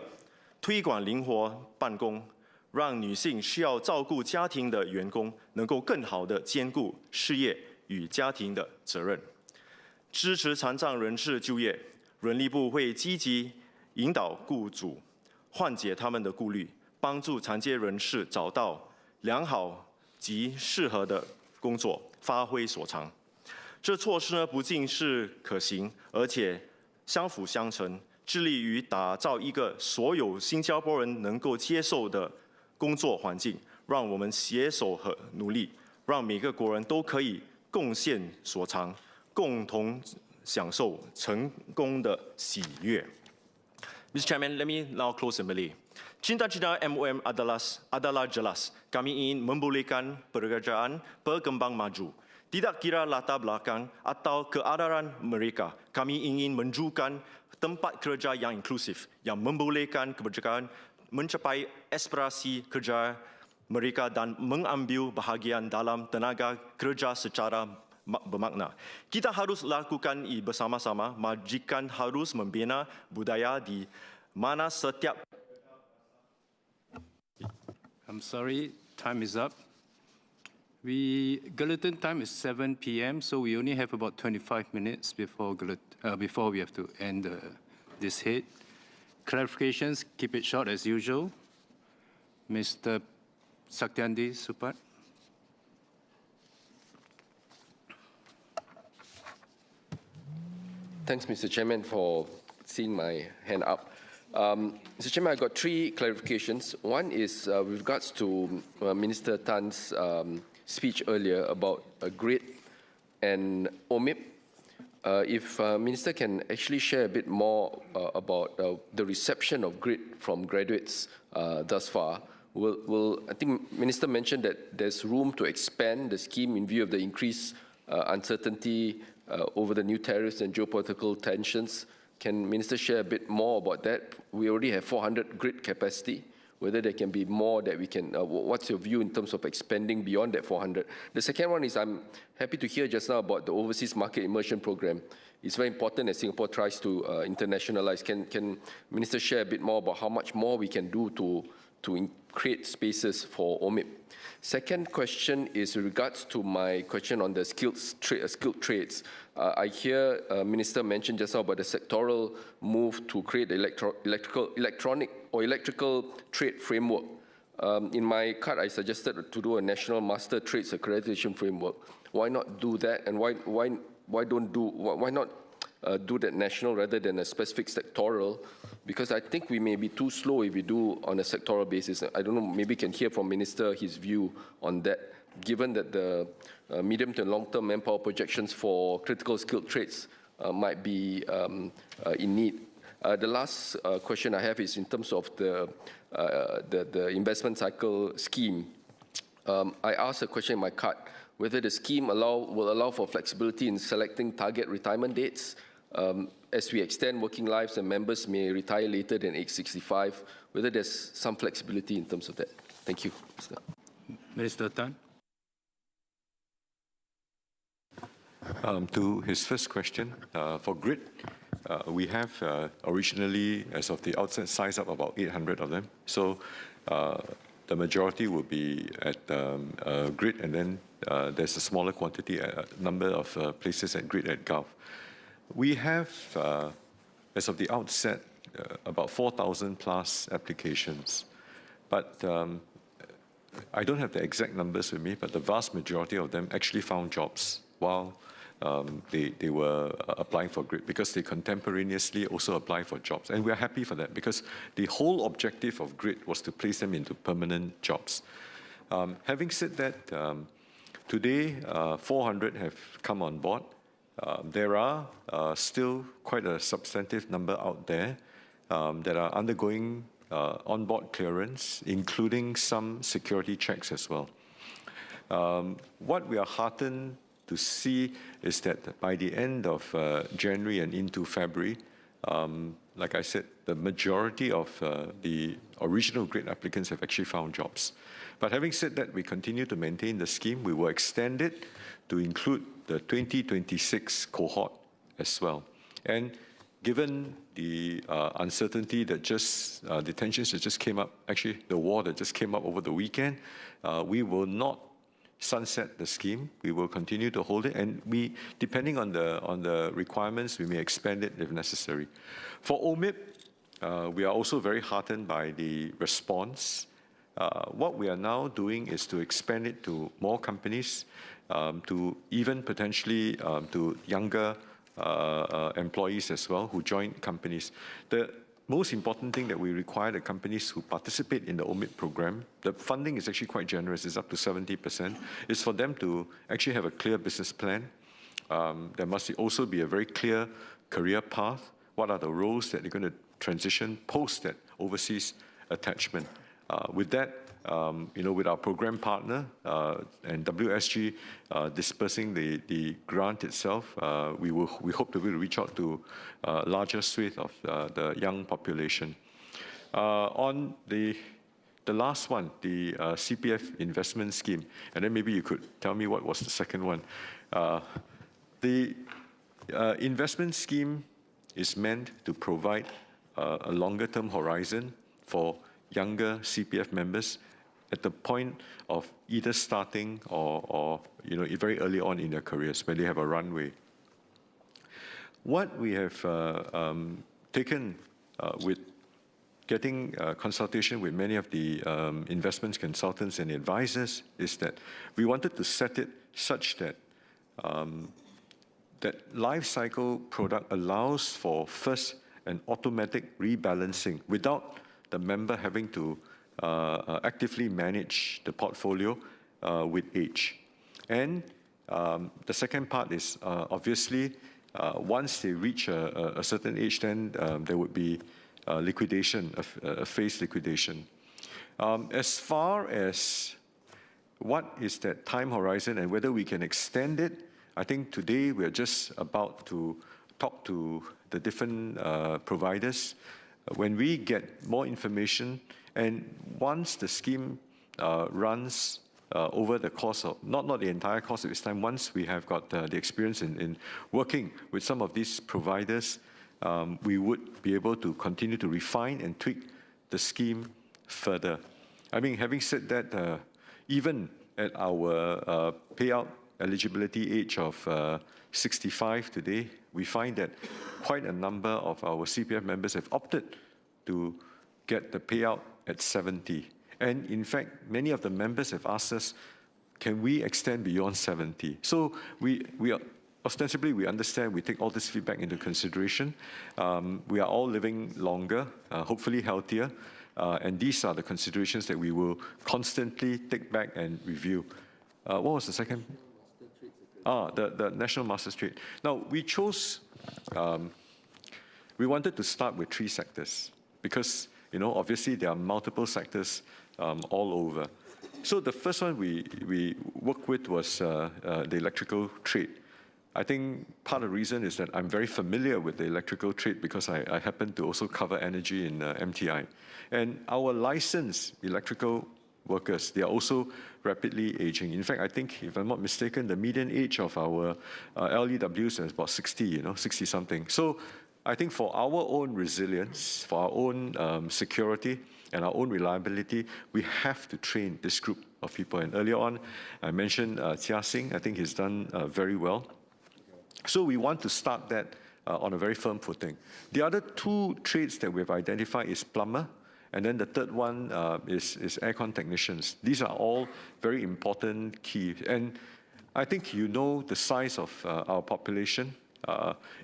推广灵活办公，让女性需要照顾家庭的员工能够更好地兼顾事业与家庭的责任。支持残障人士就业，人力部会积极 引导雇主缓解他们的顾虑，帮助残疾人士找到良好及适合的工作，发挥所长。这措施呢，不仅是可行，而且相辅相成，致力于打造一个所有新加坡人能够接受的工作环境。让我们携手和努力，让每个国人都可以贡献所长，共同享受成功的喜悦。 Mr. Chairman, let me now close in Malay. Cita-cita MOM adalah jelas. Kami ingin membolehkan pekerjaan berkembang maju. Tidak kira latar belakang atau keadaran mereka. Kami ingin menunjukkan tempat kerja yang inklusif, yang membolehkan kebijakan mencapai aspirasi kerja mereka dan mengambil bahagian dalam tenaga kerja secara bermakna. Kita harus lakukan ini bersama-sama. Majikan harus membina budaya di mana setiap. I'm sorry, time is up. Guillotine time is 7 p.m., so we only have about 25 minutes before we have to end this hit. Clarifications, keep it short as usual. Mr. Saktiandi Supat. Thanks, Mr. Chairman, for seeing my hand up. Mr. Chairman, I've got three clarifications. One is with regards to Minister Tan's speech earlier about GRID and OMIP. If Minister can actually share a bit more about the reception of GRID from graduates thus far. I think Minister mentioned that there's room to expand the scheme in view of the increased uncertainty over the new tariffs and geopolitical tensions. Can Minister share a bit more about that? We already have 400 GRID capacity. Whether there can be more that we can, what's your view in terms of expanding beyond that 400? The second one is I'm happy to hear just now about the Overseas Market Immersion Program. It's very important as Singapore tries to internationalize. Can Minister share a bit more about how much more we can do to create spaces for OMIP? Second question is with regards to my question on the skilled trades. I hear Minister mention just now about the sectoral move to create the electrical trade framework. In my card, I suggested to do a national master trades accreditation framework. Why not do that? And why not do that national rather than a specific sectoral? Because I think we may be too slow if we do on a sectoral basis. I don't know, maybe can hear from Minister his view on that, given that the medium to long-term manpower projections for critical skilled trades might be in need. The last question I have is in terms of the investment cycle scheme. I asked a question in my card, whether the scheme will allow for flexibility in selecting target retirement dates as we extend working lives and members may retire later than age 65, whether there's some flexibility in terms of that. Thank you, Mr. Minister Tan. To his first question, for GRID, we have originally, as of the outset, sized up about 800 of them. So the majority will be at GRID, and then there's a smaller quantity, number of places at GRID at Gulf. We have, as of the outset, about 4,000 plus applications. But I don't have the exact numbers with me, but the vast majority of them actually found jobs while they were applying for GRID, because they contemporaneously also apply for jobs. And we're happy for that, because the whole objective of GRID was to place them into permanent jobs. Having said that, today 400 have come on board. There are still quite a substantive number out there that are undergoing on-board clearance, including some security checks as well. What we are heartened to see is that by the end of January and into February, like I said, the majority of the original GRID applicants have actually found jobs. But having said that, we continue to maintain the scheme. We will extend it to include the 2026 cohort as well. And given the uncertainty that the tensions that just came up, actually the war that just came up over the weekend, we will not sunset the scheme. We will continue to hold it, and depending on the requirements, we may expand it if necessary. For OMIP, we are also very heartened by the response. What we are now doing is to expand it to more companies, to even potentially to younger employees as well who join companies. The most important thing that we require the companies who participate in the OMIP program, the funding is actually quite generous, it's up to 70%, is for them to actually have a clear business plan. There must also be a very clear career path. What are the roles that they're going to transition post that overseas attachment? With that, with our program partner and WSG dispersing the grant itself, we hope to be able to reach out to a larger swathe of the young population. On the last one, the CPF investment scheme, and then maybe you could tell me what was the second one. The investment scheme is meant to provide a longer-term horizon for younger CPF members at the point of either starting or very early on in their careers, where they have a runway. What we have taken with getting consultation with many of the investment consultants and advisors is that we wanted to set it such that that life cycle product allows for first an automatic rebalancing without the member having to actively manage the portfolio with age. And the second part is obviously once they reach a certain age, then there would be liquidation, a phased liquidation. As far as what is that time horizon and whether we can extend it, I think today we're just about to talk to the different providers. When we get more information, and once the scheme runs over the course of, not the entire course of its time, once we have got the experience in working with some of these providers, we would be able to continue to refine and tweak the scheme further. I mean, having said that, even at our payout eligibility age of 65 today, we find that quite a number of our CPF members have opted to get the payout at 70. And in fact, many of the members have asked us, can we extend beyond 70? So we are, ostensibly, we understand, we take all this feedback into consideration. We are all living longer, hopefully healthier, and these are the considerations that we will constantly take back and review. What was the second? The National Master Trade. Now, we chose, we wanted to start with 3 sectors because, you know, obviously there are multiple sectors all over. So the first one we worked with was the electrical trade. I think part of the reason is that I'm very familiar with the electrical trade because I happen to also cover energy in MTI. And our licensed electrical workers, they are also rapidly aging. In fact, I think, if I'm not mistaken, the median age of our LEWs is about 60, 60-something. So I think for our own resilience, for our own security and our own reliability, we have to train this group of people. And earlier on, I mentioned Chia Sing. I think he's done very well. So we want to start that on a very firm footing. The other 2 trades that we've identified is plumber, and then the third one is aircon technicians. These are all very important key. And I think you know the size of our population.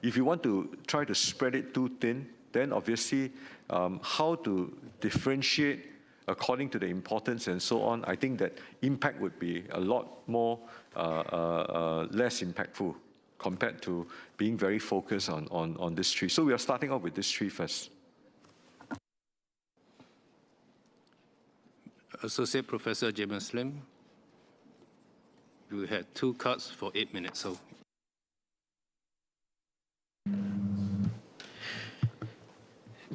If you want to try to spread it too thin, then obviously how to differentiate according to the importance and so on, I think that impact would be a lot more less impactful compared to being very focused on this tree. So we are starting off with this tree first. Associate Professor James Lim, you had 2 cards for 8 minutes. So.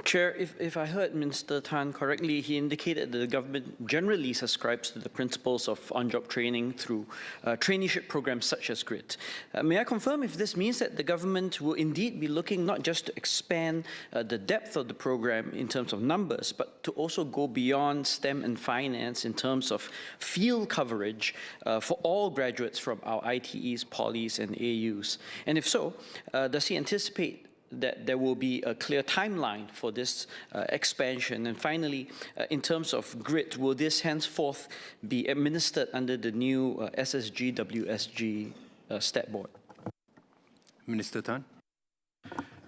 Chair, if I heard Minister Tan correctly, he indicated that the government generally subscribes to the principles of on-job training through traineeship programs such as GRIT. May I confirm if this means that the government will indeed be looking not just to expand the depth of the program in terms of numbers, but to also go beyond STEM and finance in terms of field coverage for all graduates from our ITEs, polys, and AUs? And if so, does he anticipate that there will be a clear timeline for this expansion? And finally, in terms of GRIT, will this henceforth be administered under the new SSG-WSG STEP board? Minister Tan.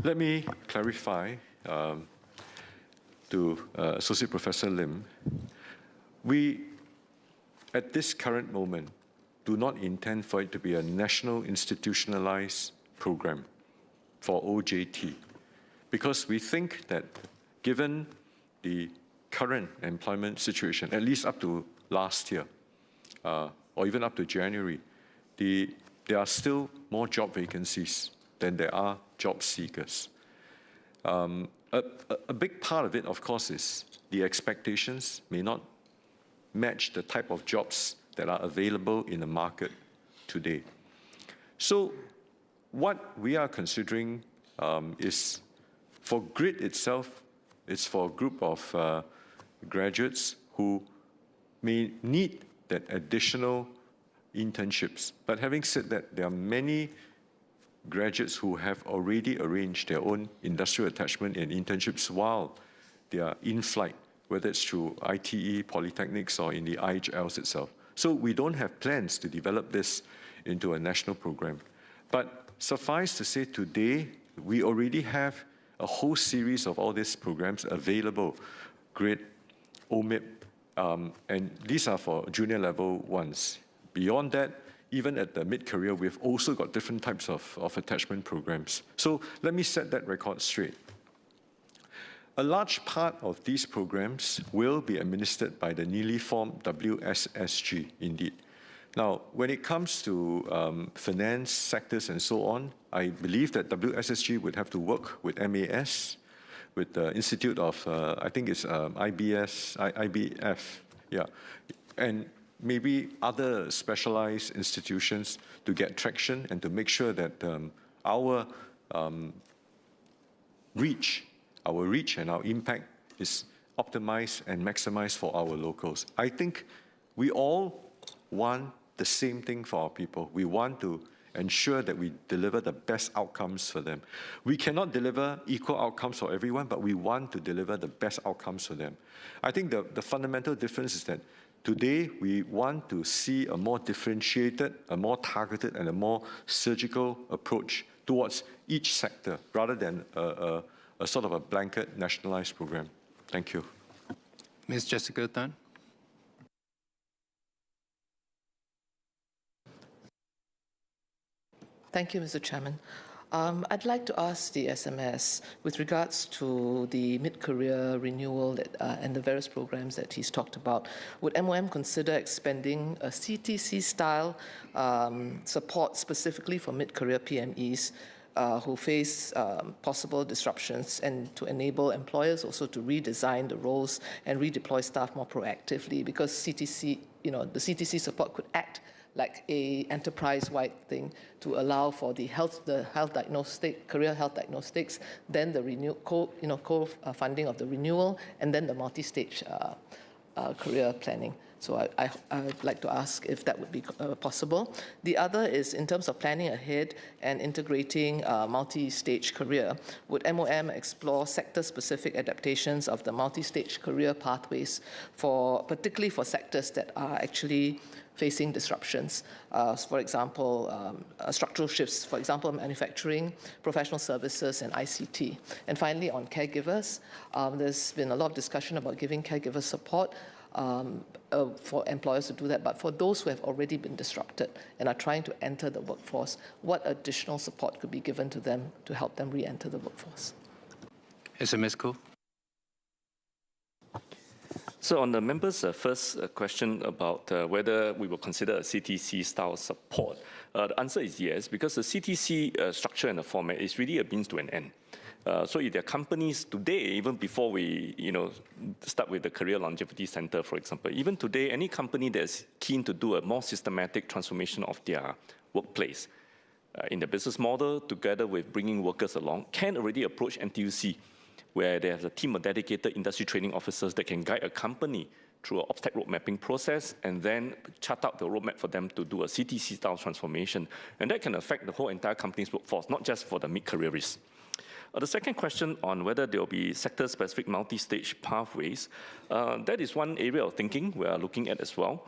Let me clarify to Associate Professor Lim. We, at this current moment, do not intend for it to be a national institutionalized program for OJT, because we think that given the current employment situation, at least up to last year, or even up to January, there are still more job vacancies than there are job seekers. A big part of it, of course, is the expectations may not match the type of jobs that are available in the market today. So what we are considering is, for GRIT itself, it's for a group of graduates who may need that additional internships. But having said that, there are many graduates who have already arranged their own industrial attachment and internships while they are in flight, whether it's through ITE, polytechnics, or in the IHLs itself. So we don't have plans to develop this into a national program. But suffice to say today, we already have a whole series of all these programs available, GRID, OMIP, and these are for junior level ones. Beyond that, even at the mid-career, we've also got different types of attachment programs. So let me set that record straight. A large part of these programs will be administered by the newly formed WSSG, indeed. Now, when it comes to finance sectors and so on, I believe that WSSG would have to work with MAS, with the Institute of, I think it's IBF, yeah, and maybe other specialized institutions to get traction and to make sure that our reach and our impact is optimized and maximized for our locals. I think we all want the same thing for our people. We want to ensure that we deliver the best outcomes for them. We cannot deliver equal outcomes for everyone, but we want to deliver the best outcomes for them. I think the fundamental difference is that today, we want to see a more differentiated, a more targeted, and a more surgical approach towards each sector, rather than a sort of a blanket nationalized program. Thank you. Ms. Jessica Tan. Thank you, Mr. Chairman. I'd like to ask the SMS with regards to the mid-career renewal and the various programs that he's talked about. Would MOM consider expanding a CTC-style support specifically for mid-career PMEs who face possible disruptions, and to enable employers also to redesign the roles and redeploy staff more proactively? Because CTC, the CTC support could act like a enterprise-wide thing to allow for the health diagnostic, career health diagnostics, then the co-funding of the renewal, and then the multi-stage career planning. So I'd like to ask if that would be possible. The other is in terms of planning ahead and integrating multi-stage career. Would MOM explore sector-specific adaptations of the multi-stage career pathways, particularly for sectors that are actually facing disruptions, for example, structural shifts, for example, manufacturing, professional services, and ICT. And finally, on caregivers, there's been a lot of discussion about giving caregivers support for employers to do that, but for those who have already been disrupted and are trying to enter the workforce, what additional support could be given to them to help them re-enter the workforce? SMS Co. So on the member's first question about whether we will consider a CTC-style support, the answer is yes, because the CTC structure and the format is really a means to an end. So if there are companies today, even before we start with the Career Longevity Center, for example, even today, any company that's keen to do a more systematic transformation of their workplace in the business model, together with bringing workers along, can already approach NTUC, where they have a team of dedicated industry training officers that can guide a company through an obstacle road mapping process and then chart out the roadmap for them to do a CTC-style transformation. And that can affect the whole entire company's workforce, not just for the mid-careerists. The second question on whether there will be sector-specific multi-stage pathways, that is one area of thinking we are looking at as well.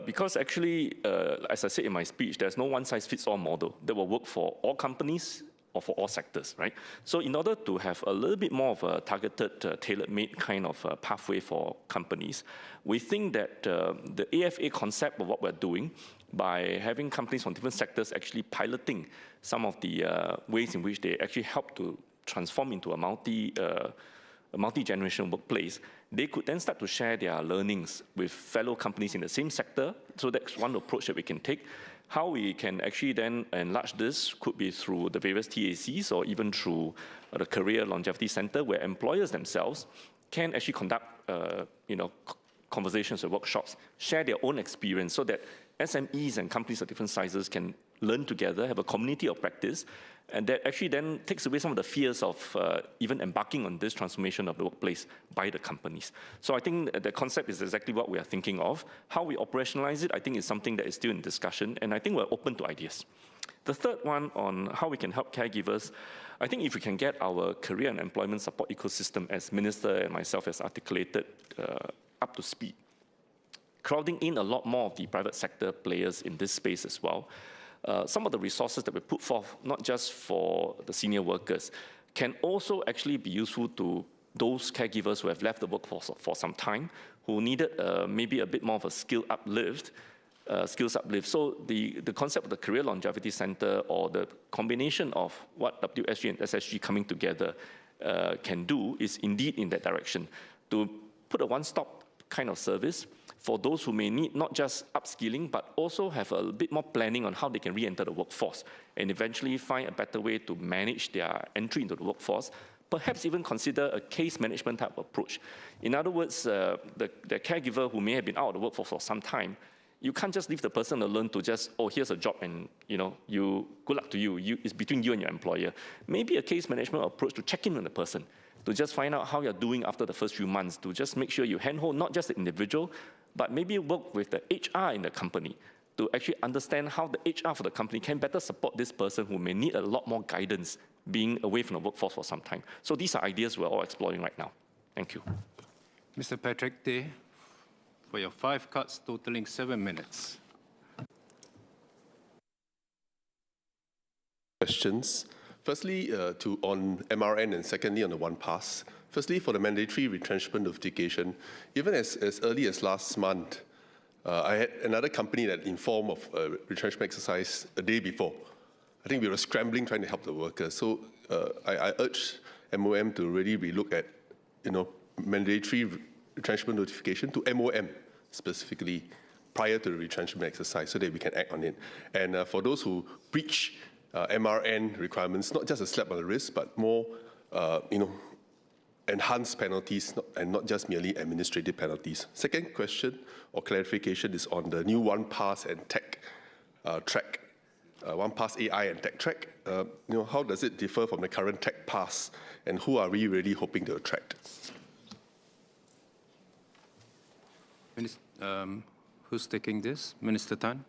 Because actually, as I said in my speech, there's no one-size-fits-all model that will work for all companies or for all sectors, right? So in order to have a little bit more of a targeted, tailor-made kind of pathway for companies, we think that the AFA concept of what we're doing, by having companies from different sectors actually piloting some of the ways in which they actually help to transform into a multi-generation workplace, they could then start to share their learnings with fellow companies in the same sector. So that's one approach that we can take. How we can actually then enlarge this could be through the various TACs or even through the Career Longevity Center, where employers themselves can actually conduct conversations or workshops, share their own experience so that SMEs and companies of different sizes can learn together, have a community of practice, and that actually then takes away some of the fears of even embarking on this transformation of the workplace by the companies. So I think the concept is exactly what we are thinking of. How we operationalize it, I think, is something that is still in discussion, and I think we're open to ideas. The third one on how we can help caregivers, I think if we can get our career and employment support ecosystem, as Minister and myself has articulated, up to speed, crowding in a lot more of the private sector players in this space as well, some of the resources that we put forth, not just for the senior workers, can also actually be useful to those caregivers who have left the workforce for some time, who needed maybe a bit more of a skills uplift. So the concept of the Career Longevity Center, or the combination of what WSG and SSG coming together can do, is indeed in that direction, to put a one-stop kind of service for those who may need not just upskilling, but also have a bit more planning on how they can re-enter the workforce and eventually find a better way to manage their entry into the workforce, perhaps even consider a case management type of approach. In other words, the caregiver who may have been out of the workforce for some time, you can't just leave the person alone to just, oh, here's a job and good luck to you. It's between you and your employer. Maybe a case management approach to check in on the person, to just find out how you're doing after the first few months, to just make sure you handhold not just the individual, but maybe work with the HR in the company to actually understand how the HR for the company can better support this person who may need a lot more guidance being away from the workforce for some time. So these are ideas we're all exploring right now. Thank you. Mr. Patrick Tay, for your 5 cuts totaling 7 minutes. Questions. Firstly, on MRN, and secondly on the one pass. Firstly, for the mandatory retrenchment notification, even as early as last month, I had another company that informed of a retrenchment exercise a day before. I think we were scrambling trying to help the workers. So I urge MOM to really relook at, mandatory retrenchment notification to MOM specifically prior to the retrenchment exercise, so that we can act on it. And for those who breach MRN requirements, not just a slap on the wrist, but more, enhanced penalties, and not just merely administrative penalties. Second question or clarification is on the new One Pass and Tech track. One Pass AI and Tech track. How does it differ from the current Tech Pass, and who are we really hoping to attract? Who's taking this? Minister Tan?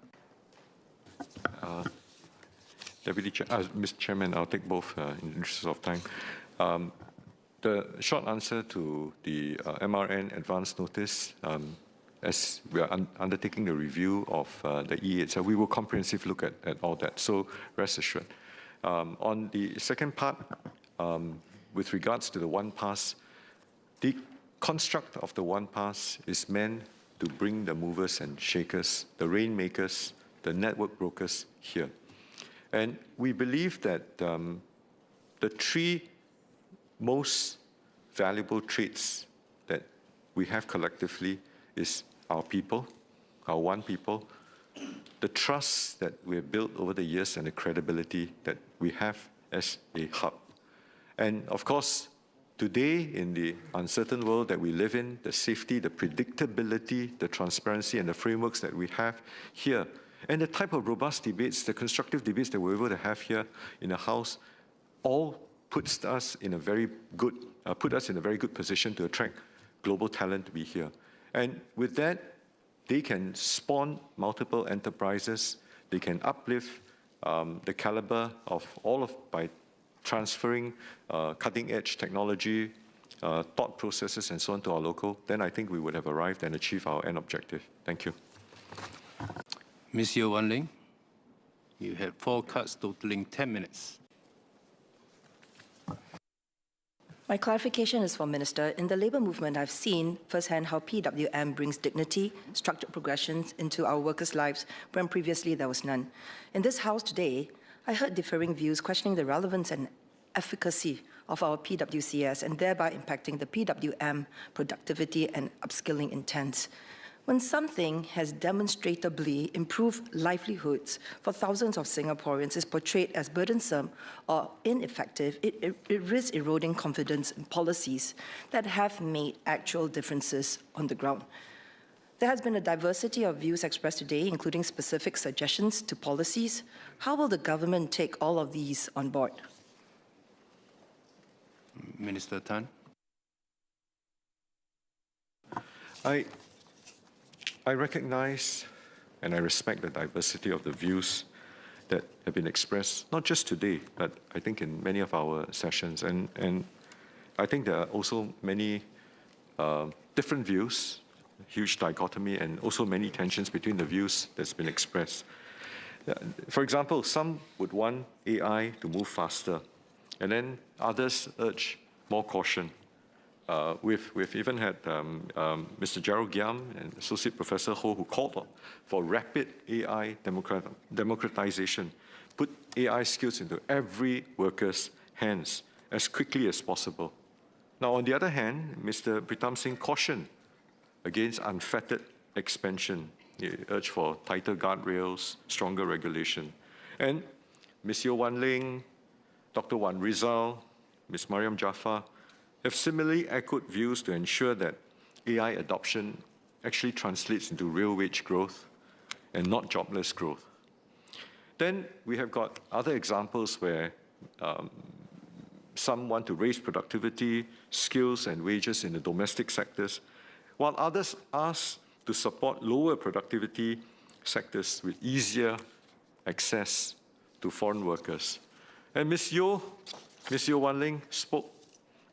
Mr. Chairman, I'll take both in the interest of time. The short answer to the MRN advance notice, as we are undertaking the review of the EA itself, we will comprehensively look at all that, so rest assured. On the second part, with regards to the One Pass, the construct of the One Pass is meant to bring the movers and shakers, the rainmakers, the network brokers here. And we believe that the 3 most valuable traits that we have collectively is our people, our one people, the trust that we have built over the years, and the credibility that we have as a hub. And of course, today, in the uncertain world that we live in, the safety, the predictability, the transparency, and the frameworks that we have here, and the type of robust debates, the constructive debates that we're able to have here in the House, all put us in a very good position to attract global talent to be here. And with that, they can spawn multiple enterprises. They can uplift the caliber of by transferring cutting-edge technology, thought processes, and so on to our local. Then I think we would have arrived and achieved our end objective. Thank you. Ms. Yeo Wan Ling, you had 4 cuts totaling 10 minutes. My clarification is for Minister. In the labour movement, I've seen firsthand how PWM brings dignity, structured progressions into our workers' lives when previously there was none. In this House today, I heard differing views questioning the relevance and efficacy of our PWCS and thereby impacting the PWM productivity and upskilling intents. When something has demonstrably improved livelihoods for thousands of Singaporeans is portrayed as burdensome or ineffective, it risks eroding confidence in policies that have made actual differences on the ground. There has been a diversity of views expressed today, including specific suggestions to policies. How will the government take all of these on board? Minister Tan. I recognize and I respect the diversity of the views that have been expressed, not just today, but I think in many of our sessions. And I think there are also many different views, huge dichotomy, and also many tensions between the views that's been expressed. For example, some would want AI to move faster, and then others urge more caution. We've even had Mr. Gerald Giam and Associate Professor Ho who called for rapid AI democratization, put AI skills into every worker's hands as quickly as possible. Now, on the other hand, Mr. Pritam Singh cautioned against unfettered expansion. He urged for tighter guardrails, stronger regulation. And Ms. Yeo Wan Ling, Dr. Wan Rizal, Ms. Mariam Jaafar have similarly echoed views to ensure that AI adoption actually translates into real wage growth and not jobless growth. Then we have got other examples where some want to raise productivity, skills, and wages in the domestic sectors, while others ask to support lower productivity sectors with easier access to foreign workers. And Ms. Yeo Wan Ling spoke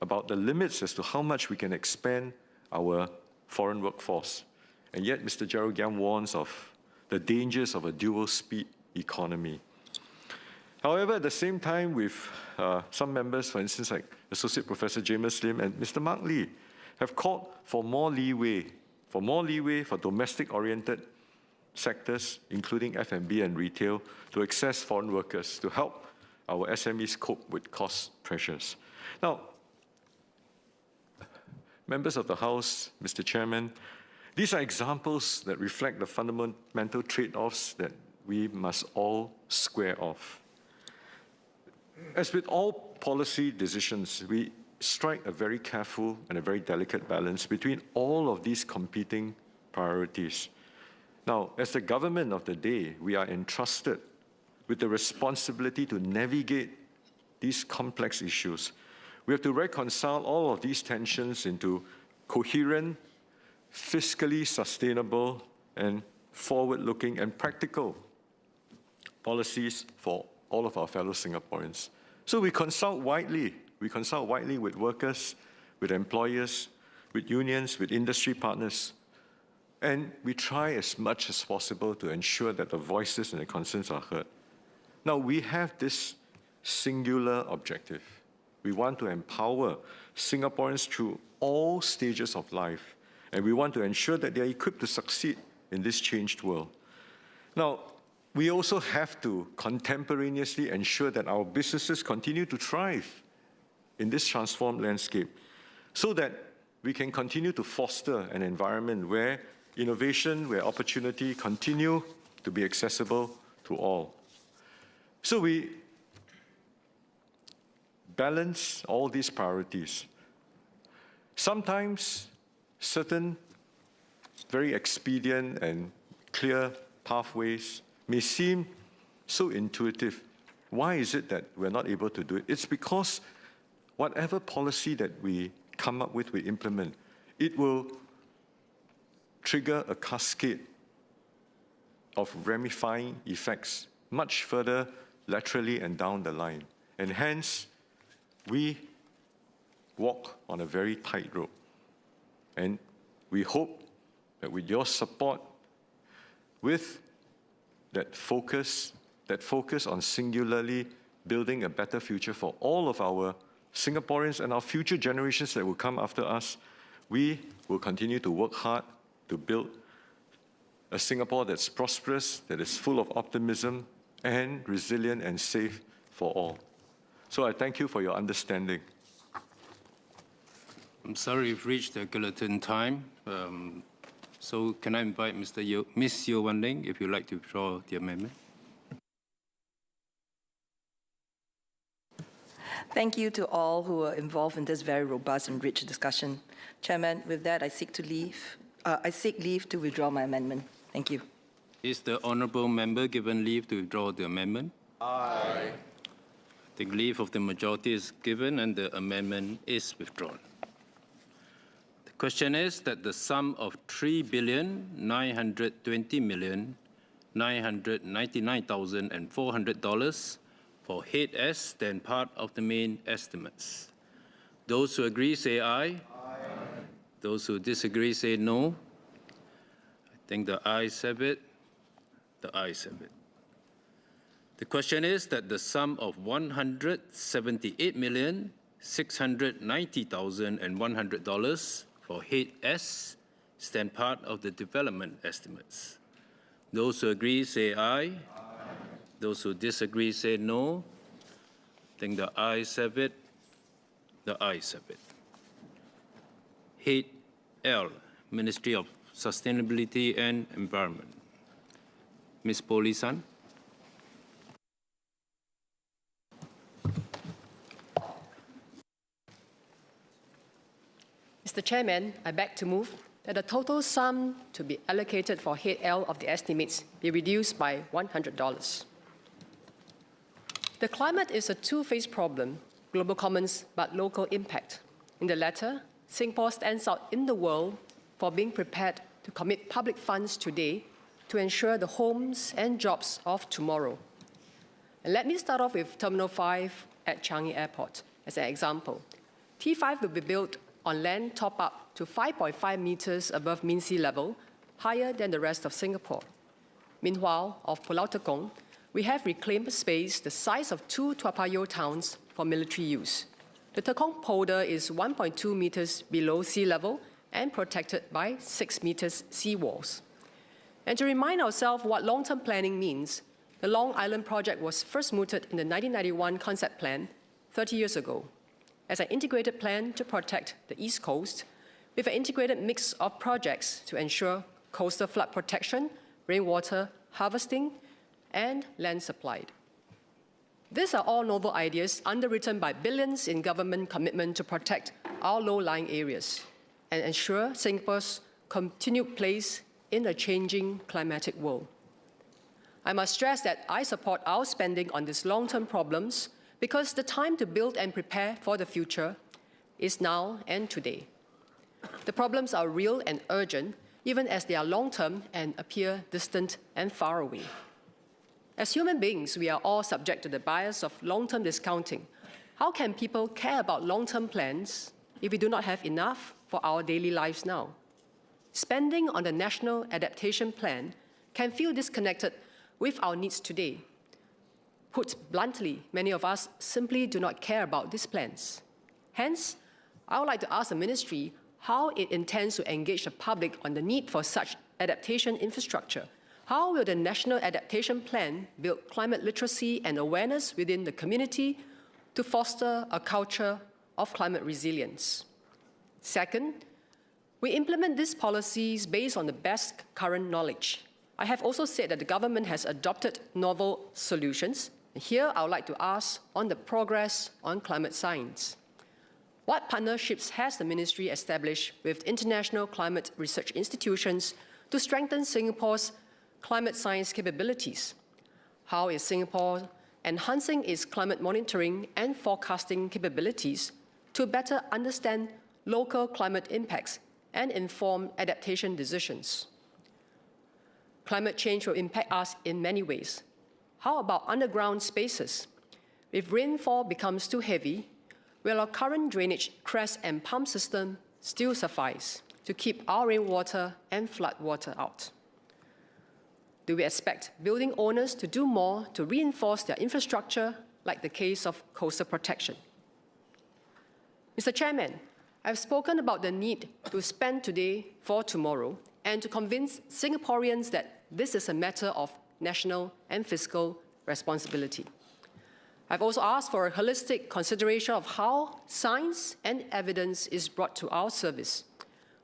about the limits as to how much we can expand our foreign workforce. And yet Mr. Gerald Giam warns of the dangers of a dual-speed economy. However, at the same time, with some members, for instance, like Associate Professor James Lim and Mr. Mark Lee, have called for more leeway for domestic-oriented sectors, including F&B and retail, to access foreign workers to help our SMEs cope with cost pressures. Now, members of the House, Mr. Chairman, these are examples that reflect the fundamental trade-offs that we must all square off. As with all policy decisions, we strike a very careful and a very delicate balance between all of these competing priorities. Now, as the government of the day, we are entrusted with the responsibility to navigate these complex issues. We have to reconcile all of these tensions into coherent, fiscally sustainable, and forward-looking and practical policies for all of our fellow Singaporeans. So we consult widely. We consult widely with workers, with employers, with unions, with industry partners. And we try as much as possible to ensure that the voices and the concerns are heard. Now, we have this singular objective. We want to empower Singaporeans through all stages of life, and we want to ensure that they are equipped to succeed in this changed world. Now, we also have to contemporaneously ensure that our businesses continue to thrive in this transformed landscape so that we can continue to foster an environment where innovation, where opportunity continue to be accessible to all. So we balance all these priorities. Sometimes certain very expedient and clear pathways may seem so intuitive. Why is it that we're not able to do it? It's because whatever policy that we come up with, we implement, it will trigger a cascade of ramifying effects much further laterally and down the line. And hence, we walk on a very tight rope. And we hope that with your support, with that focus on singularly building a better future for all of our Singaporeans and our future generations that will come after us, we will continue to work hard to build a Singapore that's prosperous, that is full of optimism, and resilient and safe for all. So I thank you for your understanding. I'm sorry we've reached the guillotine time. So can I invite Ms. Yeo Wan Ling, if you'd like to withdraw the amendment? Thank you to all who were involved in this very robust and rich discussion. Chairman, with that, I seek leave to withdraw my amendment. Thank you. Is the honourable member given leave to withdraw the amendment? Aye. The leave of the majority is given and the amendment is withdrawn. The question is that the sum of $3,920,999,400 for head S, then part of the main estimates. Those who agree say aye. Aye. Those who disagree say no. I think the ayes have it. The ayes have it. The question is that the sum of $178,690,100 for Head S stand part of the development estimates. Those who agree say aye. Those who disagree say no. I think the ayes have it. The ayes have it. Head L, Ministry of Sustainability and Environment. Ms. Polisan. Mr. Chairman, I beg to move that the total sum to be allocated for Head L of the estimates be reduced by $100. The climate is a two-phase problem, global commons but local impact. In the latter, Singapore stands out in the world for being prepared to commit public funds today to ensure the homes and jobs of tomorrow. And let me start off with Terminal 5 at Changi Airport as an example. T5 will be built on land top up to 5.5 meters above mean sea level, higher than the rest of Singapore. Meanwhile, off Pulau Tekong, we have reclaimed space the size of 2 Toa Payoh towns for military use. The Tekong polder is 1.2 meters below sea level and protected by 6 meters sea walls. And to remind ourselves what long-term planning means, the Long Island project was first mooted in the 1991 concept plan 30 years ago as an integrated plan to protect the East Coast with an integrated mix of projects to ensure coastal flood protection, rainwater harvesting, and land supply. These are all novel ideas underwritten by billions in government commitment to protect our low-lying areas and ensure Singapore's continued place in a changing climatic world. I must stress that I support our spending on these long-term problems because the time to build and prepare for the future is now and today. The problems are real and urgent, even as they are long-term and appear distant and far away. As human beings, we are all subject to the bias of long-term discounting. How can people care about long-term plans if we do not have enough for our daily lives now? Spending on the National Adaptation Plan can feel disconnected with our needs today. Put bluntly, many of us simply do not care about these plans. Hence, I would like to ask the Ministry how it intends to engage the public on the need for such adaptation infrastructure. How will the National Adaptation Plan build climate literacy and awareness within the community to foster a culture of climate resilience? Second, we implement these policies based on the best current knowledge. I have also said that the government has adopted novel solutions. Here, I would like to ask on the progress on climate science. What partnerships has the Ministry established with international climate research institutions to strengthen Singapore's climate science capabilities? How is Singapore enhancing its climate monitoring and forecasting capabilities to better understand local climate impacts and inform adaptation decisions? Climate change will impact us in many ways. How about underground spaces? If rainfall becomes too heavy, will our current drainage crest and pump system still suffice to keep our rainwater and flood water out? Do we expect building owners to do more to reinforce their infrastructure, like the case of coastal protection? Mr. Chairman, I've spoken about the need to spend today for tomorrow and to convince Singaporeans that this is a matter of national and fiscal responsibility. I've also asked for a holistic consideration of how science and evidence is brought to our service.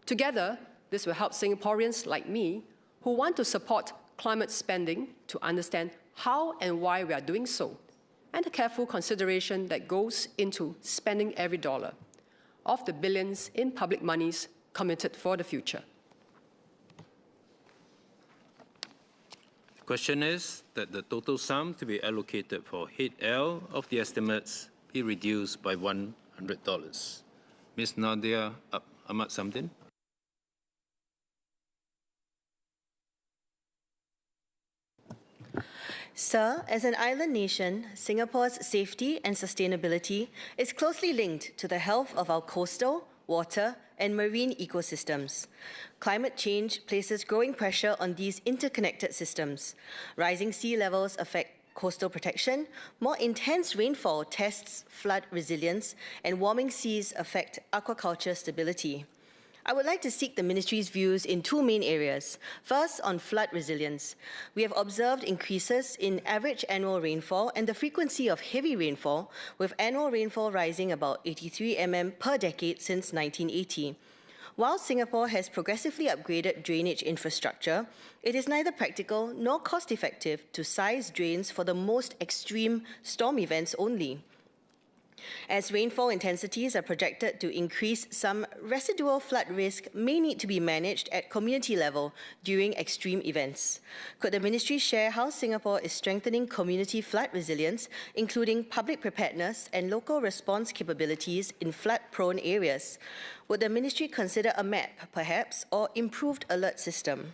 Together, this will help Singaporeans like me who want to support climate spending to understand how and why we are doing so, and the careful consideration that goes into spending every dollar of the billions in public monies committed for the future. The question is that the total sum to be allocated for Head L of the estimates be reduced by $100. Ms. Nadia Ahmad Samdin. Sir, as an island nation, Singapore's safety and sustainability is closely linked to the health of our coastal, water, and marine ecosystems. Climate change places growing pressure on these interconnected systems. Rising sea levels affect coastal protection, more intense rainfall tests flood resilience, and warming seas affect aquaculture stability. I would like to seek the Ministry's views in two main areas. First, on flood resilience. We have observed increases in average annual rainfall and the frequency of heavy rainfall, with annual rainfall rising about 83 mm per decade since 1980. While Singapore has progressively upgraded drainage infrastructure, it is neither practical nor cost-effective to size drains for the most extreme storm events only. As rainfall intensities are projected to increase, some residual flood risk may need to be managed at community level during extreme events. Could the Ministry share how Singapore is strengthening community flood resilience, including public preparedness and local response capabilities in flood-prone areas? Would the Ministry consider a map, perhaps, or improved alert system?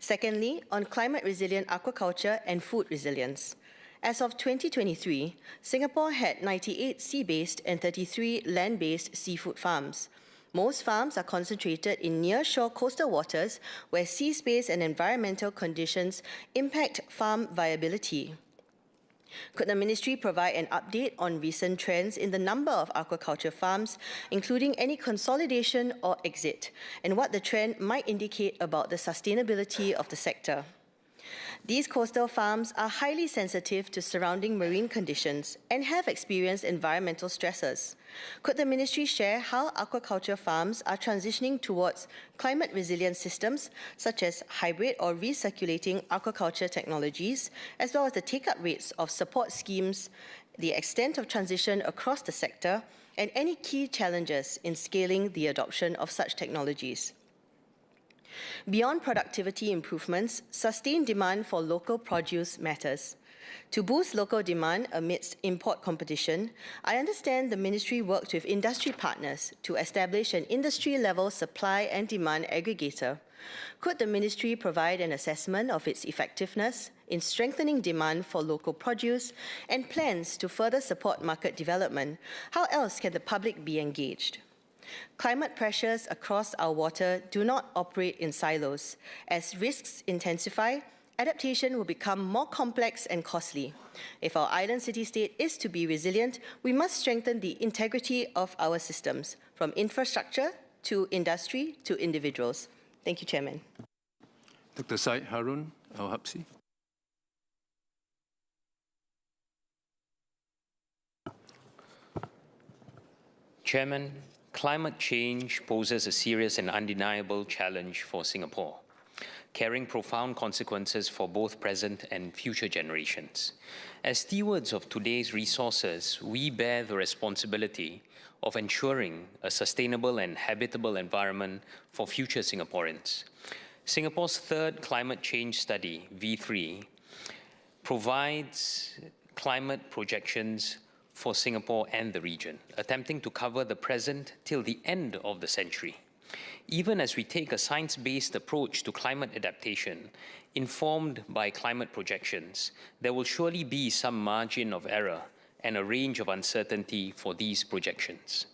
Secondly, on climate-resilient aquaculture and food resilience. As of 2023, Singapore had 98 sea-based and 33 land-based seafood farms. Most farms are concentrated in near-shore coastal waters where sea space and environmental conditions impact farm viability. Could the Ministry provide an update on recent trends in the number of aquaculture farms, including any consolidation or exit, and what the trend might indicate about the sustainability of the sector? These coastal farms are highly sensitive to surrounding marine conditions and have experienced environmental stresses. Could the Ministry share how aquaculture farms are transitioning towards climate-resilient systems, such as hybrid or recirculating aquaculture technologies, as well as the take-up rates of support schemes, the extent of transition across the sector, and any key challenges in scaling the adoption of such technologies? Beyond productivity improvements, sustained demand for local produce matters. To boost local demand amidst import competition, I understand the Ministry worked with industry partners to establish an industry-level supply and demand aggregator. Could the Ministry provide an assessment of its effectiveness in strengthening demand for local produce and plans to further support market development? How else can the public be engaged? Climate pressures across our water do not operate in silos. As risks intensify, adaptation will become more complex and costly. If our island city-state is to be resilient, we must strengthen the integrity of our systems, from infrastructure to industry to individuals. Thank you, Chairman. Dr. Syed Harun Al-Habsi. Chairman, climate change poses a serious and undeniable challenge for Singapore, carrying profound consequences for both present and future generations. As stewards of today's resources, we bear the responsibility of ensuring a sustainable and habitable environment for future Singaporeans. Singapore's third climate change study, V3, provides climate projections for Singapore and the region, attempting to cover the present till the end of the century. Even as we take a science-based approach to climate adaptation, informed by climate projections, there will surely be some margin of error and a range of uncertainty for these projections.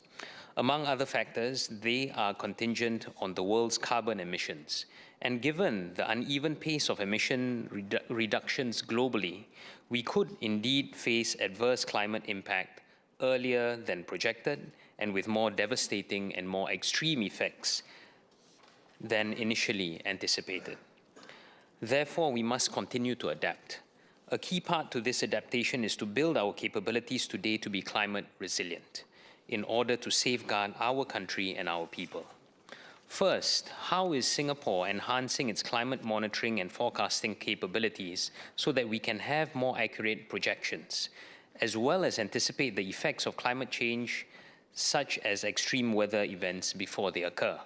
Among other factors, they are contingent on the world's carbon emissions. And given the uneven pace of emission reductions globally, we could indeed face adverse climate impact earlier than projected and with more devastating and more extreme effects than initially anticipated. Therefore, we must continue to adapt. A key part to this adaptation is to build our capabilities today to be climate resilient in order to safeguard our country and our people. First, how is Singapore enhancing its climate monitoring and forecasting capabilities so that we can have more accurate projections, as well as anticipate the effects of climate change, such as extreme weather events before they occur?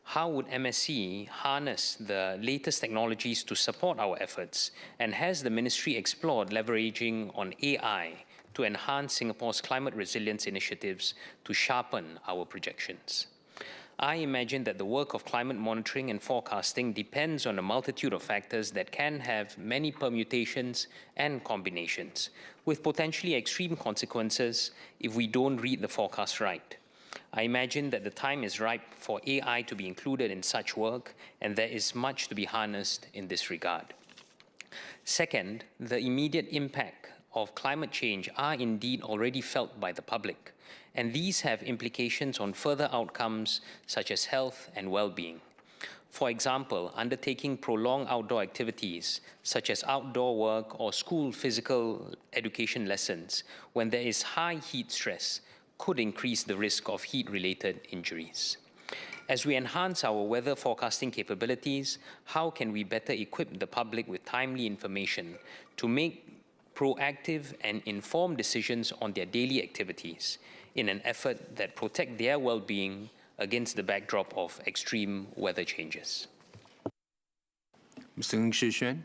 How would MSC harness the latest technologies to support our efforts? And has the Ministry explored leveraging on AI to enhance Singapore's climate resilience initiatives to sharpen our projections? I imagine that the work of climate monitoring and forecasting depends on a multitude of factors that can have many permutations and combinations, with potentially extreme consequences if we don't read the forecast right. I imagine that the time is ripe for AI to be included in such work, and there is much to be harnessed in this regard. Second, the immediate impact of climate change are indeed already felt by the public, and these have implications on further outcomes such as health and well-being. For example, undertaking prolonged outdoor activities such as outdoor work or school physical education lessons when there is high heat stress could increase the risk of heat-related injuries. As we enhance our weather forecasting capabilities, how can we better equip the public with timely information to make proactive and informed decisions on their daily activities in an effort that protect their well-being against the backdrop of extreme weather changes? Mr. Ng Shi Xuan.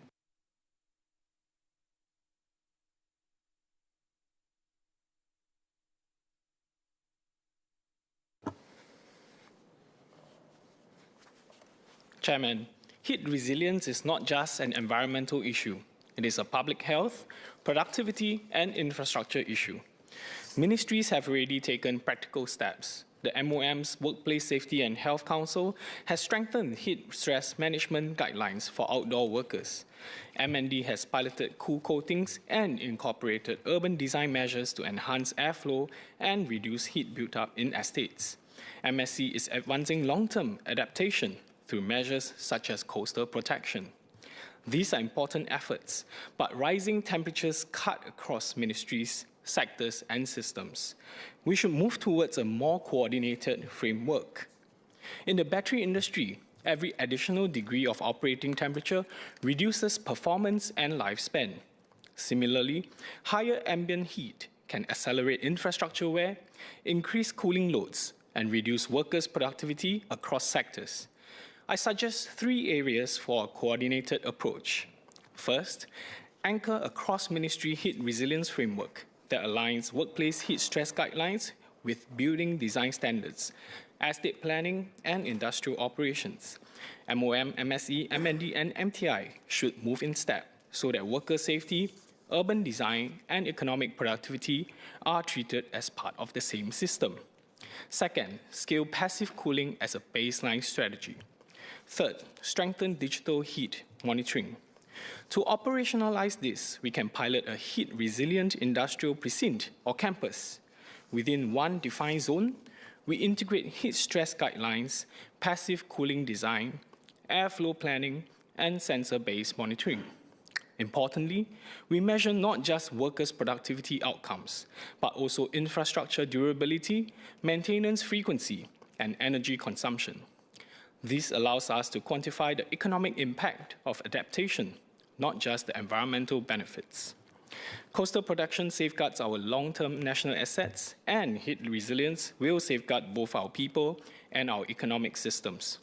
Chairman, heat resilience is not just an environmental issue. It is a public health, productivity, and infrastructure issue. Ministries have already taken practical steps. The MOM's Workplace Safety and Health Council has strengthened heat stress management guidelines for outdoor workers. MND has piloted cool coatings and incorporated urban design measures to enhance airflow and reduce heat built-up in estates. MSC is advancing long-term adaptation through measures such as coastal protection. These are important efforts, but rising temperatures cut across ministries, sectors, and systems. We should move towards a more coordinated framework. In the battery industry, every additional degree of operating temperature reduces performance and lifespan. Similarly, higher ambient heat can accelerate infrastructure wear, increase cooling loads, and reduce workers' productivity across sectors. I suggest 3 areas for a coordinated approach. First, anchor a cross-ministry heat resilience framework that aligns workplace heat stress guidelines with building design standards, estate planning, and industrial operations. MOM, MSE, MND, and MTI should move in step so that worker safety, urban design, and economic productivity are treated as part of the same system. Second, scale passive cooling as a baseline strategy. Third, strengthen digital heat monitoring. To operationalize this, we can pilot a heat-resilient industrial precinct or campus. Within one defined zone, we integrate heat stress guidelines, passive cooling design, airflow planning, and sensor-based monitoring. Importantly, we measure not just workers' productivity outcomes, but also infrastructure durability, maintenance frequency, and energy consumption. This allows us to quantify the economic impact of adaptation, not just the environmental benefits. Coastal protection safeguards our long-term national assets, and heat resilience will safeguard both our people and our economic systems.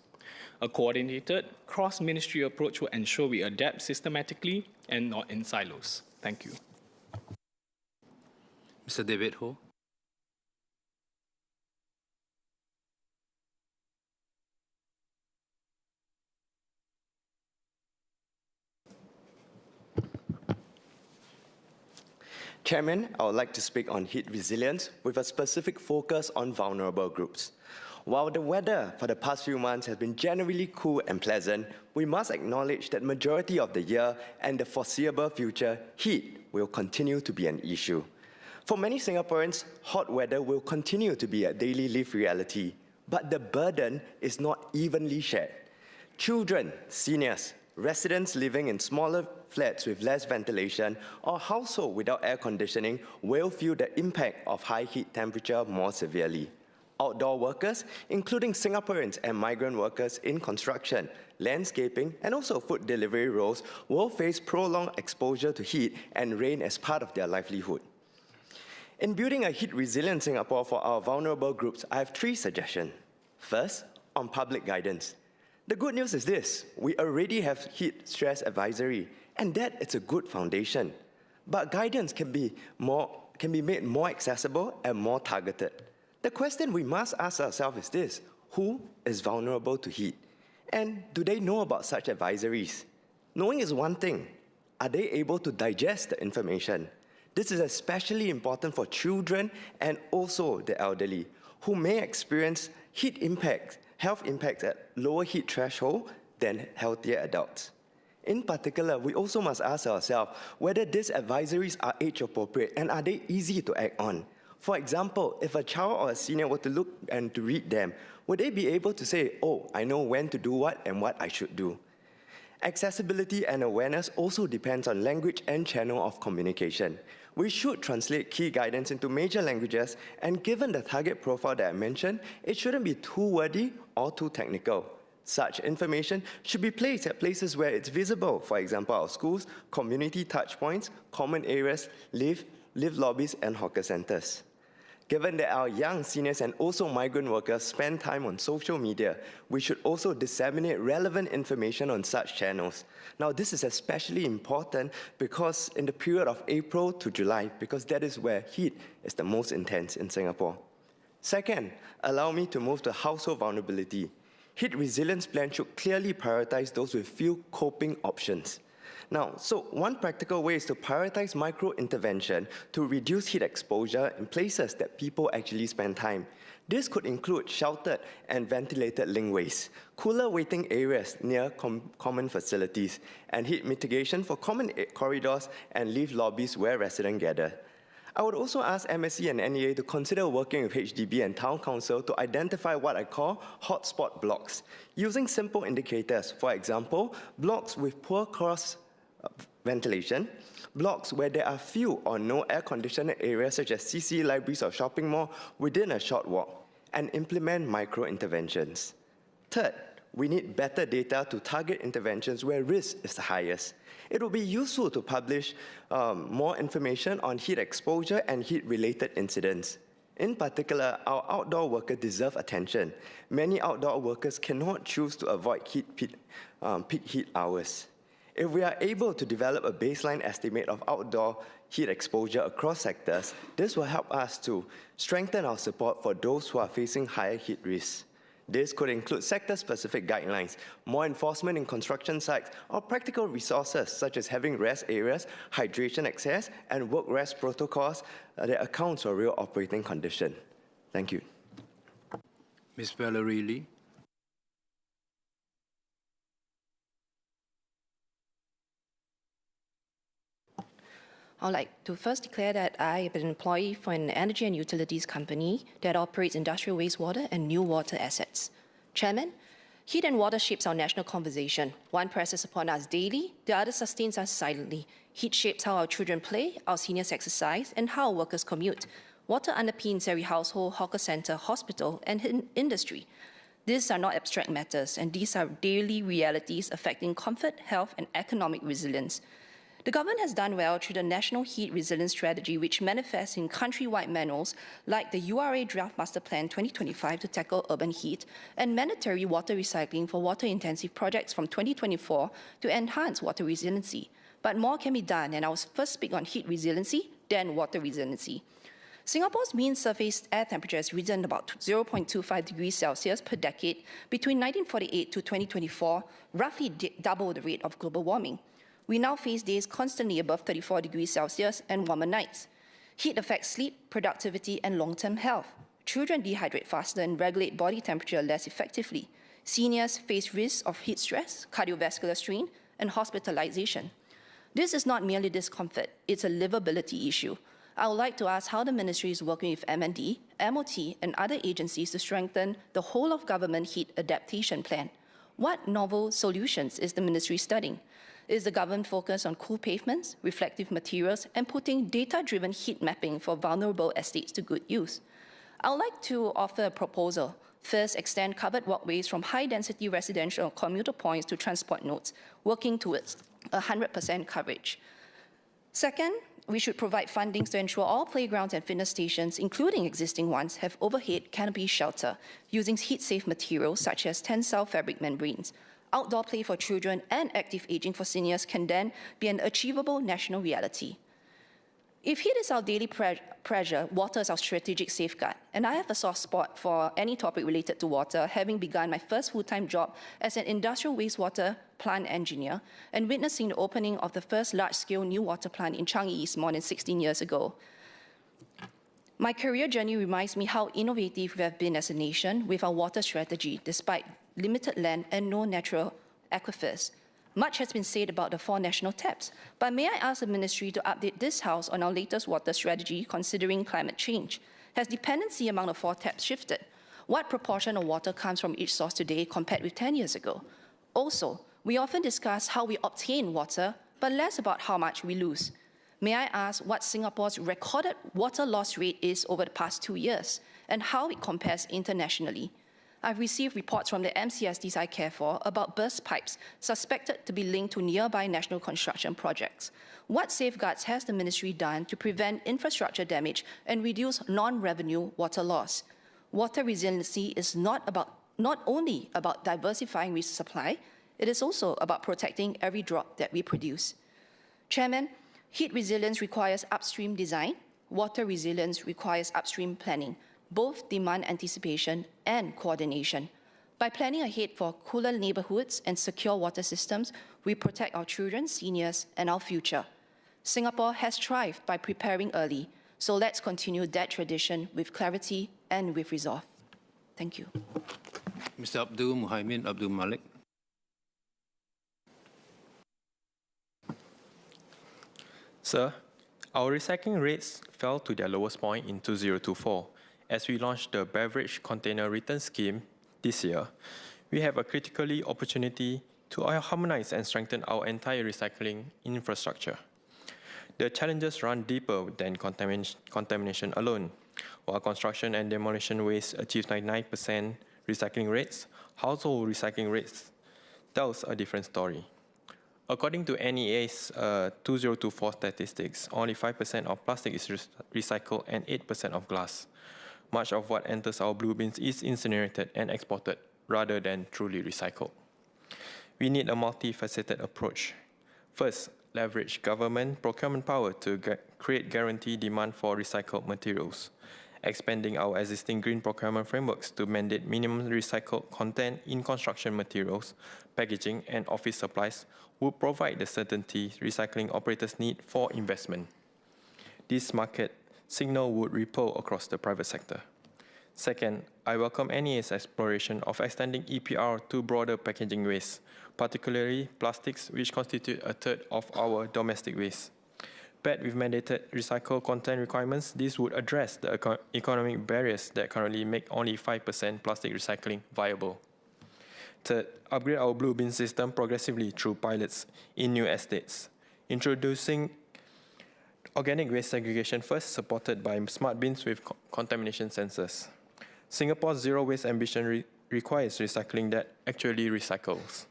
A coordinated, cross-ministry approach will ensure we adapt systematically and not in silos. Thank you. Mr. David Ho. Chairman, I would like to speak on heat resilience with a specific focus on vulnerable groups. While the weather for the past few months has been generally cool and pleasant, we must acknowledge that majority of the year and the foreseeable future, heat will continue to be an issue. For many Singaporeans, hot weather will continue to be a daily lived reality, but the burden is not evenly shared. Children, seniors, residents living in smaller flats with less ventilation or households without air conditioning will feel the impact of high heat temperature more severely. Outdoor workers, including Singaporeans and migrant workers in construction, landscaping, and also food delivery roles, will face prolonged exposure to heat and rain as part of their livelihood. In building a heat-resilient Singapore for our vulnerable groups, I have 3 suggestions. First, on public guidance. The good news is this: we already have heat stress advisory, and that is a good foundation. But guidance can be made more accessible and more targeted. The question we must ask ourselves is this: who is vulnerable to heat? And do they know about such advisories? Knowing is one thing. Are they able to digest the information? This is especially important for children and also the elderly, who may experience health impacts at lower heat threshold than healthier adults. In particular, we also must ask ourselves whether these advisories are age appropriate and are they easy to act on. For example, if a child or a senior were to look and to read them, would they be able to say, oh, I know when to do what and what I should do? Accessibility and awareness also depends on language and channel of communication. We should translate key guidance into major languages, and given the target profile that I mentioned, it shouldn't be too wordy or too technical. Such information should be placed at places where it's visible, for example, our schools, community touchpoints, common areas, live lobbies, and hawker centers. Given that our young seniors and also migrant workers spend time on social media, we should also disseminate relevant information on such channels. Now, this is especially important because in the period of April to July, because that is where heat is the most intense in Singapore. Second, allow me to move to household vulnerability. Heat resilience plan should clearly prioritize those with few coping options. Now, so one practical way is to prioritize micro-intervention to reduce heat exposure in places that people actually spend time. This could include sheltered and ventilated linkways, cooler waiting areas near common facilities, and heat mitigation for common corridors and live lobbies where residents gather. I would also ask MSC and NEA to consider working with HDB and Town Council to identify what I call hotspot blocks, using simple indicators, for example, blocks with poor cross ventilation, blocks where there are few or no air-conditioned areas such as CC, libraries, or shopping mall within a short walk, and implement micro-interventions. Third, we need better data to target interventions where risk is the highest. It will be useful to publish more information on heat exposure and heat-related incidents. In particular, our outdoor workers deserve attention. Many outdoor workers cannot choose to avoid peak heat hours. If we are able to develop a baseline estimate of outdoor heat exposure across sectors, this will help us to strengthen our support for those who are facing higher heat risks. This could include sector-specific guidelines, more enforcement in construction sites, or practical resources such as having rest areas, hydration access, and work rest protocols that accounts for real operating condition. Thank you. Ms. Valerie Lee. I would like to first declare that I am an employee for an energy and utilities company that operates industrial wastewater and new water assets. Chairman, heat and water shapes our national conversation. One presses upon us daily, the other sustains us silently. Heat shapes how our children play, our seniors exercise, and how our workers commute. Water underpins every household, hawker center, hospital, and industry. These are not abstract matters, and these are daily realities affecting comfort, health, and economic resilience. The government has done well through the National Heat Resilience Strategy, which manifests in countrywide manuals like the URA Draft Master Plan 2025 to tackle urban heat and mandatory water recycling for water-intensive projects from 2024 to enhance water resiliency. But more can be done, and I will first speak on heat resiliency, then water resiliency. Singapore's mean surface air temperature has risen about 0.25 degrees Celsius per decade between 1948 to 2024, roughly double the rate of global warming. We now face days constantly above 34 degrees Celsius and warmer nights. Heat affects sleep, productivity, and long-term health. Children dehydrate faster and regulate body temperature less effectively. Seniors face risks of heat stress, cardiovascular strain, and hospitalization. This is not merely discomfort, it's a livability issue. I would like to ask how the ministry is working with MND, MOT, and other agencies to strengthen the whole of government heat adaptation plan. What novel solutions is the ministry studying? Is the government focused on cool pavements, reflective materials, and putting data-driven heat mapping for vulnerable estates to good use? I would like to offer a proposal. First, extend covered walkways from high-density residential commuter points to transport nodes, working towards 100% coverage. Second, we should provide fundings to ensure all playgrounds and fitness stations, including existing ones, have overhead canopy shelter using heat-safe materials such as tensile fabric membranes. Outdoor play for children and active aging for seniors can then be an achievable national reality. If heat is our daily pressure, water is our strategic safeguard. And I have a soft spot for any topic related to water, having begun my first full-time job as an industrial wastewater plant engineer and witnessing the opening of the first large-scale new water plant in Changi East more than 16 years ago. My career journey reminds me how innovative we have been as a nation with our water strategy, despite limited land and no natural aquifers. Much has been said about the 4 national taps, but may I ask the Ministry to update this House on our latest water strategy considering climate change? Has dependency among the 4 taps shifted? What proportion of water comes from each source today compared with 10 years ago? Also, we often discuss how we obtain water, but less about how much we lose. May I ask what Singapore's recorded water loss rate is over the past 2 years and how it compares internationally? I've received reports from the MCSDs I care for about burst pipes suspected to be linked to nearby national construction projects. What safeguards has the Ministry done to prevent infrastructure damage and reduce non-revenue water loss? Water resiliency is not only about diversifying resource supply, it is also about protecting every drop that we produce. Chairman, heat resilience requires upstream design. Water resilience requires upstream planning, both demand anticipation and coordination. By planning ahead for cooler neighborhoods and secure water systems, we protect our children, seniors, and our future. Singapore has thrived by preparing early, so let's continue that tradition with clarity and with resolve. Thank you. Mr. Abdul Muhaimin Abdul Malik. Sir, our recycling rates fell to their lowest point in 2024. As we launched the beverage container return scheme this year, we have a critically opportunity to harmonize and strengthen our entire recycling infrastructure. The challenges run deeper than contamination alone. While construction and demolition waste achieves 99% recycling rates, household recycling rates tells a different story. According to NEA's 2024 statistics, only 5% of plastic is recycled and 8% of glass. Much of what enters our blue bins is incinerated and exported rather than truly recycled. We need a multifaceted approach. First, leverage government procurement power to create guaranteed demand for recycled materials. Expanding our existing green procurement frameworks to mandate minimum recycled content in construction materials, packaging, and office supplies would provide the certainty recycling operators need for investment. This market signal would ripple across the private sector. Second, I welcome NEA's exploration of extending EPR to broader packaging waste, particularly plastics, which constitute a third of our domestic waste. Paired with mandated recycled content requirements, this would address the economic barriers that currently make only 5% plastic recycling viable. Third, upgrade our blue bin system progressively through pilots in new estates, introducing organic waste segregation first, supported by smart bins with contamination sensors. Singapore's zero waste ambition requires recycling that actually recycles.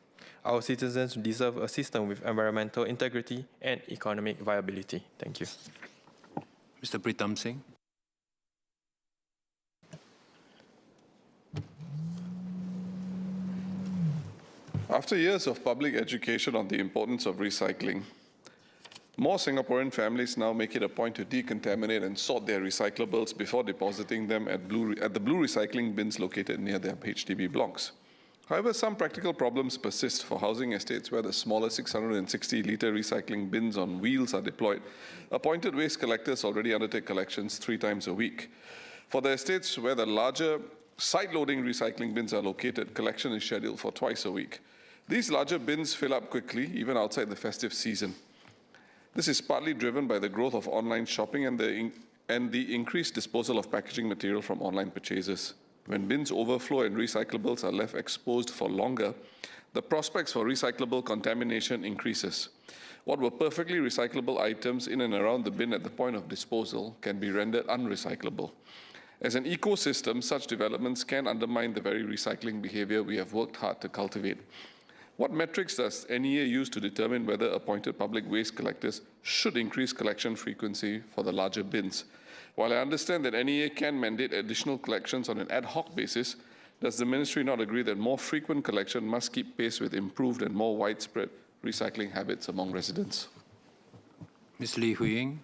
Our citizens deserve a system with environmental integrity and economic viability. Thank you. Mr. Pritam Singh. After years of public education on the importance of recycling, more Singaporean families now make it a point to decontaminate and sort their recyclables before depositing them at the blue recycling bins located near their HDB blocks. However, some practical problems persist for housing estates where the smaller 660-litre recycling bins on wheels are deployed. Appointed waste collectors already undertake collections 3 times a week. For the estates where the larger side-loading recycling bins are located, collection is scheduled for twice a week. These larger bins fill up quickly, even outside the festive season. This is partly driven by the growth of online shopping and the increased disposal of packaging material from online purchases. When bins overflow and recyclables are left exposed for longer, the prospects for recyclable contamination increases. What were perfectly recyclable items in and around the bin at the point of disposal can be rendered unrecyclable. As an ecosystem, such developments can undermine the very recycling behavior we have worked hard to cultivate. What metrics does NEA use to determine whether appointed public waste collectors should increase collection frequency for the larger bins? While I understand that NEA can mandate additional collections on an ad hoc basis, does the Ministry not agree that more frequent collection must keep pace with improved and more widespread recycling habits among residents? Ms. Lee Hui Ying.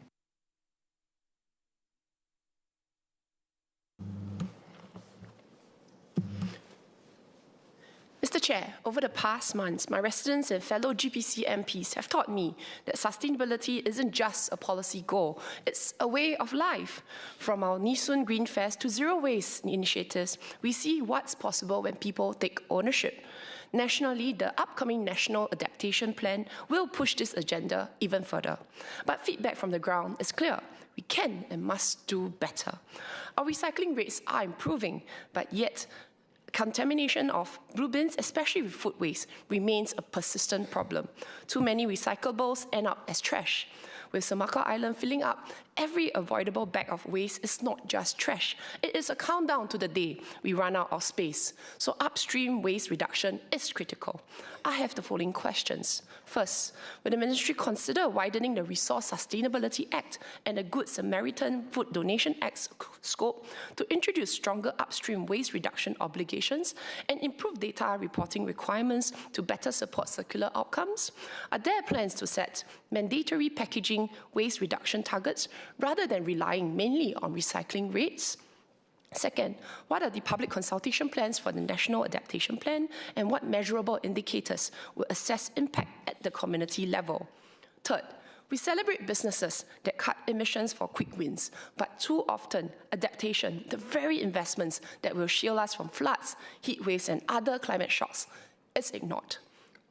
Mr. Chair, over the past months, my residents and fellow GPC MPs have taught me that sustainability isn't just a policy goal, it's a way of life. From our Nee Soon Green Fest to zero waste initiatives, we see what's possible when people take ownership. Nationally, the upcoming National Adaptation Plan will push this agenda even further. But feedback from the ground is clear. We can and must do better. Our recycling rates are improving, but yet contamination of blue bins, especially with food waste, remains a persistent problem. Too many recyclables end up as trash. With Semakau Island filling up, every avoidable bag of waste is not just trash. It is a countdown to the day we run out of space. So upstream waste reduction is critical. I have the following questions. First, will the Ministry consider widening the Resource Sustainability Act and the Good Samaritan Food Donation Act scope to introduce stronger upstream waste reduction obligations and improve data reporting requirements to better support circular outcomes? Are there plans to set mandatory packaging waste reduction targets rather than relying mainly on recycling rates? Second, what are the public consultation plans for the National Adaptation Plan, and what measurable indicators will assess impact at the community level? Third, we celebrate businesses that cut emissions for quick wins, but too often adaptation, the very investments that will shield us from floods, heat waves and other climate shocks, is ignored.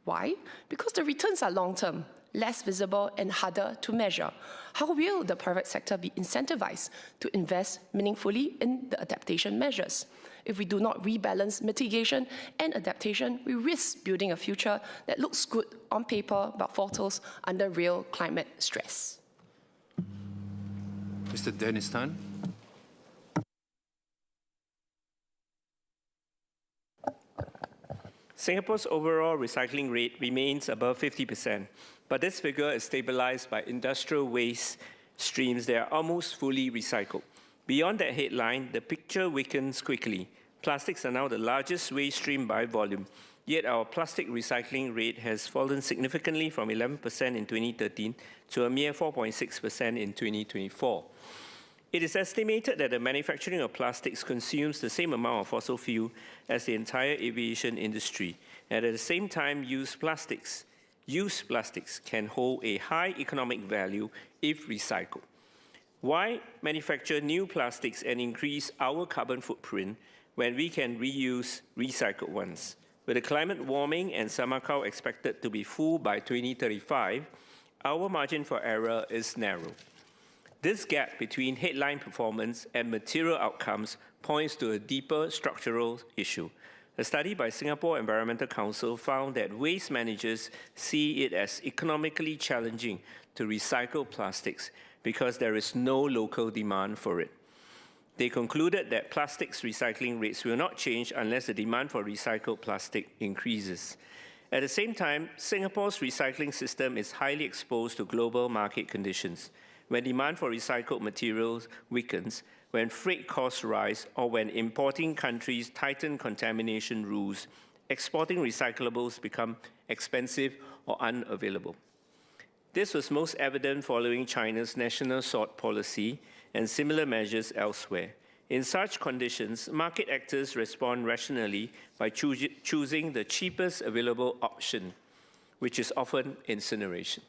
Why? Because the returns are long-term, less visible and harder to measure. How will the private sector be incentivized to invest meaningfully in the adaptation measures? If we do not rebalance mitigation and adaptation, we risk building a future that looks good on paper but falters under real climate stress. Mr. Dennis Tan. Singapore's overall recycling rate remains above 50%, but this figure is stabilized by industrial waste streams that are almost fully recycled. Beyond that headline, the picture weakens quickly. Plastics are now the largest waste stream by volume, yet our plastic recycling rate has fallen significantly from 11% in 2013 to a mere 4.6% in 2024. It is estimated that the manufacturing of plastics consumes the same amount of fossil fuel as the entire aviation industry, and at the same time, used plastics can hold a high economic value if recycled. Why manufacture new plastics and increase our carbon footprint when we can reuse recycled ones? With the climate warming and Semakau expected to be full by 2035, our margin for error is narrow. This gap between headline performance and material outcomes points to a deeper structural issue. A study by Singapore Environmental Council found that waste managers see it as economically challenging to recycle plastics because there is no local demand for it. They concluded that plastics recycling rates will not change unless the demand for recycled plastic increases. At the same time, Singapore's recycling system is highly exposed to global market conditions. When demand for recycled materials weakens, when freight costs rise, or when importing countries tighten contamination rules, exporting recyclables become expensive or unavailable. This was most evident following China's national salt policy and similar measures elsewhere. In such conditions, market actors respond rationally by choosing the cheapest available option, which is often incineration.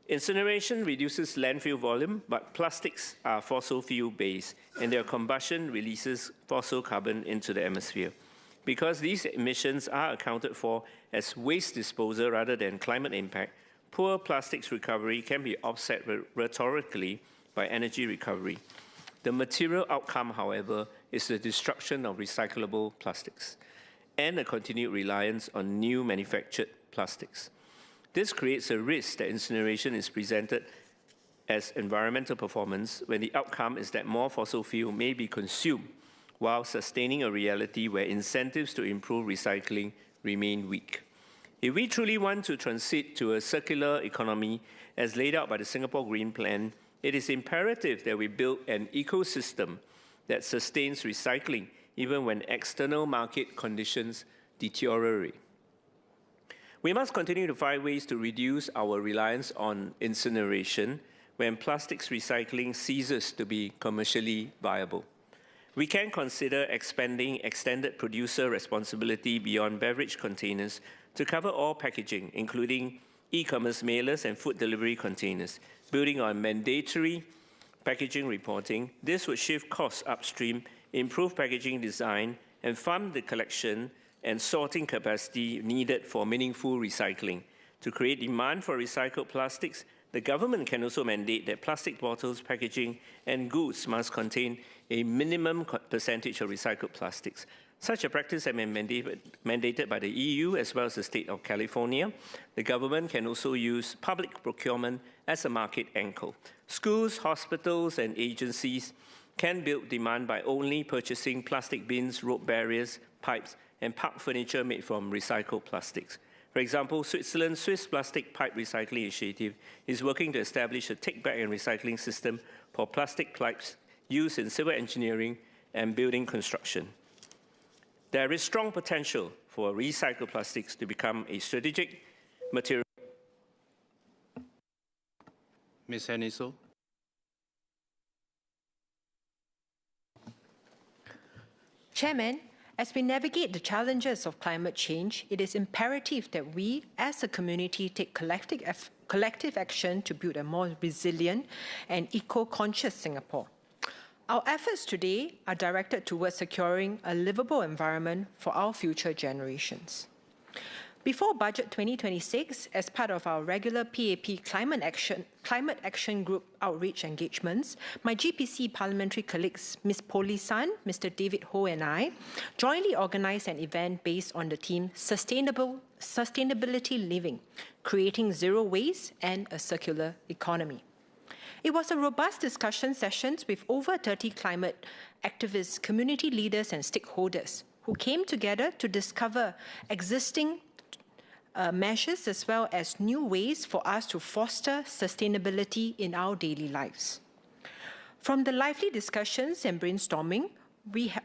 Incineration reduces landfill volume, but plastics are fossil fuel-based, and their combustion releases fossil carbon into the atmosphere. Because these emissions are accounted for as waste disposal rather than climate impact, poor plastics recovery can be offset rhetorically by energy recovery. The material outcome, however, is the destruction of recyclable plastics and a continued reliance on new manufactured plastics. This creates a risk that incineration is presented as environmental performance when the outcome is that more fossil fuel may be consumed while sustaining a reality where incentives to improve recycling remain weak. If we truly want to transit to a circular economy as laid out by the Singapore Green Plan, it is imperative that we build an ecosystem that sustains recycling even when external market conditions deteriorate. We must continue to find ways to reduce our reliance on incineration when plastics recycling ceases to be commercially viable. We can consider expanding extended producer responsibility beyond beverage containers to cover all packaging, including e-commerce mailers and food delivery containers. Building on mandatory packaging reporting, this would shift costs upstream, improve packaging design, and fund the collection and sorting capacity needed for meaningful recycling. To create demand for recycled plastics, the government can also mandate that plastic bottles, packaging, and goods must contain a minimum percentage of recycled plastics. Such a practice has been mandated by the EU as well as the state of California. The government can also use public procurement as a market anchor. Schools, hospitals, and agencies can build demand by only purchasing plastic bins, rope barriers, pipes, and park furniture made from recycled plastics. For example, Switzerland's Swiss Plastic Pipe Recycling Initiative is working to establish a take-back and recycling system for plastic pipes used in civil engineering and building construction. There is strong potential for recycled plastics to become a strategic material. Ms. Heniso. Chairman, as we navigate the challenges of climate change, it is imperative that we, as a community, take collective action to build a more resilient and eco-conscious Singapore. Our efforts today are directed towards securing a livable environment for our future generations. Before Budget 2026, as part of our regular PAP Climate Action Group outreach engagements, my GPC parliamentary colleagues Ms. Polly San, Mr. David Ho and I jointly organised an event based on the theme Sustainability Living, Creating Zero Waste and a Circular Economy. It was a robust discussion session with over 30 climate activists, community leaders and stakeholders who came together to discover existing measures as well as new ways for us to foster sustainability in our daily lives. From the lively discussions and brainstorming,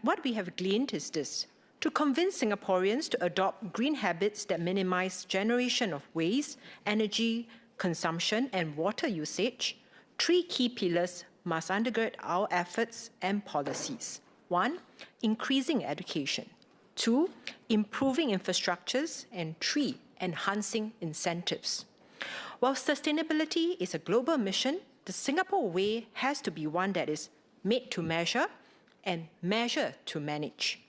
what we have gleaned is this: to convince Singaporeans to adopt green habits that minimize generation of waste, energy consumption and water usage, 3 key pillars must undergird our efforts and policies. 1, increasing education. 2, improving infrastructures. And 3, enhancing incentives. While sustainability is a global mission, the Singapore way has to be one that is made to measure and measure to manage.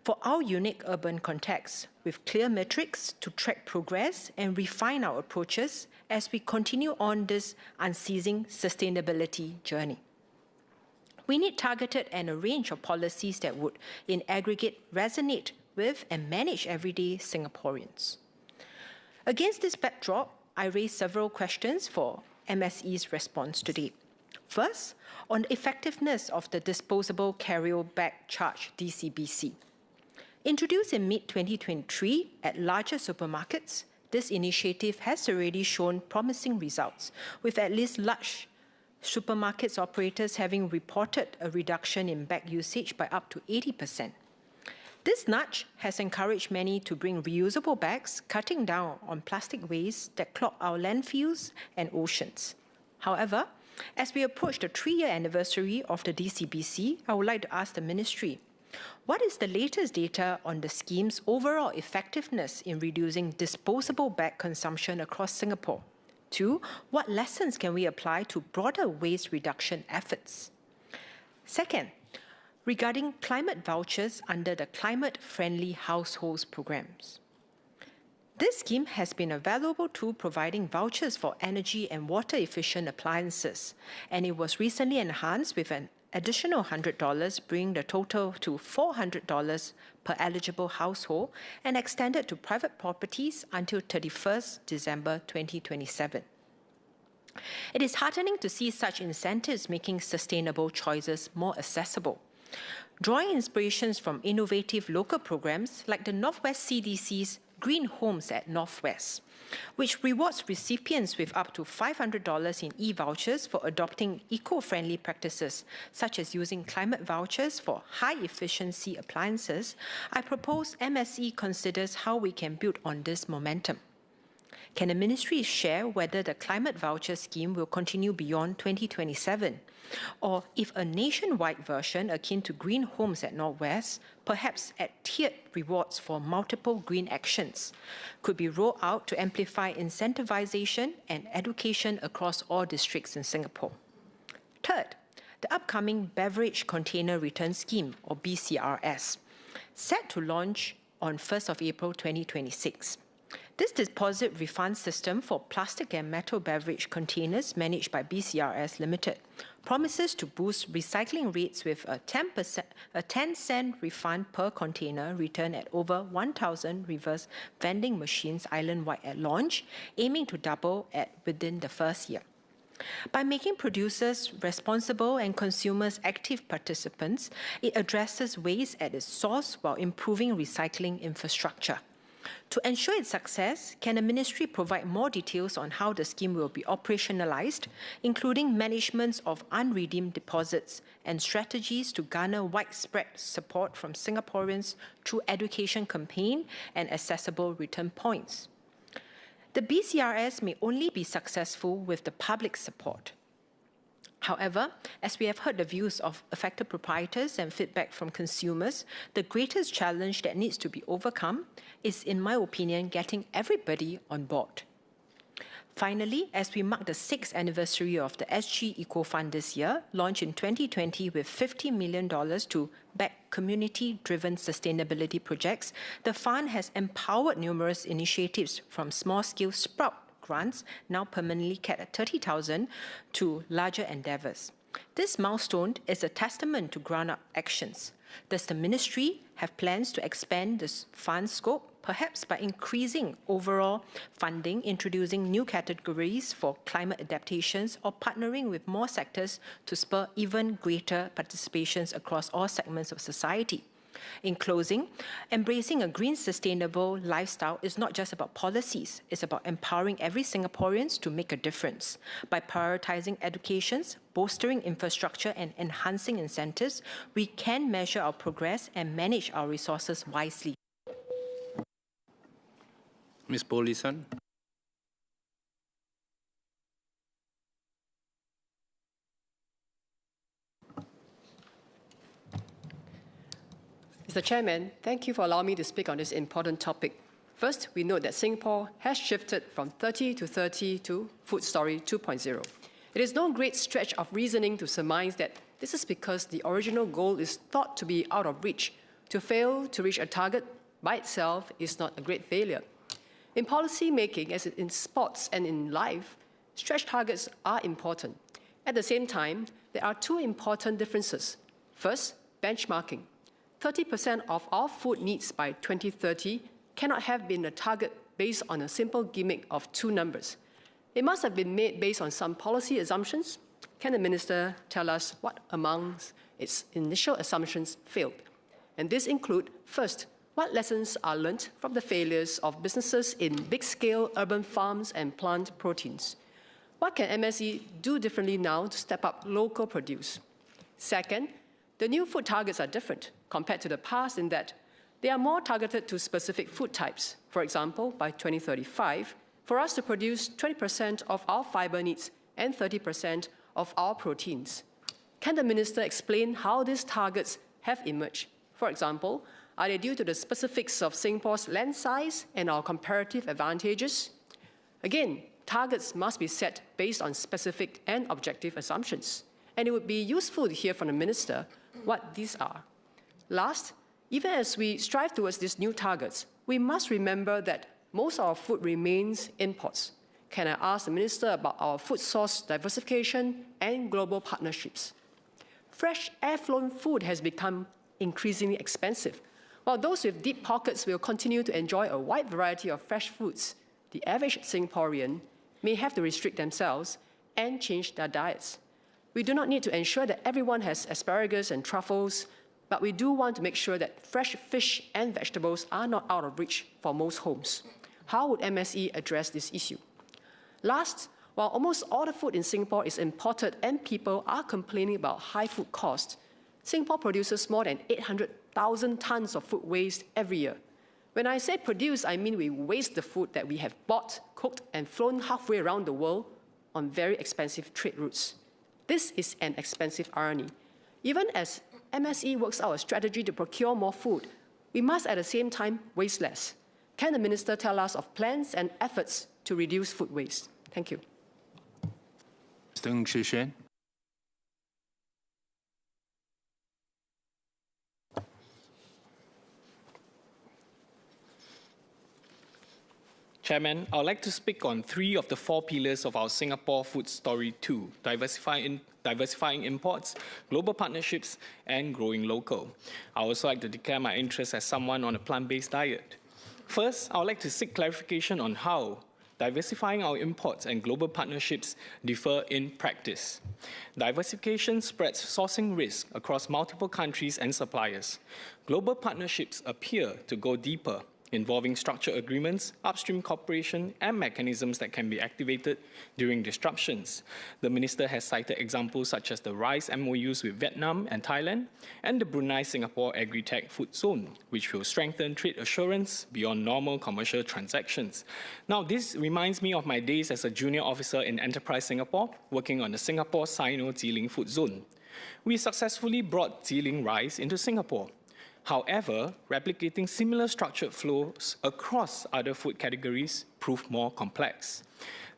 For our unique urban context, with clear metrics to track progress and refine our approaches as we continue on this unceasing sustainability journey. We need targeted and a range of policies that would, in aggregate, resonate with and manage everyday Singaporeans. Against this backdrop, I raised several questions for MSE's response today. First, on the effectiveness of the disposable carry-on bag charge DCBC. Introduced in mid-2023 at larger supermarkets, this initiative has already shown promising results, with at least large supermarkets operators having reported a reduction in bag usage by up to 80%. This nudge has encouraged many to bring reusable bags, cutting down on plastic waste that clog our landfills and oceans. However, as we approach the 3-year anniversary of the DCBC, I would like to ask the Ministry, what is the latest data on the scheme's overall effectiveness in reducing disposable bag consumption across Singapore? 2, what lessons can we apply to broader waste reduction efforts? Second, regarding climate vouchers under the Climate Friendly Households programs. This scheme has been a valuable tool providing vouchers for energy and water efficient appliances, and it was recently enhanced with an additional $100, bringing the total to $400 per eligible household and extended to private properties until 31st December 2027. It is heartening to see such incentives making sustainable choices more accessible. Drawing inspirations from innovative local programs like the Northwest CDC's Green Homes at Northwest, which rewards recipients with up to $500 in e-vouchers for adopting eco-friendly practices, such as using climate vouchers for high-efficiency appliances, I propose MSE considers how we can build on this momentum. Can the Ministry share whether the climate voucher scheme will continue beyond 2027? Or if a nationwide version akin to Green Homes at Northwest, perhaps at tiered rewards for multiple green actions, could be rolled out to amplify incentivization and education across all districts in Singapore. Third, the upcoming Beverage Container Return Scheme, or BCRS, set to launch on 1st of April 2026. This deposit refund system for plastic and metal beverage containers managed by BCRS Limited promises to boost recycling rates with a 10-cent refund per container returned at over 1,000 reverse vending machines island-wide at launch, aiming to double within the first year. By making producers responsible and consumers active participants, it addresses waste at its source while improving recycling infrastructure. To ensure its success, can the Ministry provide more details on how the scheme will be operationalized, including management of unredeemed deposits and strategies to garner widespread support from Singaporeans through education campaign and accessible return points? The BCRS may only be successful with the public support. However, as we have heard the views of affected proprietors and feedback from consumers, the greatest challenge that needs to be overcome is, in my opinion, getting everybody on board. Finally, as we mark the 6th anniversary of the SG Eco Fund this year, launched in 2020 with $50 million to back community-driven sustainability projects, the fund has empowered numerous initiatives from small-scale sprout grants, now permanently capped at 30,000, to larger endeavours. This milestone is a testament to ground-up actions. Does the Ministry have plans to expand this fund scope, perhaps by increasing overall funding, introducing new categories for climate adaptations, or partnering with more sectors to spur even greater participations across all segments of society? In closing, embracing a green, sustainable lifestyle is not just about policies. It's about empowering every Singaporean to make a difference. By prioritizing education, bolstering infrastructure, and enhancing incentives, we can measure our progress and manage our resources wisely. Ms. Polisan. Mr. Chairman, thank you for allowing me to speak on this important topic. First, we note that Singapore has shifted from 30 to 30 to food story 2.0. It is no great stretch of reasoning to surmise that this is because the original goal is thought to be out of reach. To fail to reach a target by itself is not a great failure. In policy making, as in sports and in life, stretch targets are important. At the same time, there are two important differences. First, benchmarking. 30% of all food needs by 2030 cannot have been a target based on a simple gimmick of two numbers. It must have been made based on some policy assumptions. Can the Minister tell us what amongst its initial assumptions failed? And these include, first, what lessons are learnt from the failures of businesses in big-scale urban farms and plant proteins? What can MSE do differently now to step up local produce? Second, the new food targets are different compared to the past in that they are more targeted to specific food types. For example, by 2035, for us to produce 20% of our fibre needs and 30% of our proteins. Can the Minister explain how these targets have emerged? For example, are they due to the specifics of Singapore's land size and our comparative advantages? Again, targets must be set based on specific and objective assumptions, and it would be useful to hear from the Minister what these are. Last, even as we strive towards these new targets, we must remember that most of our food remains imports. Can I ask the Minister about our food source diversification and global partnerships? Fresh air-flown food has become increasingly expensive. While those with deep pockets will continue to enjoy a wide variety of fresh foods, the average Singaporean may have to restrict themselves and change their diets. We do not need to ensure that everyone has asparagus and truffles, but we do want to make sure that fresh fish and vegetables are not out of reach for most homes. How would MSE address this issue? Last, while almost all the food in Singapore is imported and people are complaining about high food costs, Singapore produces more than 800,000 tons of food waste every year. When I say produce, I mean we waste the food that we have bought, cooked, and flown halfway around the world on very expensive trade routes. This is an expensive irony. Even as MSE works out a strategy to procure more food, we must at the same time waste less. Can the Minister tell us of plans and efforts to reduce food waste? Thank you. Mr. Ng Shi Xuan. Chairman, I would like to speak on 3 of the 4 pillars of our Singapore Food Story 2, diversifying imports, global partnerships, and growing local. I would also like to declare my interest as someone on a plant-based diet. First, I would like to seek clarification on how diversifying our imports and global partnerships differ in practice. Diversification spreads sourcing risk across multiple countries and suppliers. Global partnerships appear to go deeper, involving structured agreements, upstream cooperation, and mechanisms that can be activated during disruptions. The Minister has cited examples such as the rice MOUs with Vietnam and Thailand, and the Brunei-Singapore Agri-Tech Food Zone, which will strengthen trade assurance beyond normal commercial transactions. Now, this reminds me of my days as a junior officer in Enterprise Singapore, working on the Singapore Sino-Ziling Food Zone. We successfully brought Ziling rice into Singapore. However, replicating similar structured flows across other food categories proved more complex.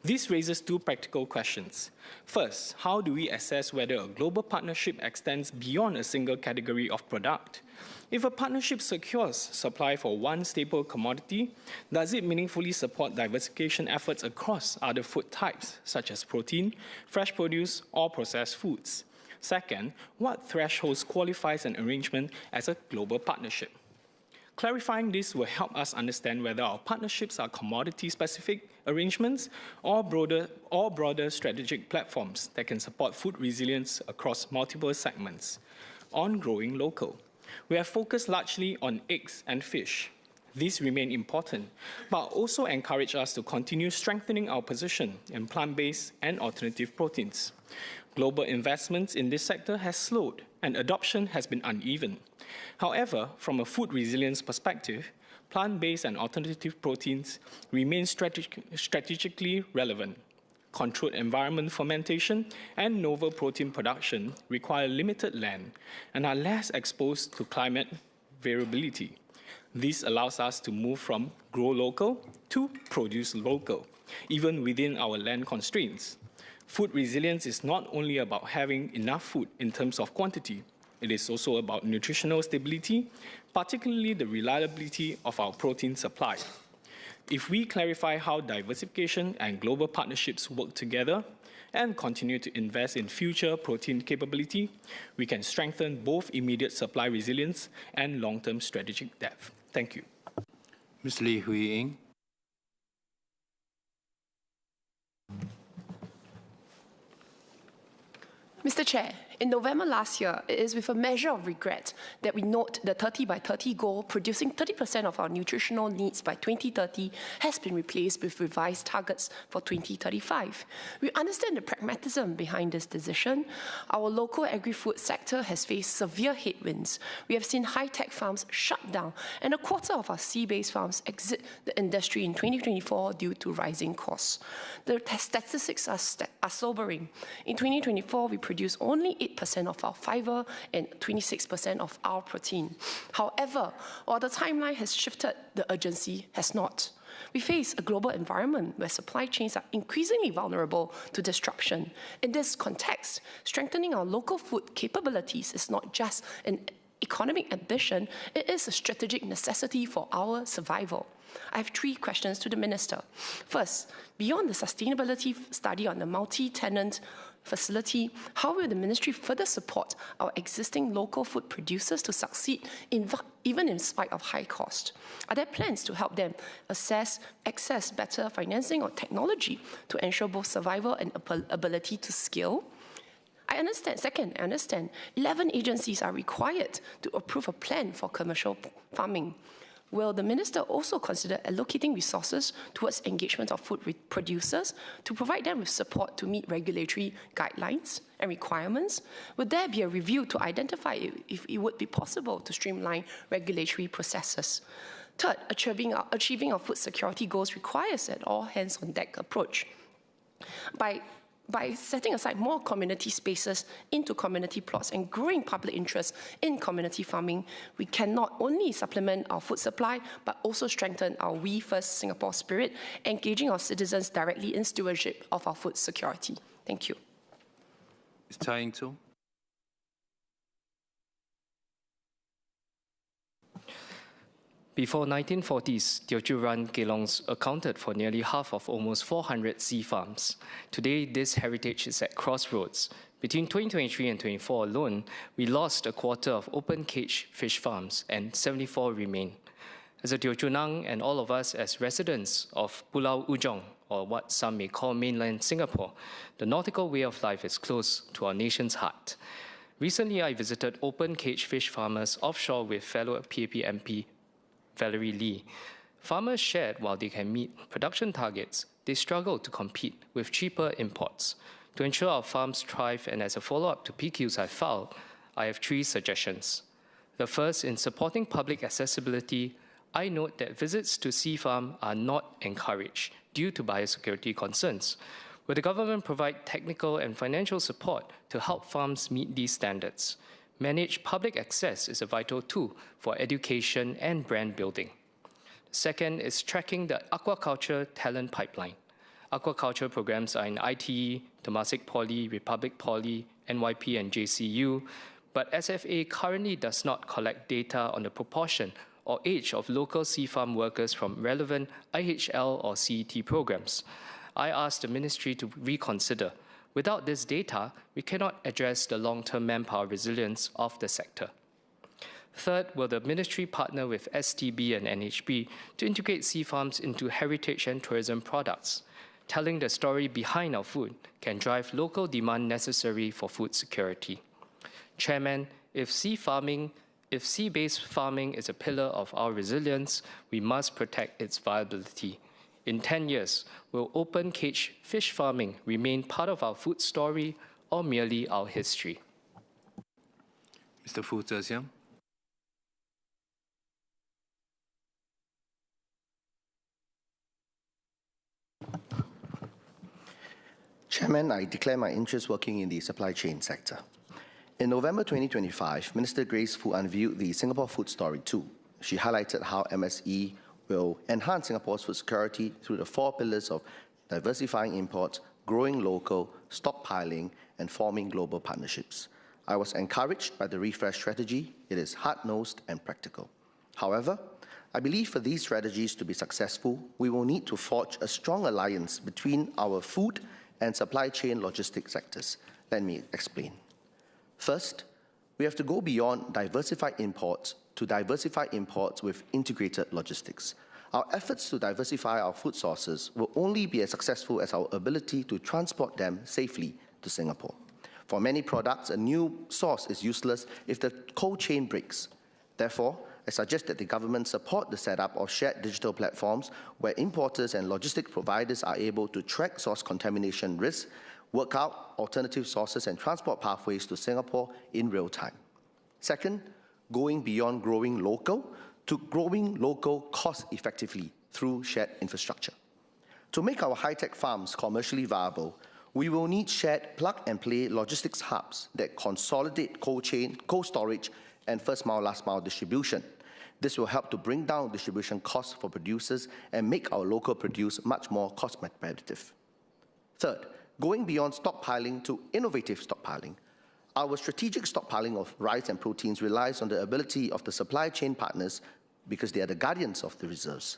This raises 2 practical questions. First, how do we assess whether a global partnership extends beyond a single category of product? If a partnership secures supply for one staple commodity, does it meaningfully support diversification efforts across other food types, such as protein, fresh produce, or processed foods? Second, what thresholds qualifies an arrangement as a global partnership? Clarifying this will help us understand whether our partnerships are commodity-specific arrangements or broader strategic platforms that can support food resilience across multiple segments. On growing local, we have focused largely on eggs and fish. These remain important, but also encourage us to continue strengthening our position in plant-based and alternative proteins. Global investments in this sector has slowed, and adoption has been uneven. However, from a food resilience perspective, plant-based and alternative proteins remain strategically relevant. Controlled environment fermentation and novel protein production require limited land and are less exposed to climate variability. This allows us to move from grow local to produce local, even within our land constraints. Food resilience is not only about having enough food in terms of quantity, it is also about nutritional stability, particularly the reliability of our protein supply. If we clarify how diversification and global partnerships work together and continue to invest in future protein capability, we can strengthen both immediate supply resilience and long-term strategic depth. Thank you. Ms. Lee Hui Ying. Mr. Chair, in November last year, it is with a measure of regret that we note the 30 by 30 goal, producing 30% of our nutritional needs by 2030, has been replaced with revised targets for 2035. We understand the pragmatism behind this decision. Our local agri-food sector has faced severe headwinds. We have seen high-tech farms shut down, and a quarter of our sea-based farms exit the industry in 2024 due to rising costs. The statistics are sobering. In 2024, we produced only 8% of our fiber and 26% of our protein. However, while the timeline has shifted, the urgency has not. We face a global environment where supply chains are increasingly vulnerable to disruption. In this context, strengthening our local food capabilities is not just an economic ambition, it is a strategic necessity for our survival. I have 3 questions to the Minister. First, beyond the sustainability study on the multi-tenant facility, how will the Ministry further support our existing local food producers to succeed even in spite of high cost? Are there plans to help them access better financing or technology to ensure both survival and ability to scale? I understand 11 agencies are required to approve a plan for commercial farming. Will the Minister also consider allocating resources towards engagement of food producers to provide them with support to meet regulatory guidelines and requirements? Would there be a review to identify if it would be possible to streamline regulatory processes? Third, achieving our food security goals requires an all-hands-on-deck approach. By setting aside more community spaces into community plots and growing public interest in community farming, we can not only supplement our food supply, but also strengthen our We First Singapore spirit, engaging our citizens directly in stewardship of our food security. Thank you. Ms. Tai Ying-Tzu. Before 1940s, Teochew Ran Kelongs accounted for nearly half of almost 400 sea farms. Today, this heritage is at crossroads. Between 2023 and 2024 alone, we lost a quarter of open cage fish farms and 74 remain. As a Teochew Nang and all of us as residents of Pulau Ujong, or what some may call mainland Singapore, the nautical way of life is close to our nation's heart. Recently, I visited open cage fish farmers offshore with fellow PAP MP Valerie Lee. Farmers shared while they can meet production targets, they struggle to compete with cheaper imports. To ensure our farms thrive and as a follow-up to PQs I filed, I have 3 suggestions. The first, in supporting public accessibility, I note that visits to sea farm are not encouraged due to biosecurity concerns. Will the government provide technical and financial support to help farms meet these standards? Managed public access is a vital tool for education and brand building. Second is tracking the aquaculture talent pipeline. Aquaculture programs are in ITE, Temasek Poly, Republic Poly, NYP and JCU, but SFA currently does not collect data on the proportion or age of local sea farm workers from relevant IHL or CET programs. I asked the ministry to reconsider. Without this data, we cannot address the long-term manpower resilience of the sector. Third, will the ministry partner with STB and NHB to integrate sea farms into heritage and tourism products? Telling the story behind our food can drive local demand necessary for food security. Chairman, if sea-based farming is a pillar of our resilience, we must protect its viability. In 10 years, will open cage fish farming remain part of our food story or merely our history? Mr. Fu Zhexiang. Chairman, I declare my interest working in the supply chain sector. In November 2025, Minister Grace Fu unveiled the Singapore Food Story 2. She highlighted how MSE will enhance Singapore's food security through the 4 pillars of diversifying imports, growing local, stockpiling, and forming global partnerships. I was encouraged by the refresh strategy. It is hard-nosed and practical. However, I believe for these strategies to be successful, we will need to forge a strong alliance between our food and supply chain logistics sectors. Let me explain. First, we have to go beyond diversified imports to diversify imports with integrated logistics. Our efforts to diversify our food sources will only be as successful as our ability to transport them safely to Singapore. For many products, a new source is useless if the cold chain breaks. Therefore, I suggest that the government support the setup of shared digital platforms where importers and logistic providers are able to track source contamination risks, work out alternative sources and transport pathways to Singapore in real time. Second, going beyond growing local to growing local cost-effectively through shared infrastructure. To make our high-tech farms commercially viable, we will need shared plug-and-play logistics hubs that consolidate cold chain, cold storage, and first-mile, last-mile distribution. This will help to bring down distribution costs for producers and make our local produce much more cost-competitive. Third, going beyond stockpiling to innovative stockpiling. Our strategic stockpiling of rice and proteins relies on the ability of the supply chain partners because they are the guardians of the reserves.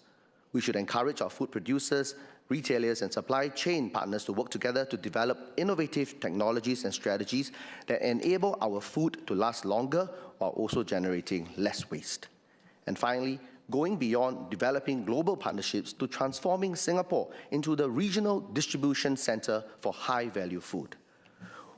We should encourage our food producers, retailers, and supply chain partners to work together to develop innovative technologies and strategies that enable our food to last longer while also generating less waste. And finally, going beyond developing global partnerships to transforming Singapore into the regional distribution center for high-value food.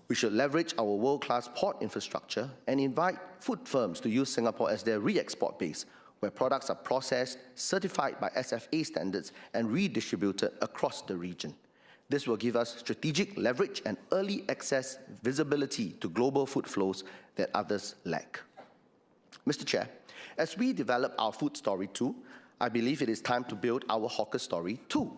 We should leverage our world-class port infrastructure and invite food firms to use Singapore as their re-export base, where products are processed, certified by SFA standards, and redistributed across the region. This will give us strategic leverage and early access visibility to global food flows that others lack. Mr. Chair, as we develop our food story too, I believe it is time to build our hawker story too.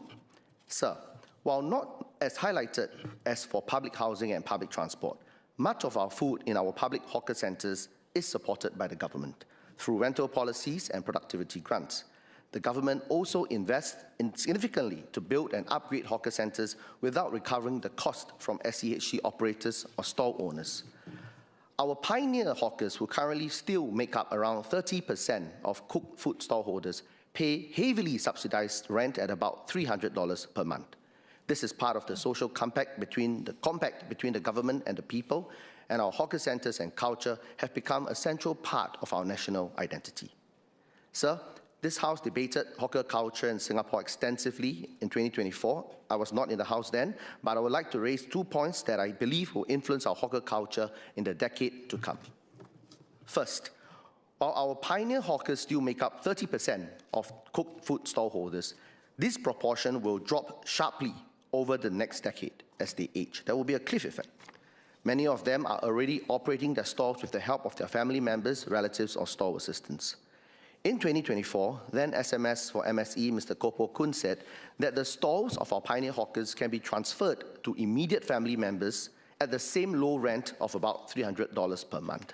Sir, while not as highlighted as for public housing and public transport, much of our food in our public hawker centres is supported by the government through rental policies and productivity grants. The government also invests significantly to build and upgrade hawker centres without recovering the cost from SCHC operators or stall owners. Our pioneer hawkers, who currently still make up around 30% of cooked food stallholders, pay heavily subsidized rent at about $300 per month. This is part of the social compact between the government and the people, and our hawker centres and culture have become a central part of our national identity. Sir, this House debated hawker culture in Singapore extensively in 2024. I was not in the House then, but I would like to raise 2 points that I believe will influence our hawker culture in the decade to come. First, while our pioneer hawkers still make up 30% of cooked food stallholders, this proportion will drop sharply over the next decade as they age. There will be a cliff effect. Many of them are already operating their stalls with the help of their family members, relatives, or stall assistants. In 2024, then SMS for MSE, Mr. Kopo Kun, said that the stalls of our pioneer hawkers can be transferred to immediate family members at the same low rent of about $300 per month.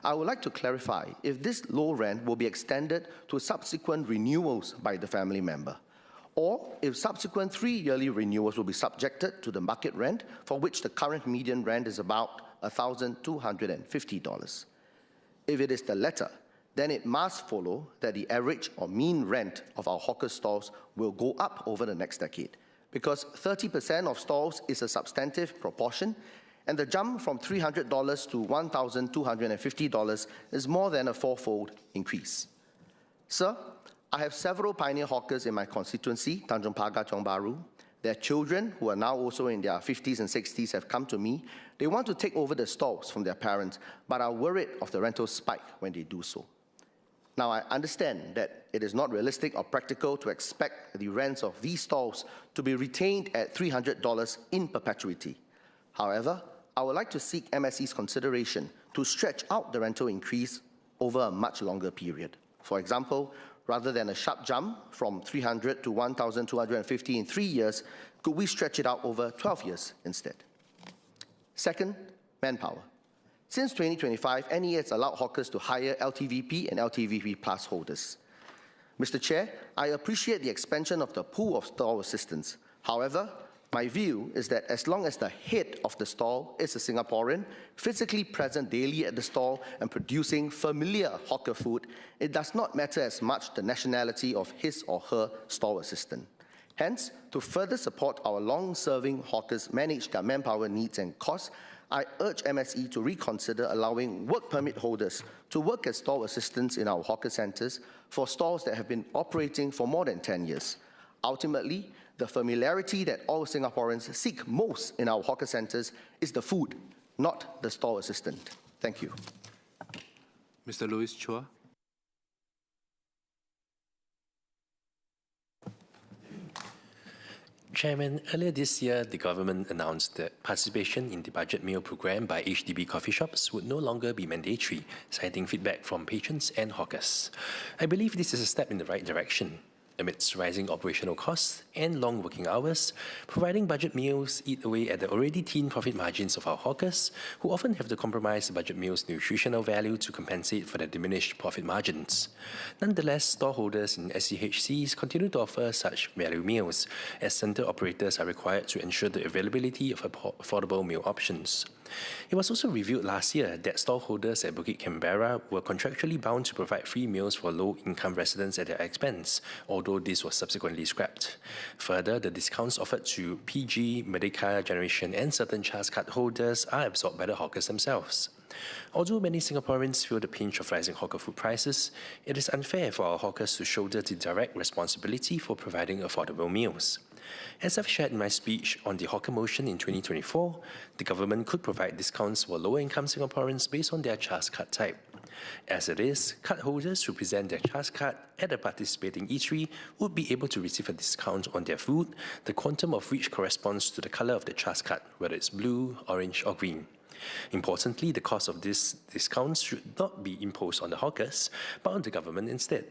I would like to clarify if this low rent will be extended to subsequent renewals by the family member, or if subsequent 3-yearly renewals will be subjected to the market rent, for which the current median rent is about $1,250. If it is the latter, then it must follow that the average or mean rent of our hawker stalls will go up over the next decade, because 30% of stalls is a substantive proportion, and the jump from $300 to $1,250 is more than a 4-fold increase. Sir, I have several pioneer hawkers in my constituency, Tanjong Pagar, Tiong Bahru. Their children, who are now also in their 50s and 60s, have come to me. They want to take over the stalls from their parents, but are worried of the rental spike when they do so. Now, I understand that it is not realistic or practical to expect the rents of these stalls to be retained at $300 in perpetuity. However, I would like to seek MSE's consideration to stretch out the rental increase over a much longer period. For example, rather than a sharp jump from $300 to $1,250 in 3 years, could we stretch it out over 12 years instead? Second, manpower. Since 2025, NEA has allowed hawkers to hire LTVP and LTVP Plus holders. Mr. Chair, I appreciate the expansion of the pool of stall assistants. However, my view is that as long as the head of the stall is a Singaporean, physically present daily at the stall and producing familiar hawker food, it does not matter as much the nationality of his or her stall assistant. Hence, to further support our long-serving hawkers manage their manpower needs and costs, I urge MSE to reconsider allowing work permit holders to work as stall assistants in our hawker centres for stalls that have been operating for more than 10 years. Ultimately, the familiarity that all Singaporeans seek most in our hawker centres is the food, not the stall assistant. Thank you. Mr. Louis Chua. Chairman, earlier this year, the government announced that participation in the budget meal program by HDB coffee shops would no longer be mandatory, citing feedback from patrons and hawkers. I believe this is a step in the right direction. Amidst rising operational costs and long working hours, providing budget meals eat away at the already thin profit margins of our hawkers, who often have to compromise the budget meal's nutritional value to compensate for their diminished profit margins. Nonetheless, stallholders in SCHCs continue to offer such value meals, as centre operators are required to ensure the availability of affordable meal options. It was also revealed last year that stallholders at Bukit Canberra were contractually bound to provide free meals for low-income residents at their expense, although this was subsequently scrapped. Further, the discounts offered to PG, Merdeka Generation and certain CHAS card holders are absorbed by the hawkers themselves. Although many Singaporeans feel the pinch of rising hawker food prices, it is unfair for our hawkers to shoulder the direct responsibility for providing affordable meals. As I've shared in my speech on the hawker motion in 2024, the government could provide discounts for lower-income Singaporeans based on their CHAS card type. As it is, card holders who present their CHAS card at a participating eatery would be able to receive a discount on their food, the quantum of which corresponds to the colour of the CHAS card, whether it's blue, orange or green. Importantly, the cost of these discounts should not be imposed on the hawkers, but on the government instead.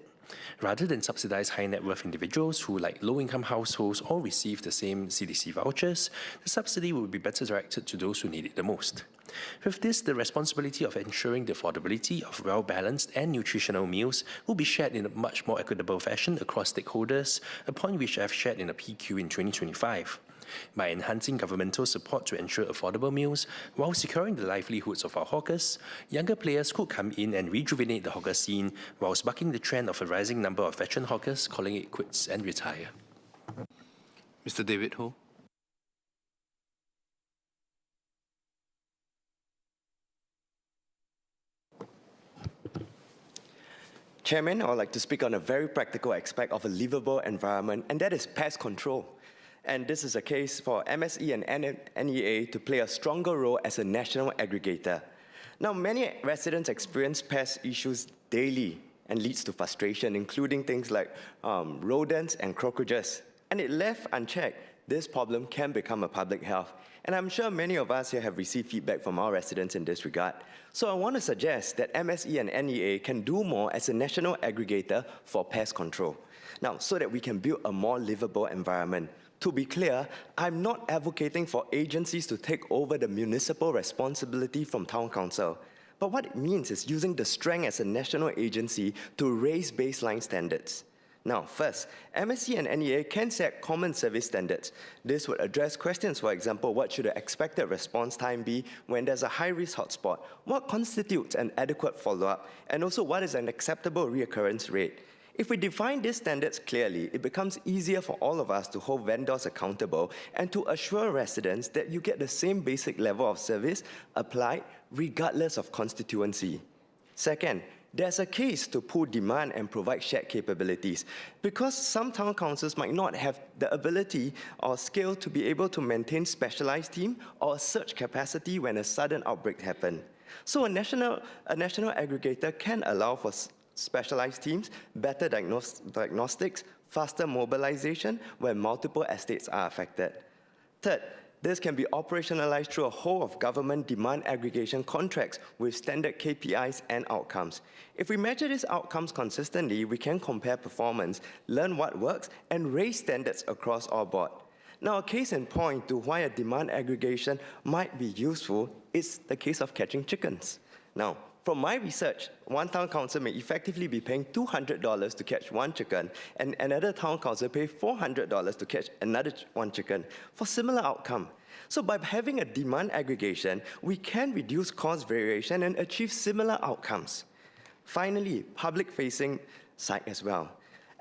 Rather than subsidise high-net-worth individuals who, like low-income households, all receive the same CDC vouchers, the subsidy would be better directed to those who need it the most. With this, the responsibility of ensuring the affordability of well-balanced and nutritional meals will be shared in a much more equitable fashion across stakeholders, a point which I have shared in a PQ in 2025. By enhancing governmental support to ensure affordable meals while securing the livelihoods of our hawkers, younger players could come in and rejuvenate the hawker scene whilst bucking the trend of a rising number of veteran hawkers calling it quits and retire. Mr. David Ho. Chairman, I would like to speak on a very practical aspect of a livable environment, and that is pest control. And this is a case for MSE and NEA to play a stronger role as a national aggregator. Now, many residents experience pest issues daily and leads to frustration, including things like rodents and cockroaches. And if left unchecked, this problem can become a public health. And I'm sure many of us here have received feedback from our residents in this regard. So I want to suggest that MSE and NEA can do more as a national aggregator for pest control. Now, so that we can build a more livable environment. To be clear, I'm not advocating for agencies to take over the municipal responsibility from town council. But what it means is using the strength as a national agency to raise baseline standards. Now, first, MSE and NEA can set common service standards. This would address questions, for example, what should the expected response time be when there's a high-risk hotspot? What constitutes an adequate follow-up? And also, what is an acceptable reoccurrence rate? If we define these standards clearly, it becomes easier for all of us to hold vendors accountable and to assure residents that you get the same basic level of service applied regardless of constituency. Second, there's a case to pool demand and provide shared capabilities because some town councils might not have the ability or skill to be able to maintain specialized team or surge capacity when a sudden outbreak happens. So a national aggregator can allow for specialized teams, better diagnostics, faster mobilization when multiple estates are affected. Third, this can be operationalized through a whole of government demand aggregation contracts with standard KPIs and outcomes. If we measure these outcomes consistently, we can compare performance, learn what works, and raise standards across all board. Now, a case in point to why a demand aggregation might be useful is the case of catching chickens. Now, from my research, one town council may effectively be paying $200 to catch one chicken, and another town council pay $400 to catch another one chicken for similar outcome. So by having a demand aggregation, we can reduce cost variation and achieve similar outcomes. Finally, public-facing side as well.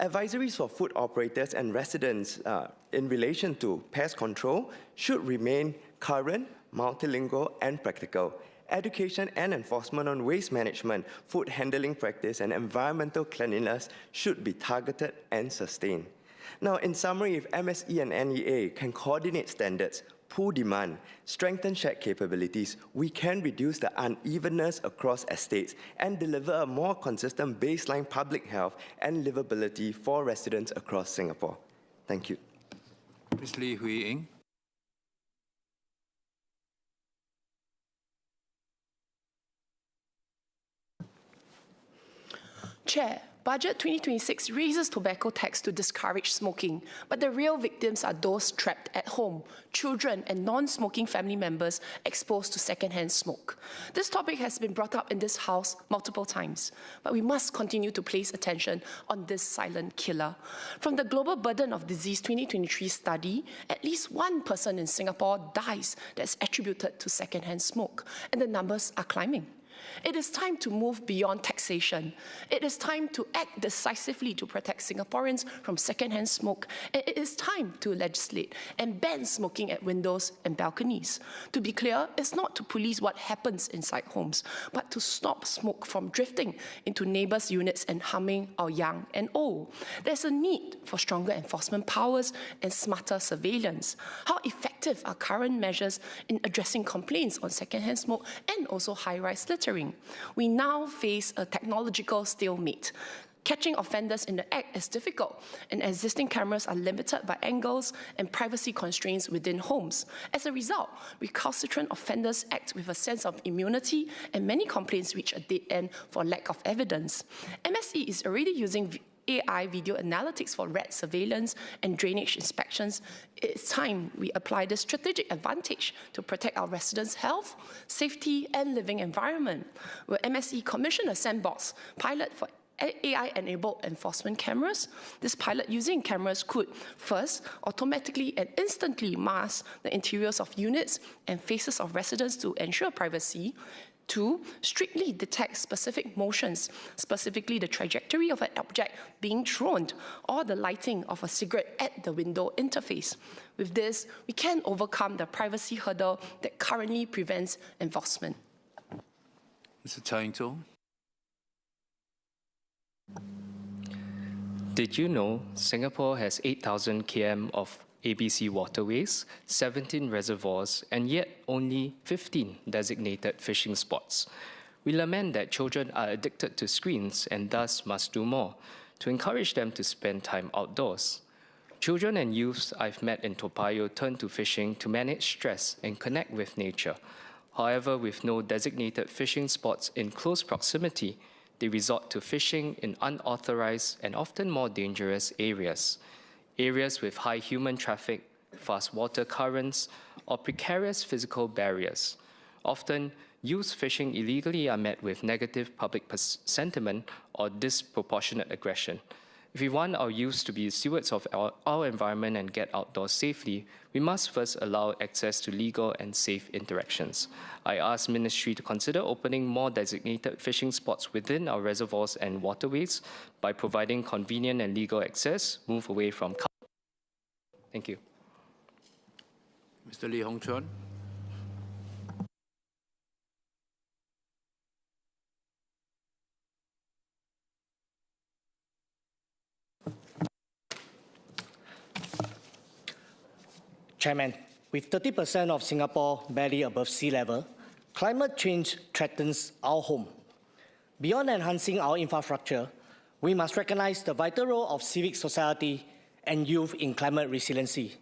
Advisories for food operators and residents in relation to pest control should remain current, multilingual, and practical. Education and enforcement on waste management, food handling practice, and environmental cleanliness should be targeted and sustained. Now, in summary, if MSE and NEA can coordinate standards, pool demand, strengthen shared capabilities, we can reduce the unevenness across estates and deliver a more consistent baseline public health and livability for residents across Singapore. Thank you. Ms. Lee Hui Eng. Chair, Budget 2026 raises tobacco tax to discourage smoking, but the real victims are those trapped at home, children and non-smoking family members exposed to secondhand smoke. This topic has been brought up in this House multiple times, but we must continue to place attention on this silent killer. From the Global Burden of Disease 2023 study, at least one person in Singapore dies that's attributed to secondhand smoke, and the numbers are climbing. It is time to move beyond taxation. It is time to act decisively to protect Singaporeans from secondhand smoke. And it is time to legislate and ban smoking at windows and balconies. To be clear, it's not to police what happens inside homes, but to stop smoke from drifting into neighbours' units and harming our young and old. There's a need for stronger enforcement powers and smarter surveillance. How effective are current measures in addressing complaints on secondhand smoke and also high-rise littering? We now face a technological stalemate. Catching offenders in the act is difficult, and existing cameras are limited by angles and privacy constraints within homes. As a result, recalcitrant offenders act with a sense of immunity, and many complaints reach a dead end for lack of evidence. MSE is already using AI video analytics for rat surveillance and drainage inspections. It's time we apply this strategic advantage to protect our residents' health, safety, and living environment. Will MSE commission a sandbox pilot for AI-enabled enforcement cameras. This pilot using cameras could first automatically and instantly mask the interiors of units and faces of residents to ensure privacy. 2, strictly detect specific motions, specifically the trajectory of an object being thrown or the lighting of a cigarette at the window interface. With this, we can overcome the privacy hurdle that currently prevents enforcement. Mr. Charrington. Did you know Singapore has 8,000 km of ABC waterways, 17 reservoirs, and yet only 15 designated fishing spots? We lament that children are addicted to screens and thus must do more to encourage them to spend time outdoors. Children and youths I've met in Toa Payoh turn to fishing to manage stress and connect with nature. However, with no designated fishing spots in close proximity, they resort to fishing in unauthorized and often more dangerous areas. Areas with high human traffic, fast water currents, or precarious physical barriers. Often, youth fishing illegally are met with negative public sentiment or disproportionate aggression. If we want our youth to be stewards of our environment and get outdoors safely, we must first allow access to legal and safe interactions. I ask Ministry to consider opening more designated fishing spots within our reservoirs and waterways by providing convenient and legal access, move away from. Thank you. Mr. Lee Hong Chuan. Chairman, with 30% of Singapore barely above sea level, climate change threatens our home. Beyond enhancing our infrastructure, we must recognize the vital role of civic society and youth in climate resiliency.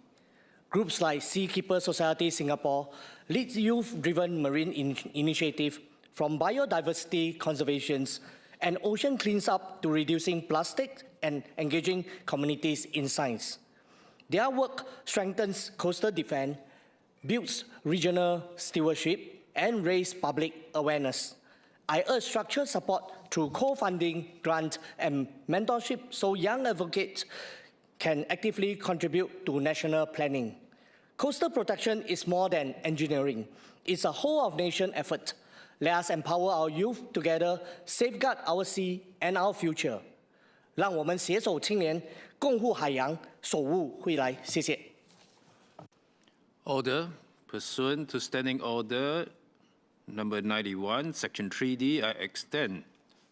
Groups like Seakeeper Society Singapore lead youth-driven marine initiative from biodiversity conservations and ocean cleanup to reducing plastic and engaging communities in science. Their work strengthens coastal defense, builds regional stewardship, and raises public awareness. I urge structured support through co-funding, grant, and mentorship so young advocates can actively contribute to national planning. Coastal protection is more than engineering. It's a whole-of-nation effort. Let us empower our youth together, safeguard our sea and our future. 让我们携手青年，共护海洋，守护未来。谢谢。Order. Pursuant to Standing Order Number 91, Section 3D, I extend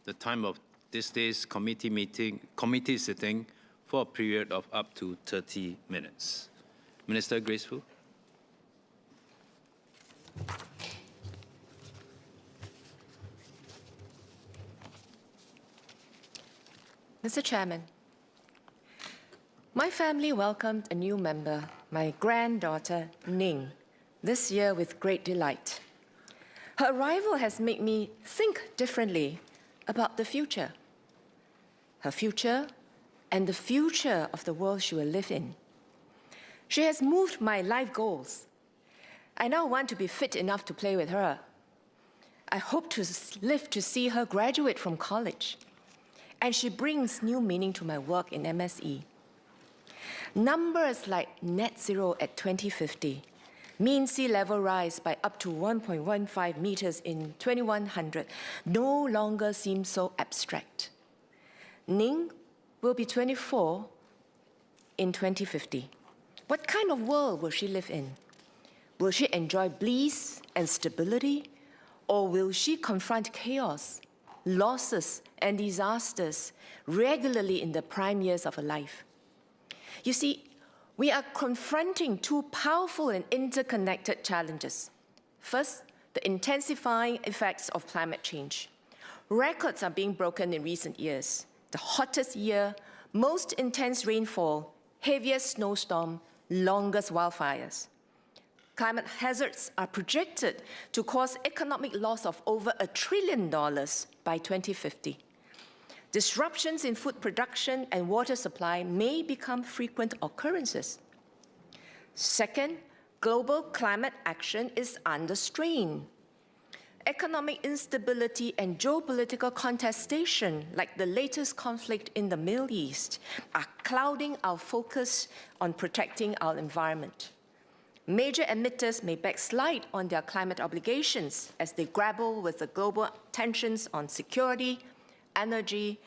the time of this day's committee sitting for a period of up to 30 minutes. Minister Grace Fu. Mr. Chairman, my family welcomed a new member, my granddaughter, Ning, this year with great delight. Her arrival has made me think differently about the future. Her future and the future of the world she will live in. She has moved my life goals. I now want to be fit enough to play with her. I hope to live to see her graduate from college. And she brings new meaning to my work in MSE. Numbers like net zero at 2050, mean sea level rise by up to 1.15 meters in 2100 no longer seem so abstract. Ning will be 24 in 2050. What kind of world will she live in? Will she enjoy bliss and stability, or will she confront chaos, losses, and disasters regularly in the prime years of her life? You see, we are confronting two powerful and interconnected challenges. First, the intensifying effects of climate change. Records are being broken in recent years. The hottest year, most intense rainfall, heaviest snowstorm, longest wildfires. Climate hazards are projected to cause economic loss of over $1 trillion by 2050. Disruptions in food production and water supply may become frequent occurrences. Second, global climate action is under strain. Economic instability and geopolitical contestation, like the latest conflict in the Middle East, are clouding our focus on protecting our environment. Major emitters may backslide on their climate obligations as they grapple with the global tensions on security, energy,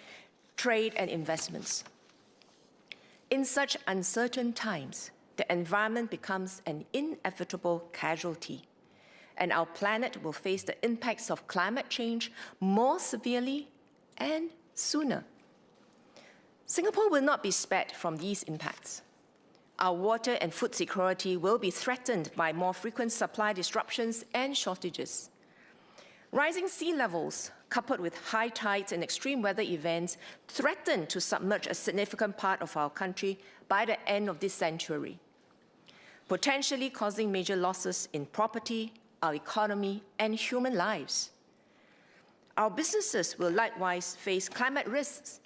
trade, and investments. In such uncertain times, the environment becomes an inevitable casualty, and our planet will face the impacts of climate change more severely and sooner. Singapore will not be spared from these impacts. Our water and food security will be threatened by more frequent supply disruptions and shortages. Rising sea levels, coupled with high tides and extreme weather events, threaten to submerge a significant part of our country by the end of this century, potentially causing major losses in property, our economy, and human lives. Our businesses will likewise face climate risks,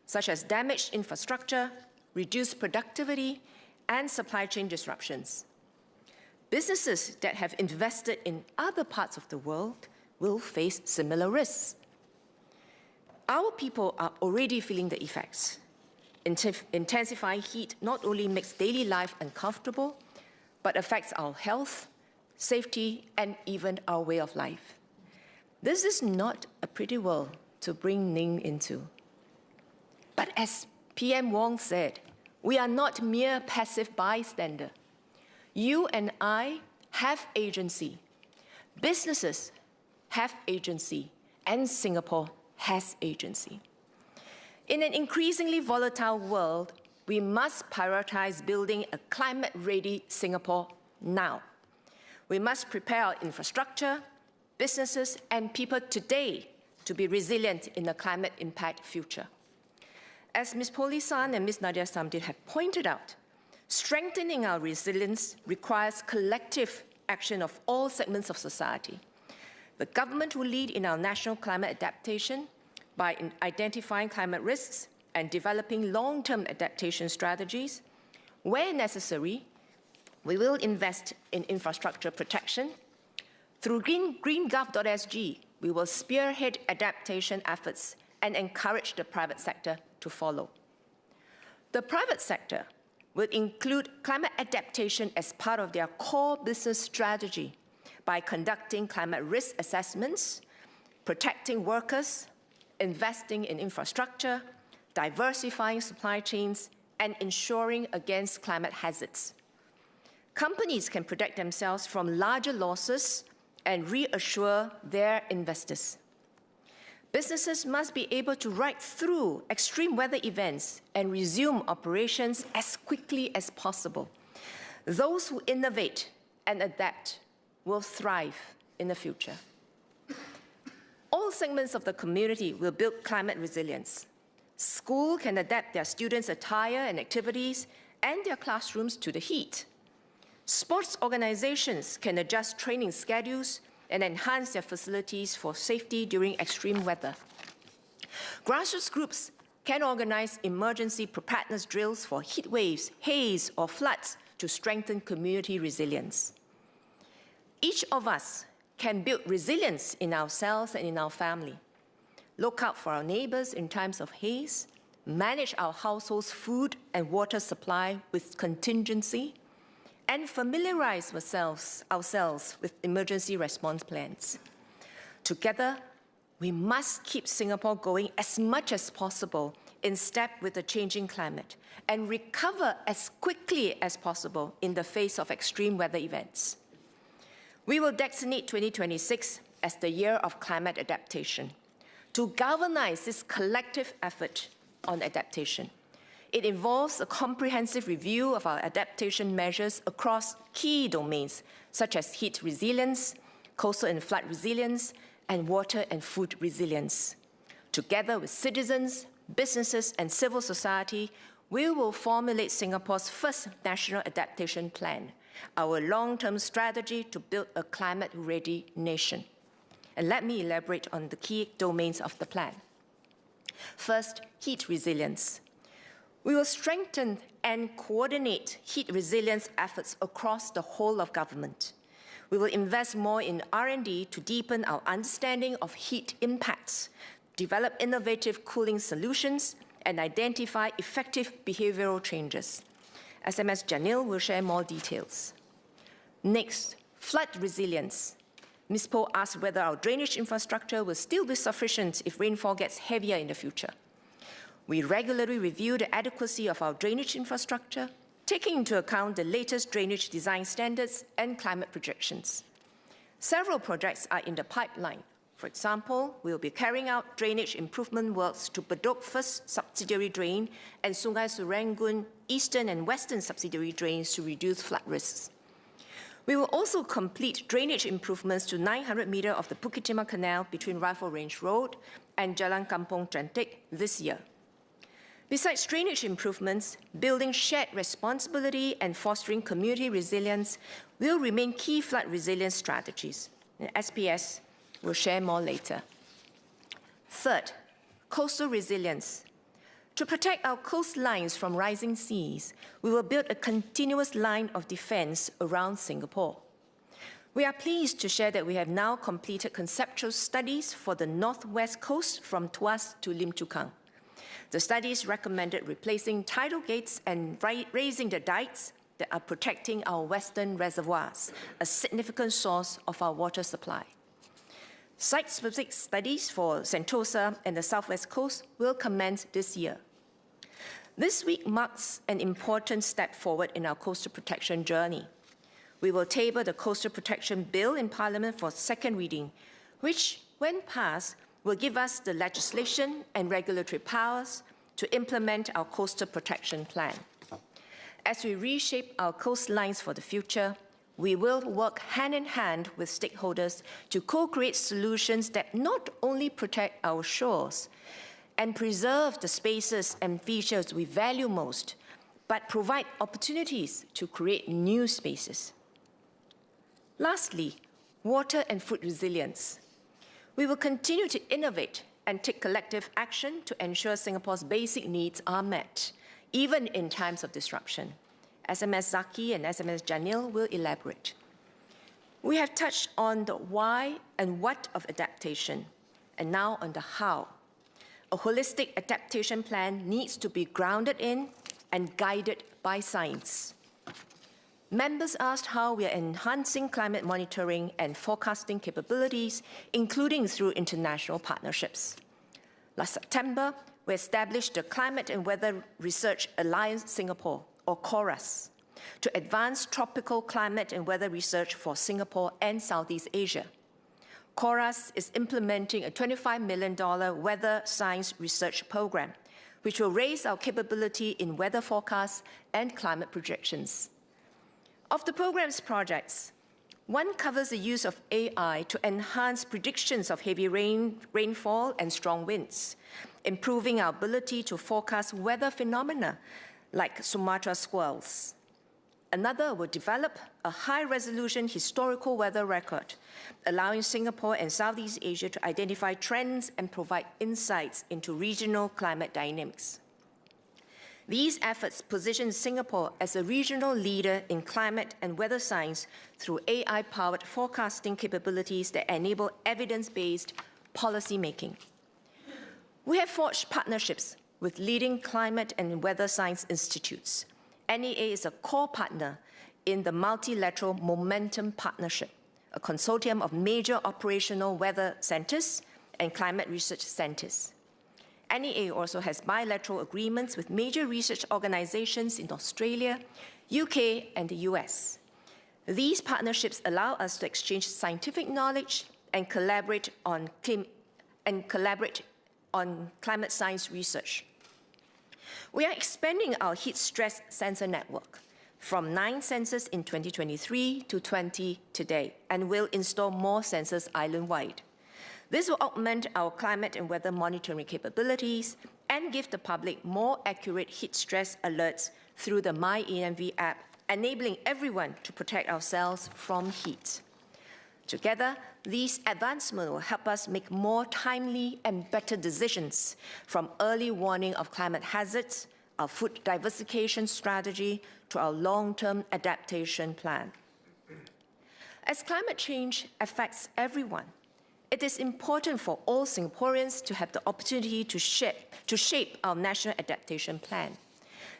such as damaged infrastructure, reduced productivity, and supply chain disruptions. Businesses that have invested in other parts of the world will face similar risks. Our people are already feeling the effects. Intensifying heat not only makes daily life uncomfortable, but affects our health, safety, and even our way of life. This is not a pretty world to bring Ning into. But as PM Wong said, we are not mere passive bystander. You and I have agency. Businesses have agency, and Singapore has agency. In an increasingly volatile world, we must prioritize building a climate-ready Singapore now. We must prepare our infrastructure, businesses, and people today to be resilient in the climate impact future. As Ms. Poli San and Ms. Nadia Samdit have pointed out, strengthening our resilience requires collective action of all segments of society. The government will lead in our national climate adaptation by identifying climate risks and developing long-term adaptation strategies. Where necessary, we will invest in infrastructure protection. Through greengov.sg, we will spearhead adaptation efforts and encourage the private sector to follow. The private sector will include climate adaptation as part of their core business strategy by conducting climate risk assessments, protecting workers, investing in infrastructure, diversifying supply chains, and ensuring against climate hazards. Companies can protect themselves from larger losses and reassure their investors. Businesses must be able to ride through extreme weather events and resume operations as quickly as possible. Those who innovate and adapt will thrive in the future. All segments of the community will build climate resilience. Schools can adapt their students' attire and activities and their classrooms to the heat. Sports organizations can adjust training schedules and enhance their facilities for safety during extreme weather. Grassroots groups can organize emergency preparedness drills for heat waves, haze, or floods to strengthen community resilience. Each of us can build resilience in ourselves and in our family. Look out for our neighbors in times of haze, manage our household's food and water supply with contingency, and familiarize ourselves with emergency response plans. Together, we must keep Singapore going as much as possible in step with the changing climate and recover as quickly as possible in the face of extreme weather events. We will designate 2026 as the year of climate adaptation to galvanize this collective effort on adaptation. It involves a comprehensive review of our adaptation measures across key domains, such as heat resilience, coastal and flood resilience, and water and food resilience. Together with citizens, businesses, and civil society, we will formulate Singapore's first national adaptation plan, our long-term strategy to build a climate-ready nation. And let me elaborate on the key domains of the plan. First, heat resilience. We will strengthen and coordinate heat resilience efforts across the whole of government. We will invest more in R&D to deepen our understanding of heat impacts, develop innovative cooling solutions, and identify effective behavioral changes. SMS Janil will share more details. Next, flood resilience. Ms. Poh asked whether our drainage infrastructure will still be sufficient if rainfall gets heavier in the future. We regularly review the adequacy of our drainage infrastructure, taking into account the latest drainage design standards and climate projections. Several projects are in the pipeline. For example, we will be carrying out drainage improvement works to Bedok First Subsidiary Drain and Sungai Serangoon Eastern and Western Subsidiary Drains to reduce flood risks. We will also complete drainage improvements to 900 meters of the Bukit Timah Canal between Rifle Range Road and Jalan Kampong Cantik this year. Besides drainage improvements, building shared responsibility and fostering community resilience will remain key flood resilience strategies. And SPS will share more later. Third, coastal resilience. To protect our coastlines from rising seas, we will build a continuous line of defense around Singapore. We are pleased to share that we have now completed conceptual studies for the northwest coast from Tuas to Lim Chu Kang. The studies recommended replacing tidal gates and raising the dikes that are protecting our western reservoirs, a significant source of our water supply. Site-specific studies for Sentosa and the southwest coast will commence this year. This week marks an important step forward in our coastal protection journey. We will table the Coastal Protection Bill in Parliament for second reading, which, when passed, will give us the legislation and regulatory powers to implement our coastal protection plan. As we reshape our coastlines for the future, we will work hand in hand with stakeholders to co-create solutions that not only protect our shores and preserve the spaces and features we value most, but provide opportunities to create new spaces. Lastly, water and food resilience. We will continue to innovate and take collective action to ensure Singapore's basic needs are met, even in times of disruption. SMS Zaki and SMS Janil will elaborate. We have touched on the why and what of adaptation, and now on the how. A holistic adaptation plan needs to be grounded in and guided by science. Members asked how we are enhancing climate monitoring and forecasting capabilities, including through international partnerships. Last September, we established the Climate and Weather Research Alliance Singapore, or CORAS, to advance tropical climate and weather research for Singapore and Southeast Asia. CORAS is implementing a $25 million weather science research program, which will raise our capability in weather forecasts and climate projections. Of the program's projects, one covers the use of AI to enhance predictions of heavy rainfall and strong winds, improving our ability to forecast weather phenomena like Sumatra squalls. Another will develop a high-resolution historical weather record, allowing Singapore and Southeast Asia to identify trends and provide insights into regional climate dynamics. These efforts position Singapore as a regional leader in climate and weather science through AI-powered forecasting capabilities that enable evidence-based policy-making. We have forged partnerships with leading climate and weather science institutes. NEA is a core partner in the Multilateral Momentum Partnership, a consortium of major operational weather centers and climate research centers. NEA also has bilateral agreements with major research organizations in Australia, UK, and the US. These partnerships allow us to exchange scientific knowledge and collaborate on climate science research. We are expanding our heat stress sensor network from 9 sensors in 2023 to 20 today, and will install more sensors island-wide. This will augment our climate and weather monitoring capabilities and give the public more accurate heat stress alerts through the MyENV app, enabling everyone to protect ourselves from heat. Together, these advancements will help us make more timely and better decisions, from early warning of climate hazards, our food diversification strategy, to our long-term adaptation plan. As climate change affects everyone, it is important for all Singaporeans to have the opportunity to shape our national adaptation plan.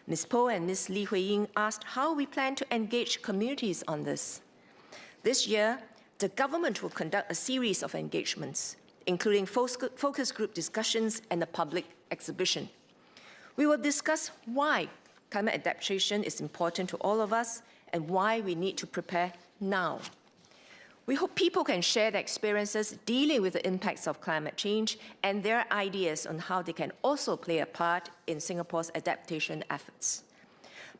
Ms. Poh and Ms. Lee Hui-ying asked how we plan to engage communities on this. This year, the government will conduct a series of engagements, including focus group discussions and a public exhibition. We will discuss why climate adaptation is important to all of us and why we need to prepare now. We hope people can share their experiences dealing with the impacts of climate change and their ideas on how they can also play a part in Singapore's adaptation efforts.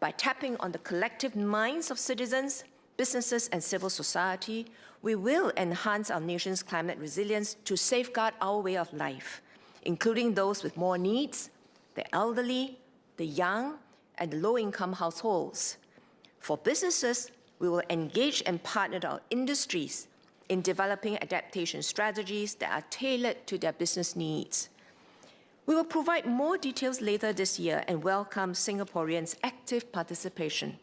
By tapping on the collective minds of citizens, businesses, and civil society, we will enhance our nation's climate resilience to safeguard our way of life, including those with more needs, the elderly, the young, and the low-income households. For businesses, we will engage and partner our industries in developing adaptation strategies that are tailored to their business needs. We will provide more details later this year and welcome Singaporeans' active participation.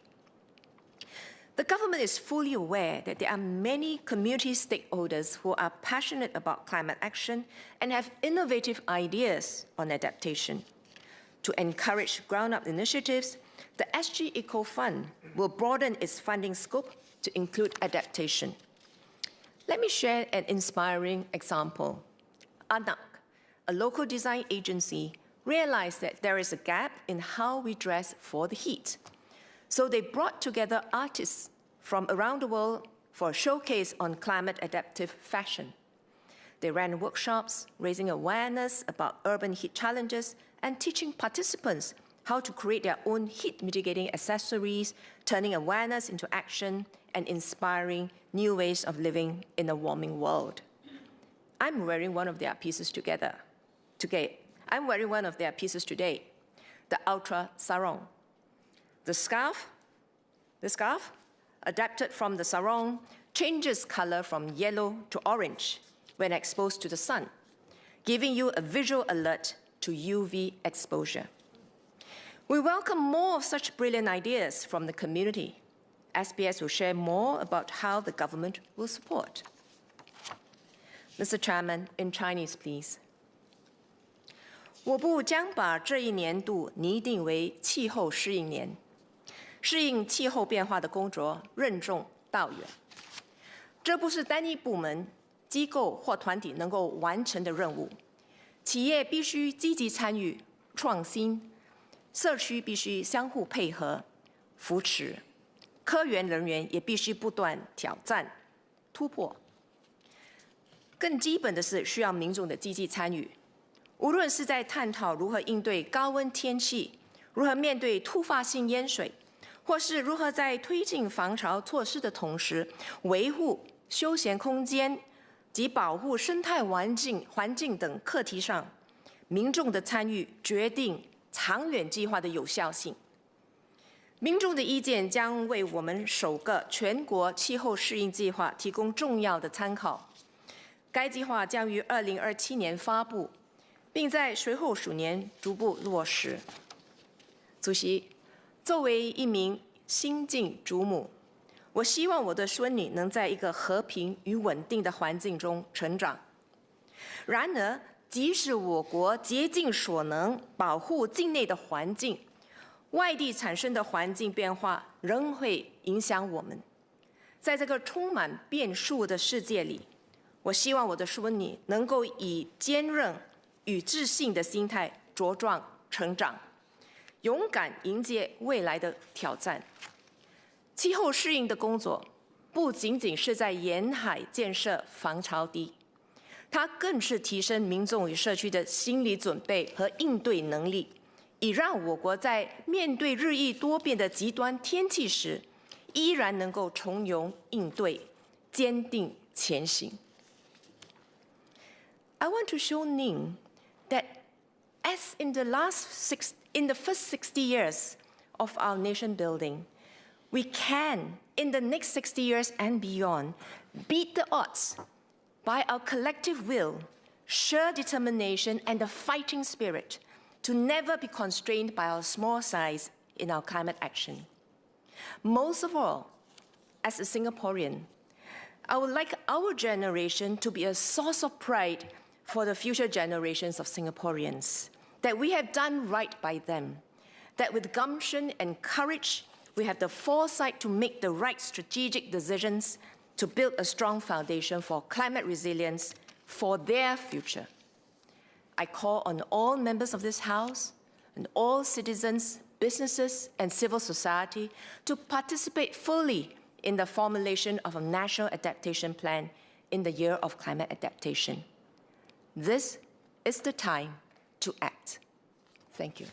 The government is fully aware that there are many community stakeholders who are passionate about climate action and have innovative ideas on adaptation. To encourage ground-up initiatives, the SG Eco Fund will broaden its funding scope to include adaptation. Let me share an inspiring example. ANAC, a local design agency, realized that there is a gap in how we dress for the heat. So they brought together artists from around the world for a showcase on climate adaptive fashion. They ran workshops, raising awareness about urban heat challenges and teaching participants how to create their own heat-mitigating accessories, turning awareness into action and inspiring new ways of living in a warming world. I'm wearing one of their pieces today. I'm wearing one of their pieces today, the Ultra Sarong. The scarf, adapted from the sarong, changes color from yellow to orange when exposed to the sun, giving you a visual alert to UV exposure. We welcome more of such brilliant ideas from the community. SBS will share more about how the government will support. Mr. Chairman, in Chinese, please. 我部将把这一年度拟定为气候适应年，适应气候变化的工作任重道远。这不是单一部门、机构或团体能够完成的任务，企业必须积极参与、创新。 社区必须相互配合、扶持，科研人员也必须不断挑战、突破。更基本的是需要民众的积极参与，无论是在探讨如何应对高温天气、如何面对突发性淹水，或是如何在推进防潮措施的同时，维护休闲空间及保护生态环境等课题上，民众的参与决定 长远计划的有效性，民众的意见将为我们首个全国气候适应计划提供重要的参考。该计划将于2027年发布，并在随后数年逐步落实。主席，作为一名新晋主母，我希望我的孙女能在一个和平与稳定的环境中成长。然而， 即使我国竭尽所能保护境内的环境，外地产生的环境变化仍会影响我们。在这个充满变数的世界里，我希望我的孙女能够以坚韧与自信的心态茁壮成长，勇敢迎接未来的挑战。气候适应的工作不仅仅是在沿海建设防潮堤。 它更是提升民众与社区的心理准备和应对能力，以让我国在面对日益多变的极端天气时，依然能够从容应对，坚定前行。I want to show Ning that, as in the first 60 years of our nation building, we can, in the next 60 years and beyond, beat the odds. By our collective will, sheer determination, and a fighting spirit to never be constrained by our small size in our climate action. Most of all, as a Singaporean, I would like our generation to be a source of pride for the future generations of Singaporeans, that we have done right by them, that with gumption and courage, we have the foresight to make the right strategic decisions to build a strong foundation for climate resilience for their future. I call on all members of this House and all citizens, businesses, and civil society to participate fully in the formulation of a national adaptation plan in the year of climate adaptation. This is the time to act. Thank you.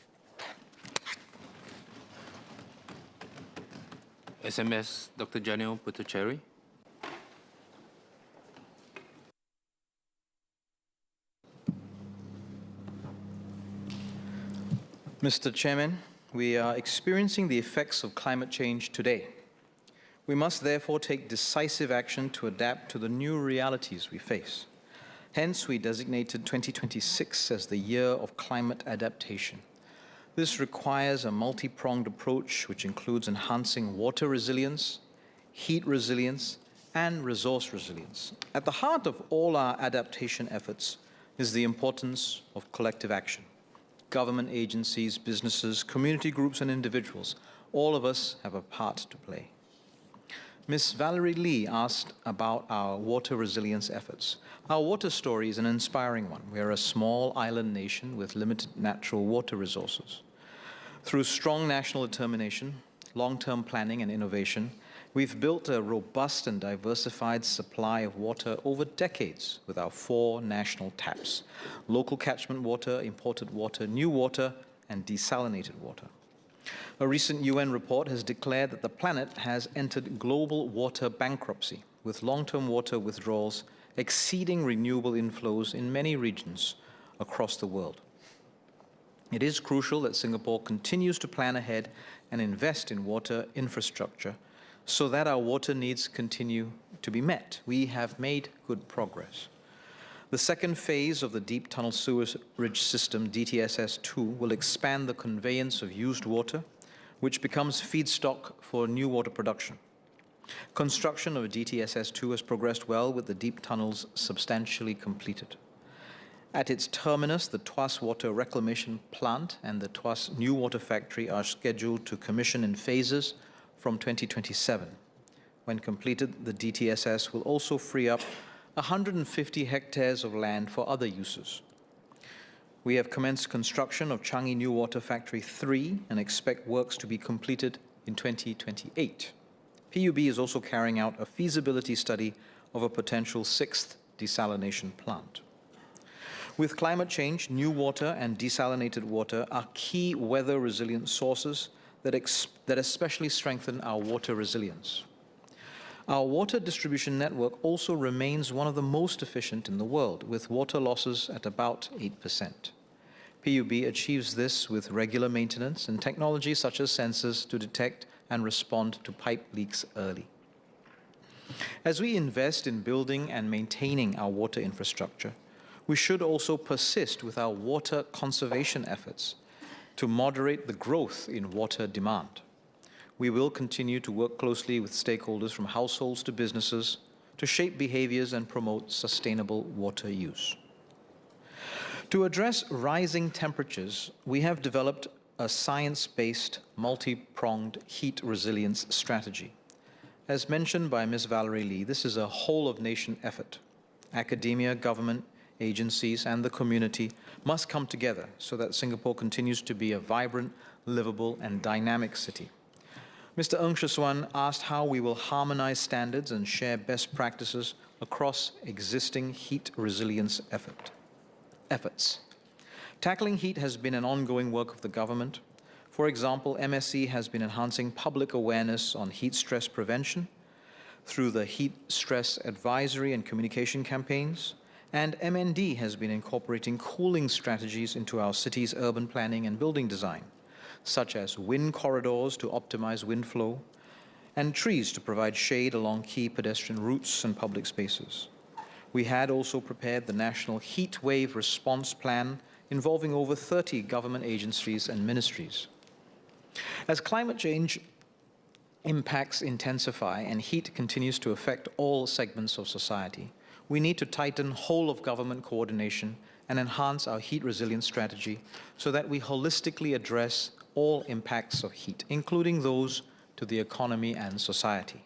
SMS Dr. Janil Puthucheary. Mr. Chairman, we are experiencing the effects of climate change today. We must therefore take decisive action to adapt to the new realities we face. Hence, we designated 2026 as the year of climate adaptation. This requires a multi-pronged approach which includes enhancing water resilience, heat resilience, and resource resilience. At the heart of all our adaptation efforts is the importance of collective action. Government agencies, businesses, community groups, and individuals, all of us have a part to play. Ms. Valerie Lee asked about our water resilience efforts. Our water story is an inspiring one. We are a small island nation with limited natural water resources. Through strong national determination, long-term planning, and innovation, we've built a robust and diversified supply of water over decades with our 4 national taps: local catchment water, imported water, new water, and desalinated water. A recent UN report has declared that the planet has entered global water bankruptcy, with long-term water withdrawals exceeding renewable inflows in many regions across the world. It is crucial that Singapore continues to plan ahead and invest in water infrastructure so that our water needs continue to be met. We have made good progress. The second phase of the Deep Tunnel Sewerage System, DTSS-2, will expand the conveyance of used water, which becomes feedstock for new water production. Construction of DTSS-2 has progressed well, with the deep tunnels substantially completed. At its terminus, the Tuas Water Reclamation Plant and the Tuas New Water Factory are scheduled to commission in phases from 2027. When completed, the DTSS will also free up 150 hectares of land for other uses. We have commenced construction of Changi New Water Factory 3 and expect works to be completed in 2028. PUB is also carrying out a feasibility study of a potential 6th desalination plant. With climate change, new water and desalinated water are key weather-resilient sources that especially strengthen our water resilience. Our water distribution network also remains one of the most efficient in the world, with water losses at about 8%. PUB achieves this with regular maintenance and technology such as sensors to detect and respond to pipe leaks early. As we invest in building and maintaining our water infrastructure, we should also persist with our water conservation efforts to moderate the growth in water demand. We will continue to work closely with stakeholders from households to businesses to shape behaviors and promote sustainable water use. To address rising temperatures, we have developed a science-based, multi-pronged heat resilience strategy. As mentioned by Ms. Valerie Lee, this is a whole-of-nation effort. Academia, government, agencies, and the community must come together so that Singapore continues to be a vibrant, livable, and dynamic city. Mr. Ng Shisuan asked how we will harmonize standards and share best practices across existing heat resilience efforts. Tackling heat has been an ongoing work of the government. For example, MSC has been enhancing public awareness on heat stress prevention through the heat stress advisory and communication campaigns, and MND has been incorporating cooling strategies into our city's urban planning and building design, such as wind corridors to optimize wind flow, and trees to provide shade along key pedestrian routes and public spaces. We had also prepared the National Heat Wave Response Plan involving over 30 government agencies and ministries. As climate change impacts intensify and heat continues to affect all segments of society, we need to tighten whole-of-government coordination and enhance our heat resilience strategy so that we holistically address all impacts of heat, including those to the economy and society.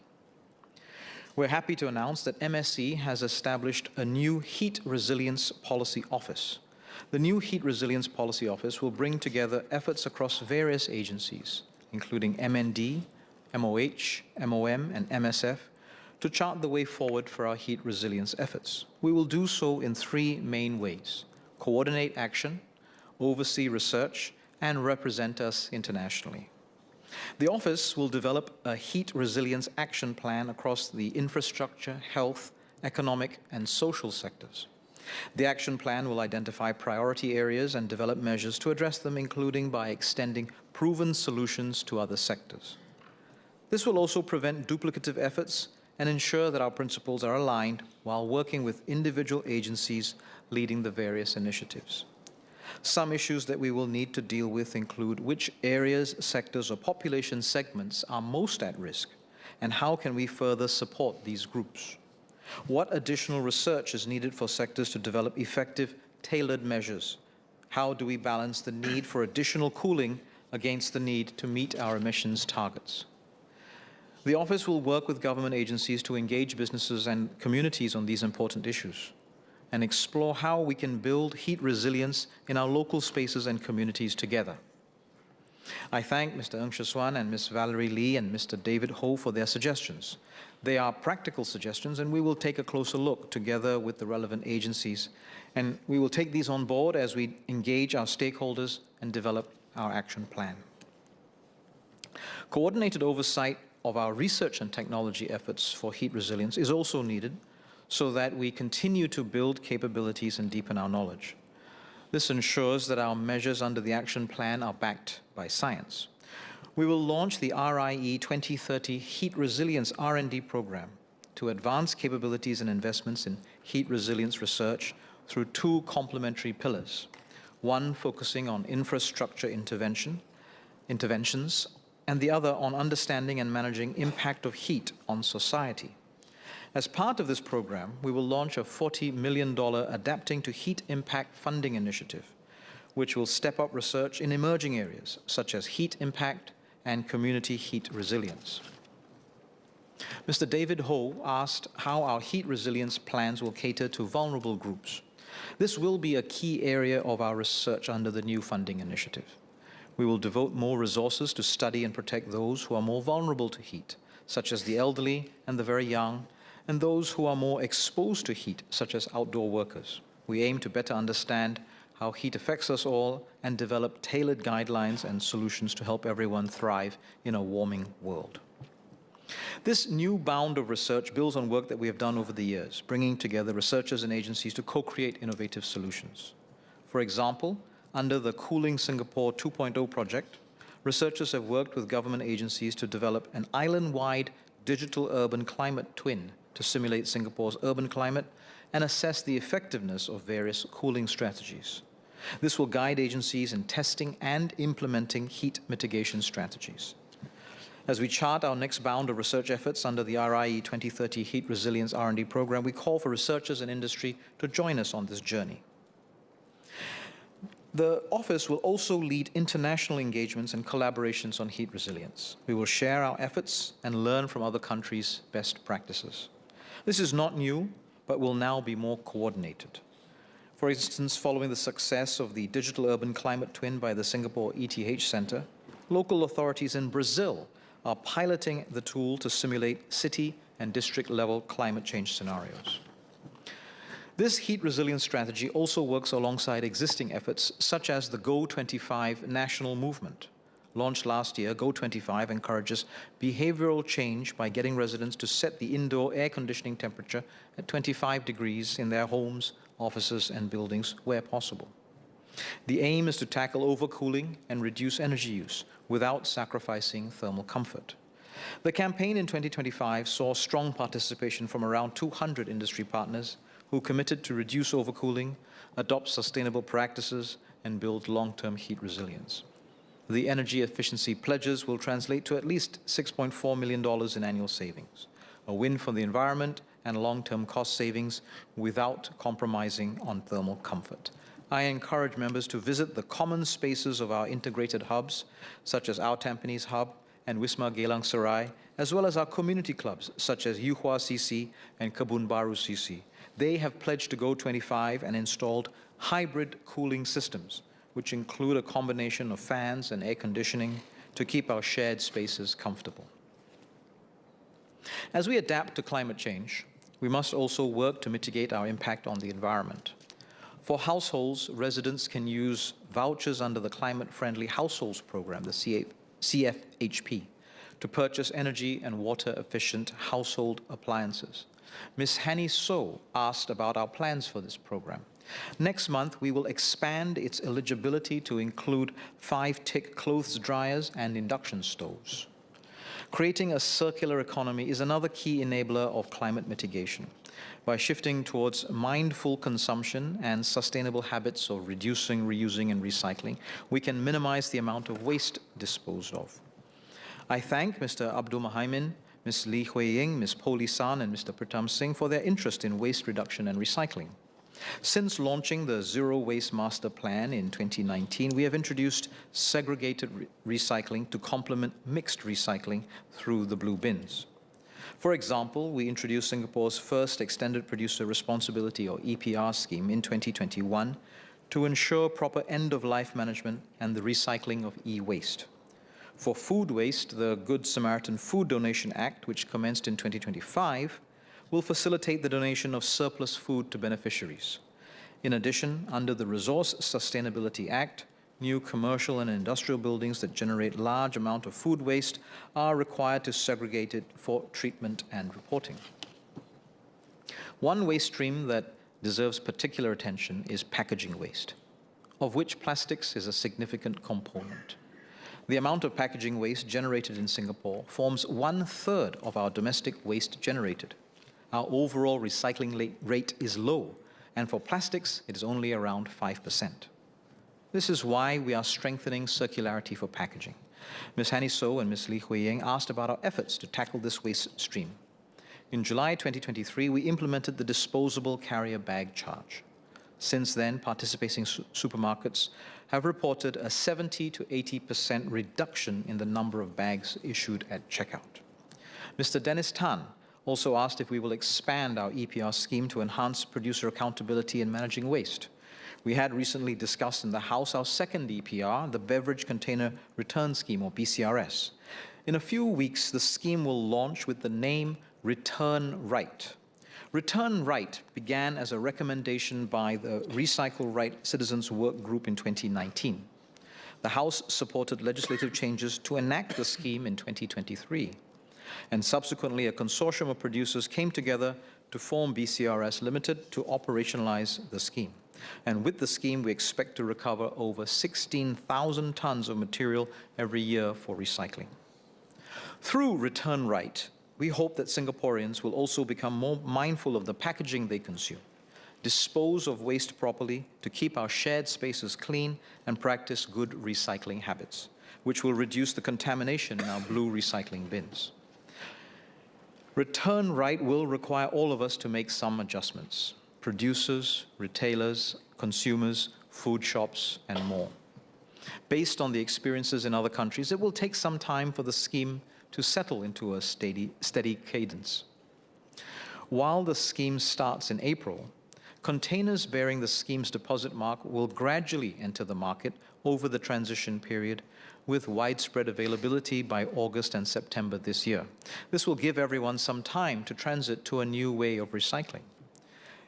We're happy to announce that MSC has established a new Heat Resilience Policy Office. The new Heat Resilience Policy Office will bring together efforts across various agencies, including MND, MOH, MOM, and MSF, to chart the way forward for our heat resilience efforts. We will do so in three main ways: coordinate action, oversee research, and represent us internationally. The office will develop a heat resilience action plan across the infrastructure, health, economic, and social sectors. The action plan will identify priority areas and develop measures to address them, including by extending proven solutions to other sectors. This will also prevent duplicative efforts and ensure that our principles are aligned while working with individual agencies leading the various initiatives. Some issues that we will need to deal with include which areas, sectors, or population segments are most at risk, and how can we further support these groups? What additional research is needed for sectors to develop effective, tailored measures? How do we balance the need for additional cooling against the need to meet our emissions targets? The office will work with government agencies to engage businesses and communities on these important issues and explore how we can build heat resilience in our local spaces and communities together. I thank Mr. Ng Shih Suan and Ms. Valerie Lee and Mr. David Ho for their suggestions. They are practical suggestions, and we will take a closer look together with the relevant agencies, and we will take these on board as we engage our stakeholders and develop our action plan. Coordinated oversight of our research and technology efforts for heat resilience is also needed so that we continue to build capabilities and deepen our knowledge. This ensures that our measures under the action plan are backed by science. We will launch the RIE 2030 Heat Resilience R&D program to advance capabilities and investments in heat resilience research through two complementary pillars, one focusing on infrastructure interventions, and the other on understanding and managing impact of heat on society. As part of this program, we will launch a $40 million Adapting to Heat Impact funding initiative, which will step up research in emerging areas such as heat impact and community heat resilience. Mr. David Ho asked how our heat resilience plans will cater to vulnerable groups. This will be a key area of our research under the new funding initiative. We will devote more resources to study and protect those who are more vulnerable to heat, such as the elderly and the very young, and those who are more exposed to heat, such as outdoor workers. We aim to better understand how heat affects us all and develop tailored guidelines and solutions to help everyone thrive in a warming world. This new bound of research builds on work that we have done over the years, bringing together researchers and agencies to co-create innovative solutions. For example, under the Cooling Singapore 2.0 project, researchers have worked with government agencies to develop an island-wide digital urban climate twin to simulate Singapore's urban climate and assess the effectiveness of various cooling strategies. This will guide agencies in testing and implementing heat mitigation strategies. As we chart our next bound of research efforts under the RIE 2030 Heat Resilience R&D program, we call for researchers and industry to join us on this journey. The office will also lead international engagements and collaborations on heat resilience. We will share our efforts and learn from other countries' best practices. This is not new, but will now be more coordinated. For instance, following the success of the Digital Urban Climate Twin by the Singapore ETH Center, local authorities in Brazil are piloting the tool to simulate city and district-level climate change scenarios. This heat resilience strategy also works alongside existing efforts such as the Go25 national movement. Launched last year, Go25 encourages behavioral change by getting residents to set the indoor air conditioning temperature at 25 degrees in their homes, offices, and buildings where possible. The aim is to tackle overcooling and reduce energy use without sacrificing thermal comfort. The campaign in 2025 saw strong participation from around 200 industry partners who committed to reduce overcooling, adopt sustainable practices, and build long-term heat resilience. The energy efficiency pledges will translate to at least $6.4 million in annual savings, a win for the environment and long-term cost savings without compromising on thermal comfort. I encourage members to visit the common spaces of our integrated hubs, such as our Tampines Hub and Wisma Geylang Serai, as well as our community clubs, such as Yuhua CC and Kebun Baru CC. They have pledged to go 25 and installed hybrid cooling systems, which include a combination of fans and air conditioning to keep our shared spaces comfortable. As we adapt to climate change, we must also work to mitigate our impact on the environment. For households, residents can use vouchers under the Climate-Friendly Households Program, the CFHP, to purchase energy and water-efficient household appliances. Ms. Hanny So asked about our plans for this program. Next month, we will expand its eligibility to include 5-tick clothes dryers and induction stoves. Creating a circular economy is another key enabler of climate mitigation. By shifting towards mindful consumption and sustainable habits of reducing, reusing, and recycling, we can minimize the amount of waste disposed of. I thank Mr. Abdul Muhaimin, Ms. Lee Hui Ying, Ms. Poli San, and Mr. Pritam Singh for their interest in waste reduction and recycling. Since launching the Zero Waste Master Plan in 2019, we have introduced segregated recycling to complement mixed recycling through the blue bins. For example, we introduced Singapore's first Extended Producer Responsibility, or EPR scheme, in 2021 to ensure proper end-of-life management and the recycling of e-waste. For food waste, the Good Samaritan Food Donation Act, which commenced in 2025, will facilitate the donation of surplus food to beneficiaries. In addition, under the Resource Sustainability Act, new commercial and industrial buildings that generate large amount of food waste are required to segregate it for treatment and reporting. One waste stream that deserves particular attention is packaging waste, of which plastics is a significant component. The amount of packaging waste generated in Singapore forms 1/3 of our domestic waste generated. Our overall recycling rate is low, and for plastics, it is only around 5%. This is why we are strengthening circularity for packaging. Ms. Hanny So and Ms. Lee Hui Ying asked about our efforts to tackle this waste stream. In July 2023, we implemented the disposable carrier bag charge. Since then, participating supermarkets have reported a 70 to 80% reduction in the number of bags issued at checkout. Mr. Dennis Tan also asked if we will expand our EPR scheme to enhance producer accountability in managing waste. We had recently discussed in the House our second EPR, the Beverage Container Return Scheme, or BCRS. In a few weeks, the scheme will launch with the name Return Right. Return Right began as a recommendation by the Recycle Right Citizens Work Group in 2019. The House supported legislative changes to enact the scheme in 2023. And subsequently, a consortium of producers came together to form BCRS Limited to operationalize the scheme. And with the scheme, we expect to recover over 16,000 tons of material every year for recycling. Through Return Right, we hope that Singaporeans will also become more mindful of the packaging they consume, dispose of waste properly to keep our shared spaces clean, and practice good recycling habits, which will reduce the contamination in our blue recycling bins. Return Right will require all of us to make some adjustments: producers, retailers, consumers, food shops, and more. Based on the experiences in other countries, it will take some time for the scheme to settle into a steady cadence. While the scheme starts in April, containers bearing the scheme's deposit mark will gradually enter the market over the transition period, with widespread availability by August and September this year. This will give everyone some time to transit to a new way of recycling.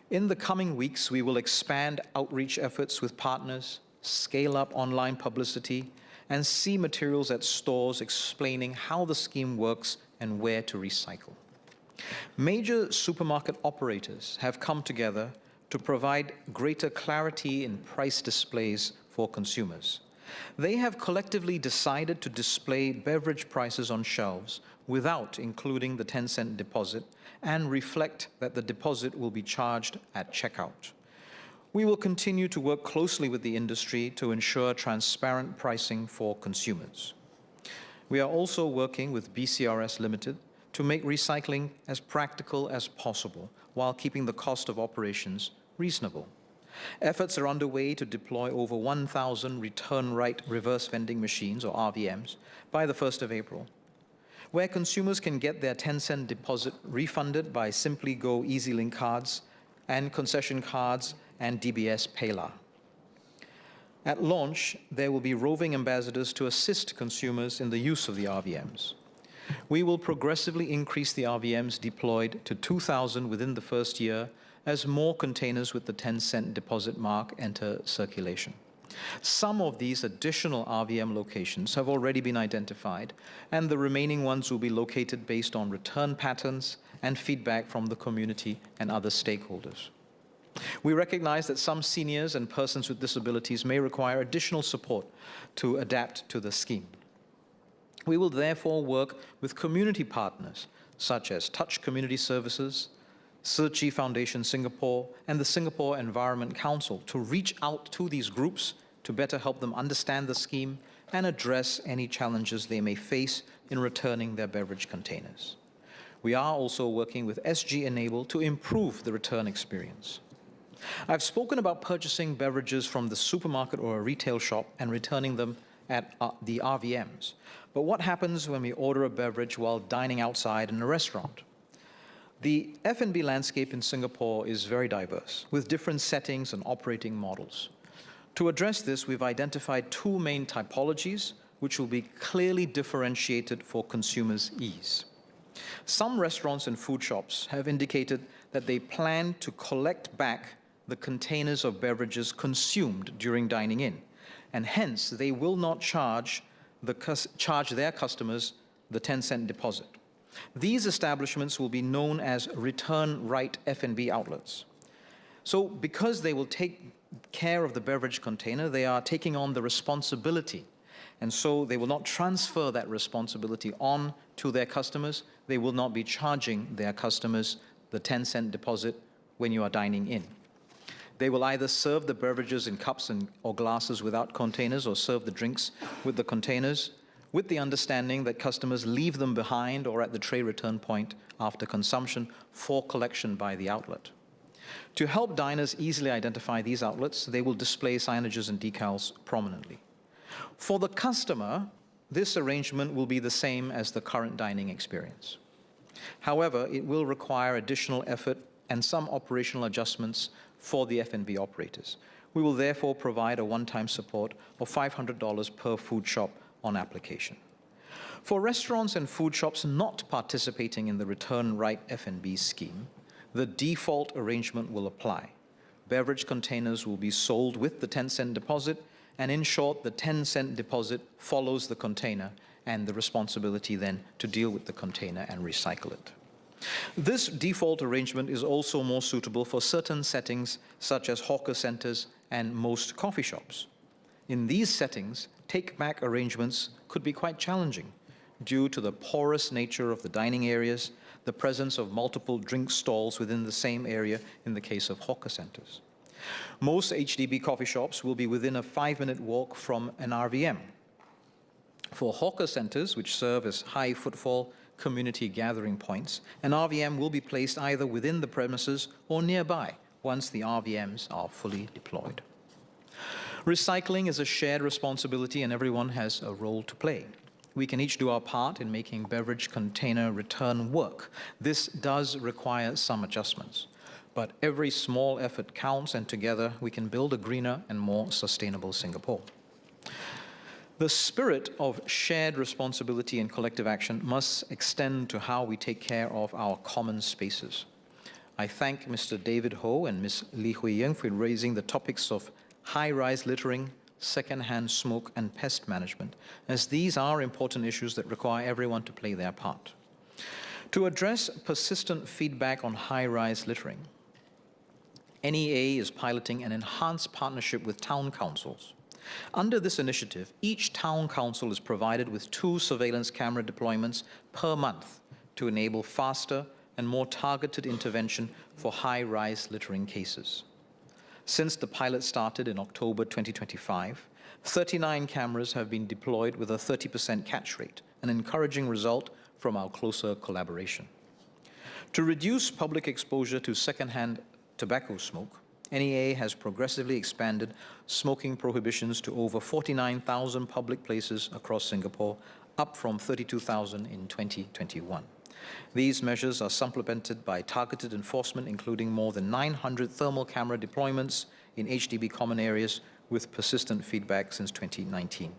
In the coming weeks, we will expand outreach efforts with partners, scale up online publicity, and see materials at stores explaining how the scheme works and where to recycle. Major supermarket operators have come together to provide greater clarity in price displays for consumers. They have collectively decided to display beverage prices on shelves without including the 10-cent deposit and reflect that the deposit will be charged at checkout. We will continue to work closely with the industry to ensure transparent pricing for consumers. We are also working with BCRS Limited to make recycling as practical as possible while keeping the cost of operations reasonable. Efforts are underway to deploy over 1,000 return right reverse vending machines, or RVMs, by the 1st of April, where consumers can get their 10-cent deposit refunded by Simply Go EasyLink cards and concession cards and DBS Payla. At launch, there will be roving ambassadors to assist consumers in the use of the RVMs. We will progressively increase the RVMs deployed to 2,000 within the first year as more containers with the 10-cent deposit mark enter circulation. Some of these additional RVM locations have already been identified, and the remaining ones will be located based on return patterns and feedback from the community and other stakeholders. We recognize that some seniors and persons with disabilities may require additional support to adapt to the scheme. We will therefore work with community partners such as Touch Community Services, Tzu Chi Foundation Singapore, and the Singapore Environment Council to reach out to these groups to better help them understand the scheme and address any challenges they may face in returning their beverage containers. We are also working with SG Enable to improve the return experience. I've spoken about purchasing beverages from the supermarket or a retail shop and returning them at the RVMs. But what happens when we order a beverage while dining outside in a restaurant? The F&B landscape in Singapore is very diverse, with different settings and operating models. To address this, we've identified two main typologies, which will be clearly differentiated for consumers' ease. Some restaurants and food shops have indicated that they plan to collect back the containers of beverages consumed during dining in, and hence they will not charge their customers the 10-cent deposit. These establishments will be known as return right F&B outlets. So because they will take care of the beverage container, they are taking on the responsibility, and so they will not transfer that responsibility on to their customers. They will not be charging their customers the 10-cent deposit when you are dining in. They will either serve the beverages in cups or glasses without containers, or serve the drinks with the containers, with the understanding that customers leave them behind or at the tray return point after consumption for collection by the outlet. To help diners easily identify these outlets, they will display signages and decals prominently. For the customer, this arrangement will be the same as the current dining experience. However, it will require additional effort and some operational adjustments for the F&B operators. We will therefore provide a one-time support of $500 per food shop on application. For restaurants and food shops not participating in the Return Right F&B scheme, the default arrangement will apply. Beverage containers will be sold with the 10-cent deposit, and in short, the 10-cent deposit follows the container and the responsibility then to deal with the container and recycle it. This default arrangement is also more suitable for certain settings such as hawker centers and most coffee shops. In these settings, take-back arrangements could be quite challenging due to the porous nature of the dining areas, the presence of multiple drink stalls within the same area in the case of hawker centers. Most HDB coffee shops will be within a 5-minute walk from an RVM. For hawker centers, which serve as high footfall community gathering points, an RVM will be placed either within the premises or nearby once the RVMs are fully deployed. Recycling is a shared responsibility, and everyone has a role to play. We can each do our part in making beverage container return work. This does require some adjustments, but every small effort counts, and together we can build a greener and more sustainable Singapore. The spirit of shared responsibility and collective action must extend to how we take care of our common spaces. I thank Mr. David Ho and Ms. Lee Hui Yang for raising the topics of high-rise littering, second-hand smoke, and pest management, as these are important issues that require everyone to play their part. To address persistent feedback on high-rise littering, NEA is piloting an enhanced partnership with town councils. Under this initiative, each town council is provided with 2 surveillance camera deployments per month to enable faster and more targeted intervention for high-rise littering cases. Since the pilot started in October 2025, 39 cameras have been deployed with a 30% catch rate, an encouraging result from our closer collaboration. To reduce public exposure to secondhand tobacco smoke, NEA has progressively expanded smoking prohibitions to over 49,000 public places across Singapore, up from 32,000 in 2021. These measures are supplemented by targeted enforcement, including more than 900 thermal camera deployments in HDB common areas with persistent feedback since 2019.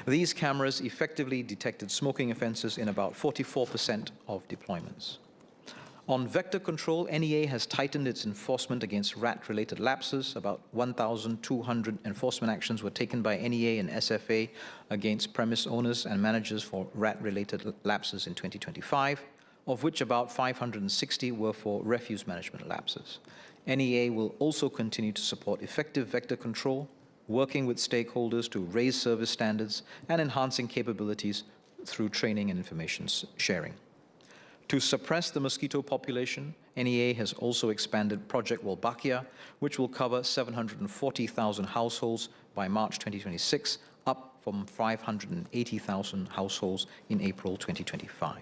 These cameras effectively detected smoking offences in about 44% of deployments. On vector control, NEA has tightened its enforcement against rat-related lapses. About 1,200 enforcement actions were taken by NEA and SFA against premise owners and managers for rat-related lapses in 2025, of which about 560 were for refuse management lapses. NEA will also continue to support effective vector control, working with stakeholders to raise service standards and enhancing capabilities through training and information sharing. To suppress the mosquito population, NEA has also expanded Project Wolbachia, which will cover 740,000 households by March 2026, up from 580,000 households in April 2025.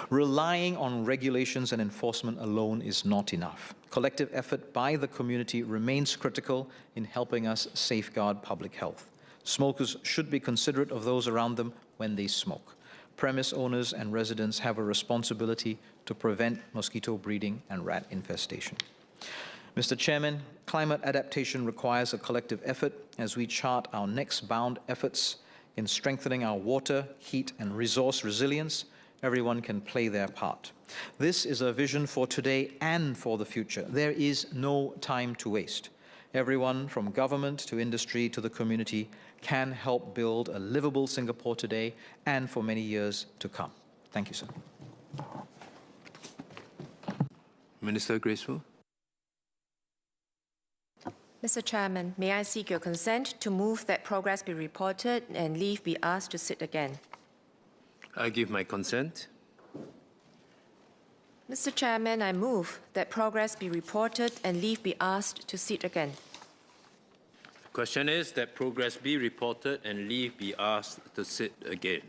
Relying on regulations and enforcement alone is not enough. Collective effort by the community remains critical in helping us safeguard public health. Smokers should be considerate of those around them when they smoke. Premise owners and residents have a responsibility to prevent mosquito breeding and rat infestation. Mr. Chairman, climate adaptation requires a collective effort as we chart our next bound efforts in strengthening our water, heat, and resource resilience. Everyone can play their part. This is a vision for today and for the future. There is no time to waste. Everyone from government to industry to the community can help build a livable Singapore today and for many years to come. Thank you, sir. Minister Graceful. Mr. Chairman, may I seek your consent to move that progress be reported and leave be asked to sit again? I give my consent. Mr. Chairman, I move that progress be reported and leave be asked to sit again. The question is that progress be reported and leave be asked to sit again.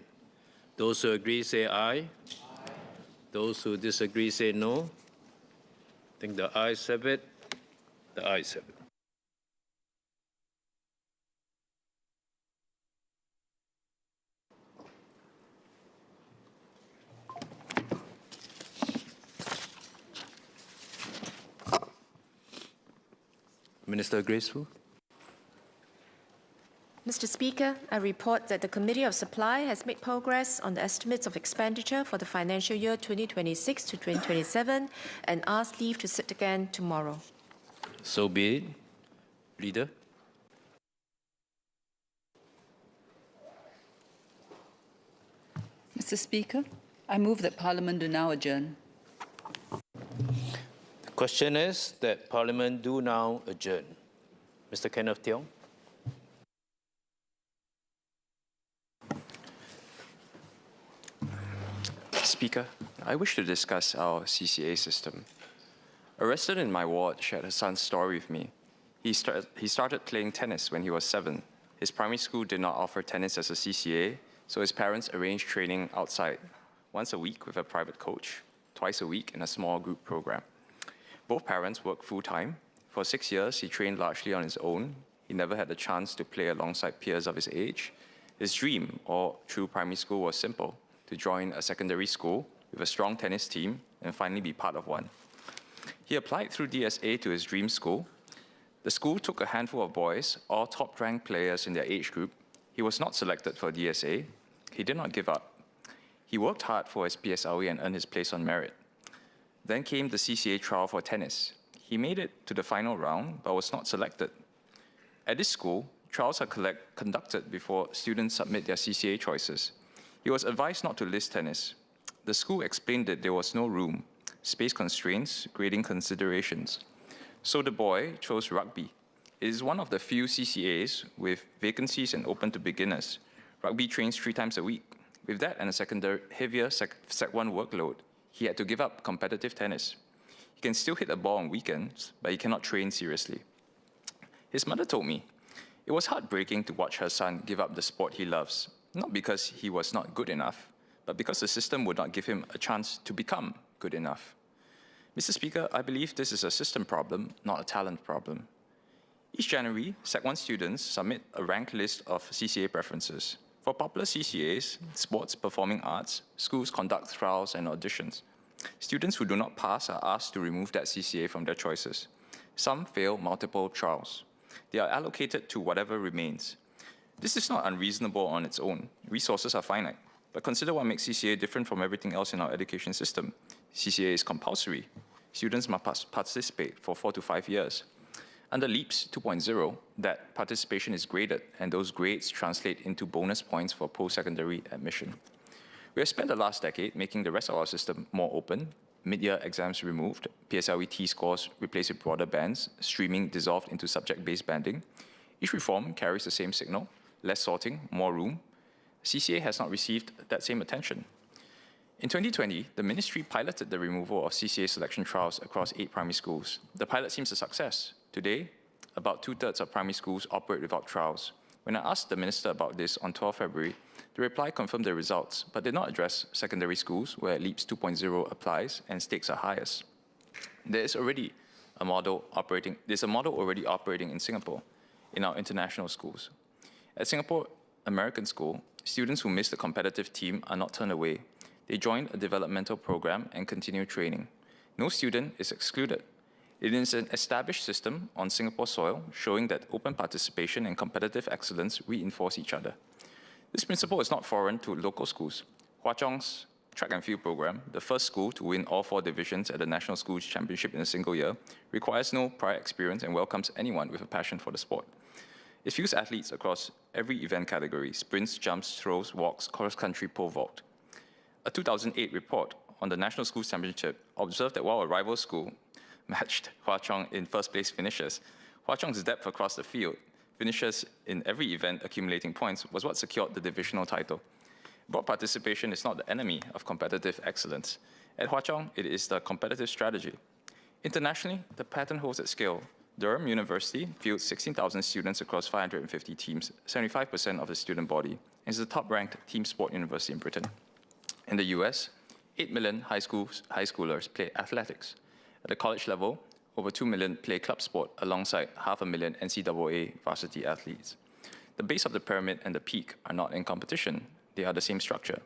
Those who agree say aye. Those who disagree say no. I think the ayes have it. The ayes have it. Minister Graceful. Mr. Speaker, I report that the Committee of Supply has made progress on the estimates of expenditure for the financial year 2026 to 2027 and ask leave to sit again tomorrow. So be it. Leader. Mr. Speaker, I move that Parliament do now adjourn. The question is that Parliament do now adjourn. Mr. Kenneth Tiong. Speaker, I wish to discuss our CCA system. A resident in my ward shared her son's story with me. He started playing tennis when he was 7. His primary school did not offer tennis as a CCA, so his parents arranged training outside, once a week with a private coach, twice a week in a small group program. Both parents worked full-time. For 6 years, he trained largely on his own. He never had the chance to play alongside peers of his age. His dream, all through primary school, was simple: to join a secondary school with a strong tennis team and finally be part of one. He applied through DSA to his dream school. The school took a handful of boys, all top-ranked players in their age group. He was not selected for DSA. He did not give up. He worked hard for his PSLE and earned his place on merit. Then came the CCA trial for tennis. He made it to the final round, but was not selected. At this school, trials are conducted before students submit their CCA choices. He was advised not to list tennis. The school explained that there was no room, space constraints, grading considerations. So the boy chose rugby. It is one of the few CCAs with vacancies and open to beginners. Rugby trains 3 times a week. With that and a heavier Sec 1 workload, he had to give up competitive tennis. He can still hit a ball on weekends, but he cannot train seriously. His mother told me, it was heartbreaking to watch her son give up the sport he loves, not because he was not good enough, but because the system would not give him a chance to become good enough. Mr. Speaker, I believe this is a system problem, not a talent problem. Each January, Sec 1 students submit a ranked list of CCA preferences. For popular CCAs, sports, performing arts, schools conduct trials and auditions. Students who do not pass are asked to remove that CCA from their choices. Some fail multiple trials. They are allocated to whatever remains. This is not unreasonable on its own. Resources are finite. But consider what makes CCA different from everything else in our education system. CCA is compulsory. Students must participate for 4 to 5 years. Under LEAPS 2.0, that participation is graded, and those grades translate into bonus points for post-secondary admission. We have spent the last decade making the rest of our system more open, mid-year exams removed, PSLE T-scores replaced with broader bands, streaming dissolved into subject-based banding. Each reform carries the same signal: less sorting, more room. CCA has not received that same attention. In 2020, the ministry piloted the removal of CCA selection trials across 8 primary schools. The pilot seems a success. Today, about 2/3 of primary schools operate without trials. When I asked the minister about this on 12 February, the reply confirmed the results, but did not address secondary schools where LEAPS 2.0 applies and stakes are highest. There's a model already operating in Singapore, in our international schools. At Singapore American School, students who miss the competitive team are not turned away. They join a developmental program and continue training. No student is excluded. It is an established system on Singapore soil, showing that open participation and competitive excellence reinforce each other. This principle is not foreign to local schools. Hwa Chong's track and field program, the first school to win all 4 divisions at the National Schools Championship in a single year, requires no prior experience and welcomes anyone with a passion for the sport. It fields athletes across every event category: sprints, jumps, throws, walks, cross-country, pole vault. A 2008 report on the National Schools Championship observed that while a rival school matched Hwa Chong in first-place finishes, Hwa Chong's depth across the field, finishes in every event accumulating points, was what secured the divisional title. Broad participation is not the enemy of competitive excellence. At Hwa Chong, it is the competitive strategy. Internationally, the pattern holds at scale. Durham University fields 16,000 students across 550 teams, 75% of the student body, and is the top-ranked team sport university in Britain. In the US, 8 million high schoolers play athletics. At the college level, over 2 million play club sport alongside 500,000 NCAA varsity athletes. The base of the pyramid and the peak are not in competition. They are the same structure.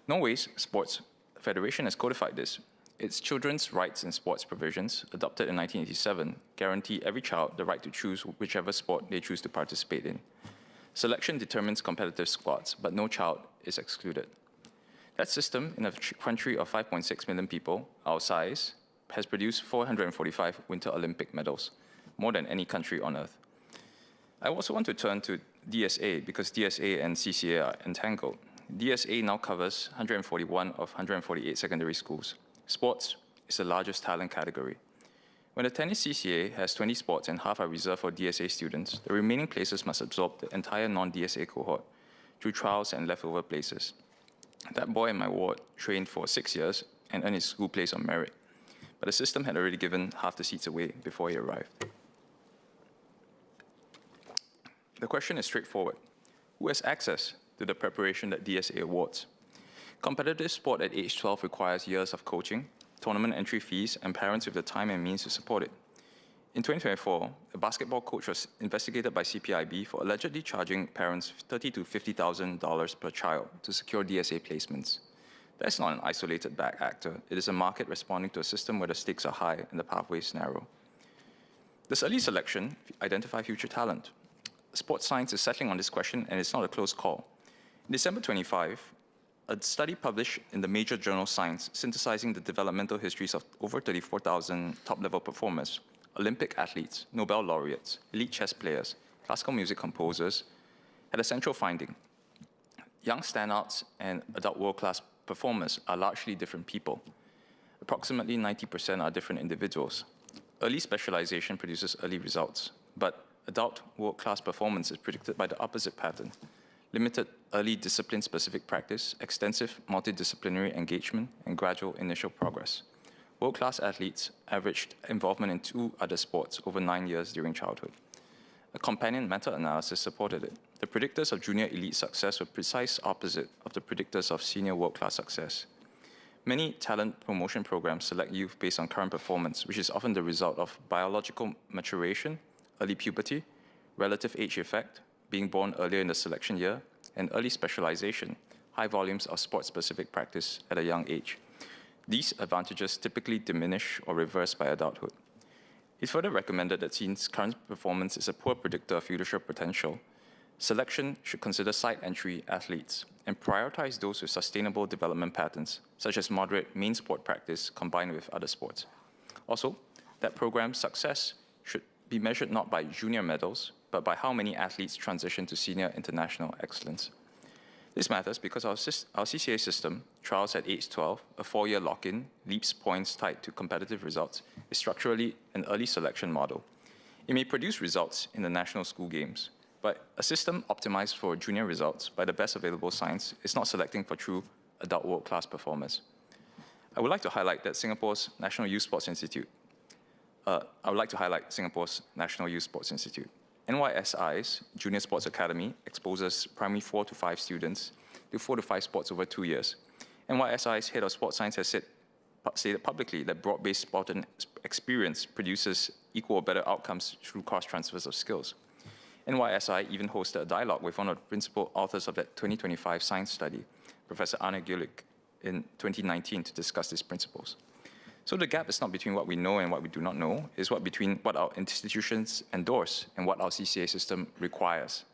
Norway's Sports Federation has codified this. Its children's rights in sports provisions, adopted in 1987, guarantee every child the right to choose whichever sport they choose to participate in. Selection determines competitive squads, but no child is excluded. That system, in a country of 5.6 million people, our size, has produced 445 Winter Olympic medals, more than any country on Earth. I also want to turn to DSA, because DSA and CCA are entangled. DSA now covers 141 of 148 secondary schools. Sports is the largest talent category. When the tennis CCA has 20 sports and half are reserved for DSA students, the remaining places must absorb the entire non-DSA cohort through trials and leftover places. That boy in my ward trained for 6 years and earned his school place on merit, but the system had already given half the seats away before he arrived. The question is straightforward. Who has access to the preparation that DSA awards? Competitive sport at age 12 requires years of coaching, tournament entry fees, and parents with the time and means to support it. In 2024, a basketball coach was investigated by CPIB for allegedly charging parents $30,000 to $50,000 per child to secure DSA placements. That's not an isolated bad actor. It is a market responding to a system where the stakes are high and the pathways narrow. Does early selection identify future talent? Sports science is settling on this question, and it's not a close call. In December 25, a study published in the major journal Science, synthesizing the developmental histories of over 34,000 top-level performers, Olympic athletes, Nobel laureates, elite chess players, classical music composers, had a central finding. Young standouts and adult world-class performers are largely different people. Approximately 90% are different individuals. Early specialization produces early results, but adult world-class performance is predicted by the opposite pattern: limited early discipline-specific practice, extensive multidisciplinary engagement, and gradual initial progress. World-class athletes averaged involvement in 2 other sports over 9 years during childhood. A companion meta-analysis supported it. The predictors of junior elite success were precise opposite of the predictors of senior world-class success. Many talent promotion programs select youth based on current performance, which is often the result of biological maturation, early puberty, relative age effect, being born earlier in the selection year, and early specialization, high volumes of sport-specific practice at a young age. These advantages typically diminish or reverse by adulthood. It further recommended that since current performance is a poor predictor of future potential, selection should consider side entry athletes and prioritize those with sustainable development patterns, such as moderate main sport practice combined with other sports. Also, that program success should be measured not by junior medals, but by how many athletes transition to senior international excellence. This matters because our CCA system, trials at age 12, a 4-year lock-in, leaps points tied to competitive results, is structurally an early selection model. It may produce results in the national school games, but a system optimized for junior results by the best available science is not selecting for true adult world-class performers. I would like to highlight Singapore's National Youth Sports Institute. NYSI's Junior Sports Academy exposes primary 4 to 5 students to 4 to 5 sports over 2 years. NYSI's head of sports science has stated publicly that broad-based sport and experience produces equal or better outcomes through cross-transfers of skills. NYSI even hosted a dialogue with one of the principal authors of that 2025 science study, Professor Arne Gillick, in 2019 to discuss these principles. So the gap is not between what we know and what we do not know, it's between what our institutions endorse and what our CCA system requires.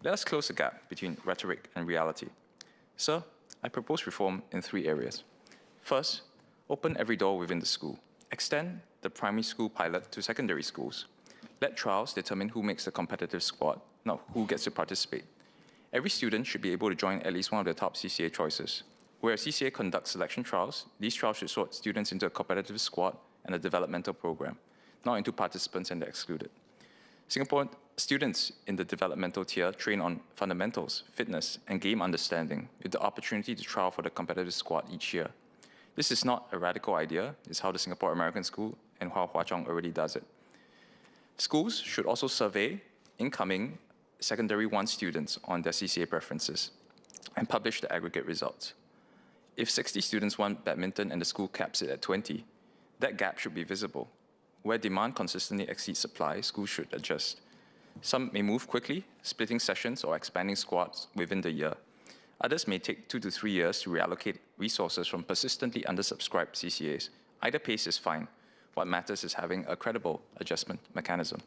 Let us close the gap between rhetoric and reality. Sir, I propose reform in 3 areas. First, open every door within the school. Extend the primary school pilot to secondary schools. Let trials determine who makes the competitive squad, not who gets to participate. Every student should be able to join at least one of the top CCA choices. Where a CCA conducts selection trials, these trials should sort students into a competitive squad and a developmental program, not into participants and the excluded. Singapore students in the developmental tier train on fundamentals, fitness, and game understanding with the opportunity to trial for the competitive squad each year. This is not a radical idea, it's how the Singapore American School and how Hwa Chong already does it. Schools should also survey incoming Secondary 1 students on their CCA preferences and publish the aggregate results. If 60 students want badminton and the school caps it at 20, that gap should be visible. Where demand consistently exceeds supply, schools should adjust. Some may move quickly, splitting sessions or expanding squads within the year. Others may take 2 to 3 years to reallocate resources from persistently undersubscribed CCAs. Either pace is fine. What matters is having a credible adjustment mechanism.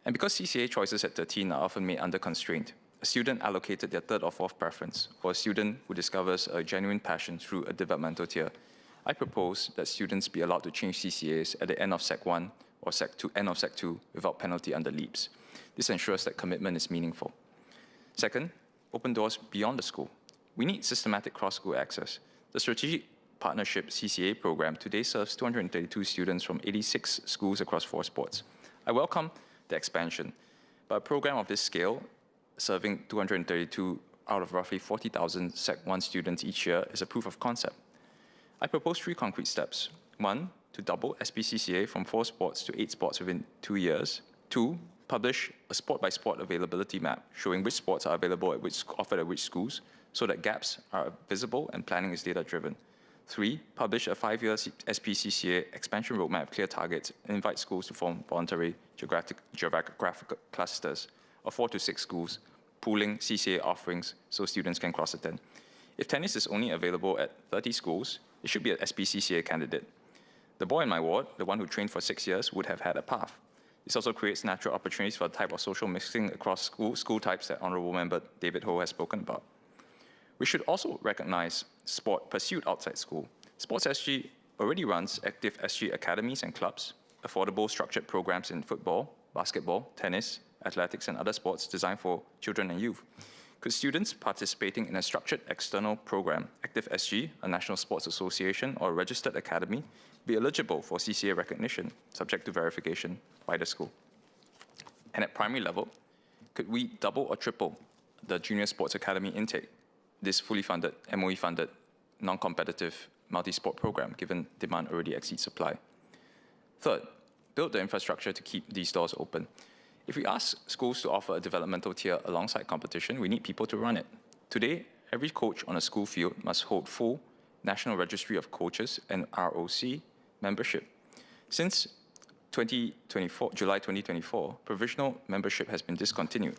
And because CCA choices at 13 are often made under constraint, a student allocated their 3rd or 4th preference, or a student who discovers a genuine passion through a developmental tier, I propose that students be allowed to change CCAs at the end of Sec 1 or end of Sec 2 without penalty under LEAPS. This ensures that commitment is meaningful. Second, open doors beyond the school. We need systematic cross-school access. The Strategic Partnership CCA program today serves 232 students from 86 schools across 4 sports. I welcome the expansion, but a program of this scale, serving 232 out of roughly 40,000 Sec 1 students each year, is a proof of concept. I propose 3 concrete steps. 1, to double SPCCA from 4 sports to 8 sports within 2 years. 2, publish a sport-by-sport availability map showing which sports are available offered at which schools, so that gaps are visible and planning is data-driven. 3, publish a 5-year SPCCA expansion roadmap with clear targets and invite schools to form voluntary geographic clusters of 4 to 6 schools, pooling CCA offerings so students can cross-attend. If tennis is only available at 30 schools, it should be an SPCCA candidate. The boy in my ward, the one who trained for 6 years, would have had a path. This also creates natural opportunities for the type of social mixing across school types that Honourable Member David Ho has spoken about. We should also recognize sport pursued outside school. Sports SG already runs active SG academies and clubs, affordable structured programs in football, basketball, tennis, athletics, and other sports designed for children and youth. Could students participating in a structured external program, Active SG, a national sports association, or a registered academy, be eligible for CCA recognition, subject to verification by the school? And at primary level, could we double or triple the Junior Sports Academy intake, this fully funded, MOE-funded, non-competitive multi-sport program, given demand already exceeds supply? Third, build the infrastructure to keep these doors open. If we ask schools to offer a developmental tier alongside competition, we need people to run it. Today, every coach on a school field must hold full National Registry of Coaches and ROC membership. Since July 2024, provisional membership has been discontinued.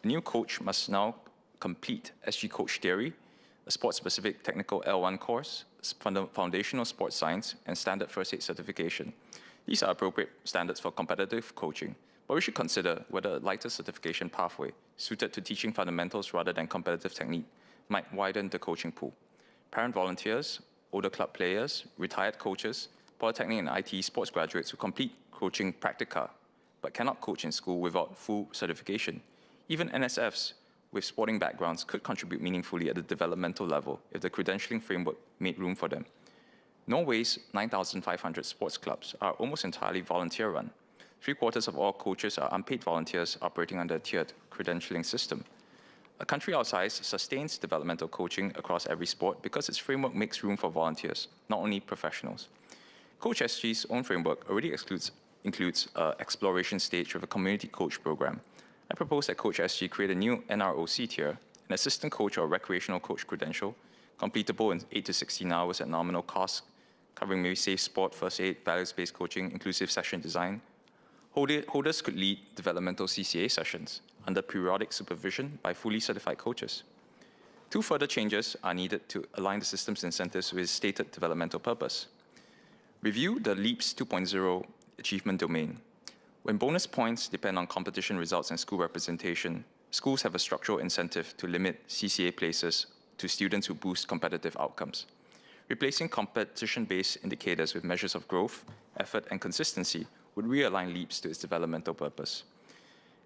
A new coach must now complete SG Coach Theory, a sports-specific technical L1 course, foundational sports science, and standard first aid certification. These are appropriate standards for competitive coaching, but we should consider whether a lighter certification pathway suited to teaching fundamentals rather than competitive technique might widen the coaching pool. Parent volunteers, older club players, retired coaches, polytechnic and IT sports graduates who complete coaching practica but cannot coach in school without full certification. Even NSFs with sporting backgrounds could contribute meaningfully at the developmental level if the credentialing framework made room for them. Norway's 9,500 sports clubs are almost entirely volunteer-run. 3/4 of all coaches are unpaid volunteers operating under a tiered credentialing system. A country our size sustains developmental coaching across every sport because its framework makes room for volunteers, not only professionals. Coach SG's own framework already includes an exploration stage with a community coach program. I propose that Coach SG create a new NROC tier, an assistant coach or recreational coach credential, completable in 8 to 16 hours at nominal cost, covering maybe safe sport, first aid, values-based coaching, inclusive session design. Holders could lead developmental CCA sessions under periodic supervision by fully certified coaches. 2 further changes are needed to align the system's incentives with its stated developmental purpose. Review the LEAPS 2.0 achievement domain. When bonus points depend on competition results and school representation, schools have a structural incentive to limit CCA places to students who boost competitive outcomes. Replacing competition-based indicators with measures of growth, effort, and consistency would realign LEAPS to its developmental purpose.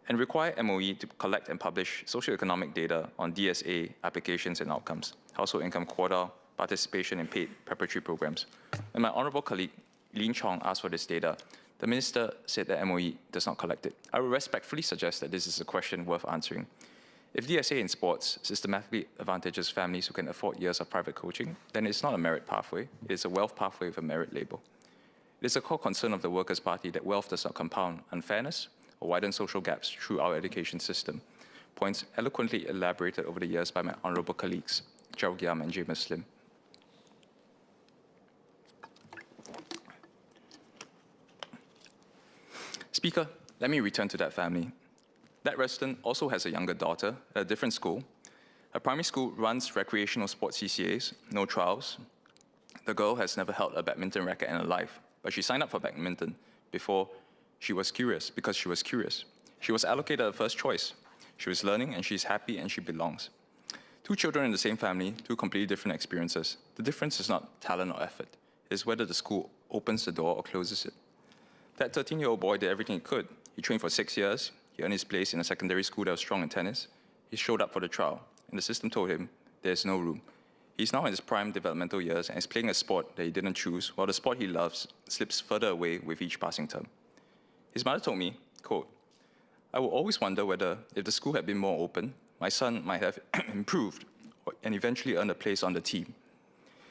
And require MOE to collect and publish socioeconomic data on DSA applications and outcomes, household income quota, participation in paid preparatory programs. When my honourable colleague Lin Chong asked for this data, the minister said that MOE does not collect it. I would respectfully suggest that this is a question worth answering. If DSA in sports systematically advantages families who can afford years of private coaching, then it's not a merit pathway, it is a wealth pathway with a merit label. It is a core concern of the Workers' Party that wealth does not compound unfairness or widen social gaps through our education system, points eloquently elaborated over the years by my honourable colleagues, Gerald Giam and James Lim. Speaker, let me return to that family. That resident also has a younger daughter at a different school. Her primary school runs recreational sports CCAs, no trials. The girl has never held a badminton racket in her life, but she signed up for badminton because she was curious. She was allocated a first choice. She was learning and she's happy and she belongs. 2 children in the same family, 2 completely different experiences. The difference is not talent or effort. It is whether the school opens the door or closes it. That 13-year-old boy did everything he could. He trained for 6 years. He earned his place in a secondary school that was strong in tennis. He showed up for the trial, and the system told him there's no room. He's now in his prime developmental years and is playing a sport that he didn't choose, while the sport he loves slips further away with each passing term. His mother told me, quote, "I will always wonder whether, if the school had been more open, my son might have improved and eventually earned a place on the team.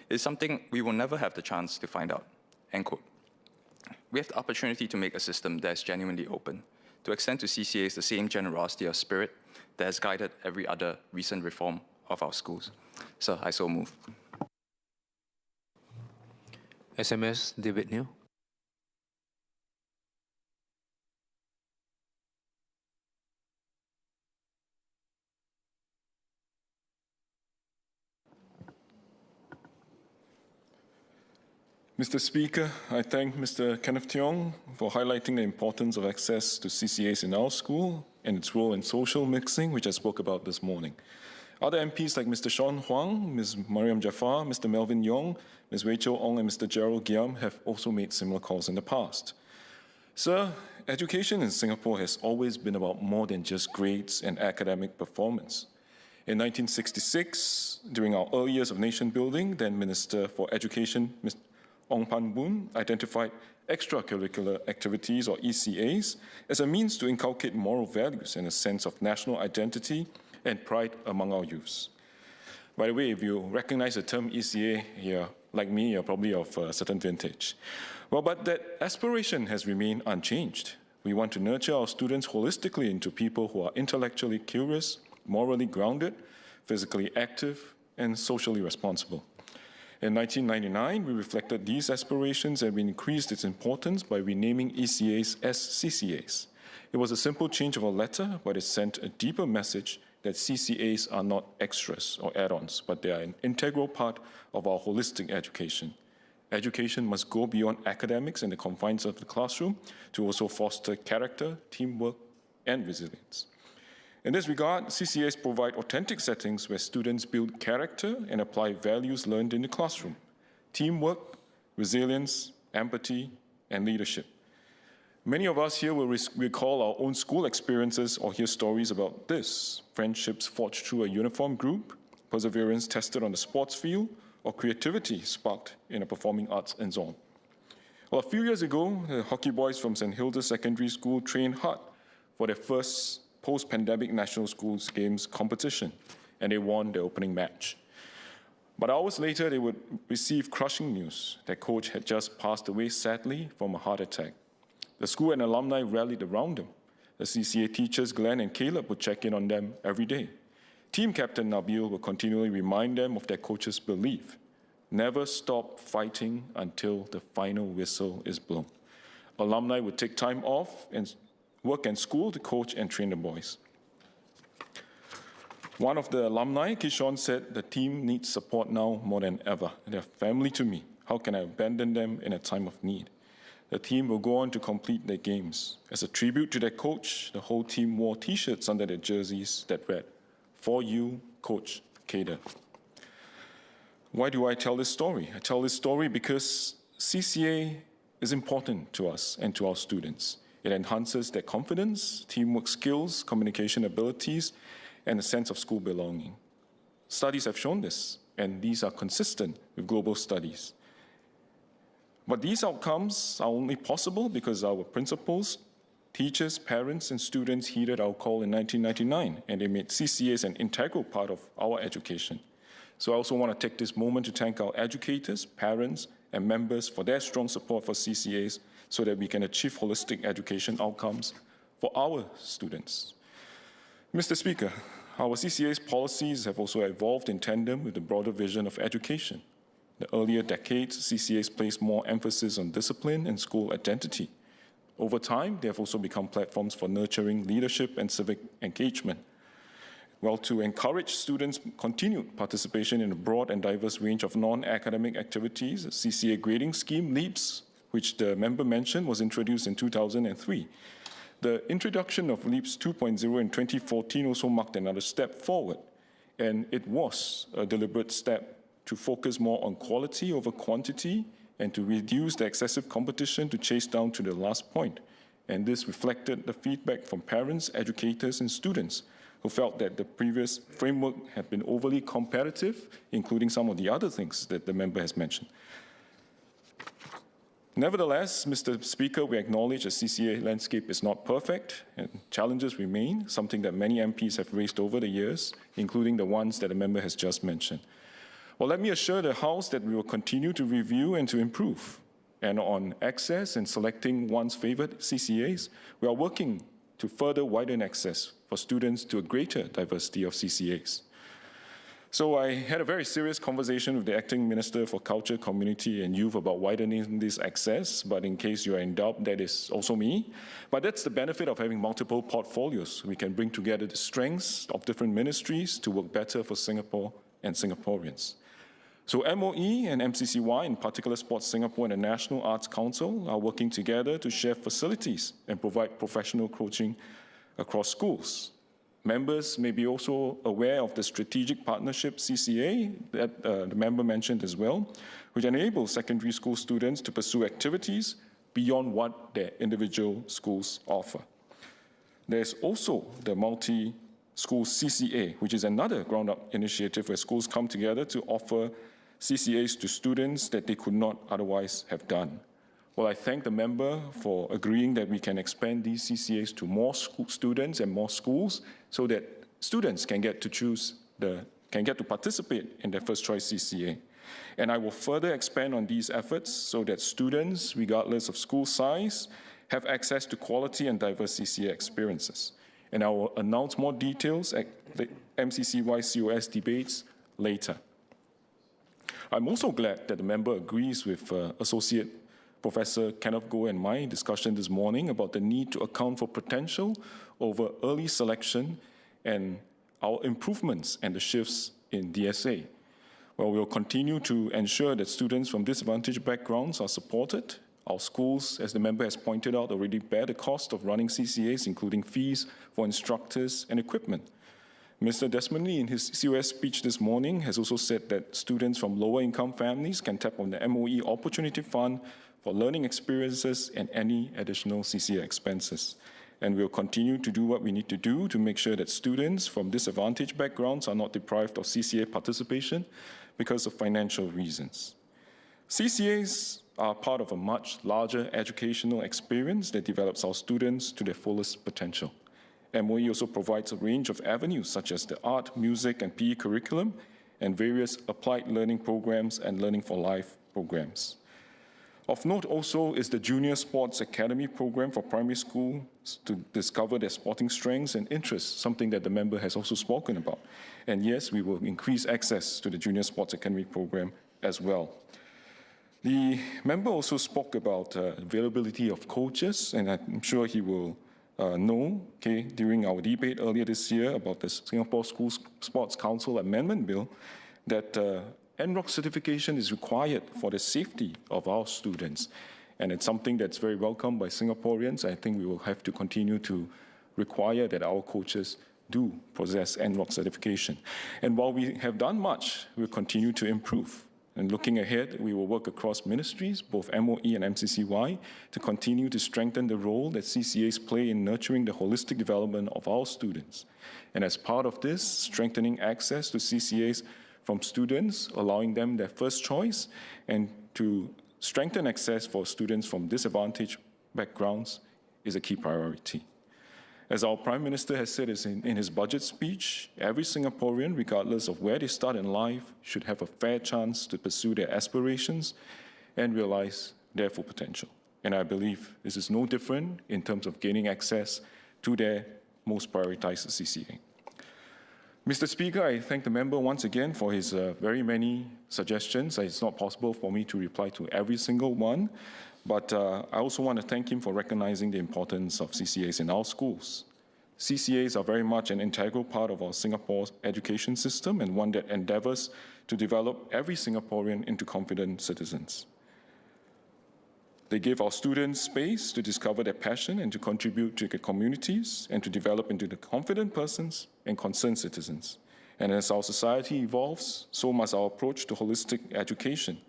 It's something we will never have the chance to find out." End quote. We have the opportunity to make a system that is genuinely open, to extend to CCAs the same generosity of spirit that has guided every other recent reform of our schools. Sir, I so move. SMS David Neal. Mr. Speaker, I thank Mr. Kenneth Tiong for highlighting the importance of access to CCAs in our school and its role in social mixing, which I spoke about this morning. Other MPs like Mr. Sean Huang, Ms. Mariam Jaafar, Mr. Melvin Yong, Ms. Rachel Ong, and Mr. Gerald Giam have also made similar calls in the past. Sir, education in Singapore has always been about more than just grades and academic performance. In 1966, during our early years of nation building, then Minister for Education, Mr. Ong Pan Boon, identified extracurricular activities, or ECAs, as a means to inculcate moral values and a sense of national identity and pride among our youths. By the way, if you recognize the term ECA here, like me, you're probably of a certain vintage. Well, but that aspiration has remained unchanged, We want to nurture our students holistically into people who are intellectually curious, morally grounded, physically active, and socially responsible. In 1999, we reflected these aspirations and we increased its importance by renaming ECAs as CCAs. It was a simple change of a letter, but it sent a deeper message that CCAs are not extras or add-ons, but they are an integral part of our holistic education. Education must go beyond academics and the confines of the classroom to also foster character, teamwork, and resilience. In this regard, CCAs provide authentic settings where students build character and apply values learned in the classroom: teamwork, resilience, empathy, and leadership. Many of us here will recall our own school experiences or hear stories about this: friendships forged through a uniform group, perseverance tested on the sports field, or creativity sparked in a performing arts ensemble. Well, a few years ago, the hockey boys from St. Hilda's Secondary School trained hard for their first post-pandemic National Schools Games competition, and they won their opening match. But hours later, they would receive crushing news that coach had just passed away sadly from a heart attack. The school and alumni rallied around them. The CCA teachers, Glenn and Caleb, would check in on them every day. Team captain Nabil would continually remind them of their coach's belief: never stop fighting until the final whistle is blown. Alumni would take time off and work and school to coach and train the boys. One of the alumni, Kishon, said, "The team needs support now more than ever. They're family to me. How can I abandon them in a time of need?" The team will go on to complete their games. As a tribute to their coach, the whole team wore T-shirts under their jerseys that read, "For you, Coach Kader." Why do I tell this story? I tell this story because CCA is important to us and to our students. It enhances their confidence, teamwork skills, communication abilities, and a sense of school belonging. Studies have shown this, and these are consistent with global studies. But these outcomes are only possible because our principals, teachers, parents, and students heeded our call in 1999, and they made CCAs an integral part of our education. So I also want to take this moment to thank our educators, parents, and members for their strong support for CCAs so that we can achieve holistic education outcomes for our students. Mr. Speaker, our CCA's policies have also evolved in tandem with the broader vision of education. In the earlier decades, CCAs placed more emphasis on discipline and school identity. Over time, they have also become platforms for nurturing leadership and civic engagement. Well, to encourage students' continued participation in a broad and diverse range of non-academic activities, the CCA grading scheme, LEAPS, which the member mentioned, was introduced in 2003. The introduction of LEAPS 2.0 in 2014 also marked another step forward, and it was a deliberate step to focus more on quality over quantity and to reduce the excessive competition to chase down to the last point. And this reflected the feedback from parents, educators, and students who felt that the previous framework had been overly competitive, including some of the other things that the member has mentioned. Nevertheless, Mr. Speaker, we acknowledge the CCA landscape is not perfect and challenges remain, something that many MPs have raised over the years, including the ones that the member has just mentioned. Well, let me assure the House that we will continue to review and to improve. And on access and selecting one's favorite CCAs, we are working to further widen access for students to a greater diversity of CCAs. So I had a very serious conversation with the Acting Minister for Culture, Community and Youth about widening this access, but in case you are in doubt, that is also me. But that's the benefit of having multiple portfolios. We can bring together the strengths of different ministries to work better for Singapore and Singaporeans. So MOE and MCCY, in particular Sports Singapore and the National Arts Council, are working together to share facilities and provide professional coaching across schools. Members may be also aware of the Strategic Partnership CCA that the member mentioned as well, which enables secondary school students to pursue activities beyond what their individual schools offer. There's also the Multi-School CCA, which is another ground-up initiative where schools come together to offer CCAs to students that they could not otherwise have done. Well, I thank the member for agreeing that we can expand these CCAs to more students and more schools so that students can get to participate in their first choice CCA. And I will further expand on these efforts so that students, regardless of school size, have access to quality and diverse CCA experiences. And I will announce more details at the MCCY COS debates later. I'm also glad that the member agrees with Associate Professor Kenneth Goh and my discussion this morning about the need to account for potential over early selection and our improvements and the shifts in DSA. Well, we'll continue to ensure that students from disadvantaged backgrounds are supported. Our schools, as the member has pointed out, already bear the cost of running CCAs, including fees for instructors and equipment. Mr. Desmond Lee, in his COS speech this morning, has also said that students from lower income families can tap on the MOE Opportunity Fund for learning experiences and any additional CCA expenses. And we'll continue to do what we need to do to make sure that students from disadvantaged backgrounds are not deprived of CCA participation because of financial reasons. CCAs are part of a much larger educational experience that develops our students to their fullest potential. MOE also provides a range of avenues such as the art, music, and PE curriculum, and various applied learning programs and learning for life programs. Of note also is the Junior Sports Academy program for primary schools to discover their sporting strengths and interests, something that the member has also spoken about. And yes, we will increase access to the Junior Sports Academy program as well. The member also spoke about availability of coaches, and I'm sure he will know, during our debate earlier this year about the Singapore School Sports Council Amendment Bill, that NROC certification is required for the safety of our students. And it's something that's very welcome by Singaporeans. I think we will have to continue to require that our coaches do possess NROC certification. And while we have done much, we'll continue to improve. And looking ahead, we will work across ministries, both MOE and MCCY, to continue to strengthen the role that CCAs play in nurturing the holistic development of our students. And as part of this, strengthening access to CCAs from students, allowing them their first choice, and to strengthen access for students from disadvantaged backgrounds is a key priority. As our Prime Minister has said in his budget speech, every Singaporean, regardless of where they start in life, should have a fair chance to pursue their aspirations and realize their full potential. And I believe this is no different in terms of gaining access to their most prioritized CCA. Mr. Speaker, I thank the member once again for his very many suggestions. It's not possible for me to reply to every single one, but I also want to thank him for recognizing the importance of CCAs in our schools. CCAs are very much an integral part of our Singapore's education system and one that endeavors to develop every Singaporean into confident citizens. They give our students space to discover their passion and to contribute to their communities and to develop into the confident persons and concerned citizens. And as our society evolves, so must our approach to holistic education.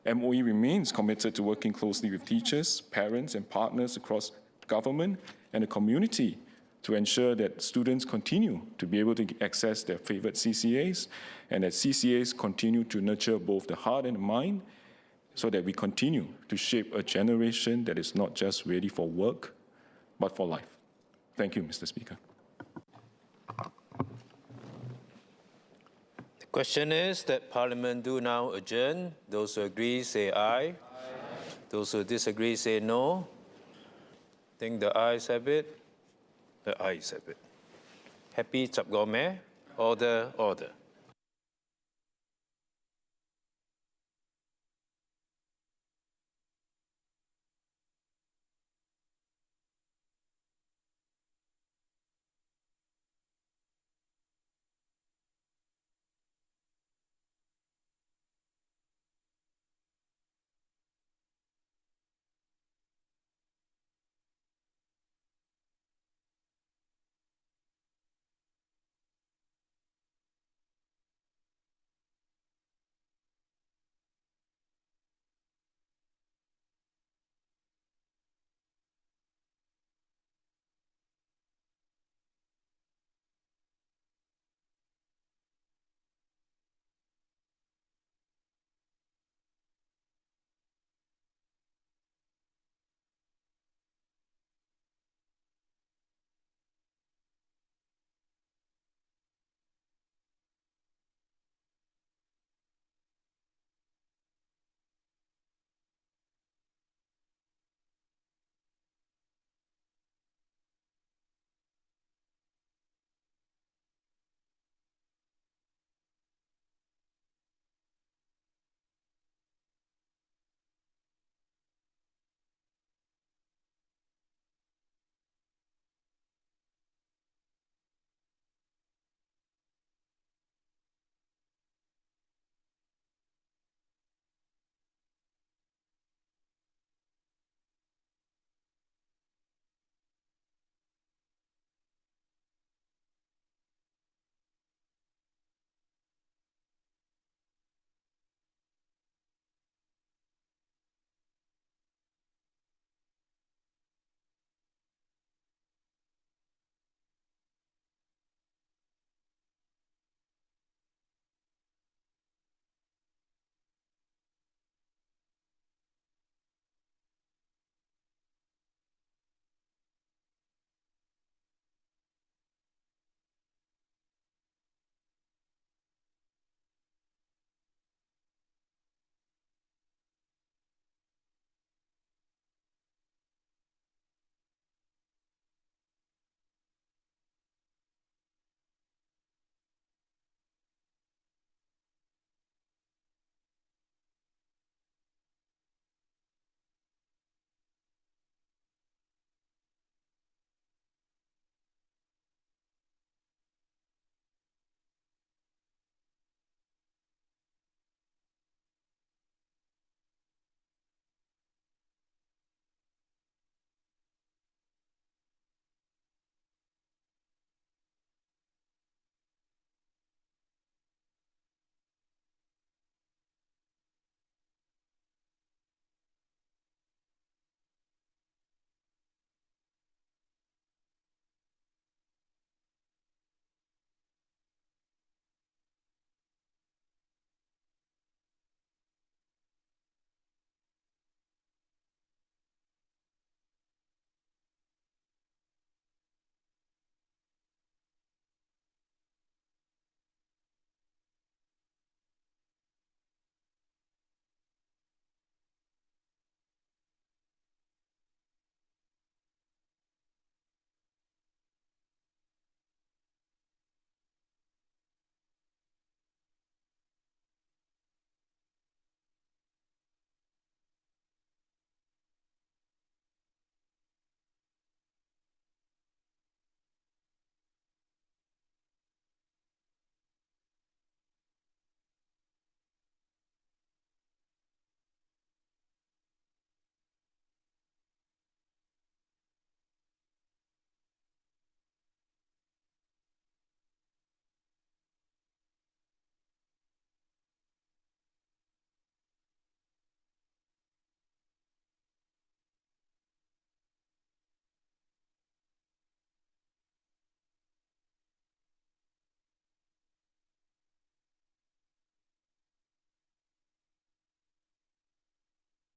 MOE remains committed to working closely with teachers, parents, and partners across government and the community to ensure that students continue to be able to access their favorite CCAs and that CCAs continue to nurture both the heart and the mind so that we continue to shape a generation that is not just ready for work, but for life. Thank you, Mr. Speaker. The question is that Parliament do now adjourn. Those who agree say aye. Those who disagree say no. I think the ayes have it. The ayes have it. Happy Chap Gomeh. Order, order.